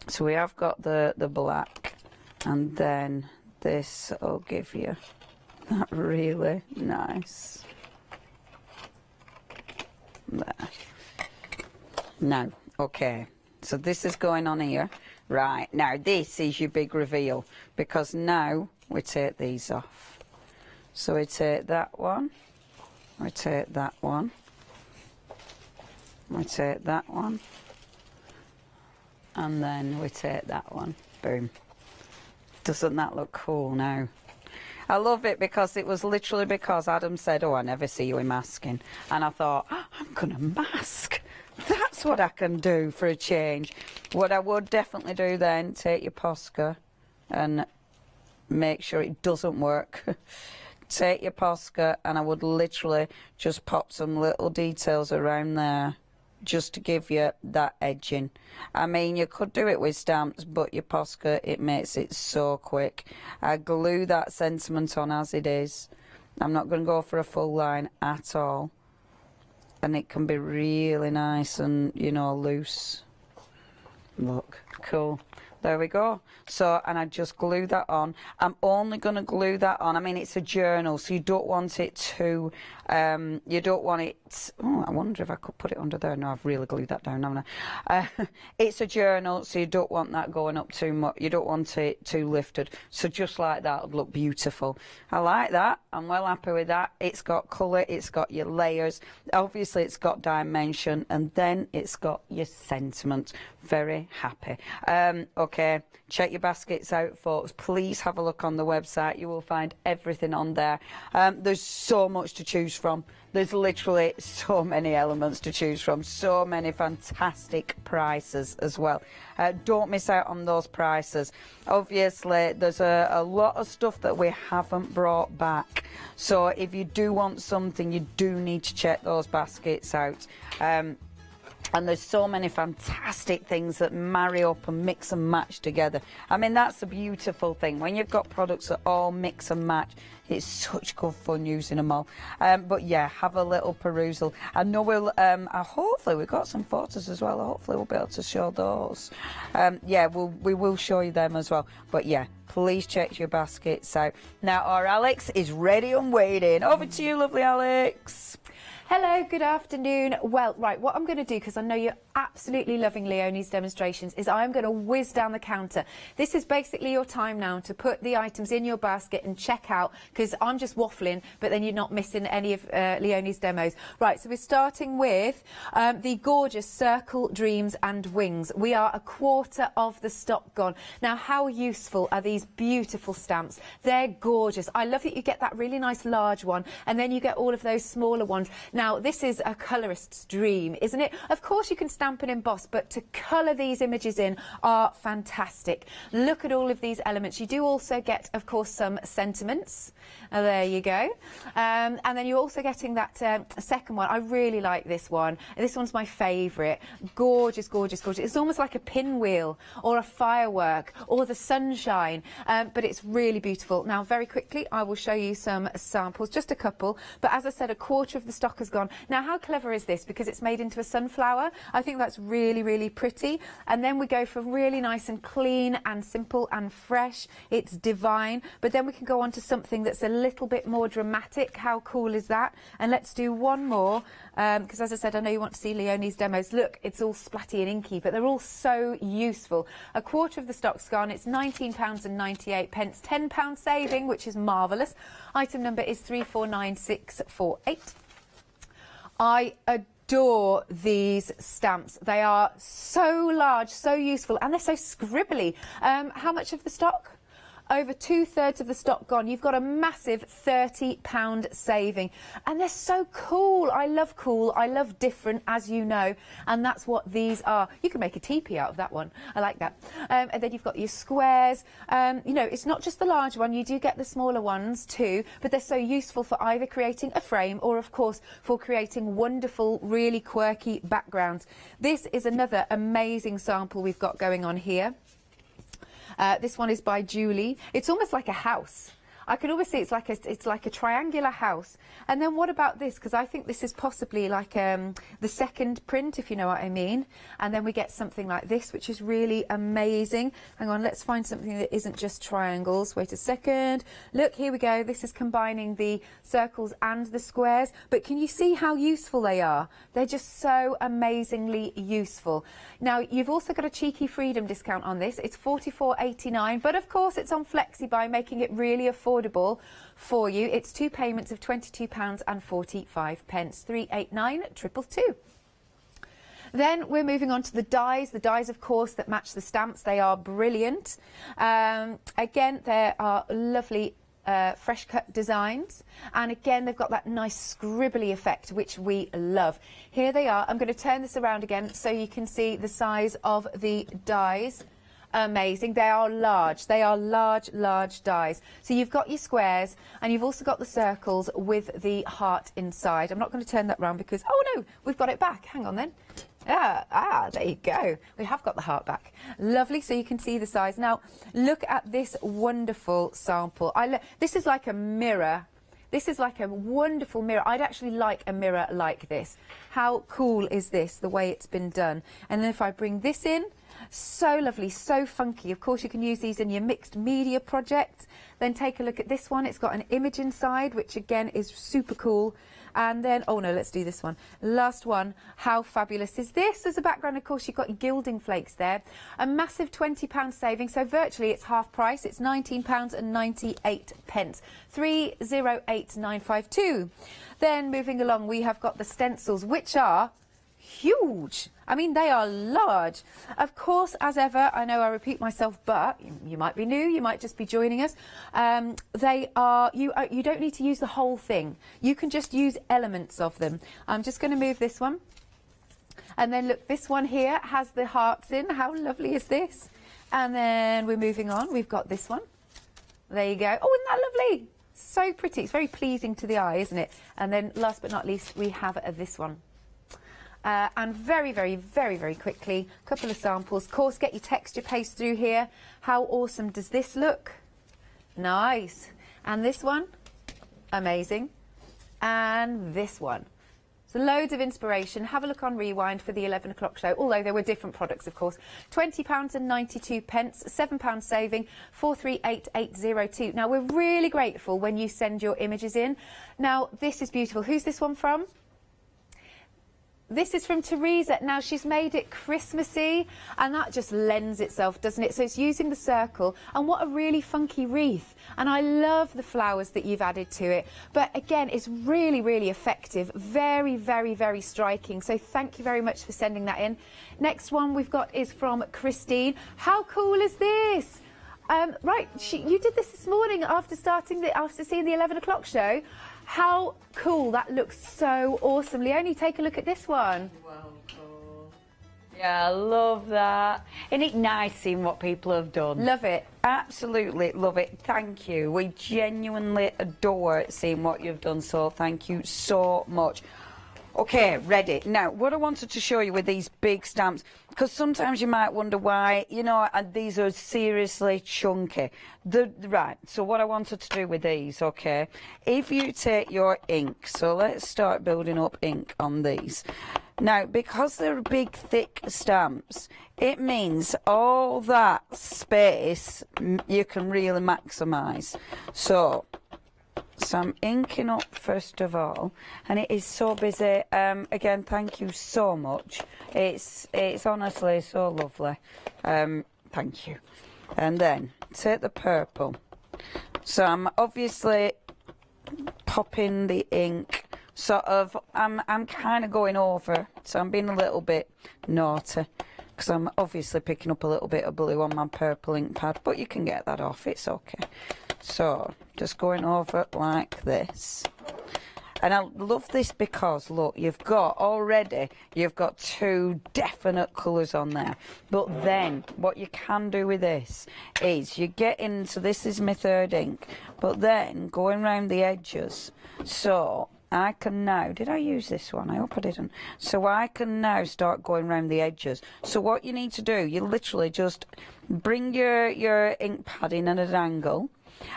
So we have got the black, and then this will give you that really nice. There. Now, okay, so this is going on here. Right, now this is your big reveal, because now we take these off. So we take that one, we take that one, we take that one, and then we take that one. Boom. Doesn't that look cool now? I love it because it was literally because Adam said, oh, I never see you in masking. And I thought, oh, I'm going to mask. That's what I can do for a change. What I would definitely do then, take your Posca and make sure it doesn't work. Take your Posca, and I would literally just pop some little details around there just to give you that edging. I mean, you could do it with stamps, but your Posca, it makes it so quick. I glue that sentiment on as it is. I'm not going to go for a full line at all. And it can be really nice and, you know, loose. Look, cool. There we go. So, and I just glue that on. I'm only going to glue that on. I mean, it's a journal, so you don't want it to, you don't want it, oh, I wonder if I could put it under there. No, I've really glued that down, haven't I? It's a journal, so you don't want that going up too much. You don't want it too lifted. So just like that would look beautiful. I like that. I'm well happy with that. It's got colour, it's got your layers. Obviously, it's got dimension, and then it's got your sentiment. Very happy. Okay, check your baskets out, folks. Please have a look on the website. You will find everything on there. There's so much to choose from. There's literally so many elements to choose from, so many fantastic prices as well. Don't miss out on those prices. Obviously, there's a lot of stuff that we haven't brought back. So if you do want something, you do need to check those baskets out. And there's so many fantastic things that marry up and mix and match together. I mean, that's a beautiful thing. When you've got products that all mix and match, it's such good fun using them all. But yeah, have a little perusal. I know we'll, hopefully we've got some photos as well. Hopefully we'll be able to show those. Yeah, we will show you them as well. But yeah, please check your baskets out. Now our Alex is ready and waiting. Over to you, lovely Alex. Hello, good afternoon. Well, right, what I'm going to do, because I know you're absolutely loving Leonie's demonstrations, is I'm going to whiz down the counter. This is basically your time now to put the items in your basket and check out, because I'm just waffling, but then you're not missing any of Leonie's demos. Right, so we're starting with the gorgeous Circle, Dreams and Wings. We are a quarter of the stock gone. Now, how useful are these beautiful stamps? They're gorgeous. I love that you get that really nice large one, and then you get all of those smaller ones. Now, this is a colourist's dream, isn't it? Of course, you can stamp and emboss, but to colour these images in are fantastic. Look at all of these elements. You do also get, of course, some sentiments. There you go. And then you're also getting that second one. I really like this one. This one's my favourite. Gorgeous, gorgeous, gorgeous. It's almost like a pinwheel or a firework or the sunshine, but it's really beautiful. Now, very quickly, I will show you some samples, just a couple. But as I said, a quarter of the stock has gone. Now, how clever is this? Because it's made into a sunflower. I think that's really, really pretty. And then we go for really nice and clean and simple and fresh. It's divine. But then we can go on to something that's a little bit more dramatic. How cool is that? And let's do one more, because as I said, I know you want to see Leonie's demos. Look, it's all splatty and inky, but they're all so useful. A quarter of the stock's gone. It's £19.98, £10 saving, which is marvellous. Item number is 349648. I adore these stamps. They are so large, so useful, and they're so scribbly. How much of the stock? Over 2/3 of the stock gone. You've got a massive £30 saving, and they're so cool. I love cool, I love different, as you know, and that's what these are. You can make a teepee out of that one. I like that. And then you've got your squares. You know, it's not just the large one, you do get the smaller ones too, but they're so useful for either creating a frame or, of course, for creating wonderful, really quirky backgrounds. This is another amazing sample we've got going on here. This one is by Julie. It's almost like a house. I can almost see it's like a triangular house. And then what about this? Because I think this is possibly like the second print, if you know what I mean. And then we get something like this, which is really amazing. Hang on, let's find something that isn't just triangles. Wait a second. Look, here we go. This is combining the circles and the squares. But can you see how useful they are? They're just so amazingly useful. Now, you've also got a cheeky freedom discount on this. It's $44.89, but of course it's on FlexiBuy, making it really affordable for you. It's 2 payments of £22.45, £389,222. Then we're moving on to the dies. The dies, of course, that match the stamps. They are brilliant. Again, there are lovely fresh cut designs, and again they've got that nice scribbly effect, which we love. Here they are. I'm going to turn this around again so you can see the size of the dies. Amazing. They are large. They are large dies. So you've got your squares, and you've also got the circles with the heart inside. I'm not going to turn that round because, oh no, we've got it back. Hang on then. There you go. We have got the heart back. Lovely, so you can see the size. Now, look at this wonderful sample. This is like a mirror. This is like a wonderful mirror. I'd actually like a mirror like this. How cool is this, the way it's been done? And then if I bring this in, so lovely, so funky. Of course, you can use these in your mixed media project. Then take a look at this one. It's got an image inside, which again is super cool. And then, oh no, let's do this one. Last one. How fabulous is this? As a background, of course, you've got your gilding flakes there. A massive £20 saving, so virtually it's half price. It's £19.98, £308,952. Then moving along, we have got the stencils, which are huge. I mean, they are large. Of course, as ever, I know I repeat myself, but you might be new, you might just be joining us. They are, you don't need to use the whole thing. You can just use elements of them. I'm just going to move this one. And then look, this one here has the hearts in. How lovely is this? And then we're moving on. We've got this one. There you go. Oh, isn't that lovely? So pretty. It's very pleasing to the eye, isn't it? And then last but not least, we have this one. And very quickly, a couple of samples. Of course, get your texture paste through here. How awesome does this look? Nice. And this one, amazing. And this one. So loads of inspiration. Have a look on Rewind for the 11 o'clock show, although there were different products, of course. £20.92, £7 saving, 438,802. Now, we're really grateful when you send your images in. Now, this is beautiful. Who's this one from? This is from Teresa. Now, she's made it Christmassy, and that just lends itself, doesn't it? So it's using the circle, and what a really funky wreath. And I love the flowers that you've added to it. But again, it's really effective. Very striking. So thank you very much for sending that in. Next one we've got is from Christine. How cool is this? Right, you did this morning after seeing the 11 o'clock show. How cool. That looks so awesome. Leonie, take a look at this one. Wow, cool. Yeah, I love that. Isn't it nice seeing what people have done? Love it. Absolutely love it. Thank you. We genuinely adore seeing what you've done, so thank you so much. Okay, ready. Now, what I wanted to show you with these big stamps, because sometimes you might wonder why, you know, these are seriously chunky. Right, so what I wanted to do with these, okay, if you take your ink, so let's start building up ink on these. Now, because they're big, thick stamps, it means all that space you can really maximise. So I'm inking up first of all, and it is so busy. Again, thank you so much. It's honestly so lovely. Thank you. And then take the purple. So I'm obviously popping the ink sort of, I'm kind of going over, so I'm being a little bit naughty, because I'm obviously picking up a little bit of blue on my purple ink pad, but you can get that off, it's okay. So, just going over like this. And I love this because, look, you've got 2 definite colours on there. But then, what you can do with this is you get into, this is my 3rd ink, but then going round the edges. So, I can now, did I use this one? I hope I didn't. So I can now start going round the edges. So what you need to do, you literally just bring your ink pad in at an angle.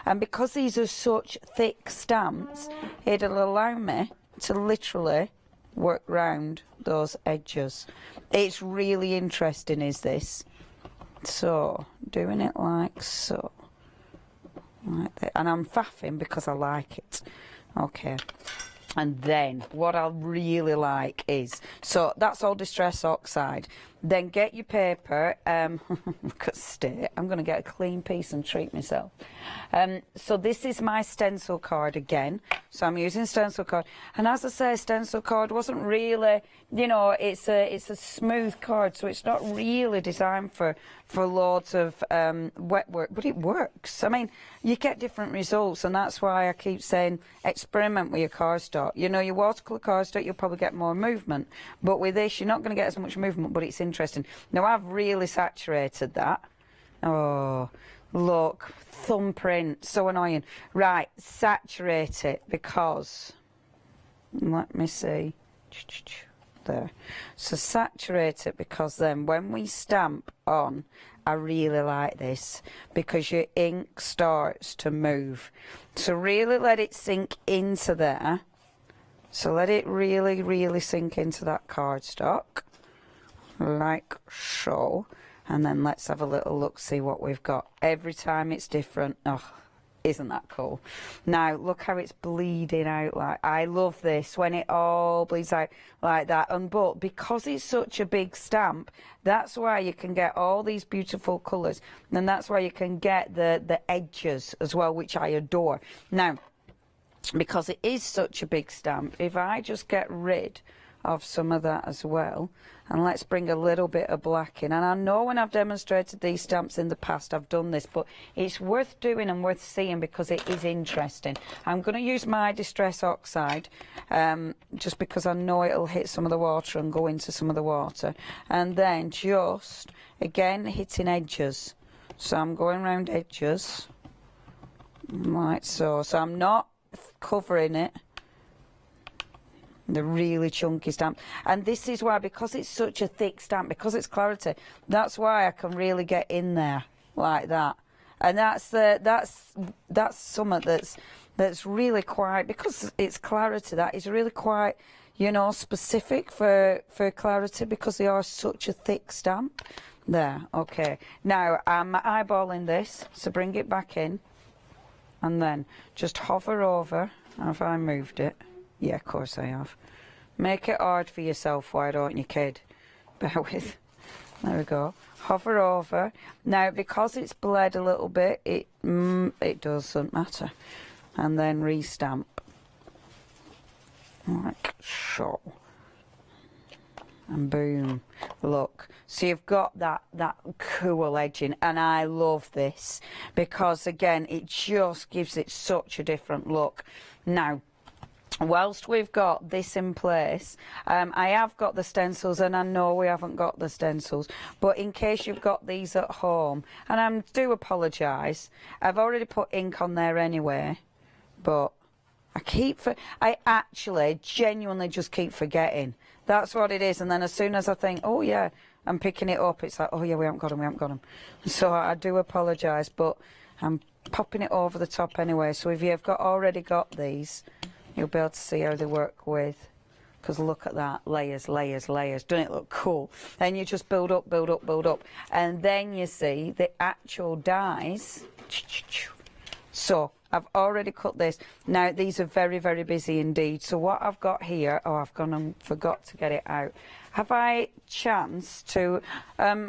And because these are such thick stamps, it'll allow me to literally work round those edges. It's really interesting, is this? So, doing it like so. Like that. And I'm faffing because I like it. Okay. And then what I really like is, so that's all Distress Oxide. Then get your paper, look at state, I'm going to get a clean piece and treat myself. So this is my stencil card again. So I'm using stencil card. And as I say, stencil card wasn't really, you know, it's a smooth card, so it's not really designed for loads of wet work, but it works. I mean, you get different results, and that's why I keep saying experiment with your cardstock. You know, your watercolour cardstock, you'll probably get more movement, but with this, you're not going to get as much movement, but it's interesting. Now, I've really saturated that. Oh, look, thumbprint, so annoying. Right, saturate it because, let me see, there. So saturate it because then when we stamp on, I really like this because your ink starts to move. So really let it sink into there. So let it really, really sink into that cardstock, like so. And then let's have a little look, see what we've got. Every time it's different. Oh, isn't that cool? Now, look how it's bleeding out. Like, I love this, when it all bleeds out like that. And but because it's such a big stamp, that's why you can get all these beautiful colours. And that's why you can get the edges as well, which I adore. Now, because it is such a big stamp, if I just get rid of some of that as well, and let's bring a little bit of black in. And I know when I've demonstrated these stamps in the past I've done this, but it's worth doing and worth seeing because it is interesting. I'm going to use my Distress Oxide just because I know it'll hit some of the water and go into some of the water, and then just again hitting edges. So I'm going around edges like so. So I'm not covering it, the really chunky stamp. And this is why, because it's such a thick stamp, because it's clarity, that's why I can really get in there like that. And that's something that's really quite, because it's clarity, that is really quite, you know, specific for clarity, because they are such a thick stamp. There, okay. Now I'm eyeballing this, so bring it back in and then just hover over. Have I moved it? Yeah, of course I have. Make it hard for yourself, why don't you, kid? Bear with. There we go. Hover over. Now, because it's bled a little bit, it doesn't matter. And then restamp. Like so. And boom. Look. So you've got that cool edging, and I love this because, again, it just gives it such a different look. Now, whilst we've got this in place, I have got the stencils, and I know we haven't got the stencils, but in case you've got these at home, and I do apologise, I've already put ink on there anyway, but I actually genuinely just keep forgetting. That's what it is. And then as soon as I think, oh yeah, I'm picking it up, it's like, oh yeah, we haven't got them. So I do apologise, but I'm popping it over the top anyway. So if you've already got these, you'll be able to see how they work with. Because look at that, layers, layers, layers. Doesn't it look cool? Then you just build up, build up, build up. And then you see the actual dies. So I've already cut this. Now, these are very, very busy indeed. So what I've got here, oh, I've gone and forgot to get it out. Have I chance to, I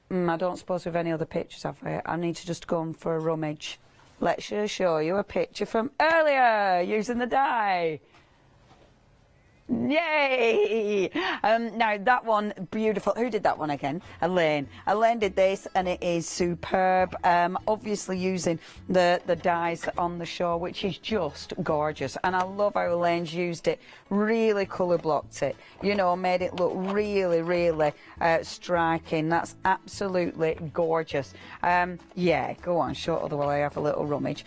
don't suppose we've any other pictures, have I? I need to just go on for a rummage. Let's just show you a picture from earlier, using the die. Yay! Now that one, beautiful. Who did that one again? Elaine. Elaine did this, and it is superb. Obviously using the dyes on the show, which is just gorgeous. And I love how Elaine's used it. Really colour blocked it. You know, made it look really, really striking. That's absolutely gorgeous. Yeah, go on, show it, otherwise I have a little rummage.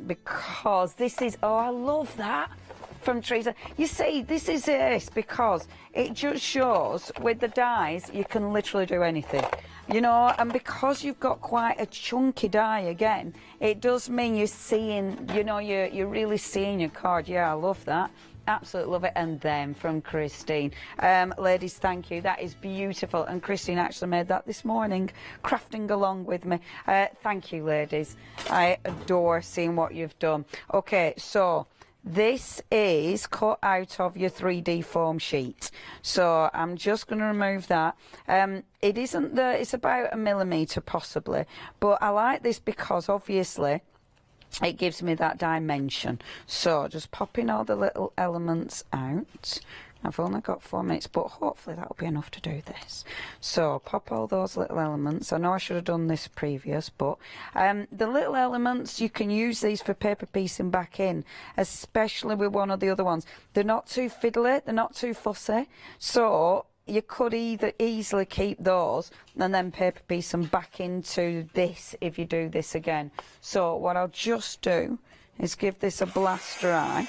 Because this is, oh, I love that. From Teresa. You see, this is it because it just shows with the dyes you can literally do anything, you know, and because you've got quite a chunky die again, it does mean you're seeing, you know, you're really seeing your card. Yeah, I love that. Absolutely love it. And then from Christine, ladies, thank you, that is beautiful. And Christine actually made that this morning, crafting along with me. Thank you, ladies. I adore seeing what you've done. Okay, so this is cut out of your 3D foam sheet. So I'm just going to remove that. It isn't it's about 1 millimetre possibly, but I like this because obviously it gives me that dimension. So just popping all the little elements out. I've only got 4 minutes, but hopefully that'll be enough to do this. So pop all those little elements. I know I should have done this previous, but the little elements, you can use these for paper piecing back in, especially with one of the other ones. They're not too fiddly, they're not too fussy. So you could either easily keep those and then paper piece them back into this if you do this again. So what I'll just do is give this a blast dry.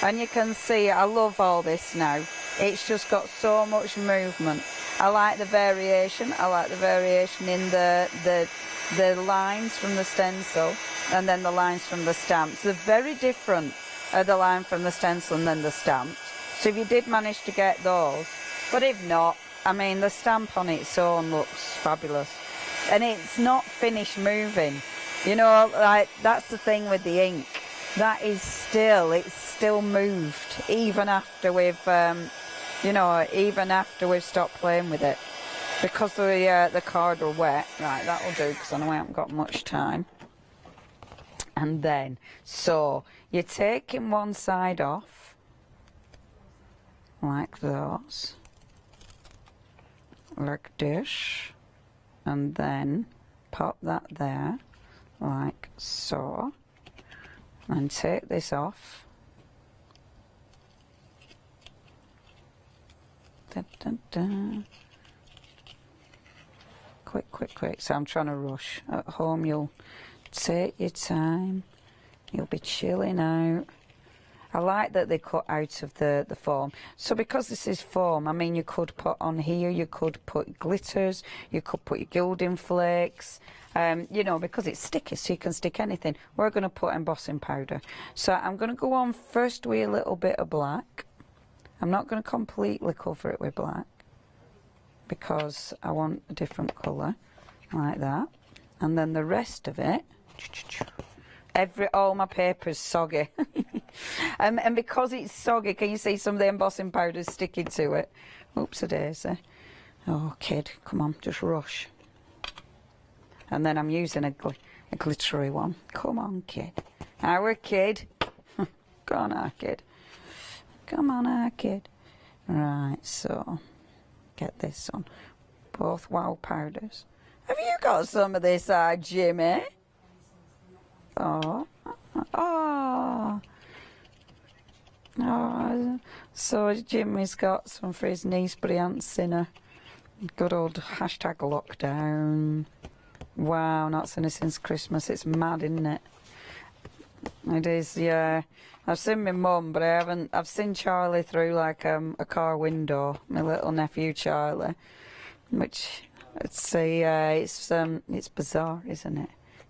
And you can see I love all this now. It's just got so much movement. I like the variation. I like the variation in the lines from the stencil and then the lines from the stamps. They're very different, the line from the stencil and then the stamps. So if you did manage to get those, but if not, I mean, the stamp on its own looks fabulous. And it's not finished moving. You know, like, that's the thing with the ink. That is still, it's still moved, even after we've, you know, even after we've stopped playing with it. Because the card are wet. Right, that'll do, because I know I haven't got much time. And then, so, you're taking one side off, like those, like this, and then pop that there, like so. And take this off. Dun, dun, dun. Quick, quick, quick. So I'm trying to rush. At home you'll take your time. You'll be chilling out. I like that they cut out of the foam. So because this is foam, I mean, you could put on here, you could put glitters, you could put your gilding flakes. You know, because it's sticky, so you can stick anything. We're going to put embossing powder. So I'm going to go on first with a little bit of black. I'm not going to completely cover it with black because I want a different colour, like that. And then the rest of it, all my paper's soggy. And because it's soggy, can you see some of the embossing powder sticking to it? Oops-a-daisy. Oh, kid, come on, just rush. And then I'm using a glittery one. Come on, kid. Our kid. Go on, our kid. Come on, our kid. Right, so get this on. Both wow powders. Have you got some of this, Jimmy? Oh. Oh. Oh. So Jimmy's got some for his niece Brianne's in good old hashtag lockdown. Wow, not seen it since Christmas. It's mad, isn't it? It is, yeah. I've seen my mum, but I haven't. I've seen Charlie through like a car window. My little nephew Charlie, which it's bizarre, isn't it?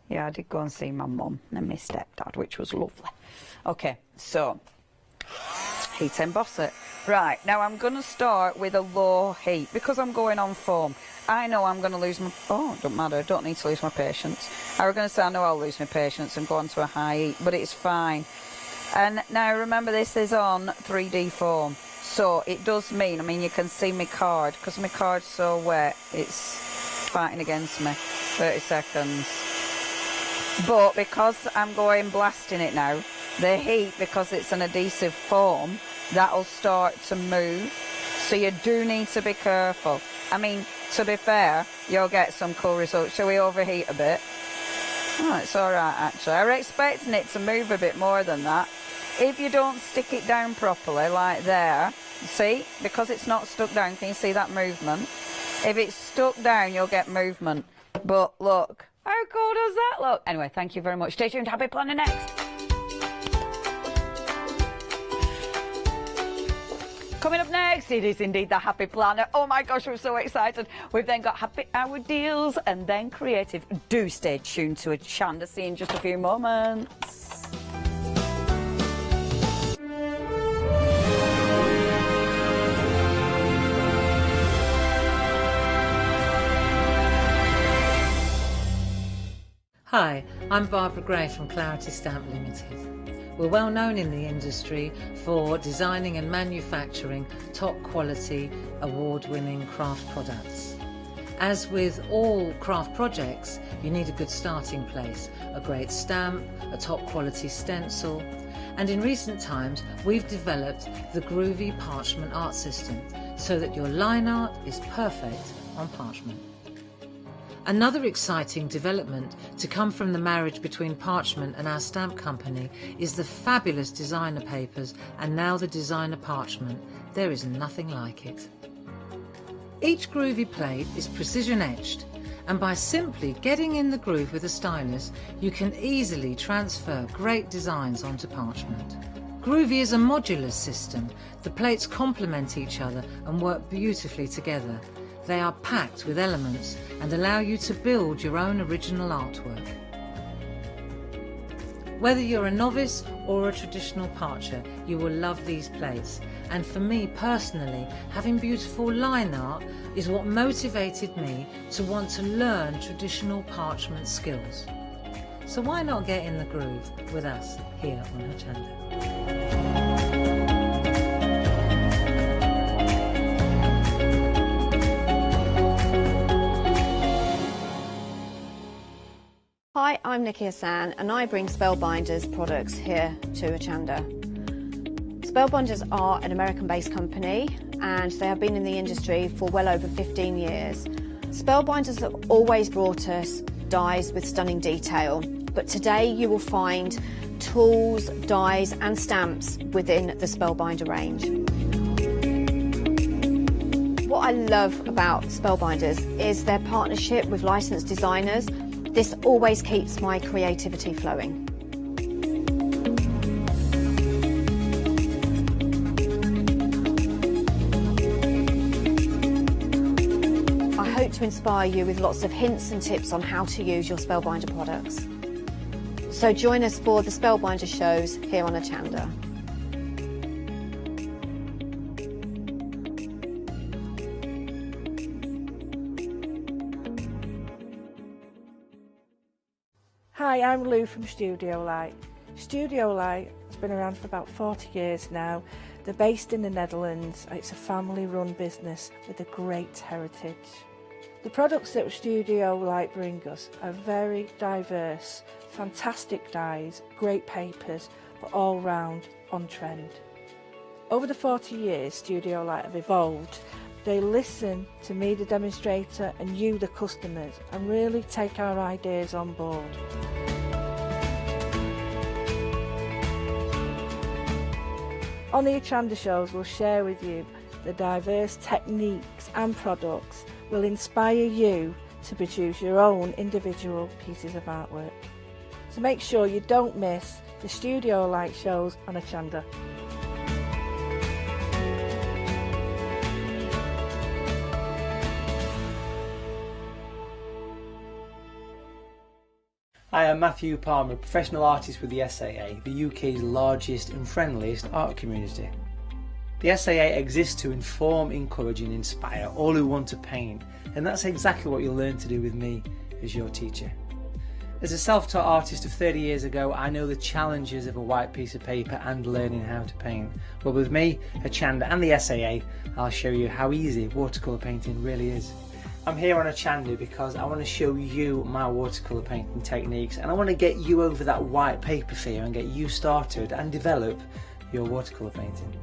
Yeah, I did go and see my mum and my stepdad, which was lovely. Okay, so heat emboss it. Right, now I'm going to start with a low heat because I'm going on foam. I know I'm going to lose my... Oh, it doesn't matter. I don't need to lose my patience. I was going to say I know I'll lose my patience and go on to a high heat, but it's fine. And now remember, this is on 3D foam. So it does mean, I mean, you can see my card. Because my card's so wet, it's fighting against me. 30 seconds. But because I'm going blasting it now, the heat, because it's an adhesive foam, that'll start to move. So you do need to be careful. I mean, to be fair, you'll get some cool results. Shall we overheat a bit? Oh, it's all right, actually. I was expecting it to move a bit more than that. If you don't stick it down properly, like there, see, because it's not stuck down, can you see that movement? If it's stuck down, you'll get movement. But look, how cool does that look? Anyway, thank you very much. Stay tuned, Happy Planner next. Coming up next, it is indeed the Happy Planner. Oh my gosh, we're so excited. We've then got Happy Hour deals and then creative. Do stay tuned to Hochanda. See you in just a few moments. Hi, I'm Barbara Gray from Clarity Stamp Limited. We're well known in the industry for designing and manufacturing top quality, award-winning craft products. As with all craft projects, you need a good starting place, a great stamp, a top quality stencil, and in recent times we've developed the groovy parchment art system so that your line art is perfect on parchment. Another exciting development to come from the marriage between parchment and our stamp company is the fabulous designer papers and now the designer parchment. There is nothing like it. Each groovy plate is precision etched, and by simply getting in the groove with a stylus, you can easily transfer great designs onto parchment. Groovy is a modular system. The plates complement each other and work beautifully together. They are packed with elements and allow you to build your own original artwork. Whether you're a novice or a traditional parcher, you will love these plates. And for me personally, having beautiful line art is what motivated me to want to learn traditional parchment skills. So why not get in the groove with us here on Hochanda? Hi, I'm Nikki Hassan and I bring Spellbinders products here to Hochanda. Spellbinders are an American-based company and they have been in the industry for well over 15 years. Spellbinders have always brought us dies with stunning detail, but today you will find tools, dies and stamps within the Spellbinder range. What I love about Spellbinders is their partnership with licensed designers. This always keeps my creativity flowing. I hope to inspire you with lots of hints and tips on how to use your Spellbinder products. So join us for the Spellbinder shows here on Hochanda. Hi, I'm Lou from Studio Light. Studio Light has been around for about 40 years now. They're based in the Netherlands. It's a family-run business with a great heritage. The products that Studio Light bring us are very diverse, fantastic dies, great papers, but all round on trend. Over the 40 years Studio Light have evolved. They listen to me, the demonstrator, and you, the customers, and really take our ideas on board. On the Hochanda shows, we'll share with you the diverse techniques and products will inspire you to produce your own individual pieces of artwork. So make sure you don't miss the Studio Light shows on Hochanda. Hi, I'm Matthew Palmer, professional artist with the SAA, the UK's largest and friendliest art community. The SAA exists to inform, encourage and inspire all who want to paint, and that's exactly what you'll learn to do with me as your teacher. As a self-taught artist of 30 years ago, I know the challenges of a white piece of paper and learning how to paint. But with me, Hochanda and the SAA, I'll show you how easy watercolour painting really is. I'm here on Hochanda because I want to show you my watercolour painting techniques, and I want to get you over that white paper fear and get you started and develop your watercolour painting.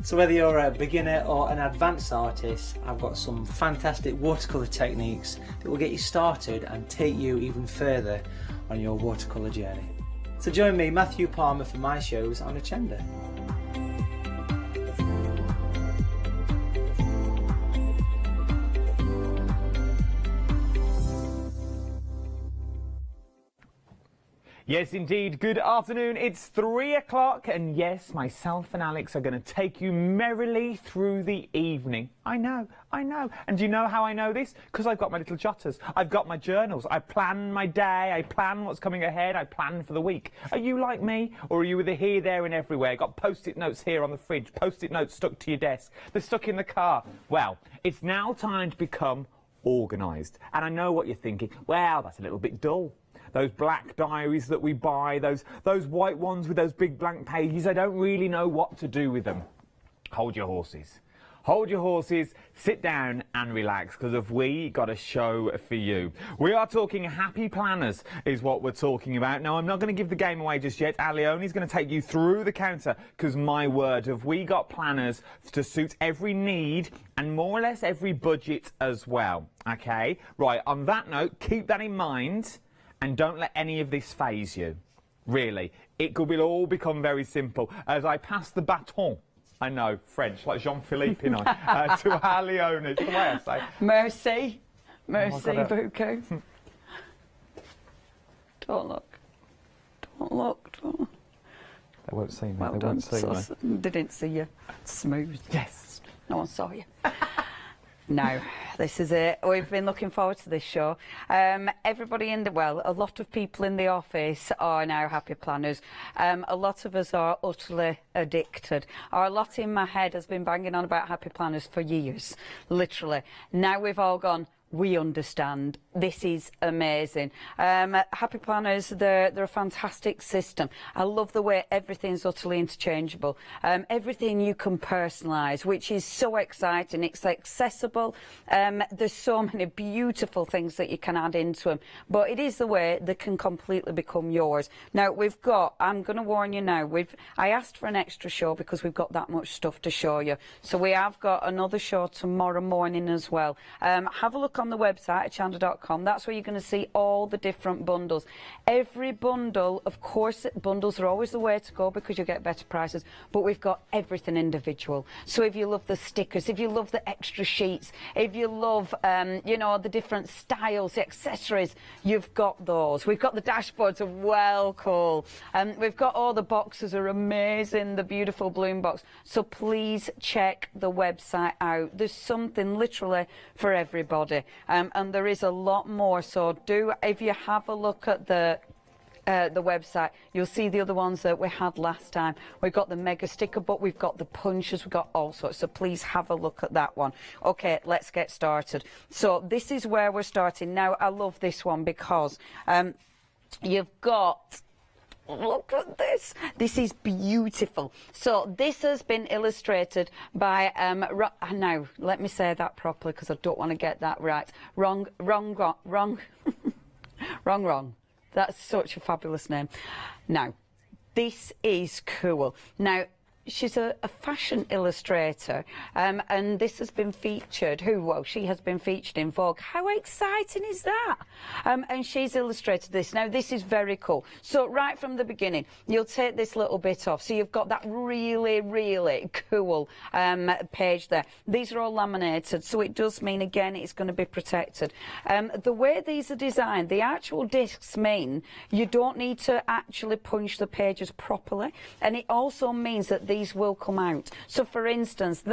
So whether you're a beginner or an advanced artist, I've got some fantastic watercolour techniques that will get you started and take you even further on your watercolour journey. So join me, Matthew Palmer, for my shows on Hochanda. Yes, indeed. Good afternoon. It's 3 o'clock, and yes, myself and Alex are going to take you merrily through the evening. I know. And do you know how I know this? Because I've got my little jotters. I've got my journals. I plan my day. I plan what's coming ahead. I plan for the week. Are you like me, or are you with a here, there, and everywhere? Got post-it notes here on the fridge, post-it notes stuck to your desk. They're stuck in the car. Well, it's now time to become organised. And I know what you're thinking. Well, that's a little bit dull. Those black diaries that we buy, those white ones with those big blank pages, I don't really know what to do with them. Hold your horses. Hold your horses, sit down and relax, because have we got a show for you. We are talking happy planners is what we're talking about. Now, I'm not going to give the game away just yet. Leonie's going to take you through the counter, because my word, have we got planners to suit every need and more or less every budget as well. Okay, right, on that note, keep that in mind. And don't let any of this faze you. Really. It could all become very simple. As I pass the baton, I know, French, like Jean-Philippe, you know, to our Leonie. It's the way I say. Merci. Merci beaucoup. Don't look. Don't look. Don't. They won't see me. Well They done. won't see me. They didn't see you. Smooth. Yes. No one saw you. No, this is it. We've been looking forward to this show. Everybody a lot of people in the office are now happy planners. A lot of us are utterly addicted. A lot in my head has been banging on about happy planners for years, literally. Now we've all gone, we understand. This is amazing. Happy planners, they're a fantastic system. I love the way everything's utterly interchangeable. Everything you can personalise, which is so exciting. It's accessible. There's so many beautiful things that you can add into them. But it is the way they can completely become yours. Now, we've got, I'm going to warn you now, I asked for an extra show because we've got that much stuff to show you. So we have got another show tomorrow morning as well. Have a look on the website, hochanda.com. That's where you're going to see all the different bundles. Every bundle, of course, bundles are always the way to go because you get better prices, but we've got everything individual. So if you love the stickers, if you love the extra sheets, if you love, you know, the different styles, the accessories, you've got those. We've got the dashboards are well cool. We've got all the boxes are amazing, the beautiful bloom box. So please check the website out. There's something literally for everybody. And there is a lot more, so if you have a look at the website, you'll see the other ones that we had last time. We've got the mega sticker book, we've got the punches, we've got all sorts, so please have a look at that one. Okay, let's get started. So this is where we're starting. Now, I love this one because you've got, look at this. This is beautiful. So this has been illustrated by now let me say that properly because I don't want to get that right. Wrong. That's such a fabulous name. Now, this is cool. Now, she's a fashion illustrator, and this has been featured. She has been featured in Vogue. How exciting is that? And she's illustrated this. Now, this is very cool. So, right from the beginning, you'll take this little bit off. So, you've got that really, really cool page there. These are all laminated, so it does mean, again, it's going to be protected. The way these are designed, the actual discs mean you don't need to actually punch the pages properly, and it also means that these will come out. So for instance,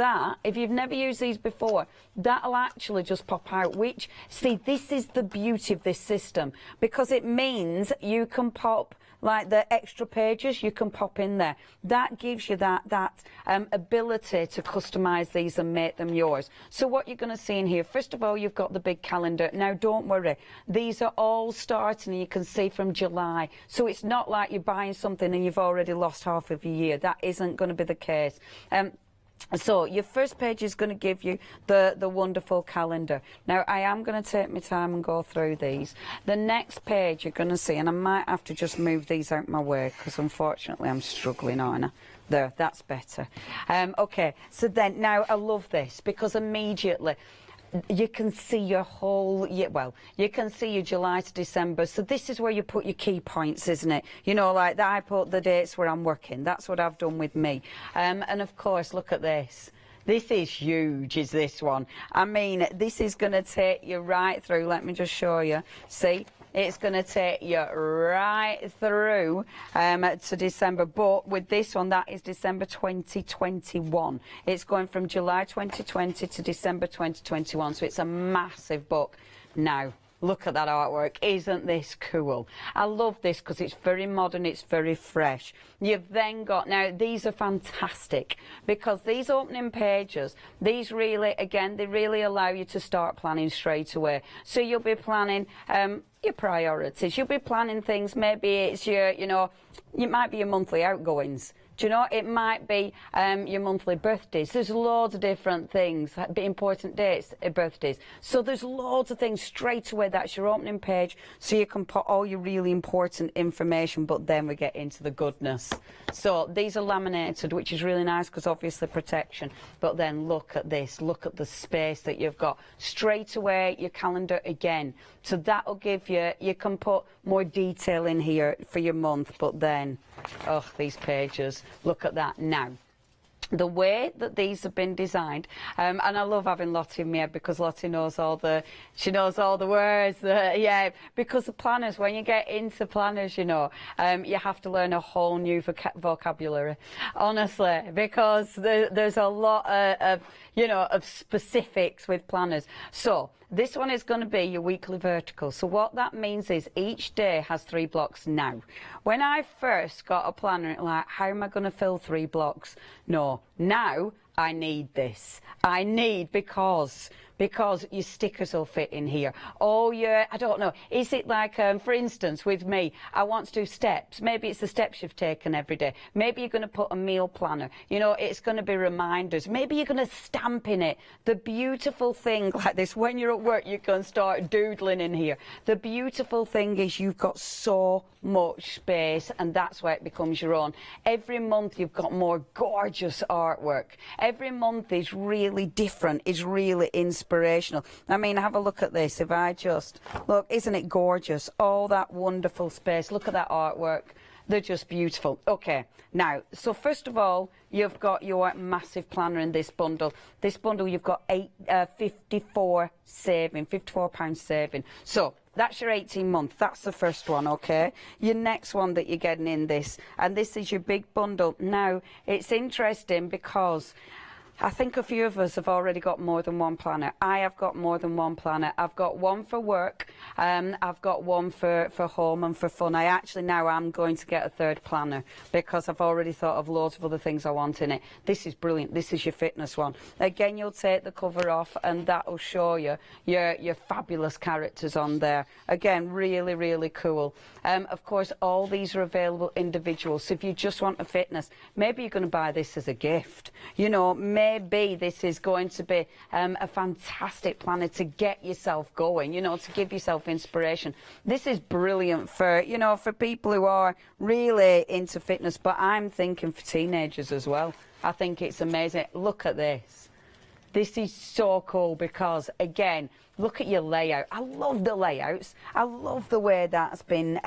if you've never used these before, that'll actually just pop out, which, see, this is the beauty of this system, because it means you can pop, like the extra pages, you can pop in there. That gives you that ability to customise these and make them yours. So what you're going to see in here, first of all, you've got the big calendar. Now, don't worry. These are all starting, you can see, from July. So it's not like you're buying something and you've already lost half of your year. That isn't going to be the case. So your first page is going to give you the wonderful calendar. Now, I am going to take my time and go through these. The next page you're going to see, and I might have to just move these out my way because unfortunately I'm struggling, aren't I? There, that's better. Okay, so then now I love this because immediately you can see your whole, you can see your July to December. So this is where you put your key points, isn't it? You know, like I put the dates where I'm working. That's what I've done with me. And of course, look at this. This is huge, is this one. I mean, this is going to take you right through. Let me just show you. See? It's going to take you right through to December. But with this one, that is December 2021. It's going from July 2020 to December 2021. So it's a massive book. Now, look at that artwork. Isn't this cool? I love this because it's very modern, it's very fresh. You've then got, now these are fantastic because these opening pages, these really, again, they really allow you to start planning straight away. So you'll be planning your priorities. You'll be planning things, maybe it's your, you know, it might be your monthly outgoings. Do you know, it might be your monthly birthdays. There's loads of different things, important dates, birthdays. So there's loads of things straight away. That's your opening page, so you can put all your really important information, but then we get into the goodness. So these are laminated, which is really nice because obviously protection. But then look at this. Look at the space that you've got. Straight away, your calendar again. So that'll give you, you can put more detail in here for your month, but then, oh, these pages. Look at that now. The way that these have been designed, and I love having Lottie in here because Lottie knows all the, she knows all the words, yeah, because the planners, when you get into planners, you know, you have to learn a whole new vocabulary, honestly, because there's a lot of, you know, of specifics with planners. So this one is going to be your weekly vertical. So what that means is each day has 3 blocks now. When I first got a planner, like, how am I going to fill 3 blocks? No, now I need this. I need because your stickers will fit in here. Oh, yeah, I don't know. Is it like, for instance, with me, I want to do steps. Maybe it's the steps you've taken every day. Maybe you're going to put a meal planner. You know, it's going to be reminders. Maybe you're going to stamp in it. The beautiful thing like this, when you're at work, you can start doodling in here. The beautiful thing is you've got so much space, and that's where it becomes your own. Every month you've got more gorgeous artwork. Every month is really different, is really inspirational. I mean, have a look at this. If I just look, isn't it gorgeous? All that wonderful space. Look at that artwork. They're just beautiful. Okay, now, so first of all, you've got your massive planner in this bundle. This bundle, you've got £54 saving. So that's your 18 month. That's the first one, okay? Your next one that you're getting in this, and this is your big bundle. Now, it's interesting because I think a few of us have already got more than one planner. I have got more than one planner. I've got one for work, I've got one for home and for fun. I actually now am going to get a 3rd planner because I've already thought of loads of other things I want in it. This is brilliant. This is your fitness one. Again, you'll take the cover off and that will show you your fabulous characters on there. Again, really, really cool. Of course, all these are available individual. So if you just want a fitness, maybe you're going to buy this as a gift. You know, maybe this is going to be a fantastic planner to get yourself going, you know, to give yourself inspiration. This is brilliant for, you know, for people who are really into fitness, but I'm thinking for teenagers as well. I think it's amazing. Look at this. This is so cool because, again, look at your layout. I love the layouts. I love the way that's been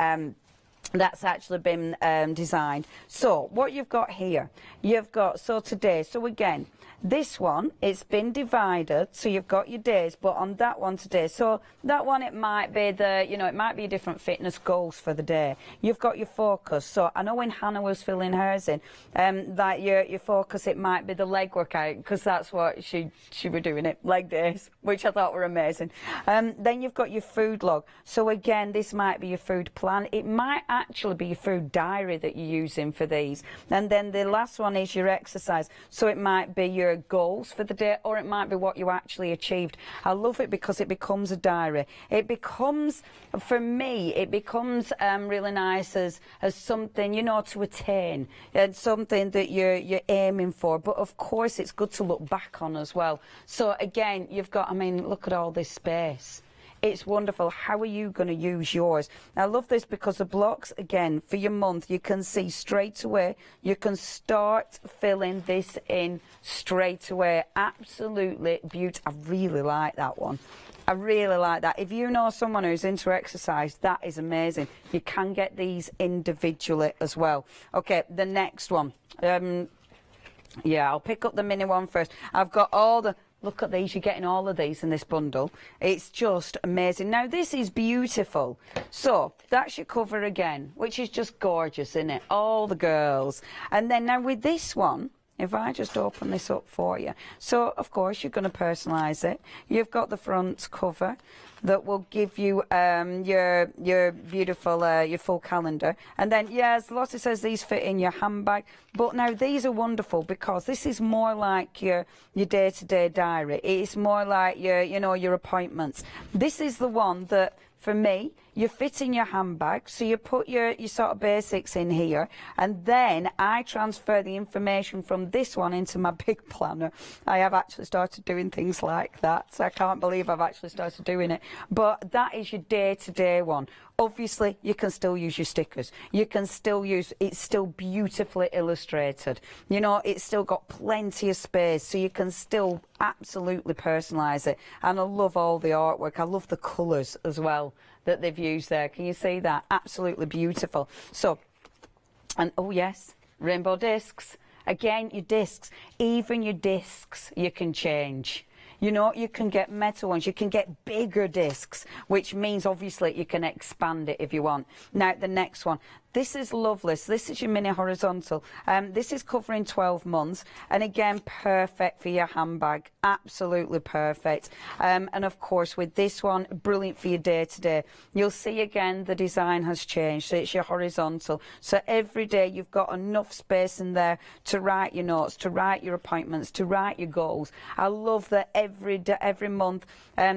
that's actually been designed. So what you've got here, you've got, so today, so again, this one, it's been divided, so you've got your days, but on that one today, so that one, it might be the, you know, it might be different fitness goals for the day. You've got your focus. So I know when Hannah was filling hers in, that your focus, it might be the leg workout, because that's what she was doing it, leg days, which I thought were amazing. Then you've got your food log. So again, this might be your food plan. It might actually be your food diary that you're using for these. And then the last one is your exercise. So it might be your goals for the day, or it might be what you actually achieved. I love it because it becomes a diary. It becomes, for me, it becomes really nice as something, you know, to attain, and something that you're aiming for. But of course, it's good to look back on as well. So again, you've got, I mean, look at all this space. It's wonderful. How are you going to use yours? I love this because the blocks, again, for your month, you can see straight away. You can start filling this in straight away. Absolutely beautiful. I really like that one. I really like that. If you know someone who's into exercise, that is amazing. You can get these individually as well. Okay, the next one. Yeah, I'll pick up the mini one first. I've got all the... Look at these, you're getting all of these in this bundle. It's just amazing. Now, this is beautiful. So, that's your cover again, which is just gorgeous, isn't it? All the girls. And then now with this one, if I just open this up for you. So, of course, you're going to personalise it. You've got the front cover that will give you your beautiful, your full calendar. And then, yes, Lottie says these fit in your handbag. But now these are wonderful because this is more like your day-to-day diary. It's more like your, you know, your appointments. This is the one that, for me, you fit in your handbag, so you put your sort of basics in here, and then I transfer the information from this one into my big planner. I have actually started doing things like that, so I can't believe I've actually started doing it. But that is your day-to-day one. Obviously, you can still use your stickers. You can still use, it's still beautifully illustrated. You know, it's still got plenty of space, so you can still absolutely personalise it. And I love all the artwork. I love the colours as well that they've used there. Can you see that? Absolutely beautiful. So, and oh yes, rainbow discs. Again, your discs. Even your discs you can change. You know, you can get metal ones, you can get bigger discs, which means obviously you can expand it if you want. Now, the next one. This is lovely. So this is your mini horizontal. This is covering 12 months. And again, perfect for your handbag. Absolutely perfect. And of course, with this one, brilliant for your day-to-day. You'll see again, the design has changed. So it's your horizontal. So every day you've got enough space in there to write your notes, to write your appointments, to write your goals. I love that every month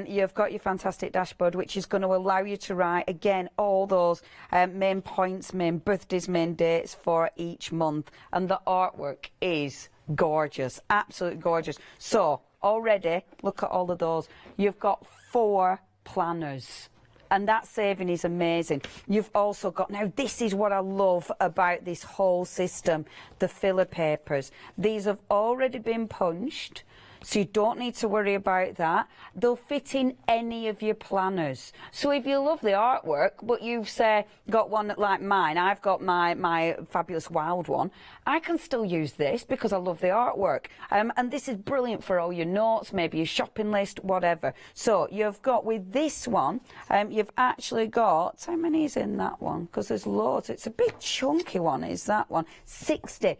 you've got your fantastic dashboard, which is going to allow you to write, again, all those main points, main birthdays, main dates for each month. And the artwork is gorgeous, absolutely gorgeous. So already, look at all of those. You've got 4 planners. And that saving is amazing. You've also got, now this is what I love about this whole system, the filler papers. These have already been punched, so you don't need to worry about that. They'll fit in any of your planners. So if you love the artwork, but you've, say, got one like mine, I've got my fabulous wild one, I can still use this because I love the artwork. And this is brilliant for all your notes, maybe your shopping list, whatever. So you've got, with this one, you've actually got, how many is in that one? Because there's loads. It's a big chunky one, is that one? 60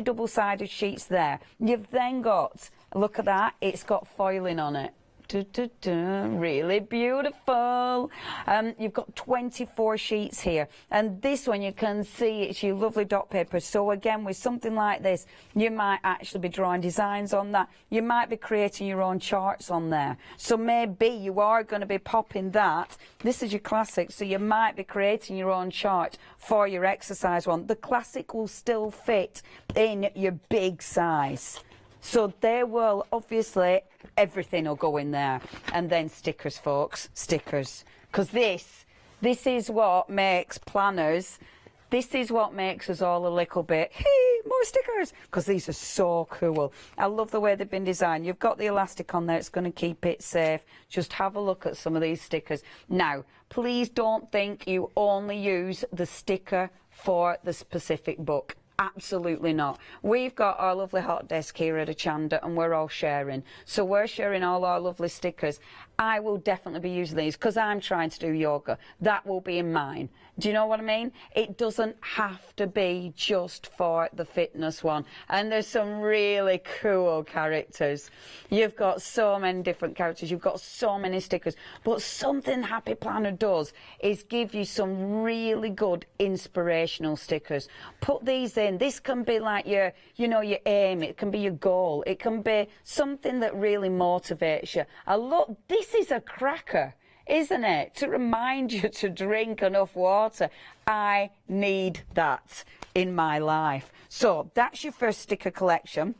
double-sided sheets there. You've then got, look at that, it's got foiling on it. Really beautiful. You've got 24 sheets here, and this one you can see it's your lovely dot paper. So again, with something like this, you might actually be drawing designs on that. You might be creating your own charts on there. So maybe you are going to be popping that. This is your classic, so you might be creating your own chart for your exercise one. The classic will still fit in your big size. So there will, obviously, everything will go in there. And then stickers, folks, stickers. Because this is what makes planners, this is what makes us all a little bit, hey, more stickers. Because these are so cool. I love the way they've been designed. You've got the elastic on there, it's going to keep it safe. Just have a look at some of these stickers. Now, please don't think you only use the sticker for the specific book. Absolutely not. We've got our lovely hot desk here at Hochanda and we're all sharing. So we're sharing all our lovely stickers. I will definitely be using these because I'm trying to do yoga. That will be in mine. Do you know what I mean? It doesn't have to be just for the fitness one. And there's some really cool characters. You've got so many different characters. You've got so many stickers. But something Happy Planner does is give you some really good inspirational stickers. Put these in. This can be like your, you know, your aim. It can be your goal. It can be something that really motivates you. This is a cracker, isn't it? To remind you to drink enough water. I need that in my life. So that's your first sticker collection,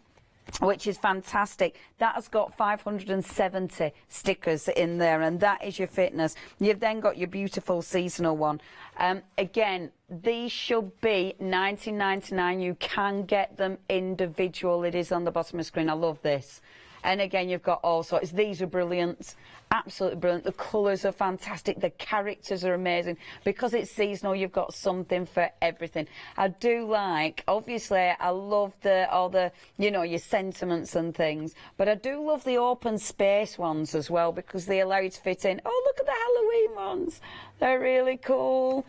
which is fantastic. That has got 570 stickers in there, and that is your fitness. You've then got your beautiful seasonal one. Again, these should be $19.99. You can get them individual. It is on the bottom of the screen. I love this. And again, you've got all sorts. These are brilliant, absolutely brilliant. The colours are fantastic. The characters are amazing. Because it's seasonal, you've got something for everything. I do like, obviously, I love all the, you know, your sentiments and things. But I do love the open space ones as well because they allow you to fit in. Oh, look at the Halloween ones. They're really cool.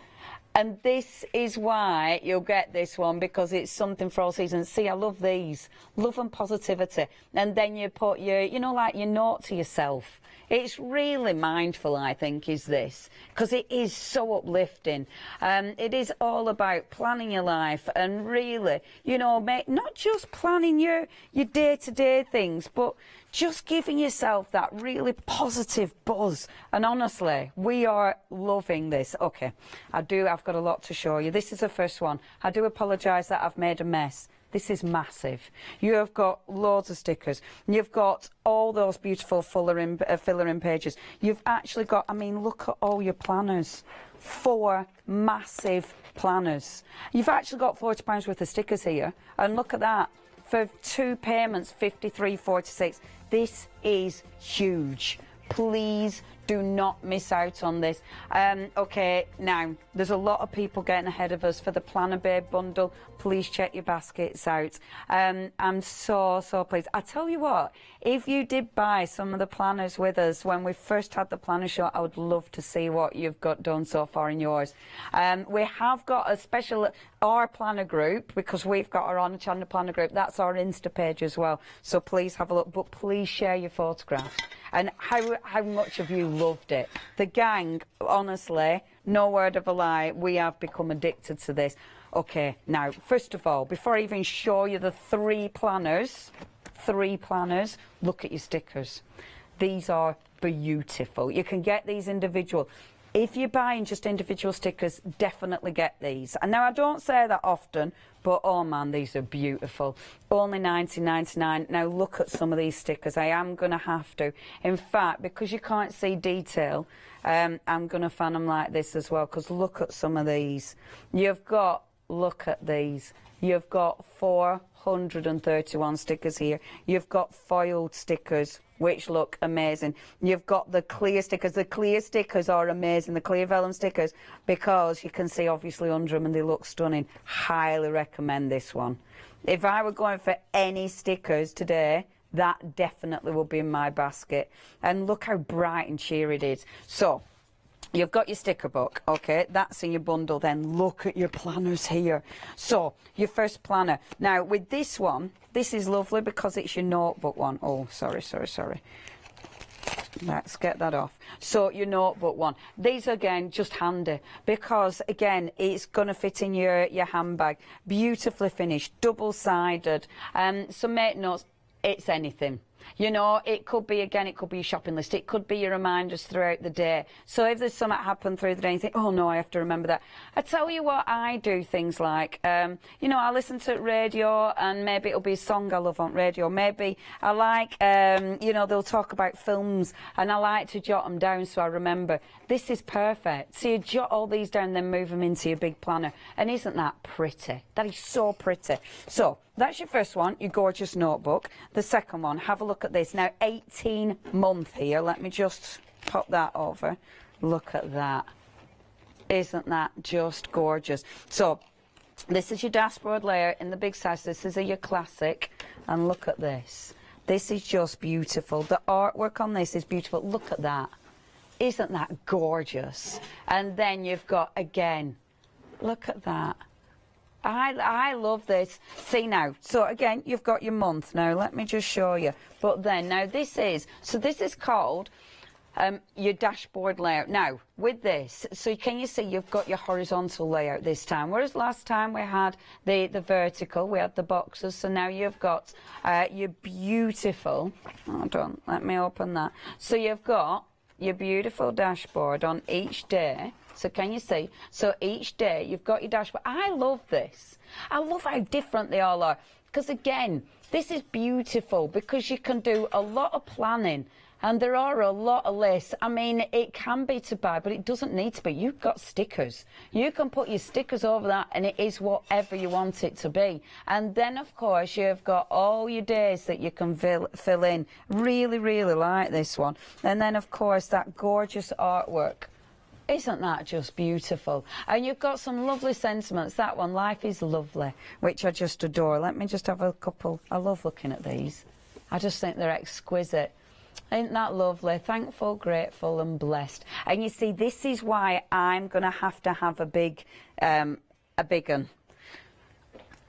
And this is why you'll get this one, because it's something for all seasons. See, I love these. Love and positivity. And then you put your, you know, like your note to yourself. It's really mindful, I think, is this, because it is so uplifting. It is all about planning your life and really, you know, not just planning your day-to-day things, but just giving yourself that really positive buzz. And honestly, we are loving this. Okay, I've got a lot to show you. This is the first one. I do apologise that I've made a mess. This is massive. You have got loads of stickers. You've got all those beautiful filler in pages. You've actually got, I mean, look at all your planners. 4 massive planners. You've actually got £40 worth of stickers here. And look at that. For 2 payments, £53.46. This is huge. Please do not miss out on this. Okay, now, there's a lot of people getting ahead of us for the Planner Babe bundle. Please check your baskets out. I'm so pleased. I tell you what, if you did buy some of the planners with us when we first had the planner show, I would love to see what you've got done so far in yours. We have got a special, our planner group, because we've got our Hochanda planner group. That's our Insta page as well. So please have a look, but please share your photographs and how much of you loved it. The gang, honestly, no word of a lie, we have become addicted to this. Okay, now, first of all, before I even show you the 3 planners, look at your stickers. These are beautiful. You can get these individual. If you're buying just individual stickers, definitely get these. And now, I don't say that often, but oh man, these are beautiful. Only $19.99. Now, look at some of these stickers. I am going to have to. In fact, because you can't see detail, I'm going to fan them like this as well, because look at some of these. Look at these. You've got 431 stickers here. You've got foiled stickers, which look amazing. You've got the clear stickers. The clear stickers are amazing, the clear vellum stickers, because you can see obviously under them and they look stunning. Highly recommend this one. If I were going for any stickers today, that definitely will be in my basket. And look how bright and cheery it is. So, you've got your sticker book, okay, that's in your bundle. Then look at your planners here. So, your first planner. Now, with this one, this is lovely because it's your notebook one. Oh, sorry. Let's get that off. So, your notebook one. These, again, just handy because, again, it's going to fit in your handbag. Beautifully finished, double-sided. So, make notes. It's anything. You know, it could be, again, it could be your shopping list. It could be your reminders throughout the day. So if there's something happen through the day and you think, oh, no, I have to remember that. I tell you what, I do things like, you know, I listen to radio and maybe it'll be a song I love on radio. Maybe I like, you know, they'll talk about films and I like to jot them down so I remember. This is perfect. So you jot all these down, then move them into your big planner. And isn't that pretty? That is so pretty. So that's your first one, your gorgeous notebook. The second one, have a look at this. Now, 18 month here. Let me just pop that over. Look at that. Isn't that just gorgeous? So, This is your dashboard layout in the big size. This is your classic. And look at this. This is just beautiful. The artwork on this is beautiful. Look at that. Isn't that gorgeous? And then you've got, again, look at that. I love this. See now, so again, you've got your month. Now, let me just show you. But then, now this is called your dashboard layout. Now, with this, so can you see you've got your horizontal layout this time, whereas last time we had the vertical, we had the boxes, so now you've got your beautiful, hold on, let me open that. So you've got your beautiful dashboard on each day. So can you see? So each day you've got your dashboard. I love this. I love how different they all are. Because again, this is beautiful because you can do a lot of planning. And there are a lot of lists. I mean, it can be to buy, but it doesn't need to be. You've got stickers. You can put your stickers over that and it is whatever you want it to be. And then, of course, you've got all your days that you can fill in. Really, really like this one. And then, of course, that gorgeous artwork. Isn't that just beautiful? And you've got some lovely sentiments. That one, life is lovely, which I just adore. Let me just have a couple. I love looking at these. I just think they're exquisite. Isn't that lovely? Thankful, grateful and blessed. And you see, this is why I'm going to have a big one.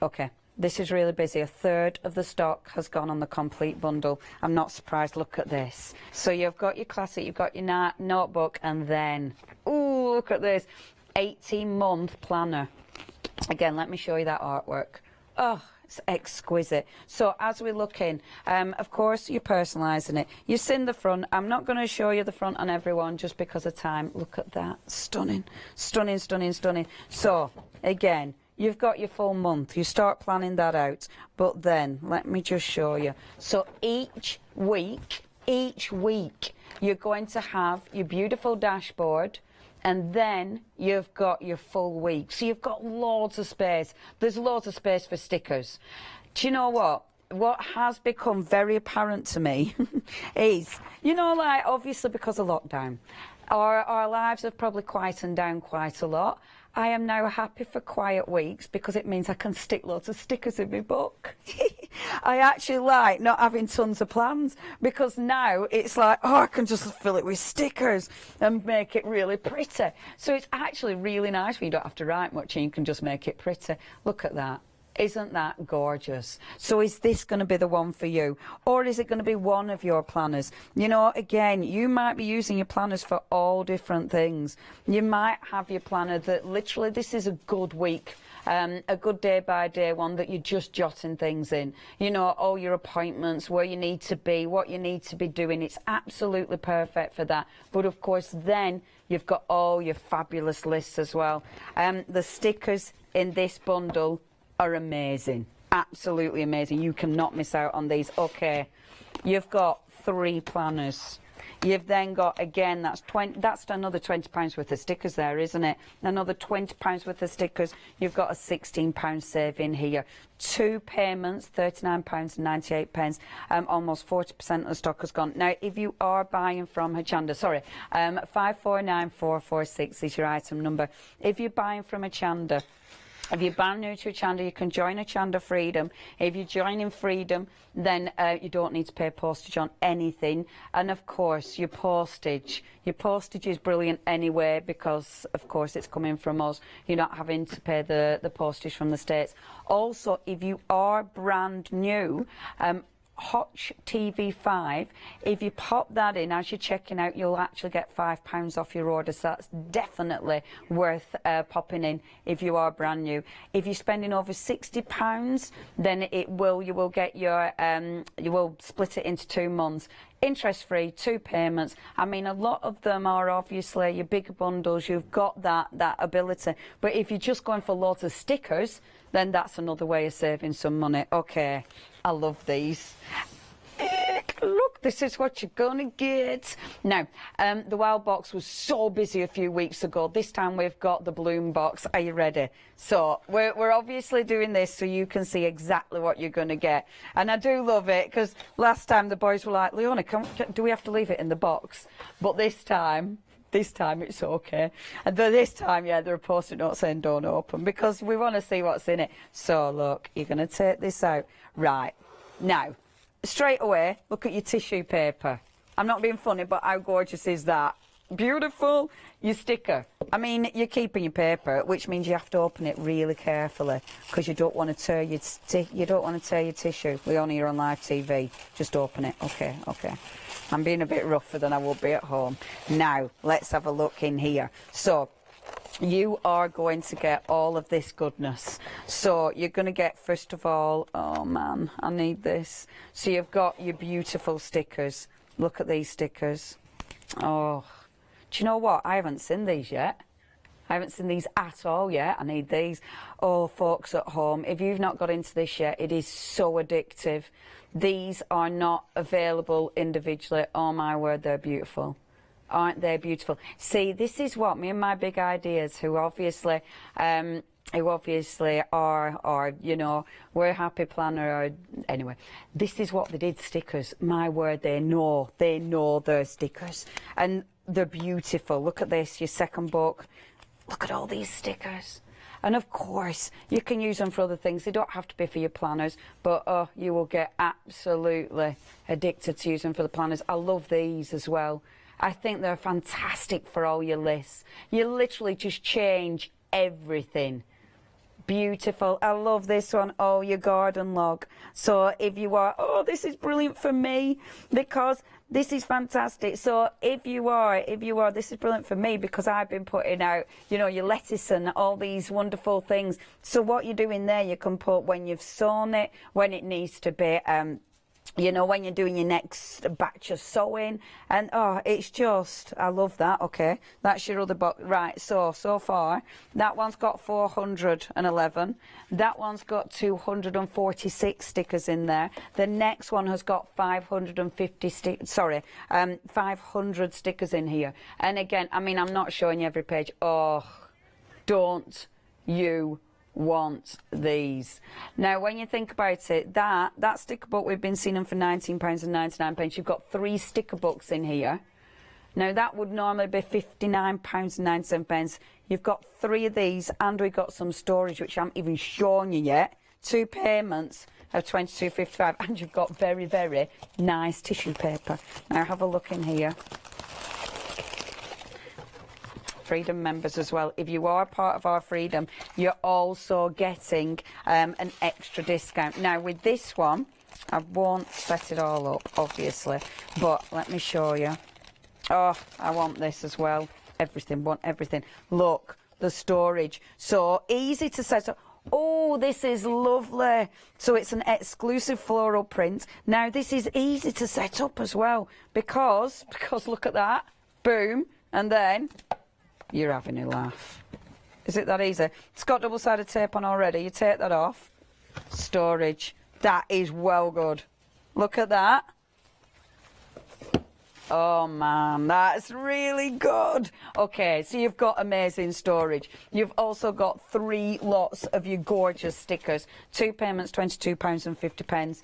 Okay. This is really busy. A third of the stock has gone on the complete bundle. I'm not surprised. Look at this. So you've got your classic, you've got your notebook, and then, ooh, look at this. 18-month planner. Again, let me show you that artwork. Oh, it's exquisite. So as we look in, of course, you're personalising it. You've seen the front. I'm not going to show you the front on everyone just because of time. Look at that. Stunning. Stunning, stunning, stunning. So, again, you've got your full month. You start planning that out. But then, let me just show you. So each week, you're going to have your beautiful dashboard, and then you've got your full week. So you've got loads of space. There's loads of space for stickers. Do you know what? What has become very apparent to me is, you know, like, obviously because of lockdown, our lives have probably quietened down quite a lot. I am now happy for quiet weeks because it means I can stick loads of stickers in my book. I actually like not having tons of plans because now it's like, oh, I can just fill it with stickers and make it really pretty. So it's actually really nice when you don't have to write much and you can just make it pretty. Look at that. Isn't that gorgeous? So is this going to be the one for you? Or is it going to be one of your planners? You know, again, you might be using your planners for all different things. You might have your planner that literally this is a good week. A good day-by-day one that you're just jotting things in. You know, all your appointments, where you need to be, what you need to be doing. It's absolutely perfect for that. But, of course, then you've got all your fabulous lists as well. The stickers in this bundle are amazing. Absolutely amazing. You cannot miss out on these. Okay, you've got 3 planners. You've then got, again, that's another £20 worth of stickers there, isn't it? Another £20 worth of stickers. You've got a £16 saving here. 2 payments, £39.98. Almost 40% of the stock has gone. Now, if you are buying from Hochanda, 549446 is your item number. If you're buying from Hochanda, if you're brand new to Hochanda, you can join Hochanda Freedom. If you join in Freedom, then you don't need to pay postage on anything. And, of course, your postage is brilliant anyway because, of course, it's coming from us. You're not having to pay the postage from the States. Also, if you are brand new, Hotch TV5, if you pop that in as you're checking out, you'll actually get £5 off your order, so that's definitely worth popping in if you are brand new. If you're spending over £60, then you will get your you will split it into 2 months. Interest-free, 2 payments. I mean, a lot of them are obviously your bigger bundles. You've got that ability. But if you're just going for lots of stickers, then that's another way of saving some money. Okay, I love these. Look, this is what you're going to get. Now, the Wild Box was so busy a few weeks ago. This time we've got the Bloom Box. Are you ready? So we're obviously doing this so you can see exactly what you're going to get. And I do love it because last time the boys were like, Leona, do we have to leave it in the box? But this time, This time it's okay. And this time, yeah, there are post-it notes saying don't open because we want to see what's in it. So look, you're going to take this out. Right. Now, straight away, look at your tissue paper. I'm not being funny, but how gorgeous is that? Beautiful. Your sticker. I mean, you're keeping your paper, which means you have to open it really carefully because you don't want to tear your tissue. We're only here on live TV. Just open it. Okay, okay. I'm being a bit rougher than I would be at home. Now, let's have a look in here. So, you are going to get all of this goodness. So, you're going to get, first of all, oh man, I need this. So, you've got your beautiful stickers. Look at these stickers. Oh, do you know what? I haven't seen these yet. I haven't seen these at all yet. I need these. Oh, folks at home, if you've not got into this yet, it is so addictive. These are not available individually. Oh my word, they're beautiful. Aren't they beautiful? See, this is what me and my big ideas, who obviously are, you know, we're Happy Planner, or, anyway, this is what they did, stickers. My word, they know their stickers. And they're beautiful. Look at this, your second book. Look at all these stickers. And of course, you can use them for other things. They don't have to be for your planners, but oh, you will get absolutely addicted to using them for the planners. I love these as well. I think they're fantastic for all your lists. You literally just change everything. Beautiful. I love this one. Oh, your garden log. So if you are, oh, this is brilliant for me because this is fantastic. So if you are, this is brilliant for me because I've been putting out, you know, your lettuce and all these wonderful things. So what you're doing there, you can put when you've sown it, when it needs to be, you know, when you're doing your next batch of sewing. And oh, it's just, I love that. Okay, that's your other box. Right, so far that one's got 411, that one's got 246 stickers in there. The next one has got 500 stickers in here. And again, I mean, I'm not showing you every page. Oh, don't you want these. Now when you think about it, that sticker book, we've been seeing them for £19.99. You've got 3 sticker books in here. Now that would normally be £59.97. You've got 3 of these, and we've got some storage which I haven't even shown you yet. 2 payments of £22.55, and you've got very, very nice tissue paper. Now have a look in here. Freedom members as well. If you are part of our Freedom, you're also getting an extra discount. Now with this one, I won't set it all up obviously, but let me show you. Oh, I want this as well. Everything, want everything. Look, the storage, so easy to set up. Oh, this is lovely. So it's an exclusive floral print. Now this is easy to set up as well because look at that, boom, and then you're having a laugh. Is it that easy? It's got double-sided tape on already. You take that off. Storage. That is well good. Look at that. Oh man, that's really good. Okay, so you've got amazing storage. You've also got 3 lots of your gorgeous stickers. 2 payments, £22.50.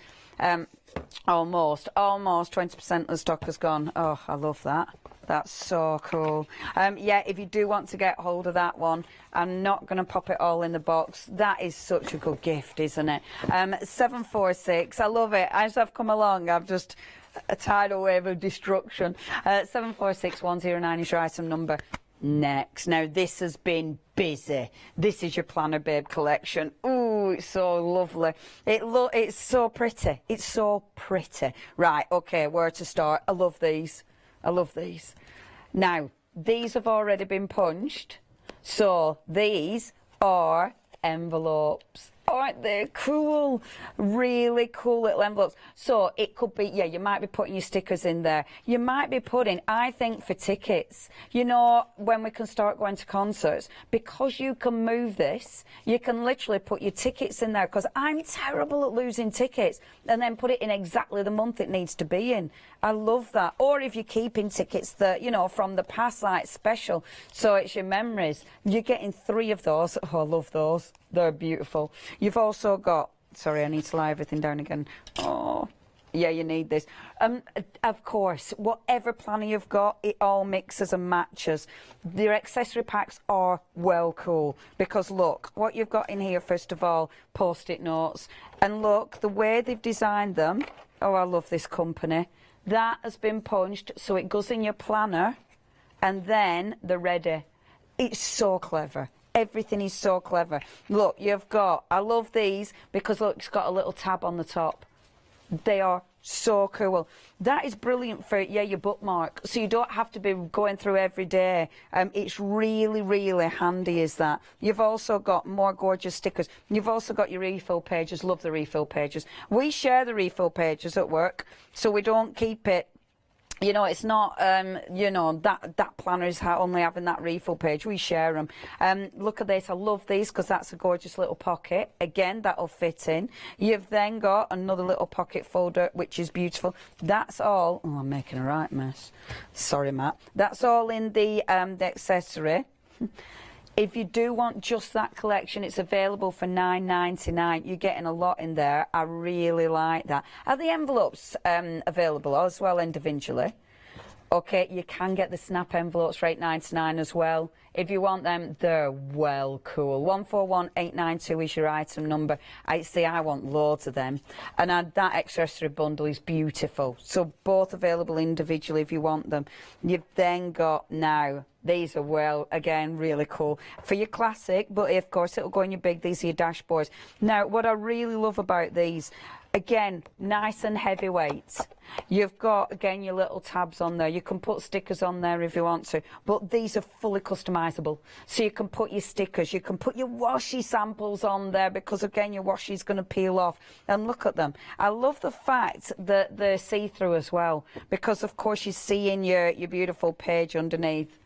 Almost 20% of the stock has gone. Oh, I love that. That's so cool. Yeah, if you do want to get hold of that one, I'm not going to pop it all in the box. That is such a good gift, isn't it? 746, I love it. As I've come along, I've just a tidal wave of destruction. 746109 is your item number. Next. Now this has been busy. This is your Planner Babe collection. Ooh, it's so lovely. It's so pretty. It's so pretty. Right, okay, where to start? I love these. I love these. Now, these have already been punched, so these are envelopes. Aren't they cool? Really cool little envelopes. So it could be, yeah, you might be putting your stickers in there. You might be putting, I think, for tickets, you know, when we can start going to concerts, because you can move this, you can literally put your tickets in there, because I'm terrible at losing tickets, and then put it in exactly the month it needs to be in. I love that. Or if you're keeping tickets that, you know, from the past, like special, so it's your memories. You're getting 3 of those. Oh, I love those. They're beautiful. You've also got, sorry, I need to lie everything down again. Oh, Yeah, you need this. Of course, whatever planner you've got, it all mixes and matches. Their accessory packs are well cool because look, what you've got in here, first of all, post-it notes. And look, the way they've designed them, oh, I love this company. That has been punched so it goes in your planner and then they're ready. It's so clever. Everything is so clever. Look, you've got, I love these because look, it's got a little tab on the top. They are so cool. That is brilliant for, yeah, your bookmark. So you don't have to be going through every day. It's really, really handy is that. You've also got more gorgeous stickers. You've also got your refill pages. Love the refill pages. We share the refill pages at work, so we don't keep it. You know, it's not, you know, that planner is only having that refill page. We share them. Look at this. I love these because that's a gorgeous little pocket. Again, that'll fit in. You've then got another little pocket folder, which is beautiful. That's all. Oh, I'm making a right mess. Sorry, Matt. That's all in the accessory. If you do want just that collection, it's available for $9.99. You're getting a lot in there. I really like that. Are the envelopes available as well individually? Okay, you can get the snap envelopes for $8.99 as well. If you want them, they're well cool. 141892 is your item number. I want loads of them. And that accessory bundle is beautiful. So both available individually if you want them. You've then got now, these are, well, again, really cool. For your classic, but of course it'll go in your big, these are your dashboards. Now, what I really love about these, again, nice and heavyweight. You've got, again, your little tabs on there. You can put stickers on there if you want to, but these are fully customizable. So you can put your stickers, you can put your washi samples on there because, again, your washi is going to peel off. And look at them. I love the fact that they're see-through as well because, of course, you see in your beautiful page underneath.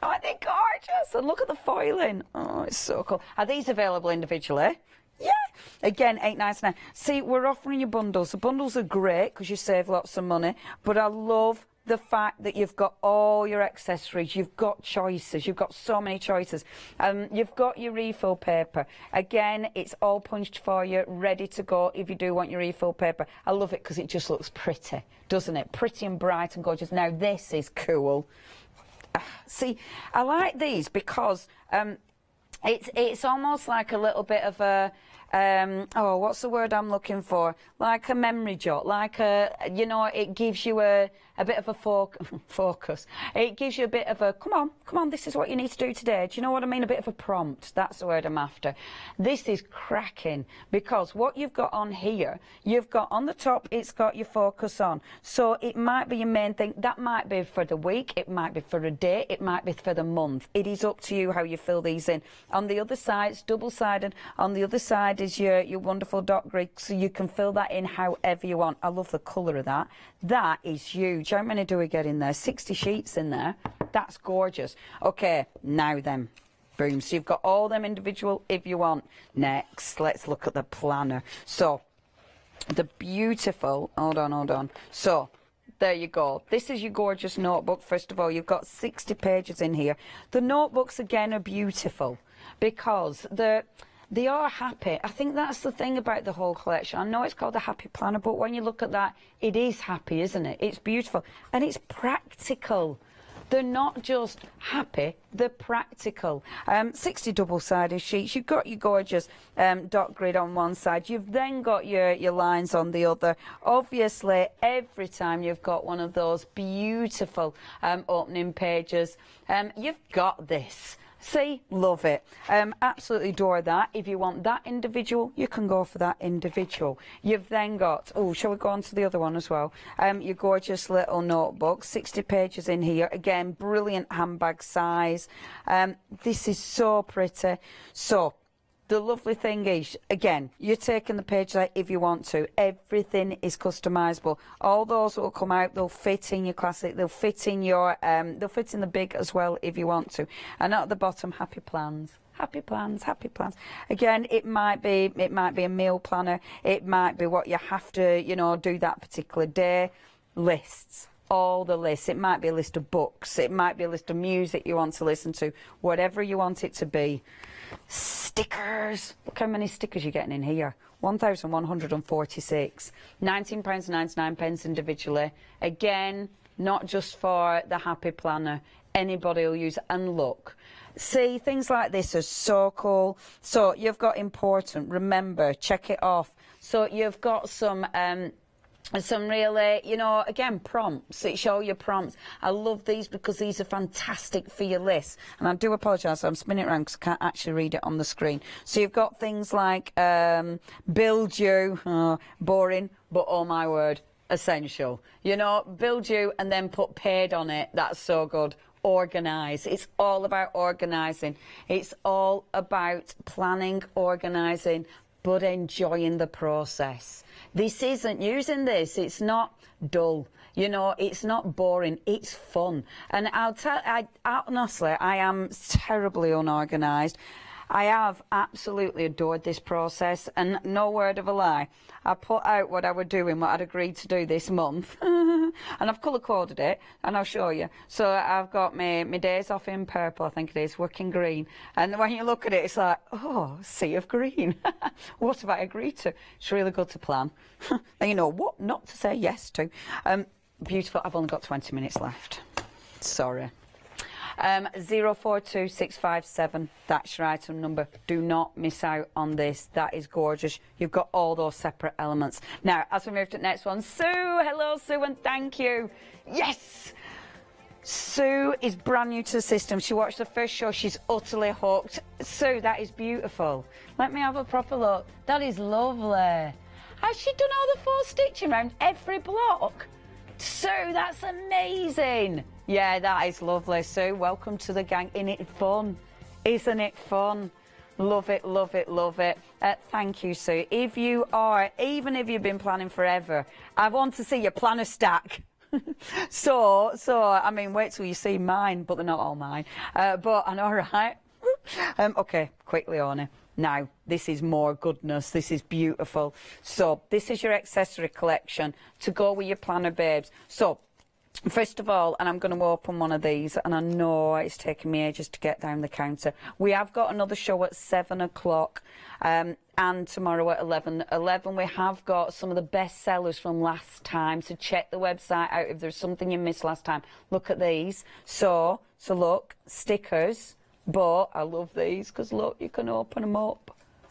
Aren't they gorgeous? And look at the foiling. Oh, it's so cool. Are these available individually? Yeah. Again, $8.99. See, we're offering you bundles. The bundles are great because you save lots of money. But I love the fact that you've got all your accessories. You've got choices. You've got so many choices. You've got your refill paper. Again, it's all punched for you, ready to go if you do want your refill paper. I love it because it just looks pretty, doesn't it? Pretty and bright and gorgeous. Now, this is cool. See, I like these because it's almost like a little bit of a oh, what's the word I'm looking for? Like a memory jot, like a, you know, it gives you a bit of a focus. It gives you a bit of a, come on, this is what you need to do today. Do you know what I mean? A bit of a prompt. That's the word I'm after. This is cracking because what you've got on here, you've got on the top, it's got your focus on. So it might be your main thing. That might be for the week. It might be for a day. It might be for the month. It is up to you how you fill these in. On the other side, it's double-sided. On the other side is your wonderful dot grid, so you can fill that in however you want. I love the colour of that. That is huge. How many do we get in there? 60 sheets in there. That's gorgeous. Okay, now then. Boom. So you've got all them individual if you want. Next, let's look at the planner. So, the beautiful, hold on. So, there you go. This is your gorgeous notebook. First of all, you've got 60 pages in here. The notebooks, again, are beautiful because they are happy. I think that's the thing about the whole collection. I know it's called the Happy Planner, but when you look at that, it is happy, isn't it? It's beautiful. And it's practical. They're not just happy, they're practical. 60 double-sided sheets. You've got your gorgeous dot grid on one side. You've then got your lines on the other. Obviously, every time you've got one of those beautiful opening pages, you've got this. See, love it. Absolutely adore that. If you want that individual, you can go for that individual. You've then got, oh, shall we go on to the other one as well? Your gorgeous little notebook, 60 pages in here. Again, brilliant handbag size. This is so pretty. So, the lovely thing is, again, you're taking the page out if you want to. Everything is customisable. All those will come out. They'll fit in your classic. They'll fit in your. They'll fit in the big as well if you want to. And at the bottom, happy plans. Happy plans, happy plans. Again, it might be a meal planner. It might be what you have to, you know, do that particular day. Lists. all the lists. It might be a list of books, it might be a list of music you want to listen to, whatever you want it to be. Stickers. Look how many stickers you're getting in here. 1,146. £19.99 individually. Again, not just for the happy planner. Anybody will use it. And look, see, things like this are so cool. So you've got important, remember, check it off. So you've got some really, you know, again, prompts. It's all your prompts. I love these because these are fantastic for your list. And I do apologise, I'm spinning it around because I can't actually read it on the screen. So you've got things like build you, boring, but oh my word, essential. You know, build you and then put paid on it. That's so good. Organise. It's all about organising. It's all about planning, organising, but enjoying the process. This isn't using this. It's not dull. You know, it's not boring. It's fun. And honestly, I am terribly unorganised. I have absolutely adored this process, and no word of a lie, I put out what I would do and what I'd agreed to do this month, and I've colour-coded it, and I'll show you. So I've got my days off in purple, I think it is, working green, and when you look at it, it's like, oh, sea of green. What have I agreed to? It's really good to plan, and you know what not to say yes to. Beautiful. I've only got 20 minutes left. Sorry. 042657, that's your item number. Do not miss out on this. That is gorgeous. You've got all those separate elements. Now, as we move to the next one, Sue, hello Sue, and thank you. Yes! Sue is brand new to the system. She watched the first show. She's utterly hooked. Sue, that is beautiful. Let me have a proper look. That is lovely. Has she done all the 4 stitching around every block? Sue, that's amazing. Yeah, that is lovely, Sue. Welcome to the gang. Isn't it fun? Isn't it fun? Love it, love it, love it. Thank you, Sue. If you are, even if you've been planning forever, I want to see your planner stack. So, I mean, wait till you see mine, but they're not all mine. But I know, right? Okay, quickly, Leonie. Now, this is more goodness. This is beautiful. So, this is your accessory collection to go with your planner, babes. So, first of all, and I'm going to open one of these, and I know it's taken me ages to get down the counter. We have got another show at 7 o'clock, and tomorrow at 11. 11, we have got some of the best sellers from last time, so check the website out if there's something you missed last time. Look at these. So look, stickers, but I love these because look, you can open them up.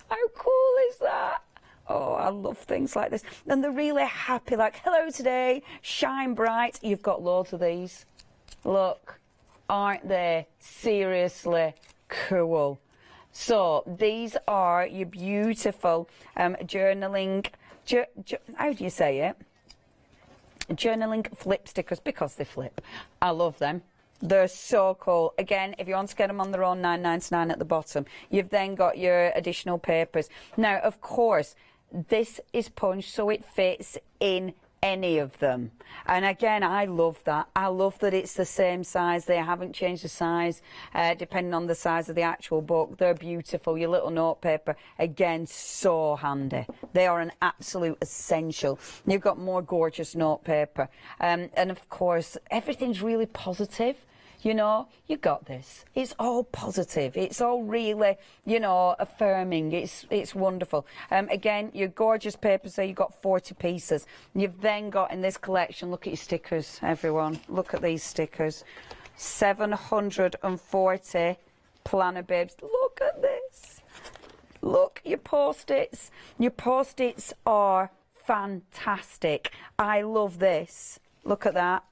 How cool is that? Oh, I love things like this. And they're really happy, like, hello today, shine bright. You've got loads of these. Look, aren't they seriously cool? So these are your beautiful journaling, how do you say it? Journaling flip stickers, because they flip. I love them. They're so cool. Again, if you want to get them on their own, £9.99 at the bottom. You've then got your additional papers. Now, of course, this is punched so it fits in any of them. And again, I love that. I love that it's the same size. They haven't changed the size depending on the size of the actual book. They're beautiful. Your little notepaper, again, so handy. They are an absolute essential. You've got more gorgeous notepaper. And of course, everything's really positive. You know, you got this. It's all positive. It's all really, you know, affirming. It's wonderful. Again, your gorgeous papers there, you've got 40 pieces. You've then got in this collection, look at your stickers, everyone. Look at these stickers. 740 planner babes. Look at this. Look, your Post-its. Your Post-its are fantastic. I love this. Look at that.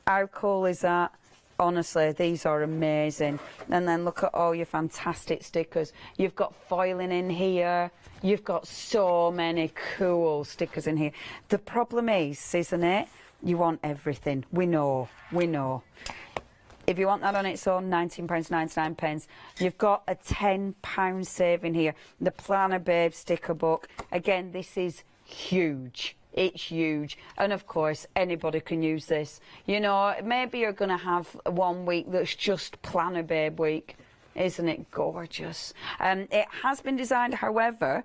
How cool is that? Honestly, these are amazing. And then look at all your fantastic stickers. You've got foiling in here. You've got so many cool stickers in here. The problem is, isn't it? You want everything. We know. If you want that on its own, £19.99. You've got a £10 saving here. The Planner Babe sticker book. Again, this is huge. It's huge. And of course, anybody can use this. You know, maybe you're going to have 1 week that's just Planner Babe week. Isn't it gorgeous? It has been designed, however,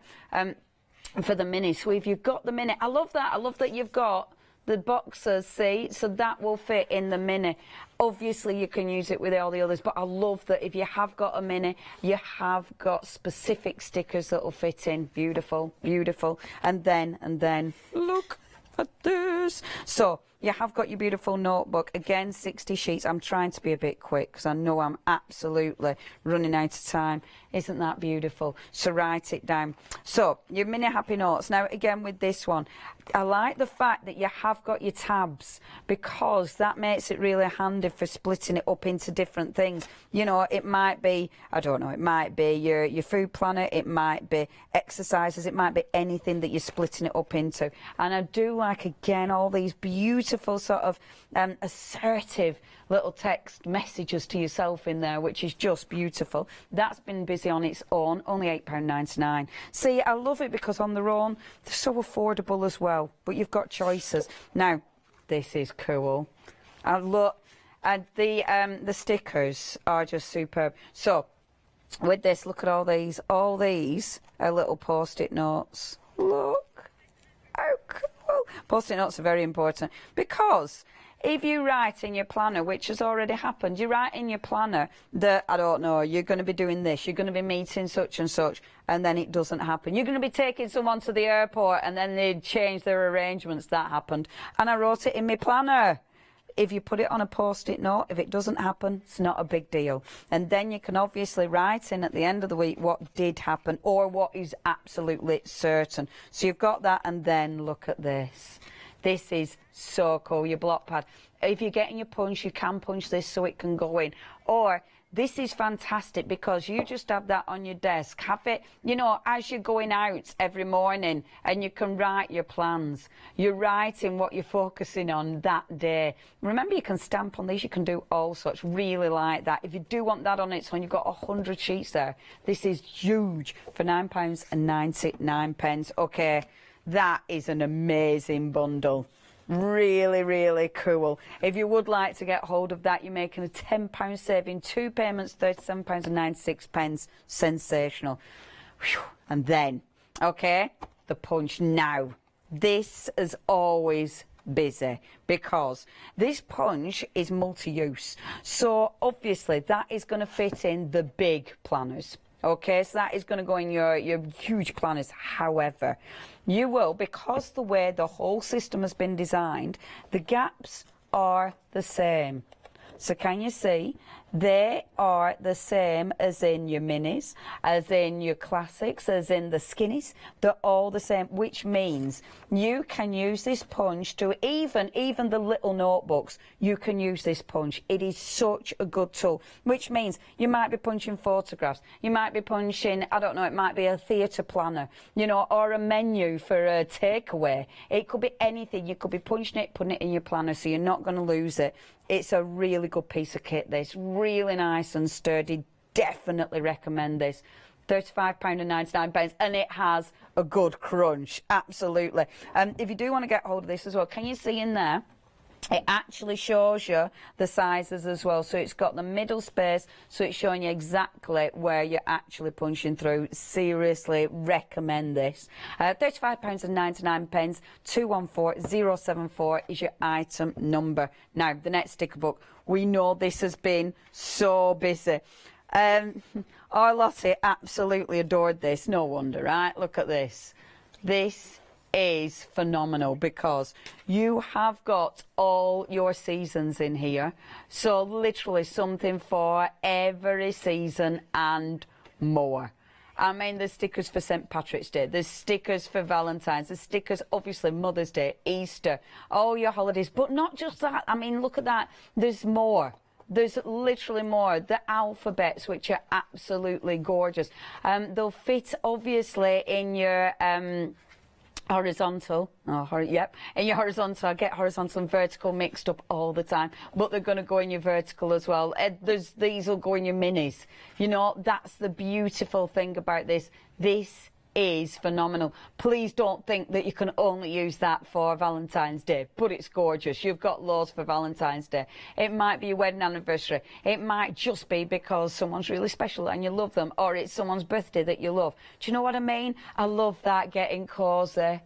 for the mini. So if you've got the mini, I love that. I love that you've got the boxers, see, so that will fit in the mini. Obviously you can use it with all the others, but I love that if you have got a mini, you have got specific stickers that will fit in. Beautiful, beautiful. And then look at this. So you have got your beautiful notebook, again 60 sheets. I'm trying to be a bit quick because I know I'm absolutely running out of time. Isn't that beautiful? So write it down. So your mini happy notes. Now again with this one, I like the fact that you have got your tabs, because that makes it really handy for splitting it up into different things. You know, it might be, I don't know, it might be your food planner, it might be exercises, it might be anything that you're splitting it up into. And I do like, again, all these beautiful sort of assertive little text messages to yourself in there, which is just beautiful. That's been busy on its own, only £8.99. See, I love it because on their own they're so affordable as well, but you've got choices. Now this is cool. I look at the stickers are just superb. So with this, look at all these are little post-it notes. Look how cool. Post-it notes are very important, because if you write in your planner, which has already happened, you write in your planner that, I don't know, you're going to be doing this, you're going to be meeting such and such, and then it doesn't happen. You're going to be taking someone to the airport, and then they change their arrangements. That happened. And I wrote it in my planner. If you put it on a post-it note, if it doesn't happen, it's not a big deal. And then you can obviously write in at the end of the week what did happen or what is absolutely certain. So you've got that, and then look at this. This is so cool, your block pad. If you're getting your punch, you can punch this so it can go in. Or this is fantastic because you just have that on your desk. Have it, you know, as you're going out every morning, and you can write your plans. You're writing what you're focusing on that day. Remember, you can stamp on these, you can do all sorts. Really like that. If you do want that on its own, you've got 100 sheets there. This is huge for £9.99. Okay. That is an amazing bundle. Really, really cool. If you would like to get hold of that, you're making a £10 saving, 2 payments, £37.96. Sensational. Whew. And then, okay, the punch. Now, this is always busy because this punch is multi-use. So obviously that is going to fit in the big planners. Okay, so that is going to go in your huge planners. However, you will, because the way the whole system has been designed, the gaps are the same. So can you see? They are the same as in your minis, as in your classics, as in the skinnies. They're all the same, which means you can use this punch to even the little notebooks. You can use this punch. It is such a good tool, which means you might be punching photographs. You might be punching, I don't know, it might be a theatre planner, you know, or a menu for a takeaway. It could be anything. You could be punching it, putting it in your planner, so you're not going to lose it. It's a really good piece of kit, this. Really nice and sturdy. Definitely recommend this. £35.99, and it has a good crunch. Absolutely. If you do want to get hold of this as well, can you see in there? It actually shows you the sizes as well. So it's got the middle space, so it's showing you exactly where you're actually punching through. Seriously recommend this. £35.99, 214074 is your item number. Now, the next sticker book. We know this has been so busy. Our Lottie absolutely adored this. No wonder, right? Look at this. This is phenomenal because you have got all your seasons in here. So literally something for every season and more. I mean, there's stickers for St. Patrick's Day, there's stickers for Valentine's, there's stickers, obviously, Mother's Day, Easter, all your holidays. But not just that. I mean, look at that. There's more. There's literally more. The alphabets, which are absolutely gorgeous. They'll fit, obviously, in your horizontal. Yep. In your horizontal. I get horizontal and vertical mixed up all the time. But they're going to go in your vertical as well. These will go in your minis. You know, that's the beautiful thing about this. This is phenomenal. Please don't think that you can only use that for Valentine's Day, but it's gorgeous. You've got loads for Valentine's Day. It might be your wedding anniversary. It might just be because someone's really special and you love them, or it's someone's birthday that you love. Do you know what I mean? I love that, getting cosy.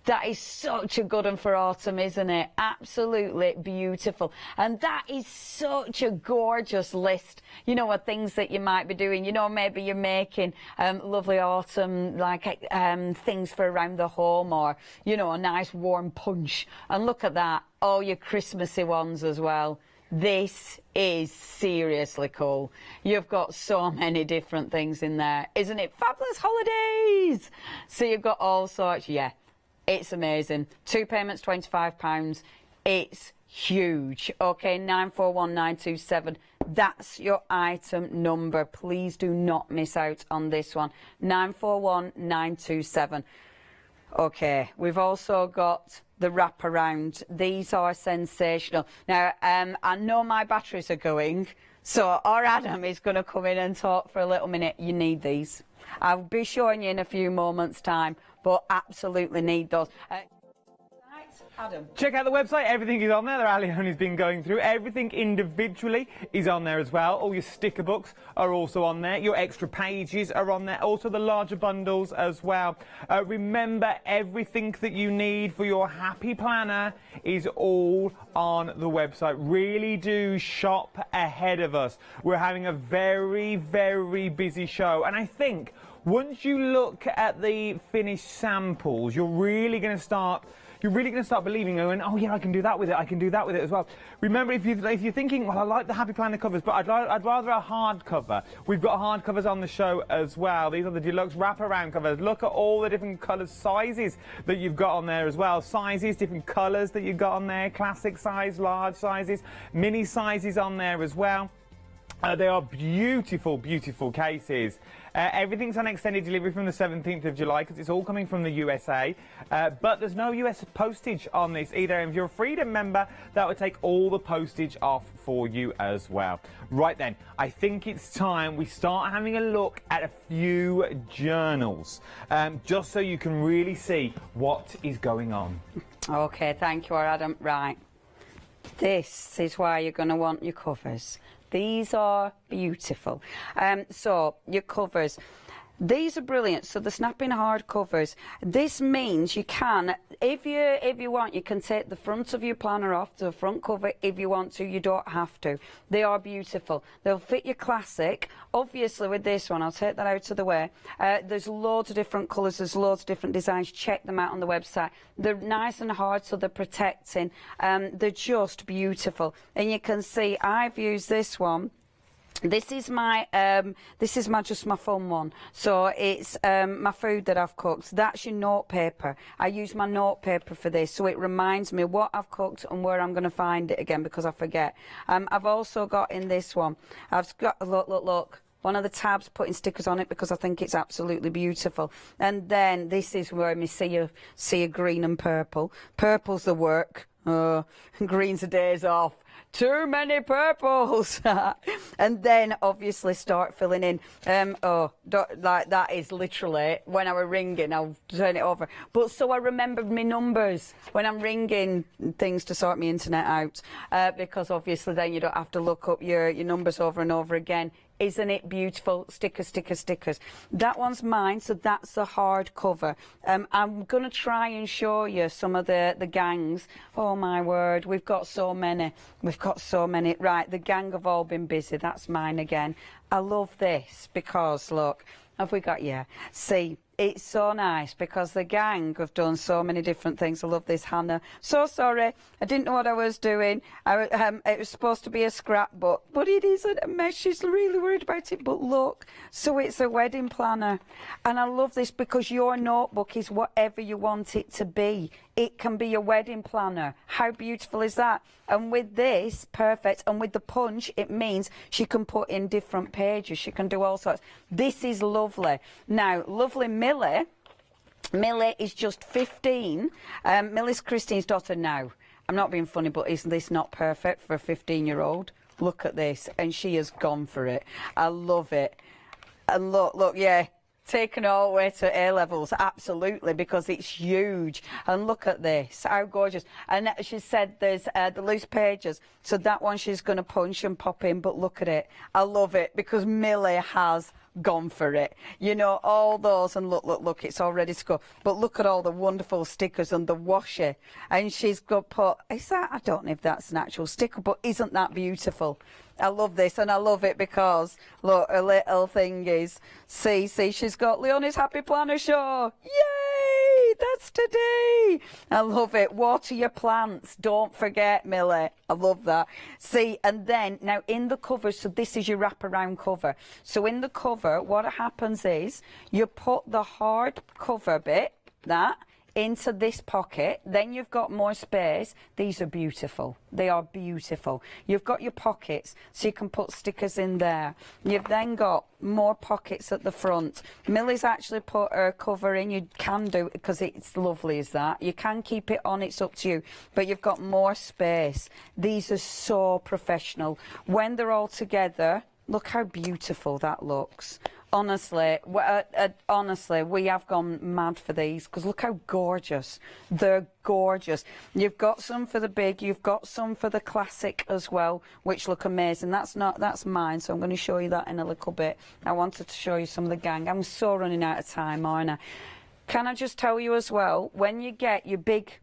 That is such a good one for autumn, isn't it? Absolutely beautiful. And that is such a gorgeous list, you know, of things that you might be doing. You know, maybe you're making lovely autumn, like things for around the home, or, you know, a nice warm punch. And look at that, all your Christmassy ones as well. This is seriously cool. You've got so many different things in there. Isn't it fabulous? Holidays! So you've got all sorts. Yeah, it's amazing. 2 payments, £25. It's huge. Okay, 941927. That's your item number. Please do not miss out on this one. 941927. Okay, we've also got the wraparound. These are sensational. Now, I know my batteries are going, so our Adam is going to come in and talk for a little minute. You need these. I'll be showing you in a few moments' time, but absolutely need those. Adam. Check out the website, everything is on there that Leonie's been going through. Everything individually is on there as well. All your sticker books are also on there. Your extra pages are on there. Also the larger bundles as well. Remember, everything that you need for your happy planner is all on the website. Really do shop ahead of us. We're having a very, very busy show. And I think once you look at the finished samples, you're really going to start believing, going, oh yeah, I can do that with it, I can do that with it as well. Remember, if you're thinking, well, I like the Happy Planner covers, but I'd rather a hardcover. We've got hardcovers on the show as well. These are the deluxe wraparound covers. Look at all the different colours, sizes that you've got on there as well. Sizes, different colours that you've got on there. Classic size, large sizes, mini sizes on there as well. They are beautiful, beautiful cases. Everything's on extended delivery from the 17th of July because it's all coming from the USA. But there's no US postage on this either. And if you're a Freedom member, that would take all the postage off for you as well. Right then, I think it's time we start having a look at a few journals, just so you can really see what is going on. Okay, thank you, Adam. Right. This is why you're going to want your covers. These are beautiful. So your covers, these are brilliant. So the snapping hard covers. This means you can, if you want, you can take the front of your planner off, the front cover, if you want to. You don't have to. They are beautiful. They'll fit your classic. Obviously, with this one, I'll take that out of the way. There's loads of different colours. There's loads of different designs. Check them out on the website. They're nice and hard, so they're protecting. They're just beautiful. And you can see I've used this one. This is my just my fun one. So it's my food that I've cooked. That's your note paper. I use my note paper for this, so it reminds me what I've cooked and where I'm going to find it again because I forget. I've also got in this one, I've got, look. One of the tabs putting stickers on it because I think it's absolutely beautiful. And then this is where we see a green and purple. Purple's the work. Green's the days off. Too many purples. And then obviously start filling in. Like that is literally when I were ringing, I'll turn it over. But so I remembered my numbers when I'm ringing things to sort my internet out, because obviously then you don't have to look up your numbers over and over again. Isn't it beautiful? Stickers, stickers, stickers. That one's mine, so that's the hard cover. I'm going to try and show you some of the gangs. Oh, my word, we've got so many. We've got so many. Right, the gang have all been busy. That's mine again. I love this because, look, have we got, yeah. See, it's so nice because the gang have done so many different things. I love this, Hannah. So sorry, I didn't know what I was doing. It was supposed to be a scrapbook, but it isn't a mess. She's really worried about it. But look, so it's a wedding planner. And I love this because your notebook is whatever you want it to be. It can be a wedding planner. How beautiful is that? And with this, perfect. And with the punch, it means she can put in different pages. She can do all sorts. This is lovely. Now, lovely Millie is just 15. Millie's Christine's daughter now. I'm not being funny, but isn't this not perfect for a 15-year-old? Look at this. And she has gone for it. I love it. And look, yeah. Taken all the way to A-levels, absolutely, because it's huge. And look at this, how gorgeous. And she said there's the loose pages, so that one she's going to punch and pop in, but look at it. I love it, because Millie has gone for it. You know, all those, and look, it's all ready to go. But look at all the wonderful stickers on the washi. And she's got put, I don't know if that's an actual sticker, but isn't that beautiful? I love this, and I love it because, look, her little thing is, see, she's got Leonie's Happy Planner Show. Yay! That's today. I love it. Water your plants. Don't forget, Millie. I love that. See, and then, now in the cover, so this is your wraparound cover. So in the cover, what happens is, you put the hard cover bit, that, into this pocket, then you've got more space. These are beautiful. They are beautiful. You've got your pockets, so you can put stickers in there. You've then got more pockets at the front. Millie's actually put her cover in. You can do it because it's lovely as that. You can keep it on, it's up to you, but you've got more space. These are so professional. When they're all together, look how beautiful that looks. Honestly, we have gone mad for these because look how gorgeous. They're gorgeous. You've got some for the big, you've got some for the classic as well, which look amazing. That's mine, so I'm going to show you that in a little bit. I wanted to show you some of the gang. I'm so running out of time, aren't I? Can I just tell you as well, when you get your big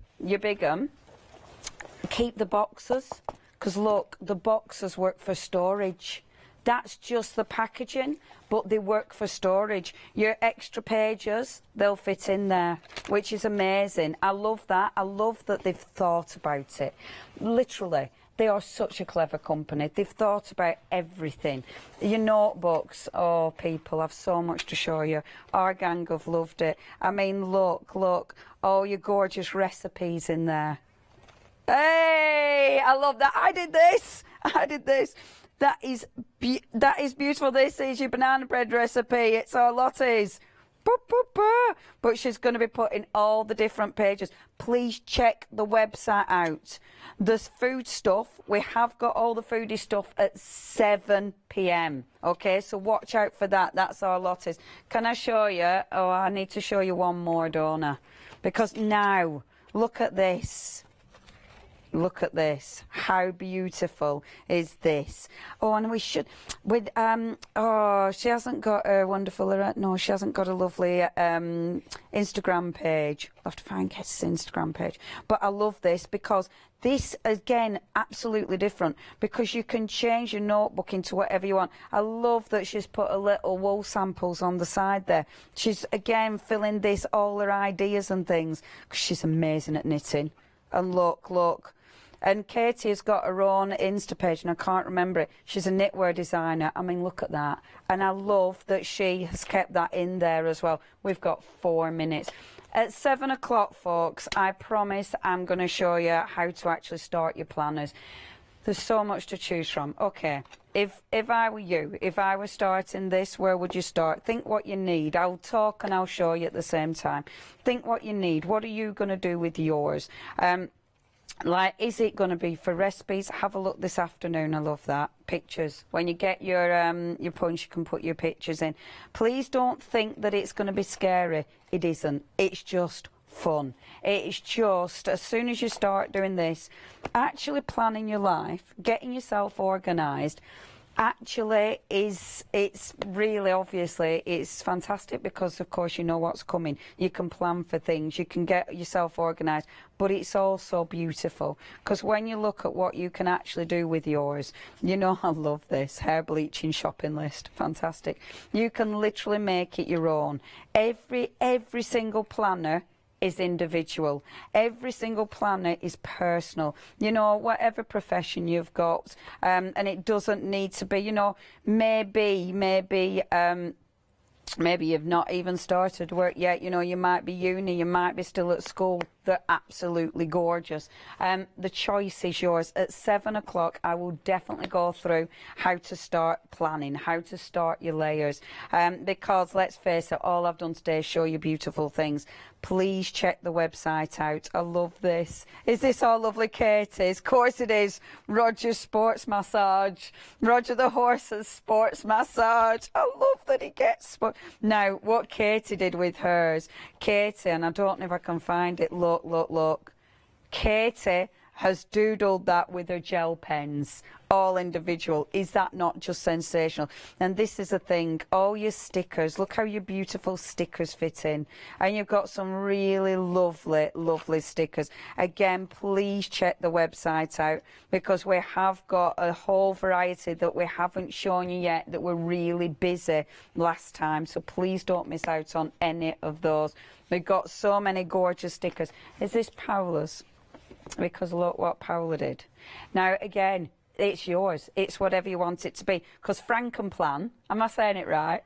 keep the boxes, because look, the boxes work for storage. That's just the packaging, but they work for storage. Your extra pages, they'll fit in there, which is amazing. I love that. I love that they've thought about it. Literally, they are such a clever company. They've thought about everything. Your notebooks, oh, people, I've so much to show you. Our gang have loved it. I mean, look, all your gorgeous recipes in there. Hey, I love that. I did this. That is beautiful. This is your banana bread recipe. It's our Lottie's. But she's going to be putting all the different pages. Please check the website out. There's food stuff. We have got all the foodie stuff at 7 p.m. Okay, so watch out for that. That's our Lottie's. Can I show you? Oh, I need to show you one more, don't I? Because now, look at this. Look at this. How beautiful is this? Oh, and we should, with, oh, she hasn't got a wonderful, no, she hasn't got a lovely Instagram page. I'll have to find Katie's Instagram page. But I love this because this, again, absolutely different because you can change your notebook into whatever you want. I love that she's put a little wool samples on the side there. She's, again, filling this, all her ideas and things, because she's amazing at knitting. And look. And Katie has got her own Insta page, and I can't remember it. She's a knitwear designer. I mean, look at that. And I love that she has kept that in there as well. We've got 4 minutes. At 7 o'clock, folks, I promise I'm going to show you how to actually start your planners. There's so much to choose from. Okay, if I were you, if I were starting this, where would you start? Think what you need. I'll talk and I'll show you at the same time. Think what you need. What are you going to do with yours? Like, is it going to be for recipes? Have a look this afternoon. I love that. Pictures. When you get your punch, you can put your pictures in. Please don't think that it's going to be scary. It isn't. It's just fun. It's just, as soon as you start doing this, actually planning your life, getting yourself organised, actually it's really, obviously, it's fantastic because, of course, you know what's coming. You can plan for things. You can get yourself organised. But it's also beautiful because when you look at what you can actually do with yours, you know, I love this hair bleaching shopping list. Fantastic. You can literally make it your own. Every single planner is individual. Every single planner is personal. You know, whatever profession you've got, and it doesn't need to be, you know, maybe you've not even started work yet. You know, you might be uni, you might be still at school. They're absolutely gorgeous. The choice is yours. At 7 o'clock, I will definitely go through how to start planning, how to start your layers. Because, let's face it, all I've done today is show you beautiful things. Please check the website out. I love this. Is this all lovely Katie's? Of course it is. Roger's Sports Massage. Roger the Horse's Sports Massage. I love that he gets sport. Now, what Katie did with hers, Katie, and I don't know if I can find it, look. Katie has doodled that with her gel pens, all individual. Is that not just sensational? And this is a thing, all your stickers, look how your beautiful stickers fit in. And you've got some really lovely, lovely stickers. Again, please check the website out, because we have got a whole variety that we haven't shown you yet that were really busy last time. So please don't miss out on any of those. We've got so many gorgeous stickers. Is this Paola's? Because look what Paola did. Now, again, it's yours. It's whatever you want it to be. Because Frankenplan, am I saying it right?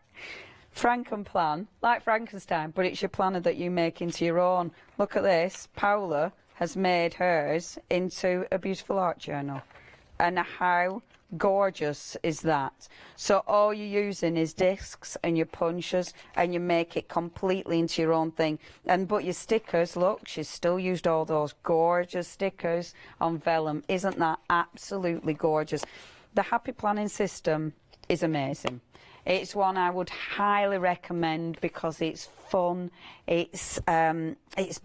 Frankenplan, like Frankenstein, but it's your planner that you make into your own. Look at this. Paola has made hers into a beautiful art journal. And how gorgeous is that? So all you're using is discs and your punches, and you make it completely into your own thing. But your stickers, look, she's still used all those gorgeous stickers on vellum. Isn't that absolutely gorgeous? The Happy Planning system is amazing. It's one I would highly recommend because it's fun, it's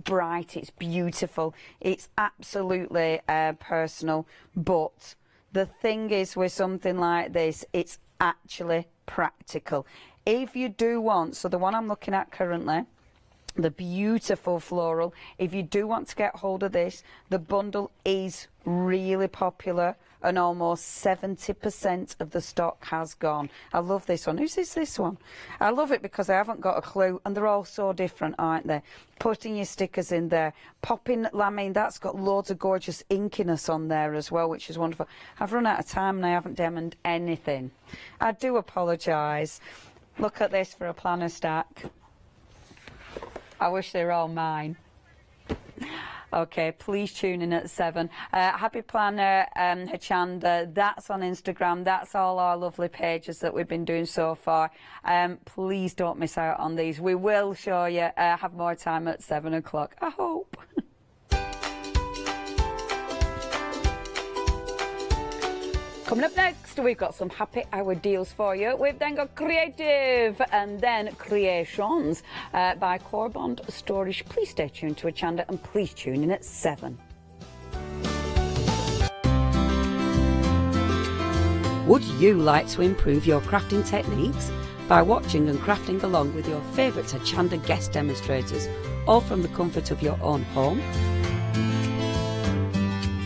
bright, it's beautiful, it's absolutely personal. But the thing is, with something like this, it's actually practical. If you do want, so the one I'm looking at currently, the beautiful floral, if you do want to get hold of this, the bundle is really popular, and almost 70% of the stock has gone. I love this one. Whose is this one? I love it because I haven't got a clue, and they're all so different, aren't they? Putting your stickers in there, popping, I mean, that's got loads of gorgeous inkiness on there as well, which is wonderful. I've run out of time and I haven't demoed anything. I do apologise. Look at this for a planner stack. I wish they were all mine. Okay, please tune in at 7. Happy Planner, Hochanda, that's on Instagram. That's all our lovely pages that we've been doing so far. Please don't miss out on these. We will show you, have more time at 7 o'clock, I hope. Coming up next, we've got some happy hour deals for you. We've then got Creative and then Creations by Corbond Storage. Please stay tuned to Hochanda and please tune in at 7. Would you like to improve your crafting techniques by watching and crafting along with your favourite Hochanda guest demonstrators, all from the comfort of your own home?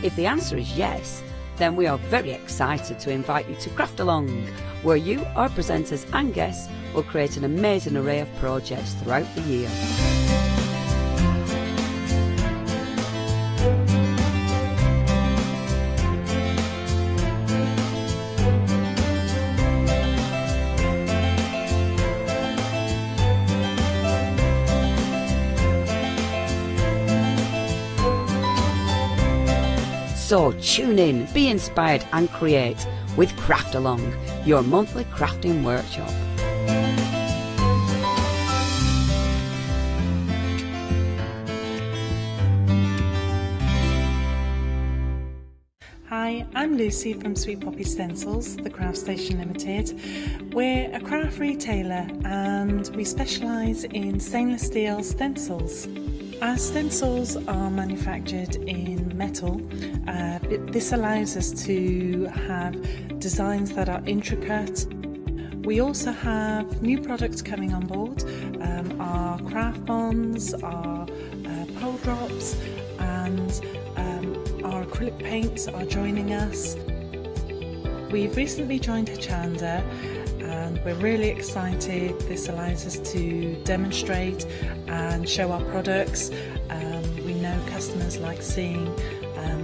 If the answer is yes, then we are very excited to invite you to Craft Along, where you, our presenters and guests, will create an amazing array of projects throughout the year. So tune in, be inspired and create with Craft Along, your monthly crafting workshop. Hi, I'm Lucy from Sweet Poppy Stencils, the Craft Station Limited. We're a craft retailer and we specialise in stainless steel stencils. Our stencils are manufactured in metal. This allows us to have designs that are intricate. We also have new products coming on board, our craft bonds, our pole drops, and our acrylic paints are joining us. We've recently joined Hochanda and we're really excited. This allows us to demonstrate and show our products. We know customers like seeing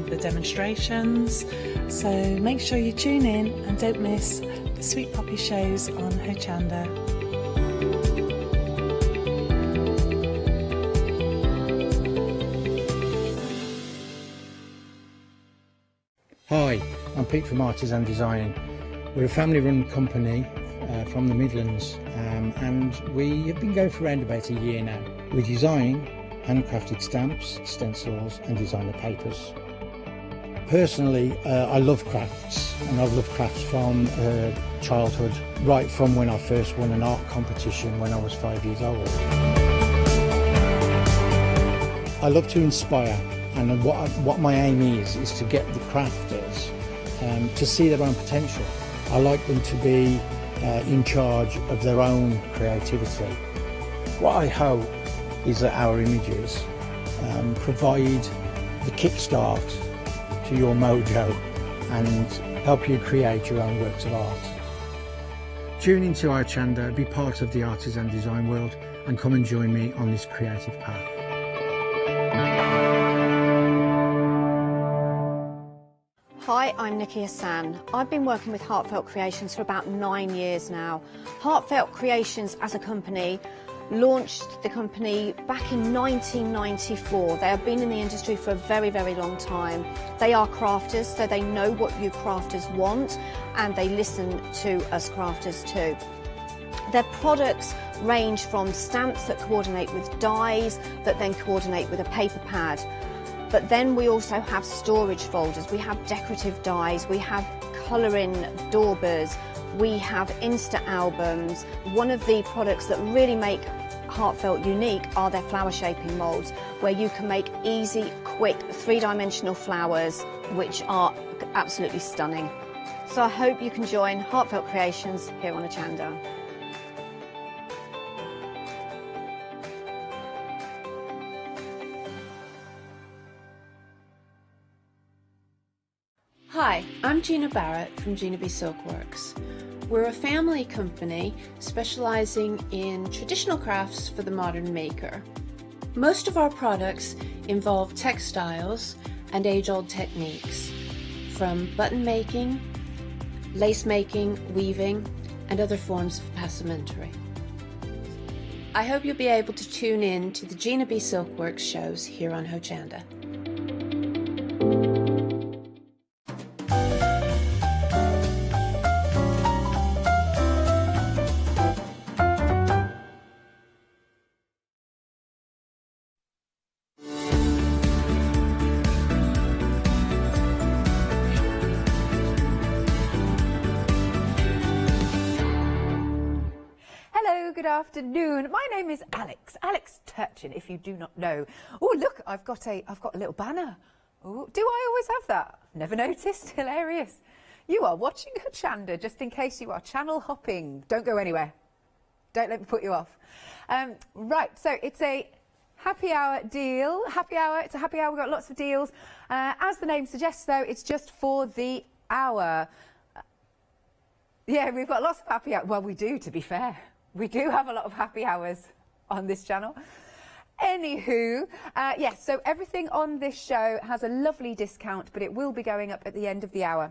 the demonstrations, so make sure you tune in and don't miss the Sweet Poppy shows on Hochanda. Hi, I'm Pete from Artisan Design. We're a family-run company from the Midlands, and we have been going for around about a year now. We design handcrafted stamps, stencils and designer papers. Personally, I love crafts, and I've loved crafts from childhood, right from when I first won an art competition when I was 5 years old. I love to inspire And what my aim is to get the crafters to see their own potential. I like them to be in charge of their own creativity. What I hope is that our images provide the kickstart to your mojo and help you create your own works of art. Tune into Hochanda, be part of the artisan design world, and come and join me on this creative path. Hi, I'm Nikki Hassan. I've been working with Heartfelt Creations for about 9 years now. Heartfelt Creations as a company launched the company back in 1994. They have been in the industry for a very, very long time. They are crafters, so they know what you crafters want, and they listen to us crafters too. Their products range from stamps that coordinate with dies that then coordinate with a paper pad. But then we also have storage folders, we have decorative dies, we have colouring daubers, we have Insta albums. One of the products that really make Heartfelt unique are their flower shaping moulds, where you can make easy, quick, three-dimensional flowers, which are absolutely stunning. So I hope you can join Heartfelt Creations here on Hochanda. Hi, I'm Gina Barrett from Gina B Silkworks. We're a family company specialising in traditional crafts for the modern maker. Most of our products involve textiles and age-old techniques, from button making, lace making, weaving, and other forms of passementerie. I hope you'll be able to tune in to the Gina B Silkworks shows here on Hochanda. Good afternoon. My name is Alex Turchin, if you do not know. Oh, look, I've got a little banner. Ooh, do I always have that? Never noticed. Hilarious. You are watching Hochanda, just in case you are channel hopping. Don't go anywhere. Don't let me put you off. Right, so it's a happy hour deal. Happy hour. It's a happy hour. We've got lots of deals. As the name suggests, though, it's just for the hour. Yeah, we've got lots of happy hours. Well, we do, to be fair. We do have a lot of happy hours on this channel. Anywho, yes, so everything on this show has a lovely discount, but it will be going up at the end of the hour.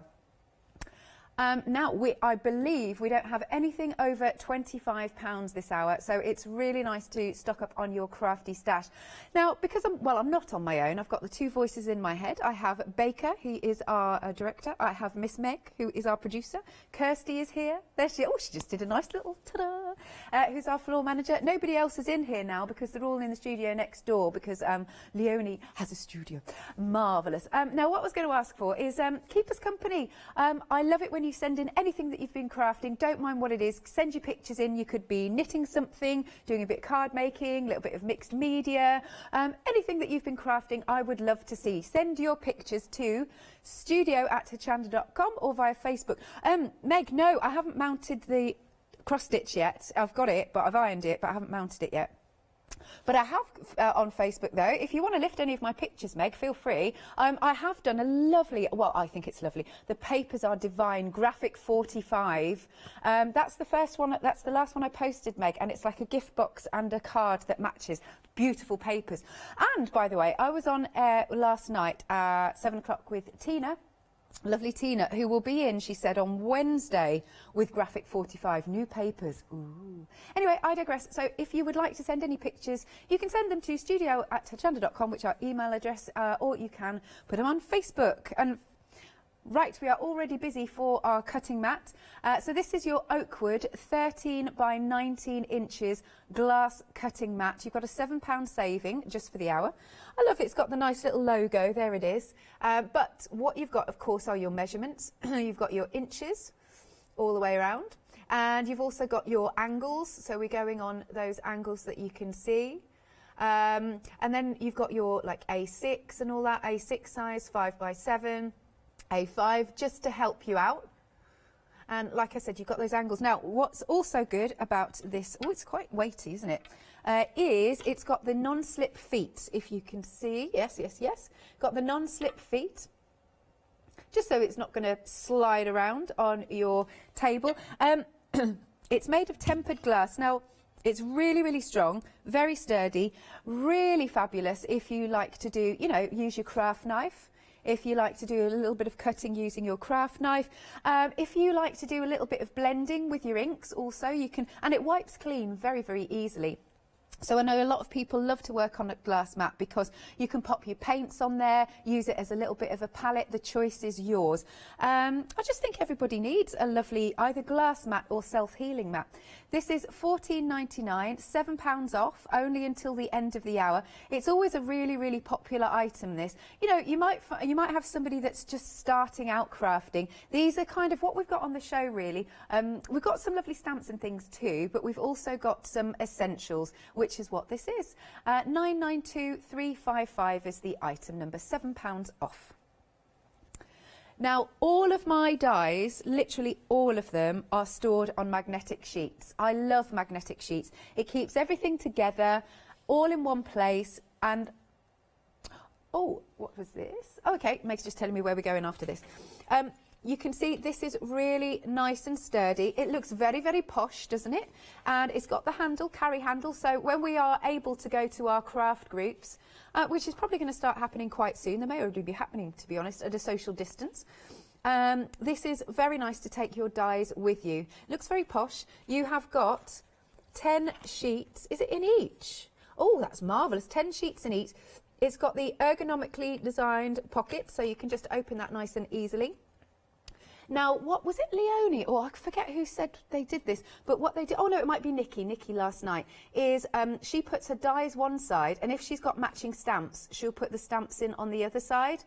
Now, I believe we don't have anything over £25 this hour, so it's really nice to stock up on your crafty stash. Now, because I'm not on my own, I've got the two voices in my head. I have Baker, he is our director. I have Miss Meg, who is our producer. Kirsty is here. There she is. Oh, she just did a nice little ta-da. Who's our floor manager. Nobody else is in here now because they're all in the studio next door because Leonie has a studio. Marvellous. Now, what I was going to ask for is keep us company. I love it when you send in anything that you've been crafting. Don't mind what it is. Send your pictures in. You could be knitting something, doing a bit of card making, a little bit of mixed media. Anything that you've been crafting, I would love to see. Send your pictures to studio@hochanda.com or via Facebook. Meg, no, I haven't mounted the cross stitch yet. I've got it, but I've ironed it, but I haven't mounted it yet. But I have on Facebook, though, if you want to lift any of my pictures, Meg, feel free. I have done a lovely, well, I think it's lovely. The papers are divine, graphic 45. That's the first one, that's the last one I posted, Meg, and it's like a gift box and a card that matches. Beautiful papers. And, by the way, I was on air last night at 7 o'clock with Tina. Lovely Tina, who will be in, she said, on Wednesday with Graphic 45, new papers. Ooh. Anyway, I digress. So if you would like to send any pictures, you can send them to studio@hochanda.com, which is our email address, or you can put them on Facebook. And right, we are already busy for our cutting mat. So this is your Oakwood 13 by 19 inches glass cutting mat. You've got a £7 saving just for the hour. I love it. It's got the nice little logo. There it is. But what you've got, of course, are your measurements. You've got your inches all the way around. And you've also got your angles. So we're going on those angles that you can see. And then you've got your like A6 and all that, A6 size, 5x7, A5, just to help you out. And like I said, you've got those angles. Now, what's also good about this, oh, it's quite weighty, isn't it? Is it's got the non-slip feet, if you can see. Yes, yes, yes. Got the non-slip feet, just so it's not going to slide around on your table. It's made of tempered glass. Now, it's really, really strong, very sturdy, really fabulous if you like to do, you know, use your craft knife. If you like to do a little bit of cutting using your craft knife. If you like to do a little bit of blending with your inks also, you can, and it wipes clean very, very easily. So I know a lot of people love to work on a glass mat because you can pop your paints on there, use it as a little bit of a palette. The choice is yours. I just think everybody needs a lovely either glass mat or self-healing mat. This is £14.99, £7 off, only until the end of the hour. It's always a really, really popular item, this. You know, you might have somebody that's just starting out crafting. These are kind of what we've got on the show, really. We've got some lovely stamps and things too, but we've also got some essentials, which is what this is. 992355 is the item number, £7 off. Now, all of my dies, literally all of them, are stored on magnetic sheets. I love magnetic sheets. It keeps everything together, all in one place, and... Oh, what was this? Oh, okay, Meg's just telling me where we're going after this. You can see this is really nice and sturdy. It looks very, very posh, doesn't it? And it's got the handle, carry handle, so when we are able to go to our craft groups, which is probably going to start happening quite soon, they may already be happening, to be honest, at a social distance. This is very nice to take your dies with you. Looks very posh. You have got 10 sheets. Is it in each? Oh, that's marvellous. 10 sheets in each. It's got the ergonomically designed pocket, so you can just open that nice and easily. Now, what was it, Leonie? Or I forget who said they did this, but what they did, oh no, it might be Nikki last night, is she puts her dies one side, and if she's got matching stamps, she'll put the stamps in on the other side.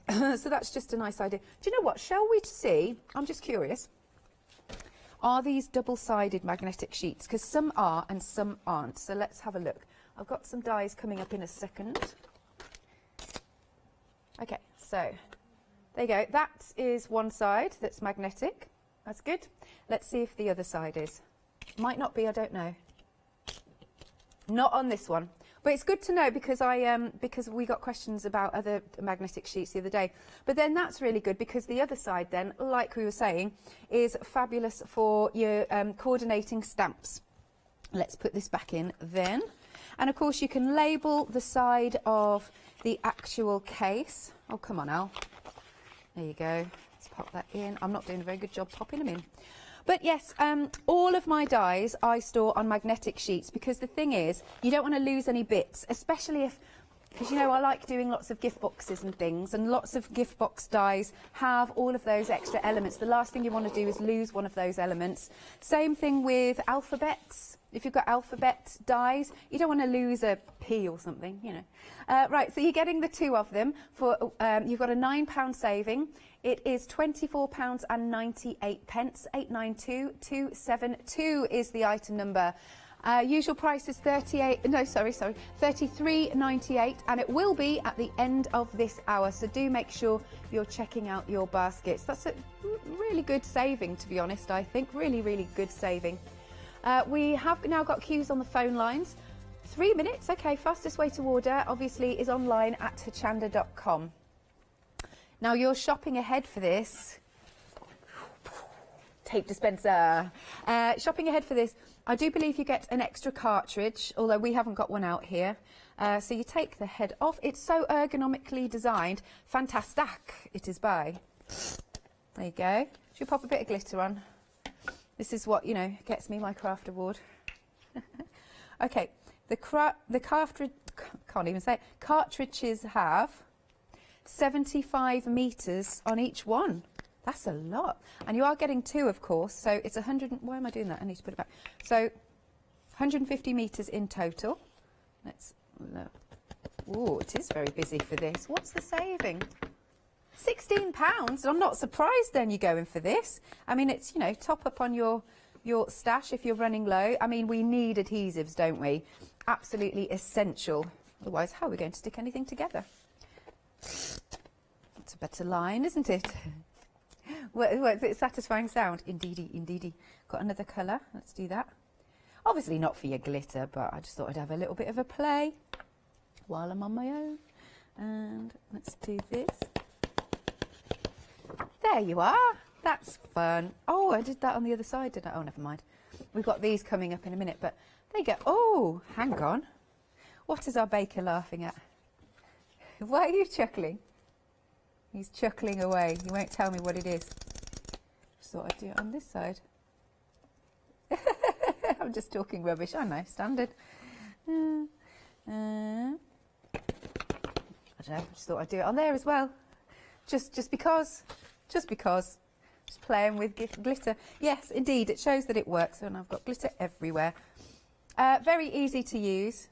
So that's just a nice idea. Do you know what, shall we see, I'm just curious, are these double-sided magnetic sheets? Because some are and some aren't, so let's have a look. I've got some dies coming up in a second. Okay, so... there you go. That is one side that's magnetic. That's good. Let's see if the other side is. Might not be, I don't know. Not on this one. But it's good to know because because we got questions about other magnetic sheets the other day. But then that's really good because the other side then, like we were saying, is fabulous for your coordinating stamps. Let's put this back in then. And of course you can label the side of the actual case. Oh, come on, Al. There you go. Let's pop that in. I'm not doing a very good job popping them in. But yes, all of my dies I store on magnetic sheets because the thing is, you don't want to lose any bits, especially if, because you know I like doing lots of gift boxes and things, and lots of gift box dies have all of those extra elements. The last thing you want to do is lose one of those elements. Same thing with alphabets. If you've got alphabet dies, you don't want to lose a P or something, you know. Right, so you're getting the two of them for, you've got a £9 saving. It is £24.98, 892272 is the item number. Usual price is £33.98, and it will be at the end of this hour, so do make sure you're checking out your baskets. That's a really good saving, to be honest, I think. Really, really good saving. We have now got queues on the phone lines. 3 minutes, okay, fastest way to order obviously is online at hochanda.com. Now you're shopping ahead for this. Tape dispenser. Shopping ahead for this, I do believe you get an extra cartridge, although we haven't got one out here. So you take the head off. It's so ergonomically designed. Fantastic it is by. There you go. Should we pop a bit of glitter on? This is what, you know, gets me my craft award. Okay, the cartridge, can't even say it, cartridges have 75 metres on each one. That's a lot. And you are getting two, of course, so it's 100, why am I doing that? I need to put it back. So 150 metres in total. Let's look. Oh, it is very busy for this. What's the saving? £16. I'm not surprised then you're going for this. I mean, it's, you know, top up on your your stash if you're running low. I mean, we need adhesives, don't we? Absolutely essential. Otherwise, how are we going to stick anything together? It's a better line, isn't it? What's it? Satisfying sound? Indeedy, indeedy. Got another colour. Let's do that. Obviously not for your glitter, but I just thought I'd have a little bit of a play while I'm on my own. And let's do this. There you are. That's fun. Oh, I did that on the other side, didn't I? Oh, never mind. We've got these coming up in a minute, but there you go. Oh, hang on. What is our baker laughing at? Why are you chuckling? He's chuckling away. You won't tell me what it is. Just thought I'd do it on this side. I'm just talking rubbish. I know, standard. I don't know. Just thought I'd do it on there as well. Just because. Just playing with glitter. Yes, indeed, it shows that it works, and I've got glitter everywhere. Very easy to use.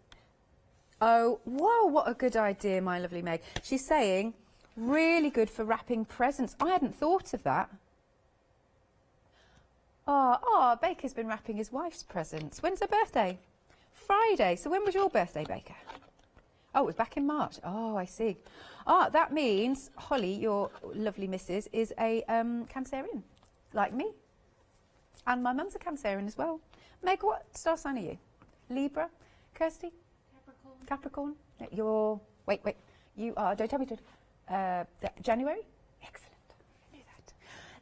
Oh, whoa, what a good idea, my lovely Meg. She's saying, really good for wrapping presents. I hadn't thought of that. Oh, Baker's been wrapping his wife's presents. When's her birthday? Friday. So when was your birthday, Baker? Oh, it was back in March. Oh, I see. That means Holly, your lovely missus, is a Cancerian, like me. And my mum's a Cancerian as well. Meg, what star sign are you? Libra? Kirsty? Capricorn. You're... Wait. You are... Don't tell me to... January? Excellent. I knew that.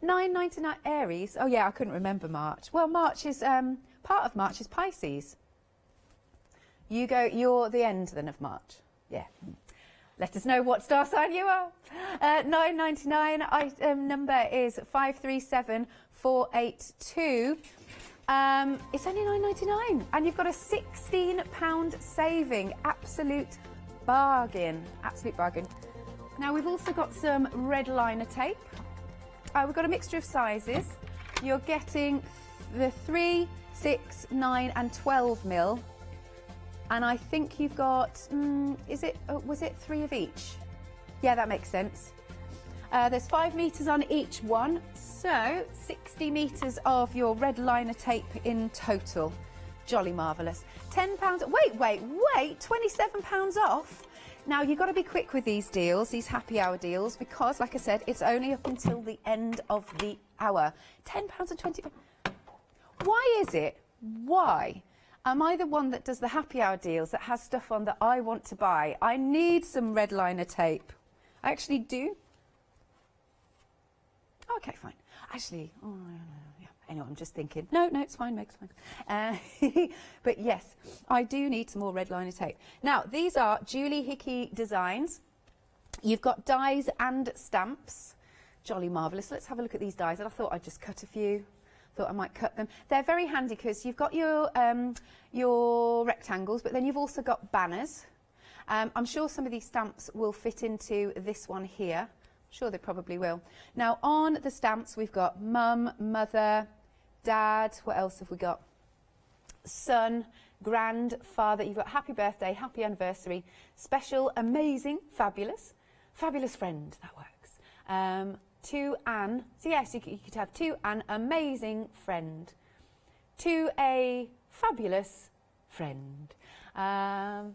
9.99 Aries. Oh, yeah, I couldn't remember March. Well, March is... part of March is Pisces. You're the end then of March. Yeah. Let us know what star sign you are. 9.99. Item number is 537482. It's only 9.99, and you've got a £16 saving. Absolute bargain. Absolute bargain. Now we've also got some red liner tape. We've got a mixture of sizes. You're getting the 3, 6, 9, and 12 mil. And I think you've got, was it 3 of each? Yeah, that makes sense. There's 5 metres on each one, so 60 metres of your red liner tape in total. Jolly marvellous. £10, wait, £27 off. Now, you've got to be quick with these deals, these happy hour deals, because, like I said, it's only up until the end of the hour. £10 and 20. Why is it? Why? Am I the one that does the happy hour deals that has stuff on that I want to buy? I need some red liner tape. I actually do. Okay, fine. Actually, yeah. Anyway, I'm just thinking. No, it's fine, Meg's fine. But yes, I do need some more red liner tape. Now, these are Julie Hickey designs. You've got dies and stamps. Jolly marvellous. Let's have a look at these dies. And I thought I'd just cut a few. Thought I might cut them. They're very handy because you've got your rectangles, but then you've also got banners. I'm sure some of these stamps will fit into this one here. I'm sure they probably will. Now, on the stamps, we've got mum, mother, dad. What else have we got? Son, grandfather. You've got happy birthday, happy anniversary, special, amazing, fabulous, fabulous friend. That works. To Anne, so yes, you could have to an amazing friend, to a fabulous friend. Yeah,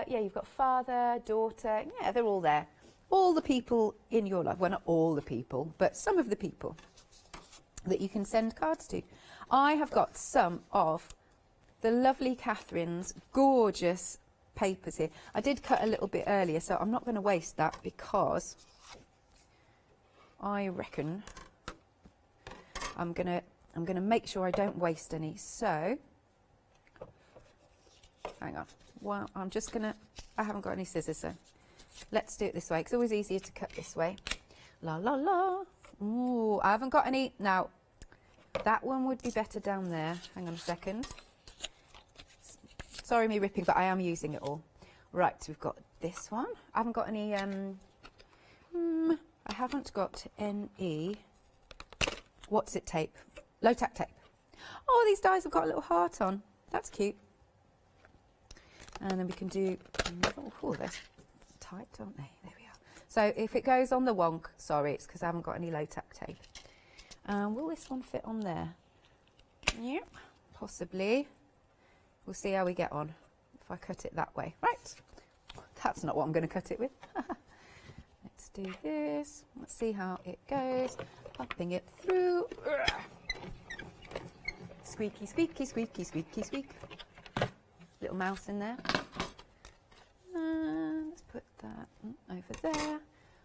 you've got father, daughter, yeah, they're all there. All the people in your life, well, not all the people, but some of the people that you can send cards to. I have got some of the lovely Catherine's gorgeous papers here. I did cut a little bit earlier, so I'm not going to waste that because I reckon I'm gonna make sure I don't waste any. So hang on. Well, I haven't got any scissors, so let's do it this way. It's always easier to cut this way. La la la. Ooh, I haven't got any. Now, that one would be better down there. Hang on a second. Sorry me ripping, but I am using it all. Right, we've got this one. I haven't got any, I haven't got any, what's it tape? Low-tack tape. Oh, these dies have got a little heart on. That's cute. And then we can do, oh, they're tight, aren't they? There we are. So if it goes on the wonk, sorry, it's because I haven't got any low-tack tape. Will this one fit on there? Yeah, possibly. We'll see how we get on if I cut it that way. Right, that's not what I'm going to cut it with. Let's do this. Let's see how it goes. Popping it through. Squeaky, squeaky, squeaky, squeaky, squeak. Little mouse in there. Let's put that over there.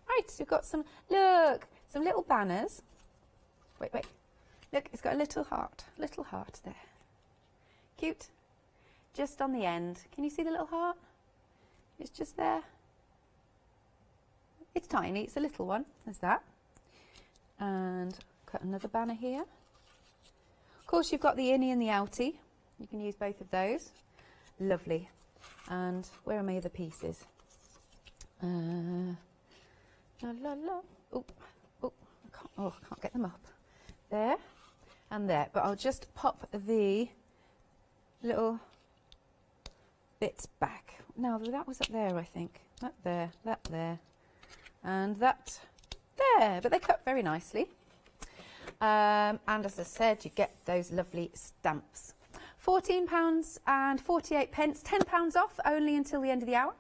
Right, so we've got some, look, some little banners. Wait, wait. Look, it's got a little heart there. Cute. Just on the end. Can you see the little heart? It's just there. It's tiny, it's a little one. There's that. And cut another banner here. Of course, you've got the innie and the outie. You can use both of those. Lovely. And where are my other pieces? La la la. Oh, I can't get them up. There and there. But I'll just pop the little bits back. Now that was up there, I think. That there, and that there. But they cut very nicely. And as I said, you get those lovely stamps. £14 and 48 pence, £10 off only until the end of the hour.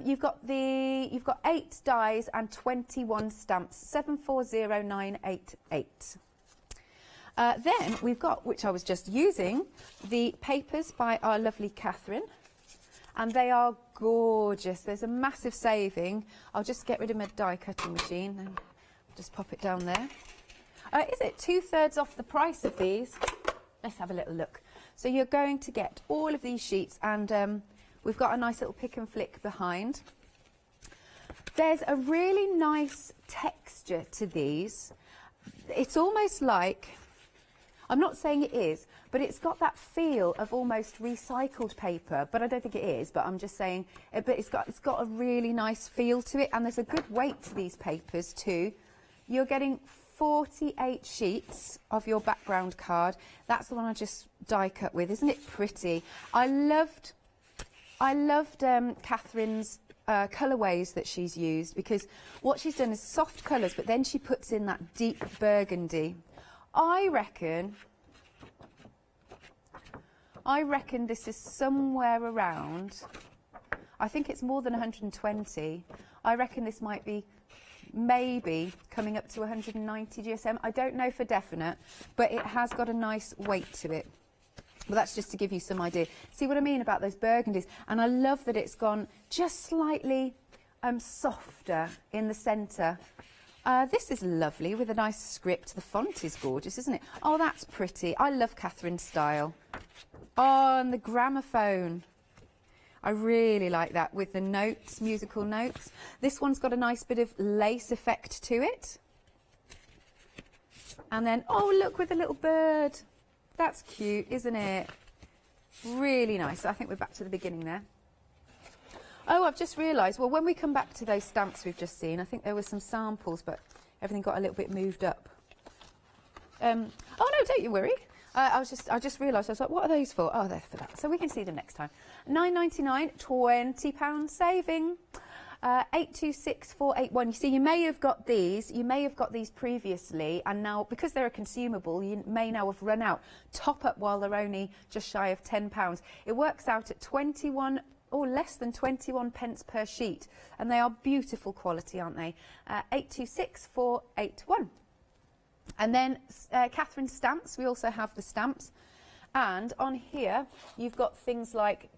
You've got 8 dies and 21 stamps, 740988. Then we've got, which I was just using, the papers by our lovely Catherine, and they are gorgeous. There's a massive saving. I'll just get rid of my die cutting machine and just pop it down there. Is it 2/3 off the price of these? Let's have a little look. So you're going to get all of these sheets, and we've got a nice little pick and flick behind. There's a really nice texture to these. It's almost like, I'm not saying it is, but it's got that feel of almost recycled paper, but I don't think it is, but I'm just saying, but it's got a really nice feel to it, and there's a good weight to these papers too. You're getting 48 sheets of your background card. That's the one I just die cut with. Isn't it pretty? I loved Catherine's colourways that she's used, because what she's done is soft colours, but then she puts in that deep burgundy. I reckon this is somewhere around, I think it's more than 120. I reckon this might be maybe coming up to 190 GSM. I don't know for definite, but it has got a nice weight to it. Well, that's just to give you some idea. See what I mean about those burgundies? And I love that it's gone just slightly softer in the centre. This is lovely with a nice script. The font is gorgeous, isn't it? Oh, that's pretty. I love Catherine's style. Oh, and the gramophone. I really like that with the notes, musical notes. This one's got a nice bit of lace effect to it. And then, oh, look, with a little bird. That's cute, isn't it? Really nice. I think we're back to the beginning there. Oh, I've just realised, well, when we come back to those stamps we've just seen, I think there were some samples, but everything got a little bit moved up. Oh, no, don't you worry. I just realised, I was like, what are those for? Oh, they're for that. So we can see them next time. £9.99, £20 saving. 826481. You see, you may have got these previously, and now, because they're a consumable, you may now have run out. Top up while they're only just shy of £10. It works out at 21 or less than 21 pence per sheet, and they are beautiful quality, aren't they? 826481. And then Catherine's stamps. We also have the stamps, and on here you've got things like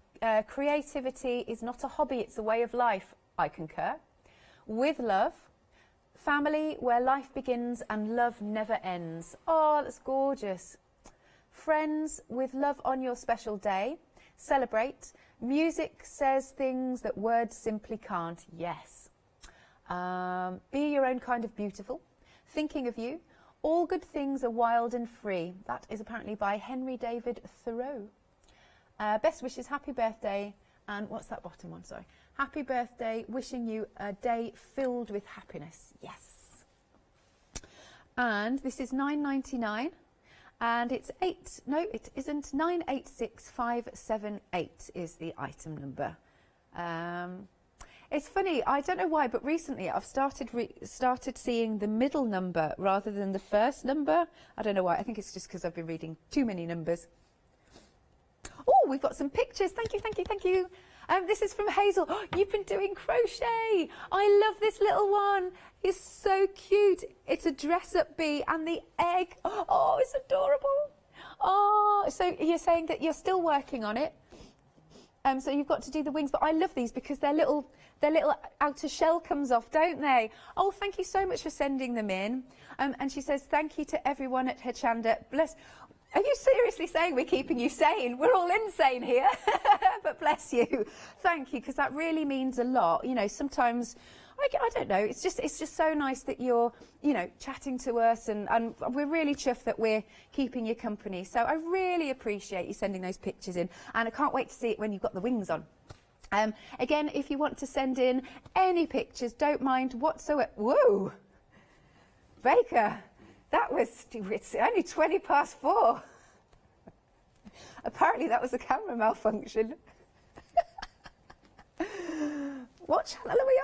creativity is not a hobby, it's a way of life. I concur. With love, family where life begins and love never ends. Oh, that's gorgeous. Friends, with love on your special day. Celebrate. Music says things that words simply can't. Yes. Be your own kind of beautiful. Thinking of you. All good things are wild and free. That is apparently by Henry David Thoreau. Best wishes, happy birthday. And what's that bottom one? Sorry. Happy birthday, wishing you a day filled with happiness. Yes. And this is £9.99, and it's it isn't, 986578 is the item number. It's funny, I don't know why, but recently I've started seeing the middle number rather than the first number. I don't know why. I think it's just because I've been reading too many numbers. Oh, we've got some pictures. Thank you, thank you, thank you. This is from Hazel. Oh, you've been doing crochet. I love this little one. It's so cute. It's a dress-up bee and the egg. Oh, it's adorable. Oh, so you're saying that you're still working on it. So you've got to do the wings, but I love these because their little outer shell comes off, don't they? Oh, thank you so much for sending them in. And she says, thank you to everyone at Hochanda. Bless. Are you seriously saying we're keeping you sane? We're all insane here, but bless you. Thank you, because that really means a lot. You know, sometimes, I don't know, it's just so nice that you're, you know, chatting to us, and we're really chuffed that we're keeping you company. So I really appreciate you sending those pictures in, and I can't wait to see it when you've got the wings on. Again, if you want to send in any pictures, don't mind whatsoever. Whoa, Baker. It's only 4:20. Apparently that was a camera malfunction. What channel are we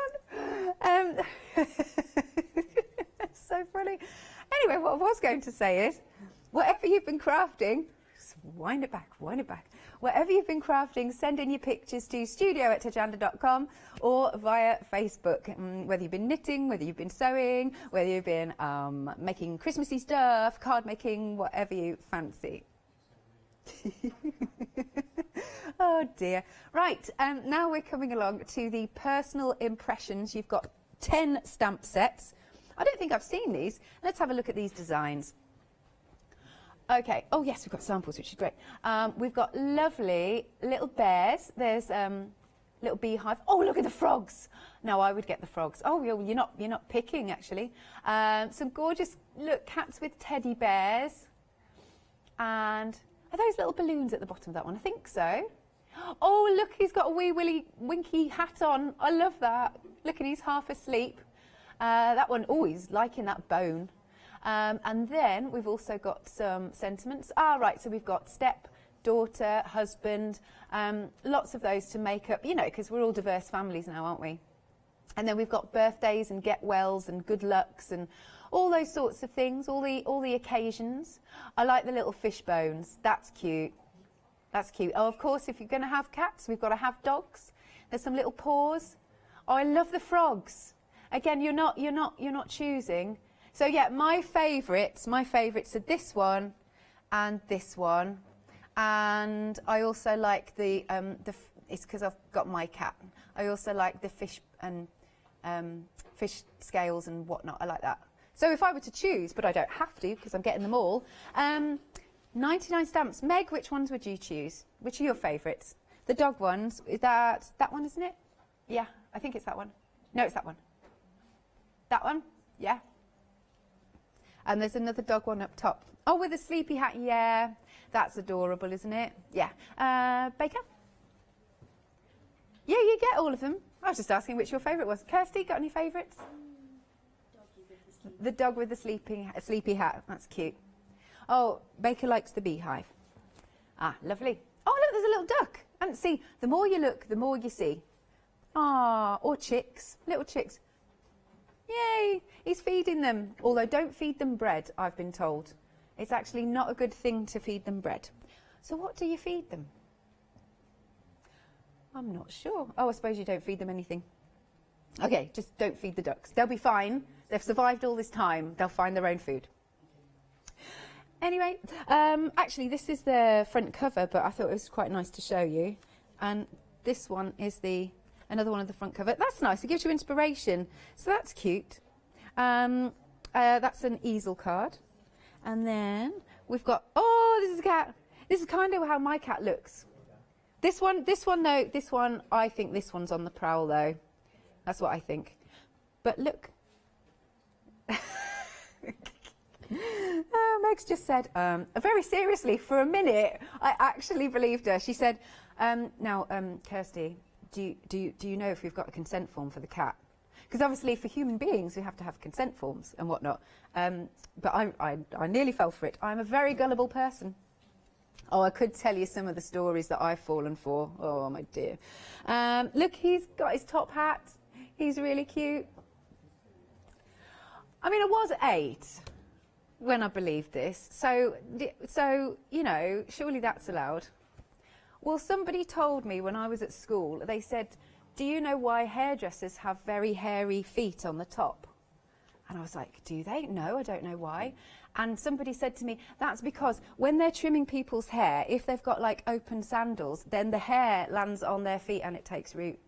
on? So funny. Anyway, what I was going to say is, whatever you've been crafting, just wind it back. Whatever you've been crafting, send in your pictures to studio@hochanda.com or via Facebook. Whether you've been knitting, whether you've been sewing, whether you've been making Christmassy stuff, card making, whatever you fancy. Oh dear. Right, now we're coming along to the personal impressions. You've got 10 stamp sets. I don't think I've seen these. Let's have a look at these designs. Okay. Oh, yes, we've got samples, which is great. We've got lovely little bears. There's little beehive. Oh, look at the frogs. No, I would get the frogs. Oh, you're not picking, actually. Some gorgeous, look, cats with teddy bears. And are those little balloons at the bottom of that one? I think so. Oh, look, he's got a wee winky hat on. I love that. Look, and he's half asleep. That one, oh, he's liking that bone. And then we've also got some sentiments. Right, so we've got step, daughter, husband, lots of those to make up, you know, because we're all diverse families now, aren't we? And then we've got birthdays and get wells and good lucks and all those sorts of things, all the occasions. I like the little fish bones. That's cute. That's cute. Oh, of course, if you're going to have cats, we've got to have dogs. There's some little paws. Oh, I love the frogs. Again, you're not choosing. So yeah, my favourites are this one and this one, and I also like the it's because I've got my cat. I also like the fish and fish scales and whatnot. I like that. So if I were to choose, but I don't have to because I'm getting them all, 99 stamps. Meg, which ones would you choose? Which are your favourites? The dog ones. Is that one, isn't it? Yeah, I think it's that one. No, it's that one. That one? Yeah. And there's another dog one up top. Oh, with a sleepy hat. Yeah, that's adorable, isn't it? Yeah. Baker? Yeah, you get all of them. I was just asking which your favourite was. Kirsty, got any favourites? The dog with the sleepy hat. That's cute. Oh, Baker likes the beehive. Ah, lovely. Oh, look, there's a little duck. And see, the more you look, the more you see. Ah, or chicks, little chicks. Yay, he's feeding them. Although don't feed them bread, I've been told. It's actually not a good thing to feed them bread. So what do you feed them? I'm not sure. Oh, I suppose you don't feed them anything. Okay, just don't feed the ducks. They'll be fine. They've survived all this time. They'll find their own food. Anyway, actually this is the front cover, but I thought it was quite nice to show you. And this one is another one of the front cover. That's nice. It gives you inspiration. So that's cute. That's an easel card. And then we've got, oh, this is a cat. This is kind of how my cat looks. This one, I think this one's on the prowl though. That's what I think. But look. Meg's just said, very seriously, for a minute, I actually believed her. She said, now, Kirsty, do you know if we've got a consent form for the cat? Because obviously for human beings, we have to have consent forms and whatnot. But I nearly fell for it. I'm a very gullible person. Oh, I could tell you some of the stories that I've fallen for. Oh, my dear. Look, he's got his top hat. He's really cute. I mean, I was 8 when I believed this. So, you know, surely that's allowed. Well, somebody told me when I was at school, they said, do you know why hairdressers have very hairy feet on the top? And I was like, do they? No, I don't know why. And somebody said to me, that's because when they're trimming people's hair, if they've got like open sandals, then the hair lands on their feet and it takes root.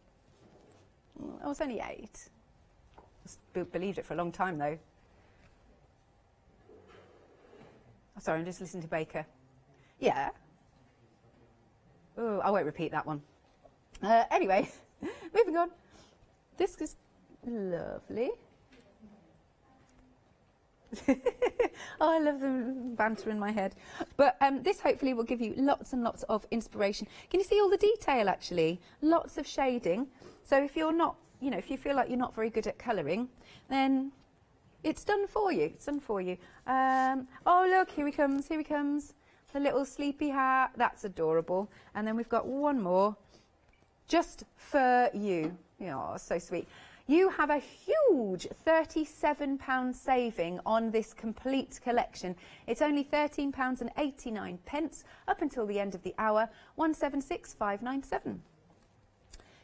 I was only 8. Believed it for a long time though. Oh, sorry, I'm just listening to Baker. Yeah. Oh, I won't repeat that one. Anyway, moving on. This is lovely. Oh, I love the banter in my head. But this hopefully will give you lots and lots of inspiration. Can you see all the detail actually? Lots of shading. So if you're not, you know, if you feel like you're not very good at colouring, then it's done for you. It's done for you. Oh, look, here he comes, here he comes. The little sleepy hat. That's adorable. And then we've got one more just for you. Oh, so sweet. You have a huge £37 saving on this complete collection. It's only £13.89 up until the end of the hour, 176597.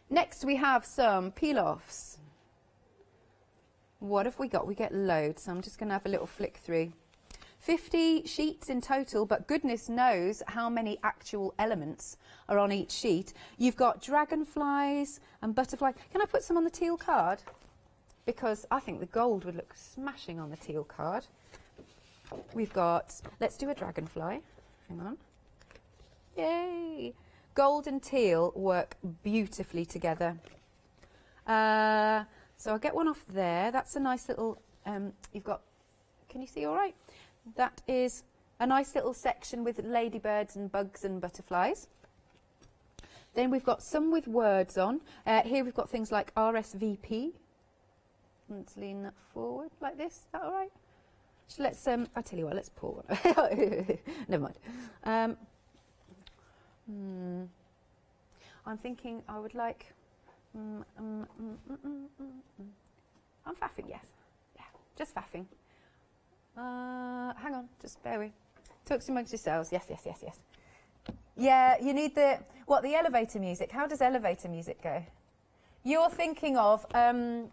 Next we have some peel-offs. What have we got? We get loads, so I'm just going to have a little flick through. 50 sheets in total, but goodness knows how many actual elements are on each sheet. You've got dragonflies and butterflies. Can I put some on the teal card? Because I think the gold would look smashing on the teal card. We've got, let's do a dragonfly. Hang on. Yay! Gold and teal work beautifully together. So I'll get one off there. That's a nice little, you've got, can you see all right? That is a nice little section with ladybirds and bugs and butterflies. Then we've got some with words on. Here we've got things like RSVP. Let's lean that forward like this. Is that all right? So let's, I'll tell you what, let's pull one. Never mind. I'm thinking I would like, I'm faffing, yes. Yeah, just faffing. Hang on, just bear with. Talk amongst yourselves. Yes, yes, yes, yes. Yeah, you need the, what, the elevator music. How does elevator music go? You're thinking of, not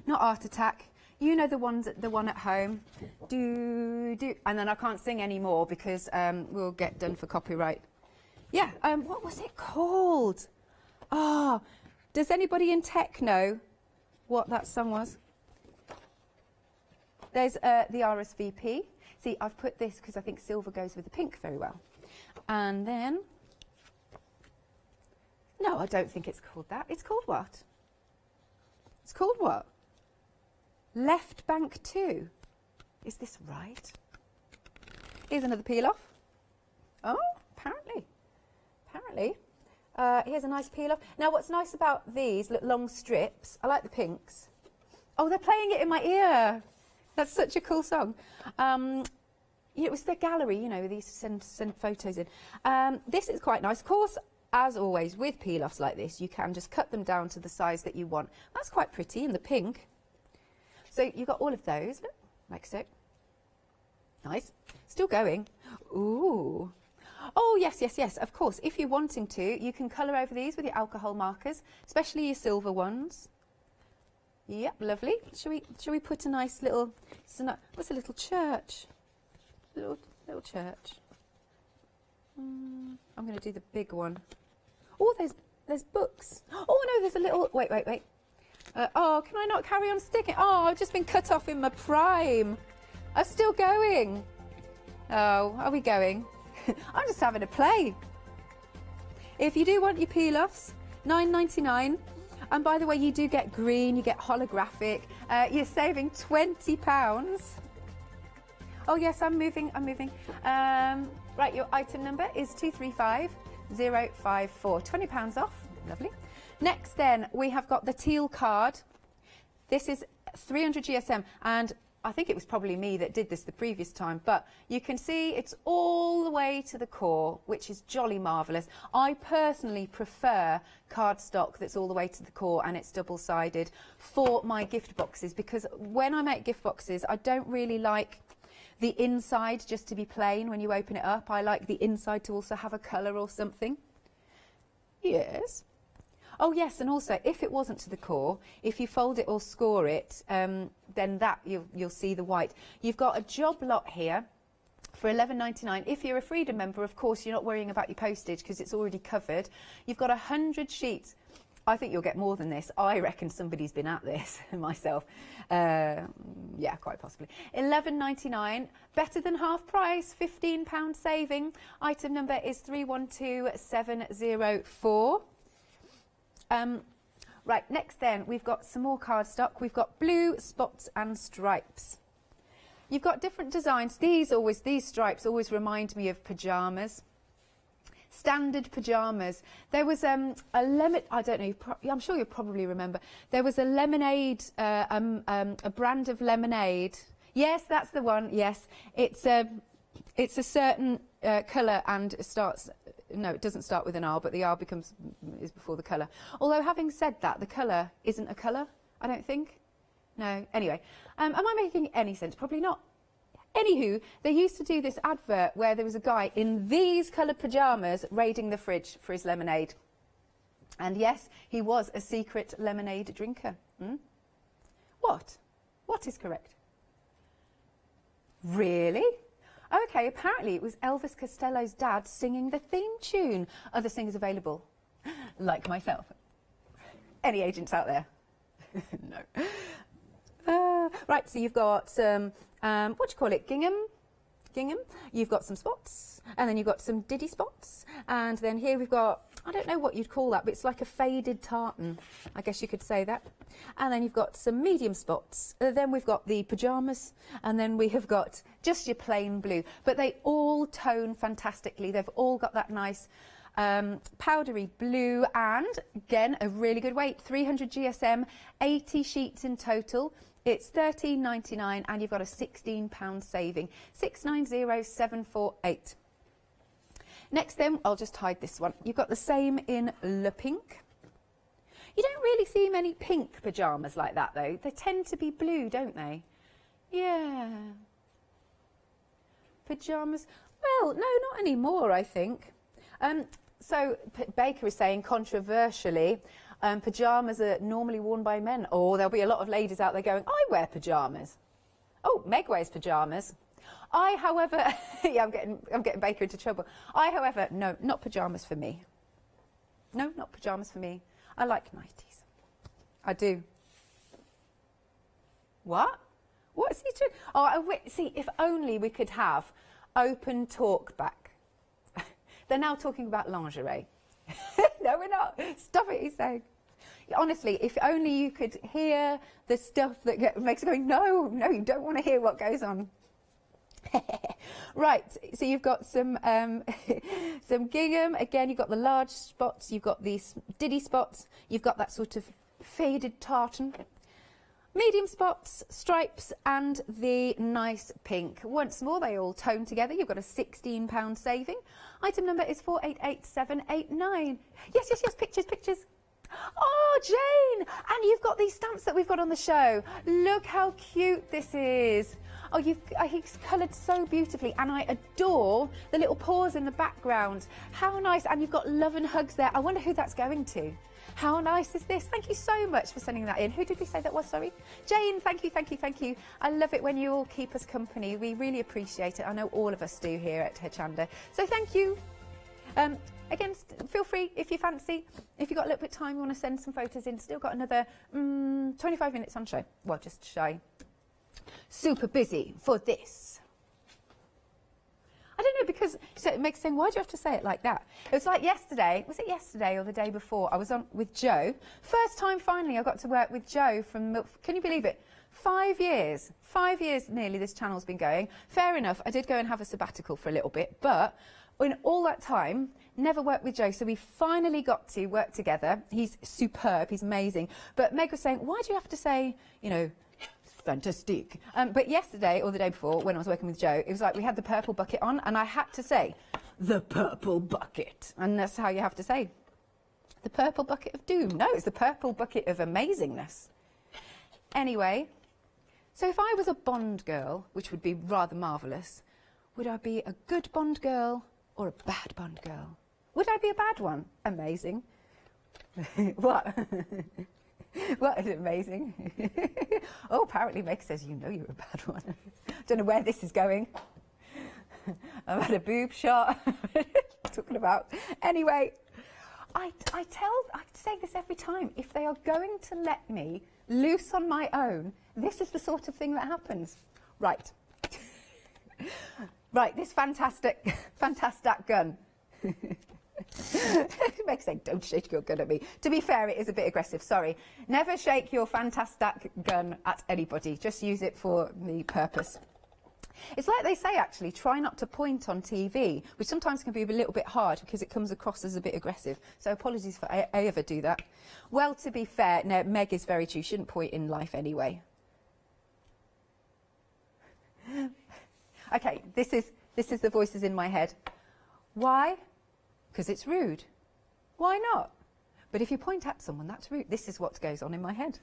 Art Attack. You know the one at home. Do, and then I can't sing anymore because we'll get done for copyright. Yeah, what was it called? Does anybody in tech know what that song was? There's the RSVP. See, I've put this because I think silver goes with the pink very well. And then, no, I don't think it's called that. It's called what? It's called what? Left Bank 2. Is this right? Here's another peel off. Oh, apparently. Here's a nice peel off. Now, what's nice about these long strips, I like the pinks. Oh, they're playing it in my ear. That's such a cool song. It was the gallery, you know, these send photos in. This is quite nice. Of course, as always, with peel-offs like this, you can just cut them down to the size that you want. That's quite pretty in the pink. So you've got all of those, look, like so. Nice. Still going. Ooh. Oh, yes, yes, yes, of course. If you're wanting to, you can colour over these with your alcohol markers, especially your silver ones. Yep, lovely. Shall we put a nice little, what's a little church? Little church. I'm going to do the big one. Oh, there's books. Oh no, there's a little, wait. Oh, can I not carry on sticking? Oh, I've just been cut off in my prime. I'm still going. Oh, are we going? I'm just having a play. If you do want your peel-offs, £9.99. And by the way, you do get green, you get holographic. You're saving £20. Oh yes, I'm moving. Right, your item number is 235054. £20 off. Lovely. Next then, we have got the teal card. This is 300 GSM, and I think it was probably me that did this the previous time, but you can see it's all the way to the core, which is jolly marvellous. I personally prefer cardstock that's all the way to the core and it's double-sided for my gift boxes, because when I make gift boxes, I don't really like the inside just to be plain when you open it up. I like the inside to also have a colour or something. Yes. Oh yes, and also if it wasn't to the core, if you fold it or score it, then that you'll see the white. You've got a job lot here for $11.99. If you're a Freedom member, of course, you're not worrying about your postage because it's already covered. You've got 100 sheets. I think you'll get more than this. I reckon somebody's been at this myself. Yeah, quite possibly. $11.99, better than half price, £15 saving. Item number is 312704. Right, next then, we've got some more cardstock. We've got blue spots and stripes. You've got different designs. These stripes always remind me of pyjamas. Standard pyjamas. There was a lemon, I don't know, I'm sure you'll probably remember. There was a lemonade, a brand of lemonade. Yes, that's the one, yes. It's a certain colour and it starts, no, it doesn't start with an R, but the R is before the colour. Although having said that, the colour isn't a colour, I don't think. No, anyway. Am I making any sense? Probably not. Anywho, they used to do this advert where there was a guy in these coloured pyjamas raiding the fridge for his lemonade. And yes, he was a secret lemonade drinker. What? What is correct? Really? Okay, apparently it was Elvis Costello's dad singing the theme tune. Other singers available, like myself. Any agents out there? No. Right, so you've got some, what do you call it, gingham? You've got some spots, and then you've got some diddy spots, and then here we've got, I don't know what you'd call that, but it's like a faded tartan, I guess you could say that. And then you've got some medium spots, then we've got the pyjamas, and then we have got just your plain blue, but they all tone fantastically. They've all got that nice powdery blue, and again a really good weight, 300 GSM, 80 sheets in total. It's $13.99 and you've got a £16 saving, 690748. Next then, I'll just hide this one. You've got the same in Le Pink. You don't really see many pink pyjamas like that though. They tend to be blue, don't they? Yeah. Pyjamas, well, no, not anymore, I think. So Baker is saying, controversially, pyjamas are normally worn by men. Oh, there'll be a lot of ladies out there going, I wear pyjamas. Oh, Meg wears pyjamas. I, however, yeah, I'm getting Baker into trouble. I, however, no, not pyjamas for me. No, not pyjamas for me. I like nighties. I do. What? What's he doing? Oh, see, if only we could have open talk back. They're now talking about lingerie. No, we're not. Stop it, he's saying. Honestly, if only you could hear the stuff that makes it go, no, you don't want to hear what goes on. Right, so you've got some gingham. Again, you've got the large spots. You've got these diddy spots. You've got that sort of faded tartan. Medium spots, stripes, and the nice pink. Once more, they all tone together. You've got a £16 saving. Item number is 488789. Yes, pictures. Oh, Jane! And you've got these stamps that we've got on the show. Look how cute this is. Oh, he's coloured so beautifully, and I adore the little paws in the background. How nice. And you've got love and hugs there. I wonder who that's going to. How nice is this? Thank you so much for sending that in. Who did we say that was? Sorry. Jane, thank you. I love it when you all keep us company. We really appreciate it. I know all of us do here at Hochanda. So thank you. Again, feel free if you fancy. If you've got a little bit of time, you want to send some photos in. Still got another 25 minutes on show. Well, just shy. Super busy for this. I don't know, because so it makes saying, why do you have to say it like that? It was like yesterday, was it yesterday or the day before? I was on with Joe. First time finally I got to work with Joe from, can you believe it? 5 years nearly this channel's been going. Fair enough, I did go and have a sabbatical for a little bit, but in all that time, never worked with Joe, so we finally got to work together. He's superb, he's amazing. But Meg was saying, why do you have to say, Fantastic. But yesterday, or the day before, when I was working with Joe, it was like we had the purple bucket on, and I had to say, the purple bucket. And that's how you have to say, the purple bucket of doom. No, it's the purple bucket of amazingness. Anyway, so if I was a Bond girl, which would be rather marvellous, would I be a good Bond girl or a bad Bond girl? Would I be a bad one? Amazing. What? What is amazing? Oh, apparently Meg says, you know you're a bad one. Don't know where this is going. I've had a boob shot. Talking about. Anyway, I say this every time. If they are going to let me loose on my own, this is the sort of thing that happens. Right. Right, this fantastic gun. Meg saying, don't shake your gun at me. To be fair, it is a bit aggressive, sorry. Never shake your fantastic gun at anybody. Just use it for the purpose. It's like they say, actually, try not to point on TV, which sometimes can be a little bit hard because it comes across as a bit aggressive. So apologies if I ever do that. Well, to be fair, no, Meg is very true. Shouldn't point in life anyway. Okay, this is the voices in my head. Why? Because it's rude. Why not? But if you point at someone, that's rude. This is what goes on in my head.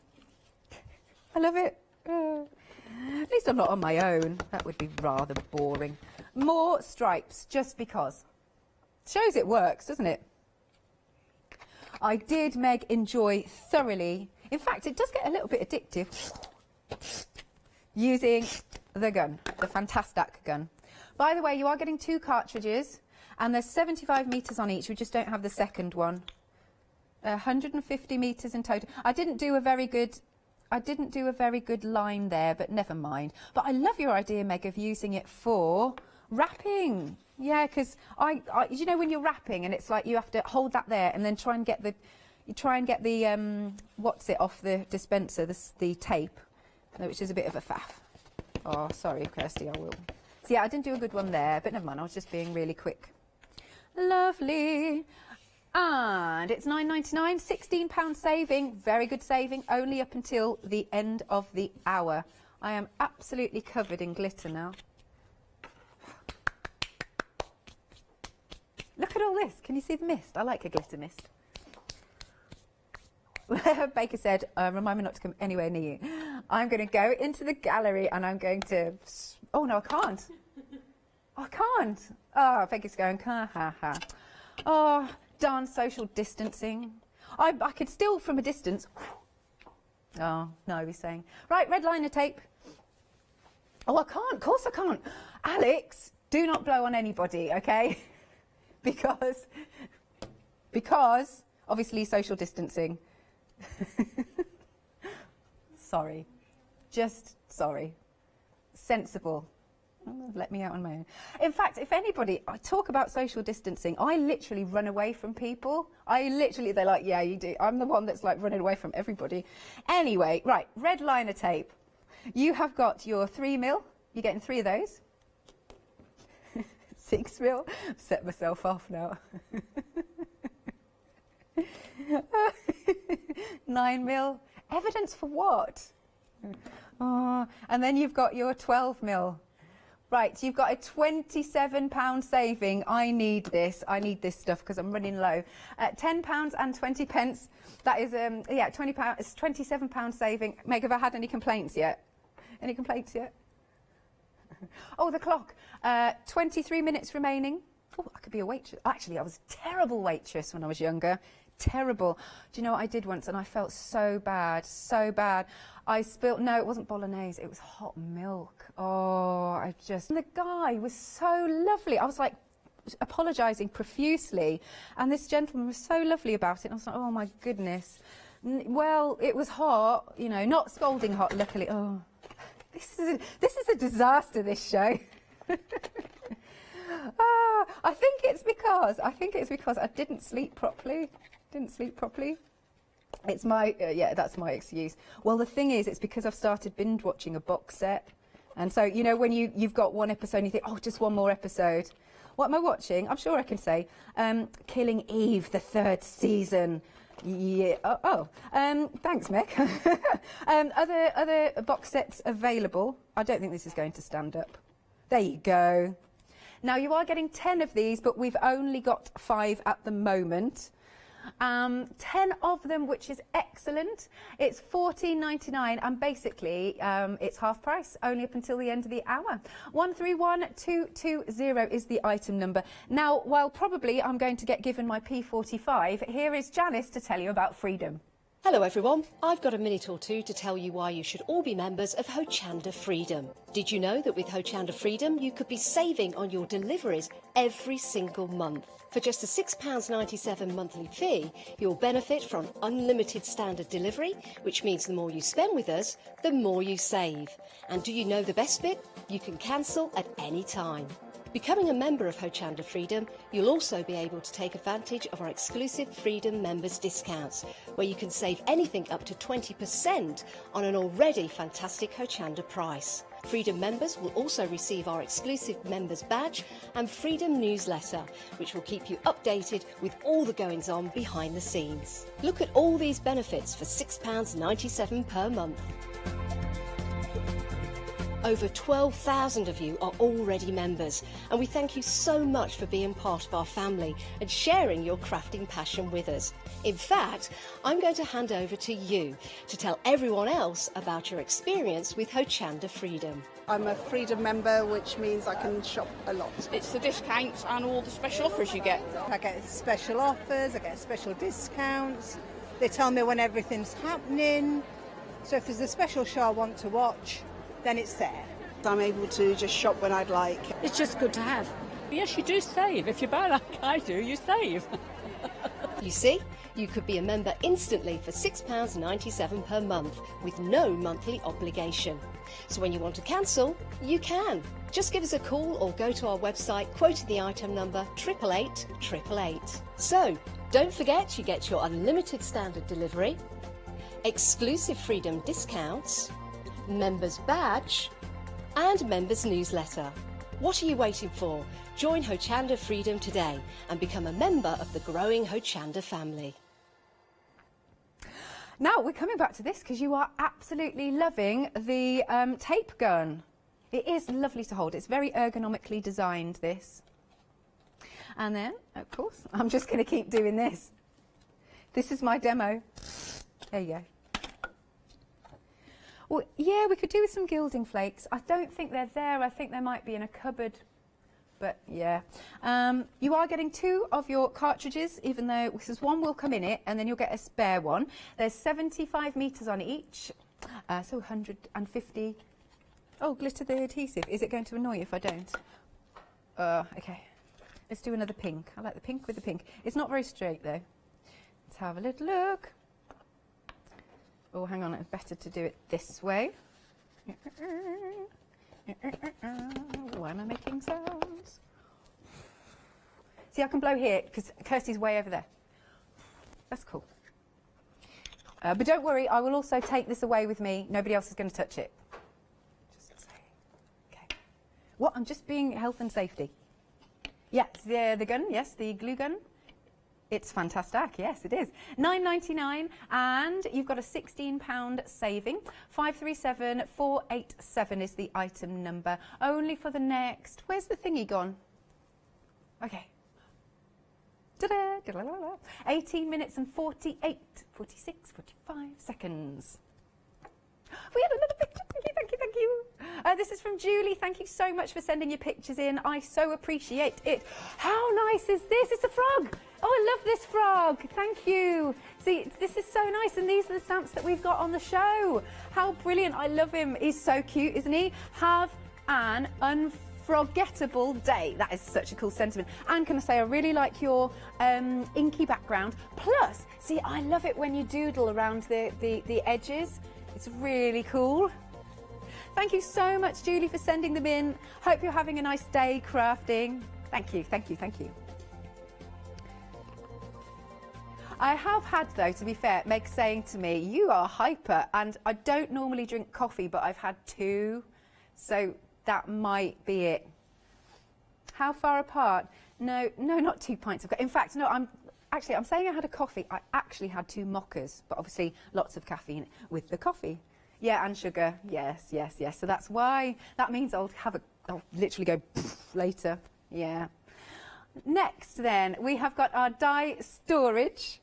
I love it. At least I'm not on my own. That would be rather boring. More stripes, just because. Shows it works, doesn't it? I did, Meg, enjoy thoroughly. In fact, it does get a little bit addictive. Using the gun, the Fantastic gun. By the way, you are getting 2 cartridges, and there's 75 metres on each. We just don't have the second one. 150 metres in total. I didn't do a very good line there, but never mind. But I love your idea, Meg, of using it for wrapping. Yeah, because you know when you're wrapping and it's like you have to hold that there and then try and get the what's it off the dispenser, the tape, which is a bit of a faff. Oh, sorry, Kirsty, I will. So yeah, I didn't do a good one there, but never mind. I was just being really quick. Lovely. And it's £9.99, £16 saving, very good saving, only up until the end of the hour. I am absolutely covered in glitter now. Look at all this. Can you see the mist? I like a glitter mist. Baker said, remind me not to come anywhere near you. I'm going to go into the gallery and I'm going to... Oh, no, I can't. I can't. Oh, Baker's going, ha, ha, ha. Oh... Darn social distancing. I could still from a distance. Oh, no, he's saying. Right, red liner tape. Oh, I can't. Of course I can't. Alex, do not blow on anybody, okay? Because obviously social distancing. Sorry. Just sorry. Sensible. Let me out on my own. In fact, if anybody, I talk about social distancing, I literally run away from people. They're like, yeah, you do. I'm the one that's like running away from everybody. Anyway, right, red liner tape. You have got your 3mm. You're getting 3 of those. 6mm. Set myself off now. 9mm. Evidence for what? Oh, and then you've got your 12mm. Right, you've got a £27 saving. I need this stuff because I'm running low. £10 and 20 pence. That is, yeah, £20. It's £27 saving. Meg, have I had any complaints yet? Any complaints yet? Oh, the clock. 23 minutes remaining. Oh, I could be a waitress. Actually, I was a terrible waitress when I was younger. Terrible. Do you know what I did once? And I felt so bad, so bad. I spilled, no, it wasn't bolognese, it was hot milk. Oh, and the guy was so lovely. I was like apologising profusely. And this gentleman was so lovely about it. And I was like, oh my goodness. Well, it was hot, you know, not scalding hot, luckily. Oh, this is a disaster, this show. I think it's because I didn't sleep properly. It's my, yeah, that's my excuse. Well, the thing is, it's because I've started binge watching a box set. And so, you know, when you've got one episode and you think, oh, just one more episode. What am I watching? I'm sure I can say. Killing Eve, the 3rd season. Yeah. Thanks, Mick. Other box sets available. I don't think this is going to stand up. There you go. Now you are getting 10 of these, but we've only got 5 at the moment. 10 of them, which is excellent. It's $14.99, and basically it's half price, only up until the end of the hour. 131220 is the item number. Now, while probably I'm going to get given my P45, here is Janice to tell you about Freedom. Hello everyone, I've got a minute or two to tell you why you should all be members of Hochanda Freedom. Did you know that with Hochanda Freedom you could be saving on your deliveries every single month? For just a £6.97 monthly fee, you'll benefit from unlimited standard delivery, which means the more you spend with us, the more you save. And do you know the best bit? You can cancel at any time. Becoming a member of Hochanda Freedom, you'll also be able to take advantage of our exclusive Freedom members discounts, where you can save anything up to 20% on an already fantastic Hochanda price. Freedom members will also receive our exclusive members badge and Freedom newsletter, which will keep you updated with all the goings on behind the scenes. Look at all these benefits for £6.97 per month. Over 12,000 of you are already members, and we thank you so much for being part of our family and sharing your crafting passion with us. In fact, I'm going to hand over to you to tell everyone else about your experience with Hochanda Freedom. I'm a Freedom member, which means I can shop a lot. It's the discounts and all the special offers you get. I get special offers, I get special discounts. They tell me when everything's happening. So if there's a special show I want to watch, then it's there. I'm able to just shop when I'd like. It's just good to have. Yes, you do save. If you buy like I do, you save. You see, you could be a member instantly for £6.97 per month with no monthly obligation. So when you want to cancel, you can. Just give us a call or go to our website, quoting the item number 88888. So, don't forget you get your unlimited standard delivery, exclusive Freedom discounts, members badge and members newsletter. What are you waiting for? Join Hochanda Freedom today and become a member of the growing Hochanda family. Now we're coming back to this because you are absolutely loving the tape gun. It is lovely to hold. It's very ergonomically designed, this. And then, of course, I'm just going to keep doing this. This is my demo. There you go. Well, yeah, we could do with some gilding flakes. I don't think they're there. I think they might be in a cupboard. But, yeah. You are getting 2 of your cartridges, even though this is one will come in it, and then you'll get a spare one. There's 75 metres on each, so 150. Oh, glitter the adhesive. Is it going to annoy you if I don't? OK. Let's do another pink. I like the pink with the pink. It's not very straight, though. Let's have a little look. Oh, hang on, it's better to do it this way. Why am I making sounds? See, I can blow here because Kirsty's way over there. That's cool. But don't worry, I will also take this away with me. Nobody else is going to touch it. Just say. Okay. What? I'm just being health and safety. Yes, the gun. Yes, the glue gun. It's fantastic, yes it is. $9.99 and you've got a £16 saving. 537487 is the item number. Only for the next, where's the thingy gone? Okay. Ta-da, da-la-la-la. 18 minutes and 46, 45 seconds. We had another picture. Thank you, thank you. This is from Julie. Thank you so much for sending your pictures in. I so appreciate it. How nice is this? It's a frog. Oh, I love this frog. Thank you. See, this is so nice. And these are the stamps that we've got on the show. How brilliant. I love him. He's so cute, isn't he? Have an unforgettable day. That is such a cool sentiment. And can I say, I really like your inky background. Plus, see, I love it when you doodle around the edges. It's really cool. Thank you so much, Julie, for sending them in. Hope you're having a nice day crafting. Thank you, thank you, thank you. I have had, though, to be fair, Meg saying to me, you are hyper, and I don't normally drink coffee, but I've had 2, so that might be it. How far apart? No, not 2 pints. In fact, no, Actually, I'm saying I had a coffee. I actually had 2 mochas, but obviously lots of caffeine with the coffee. Yeah, and sugar. Yes, yes, yes. So that's why. That means I'll literally go later. Yeah. Next, then, we have got our dye storage.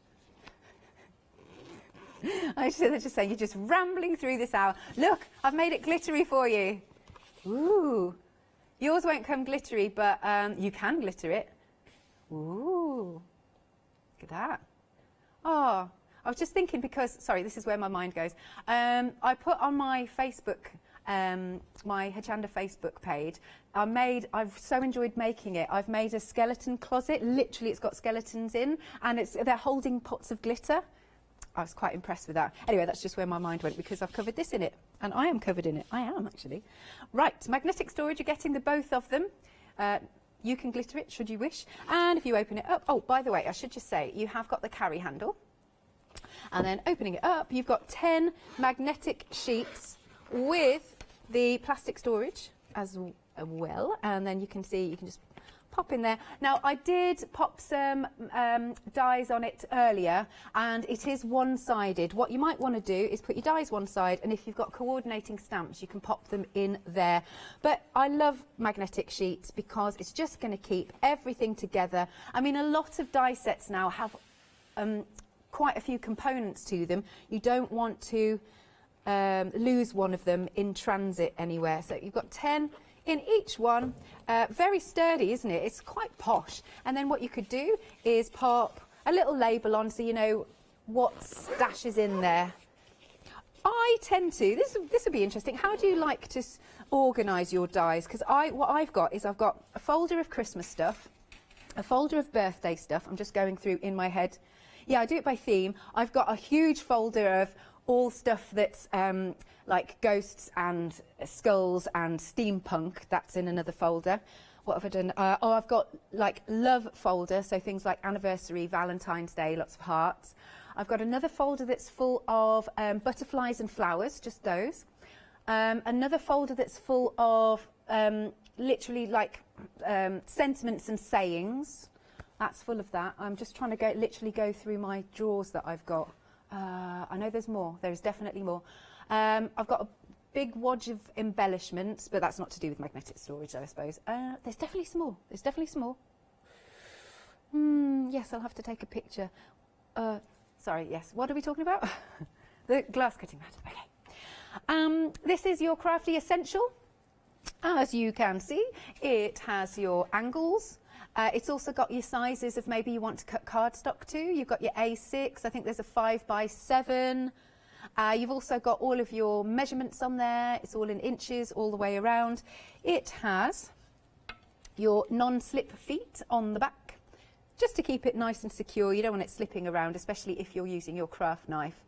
I should just say, you're just rambling through this hour. Look, I've made it glittery for you. Ooh. Yours won't come glittery, but you can glitter it. Ooh. Look at that. Oh, I was just thinking because, sorry, this is where my mind goes. I put on my Facebook, my Hochanda Facebook page, I've so enjoyed making it. I've made a skeleton closet. Literally, it's got skeletons in, and they're holding pots of glitter. I was quite impressed with that. Anyway, that's just where my mind went because I've covered this in it. And I am covered in it. I am, actually. Right, magnetic storage, you're getting the both of them. You can glitter it, should you wish. And if you open it up... Oh, by the way, I should just say, you have got the carry handle. And then opening it up, you've got 10 magnetic sheets with the plastic storage as well. And then you can see, you can just pop in there. Now, I did pop some dies on it earlier, and it is one-sided. What you might want to do is put your dies one side, and if you've got coordinating stamps, you can pop them in there. But I love magnetic sheets because it's just going to keep everything together. I mean, a lot of die sets now have quite a few components to them. You don't want to lose one of them in transit anywhere. So you've got 10 in each one. Very sturdy, isn't it? It's quite posh. And then what you could do is pop a little label on so you know what stashes in there. I tend to, this would be interesting, how do you like to organise your dies? Because what I've got is I've got a folder of Christmas stuff, a folder of birthday stuff. I'm just going through in my head. Yeah, I do it by theme. I've got a huge folder of all stuff that's like ghosts and skulls and steampunk. That's in another folder. What have I done? Oh, I've got like love folder, so things like anniversary, Valentine's Day, lots of hearts. I've got another folder that's full of butterflies and flowers, just those. Another folder that's full of literally like sentiments and sayings. That's full of that. I'm just trying to literally go through my drawers that I've got. I know there's more. There is definitely more. I've got a big wodge of embellishments, but that's not to do with magnetic storage, I suppose. There's definitely some more. There's definitely some more. Yes, I'll have to take a picture. Sorry, yes. What are we talking about? The glass cutting mat. Okay. This is your Crafty Essential. As you can see, it has your angles. It's also got your sizes of maybe you want to cut cardstock to. You've got your A6, I think there's a 5x7. You've also got all of your measurements on there. It's all in inches all the way around. It has your non-slip feet on the back, just to keep it nice and secure. You don't want it slipping around, especially if you're using your craft knife.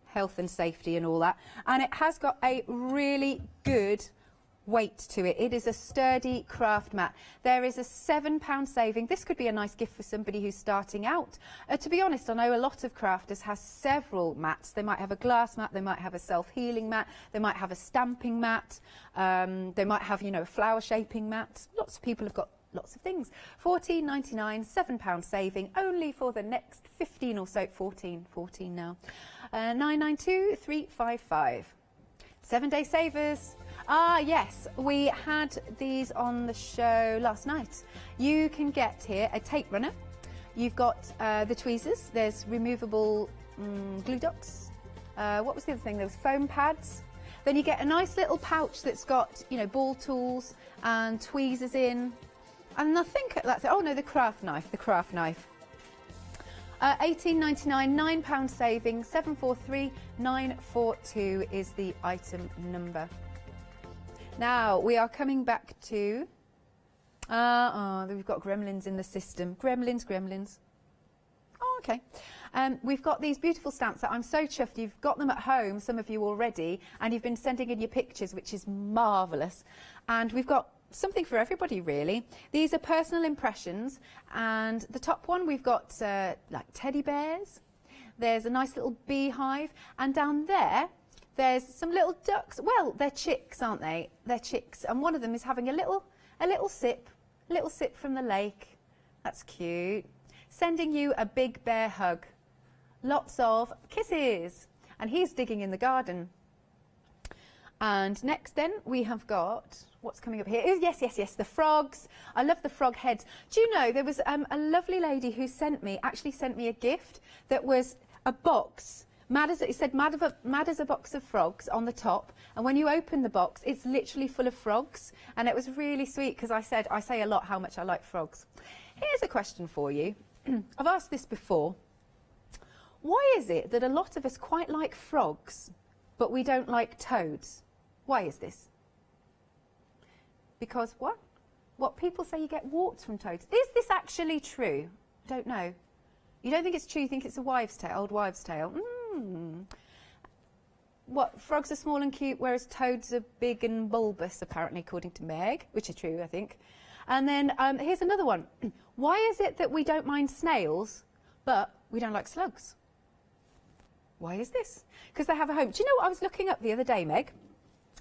Health and safety and all that. And it has got a really good weight to it. It is a sturdy craft mat. There is a £7 saving. This could be a nice gift for somebody who's starting out. To be honest, I know a lot of crafters have several mats. They might have a glass mat, they might have a self-healing mat, they might have a stamping mat, they might have, you know, a flower shaping mat. Lots of people have got lots of things. £14.99, £7 saving, only for the next 15 or so, 14 now. 992 355. 7-day savers. Ah, yes, we had these on the show last night. You can get here a tape runner. You've got the tweezers. There's removable glue dots. What was the other thing? There was foam pads. Then you get a nice little pouch that's got, you know, ball tools and tweezers in. And I think that's it. Oh, no, the craft knife. £18.99, £9 saving, 743942 is the item number. Now, we are coming back to... we've got gremlins in the system. Gremlins. Oh, okay. We've got these beautiful stamps that I'm so chuffed. You've got them at home, some of you already, and you've been sending in your pictures, which is marvellous. And we've got something for everybody, really. These are personal impressions, and the top one we've got like teddy bears. There's a nice little beehive, and down there there's some little ducks. Well, they're chicks, aren't they? They're chicks, and one of them is having a little sip from the lake. That's cute. sending you a big bear hug. Lots of kisses. And he's digging in the garden. And next then we have got, what's coming up here? Yes, the frogs. I love the frog heads. Do you know, there was a lovely lady who actually sent me a gift that was a box. It said mad as a box of frogs on the top, and when you open the box it's literally full of frogs, and it was really sweet because I say a lot how much I like frogs. Here's a question for you. I've asked this before. Why is it that a lot of us quite like frogs but we don't like toads? Why is this? Because what people say you get warts from toads. Is this actually true? Don't know. You don't think it's true, you think it's a wives' tale, old wives' tale. What, frogs are small and cute, whereas toads are big and bulbous, apparently, according to Meg, which is true, I think. And then here's another one. Why is it that we don't mind snails, but we don't like slugs? Why is this? Because they have a home. Do you know what I was looking up the other day, Meg?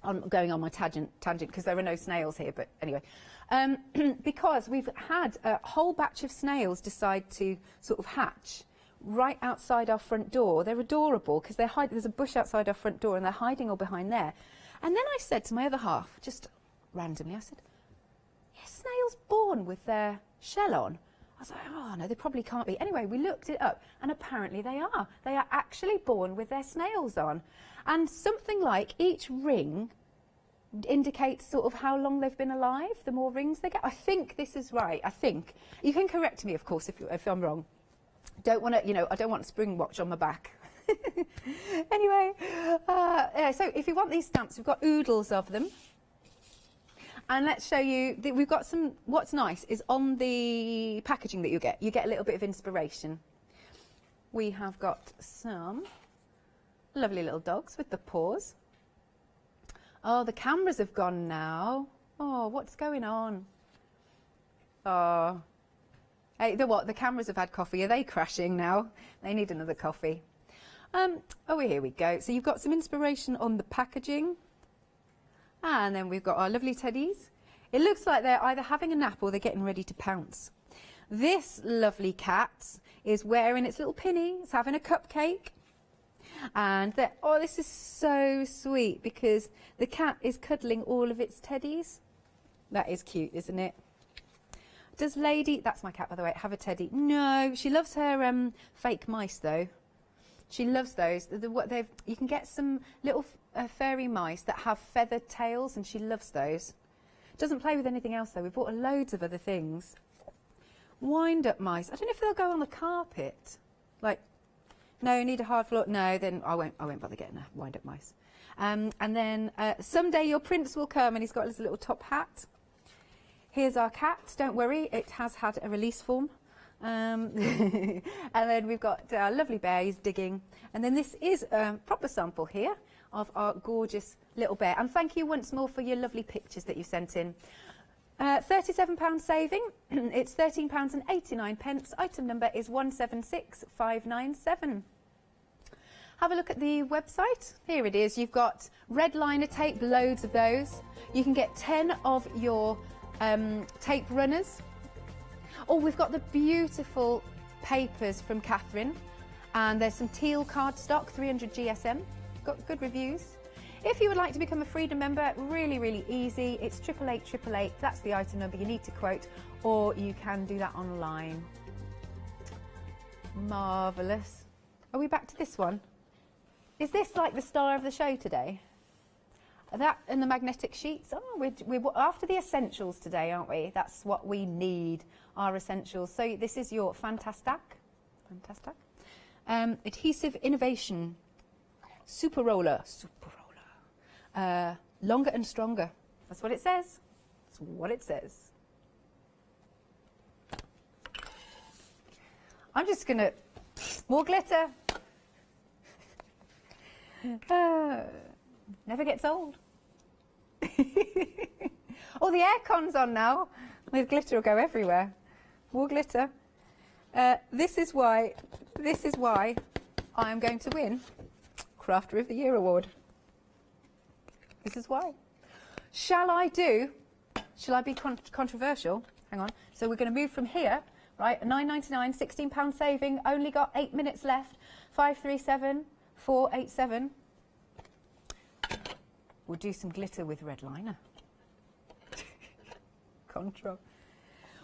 I'm going on my tangent because there are no snails here, but anyway. Because we've had a whole batch of snails decide to sort of hatch right outside our front door. They're adorable because there's a bush outside our front door and they're hiding all behind there. And then I said to my other half, just randomly, I said, yes, snails born with their shell on? I was like, oh no, they probably can't be. Anyway, we looked it up and apparently they are. They are actually born with their snails on. And something like each ring indicates sort of how long they've been alive, the more rings they get. I think this is right, I think. You can correct me, of course, if I'm wrong. Don't want to, I don't want a spring watch on my back. Anyway, so if you want these stamps, we've got oodles of them. And let's show you, we've got some, what's nice is on the packaging that you get a little bit of inspiration. We have got some lovely little dogs with the paws. Oh, the cameras have gone now. Oh, what's going on? Oh. Hey, the cameras have had coffee. Are they crashing now? They need another coffee. Oh, here we go. So you've got some inspiration on the packaging. And then we've got our lovely teddies. It looks like they're either having a nap or they're getting ready to pounce. This lovely cat is wearing its little pinny. It's having a cupcake. And this is so sweet because the cat is cuddling all of its teddies. That is cute, isn't it? Does Lady, that's my cat by the way, have a teddy? No, she loves her fake mice though. She loves those. You can get some little fairy mice that have feathered tails and she loves those. Doesn't play with anything else though. We bought her loads of other things. Wind-up mice. I don't know if they'll go on the carpet. Like, no, need a hard floor. No, then I won't bother getting a wind-up mice. And then someday your prince will come and he's got his little top hat. Here's our cat. Don't worry, it has had a release form. And then we've got our lovely bear, he's digging. And then this is a proper sample here of our gorgeous little bear. And thank you once more for your lovely pictures that you sent in. £37 saving. It's £13.89. Item number is 176597. Have a look at the website. Here it is. You've got red liner tape, loads of those. You can get 10 of your tape runners. Oh, we've got the beautiful papers from Catherine, and there's some teal cardstock, 300 GSM. Got good reviews. If you would like to become a Freedom member, really easy. It's 88888. That's the item number you need to quote, or you can do that online. Marvellous. Are we back to this one? Is this like the star of the show today? That and the magnetic sheets. Oh, we're after the essentials today, aren't we? That's what we need, our essentials. So this is your Fantastic. Adhesive Innovation. Super roller. Longer and stronger. That's what it says. That's what it says. I'm just going to... More glitter. Never gets old. Oh, the aircon's on now. The glitter will go everywhere. More glitter. This is why I am going to win Crafter of the Year award. This is why. Shall I be controversial? Hang on. So we're going to move from here. Right, £9.99, £16 saving, only got 8 minutes left. 537 487. We'll do some glitter with red liner. Control.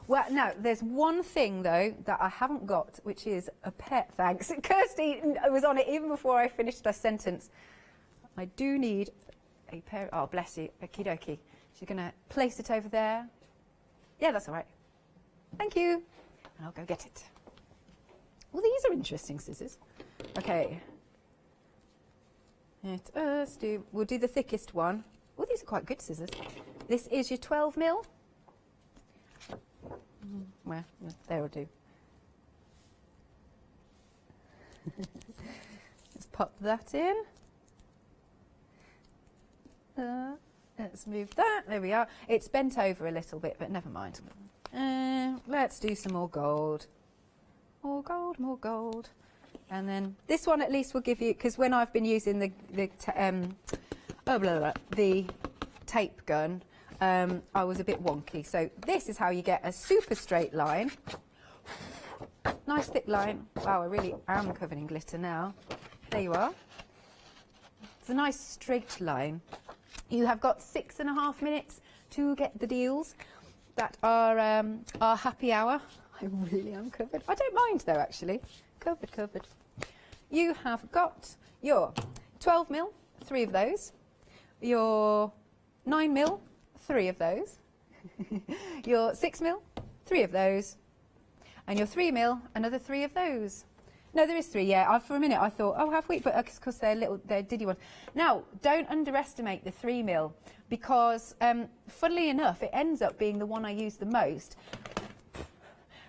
Well, now, there's one thing, though, that I haven't got, which is a pet. Thanks. Kirsty was on it even before I finished her sentence. I do need a pair... Oh, bless you. Okie dokie. She's going to place it over there. Yeah, that's all right. Thank you. And I'll go get it. Well, these are interesting scissors. Okay. We'll do the thickest one. Oh, these are quite good scissors. This is your 12mm. Well, there will do. Let's pop that in. Let's move that. There we are. It's bent over a little bit, but never mind. Let's do some more gold. More gold, more gold. And then this one at least will give you, because when I've been using the tape gun, I was a bit wonky. So this is how you get a super straight line. Nice thick line. Wow, I really am covered in glitter now. There you are. It's a nice straight line. You have got 6.5 minutes to get the deals that are our happy hour. I really am covered. I don't mind though, actually. Covered. You have got your 12mm, 3 of those. Your 9mm, 3 of those. Your 6mm, 3 of those. And your 3mm, another 3 of those. No, there is 3, yeah. For a minute I thought, oh, have we? But because they're diddy ones. Now, don't underestimate the 3mm because, funnily enough, it ends up being the one I use the most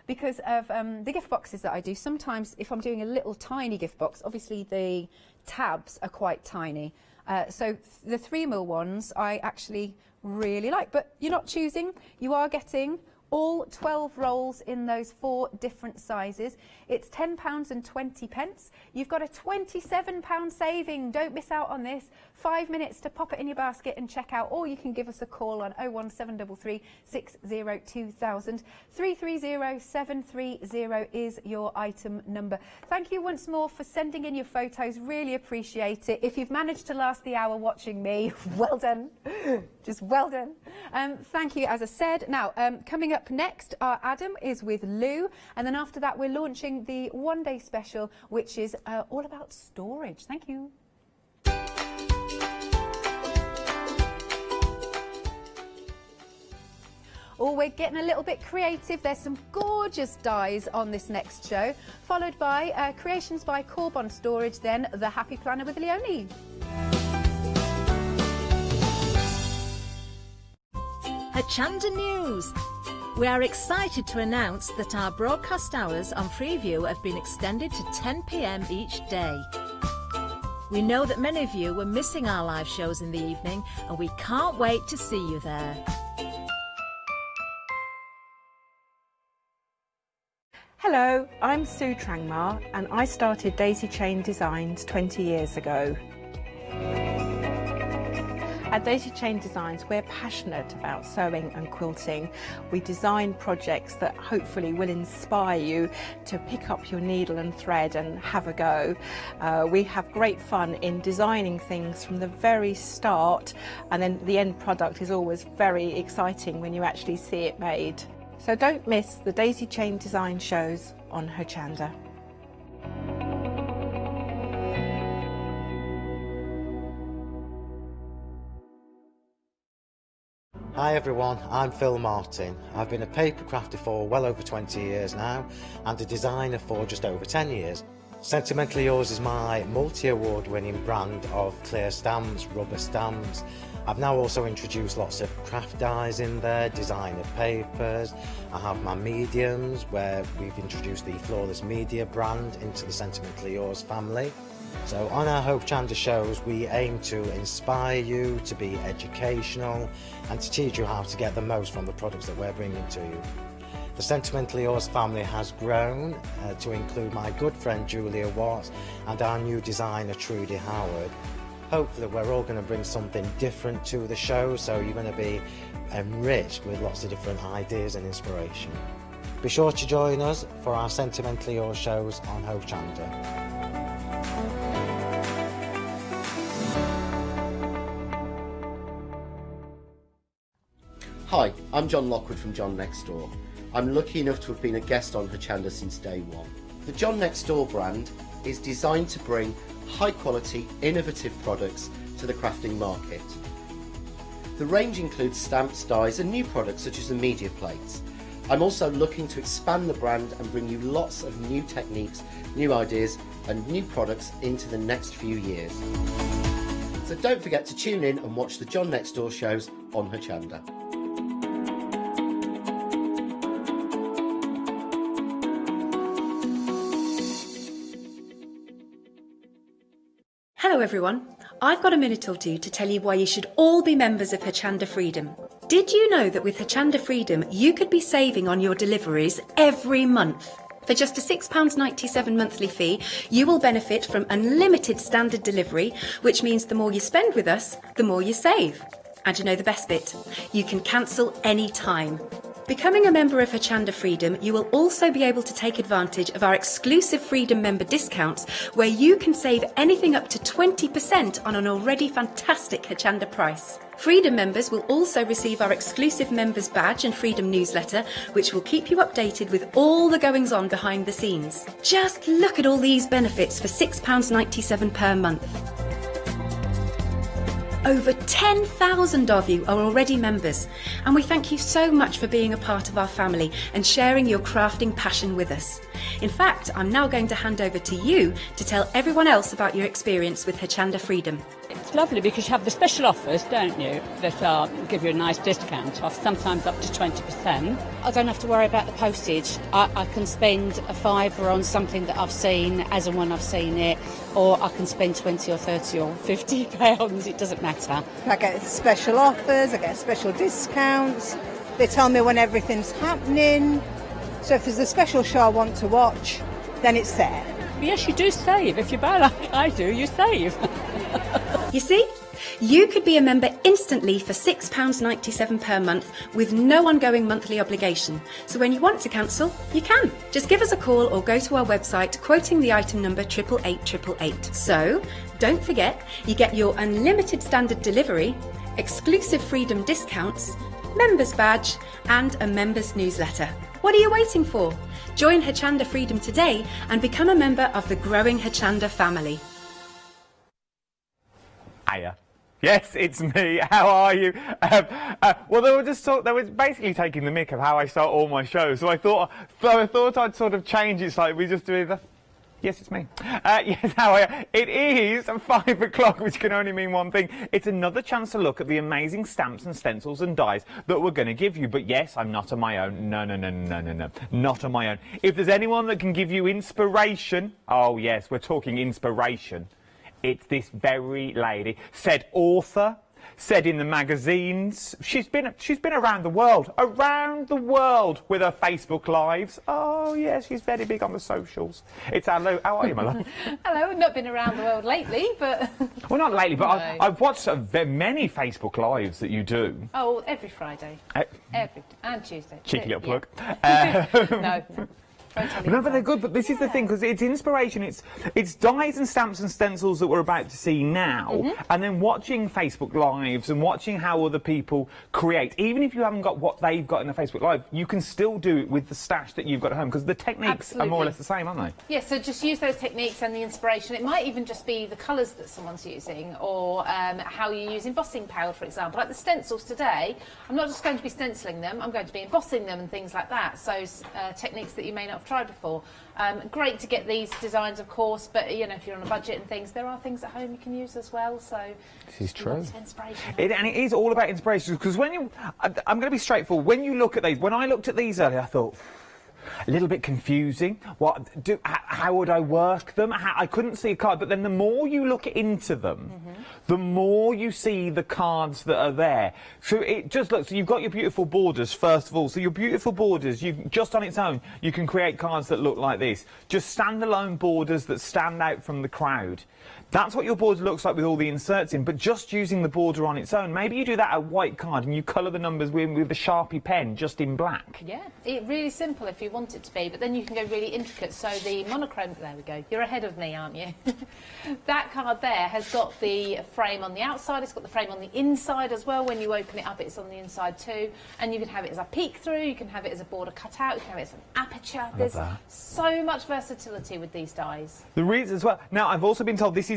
because of the gift boxes that I do. Sometimes, if I'm doing a little tiny gift box, obviously the tabs are quite tiny. So the 3mm ones I actually really like. But you're not choosing. You are getting all 12 rolls in those 4 different sizes. It's £10.20. You've got a £27 saving. Don't miss out on this. 5 minutes to pop it in your basket and check out, or you can give us a call on 01733 60 2000. 330 730 is your item number. Thank you once more for sending in your photos. Really appreciate it. If you've managed to last the hour watching me, well done. Just well done. Thank you, as I said. Now, coming up next, our Adam is with Lou, and then after that we're launching the one-day special, which is all about storage. Thank you. Oh, we're getting a little bit creative. There's some gorgeous dies on this next show, followed by Creations by Corbon Storage, then The Happy Planner with Leonie. Hochanda News. We are excited to announce that our broadcast hours on Freeview have been extended to 10 p.m. each day. We know that many of you were missing our live shows in the evening, and we can't wait to see you there. Hello, I'm Sue Trangmar, and I started Daisy Chain Designs 20 years ago. At Daisy Chain Designs, we're passionate about sewing and quilting. We design projects that hopefully will inspire you to pick up your needle and thread and have a go. We have great fun in designing things from the very start, and then the end product is always very exciting when you actually see it made. So don't miss the Daisy Chain Design shows on Hochanda. Hi everyone, I'm Phil Martin. I've been a paper crafter for well over 20 years now and a designer for just over 10 years. Sentimentally Yours is my multi-award winning brand of clear stamps, rubber stamps. I've now also introduced lots of craft dies in there, designer papers. I have my mediums where we've introduced the Flawless Media brand into the Sentimentally Yours family. So on our Hochanda shows we aim to inspire you, to be educational and to teach you how to get the most from the products that we're bringing to you. The Sentimentally Yours family has grown to include my good friend Julia Watts and our new designer Trudy Howard. Hopefully we're all going to bring something different to the show, so you're going to be enriched with lots of different ideas and inspiration. Be sure to join us for our Sentimentally Yours shows on Hochanda. Hi, I'm John Lockwood from John Next Door. I'm lucky enough to have been a guest on Hochanda since day one. The John Next Door brand is designed to bring high quality, innovative products to the crafting market. The range includes stamps, dies and new products such as the media plates. I'm also looking to expand the brand and bring you lots of new techniques, new ideas and new products into the next few years. So don't forget to tune in and watch the John Next Door shows on Hochanda. Hello everyone, I've got a minute or two to tell you why you should all be members of Hochanda Freedom. Did you know that with Hochanda Freedom you could be saving on your deliveries every month? For just a £6.97 monthly fee, you will benefit from unlimited standard delivery, which means the more you spend with us, the more you save. And you know the best bit, you can cancel any time. Becoming a member of Hochanda Freedom, you will also be able to take advantage of our exclusive Freedom member discounts, where you can save anything up to 20% on an already fantastic Hochanda price. Freedom members will also receive our exclusive members badge and Freedom newsletter, which will keep you updated with all the goings on behind the scenes. Just look at all these benefits for £6.97 per month. Over 10,000 of you are already members, and we thank you so much for being a part of our family and sharing your crafting passion with us. In fact, I'm now going to hand over to you to tell everyone else about your experience with Hochanda Freedom. It's lovely because you have the special offers, don't you, that give you a nice discount off, sometimes up to 20%. I don't have to worry about the postage. I can spend a £5 on something that I've seen as and when I've seen it, or I can spend 20 or 30 or £50, it doesn't matter. I get special offers, I get special discounts, they tell me when everything's happening, so if there's a special show I want to watch, then it's there. Yes, you do save. If you buy like I do, you save. You see? You could be a member instantly for £6.97 per month with no ongoing monthly obligation. So when you want to cancel, you can. Just give us a call or go to our website quoting the item number 88888. So don't forget, you get your unlimited standard delivery, exclusive Freedom discounts, members badge and a members newsletter. What are you waiting for? Join Hochanda Freedom today and become a member of the growing Hochanda family. Hiya. Yes, it's me. How are you? Well, they were basically taking the mick of how I start all my shows. So I thought I'd sort of change it slightly. We just do the. Yes, it's me. Yes, how are you? It is 5 o'clock, which can only mean one thing. It's another chance to look at the amazing stamps and stencils and dies that we're going to give you. But yes, I'm not on my own. No. Not on my own. If there's anyone that can give you inspiration, oh yes, we're talking inspiration. It's this very lady, said author, said in the magazines. She's been around the world with her Facebook lives. Oh yes, she's very big on the socials. It's our Lou. How are you, my love? Hello, not been around the world lately, but... Well, not lately, but No. I've watched many Facebook lives that you do. Oh, every Friday. And Tuesday. Cheeky little plug. No. No, but they're good. But this is the thing, because it's inspiration. It's dies and stamps and stencils that we're about to see now, and then watching Facebook Lives and watching how other people create. Even if you haven't got what they've got in the Facebook Live, you can still do it with the stash that you've got at home, because the techniques are more or less the same, aren't they? Yeah, so just use those techniques and the inspiration. It might even just be the colours that someone's using, or how you use embossing powder, for example. Like the stencils today, I'm not just going to be stenciling them, I'm going to be embossing them and things like that. So techniques that you may not have tried before. Great to get these designs, of course, but you know, if you're on a budget and things, there are things at home you can use as well. So this is true. Lots of inspiration. And it is all about inspiration, because when I'm going to be straightforward. When you look at these, when I looked at these earlier, I thought, a little bit confusing. How would I work them? I couldn't see a card, but then the more you look into them, the more you see the cards that are there. So it just looks, so you've got your beautiful borders, first of all. So your beautiful borders, just on its own, you can create cards that look like this. Just standalone borders that stand out from the crowd. That's what your border looks like with all the inserts in, but just using the border on its own. Maybe you do that a white card and you colour the numbers with a Sharpie pen just in black. Yeah, really simple if you want it to be, but then you can go really intricate. So the monochrome, there we go, you're ahead of me, aren't you? That card there has got the frame on the outside, it's got the frame on the inside as well. When you open it up, it's on the inside too. And you can have it as a peek through, you can have it as a border cut out, you can have it as an aperture. There's so much versatility with these dies. The reason as well, now I've also been told this is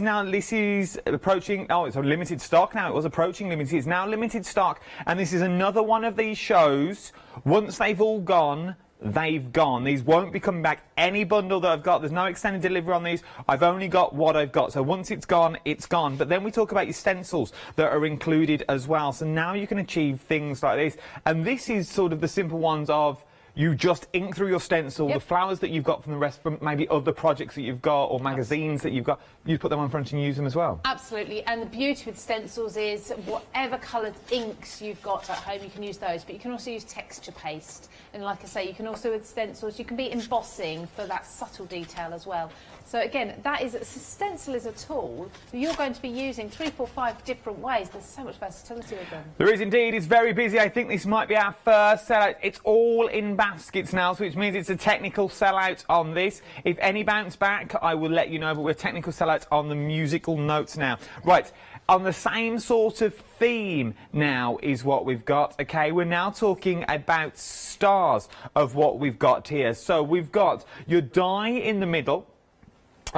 approaching, it's a limited stock now, it was approaching limited, it's now limited stock, and this is another one of these shows, once they've all gone, they've gone. These won't be coming back. Any bundle that I've got, there's no extended delivery on these. I've only got what I've got. So once it's gone, it's gone. But then we talk about your stencils that are included as well. So now you can achieve things like this. And this is sort of the simple ones of you just ink through your stencil, the flowers that you've got from the rest, from maybe other projects that you've got or magazines that you've got, you put them on front and use them as well. Absolutely, and the beauty with stencils is whatever coloured inks you've got at home, you can use those, but you can also use texture paste. And like I say, you can also, with stencils, you can be embossing for that subtle detail as well. So again, that is, stencil is a tool that you're going to be using 3, 4, 5 different ways. There's so much versatility with them. There is indeed. It's very busy. I think this might be our first sellout. It's all in baskets now, so which means it's a technical sellout on this. If any bounce back, I will let you know, but we're technical sellout on the musical notes now. Right. On the same sort of theme now is what we've got, okay? We're now talking about stars of what we've got here. So we've got your die in the middle,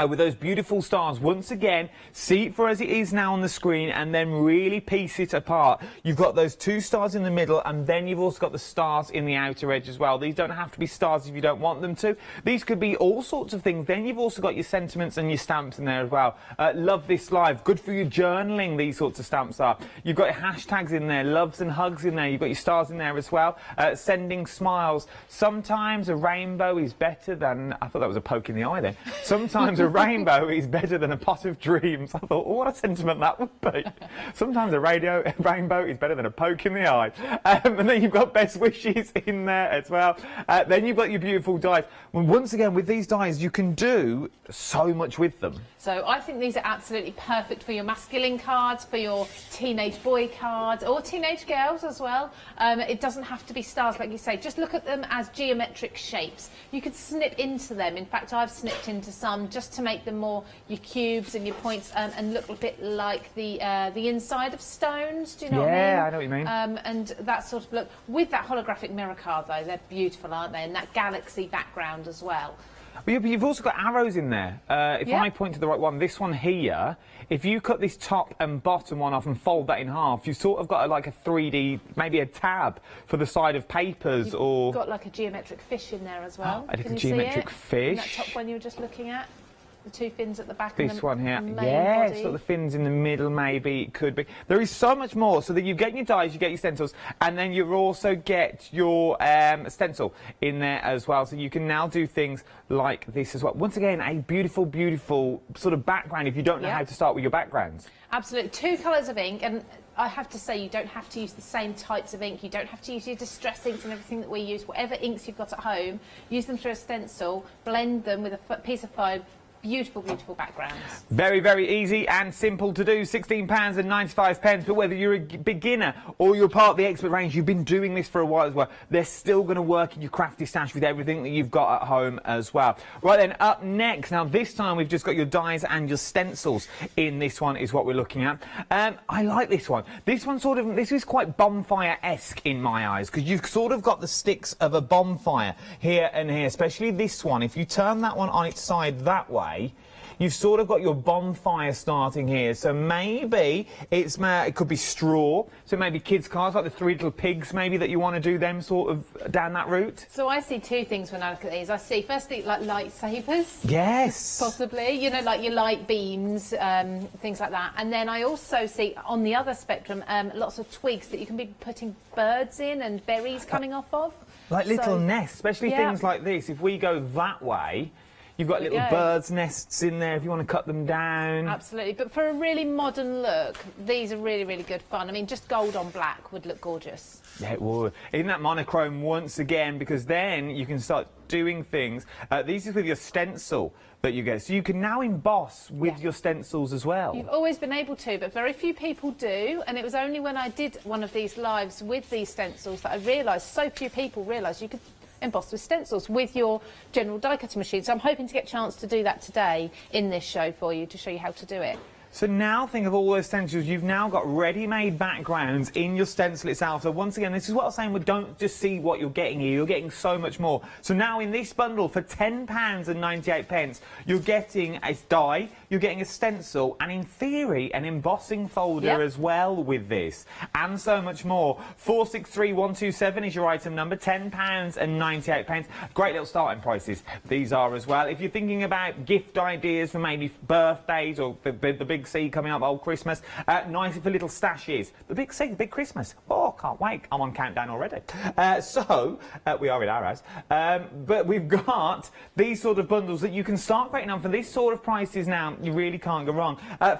with those beautiful stars. Once again, see it for as it is now on the screen and then really piece it apart. You've got those 2 stars in the middle and then you've also got the stars in the outer edge as well. These don't have to be stars if you don't want them to. These could be all sorts of things. Then you've also got your sentiments and your stamps in there as well. Love this live. Good for your journaling, these sorts of stamps are. You've got your hashtags in there, loves and hugs in there. You've got your stars in there as well. Sending smiles. Sometimes a rainbow is better than... I thought that was a poke in the eye then. Sometimes a rainbow is better than a pot of dreams. I thought, oh, what a sentiment that would be. Sometimes a rainbow is better than a poke in the eye. And then you've got best wishes in there as well. Then you've got your beautiful dies. Well, once again, with these dies, you can do so much with them. So I think these are absolutely perfect for your masculine cards, for your teenage boy cards, or teenage girls as well. It doesn't have to be stars, like you say. Just look at them as geometric shapes. You could snip into them. In fact, I've snipped into some just to make them more your cubes and your points and look a bit like the inside of stones. Do you know what I mean? Yeah, I know what you mean. And that sort of look. With that holographic mirror card, though, they're beautiful, aren't they? And that galaxy background as well. But you've also got arrows in there. If I point to the right one, this one here, if you cut this top and bottom one off and fold that in half, you've sort of got like a 3D, maybe a tab for the side of papers. You've got like a geometric fish in there as well. A little geometric fish. That top one you were just looking at. The 2 fins at the back. This and the one here, main yes, body. got the fins in the middle, maybe it could be. There is so much more, so that you get your dies, you get your stencils, and then you also get your stencil in there as well. So you can now do things like this as well. Once again, a beautiful, beautiful sort of background if you don't know how to start with your backgrounds. Absolutely, 2 colours of ink, and I have to say you don't have to use the same types of ink. You don't have to use your distress inks and everything that we use. Whatever inks you've got at home, use them through a stencil, blend them with a piece of foam. Beautiful, beautiful backgrounds. Very, very easy and simple to do. £16.95. But whether you're a beginner or you're part of the expert range, you've been doing this for a while as well, they're still going to work in your crafty stash with everything that you've got at home as well. Right then, up next, now this time we've just got your dies and your stencils in this one is what we're looking at. I like this one. This one sort of, this is quite bonfire-esque in my eyes, because you've sort of got the sticks of a bonfire here and here, especially this one. If you turn that one on its side that way, you've sort of got your bonfire starting here. So maybe it could be straw. So maybe kids' cards, like the 3 Little Pigs, maybe, that you want to do them sort of down that route. So I see 2 things when I look at these. I see, firstly, like lightsabers. Yes. Possibly, you know, like your light beams, things like that. And then I also see, on the other spectrum, lots of twigs that you can be putting birds in and berries coming off of. Like little nests, especially yeah. things like this. If we go that way, you've got little birds' nests in there if you want to cut them down. Absolutely, but for a really modern look, these are really, really good fun. I mean, just gold on black would look gorgeous. Yeah, it would. Isn't that monochrome once again? Because then you can start doing things. These is with your stencil that you get. So you can now emboss with your stencils as well. You've always been able to, but very few people do. And it was only when I did one of these lives with these stencils that I realised, so few people realised you could emboss with stencils with your general die cutting machine. So I'm hoping to get a chance to do that today in this show for you, to show you how to do it. So now think of all those stencils. You've now got ready-made backgrounds in your stencil itself. So once again, this is what I'm saying, we don't just see what you're getting here, you're getting so much more. So now in this bundle, for £10.98, you're getting a die, you're getting a stencil, and in theory, an embossing folder as well with this, and so much more. 463127 is your item number, £10.98. Great little starting prices these are as well. If you're thinking about gift ideas for maybe birthdays or the big C coming up, old Christmas, nice for little stashes. The big C, the big Christmas. Oh, can't wait. I'm on countdown already. We are in our house. But we've got these sort of bundles that you can start creating on for this sort of prices now. You really can't go wrong.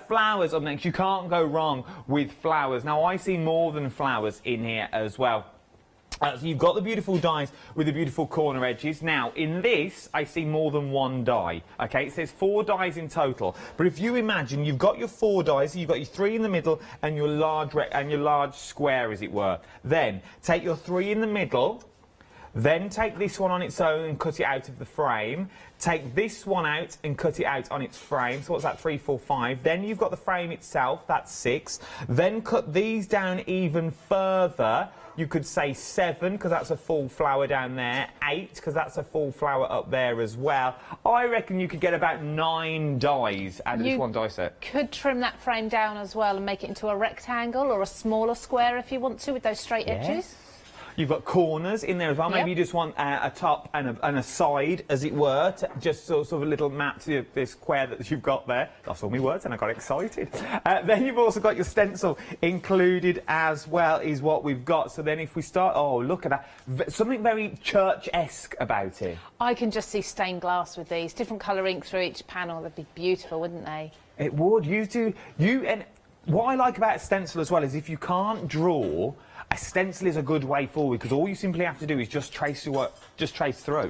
Flowers up next. You can't go wrong with flowers. Now, I see more than flowers in here as well. So you've got the beautiful dies with the beautiful corner edges. Now, in this, I see more than one die. OK, it says 4 dies in total. But if you imagine, you've got your 4 dies, so you've got your 3 in the middle and your large square, as it were. Then take your 3 in the middle. Then take this one on its own and cut it out of the frame. Take this one out and cut it out on its frame. So what's that? 3, 4, 5. Then you've got the frame itself. That's 6. Then cut these down even further. You could say 7, because that's a full flower down there. 8, because that's a full flower up there as well. I reckon you could get about 9 dies out of this one die set. Could trim that frame down as well and make it into a rectangle or a smaller square if you want to, with those straight edges. You've got corners in there as well. Maybe you just want a top and a side, as it were, to just sort of a little map to this square that you've got there. That's all my words, and I got excited. Then you've also got your stencil included as well, is what we've got. So then if we start, oh, look at that. Something very church-esque about it. I can just see stained glass with these. Different colour ink through each panel. They'd be beautiful, wouldn't they? It would. And what I like about a stencil as well is if you can't draw, a stencil is a good way forward, because all you simply have to do is just trace through.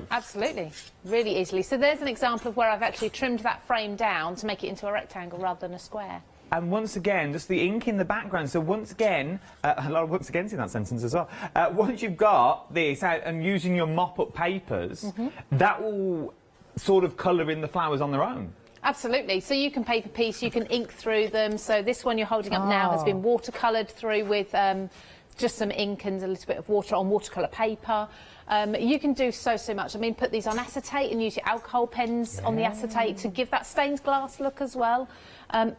Absolutely, really easily. So there's an example of where I've actually trimmed that frame down to make it into a rectangle rather than a square. And once again, just the ink in the background. So once again, a lot of once again's in that sentence as well. Once you've got this out and using your mop-up papers, that will sort of colour in the flowers on their own. Absolutely. So you can paper piece, you can ink through them. So this one you're holding up now has been watercoloured through with just some ink and a little bit of water on watercolour paper. You can do so much. I mean, put these on acetate and use your alcohol pens on the acetate to give that stained glass look as well.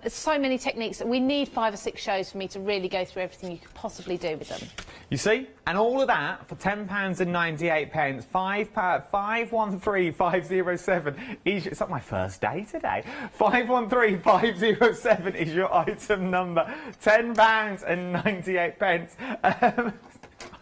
So many techniques. We need 5 or 6 shows for me to really go through everything you could possibly do with them. You see? And all of that for £10.98. 513507 is... It's not my first day today. 513507 is your item number. £10.98.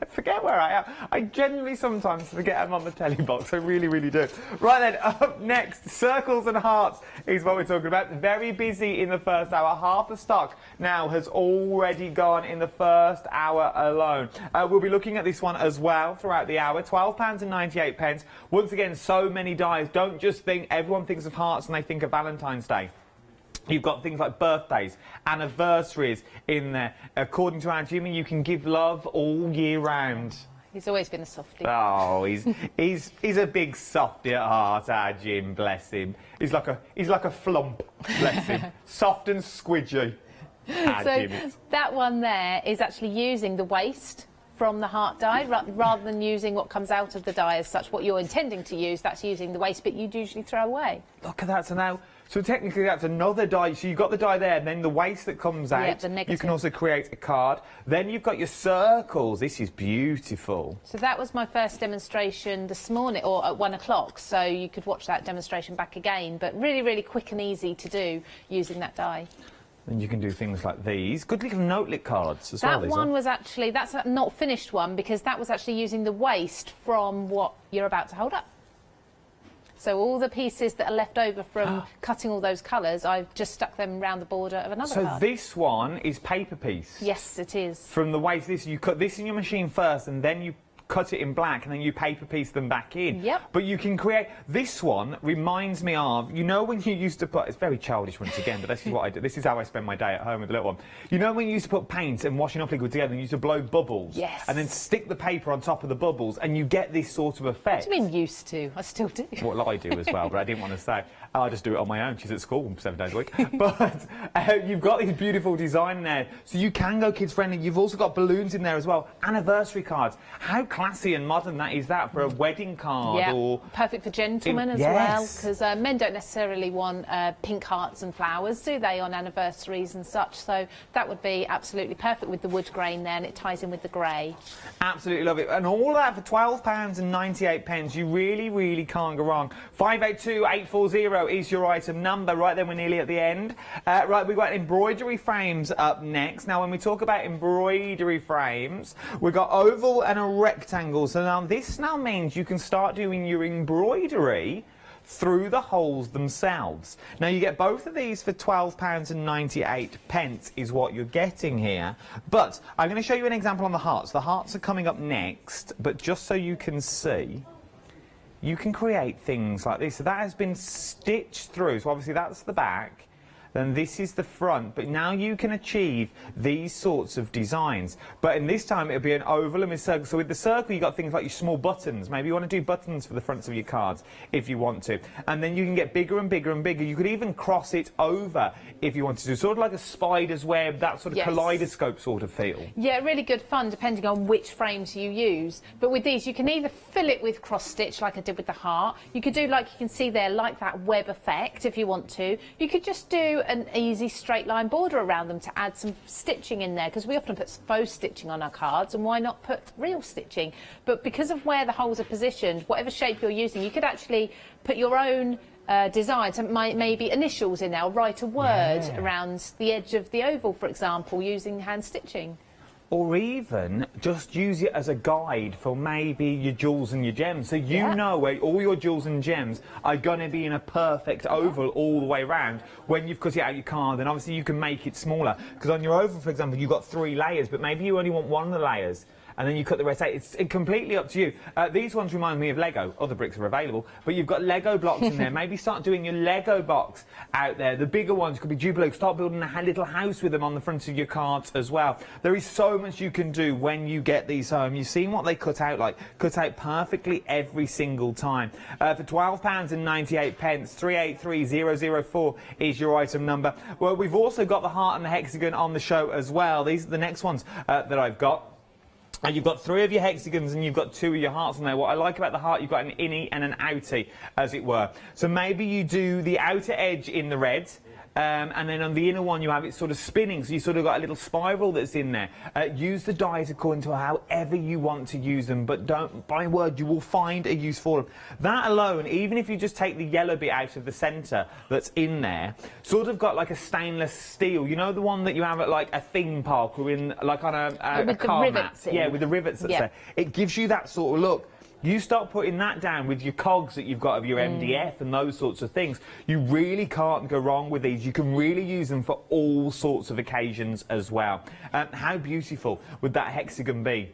I forget where I am. I genuinely sometimes forget I'm on the telly box. I really, really do. Right then, up next, circles and hearts is what we're talking about. Very busy in the first hour. Half the stock now has already gone in the first hour alone. We'll be looking at this one as well throughout the hour. £12.98. Once again, so many dies. Don't just think, everyone thinks of hearts and they think of Valentine's Day. You've got things like birthdays, anniversaries in there. According to our Jimmy, you can give love all year round. He's always been a softie. Oh, he's a big softie at heart, our Jim, bless him. He's like a flump, bless him. Soft and squidgy. So that one there is actually using the waste from the heart die rather than using what comes out of the die as such. What you're intending to use, that's using the waste bit you'd usually throw away. Look at that. So technically that's another die. So you've got the die there, and then the waste that comes out. The negative. You can also create a card. Then you've got your circles. This is beautiful. So that was my first demonstration this morning, or at 1 o'clock. So you could watch that demonstration back again. But really, really quick and easy to do using that die. And you can do things like these. Good little note-lit cards as well. That one was actually, that's a not finished one, because that was actually using the waste from what you're about to hold up. So all the pieces that are left over from cutting all those colours, I've just stuck them around the border of another card. So this one is paper piece? Yes, it is. From the waste, you cut this in your machine first, and then you cut it in black, and then you paper piece them back in. Yep. But you can create... This one reminds me of... You know when you used to put... It's very childish once again, but this is what I do. This is how I spend my day at home with the little one. You know when you used to put paint and washing off liquid together and you used to blow bubbles? Yes. And then stick the paper on top of the bubbles, and you get this sort of effect. What do you mean used to? I still do. Well, I do as well, but I didn't want to say. I just do it on my own. She's at school 7 days a week. But you've got this beautiful design there, so you can go kids-friendly. You've also got balloons in there as well. Anniversary cards. How classy and modern that is that for a wedding card? Yeah, or perfect for gentlemen as well, because men don't necessarily want pink hearts and flowers, do they, on anniversaries and such? So that would be absolutely perfect with the wood grain there, and it ties in with the grey. Absolutely love it. And all that for £12.98. You really, really can't go wrong. 582840 is your item number. Right then, we're nearly at the end. Right, we've got embroidery frames up next. Now, when we talk about embroidery frames, we've got oval and a rectangle. So now this now means you can start doing your embroidery through the holes themselves. Now you get both of these for £12.98 is what you're getting here. But I'm going to show you an example on the hearts. The hearts are coming up next, but just so you can see, you can create things like this. So that has been stitched through. So obviously that's the back. Then this is the front, but now you can achieve these sorts of designs. But in this time, it'll be an oval and a circle. So with the circle, you've got things like your small buttons. Maybe you want to do buttons for the fronts of your cards, if you want to. And then you can get bigger and bigger and bigger. You could even cross it over if you wanted to. Sort of like a spider's web, that sort of kaleidoscope sort of feel. Yeah, really good fun, depending on which frames you use. But with these, you can either fill it with cross-stitch, like I did with the heart. You could do, like you can see there, like that web effect, if you want to. You could just do an easy straight line border around them to add some stitching in there, because we often put faux stitching on our cards, and why not put real stitching? But because of where the holes are positioned, whatever shape you're using, you could actually put your own design, so maybe initials in there, or write a word around the edge of the oval, for example, using hand stitching. Or even just use it as a guide for maybe your jewels and your gems. So you know where all your jewels and gems are going to be in a perfect oval all the way around when you've cut it out your card. And obviously you can make it smaller. Because on your oval, for example, you've got 3 layers, but maybe you only want one of the layers. And then you cut the rest out. It's completely up to you. These ones remind me of Lego. Other bricks are available, but you've got Lego blocks in there. Maybe start doing your Lego box out there. The bigger ones could be Duplo. Start building a little house with them on the front of your cards as well. There is so much you can do when you get these home. You've seen what they cut out like. Cut out perfectly every single time. For £12.98, 383004 is your item number. Well, we've also got the heart and the hexagon on the show as well. These are the next ones that I've got. And you've got 3 of your hexagons and you've got 2 of your hearts on there. What I like about the heart, you've got an innie and an outie, as it were. So maybe you do the outer edge in the red, and then on the inner one you have it sort of spinning, so you sort of got a little spiral that's in there. Use the dies according to however you want to use them, but don't, by word, you will find a use for them. That alone, even if you just take the yellow bit out of the centre that's in there, sort of got like a stainless steel, you know, the one that you have at like a theme park or in like on a car mat. Yeah, with the rivets that's there. It gives you that sort of look. You start putting that down with your cogs that you've got of your MDF and those sorts of things. You really can't go wrong with these. You can really use them for all sorts of occasions as well. How beautiful would that hexagon be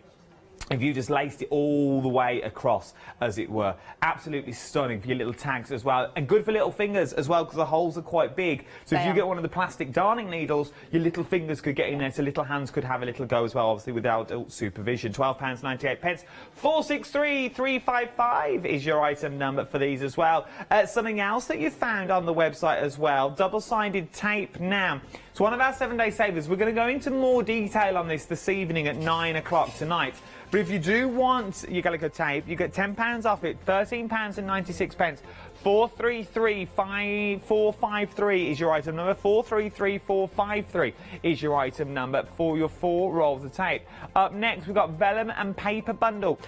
if you just laced it all the way across, as it were? Absolutely stunning for your little tags as well, and good for little fingers as well, because the holes are quite big. So if you get one of the plastic darning needles, your little fingers could get in there, so little hands could have a little go as well, obviously without adult supervision. £12.98. 463355 is your item number for these as well. Something else that you found on the website as well, double-sided tape. Now, it's one of our 7-day savers. We're going to go into more detail on this evening at 9 o'clock tonight. But if you do want your Gallico tape, you get £10 off it, £13.96. 433453 is your item number. 433453 is your item number for your 4 rolls of tape. Up next, we've got vellum and paper bundle.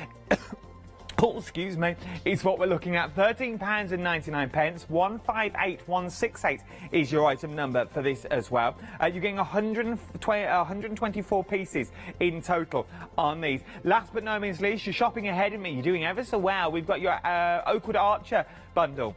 Oh, excuse me, is what we're looking at. £13.99. 158168 is your item number for this as well. You're getting 124 pieces in total on these. Last but no means least, you're shopping ahead of me. You're doing ever so well. We've got your Oakwood Archer bundle.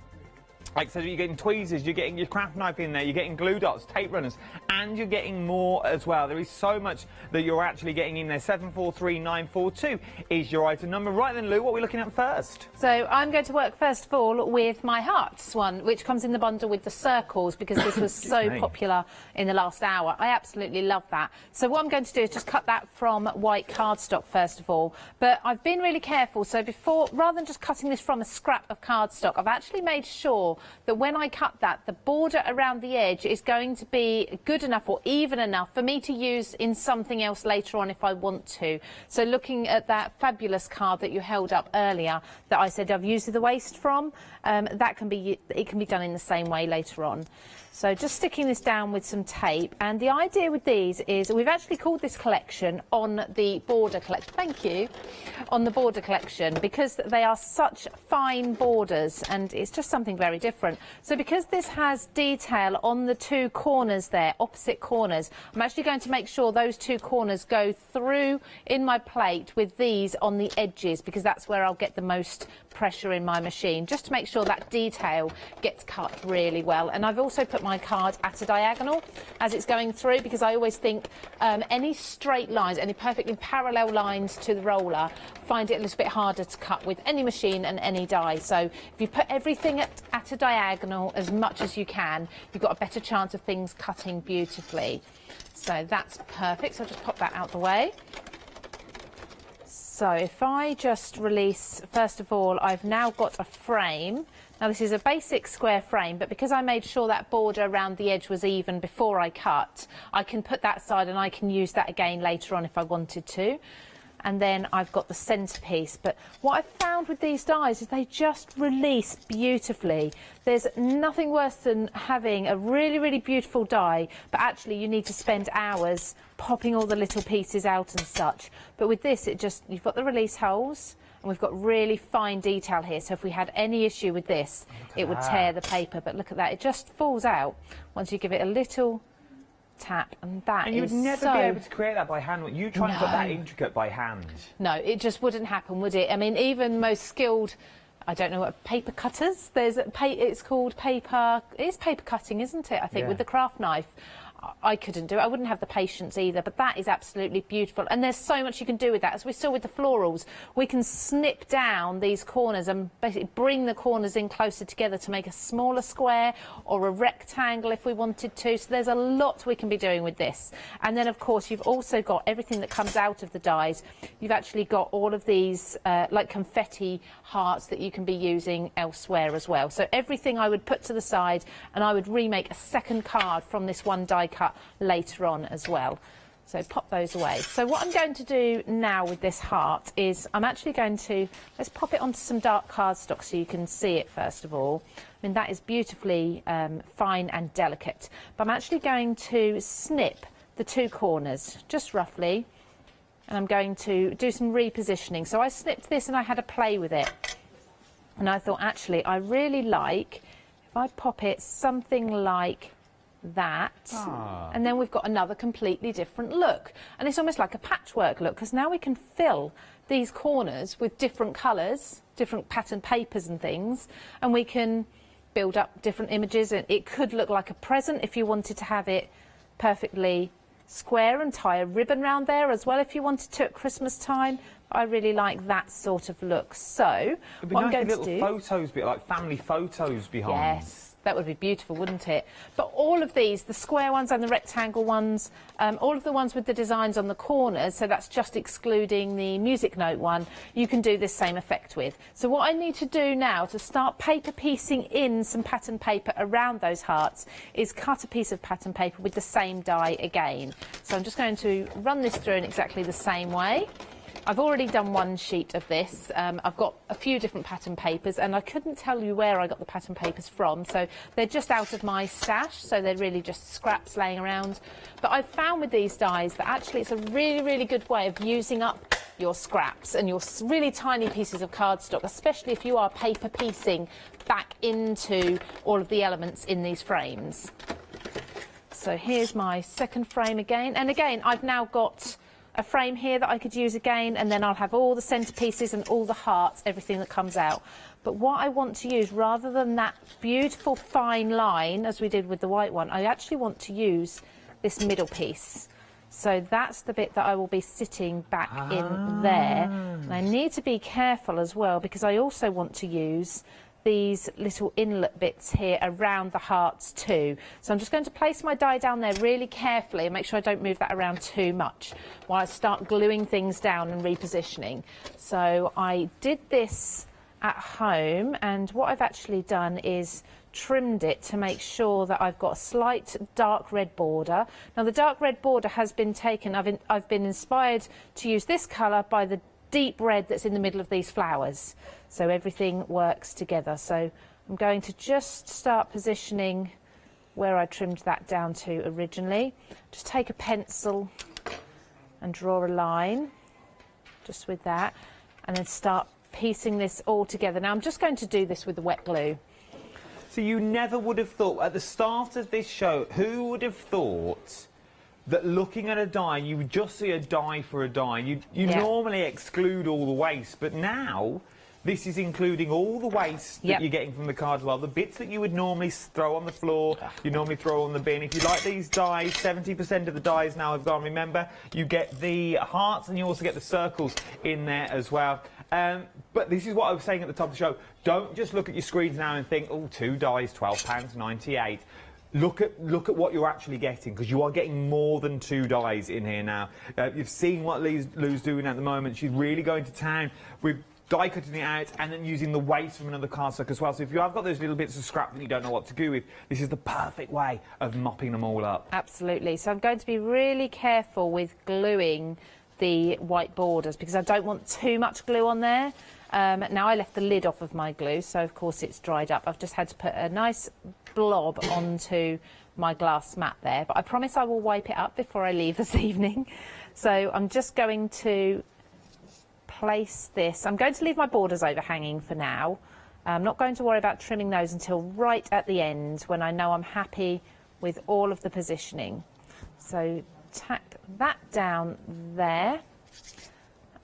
Like so, you're getting tweezers, you're getting your craft knife in there, you're getting glue dots, tape runners, and you're getting more as well. There is so much that you're actually getting in there. 743942 is your item number. Right then, Lou, what are we looking at first? So I'm going to work first of all with my hearts one, which comes in the bundle with the circles, because this was so popular in the last hour. I absolutely love that. So what I'm going to do is just cut that from white cardstock first of all. But I've been really careful. So before, rather than just cutting this from a scrap of cardstock, I've actually made sure that when I cut that, the border around the edge is going to be good enough or even enough for me to use in something else later on if I want to. So looking at that fabulous card that you held up earlier that I said I've used the waste from, it can be done in the same way later on. So just sticking this down with some tape, and the idea with these is we've actually called this collection on the border collection. Thank you. On the border collection, because they are such fine borders and it's just something very different. So because this has detail on the two corners there, opposite corners, I'm actually going to make sure those two corners go through in my plate with these on the edges, because that's where I'll get the most pressure in my machine, just to make sure that detail gets cut really well. And I've also put my card at a diagonal as it's going through, because I always think any straight lines, any perfectly parallel lines to the roller, find it a little bit harder to cut with any machine and any die. So if you put everything at a diagonal as much as you can, you've got a better chance of things cutting beautifully. So that's perfect. So I'll just pop that out the way. So if I just release, first of all, I've now got a frame. Now this is a basic square frame, but because I made sure that border around the edge was even before I cut, I can put that aside and I can use that again later on if I wanted to. And then I've got the centerpiece. But what I've found with these dies is they just release beautifully. There's nothing worse than having a really, really beautiful die, but actually you need to spend hours popping all the little pieces out and such. But with this, you've got the release holes, and we've got really fine detail here. So if we had any issue with this, it would tear the paper. But look at that, it just falls out once you give it a little tap, and that and you would never be able to create that by hand. You try and put that intricate by hand. No, it just wouldn't happen, would it? I mean, even most skilled, I don't know what, paper cutters, it's called paper, it's paper cutting, isn't it? I think with the craft knife. I couldn't do it. I wouldn't have the patience either, but that is absolutely beautiful. And there's so much you can do with that. As we saw with the florals, we can snip down these corners and basically bring the corners in closer together to make a smaller square or a rectangle if we wanted to. So there's a lot we can be doing with this. And then, of course, you've also got everything that comes out of the dies. You've actually got all of these like confetti hearts that you can be using elsewhere as well. So everything I would put to the side, and I would remake a second card from this one die cut later on as well. So pop those away. So what I'm going to do now with this heart is I'm actually going to, let's pop it onto some dark cardstock so you can see it first of all. I mean, that is beautifully fine and delicate, but I'm actually going to snip the two corners just roughly, and I'm going to do some repositioning. So I snipped this and I had a play with it, and I thought actually I really like if I pop it something like that, and then we've got another completely different look, and it's almost like a patchwork look, because now we can fill these corners with different colours, different pattern papers and things, and we can build up different images. And it could look like a present if you wanted to have it perfectly square and tie a ribbon round there as well if you wanted to at Christmas time. I really like that sort of look. So what I'm going to do, photos, like family photos behind. Yes. That would be beautiful, wouldn't it? But all of these, the square ones and the rectangle ones, all of the ones with the designs on the corners, so that's just excluding the music note one, you can do this same effect with. So what I need to do now to start paper piecing in some pattern paper around those hearts is cut a piece of pattern paper with the same die again. So I'm just going to run this through in exactly the same way. I've already done one sheet of this. I've got a few different pattern papers, and I couldn't tell you where I got the pattern papers from, so they're just out of my stash, so they're really just scraps laying around. But I've found with these dies that actually it's a really, really good way of using up your scraps and your really tiny pieces of cardstock, especially if you are paper piecing back into all of the elements in these frames. So here's my second frame again, and again I've now got a frame here that I could use again, and then I'll have all the centerpieces and all the hearts, everything that comes out. But what I want to use, rather than that beautiful fine line as we did with the white one, I actually want to use this middle piece. So that's the bit that I will be sitting back in there. And I need to be careful as well, because I also want to use these little inlet bits here around the hearts too. So I'm just going to place my die down there really carefully and make sure I don't move that around too much while I start gluing things down and repositioning. So I did this at home, and what I've actually done is trimmed it to make sure that I've got a slight dark red border. Now the dark red border has been taken, I've been inspired to use this colour by the deep red that's in the middle of these flowers. So everything works together. So I'm going to just start positioning where I trimmed that down to originally. Just take a pencil and draw a line just with that, and then start piecing this all together. Now I'm just going to do this with the wet glue. So you never would have thought, at the start of this show, who would have thought that looking at a die, you would just see a die for a die? You normally exclude all the waste, but now this is including all the waste that you're getting from the card as well. The bits that you would normally throw on the floor, you normally throw on the bin. If you like these dies, 70% of the dies now have gone. Remember, you get the hearts and you also get the circles in there as well. But this is what I was saying at the top of the show. Don't just look at your screens now and think, oh, 2 dies, £12.98. Look at what you're actually getting, because you are getting more than 2 dies in here now. You've seen what Lou's doing at the moment. She's really going to town with die cutting it out and then using the waste from another cardstock as well. So if you have got those little bits of scrap that you don't know what to do with, this is the perfect way of mopping them all up. Absolutely. So I'm going to be really careful with gluing the white borders, because I don't want too much glue on there. Now I left the lid off of my glue, so of course it's dried up. I've just had to put a nice blob onto my glass mat there, but I promise I will wipe it up before I leave this evening. So I'm just going to place this. I'm going to leave my borders overhanging for now. I'm not going to worry about trimming those until right at the end, when I know I'm happy with all of the positioning. So tack that down there,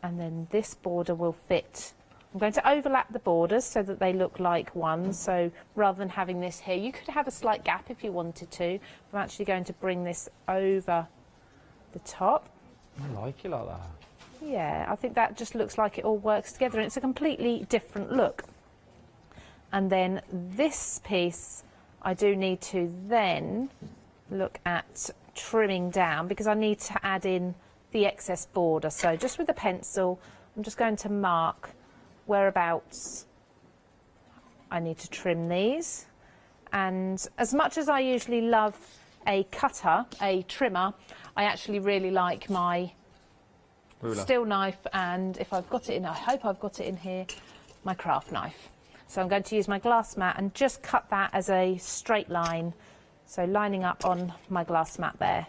and then this border will fit. I'm going to overlap the borders so that they look like one. So rather than having this here, you could have a slight gap if you wanted to. I'm actually going to bring this over the top. I like it like that. Yeah, I think that just looks like it all works together, and it's a completely different look. And then this piece, I do need to then look at trimming down, because I need to add in the excess border. So just with a pencil, I'm just going to mark whereabouts I need to trim these. And as much as I usually love a cutter, a trimmer, I actually really like my ruler, steel knife, and if I've got it in, I hope I've got it in here, my craft knife. So I'm going to use my glass mat and just cut that as a straight line, so lining up on my glass mat there.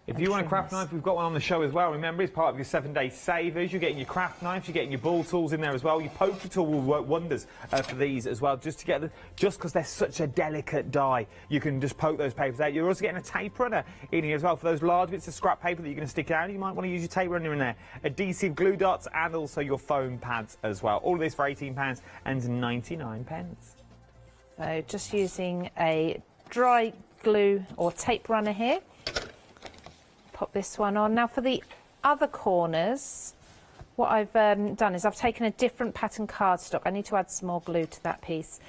If you want a craft knife, we've got one on the show as well. Remember, it's part of your 7-day savers. You're getting your craft knives, you're getting your ball tools in there as well. Your poker tool will work wonders for these as well, just because they're such a delicate die. You can just poke those papers out. You're also getting a tape runner in here as well. For those large bits of scrap paper that you're going to stick out, you might want to use your tape runner in there. Adhesive glue dots, and also your foam pads as well. All of this for £18.99. So just using a dry glue or tape runner here. Pop this one on. Now for the other corners, what I've done is I've taken a different pattern cardstock. I need to add some more glue to that piece.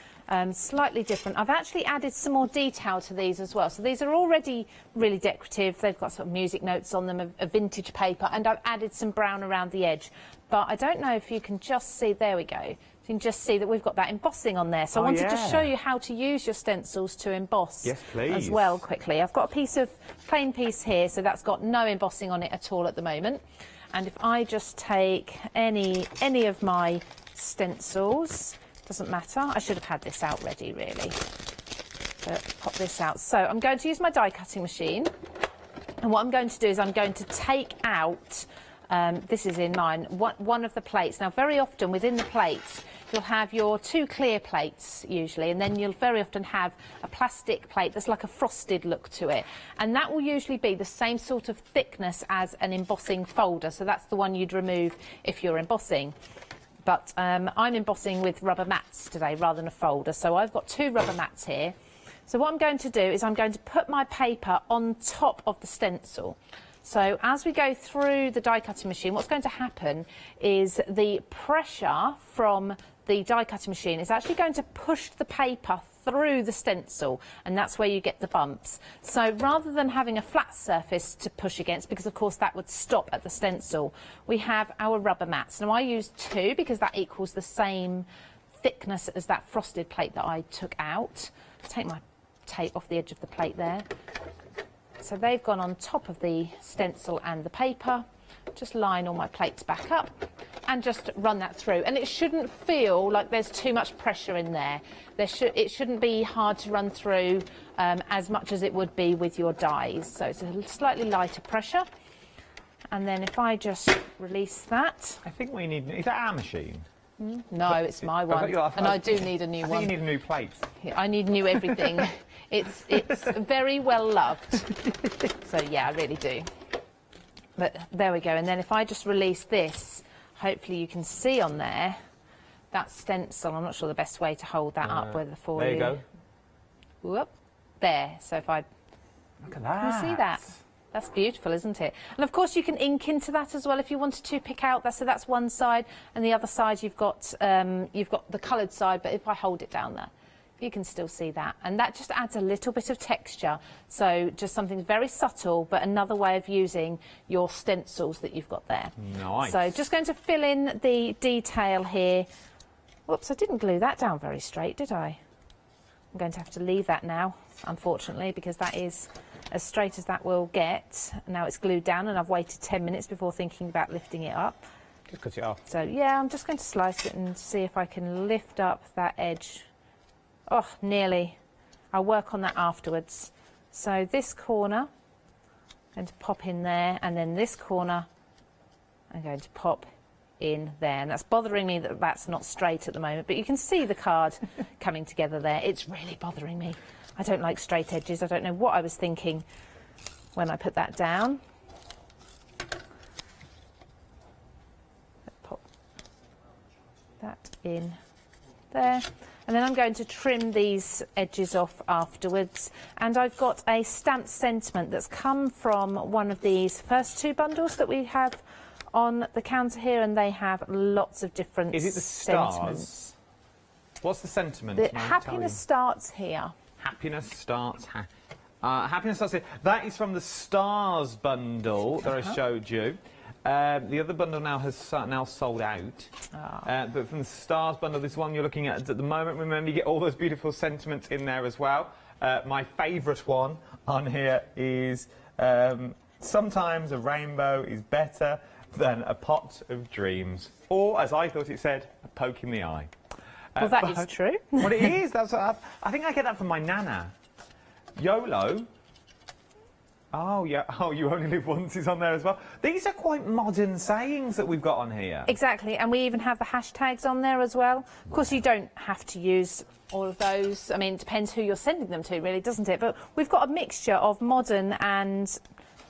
Slightly different. I've actually added some more detail to these as well. So these are already really decorative. They've got sort of music notes on them, a vintage paper, and I've added some brown around the edge. But I don't know if you can just see, there we go. You can just see that we've got that embossing on there. So I wanted to show you how to use your stencils to emboss as well quickly. I've got a piece of plain piece here, so that's got no embossing on it at all at the moment. And if I just take any of my stencils, doesn't matter. I should have had this out ready, really. But pop this out. So I'm going to use my die cutting machine. And what I'm going to do is I'm going to take out This is in mine. One of the plates. Now, very often within the plates, you'll have your 2 clear plates usually, and then you'll very often have a plastic plate that's like a frosted look to it. And that will usually be the same sort of thickness as an embossing folder. So that's the one you'd remove if you're embossing. But I'm embossing with rubber mats today rather than a folder. So I've got 2 rubber mats here. So what I'm going to do is I'm going to put my paper on top of the stencil. So as we go through the die cutting machine, what's going to happen is the pressure from the die cutting machine is actually going to push the paper through the stencil, and that's where you get the bumps. So rather than having a flat surface to push against, because of course that would stop at the stencil, we have our rubber mats. Now I use 2 because that equals the same thickness as that frosted plate that I took out. Take my tape off the edge of the plate there. So they've gone on top of the stencil and the paper. Just line all my plates back up and just run that through. And it shouldn't feel like there's too much pressure in there. It shouldn't be hard to run through as much as it would be with your dies. So it's a slightly lighter pressure. And then if I just release that. I think we need... Is that our machine? No, it's my one. And I do need a new one. I think you need a new plate. I need new everything. It's very well loved. So yeah, I really do. But there we go. And then if I just release this, hopefully you can see on there that stencil. I'm not sure the best way to hold that up for you. There you go. Whoop. There. So if I... Look at that. Can you see that? That's beautiful, isn't it? And of course you can ink into that as well if you wanted to pick out that. So that's one side, and the other side you've got the coloured side. But if I hold it down there, you can still see that, and that just adds a little bit of texture. So just something very subtle, but another way of using your stencils that you've got there. Nice. So just going to fill in the detail here. Whoops, I didn't glue that down very straight, did I? I'm going to have to leave that now, unfortunately, because that is as straight as that will get. Now it's glued down, and I've waited 10 minutes before thinking about lifting it up. Just cut it off. So yeah, I'm just going to slice it and see if I can lift up that edge. Oh, nearly. I'll work on that afterwards. So this corner, I'm going to pop in there, and then this corner, I'm going to pop in there. And that's bothering me that that's not straight at the moment, but you can see the card coming together there. It's really bothering me. I don't like straight edges. I don't know what I was thinking when I put that down. Pop that in there. And then I'm going to trim these edges off afterwards. And I've got a stamped sentiment that's come from one of these first 2 bundles that we have on the counter here, and they have lots of different sentiments. Is it the stars? What's the sentiment? The happiness starts here. Happiness starts happiness starts here. That is from the stars bundle that I showed you. The other bundle now has sold out. But from the stars bundle, this one you're looking at the moment, remember you get all those beautiful sentiments in there as well. My favourite one on here is sometimes a rainbow is better than a pot of dreams. Or, as I thought it said, a poke in the eye. Well, that is true. Well, it is. That's what I think I get that from my nana. YOLO. Oh, yeah. Oh, you only live once is on there as well. These are quite modern sayings that we've got on here. Exactly, and we even have the hashtags on there as well. Of course, you don't have to use all of those. I mean, it depends who you're sending them to, really, doesn't it? But we've got a mixture of modern and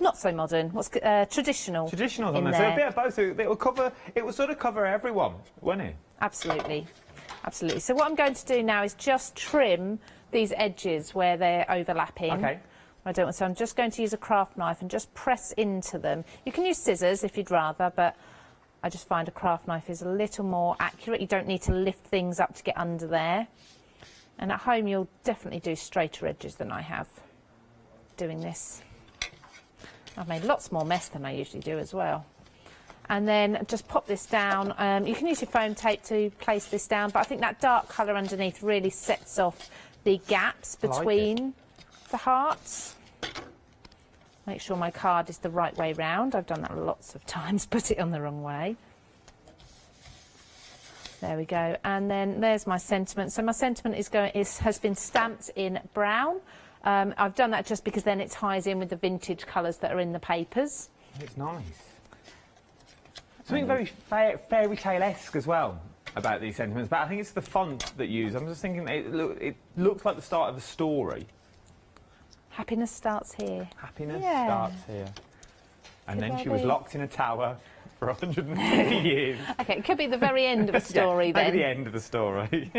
not so modern. What's traditional? Traditional on there. So a bit of both. It will sort of cover everyone, won't it? Absolutely. Absolutely. So what I'm going to do now is just trim these edges where they're overlapping. Okay. So I'm just going to use a craft knife and just press into them. You can use scissors if you'd rather, but I just find a craft knife is a little more accurate. You don't need to lift things up to get under there. And at home you'll definitely do straighter edges than I have doing this. I've made lots more mess than I usually do as well. And then just pop this down. You can use your foam tape to place this down, but I think that dark colour underneath really sets off the gaps between the hearts. Make sure my card is the right way round. I've done that lots of times, put it on the wrong way. There we go. And then there's my sentiment. So my sentiment has been stamped in brown. I've done that just because then it ties in with the vintage colours that are in the papers. It's nice. Something very fairy tale-esque as well about these sentiments, but I think it's the font that you use. I'm just thinking it looks like the start of a story. Happiness starts here. Happiness starts here. And then she was locked in a tower for 150 years. Okay, it could be the very end of a story then. Maybe the end of the story.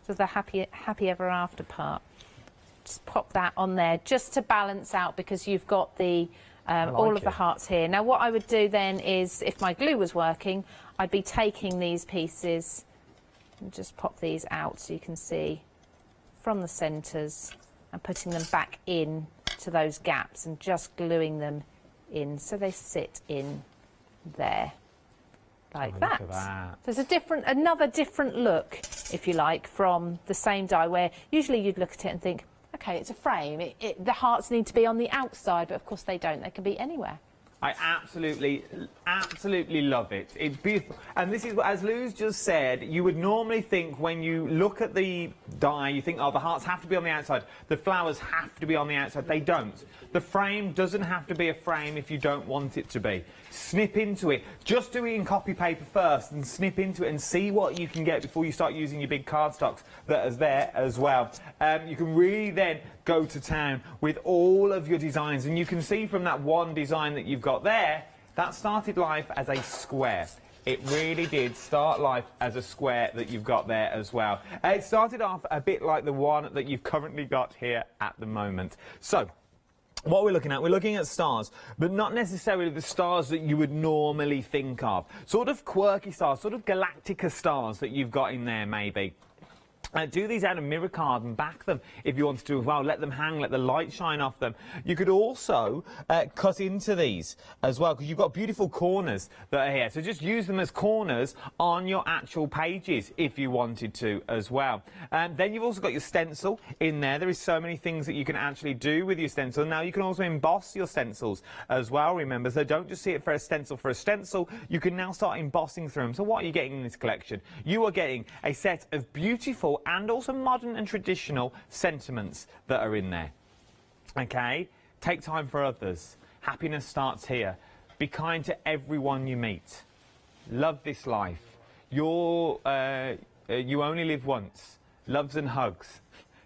So the happy ever after part. Just pop that on there just to balance out, because you've got the all of the hearts here. Now what I would do then is, if my glue was working, I'd be taking these pieces and just pop these out so you can see from the centres and putting them back in to those gaps and just gluing them in so they sit in there like that. Look at that. So there's another different look, if you like, from the same die, where usually you'd look at it and think, okay, it's a frame. The hearts need to be on the outside, but of course they don't. They can be anywhere. I absolutely love it. It's beautiful. And this is, as Lou's just said, you would normally think when you look at the die, you think, oh, the hearts have to be on the outside. The flowers have to be on the outside. They don't. The frame doesn't have to be a frame if you don't want it to be. Snip into it. Just do it in copy paper first and snip into it and see what you can get before you start using your big cardstocks that is there as well. You can really then go to town with all of your designs, and you can see from that one design that you've got there, that started life as a square. It really did start life as a square that you've got there as well. It started off a bit like the one that you've currently got here at the moment. So, what we're looking at stars, but not necessarily the stars that you would normally think of. Sort of quirky stars, sort of Galactica stars that you've got in there, maybe. Do these out of mirror card and back them if you wanted to as well. Let them hang, let the light shine off them. You could also cut into these as well, because you've got beautiful corners that are here. So just use them as corners on your actual pages if you wanted to as well. Then you've also got your stencil in there. There is so many things that you can actually do with your stencil. Now you can also emboss your stencils as well, remember. So don't just see it for a stencil. For a stencil, you can now start embossing through them. So what are you getting in this collection? You are getting a set of beautiful and also modern and traditional sentiments that are in there. Okay? Take time for others. Happiness starts here. Be kind to everyone you meet. Love this life. You only live once. Loves and hugs.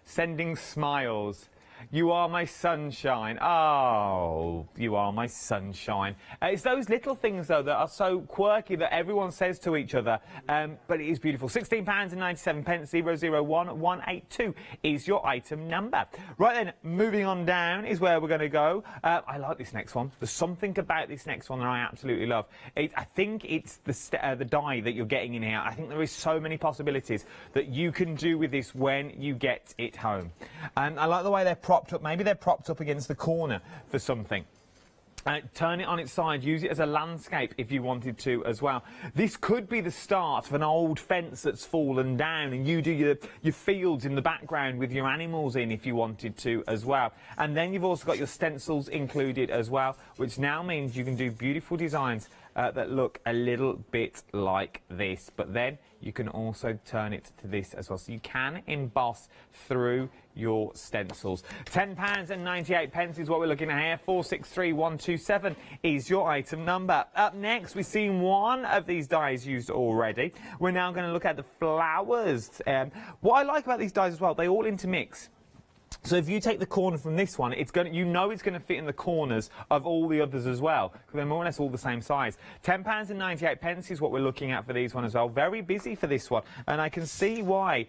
Sending smiles. You are my sunshine. Oh, you are my sunshine. It's those little things, though, that are so quirky that everyone says to each other, but it is beautiful. £16.97, 001182 is your item number. Right then, moving on down is where we're going to go. I like this next one. There's something about this next one that I absolutely love. I think it's the die that you're getting in here. I think there is so many possibilities that you can do with this when you get it home. I like the way they're propped up. Maybe they're propped up against the corner for something. Turn it on its side, use it as a landscape if you wanted to as well. This could be the start of an old fence that's fallen down, and you do your fields in the background with your animals in if you wanted to as well. And then you've also got your stencils included as well, which now means you can do beautiful designs that look a little bit like this, but then you can also turn it to this as well. So you can emboss through your stencils. £10.98 is what we're looking at here. 463127 is your item number. Up next, we've seen one of these dies used already. We're now going to look at the flowers. What I like about these dies as well, they all intermix. So if you take the corner from this one, it's going to, you know it's going to fit in the corners of all the others as well, because they're more or less all the same size. £10.98 is what we're looking at for these one as well. Very busy for this one, and I can see why.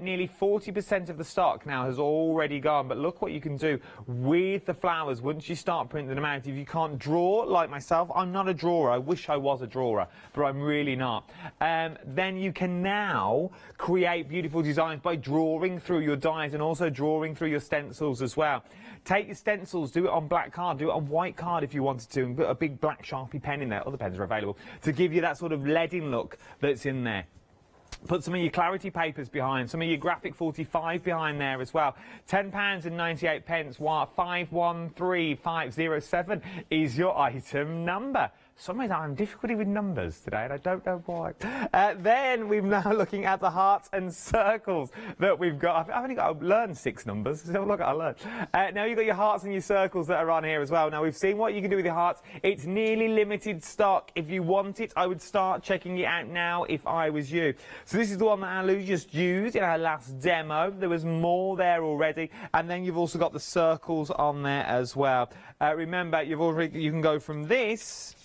Nearly 40% of the stock now has already gone, but look what you can do with the flowers once you start printing them out. If you can't draw like myself, I'm not a drawer. I wish I was a drawer, but I'm really not. Then you can now create beautiful designs by drawing through your dies and also drawing through your stencils as well. Take your stencils, do it on black card, do it on white card if you wanted to, and put a big black Sharpie pen in there. Other pens are available to give you that sort of leading look that's in there. Put some of your clarity papers behind, some of your graphic 45 behind there as well. £10.98, 513507 is your item number. Sometimes I'm having difficulty with numbers today, and I don't know why. Then we're now looking at the hearts and circles that we've got. I've only got to learn 6 numbers. So look, I learned. Now you've got your hearts and your circles that are on here as well. Now we've seen what you can do with your hearts. It's nearly limited stock. If you want it, I would start checking it out now if I was you. So this is the one that Lou just used in our last demo. There was more there already, and then you've also got the circles on there as well. Remember, you can go from this.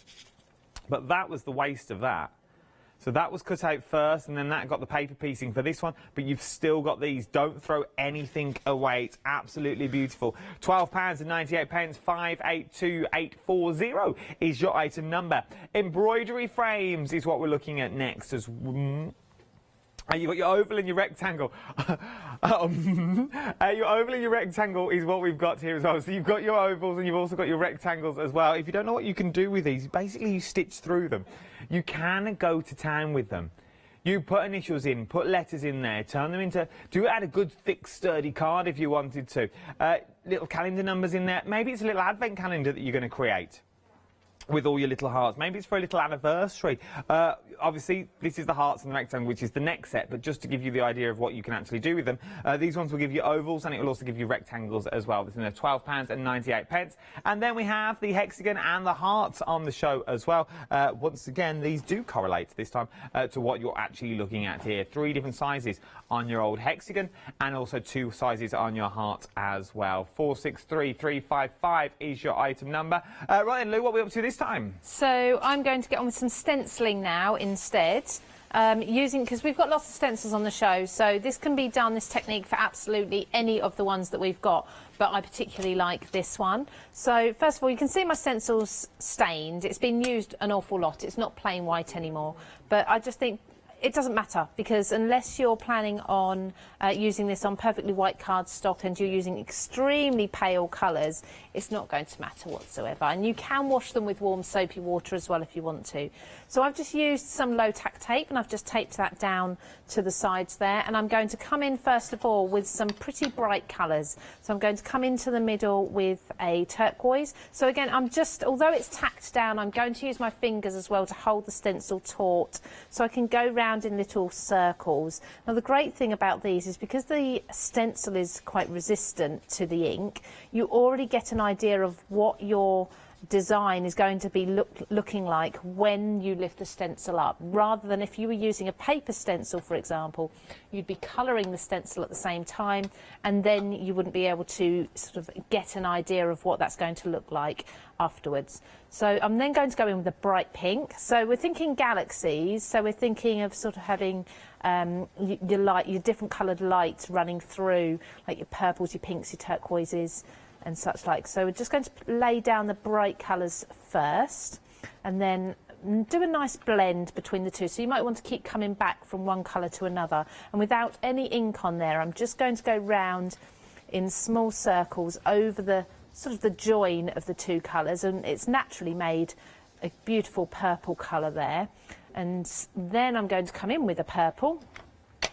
But that was the waste of that. So that was cut out first, and then that got the paper piecing for this one. But you've still got these. Don't throw anything away. It's absolutely beautiful. £12.98, 582840 is your item number. Embroidery frames is what we're looking at next. You've got your oval and your rectangle. Your oval and your rectangle is what we've got here as well. So you've got your ovals and you've also got your rectangles as well. If you don't know what you can do with these, basically you stitch through them. You can go to town with them. You put initials in, put letters in there, turn them into... add a good, thick, sturdy card if you wanted to. Little calendar numbers in there. Maybe it's a little advent calendar that you're going to create with all your little hearts. Maybe it's for a little anniversary. Obviously, this is the hearts and the rectangle, which is the next set, but just to give you the idea of what you can actually do with them, these ones will give you ovals, and it will also give you rectangles as well. This is £12.98. And then we have the hexagon and the hearts on the show as well. Once again, these do correlate this time to what you're actually looking at here. 3 different sizes on your old hexagon, and also 2 sizes on your heart as well. 463355 is your item number. Right then, Lou, what are we up to this time? So I'm going to get on with some stenciling now instead, because we've got lots of stencils on the show, so this can be done, this technique, for absolutely any of the ones that we've got, but I particularly like this one. So first of all, you can see my stencil's stained. It's been used an awful lot. It's not plain white anymore, but I just think it doesn't matter, because unless you're planning on using this on perfectly white cardstock and you're using extremely pale colours, it's not going to matter whatsoever. And you can wash them with warm soapy water as well if you want to. So I've just used some low tack tape, and I've just taped that down to the sides there. And I'm going to come in first of all with some pretty bright colours. So I'm going to come into the middle with a turquoise. So again, although it's tacked down, I'm going to use my fingers as well to hold the stencil taut, so I can go round in little circles. Now the great thing about these is because the stencil is quite resistant to the ink, you already get an idea of what your design is going to be looking like when you lift the stencil up, rather than if you were using a paper stencil, for example, you'd be colouring the stencil at the same time, and then you wouldn't be able to sort of get an idea of what that's going to look like afterwards. So I'm then going to go in with a bright pink. So we're thinking galaxies, so we're thinking of sort of having your different coloured lights running through, like your purples, your pinks, your turquoises and such like. So we're just going to lay down the bright colours first, and then do a nice blend between the two. So you might want to keep coming back from one colour to another, and without any ink on there, I'm just going to go round in small circles over the sort of the join of the 2 colours, and it's naturally made a beautiful purple colour there. And then I'm going to come in with a purple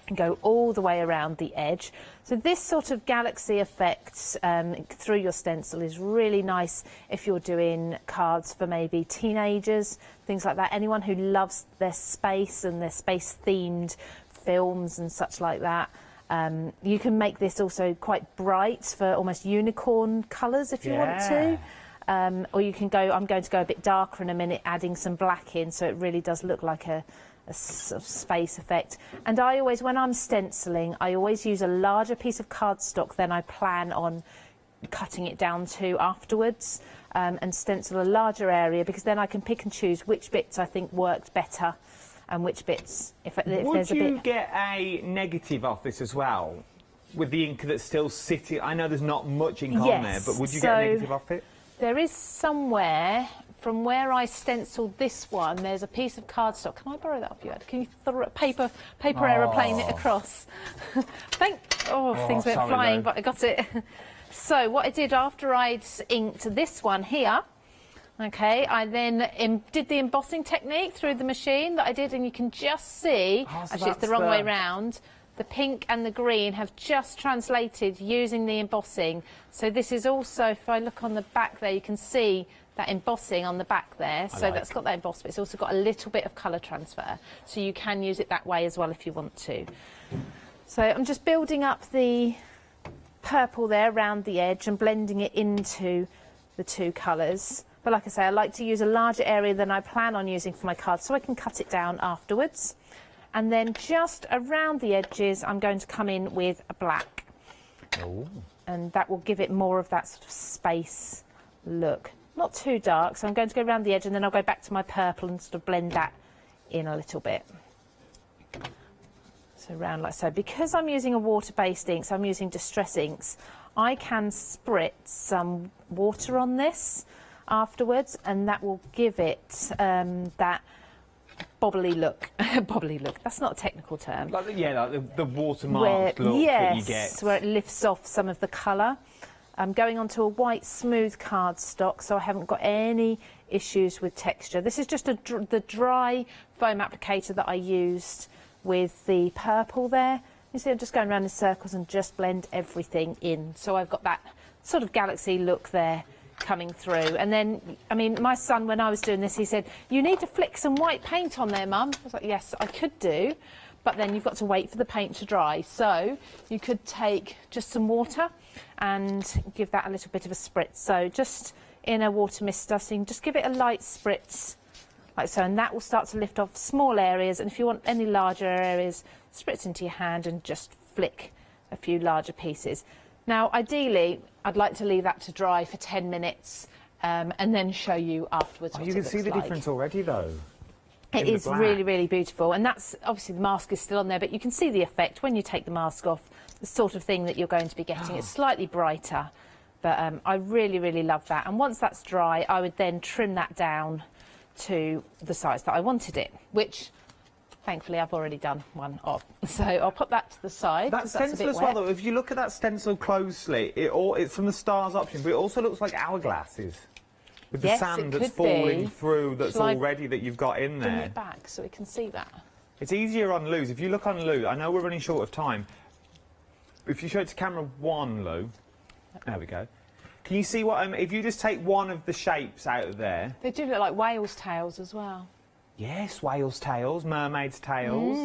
and go all the way around the edge. So this sort of galaxy effect through your stencil is really nice if you're doing cards for maybe teenagers, things like that. Anyone who loves their space and their space themed films and such like that. You can make this also quite bright for almost unicorn colours if you want to. Or you can go, I'm going to go a bit darker in a minute, adding some black in, so it really does look like a sort of space effect. And I always, when I'm stenciling, I always use a larger piece of cardstock than I plan on cutting it down to afterwards, and stencil a larger area, because then I can pick and choose which bits I think worked better and which bits, if there's a bit... Would you get a negative off this as well, with the ink that's still sitting? I know there's not much ink on there, but would you get a negative off it? There is somewhere, from where I stenciled this one, there's a piece of cardstock. Can I borrow that off you, Ed? Can you throw a paper aeroplane it across? Things went flying, but I got it. So what I did after I'd inked this one here, okay, I then did the embossing technique through the machine that I did, and you can just see, actually it's the wrong way round, the pink and the green have just translated using the embossing. So this is also, if I look on the back there, you can see that embossing on the back there. So that's got that emboss, but it's also got a little bit of colour transfer. So you can use it that way as well if you want to. So I'm just building up the purple there around the edge and blending it into the two colours. But like I say, I like to use a larger area than I plan on using for my cards so I can cut it down afterwards. And then just around the edges, I'm going to come in with a black. Oh. And that will give it more of that sort of space look. Not too dark, so I'm going to go around the edge and then I'll go back to my purple and sort of blend that in a little bit. So around like so. Because I'm using a water-based ink, so I'm using Distress inks, I can spritz some water on this afterwards and that will give it that bobbly look. Bobbly look, that's not a technical term. Like the watermark look that you get. Where it lifts off some of the colour. I'm going onto a white smooth cardstock, so I haven't got any issues with texture. This is just the dry foam applicator that I used with the purple there. You see I'm just going around in circles and just blend everything in. So I've got that sort of galaxy look there coming through. And then, I mean, my son, when I was doing this, he said, you need to flick some white paint on there, Mum. I was like, yes, I could do, but then you've got to wait for the paint to dry. So you could take just some water and give that a little bit of a spritz. So just in a water mist dusting, just give it a light spritz, like so, and that will start to lift off small areas. And if you want any larger areas, spritz into your hand and just flick a few larger pieces. Now, ideally, I'd like to leave that to dry for 10 minutes and then show you afterwards what you it can looks see the like. difference already, though. It is really, really beautiful. And that's, obviously, the mask is still on there, but you can see the effect when you take the mask off, the sort of thing that you're going to be getting. It's slightly brighter, but I really, really love that. And once that's dry, I would then trim that down to the size that I wanted it, which... thankfully, I've already done one off. So I'll put that to the side. That stencil as well, though, if you look at that stencil closely, it's from the stars option, but it also looks like hourglasses. With the sand that's falling through that's already that you've got in there. Bring it back so we can see that. It's easier on Lou's. If you look on Lou, I know we're running short of time. If you show it to camera 1, Lou, there we go. Can you see what, if you just take one of the shapes out of there. They do look like whales' tails as well. Yes, whales' tails, mermaids' tails.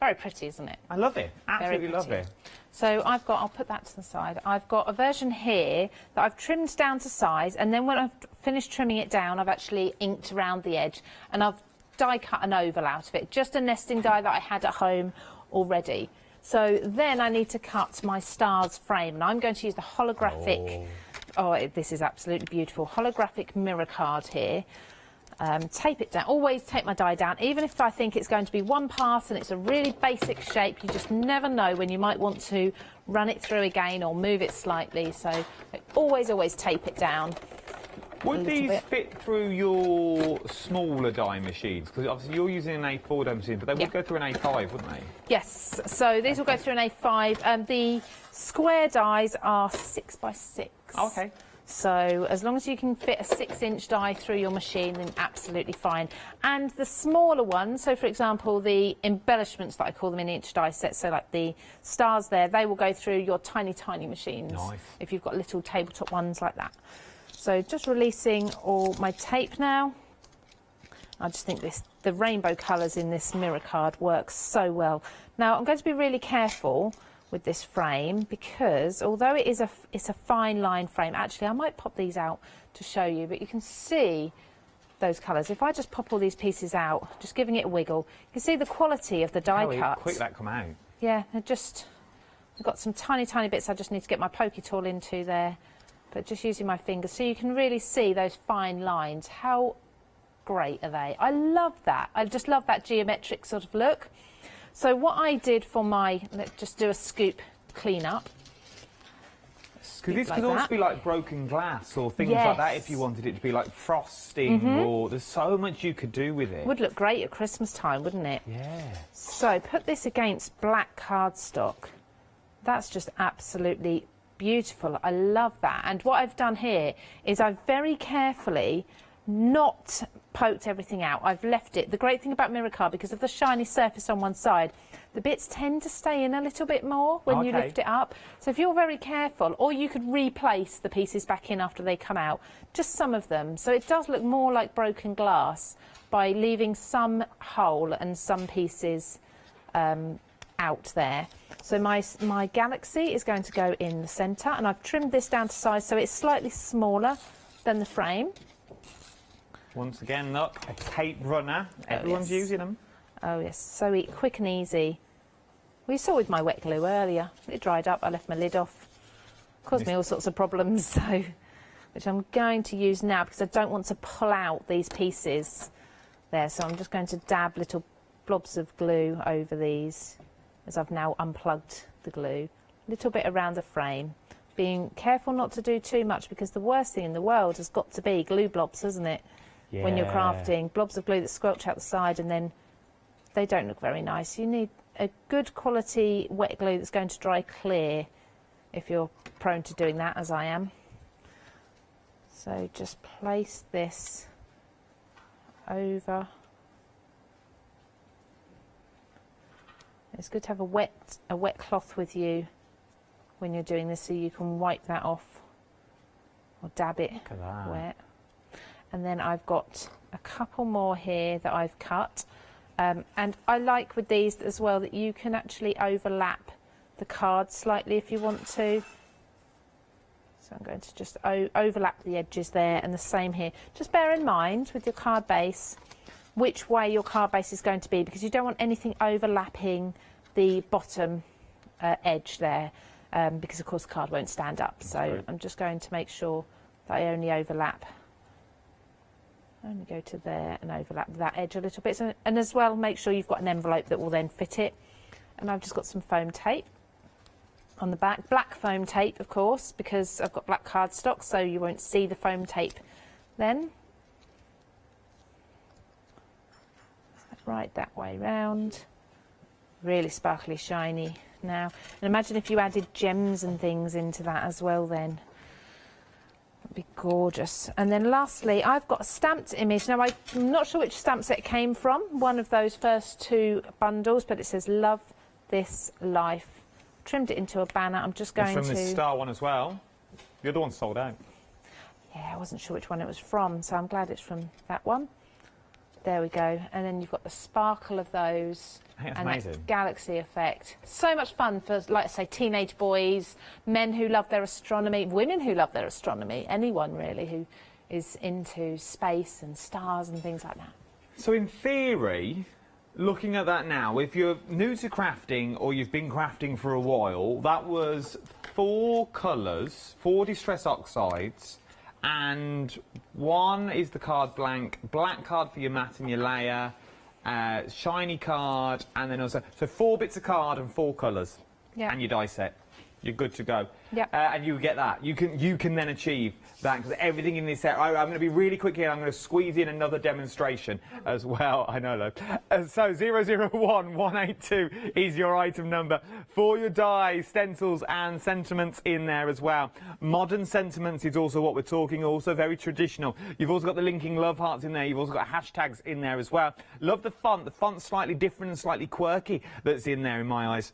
Very pretty, isn't it? I love it. Absolutely love it. So I'll put that to the side. I've got a version here that I've trimmed down to size, and then when I've finished trimming it down, I've actually inked around the edge, and I've die cut an oval out of it, just a nesting die that I had at home already. So then I need to cut my stars frame, and I'm going to use the holographic, this is absolutely beautiful, holographic mirror card here. Tape it down, always tape my die down, even if I think it's going to be one pass and it's a really basic shape, you just never know when you might want to run it through again or move it slightly, so I always tape it down. Would these fit through your smaller die machines? Because obviously you're using an A4 die machine, but they would go through an A5, wouldn't they? Yes, so these will go through an A5. The square dies are 6x6. Okay. So as long as you can fit a 6-inch die through your machine, then absolutely fine. And the smaller ones, so for example, the embellishments that I call them in inch die sets, so like the stars there, they will go through your tiny machines. Nice. If you've got little tabletop ones like that. So just releasing all my tape now. I just think the rainbow colours in this mirror card works so well. Now I'm going to be really careful with this frame because although it's a fine line frame, actually I might pop these out to show you, but you can see those colours. If I just pop all these pieces out, just giving it a wiggle, you can see the quality of the die cut. How quick that come out. Yeah, I've got some tiny bits I just need to get my pokey tool into there, but just using my fingers so you can really see those fine lines. How great are they? I love that. I just love that geometric sort of look. So what I did for let's just do a scoop clean up. Because this could also be like broken glass or things like that if you wanted it to be like frosting or there's so much you could do with it. Would look great at Christmas time, wouldn't it? Yeah. So put this against black cardstock. That's just absolutely beautiful. I love that. And what I've done here is I've very carefully not poked everything out. I've left it. The great thing about mirror card, because of the shiny surface on one side, the bits tend to stay in a little bit more when you lift it up. So if you're very careful, or you could replace the pieces back in after they come out, just some of them. So it does look more like broken glass by leaving some hole and some pieces out there. So my Galaxy is going to go in the centre, and I've trimmed this down to size so it's slightly smaller than the frame. Once again, look, a tape runner. Everyone's using them. Oh yes, so quick and easy. We saw with my wet glue earlier. It dried up, I left my lid off. Caused me all sorts of problems, so which I'm going to use now because I don't want to pull out these pieces there. So I'm just going to dab little blobs of glue over these as I've now unplugged the glue. A little bit around the frame. Being careful not to do too much, because the worst thing in the world has got to be glue blobs, hasn't it? Yeah. When you're crafting, blobs of glue that squelch out the side and then they don't look very nice. You need a good quality wet glue that's going to dry clear if you're prone to doing that, as I am. So just place this over. It's good to have a wet cloth with you when you're doing this, so you can wipe that off or dab it wet. And then I've got a couple more here that I've cut. And I like with these as well that you can actually overlap the card slightly if you want to. So I'm going to just overlap the edges there, and the same here. Just bear in mind with your card base which way your card base is going to be, because you don't want anything overlapping the bottom edge there, because of course the card won't stand up. So I'm just going to make sure that I only overlap. Only go to there and overlap that edge a little bit. So, and as well, make sure you've got an envelope that will then fit it. And I've just got some foam tape on the back. Black foam tape, of course, because I've got black cardstock, so you won't see the foam tape then. Right that way round. Really sparkly, shiny now. And imagine if you added gems and things into that as well then. That'd be gorgeous. And then lastly, I've got a stamped image. Now, I'm not sure which stamp set it came from, one of those first two bundles, but it says Love This Life. Trimmed it into a banner. I'm just going to... It's from the Star one as well. The other one's sold out. Yeah, I wasn't sure which one it was from, so I'm glad it's from that one. There we go. And then you've got the sparkle of those. That's and amazing. that galaxy effect. So much fun for, like I say, teenage boys, men who love their astronomy, women who love their astronomy, anyone really who is into space and stars and things like that. So in theory, looking at that now, if you're new to crafting or you've been crafting for a while, that was 4 colours, 4 distress oxides, and one is the card blank, black card for your mat and your layer, shiny card, and then also, so 4 bits of card and 4 colours, and your die set. You're good to go. Yep. And you get that. You can then achieve that, because everything in this set. I'm going to be really quick here. I'm going to squeeze in another demonstration as well. I know, look. So 001182 is your item number for your dies, stencils, and sentiments in there as well. Modern sentiments is also what we're talking. Also very traditional. You've also got the linking love hearts in there. You've also got hashtags in there as well. Love the font. The font's slightly different and slightly quirky that's in there in my eyes,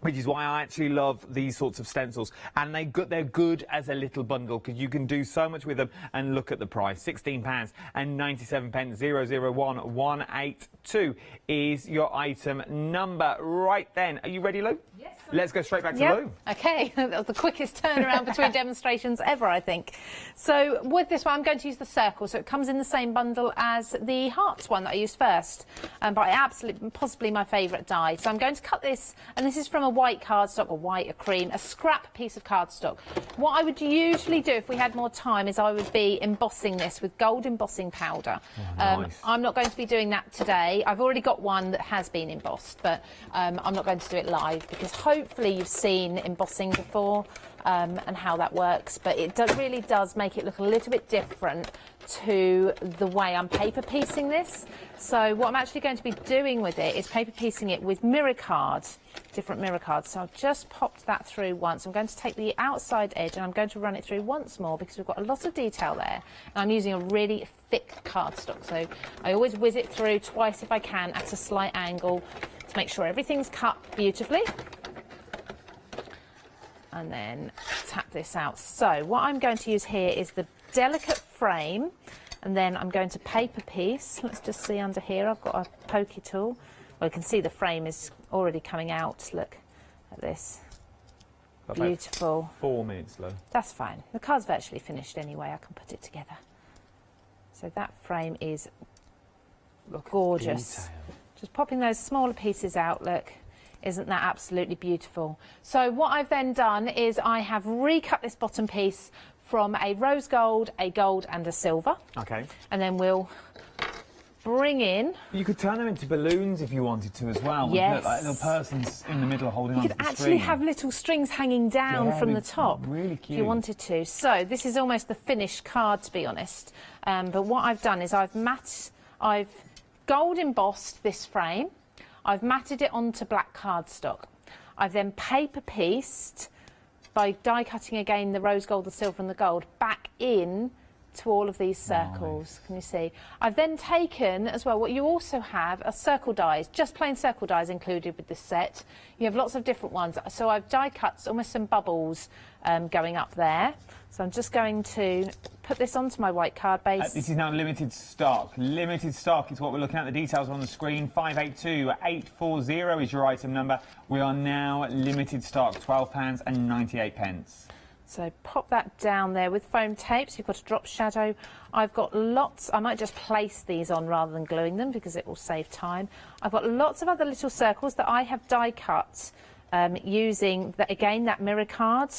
which is why I actually love these sorts of stencils. And they're good as a little bundle, because you can do so much with them. And look at the price, £16.97. 001182 is your item number. Right then, are you ready, Lou? Yes. Let's go straight back to Lou. Okay, that was the quickest turnaround between demonstrations ever, I think. So with this one, I'm going to use the circle. So it comes in the same bundle as the hearts one that I used first. But absolutely, possibly my favourite die. So I'm going to cut this, and this is from a white cardstock, or white, a cream, a scrap piece of cardstock. What I would usually do if we had more time is I would be embossing this with gold embossing powder. Nice. I'm not going to be doing that today. I've already got one that has been embossed, but I'm not going to do it live because because hopefully you've seen embossing before and how that works, but it really does make it look a little bit different to the way I'm paper piecing this. So what I'm actually going to be doing with it is paper piecing it with mirror cards, different mirror cards. So I've just popped that through once. I'm going to take the outside edge and I'm going to run it through once more because we've got a lot of detail there. And I'm using a really thick cardstock, so I always whiz it through twice if I can at a slight angle to make sure everything's cut beautifully. And then tap this out. So what I'm going to use here is the delicate frame, and then I'm going to paper piece. Let's just see under here, I've got a pokey tool. Well, you can see the frame is already coming out. Look at this. Beautiful. 4 minutes, Lou. That's fine. The card's virtually finished anyway. I can put it together. So that frame is gorgeous. Just popping those smaller pieces out, look. Isn't that absolutely beautiful? So what I've then done is I have recut this bottom piece from a rose gold, a gold and a silver. Okay. And then we'll bring in... You could turn them into balloons if you wanted to as well. Yes. Like little persons in the middle holding on to the string. You could actually have little strings hanging down from the top. Really cute. If you wanted to. So this is almost the finished card, to be honest. But what I've done is I've gold embossed this frame. I've matted it onto black cardstock. I've then paper pieced by die cutting again the rose gold, the silver and the gold back in to all of these circles. Nice. Can you see? I've then taken as well, what you also have are circle dies, just plain circle dies included with this set. You have lots of different ones. So I've die cut almost some bubbles going up there. So I'm just going to put this onto my white card base. This is now limited stock. Limited stock is what we're looking at. The details are on the screen. 582840 is your item number. We are now limited stock, £12.98. So pop that down there with foam tape. So you've got a drop shadow. I've got lots. I might just place these on rather than gluing them because it will save time. I've got lots of other little circles that I have die cut using, again, that mirror card.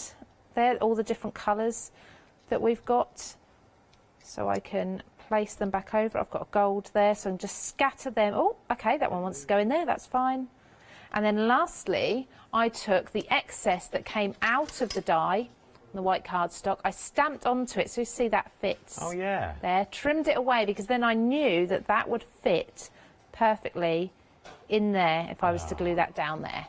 There, all the different colours that we've got. So I can place them back over. I've got gold there, so I can just scatter them. Oh, okay, that one wants to go in there. That's fine. And then lastly, I took the excess that came out of the die, the white cardstock, I stamped onto it, so you see that fits. Oh yeah. There, trimmed it away because then I knew that that would fit perfectly in there if I was to glue that down there.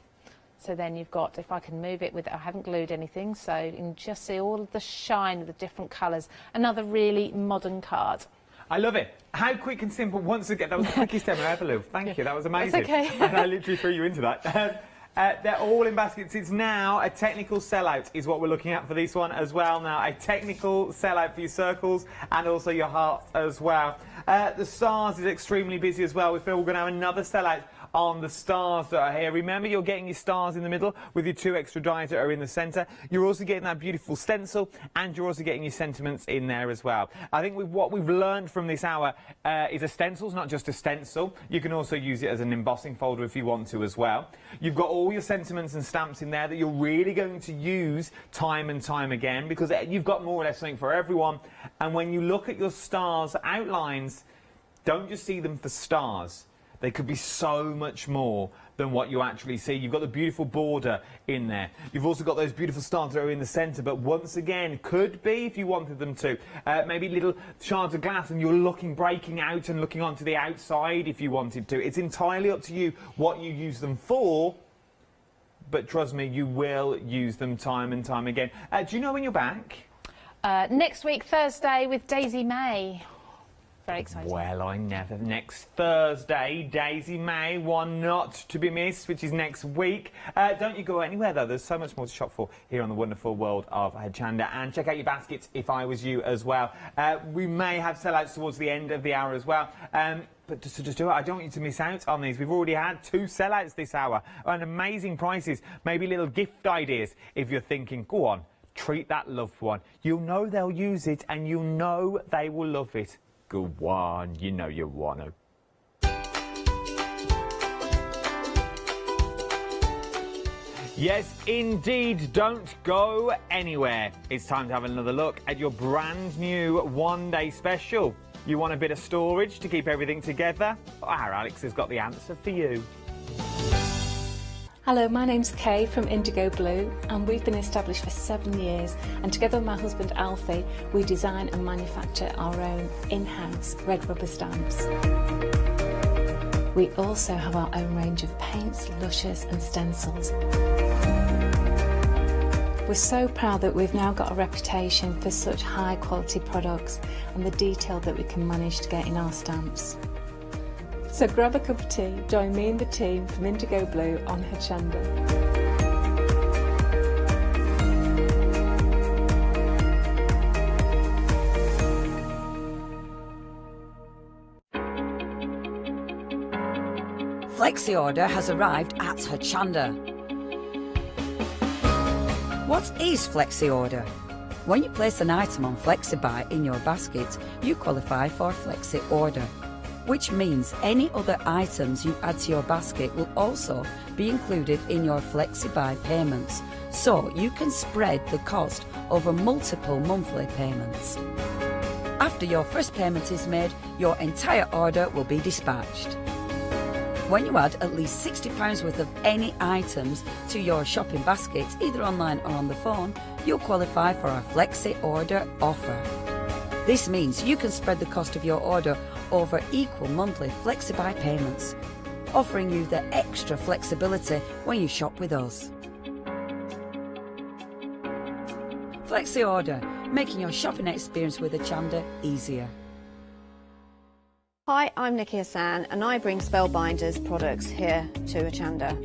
So then you've got, if I can move it with, I haven't glued anything, so you can just see all of the shine of the different colours. Another really modern card. I love it. How quick and simple, once again, that was the quickest demo ever, Lou. Thank you, that was amazing. That's okay. And I literally threw you into that. They're all in baskets. It's now a technical sellout is what we're looking at for this one as well. Now, a technical sellout for your circles and also your hearts as well. The stars is extremely busy as well. We feel we're going to have another sellout on the stars that are here. Remember, you're getting your stars in the middle with your 2 extra dies that are in the centre. You're also getting that beautiful stencil and you're also getting your sentiments in there as well. I think what we've learned from this hour is a stencil's not just a stencil. You can also use it as an embossing folder if you want to as well. You've got all your sentiments and stamps in there that you're really going to use time and time again because you've got more or less something for everyone. And when you look at your stars outlines, don't just see them for stars. They could be so much more than what you actually see. You've got the beautiful border in there. You've also got those beautiful stars that are in the centre, but once again, could be, if you wanted them to, maybe little shards of glass and you're breaking out and looking onto the outside if you wanted to. It's entirely up to you what you use them for, but trust me, you will use them time and time again. Do you know when you're back? Next week, Thursday, with Daisy May. Very exciting. Well, I never. Next Thursday, Daisy May, one not to be missed, which is next week. Don't you go anywhere, though. There's so much more to shop for here on the wonderful world of Hochanda. And check out your baskets if I was you as well. We may have sellouts towards the end of the hour as well. But just do it. I don't want you to miss out on these. We've already had 2 sellouts this hour and amazing prices. Maybe little gift ideas if you're thinking, go on, treat that loved one. You'll know they'll use it and you'll know they will love it. Go on, you know you want to. Yes, indeed, don't go anywhere. It's time to have another look at your brand new one-day special. You want a bit of storage to keep everything together? Our Alex has got the answer for you. Hello, my name's Kay from Indigo Blue, and we've been established for 7 years, and together with my husband Alfie we design and manufacture our own in-house red rubber stamps. We also have our own range of paints, lushes and stencils. We're so proud that we've now got a reputation for such high quality products and the detail that we can manage to get in our stamps. So grab a cup of tea, join me and the team from Indigo Blue on Hochanda. Flexi order has arrived at Hochanda. What is Flexi order? When you place an item on FlexiBuy in your basket, you qualify for Flexi order, which means any other items you add to your basket will also be included in your FlexiBuy payments, so you can spread the cost over multiple monthly payments. After your first payment is made, your entire order will be dispatched. When you add at least £60 worth of any items to your shopping basket, either online or on the phone, you'll qualify for our Flexi order offer. This means you can spread the cost of your order over equal monthly FlexiBuy payments, offering you the extra flexibility when you shop with us. Flexi order, making your shopping experience with Hochanda easier. Hi, I'm Nikki Hassan and I bring Spellbinders products here to Hochanda.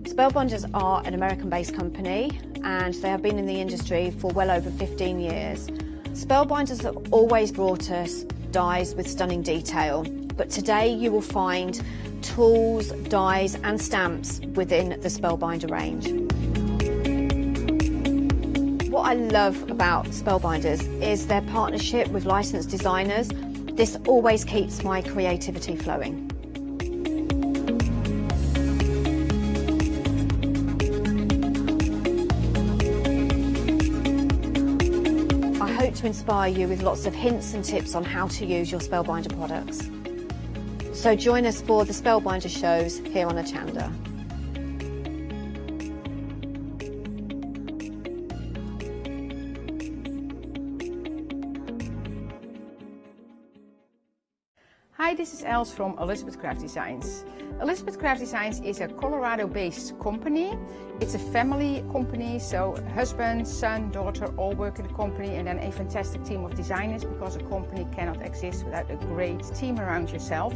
Spellbinders are an American-based company and they have been in the industry for well over 15 years. Spellbinders have always brought us dies with stunning detail, but today you will find tools, dies and stamps within the Spellbinder range. What I love about Spellbinders is their partnership with licensed designers. This always keeps my creativity flowing. I hope to inspire you with lots of hints and tips on how to use your Spellbinder products. So join us for the Spellbinder shows here on Hochanda. Hi, this is Els from Elizabeth Craft Designs. Elizabeth Craft Designs is a Colorado-based company. It's a family company, so husband, son, daughter all work in the company, and then a fantastic team of designers, because a company cannot exist without a great team around yourself.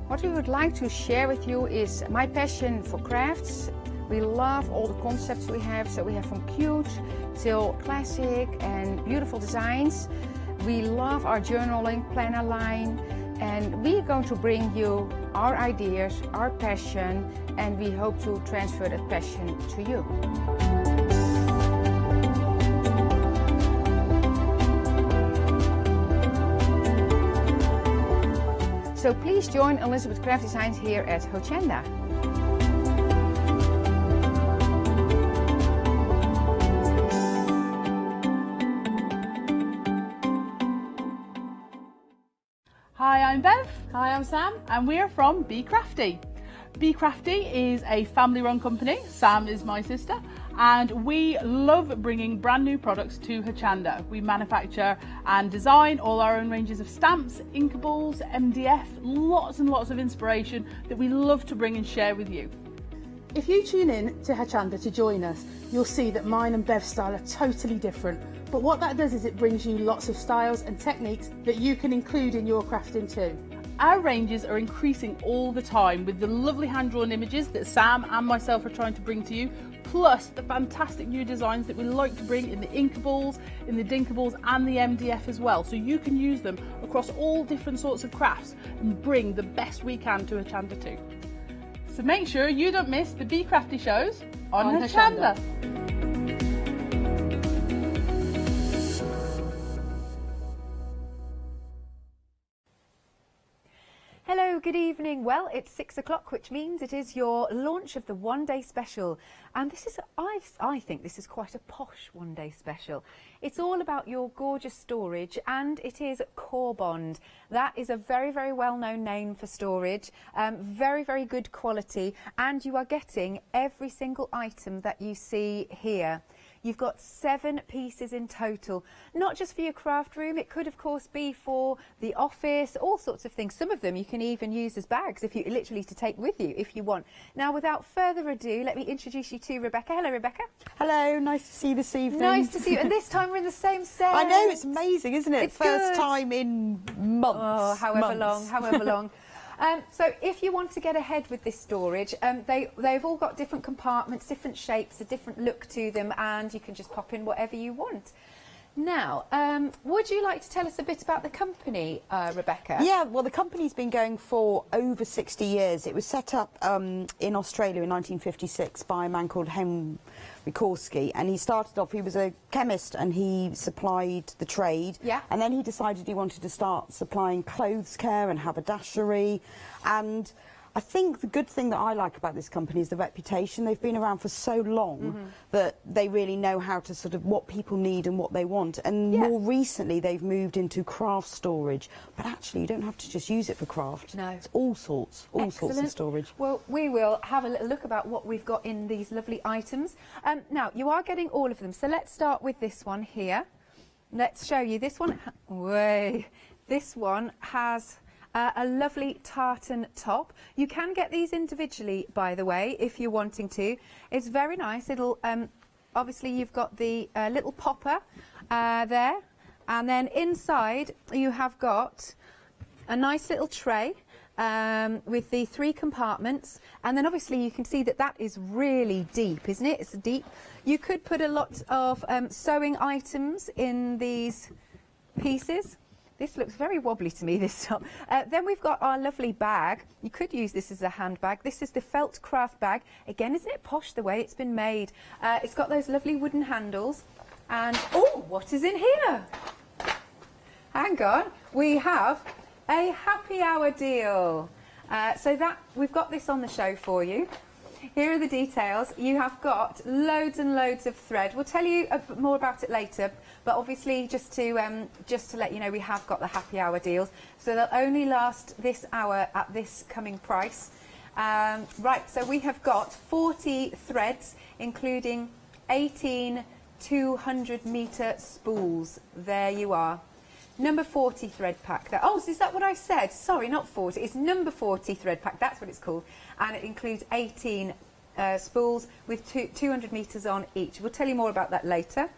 What we would like to share with you is my passion for crafts. We love all the concepts we have, so we have from cute till classic and beautiful designs. We love our journaling planner line, and we are going to bring you our ideas, our passion, and we hope to transfer that passion to you. So please join Elizabeth Craft Designs here at Hochanda. Hi, I'm Bev. Hi, I'm Sam, and we're from Be Crafty. Be Crafty is a family-run company. Sam is my sister, and we love bringing brand new products to Hochanda. We manufacture and design all our own ranges of stamps, inkables, MDF, lots and lots of inspiration that we love to bring and share with you. If you tune in to Hochanda to join us, you'll see that mine and Bev's style are totally different. But what that does is it brings you lots of styles and techniques that you can include in your crafting too. Our ranges are increasing all the time with the lovely hand-drawn images that Sam and myself are trying to bring to you, plus the fantastic new designs that we like to bring in the inkables, in the dinkables and the MDF as well, so you can use them across all different sorts of crafts and bring the best we can to Hochanda too. So make sure you don't miss the Be Crafty shows on Hochanda. Hello, good evening. Well, it's 6 o'clock, which means it is your launch of the one-day special. And this is, I think this is quite a posh one-day special. It's all about your gorgeous storage, and it is Core Bond. That is a very, very well-known name for storage. Very, very good quality, and you are getting every single item that you see here. You've got 7 pieces in total, not just for your craft room. It could, of course, be for the office, all sorts of things. Some of them you can even use as bags, if you literally to take with you if you want. Now, without further ado, let me introduce you to Rebecca. Hello, Rebecca. Hello, nice to see you this evening. Nice to see you. And this time we're in the same set. I know, it's amazing, isn't it? It's First good. time in months. Oh, however long. So if you want to get ahead with this storage, they've all got different compartments, different shapes, a different look to them, and you can just pop in whatever you want. Now, would you like to tell us a bit about the company, Rebecca? Yeah, well, the company's been going for over 60 years. It was set up in Australia in 1956 by a man called Henry Korsky, and he started off, he was a chemist and he supplied the trade. Yeah. And then he decided he wanted to start supplying clothes care and haberdashery. And I think the good thing that I like about this company is the reputation. They've been around for so long that they really know how to sort of what people need and what they want. And more recently, they've moved into craft storage. But actually, you don't have to just use it for craft. No. It's all sorts of storage. Well, we will have a little look about what we've got in these lovely items. Now, you are getting all of them. So let's start with this one here. Let's show you this one. This one has a lovely tartan top. You can get these individually, by the way, if you're wanting to. It's very nice. It'll obviously you've got the little popper there, and then inside you have got a nice little tray with the 3 compartments, and then obviously you can see that that is really deep, isn't it? It's deep. You could put a lot of sewing items in these pieces. This looks very wobbly to me, this top. Then we've got our lovely bag. You could use this as a handbag. This is the felt craft bag. Again, isn't it posh the way it's been made? It's got those lovely wooden handles. And, oh, what is in here? Hang on. We have a happy hour deal. So that we've got this on the show for you. Here are the details. You have got loads and loads of thread. We'll tell you a bit more about it later, but obviously just to let you know, we have got the happy hour deals. So they'll only last this hour at this coming price. Right, so we have got 40 threads, including 18 200-metre spools. There you are. Number 40 thread pack. Oh, is that what I said? Sorry, not 40. It's number 40 thread pack. That's what it's called. And it includes 18 spools with 200 metres on each. We'll tell you more about that later.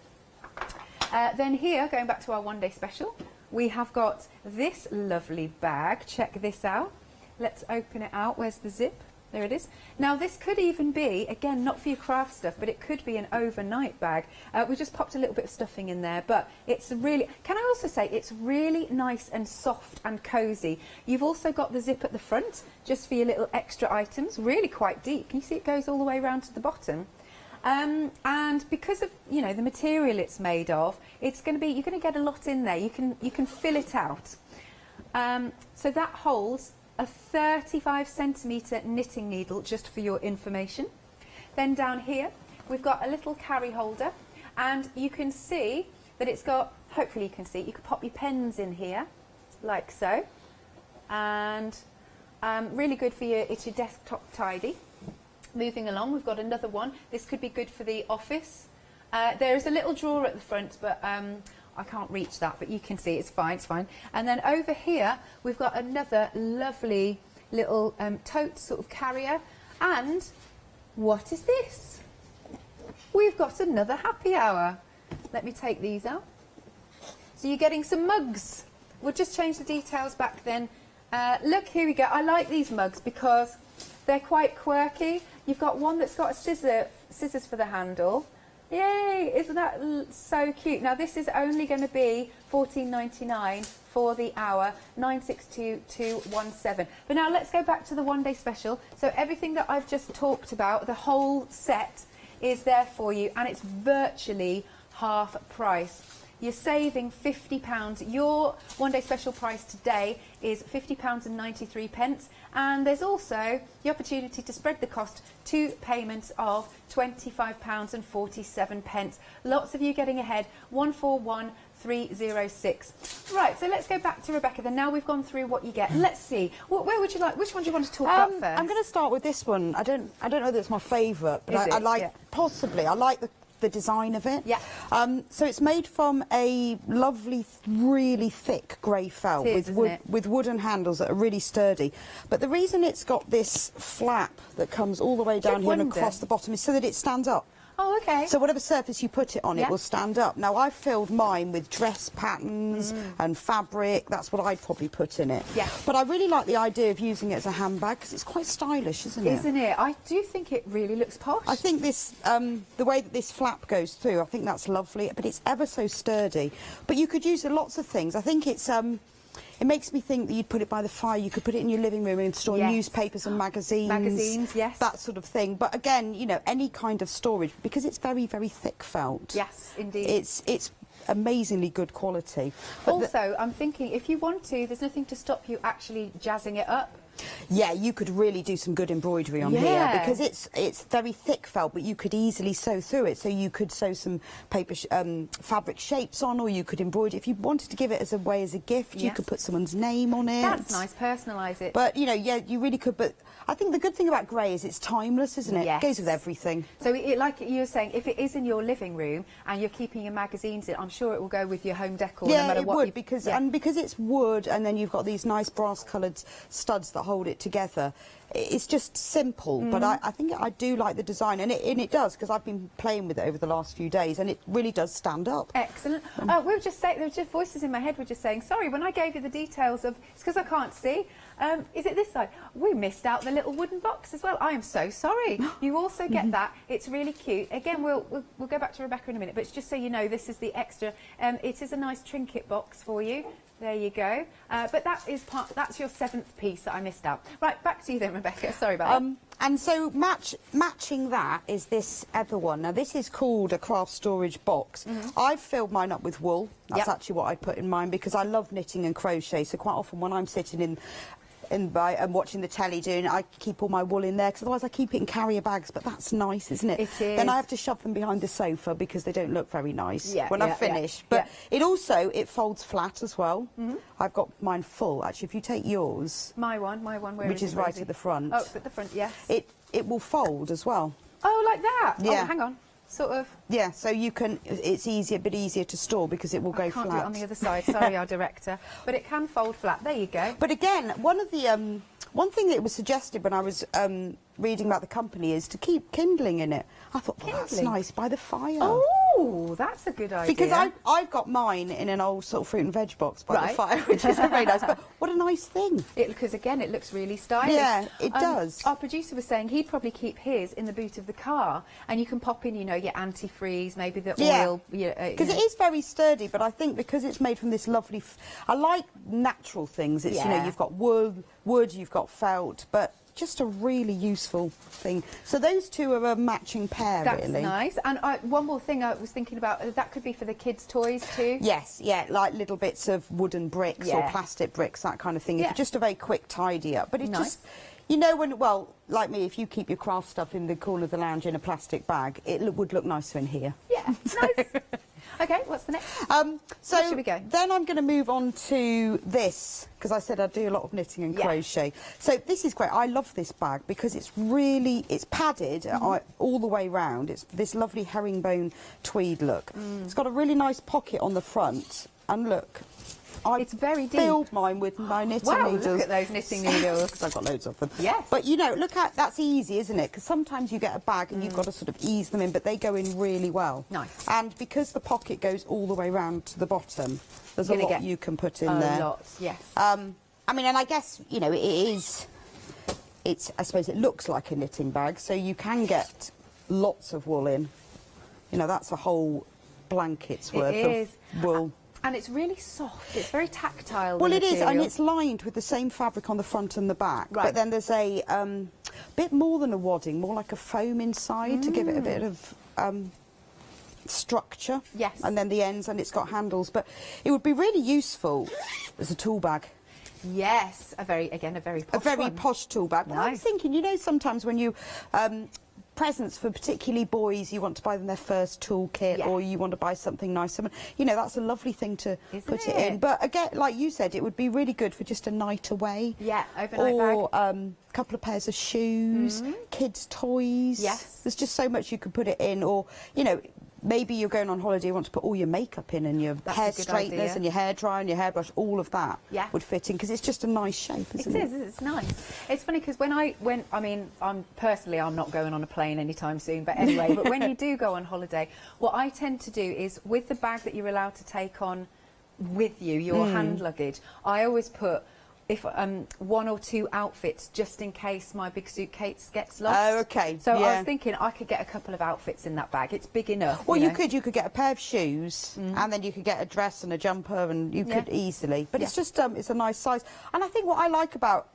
Then here, going back to our one-day special, we have got this lovely bag. Check this out. Let's open it out. Where's the zip? There it is. Now, this could even be, again, not for your craft stuff, but it could be an overnight bag. We just popped a little bit of stuffing in there, but it's really, can I also say, it's really nice and soft and cosy. You've also got the zip at the front, just for your little extra items, really quite deep. Can you see it goes all the way around to the bottom? And because of, you know, the material it's made of, it's going to be, you're going to get a lot in there. You can fill it out. So that holds a 35 centimetre knitting needle, just for your information. Then down here we've got a little carry holder, and you can see that it's got, hopefully you can see, you can pop your pens in here like so, and really good for it's your desktop tidy. Moving along, we've got another one. This could be good for the office. There is a little drawer at the front, but I can't reach that, but you can see it's fine, it's fine. And then over here, we've got another lovely little tote sort of carrier. And what is this? We've got another happy hour. Let me take these out. So you're getting some mugs. We'll just change the details back then. Look, here we go. I like these mugs because they're quite quirky. You've got one that's got a scissors for the handle. Yay, isn't that so cute? Now this is only going to be $14.99 for the hour, 962217. But now let's go back to the one-day special. So everything that I've just talked about, the whole set is there for you, and it's virtually half price. you're saving £50. Your one-day special price today is £50.93, and there's also the opportunity to spread the cost to payments of £25.47. Lots of you getting ahead. 141306. Right, so let's go back to Rebecca then. Now we've gone through what you get. Let's see. Where would you like? Which one do you want to talk about first? I'm going to start with this one. I don't know that it's my favourite, but I like possibly. I like the design of it. Yeah. So it's made from a lovely, really thick grey felt with wooden handles that are really sturdy. But the reason it's got this flap that comes all the way down here and across the bottom is so that it stands up. Oh, okay. So whatever surface you put it on, it will stand up. Now, I've filled mine with dress patterns and fabric. That's what I'd probably put in it. Yeah. But I really like the idea of using it as a handbag because it's quite stylish, isn't it? Isn't it? I do think it really looks posh. I think this, the way that this flap goes through, I think that's lovely. But it's ever so sturdy. But you could use it lots of things. I think it's... it makes me think that you'd put it by the fire. You could put it in your living room and store newspapers and magazines. Magazines, yes. That sort of thing. But again, you know, any kind of storage, because it's very, very thick felt. Yes, indeed. It's amazingly good quality. But also, I'm thinking, if you want to, there's nothing to stop you actually jazzing it up. Yeah, you could really do some good embroidery on here because it's very thick felt, but you could easily sew through it. So you could sew some paper fabric shapes on, or you could embroider. If you wanted to give it as a way as a gift, you could put someone's name on it. That's nice, personalise it. But you know, yeah, you really could. But I think the good thing about grey is it's timeless, isn't it? Yes. It goes with everything. So, like you were saying, if it is in your living room and you're keeping your magazines in, I'm sure it will go with your home decor. Yeah, no matter it what would because it's wood, and then you've got these nice brass-coloured studs that hold it together. It's just simple, but I think I do like the design, and it does, because I've been playing with it over the last few days, and it really does stand up. Excellent. We were just saying, there were just voices in my head were just saying, sorry, when I gave you the details of, it's because I can't see, is it this side? We missed out the little wooden box as well. I am so sorry. You also get that. It's really cute. Again, we'll go back to Rebecca in a minute, but just so you know, this is the extra. It is a nice trinket box for you. There you go. But that's your 7th piece that I missed out. Right, back to you then, Rebecca. Sorry about that. And so matching that is this other one. Now, this is called a craft storage box. I've filled mine up with wool. That's actually what I put in mine, because I love knitting and crochet. So quite often when I'm sitting and watching the telly doing it, I keep all my wool in there, because otherwise I keep it in carrier bags. But that's nice, isn't it? It is. Then I have to shove them behind the sofa because they don't look very nice when I've finished. But it folds flat as well. I've got mine full. Actually, if you take yours, my one, which is right at the front. Oh, it's at the front, yes. It will fold as well. Oh, like that? Yeah. Oh, hang on. Sort of. Yeah, so you can. It's a bit easier to store because it will go flat. I can't do it on the other side. Sorry, our director. But it can fold flat. There you go. But again, one thing that was suggested when I was reading about the company is to keep kindling in it. I thought, that's nice by the fire. Oh, that's a good idea. Because I've got mine in an old sort of fruit and veg box by the fire, which is very nice. But what a nice thing. Because again, it looks really stylish. Yeah, it does. Our producer was saying he'd probably keep his in the boot of the car, and you can pop in, you know, your antifreeze, maybe the oil. Because it is very sturdy, but I think because it's made from this lovely... I like natural things. It's, you know, you've got wood, you've got felt, but just a really useful thing. So those two are a matching pair, really. That's nice. And one more thing I was thinking about, that could be for the kids' toys too. Yes, yeah, like little bits of wooden bricks or plastic bricks, that kind of thing. It's just a very quick tidy up. But it just, you know, like me, if you keep your craft stuff in the corner of the lounge in a plastic bag, it would look nicer in here. Yeah, nice. Okay, what's the next? So where should we go? Then I'm going to move on to this, because I said I do a lot of knitting and crochet. So this is great. I love this bag because it's padded all the way round. It's this lovely herringbone tweed look. It's got a really nice pocket on the front, and look, it's very deep. Filled mine with my knitting needles. Look at those knitting needles. Because I've got loads of them. Yes. But you know, that's easy, isn't it? Because sometimes you get a bag and you've got to sort of ease them in, but they go in really well. Nice. And because the pocket goes all the way round to the bottom, there's a lot you can put in there. A lot, yes. I mean, and I guess, you know, I suppose it looks like a knitting bag, so you can get lots of wool in. You know, that's a whole blanket's worth of wool. And it's really soft. It's very tactile. Well, it is, and it's lined with the same fabric on the front and the back. Right. But then there's a bit more than a wadding, more like a foam inside to give it a bit of structure. Yes. And then the ends, and it's got handles. But it would be really useful as a tool bag. Yes, a very posh tool bag. But I was thinking, you know, sometimes when you presents for particularly boys, you want to buy them their first toolkit, or you want to buy something nice. You know, that's a lovely thing to put it in. But again, like you said, it would be really good for just a night away. Yeah, overnight bag. Or a couple of pairs of shoes, kids' toys. Yes. There's just so much you could put it in. Or, you know, maybe you're going on holiday, you want to put all your makeup in and your hair straighteners and your hair dryer and your hairbrush, all of that would fit in, because it's just a nice shape, isn't it? It is, it's nice. It's funny because when I went, I mean, I'm not going on a plane anytime soon, but anyway, but when you do go on holiday, what I tend to do is with the bag that you're allowed to take on with you, your hand luggage, I always put one or two outfits just in case my big suitcase gets lost. Oh, okay. So I was thinking I could get a couple of outfits in that bag. It's big enough. Well, you could get a pair of shoes, and then you could get a dress and a jumper, and you could easily. But it's just it's a nice size. And I think what I like about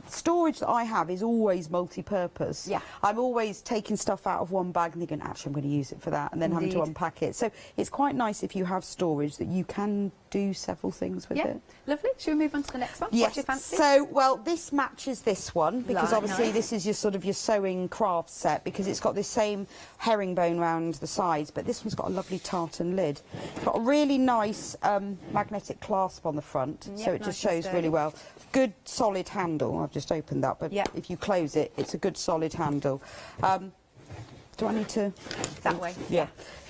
storage that I have is always multi-purpose. Yeah. I'm always taking stuff out of one bag and thinking, actually, I'm going to use it for that, and then having to unpack it. So it's quite nice if you have storage that you can do several things with it. Lovely. Should we move on to the next one? Yes. What do you fancy? So, well, this matches this one, because obviously this is your sort of your sewing craft set, because it's got this same herringbone round the sides, but this one's got a lovely tartan lid. It's got a really nice magnetic clasp on the front, so it just shows really well. Good solid handle. I've just opened that, but if you close it, it's a good solid handle. Do I need to? That way. Yeah.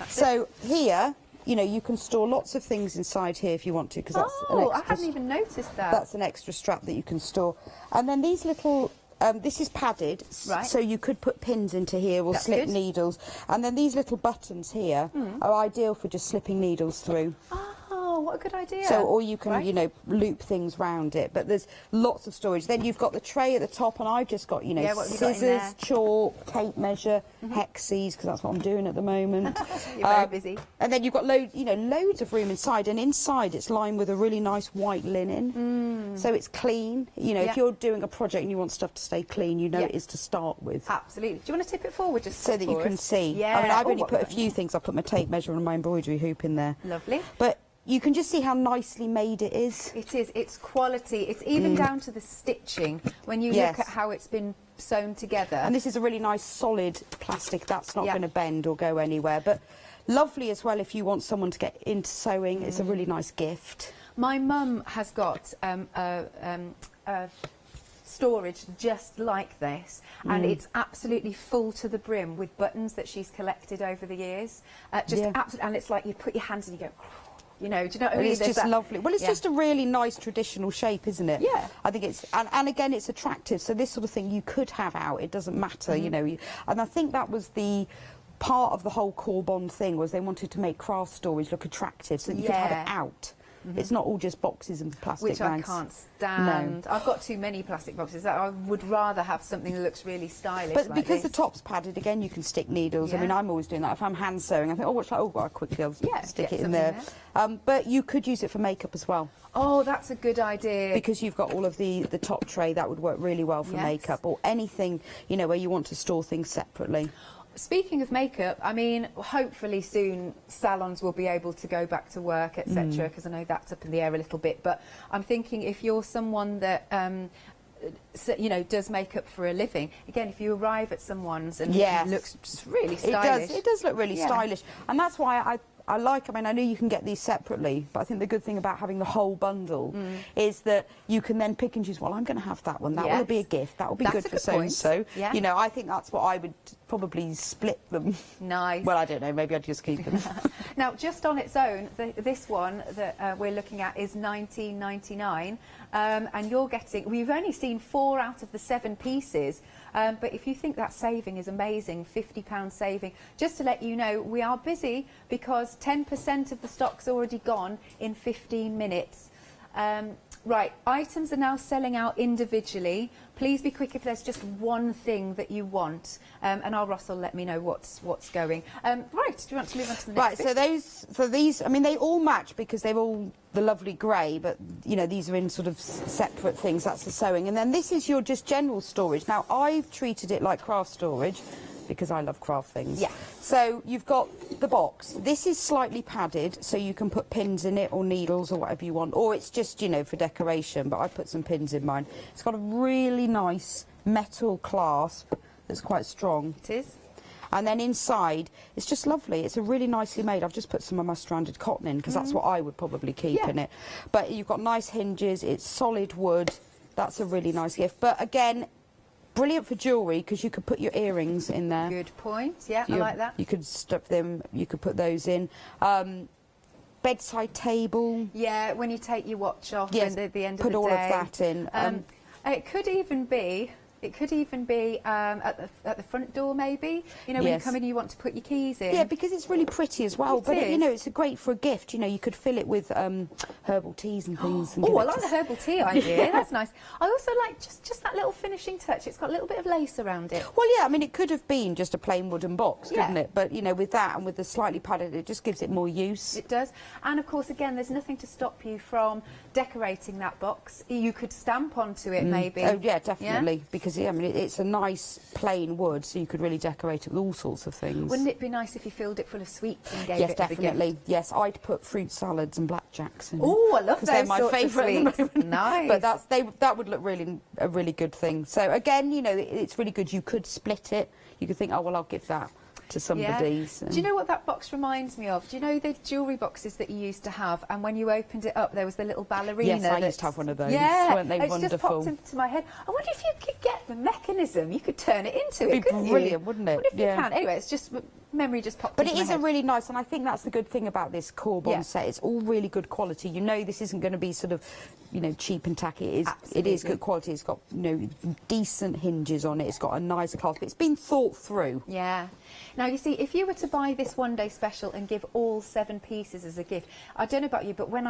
So here, you know, you can store lots of things inside here if you want to, because that's an extra, I hadn't even noticed that. That's an extra strap that you can store. And then these little, this is padded, so you could put pins into here or slip needles. And then these little buttons here are ideal for just slipping needles through. Oh, what a good idea. So, or you can, you know, loop things round it, but there's lots of storage. Then you've got the tray at the top, and I've just got, you know, scissors, chalk, tape measure, hexes, because that's what I'm doing at the moment. You're very busy. And then you've got loads of room inside, and inside it's lined with a really nice white linen. So it's clean. You know, if you're doing a project and you want stuff to stay clean, you know it is to start with. Absolutely. Do you want to tip it forward just so that you can see? Yeah. I mean, I've only put a few things. I put my tape measure and my embroidery hoop in there. Lovely. But you can just see how nicely made it is. It is. It's quality. It's even down to the stitching when you look at how it's been sewn together. And this is a really nice solid plastic. That's not going to bend or go anywhere. But lovely as well if you want someone to get into sewing. It's a really nice gift. My mum has got storage just like this, and it's absolutely full to the brim with buttons that she's collected over the years. Absolutely, and it's like you put your hands and you go, you know, do you know what I mean? It's just lovely. Well, it's just a really nice traditional shape, isn't it? Yeah. I think it's, and again, it's attractive. So this sort of thing you could have out. It doesn't matter, you know. And I think that was the part of the whole Core Bond thing, was they wanted to make craft storage look attractive so that you could have it out. It's not all just boxes and plastic bags. Which I can't stand. No. I've got too many plastic boxes. I would rather have something that looks really stylish. But like because this. The top's padded, again, you can stick needles. I mean, I'm always doing that. If I'm hand sewing, I think, I'll quickly stick it in there. But you could use it for makeup as well. Oh, that's a good idea. Because you've got all of the top tray, that would work really well for makeup, or anything, you know, where you want to store things separately. Speaking of makeup, I mean, hopefully soon salons will be able to go back to work, etc., because I know that's up in the air a little bit. But I'm thinking if you're someone that, you know, does makeup for a living, again, if you arrive at someone's and it looks just really stylish. It does look really stylish. And that's why I mean, I know you can get these separately, but I think the good thing about having the whole bundle is that you can then pick and choose, well, I'm going to have that one. That will be a gift. That will be good for so-and-so. Yeah. You know, I think that's what I would probably split them. Nice. Well, I don't know. Maybe I'd just keep them. Now, just on its own, this one that we're looking at is $19.99. And you're getting, we've only seen 4 out of the 7 pieces. But if you think that saving is amazing, £50 saving, just to let you know, we are busy because 10% of the stock's already gone in 15 minutes. Right, items are now selling out individually. Please be quick if there's just one thing that you want, and our Ross will let me know what's going. Right, do you want to move on to the next bit? So these, I mean, they all match because they're all the lovely grey, but, you know, these are in sort of separate things. That's the sewing. And then this is your just general storage. Now, I've treated it like craft storage because I love craft things. Yeah. So you've got the box. This is slightly padded, so you can put pins in it or needles or whatever you want, or it's just, you know, for decoration, but I put some pins in mine. It's got a really nice metal clasp that's quite strong. It is. And then inside, it's just lovely. It's a really nicely made. I've just put some of my stranded cotton in because that's what I would probably keep in it. But you've got nice hinges. It's solid wood. That's a really nice gift. But again, brilliant for jewellery because you could put your earrings in there. Good point. Yeah, I like that. You could stuff them. You could put those in. Bedside table. Yeah, when you take your watch off Yes, and at the end of put the all day. of that in. It could even be. It could even be at the front door, maybe. You know, when you come in, you want to put your keys in. Yeah, because it's really pretty as well. But you know, it's great for a gift. You know, you could fill it with herbal teas and things. And Oh, I like the herbal tea idea. That's nice. I also like just that little finishing touch. It's got a little bit of lace around it. Well, yeah, I mean, it could have been just a plain wooden box, couldn't it? But, you know, with that and with the slightly padded, it just gives it more use. It does. And, of course, again, there's nothing to stop you from decorating that box. You could stamp onto it, maybe. Oh, yeah, definitely. Because, yeah, I mean, it's a nice plain wood, so you could really decorate it with all sorts of things. Wouldn't it be nice if you filled it full of sweets and gave yes, it definitely. as a gift? Yes, I'd put fruit salads and blackjacks in. Oh, I love those. They're my sorts of favourite at the sweets. moment. Nice. But that would look a really good thing. So again, you know, it's really good. You could split it. You could think, oh well, I'll give that to somebody. Yeah. Do you know what that box reminds me of? Do you know the jewellery boxes that you used to have, and when you opened it up there was the little ballerina? Yes, I used to have one of those. Yeah, Weren't they it's wonderful? just popped into my head. I wonder if you could get the mechanism. You could turn it into It'd it, couldn't you? brilliant, wouldn't it? I wonder if you can. Anyway, it's just memory just popped But into it my is head. a really nice, and I think that's the good thing about this core bond set. It's all really good quality. You know, this isn't going to be sort of, you know, cheap and tacky. It is good quality. It's got, you know, decent hinges on it. It's got a nice clasp. It's been thought through. Yeah. Now, you see, if you were to buy this one-day special and give all 7 pieces as a gift, I don't know about you, but when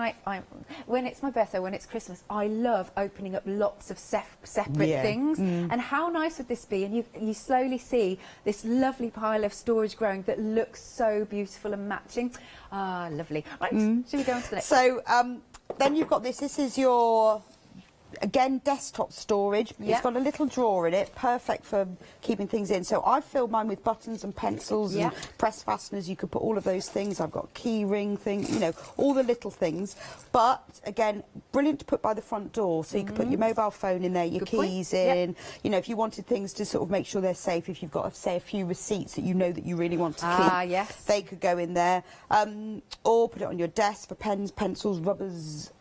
when it's my birthday, when it's Christmas, I love opening up lots of separate things. And how nice would this be? And you slowly see this lovely pile of storage growing that looks so beautiful and matching. Ah, lovely. Right, should we go on to the next? So then you've got this. This is your, again, desktop storage. It's got a little drawer in it, perfect for keeping things in. So I've filled mine with buttons and pencils and press fasteners. You could put all of those things. I've got key ring things, you know, all the little things. But again, brilliant to put by the front door. So you could put your mobile phone in there, your keys in. You know, if you wanted things to sort of make sure they're safe, if you've got, say, a few receipts that you know that you really want to keep, they could go in there. Or put it on your desk for pens, pencils, rubbers,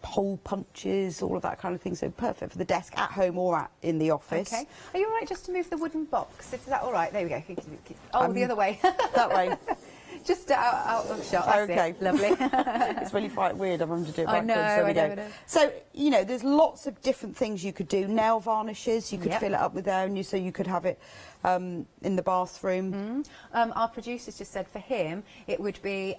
hole punches, all of that kind of thing. So perfect for the desk at home or in the office. Okay. Are you all right just to move the wooden box? Is that all right? There we go. Oh, the other way. That way. Just out of shot. That's it. Lovely. It's really quite weird. I'm having to do it backwards. I know. So, you know, there's lots of different things you could do. Nail varnishes, you could fill it up with there, and so you could have it in the bathroom. Our producers just said for him it would be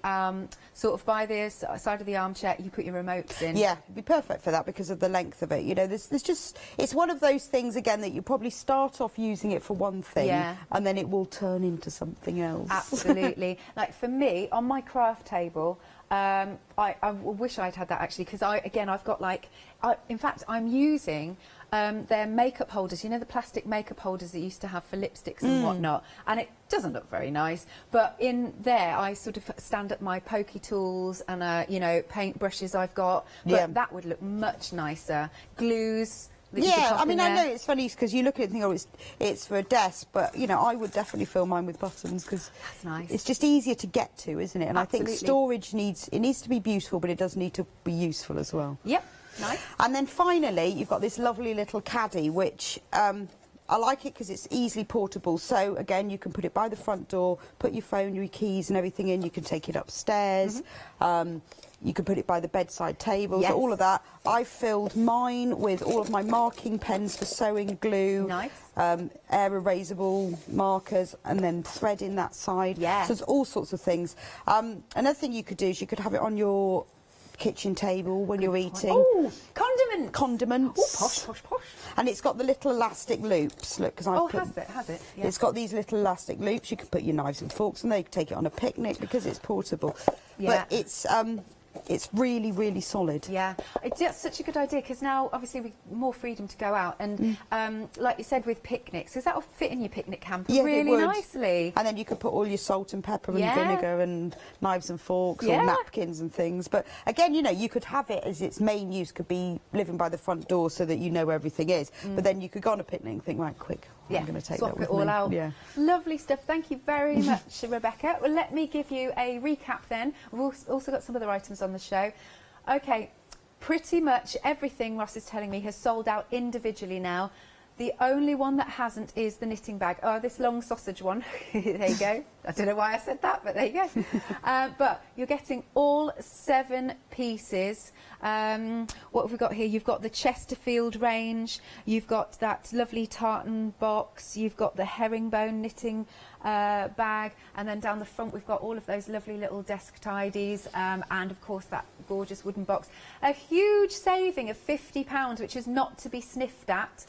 sort of by the side of the armchair you put your remotes in. Yeah, it'd be perfect for that because of the length of it. You know, there's just, it's one of those things again that you probably start off using it for one thing and then it will turn into something else. Absolutely. Like for me, on my craft table, I wish I'd had that actually, because I've got like, in fact I'm using their makeup holders, you know, the plastic makeup holders that you used to have for lipsticks and whatnot, and it doesn't look very nice, but in there I sort of stand up my pokey tools and you know, paint brushes I've got, but that would look much nicer. Glues. Yeah, I mean, I know it's funny because you look at it and think, oh, it's for a desk, but, you know, I would definitely fill mine with buttons because it's just easier to get to, isn't it? And I think storage needs to be beautiful, but it does need to be useful as well. Yep, nice. And then finally, you've got this lovely little caddy, which I like it because it's easily portable. So, again, you can put it by the front door, put your phone, your keys and everything in. You can take it upstairs. You can put it by the bedside table, so all of that. I filled mine with all of my marking pens for sewing glue, air erasable markers, and then thread in that side. So there's all sorts of things. Another thing you could do is you could have it on your kitchen table when you're eating. Oh, condiments. Condiments. Oh, posh, posh, posh. And it's got the little elastic loops. Look, because I've put... has it? Yeah. It's got these little elastic loops. You can put your knives and forks and they can take it on a picnic because it's portable. Yeah. But it's... it's really, really solid. Yeah, it's just such a good idea because now obviously we've more freedom to go out and like you said with picnics, because that'll fit in your picnic camper really nicely. And then you could put all your salt and pepper and vinegar and knives and forks or napkins and things. But again, you know, you could have it as its main use could be living by the front door so that you know where everything is. But then you could go on a picnic and think, right, quick, I'm going to take swap that with it all me. out. Yeah. Lovely stuff. Thank you very much, Rebecca. Well, let me give you a recap then. We've also got some other items on the show. Okay, pretty much everything Ross is telling me has sold out individually now. The only one that hasn't is the knitting bag. Oh, this long sausage one. There you go. I don't know why I said that, but there you go. But you're getting all 7 pieces. What have we got here? You've got the Chesterfield range. You've got that lovely tartan box. You've got the herringbone knitting bag. And then down the front, we've got all of those lovely little desk tidies. And, of course, that gorgeous wooden box. A huge saving of £50, which is not to be sniffed at.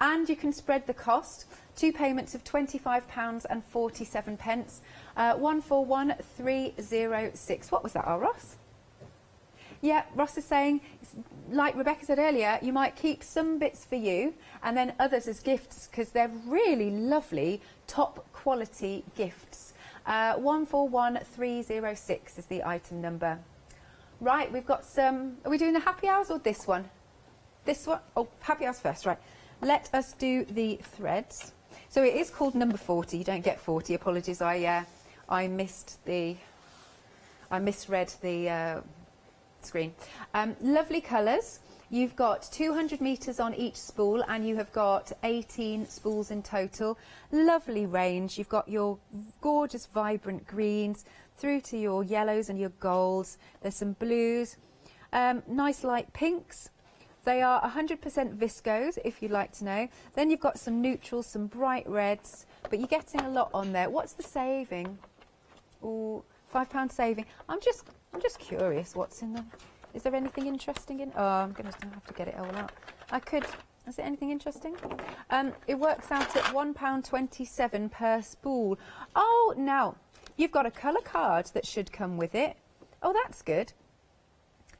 And you can spread the cost. 2 payments of £25.47. 141306. What was that, Ross? Yeah, Ross is saying, like Rebecca said earlier, you might keep some bits for you and then others as gifts because they're really lovely, top quality gifts. 141306 is the item number. Right, we've got some. Are we doing the happy hours or this one? This one? Oh, happy hours first, right. Let us do the threads. So it is called number 40. You don't get 40. Apologies, I misread the screen. Lovely colours. You've got 200 metres on each spool, and you have got 18 spools in total. Lovely range. You've got your gorgeous, vibrant greens through to your yellows and your golds. There's some blues, nice light pinks. They are 100% viscose, if you'd like to know. Then you've got some neutrals, some bright reds, but you're getting a lot on there. What's the saving? Oh, £5 saving. I'm just curious what's in there. Is there anything interesting in? Oh, I'm going to have to get it all out. I could. Is there anything interesting? It works out at £1.27 per spool. Oh, now you've got a colour card that should come with it. Oh, that's good.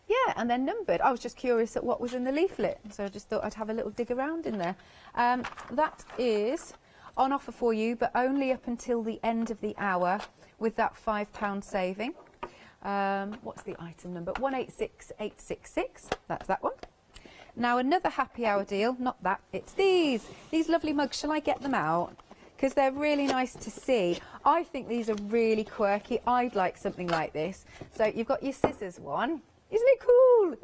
Yeah, and they're numbered. I was just curious at what was in the leaflet, so I just thought I'd have a little dig around in there. That is on offer for you, but only up until the end of the hour with that £5 saving. What's the item number? 186866. That's that one. Now, another happy hour deal. Not that. It's these lovely mugs. Shall I get them out? Because they're really nice to see. I think these are really quirky. I'd like something like this. So you've got your scissors one. Isn't it cool?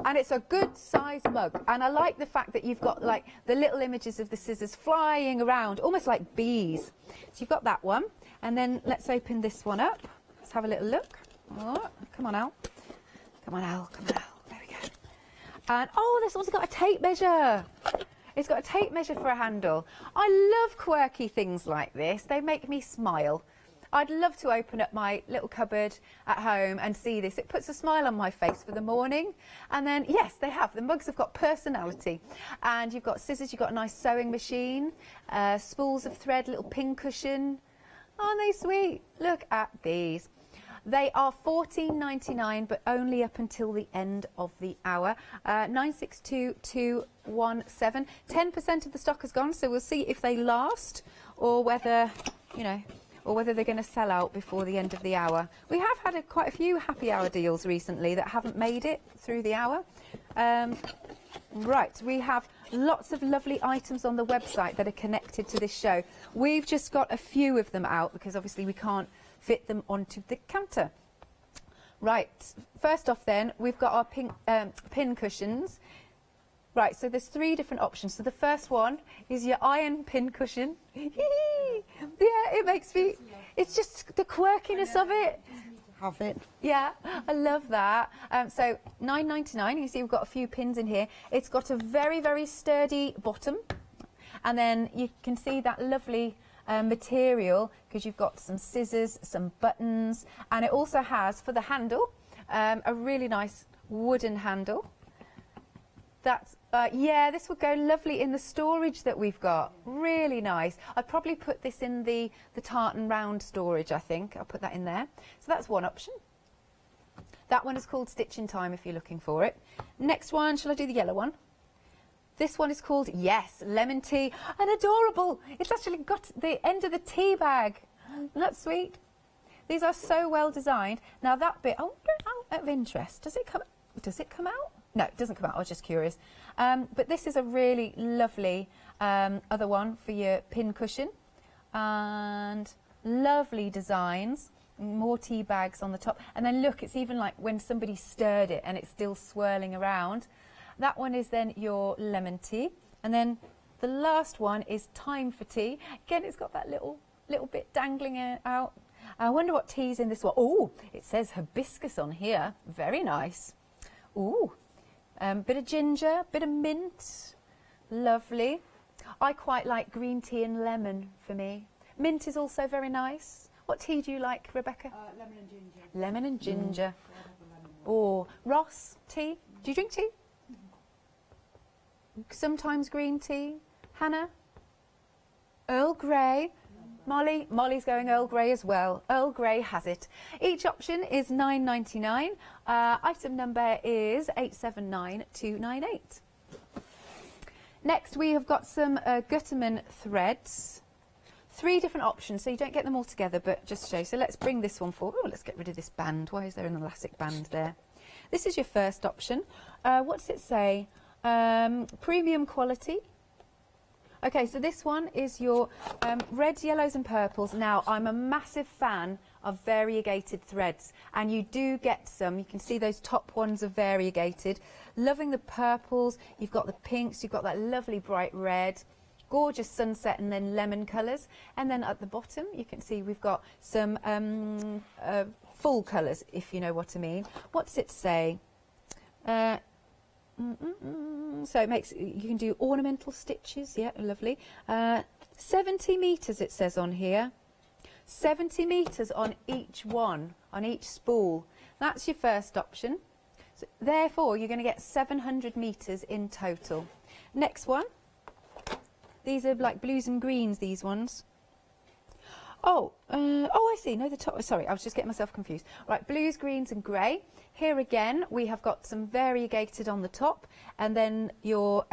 And it's a good size mug. And I like the fact that you've got like the little images of the scissors flying around, almost like bees. So you've got that one. And then let's open this one up. Let's have a little look. Oh, come on, Al. Come on, Al. Come on, Al. There we go. And oh, this one's got a tape measure. It's got a tape measure for a handle. I love quirky things like this. They make me smile. I'd love to open up my little cupboard at home and see this. It puts a smile on my face for the morning. And then, yes, they have. The mugs have got personality. And you've got scissors, you've got a nice sewing machine, spools of thread, little pin cushion. Aren't they sweet? Look at these. They are $14.99, but only up until the end of the hour. 962217. 10% of the stock has gone, so we'll see if they last or whether, you know, or whether they're going to sell out before the end of the hour. We have had quite a few happy hour deals recently that haven't made it through the hour. Right, we have lots of lovely items on the website that are connected to this show. We've just got a few of them out because obviously we can't fit them onto the counter. Right, first off then, we've got our pin cushions. Right, so there's 3 different options. So the first one is your iron pin cushion. Yeah, it makes me, it's just the quirkiness of it. Have it. Yeah, I love that. So $9.99, you see we've got a few pins in here. It's got a very, very sturdy bottom. And then you can see that lovely material because you've got some scissors, some buttons. And it also has, for the handle, a really nice wooden handle. That's, yeah, this would go lovely in the storage that we've got. Really nice. I'd probably put this in the tartan round storage, I think. I'll put that in there. So that's one option. That one is called Stitch in Time if you're looking for it. Next one, shall I do the yellow one? This one is called, yes, Lemon Tea, and adorable. It's actually got the end of the tea bag. Isn't that sweet? These are so well designed. Now that bit, out of interest, does it come out? No, it doesn't come out, I was just curious. But this is a really lovely other one for your pin cushion. And lovely designs, more tea bags on the top. And then look, it's even like when somebody stirred it and it's still swirling around. That one is then your lemon tea. And then the last one is Time for Tea. Again, it's got that little bit dangling out. I wonder what tea's in this one. Oh, it says hibiscus on here. Very nice. Ooh, bit of ginger, bit of mint. Lovely. I quite like green tea and lemon for me. Mint is also very nice. What tea do you like, Rebecca? Lemon and ginger. Lemon and ginger. Or Ross, tea? Do you drink tea? Sometimes green tea. Hannah? Earl Grey. Molly's going Earl Grey as well. Earl Grey has it. Each option is £9.99. Item number is 879298. Next we have got some Gutterman threads. 3 different options, so you don't get them all together, but just to show you. So let's bring this one forward. Oh, let's get rid of this band. Why is there an elastic band there? This is your first option. What does it say? Premium quality. Okay, so this one is your reds, yellows and purples. Now, I'm a massive fan of variegated threads, and you do get some. You can see those top ones are variegated. Loving the purples. You've got the pinks. You've got that lovely bright red. Gorgeous sunset and then lemon colours. And then at the bottom, you can see we've got some full colours, if you know what I mean. What's it say? So it makes, you can do ornamental stitches, yeah, lovely. 70 metres it says on here. 70 metres on each one, on each spool. That's your first option. So therefore, you're going to get 700 metres in total. Next one. These are like blues and greens, these ones. Oh, I see. No, the top. Sorry, I was just getting myself confused. Right, blues, greens and grey. Here again, we have got some variegated on the top, and then your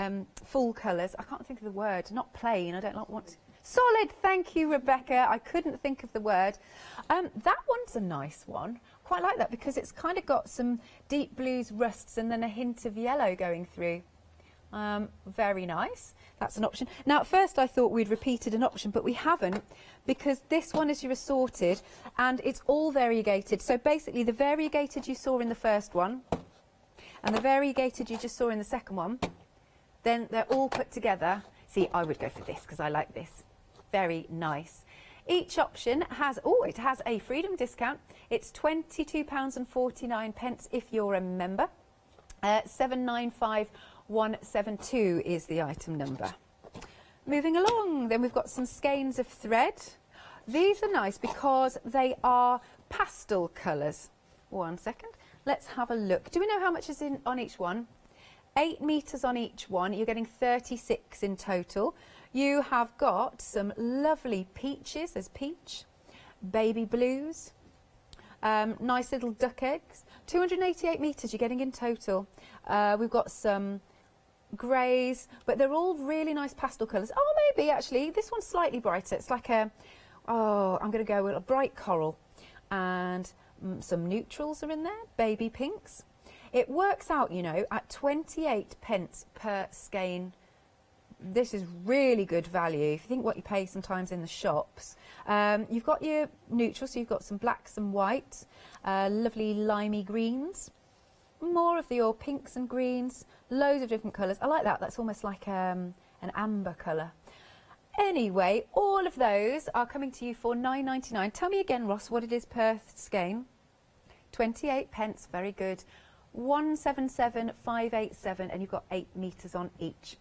full colours. I can't think of the word. Not plain. I don't like want. Solid. Thank you, Rebecca. I couldn't think of the word. That one's a nice one. Quite like that because it's kind of got some deep blues, rusts, and then a hint of yellow going through. Very nice. That's an option. Now, at first I thought we'd repeated an option, but we haven't, because this one is your assorted and it's all variegated. So basically the variegated you saw in the first one and the variegated you just saw in the second one, then they're all put together. See, I would go for this because I like this. Very nice. Each option has, it has a freedom discount. It's £22.49 if you're a member. 795172 is the item number. Moving along, then we've got some skeins of thread. These are nice because they are pastel colours. 1 second. Let's have a look. Do we know how much is in on each one? 8 metres on each one. You're getting 36 in total. You have got some lovely peaches. There's peach, baby blues, nice little duck eggs. 288 metres you're getting in total. We've got some greys, but they're all really nice pastel colours. Oh, maybe actually this one's slightly brighter. It's like a, I'm going to go with a bright coral, and some neutrals are in there, baby pinks. It works out, you know, at 28 pence per skein. This is really good value. If you think what you pay sometimes in the shops. You've got your neutrals, so you've got some blacks and whites, lovely limey greens, more of your pinks and greens, loads of different colours. I like that. That's almost like an amber colour. Anyway, all of those are coming to you for £9.99. Tell me again, Ross, what it is per skein. 28 pence. Very good. 177587, and you've got 8 metres on each.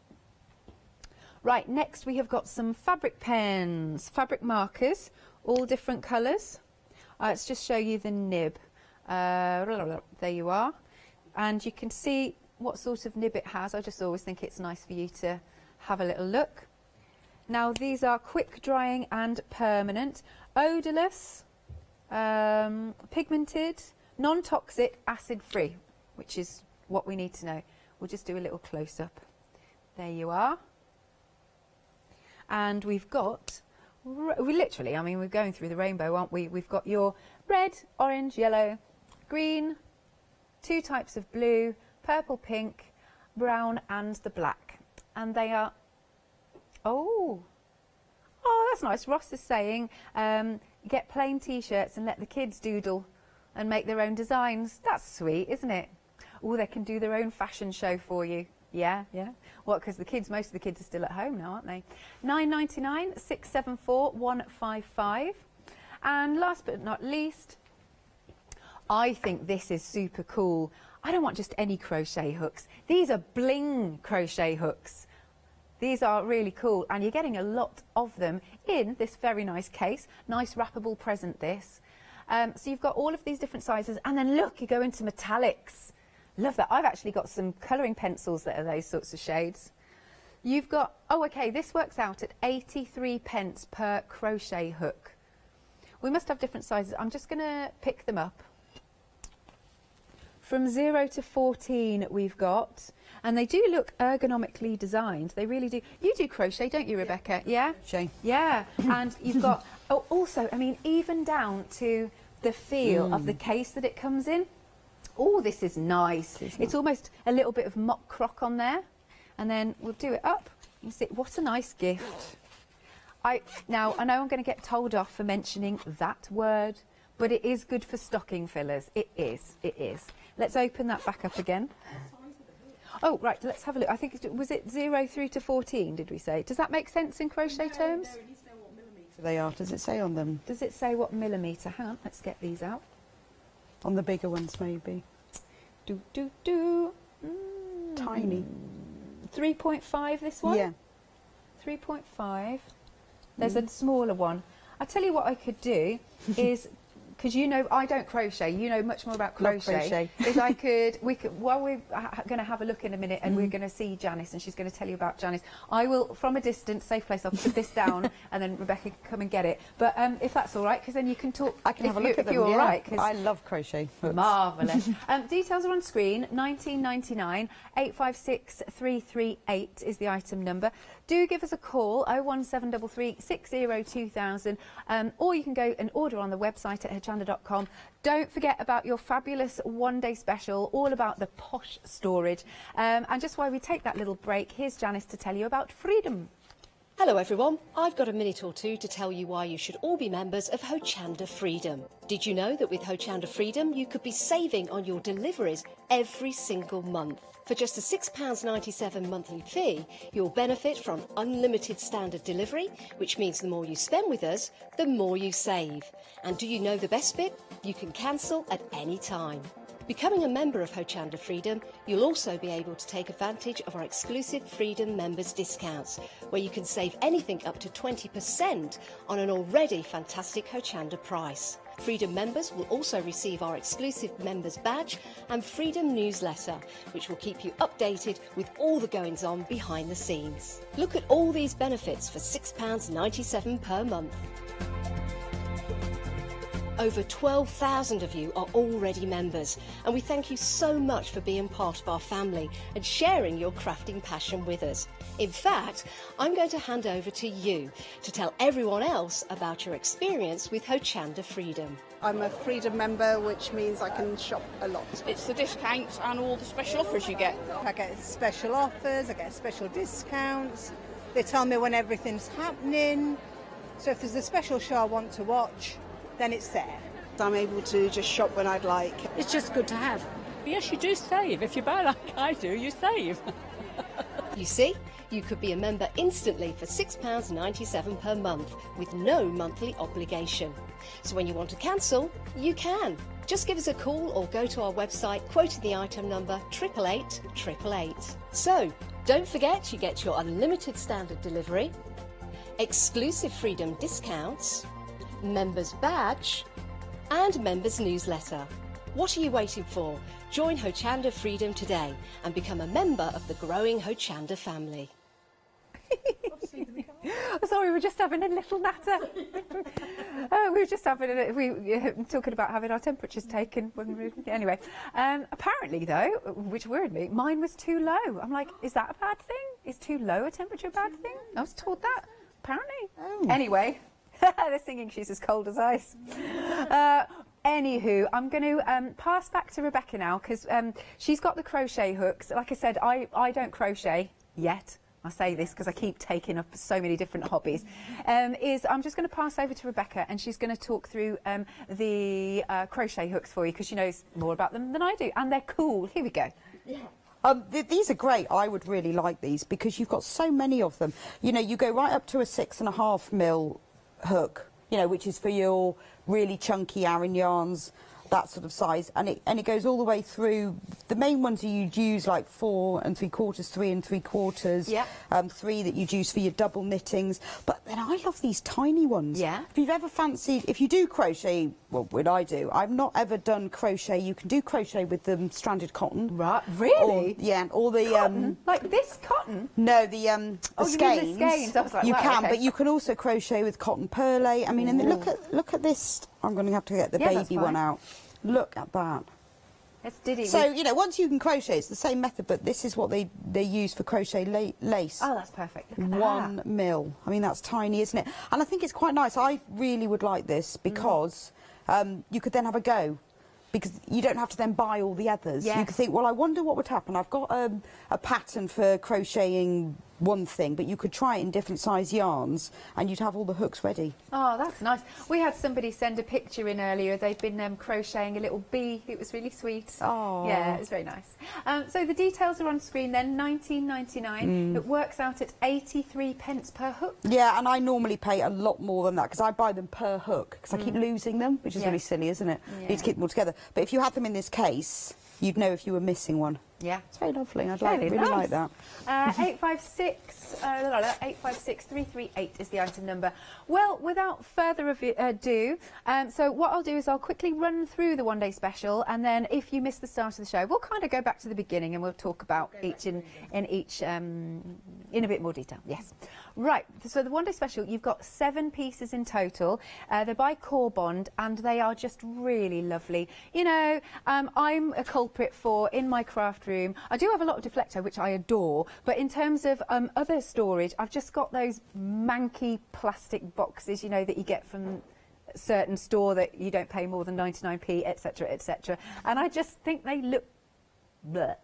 Right, next we have got some fabric pens, fabric markers, all different colours. Let's just show you the nib. There you are. And you can see what sort of nib it has. I just always think it's nice for you to have a little look. Now, these are quick drying and permanent, odorless, pigmented, non-toxic, acid-free, which is what we need to know. We'll just do a little close-up. There you are. And we've got, we literally, I mean, we're going through the rainbow, aren't we? We've got your red, orange, yellow, green, 2 types of blue, purple, pink, brown, and the black. And they are, oh, that's nice. Ross is saying, get plain T-shirts and let the kids doodle and make their own designs. That's sweet, isn't it? Oh, they can do their own fashion show for you. Yeah, yeah. What, because most of the kids are still at home now, aren't they? £9.99, 674 155. And last but not least, I think this is super cool. I don't want just any crochet hooks. These are bling crochet hooks. These are really cool, and you're getting a lot of them in this very nice case. Nice wrappable present, this. So you've got all of these different sizes, and then look, you go into metallics. Love that. I've actually got some colouring pencils that are those sorts of shades. You've got, oh, okay, this works out at 83p per crochet hook. We must have different sizes. I'm just going to pick them up. From 0 to 14 we've got, and they do look ergonomically designed. They really do. You do crochet, don't you, Rebecca? Yeah? Crochet. Yeah. And you've got, oh, also, I mean, even down to the feel of the case that it comes in. Oh, this is nice. It's almost a little bit of mock croc on there. And then we'll do it up. You see, what a nice gift. Now, I know I'm going to get told off for mentioning that word, but it is good for stocking fillers. It is. It is. Let's open that back up again. Oh, right, let's have a look. I think, was it 0 through to 14, did we say? Does that make sense in crochet terms? No, you need to know what millimetre they are. Does it say on them? Does it say what millimetre? Hang on, let's get these out. On the bigger ones, maybe. Tiny. 3.5, this one? Yeah. 3.5. There's a smaller one. I'll tell you what I could do is, because you know I don't crochet, you know much more about crochet. Is while we're going to have a look in a minute and we're going to see Janice and she's going to tell you about Janice, I will, from a distance, safe place, I'll put this down and then Rebecca can come and get it. But if that's all right, because then you can talk. I can have a look at them, you're all right. I love crochet hooks. Marvellous. Details are on screen. $19.99, 856 338 is the item number. Do give us a call, 01733 60 2000, or you can go and order on the website at hochanda.com. Don't forget about your fabulous one-day special, all about the posh storage. And just while we take that little break, here's Janice to tell you about Freedom. Hello everyone, I've got a minute or two to tell you why you should all be members of Hochanda Freedom. Did you know that with Hochanda Freedom you could be saving on your deliveries every single month? For just a £6.97 monthly fee, you'll benefit from unlimited standard delivery, which means the more you spend with us, the more you save. And do you know the best bit? You can cancel at any time. Becoming a member of Hochanda Freedom, you'll also be able to take advantage of our exclusive Freedom members discounts, where you can save anything up to 20% on an already fantastic Hochanda price. Freedom members will also receive our exclusive members badge and Freedom newsletter, which will keep you updated with all the goings-on behind the scenes. Look at all these benefits for £6.97 per month. Over 12,000 of you are already members, and we thank you so much for being part of our family and sharing your crafting passion with us. In fact, I'm going to hand over to you to tell everyone else about your experience with Hochanda Freedom. I'm a Freedom member, which means I can shop a lot. It's the discounts and all the special offers you get. I get special offers, I get special discounts. They tell me when everything's happening. So if there's a special show I want to watch, then it's there. I'm able to just shop when I'd like. It's just good to have. Yes, you do save. If you buy like I do, you save. You see, you could be a member instantly for £6.97 per month with no monthly obligation. So when you want to cancel, you can. Just give us a call or go to our website quoting the item number 888 So, don't forget you get your unlimited standard delivery, exclusive Freedom discounts, members badge and members newsletter. What are you waiting for? Join Hochanda Freedom today and become a member of the growing Hochanda family. I've seen them come Sorry, we're just having a little natter. We were just having talking about having our temperatures taken. Anyway, apparently though, which worried me, mine was too low. I'm like, is that a bad thing? Is too low a temperature a bad thing? I was told that, apparently. Oh. Anyway, the singing she's as cold as ice. Anywho, I'm going to pass back to Rebecca now because she's got the crochet hooks. Like I said, I don't crochet yet. I say this because I keep taking up so many different hobbies. I'm just going to pass over to Rebecca and she's going to talk through the crochet hooks for you because she knows more about them than I do and they're cool. Here we go. Yeah. These are great. I would really like these because you've got so many of them. You know, you go right up to a 6.5mm hook, you know, which is for your really chunky Aran yarns, that sort of size, and it goes all the way through. The main ones you'd use like 4 3/4, 3 3/4, yeah. 3 that you'd use for your double knittings. But then I love these tiny ones. Yeah. If you've ever fancied, if you do crochet, well, what I do, I've not ever done crochet. You can do crochet with the stranded cotton. Right, really? Or the cotton? Like this cotton? No, the skeins. You mean the skeins? I was like, you wow, can, okay. But you can also crochet with cotton perlé. I mean, and look at this. I'm going to have to get the baby one out. Look at that. Let's diddy. So, you know, once you can crochet, it's the same method, but this is what they use for crochet lace. Oh, that's perfect. Look at 1 mil. I mean, that's tiny, isn't it? And I think it's quite nice. I really would like this because you could then have a go. Because you don't have to then buy all the others. Yes. You could think, well, I wonder what would happen. I've got a pattern for crocheting one thing, but you could try it in different size yarns and you'd have all the hooks ready. Oh, that's nice. We had somebody send a picture in earlier. They've been crocheting a little bee. It was really sweet. Oh. Yeah, it was very nice. So the details are on screen then, $19.99. It works out at 83p per hook. Yeah, and I normally pay a lot more than that because I buy them per hook because I keep losing them, which is really silly, isn't it? Yeah. You need to keep them all together. But if you had them in this case, you'd know if you were missing one. Yeah. It's very lovely. I'd Really really like nice. that. 856-338 is the item number. Well, without further ado, so what I'll do is I'll quickly run through the one-day special, and then if you missed the start of the show, we'll kind of go back to the beginning and we'll talk about each in a bit more detail. Yes. Right, so the one-day special, you've got 7 pieces in total. They're by Core Bond, and they are just really lovely. You know, I'm a culprit for, in my craft room, I do have a lot of Deflecto, which I adore, but in terms of other storage, I've just got those manky plastic boxes, you know, that you get from a certain store that you don't pay more than 99p, etc., etc. And I just think they look bleh.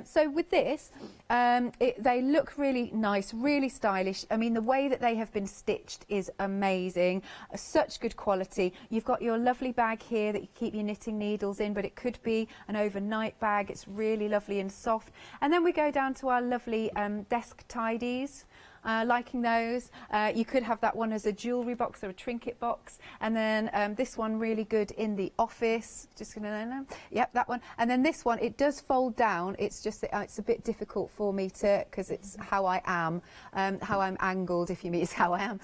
So with this, they look really nice, really stylish. I mean, the way that they have been stitched is amazing. Such good quality. You've got your lovely bag here that you keep your knitting needles in, but it could be an overnight bag. It's really lovely and soft. And then we go down to our lovely desk tidies. Liking those. You could have that one as a jewellery box or a trinket box, and then this one really good in the office. Just gonna, yep, that one. And then this one, it does fold down. It's just that it's a bit difficult for me to, because it's how I am, how I'm angled. If you mean, is how I am.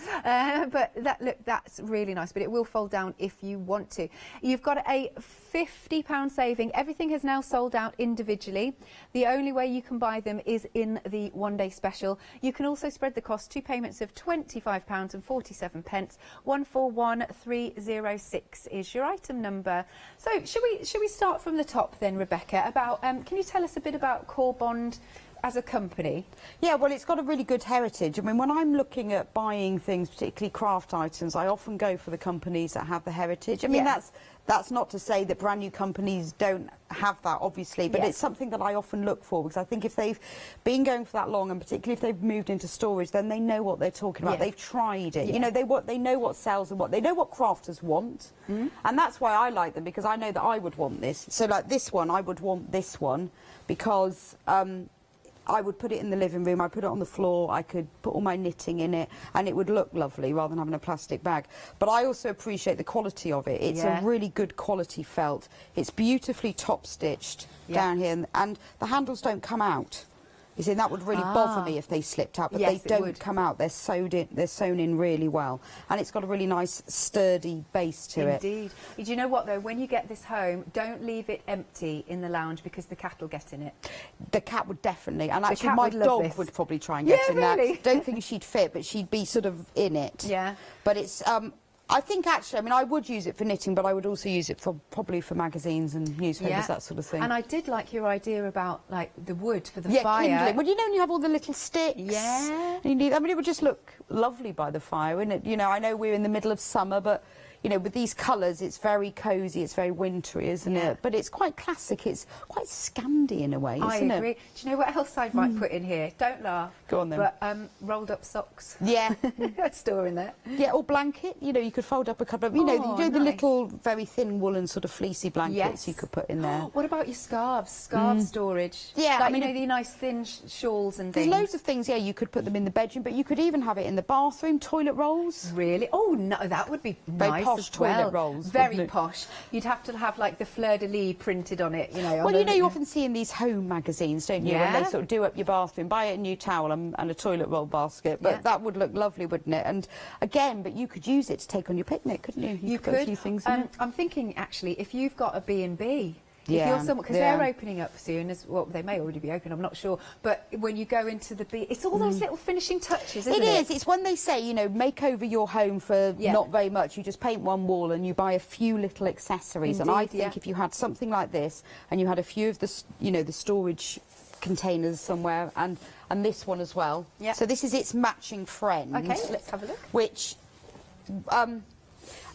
But that's really nice. But it will fold down if you want to. You've got a £50 saving. Everything has now sold out individually. The only way you can buy them is in the one-day special. You can also spread the cost, 2 payments of £25.47. 141306 is your item number. So should we start from the top then, Rebecca? About can you tell us a bit about Core Bond as a company? Yeah, well, it's got a really good heritage. I mean, when I'm looking at buying things, particularly craft items, I often go for the companies that have the heritage. I mean, that's not to say that brand new companies don't have that, obviously, but it's something that I often look for, because I think if they've been going for that long, and particularly if they've moved into storage, then they know what they're talking about. They've tried it. You know, they know what sells and what they know what crafters want, and that's why I like them, because I know that I would want this. So, like this one, I would want this one because I would put it in the living room, I'd put it on the floor, I could put all my knitting in it, and it would look lovely rather than having a plastic bag. But I also appreciate the quality of it. It's a really good quality felt. It's beautifully top stitched down here, and the handles don't come out. You see, that would really bother me if they slipped out, but Yes, they don't come out. They're sewn in really well, and it's got a really nice sturdy base to it. Indeed. Do you know what though? When you get this home, don't leave it empty in the lounge because the cat will get in it. The cat would definitely, and The actually cat my would love dog this. would probably try and get in really? there. Don't think she'd fit, but she'd be sort of in it. Yeah. But it's, I think actually, I mean, I would use it for knitting, but I would also use it for probably for magazines and newspapers, that sort of thing. And I did like your idea about like the wood for the Yeah, fire. kindling. Well, you know, when you have all the little sticks. Yeah. And you need, I mean, it would just look lovely by the fire, wouldn't it? You know, I know we're in the middle of summer, but you know, with these colours, it's very cosy, it's very wintry, isn't it? But it's quite classic, it's quite Scandi in a way, isn't it? I agree. Do you know what else I might put in here? Don't laugh. Go on then. But rolled up socks. Yeah. I'd store in there. Yeah, or blanket, you know, you could fold up a couple of, you know, Oh, you do the nice. little, very thin woolen sort of fleecy blankets you could put in there. What about your scarves? Scarf storage? Yeah, like, I mean, you know, the nice thin shawls and There's things. loads of things, yeah, you could put them in the bedroom, but you could even have it in the bathroom, toilet rolls. Really? Oh, no, that would be Very nice posh as toilet well. rolls. Very wouldn't it? posh. You'd have to have like the fleur-de-lis printed on it, you know. Well, you know, you often see in these home magazines, don't you, when Yeah. they sort of do up your bathroom, buy a new towel and a toilet roll basket. But that would look lovely, wouldn't it? And again, but you could use it to take on your picnic, couldn't you? You put a could. few things in it. I'm thinking, actually, if you've got a B&B, Yeah, if you're someone, because yeah. they're opening up soon, well, they may already be open, I'm not sure. But when you go into the B, it's all those little finishing touches, isn't it? It is. It's when they say, you know, make over your home for not very much. You just paint one wall and you buy a few little accessories. and I Indeed, think if you had something like this and you had a few of the, you know, the storage containers somewhere and this one as well. Yeah. So this is its matching friend. Okay, let's have a look. Which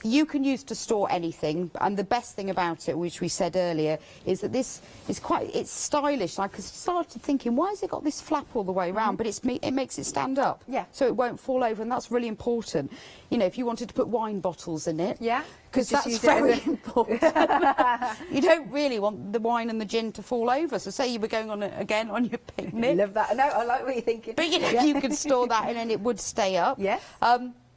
you can use to store anything, and the best thing about it, which we said earlier, is that this is it's stylish. I started thinking, why has it got this flap all the way around? But it makes it stand up, so it won't fall over, and that's really important. You know, if you wanted to put wine bottles in it, because Just that's use it very as a- important. You don't really want the wine and the gin to fall over. So say you were going on again on your picnic. Love that. No, I like what you're thinking. But you know, you could store that in and it would stay up. Yes.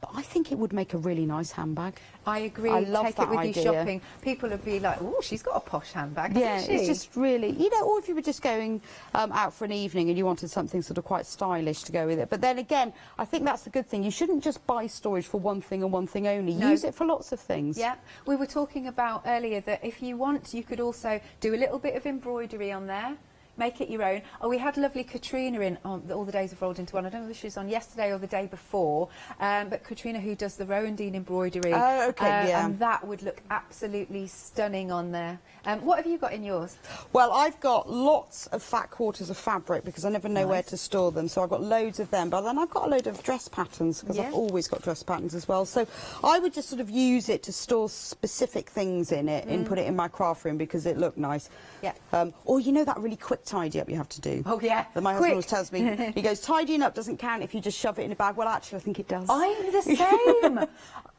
But I think it would make a really nice handbag. I agree. I love Take that it with idea. you shopping. People would be like, oh, she's got a posh handbag, Yeah, hasn't she? it's just really, you know, or if you were just going out for an evening and you wanted something sort of quite stylish to go with it. But then again, I think that's the good thing. You shouldn't just buy storage for one thing and one thing only. No. Use it for lots of things. Yeah, we were talking about earlier that if you want, you could also do a little bit of embroidery on there. Make it your own. Oh, we had lovely Katrina in on All the Days Have Rolled Into One. I don't know if she was on yesterday or the day before, but Katrina, who does the Rowandine embroidery. Oh, okay, yeah. And that would look absolutely stunning on there. What have you got in yours? Well, I've got lots of fat quarters of fabric because I never know where to store them. So I've got loads of them. But then I've got a load of dress patterns because I've always got dress patterns as well. So I would just sort of use it to store specific things in it and put it in my craft room because it looked nice. Yeah. Or you know that really quick tidy up you have to do. Oh, yeah. That my husband Quick. always tells me. He goes, tidying up doesn't count if you just shove it in a bag. Well, actually, I think it does. I'm the same.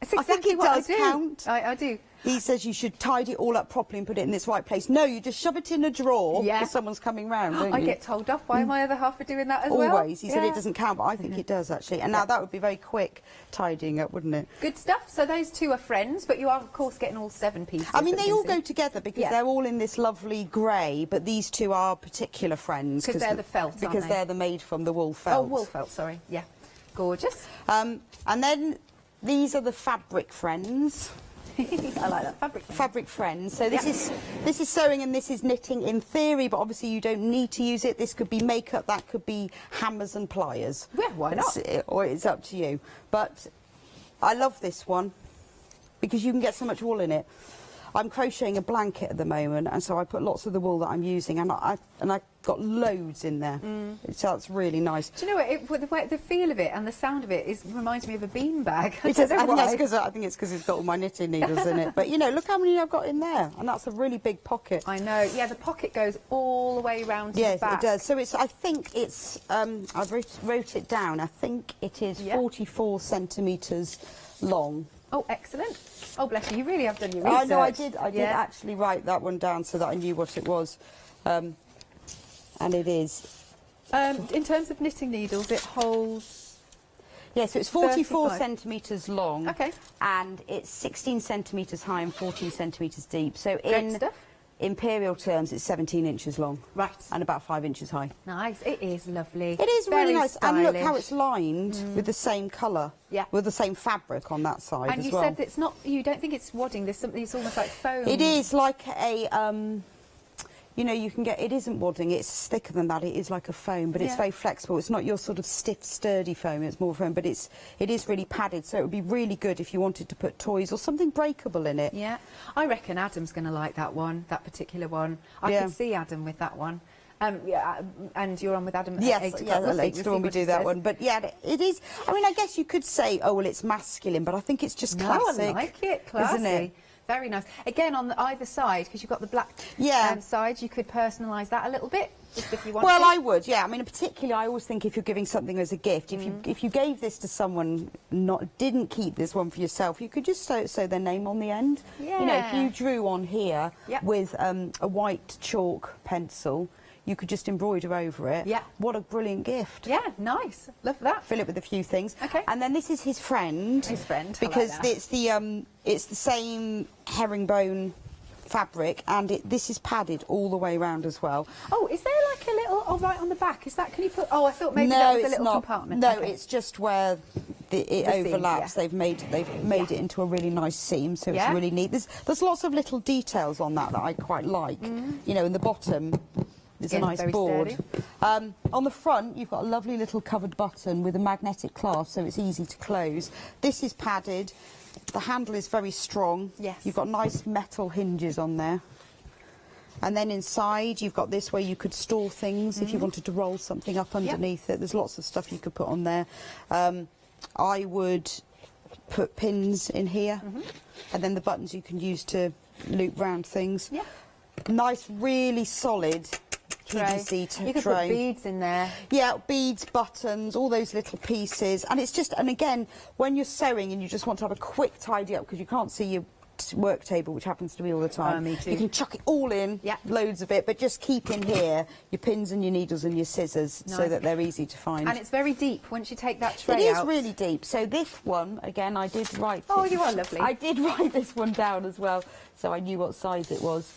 It's exactly I think it what does I do. count. I do. He says you should tidy it all up properly and put it in its right place. No, you just shove it in a drawer because someone's coming round, don't you? I get told off by my other half for doing that as well. Always. He said it doesn't count, but I think it does, actually. And now that would be very quick tidying up, wouldn't it? Good stuff. So those two are friends, but you are, of course, getting all 7 pieces. I mean, that they all things go in. together because they're all in this lovely grey, but these two are particular friends. Because they're the felt, Because aren't they? they're the made from the wool felt. Oh, wool felt, sorry. Yeah. Gorgeous. And then these are the fabric friends. I like that. Fabric friends. So this is sewing and this is knitting in theory, but obviously you don't need to use it. This could be makeup, that could be hammers and pliers. Yeah, why not? Or it's up to you. But I love this one because you can get so much wool in it. I'm crocheting a blanket at the moment, and so I put lots of the wool that I'm using, and I got loads in there. So it's really nice. Do you know what? The feel of it and the sound of it reminds me of a bean bag. I think it's because it's got all my knitting needles in it. But you know, look how many I've got in there, and that's a really big pocket. I know. Yeah, the pocket goes all the way round to the back. Yes, it does. So it's. I think it's. I wrote it down. I think it is 44 centimetres long. Oh, excellent. Oh, bless you. You really have done your research. I know, I did actually write that one down so that I knew what it was. And it is. In terms of knitting needles, it holds... Yeah, so it's 44 35. centimetres long. Okay. And it's 16 centimetres high and 14 centimetres deep. So Great stuff. imperial terms, it's 17 inches long. Right. And about 5 inches high. Nice. It is lovely. It is really Very nice. And look how stylish. it's lined with the same colour. Yeah. With the same fabric on that side And as you well. said that it's not, you don't think it's wadding, there's something, it's almost like foam. It is like a, you know, you can get, it isn't wadding, it's thicker than that, it is like a foam, but it's Yeah. very flexible. It's not your sort of stiff, sturdy foam, it's more foam, but it is really padded, so it would be really good if you wanted to put toys or something breakable in it. Yeah. I reckon Adam's going to like that one, that particular one. I Yeah. could see Adam with that one. Yeah, and you're on with Adam at Yes, 8 o'clock. yeah, We'll see- later we'll see on we what he do that says. one. But yeah, it is. I mean, I guess you could say, oh, well, it's masculine, but I think it's just No, classic. I like it. Classy. Isn't it? Very nice. Again, on either side, because you've got the black side, you could personalise that a little bit, just if you want Well, to. I would, yeah. I mean, particularly, I always think if you're giving something as a gift, if you gave this to someone, didn't keep this one for yourself, you could just sew their name on the end. You know, if Yeah. you drew on here with a white chalk pencil, you could just embroider over it. Yeah. What a brilliant gift. Yeah, nice. Love that. Fill it with a few things. Okay. And then this is his friend. His friend. I like Because that. it's the same herringbone fabric, and this is padded all the way around as well. Oh, is there like a little, right on the back, is that, can you put, oh, I thought maybe no, that was a it's little not. compartment. No, Okay. it's just where it The seam, overlaps. yeah. They've made it into a really nice seam, so Yeah. it's really neat. There's lots of little details on that I quite like. You know, in the bottom there's Again, a nice very board. sturdy. On the front you've got a lovely little covered button with a magnetic clasp, so it's easy to close. This is padded. The handle is very strong. Yes. You've got nice metal hinges on there. And then inside you've got this where you could store things if you wanted to roll something up underneath it. There's lots of stuff you could put on there. I would put pins in here, and then the buttons you can use to loop round things. Yeah. Nice, really solid PVC tray. You could put beads in there. Yeah, beads, buttons, all those little pieces. And it's just, and again, when you're sewing and you just want to have a quick tidy up because you can't see your work table, which happens to me all the time. Me too. You can chuck it all in, loads of it, but just keep in here your pins and your needles and your scissors so Nice. that they're easy to find. And it's very deep once you take that tray It is out. really deep. So this one, again, I did write. Oh, you are lovely. I did write this one down as well, so I knew what size it was.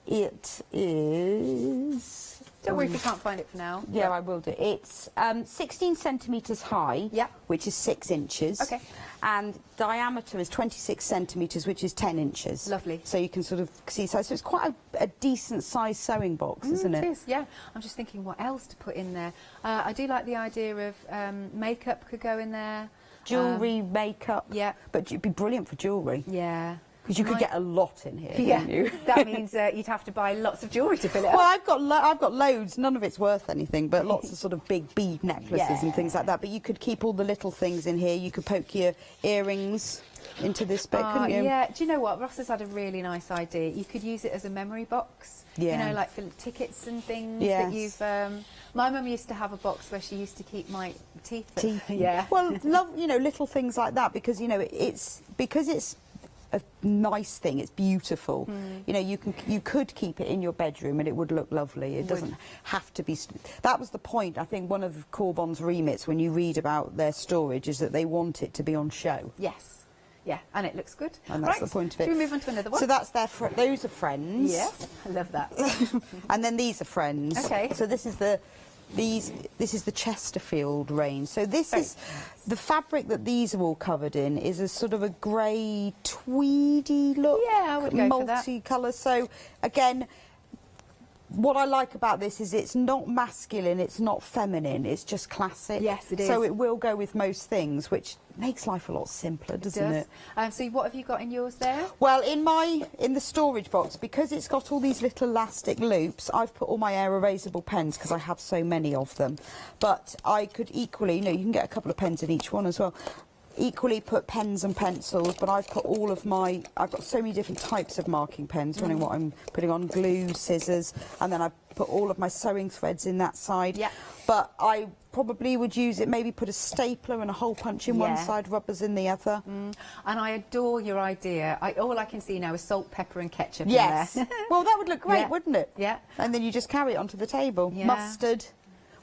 It is. Don't worry if you can't find it for now. Yeah, I will do. It's 16 centimetres high, which is 6 inches. Okay. And diameter is 26 centimetres, which is 10 inches. Lovely. So you can sort of see size. So it's quite a decent sized sewing box, isn't it? It is, yeah. I'm just thinking what else to put in there. I do like the idea of makeup could go in there. Jewellery, makeup. Yeah. But it'd be brilliant for jewellery. Yeah. Because you could get a lot in here, couldn't you? That means you'd have to buy lots of jewellery to fill it Well, up. I've got loads. None of it's worth anything, but lots of sort of big bead necklaces and things like that. But you could keep all the little things in here. You could poke your earrings into this bit, couldn't you? Yeah. Do you know what? Ross has had a really nice idea. You could use it as a memory box. Yeah. You know, like for tickets and things Yes. that you've. My mum used to have a box where she used to keep my teeth. Yeah. Well, little things like that because it's a nice thing. It's beautiful. You know, you could keep it in your bedroom and it would look lovely. It doesn't have to be. That was the point. I think one of Corbon's remits when you read about their storage is that they want it to be on show. Yes. Yeah, and it looks good. And that's right. the point of it. Should we move on to another one? So that's those are friends. Yeah, I love that. And then these are friends. Okay. So this is the Chesterfield range. So this is the fabric that these are all covered in is a sort of a grey tweedy look. Yeah, I would go for that. Multicolour. So again, what I like about this is it's not masculine, it's not feminine, it's just classic. Yes, it is. So it will go with most things, which makes life a lot simpler, doesn't it? So what have you got in yours there? Well, in the storage box, because it's got all these little elastic loops, I've put all my air erasable pens because I have so many of them. But I could equally, you can get a couple of pens in each one as well. Equally put pens and pencils, but I've put all of I've got so many different types of marking pens, depending what I'm putting on, glue, scissors, and then I put all of my sewing threads in that side. Yeah. But I probably would use it, maybe put a stapler and a hole punch in one side, rubbers in the other. And I adore your idea. All I can see now is salt, pepper and ketchup Yes. in there. Well, that would look great, Yeah. wouldn't it? Yeah. And then you just carry it onto the table. Yeah. Mustard.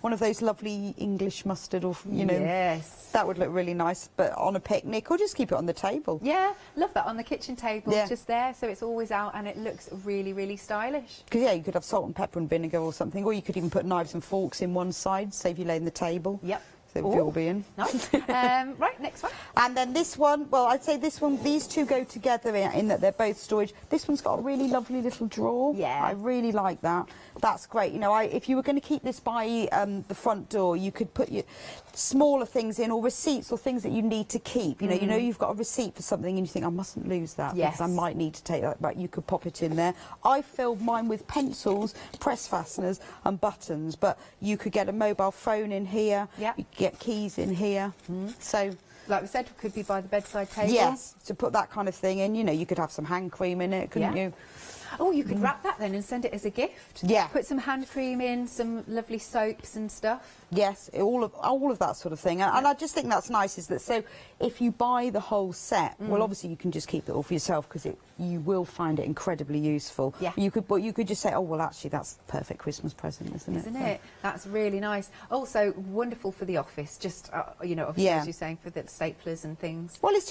one of those lovely English mustard, or you know, yes, that would look really nice, but on a picnic, or just keep it on the table. Yeah, love that on the kitchen table, Yeah. just there, so it's always out and it looks really, really stylish. Because yeah, you could have salt and pepper and vinegar or something, or you could even put knives and forks in one side, save you laying the table. Yep. So it would all be in. Nice. Right, next one. And then this one, well, I'd say this one, these two go together in that they're both storage. This one's got a really lovely little drawer. Yeah. I really like that. That's great. You know, if you were going to keep this by the front door, you could put your smaller things in, or receipts, or things that you need to keep. You know, you've got a receipt for something and you think, I mustn't lose that because I might need to take that back. You could pop it in there. I filled mine with pencils, press fasteners and buttons, but you could get a mobile phone in here. Yep. You could get keys in here. So, like we said, could be by the bedside table. yes, to put that kind of thing in. You know, you could have some hand cream in it, couldn't you? Oh, you could wrap that then and send it as a gift. Yeah. Put some hand cream in, some lovely soaps and stuff. Yes, all of that sort of thing. And I just think that's nice, is that so if you buy the whole set, well, obviously you can just keep it all for yourself, because you will find it incredibly useful. Yeah. But you could just say, oh, well, actually, that's the perfect Christmas present, isn't it? Isn't it? That's really nice. Also, wonderful for the office, just, you know, obviously, as you're saying, for the staplers and things. Well, it's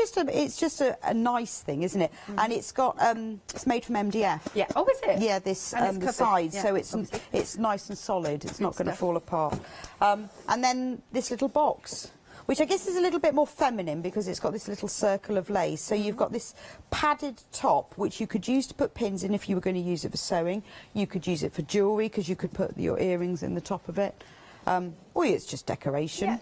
just a nice thing, isn't it? And it's got, it's made from MDF. Yeah. Oh, is it? Yeah, this, the sides, so it's nice and solid. It's not going to fall apart. And then this little box, which I guess is a little bit more feminine because it's got this little circle of lace. So you've got this padded top, which you could use to put pins in if you were going to use it for sewing. You could use it for jewellery, because you could put your earrings in the top of it. Or it's just decoration.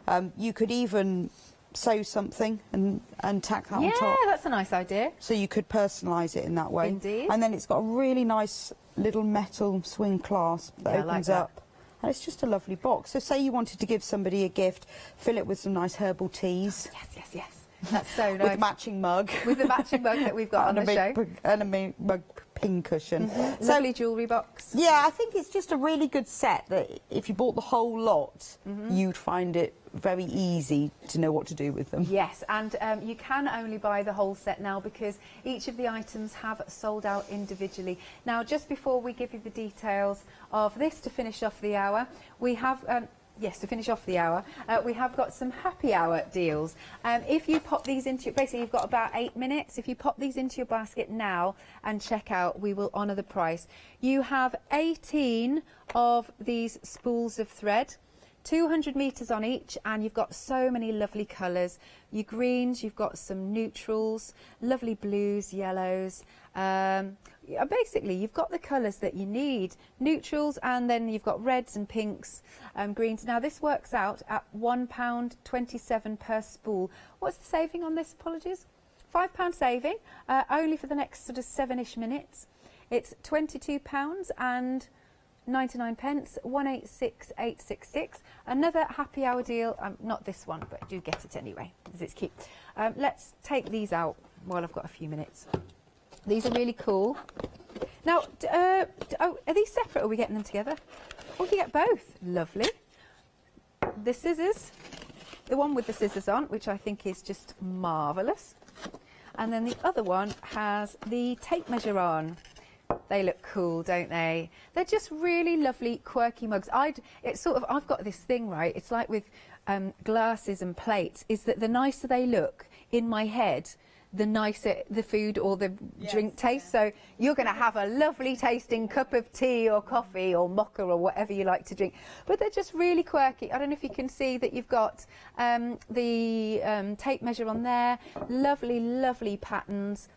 Yeah. You could even sew something and tack that on top. Yeah, that's a nice idea. So you could personalise it in that way. Indeed. And then it's got a really nice little metal swing clasp that opens up. And it's just a lovely box. So say you wanted to give somebody a gift, fill it with some nice herbal teas. Yes. That's so nice. With matching mug. With the matching mug that we've got on the show. And a mug pin cushion. So, lovely jewellery box. Yeah, I think it's just a really good set that if you bought the whole lot, you'd find it very easy to know what to do with them. Yes, and you can only buy the whole set now, because each of the items have sold out individually. Now, just before we give you the details of this to finish off the hour, we have... yes, to finish off the hour, we have got some happy hour deals. If you pop these into, basically you've got about 8 minutes. If you pop these into your basket now and check out, we will honour the price. You have 18 of these spools of thread, 200 metres on each, and you've got so many lovely colours. Your greens, you've got some neutrals, lovely blues, yellows. Basically, you've got the colours that you need. Neutrals, and then you've got reds and pinks, greens. Now, this works out at £1.27 per spool. What's the saving on this? Apologies. £5 saving, only for the next sort of 7-ish minutes. It's £22 and 99 pence, 186866. Another happy hour deal, not this one, but do get it anyway, because it's cute. Let's take these out while I've got a few minutes. These are really cool. Now, are these separate, or are we getting them together? Oh, you get both. Lovely. The scissors, the one with the scissors on, which I think is just marvellous. And then the other one has the tape measure on. They look cool, don't they? They're just really lovely, quirky mugs. I've got this thing, right? It's like with glasses and plates, is that the nicer they look in my head, the nicer the food or the drink tastes. So you're going to have a lovely tasting cup of tea or coffee or mocha or whatever you like to drink. But they're just really quirky. I don't know if you can see that you've got the tape measure on there. Lovely, lovely patterns.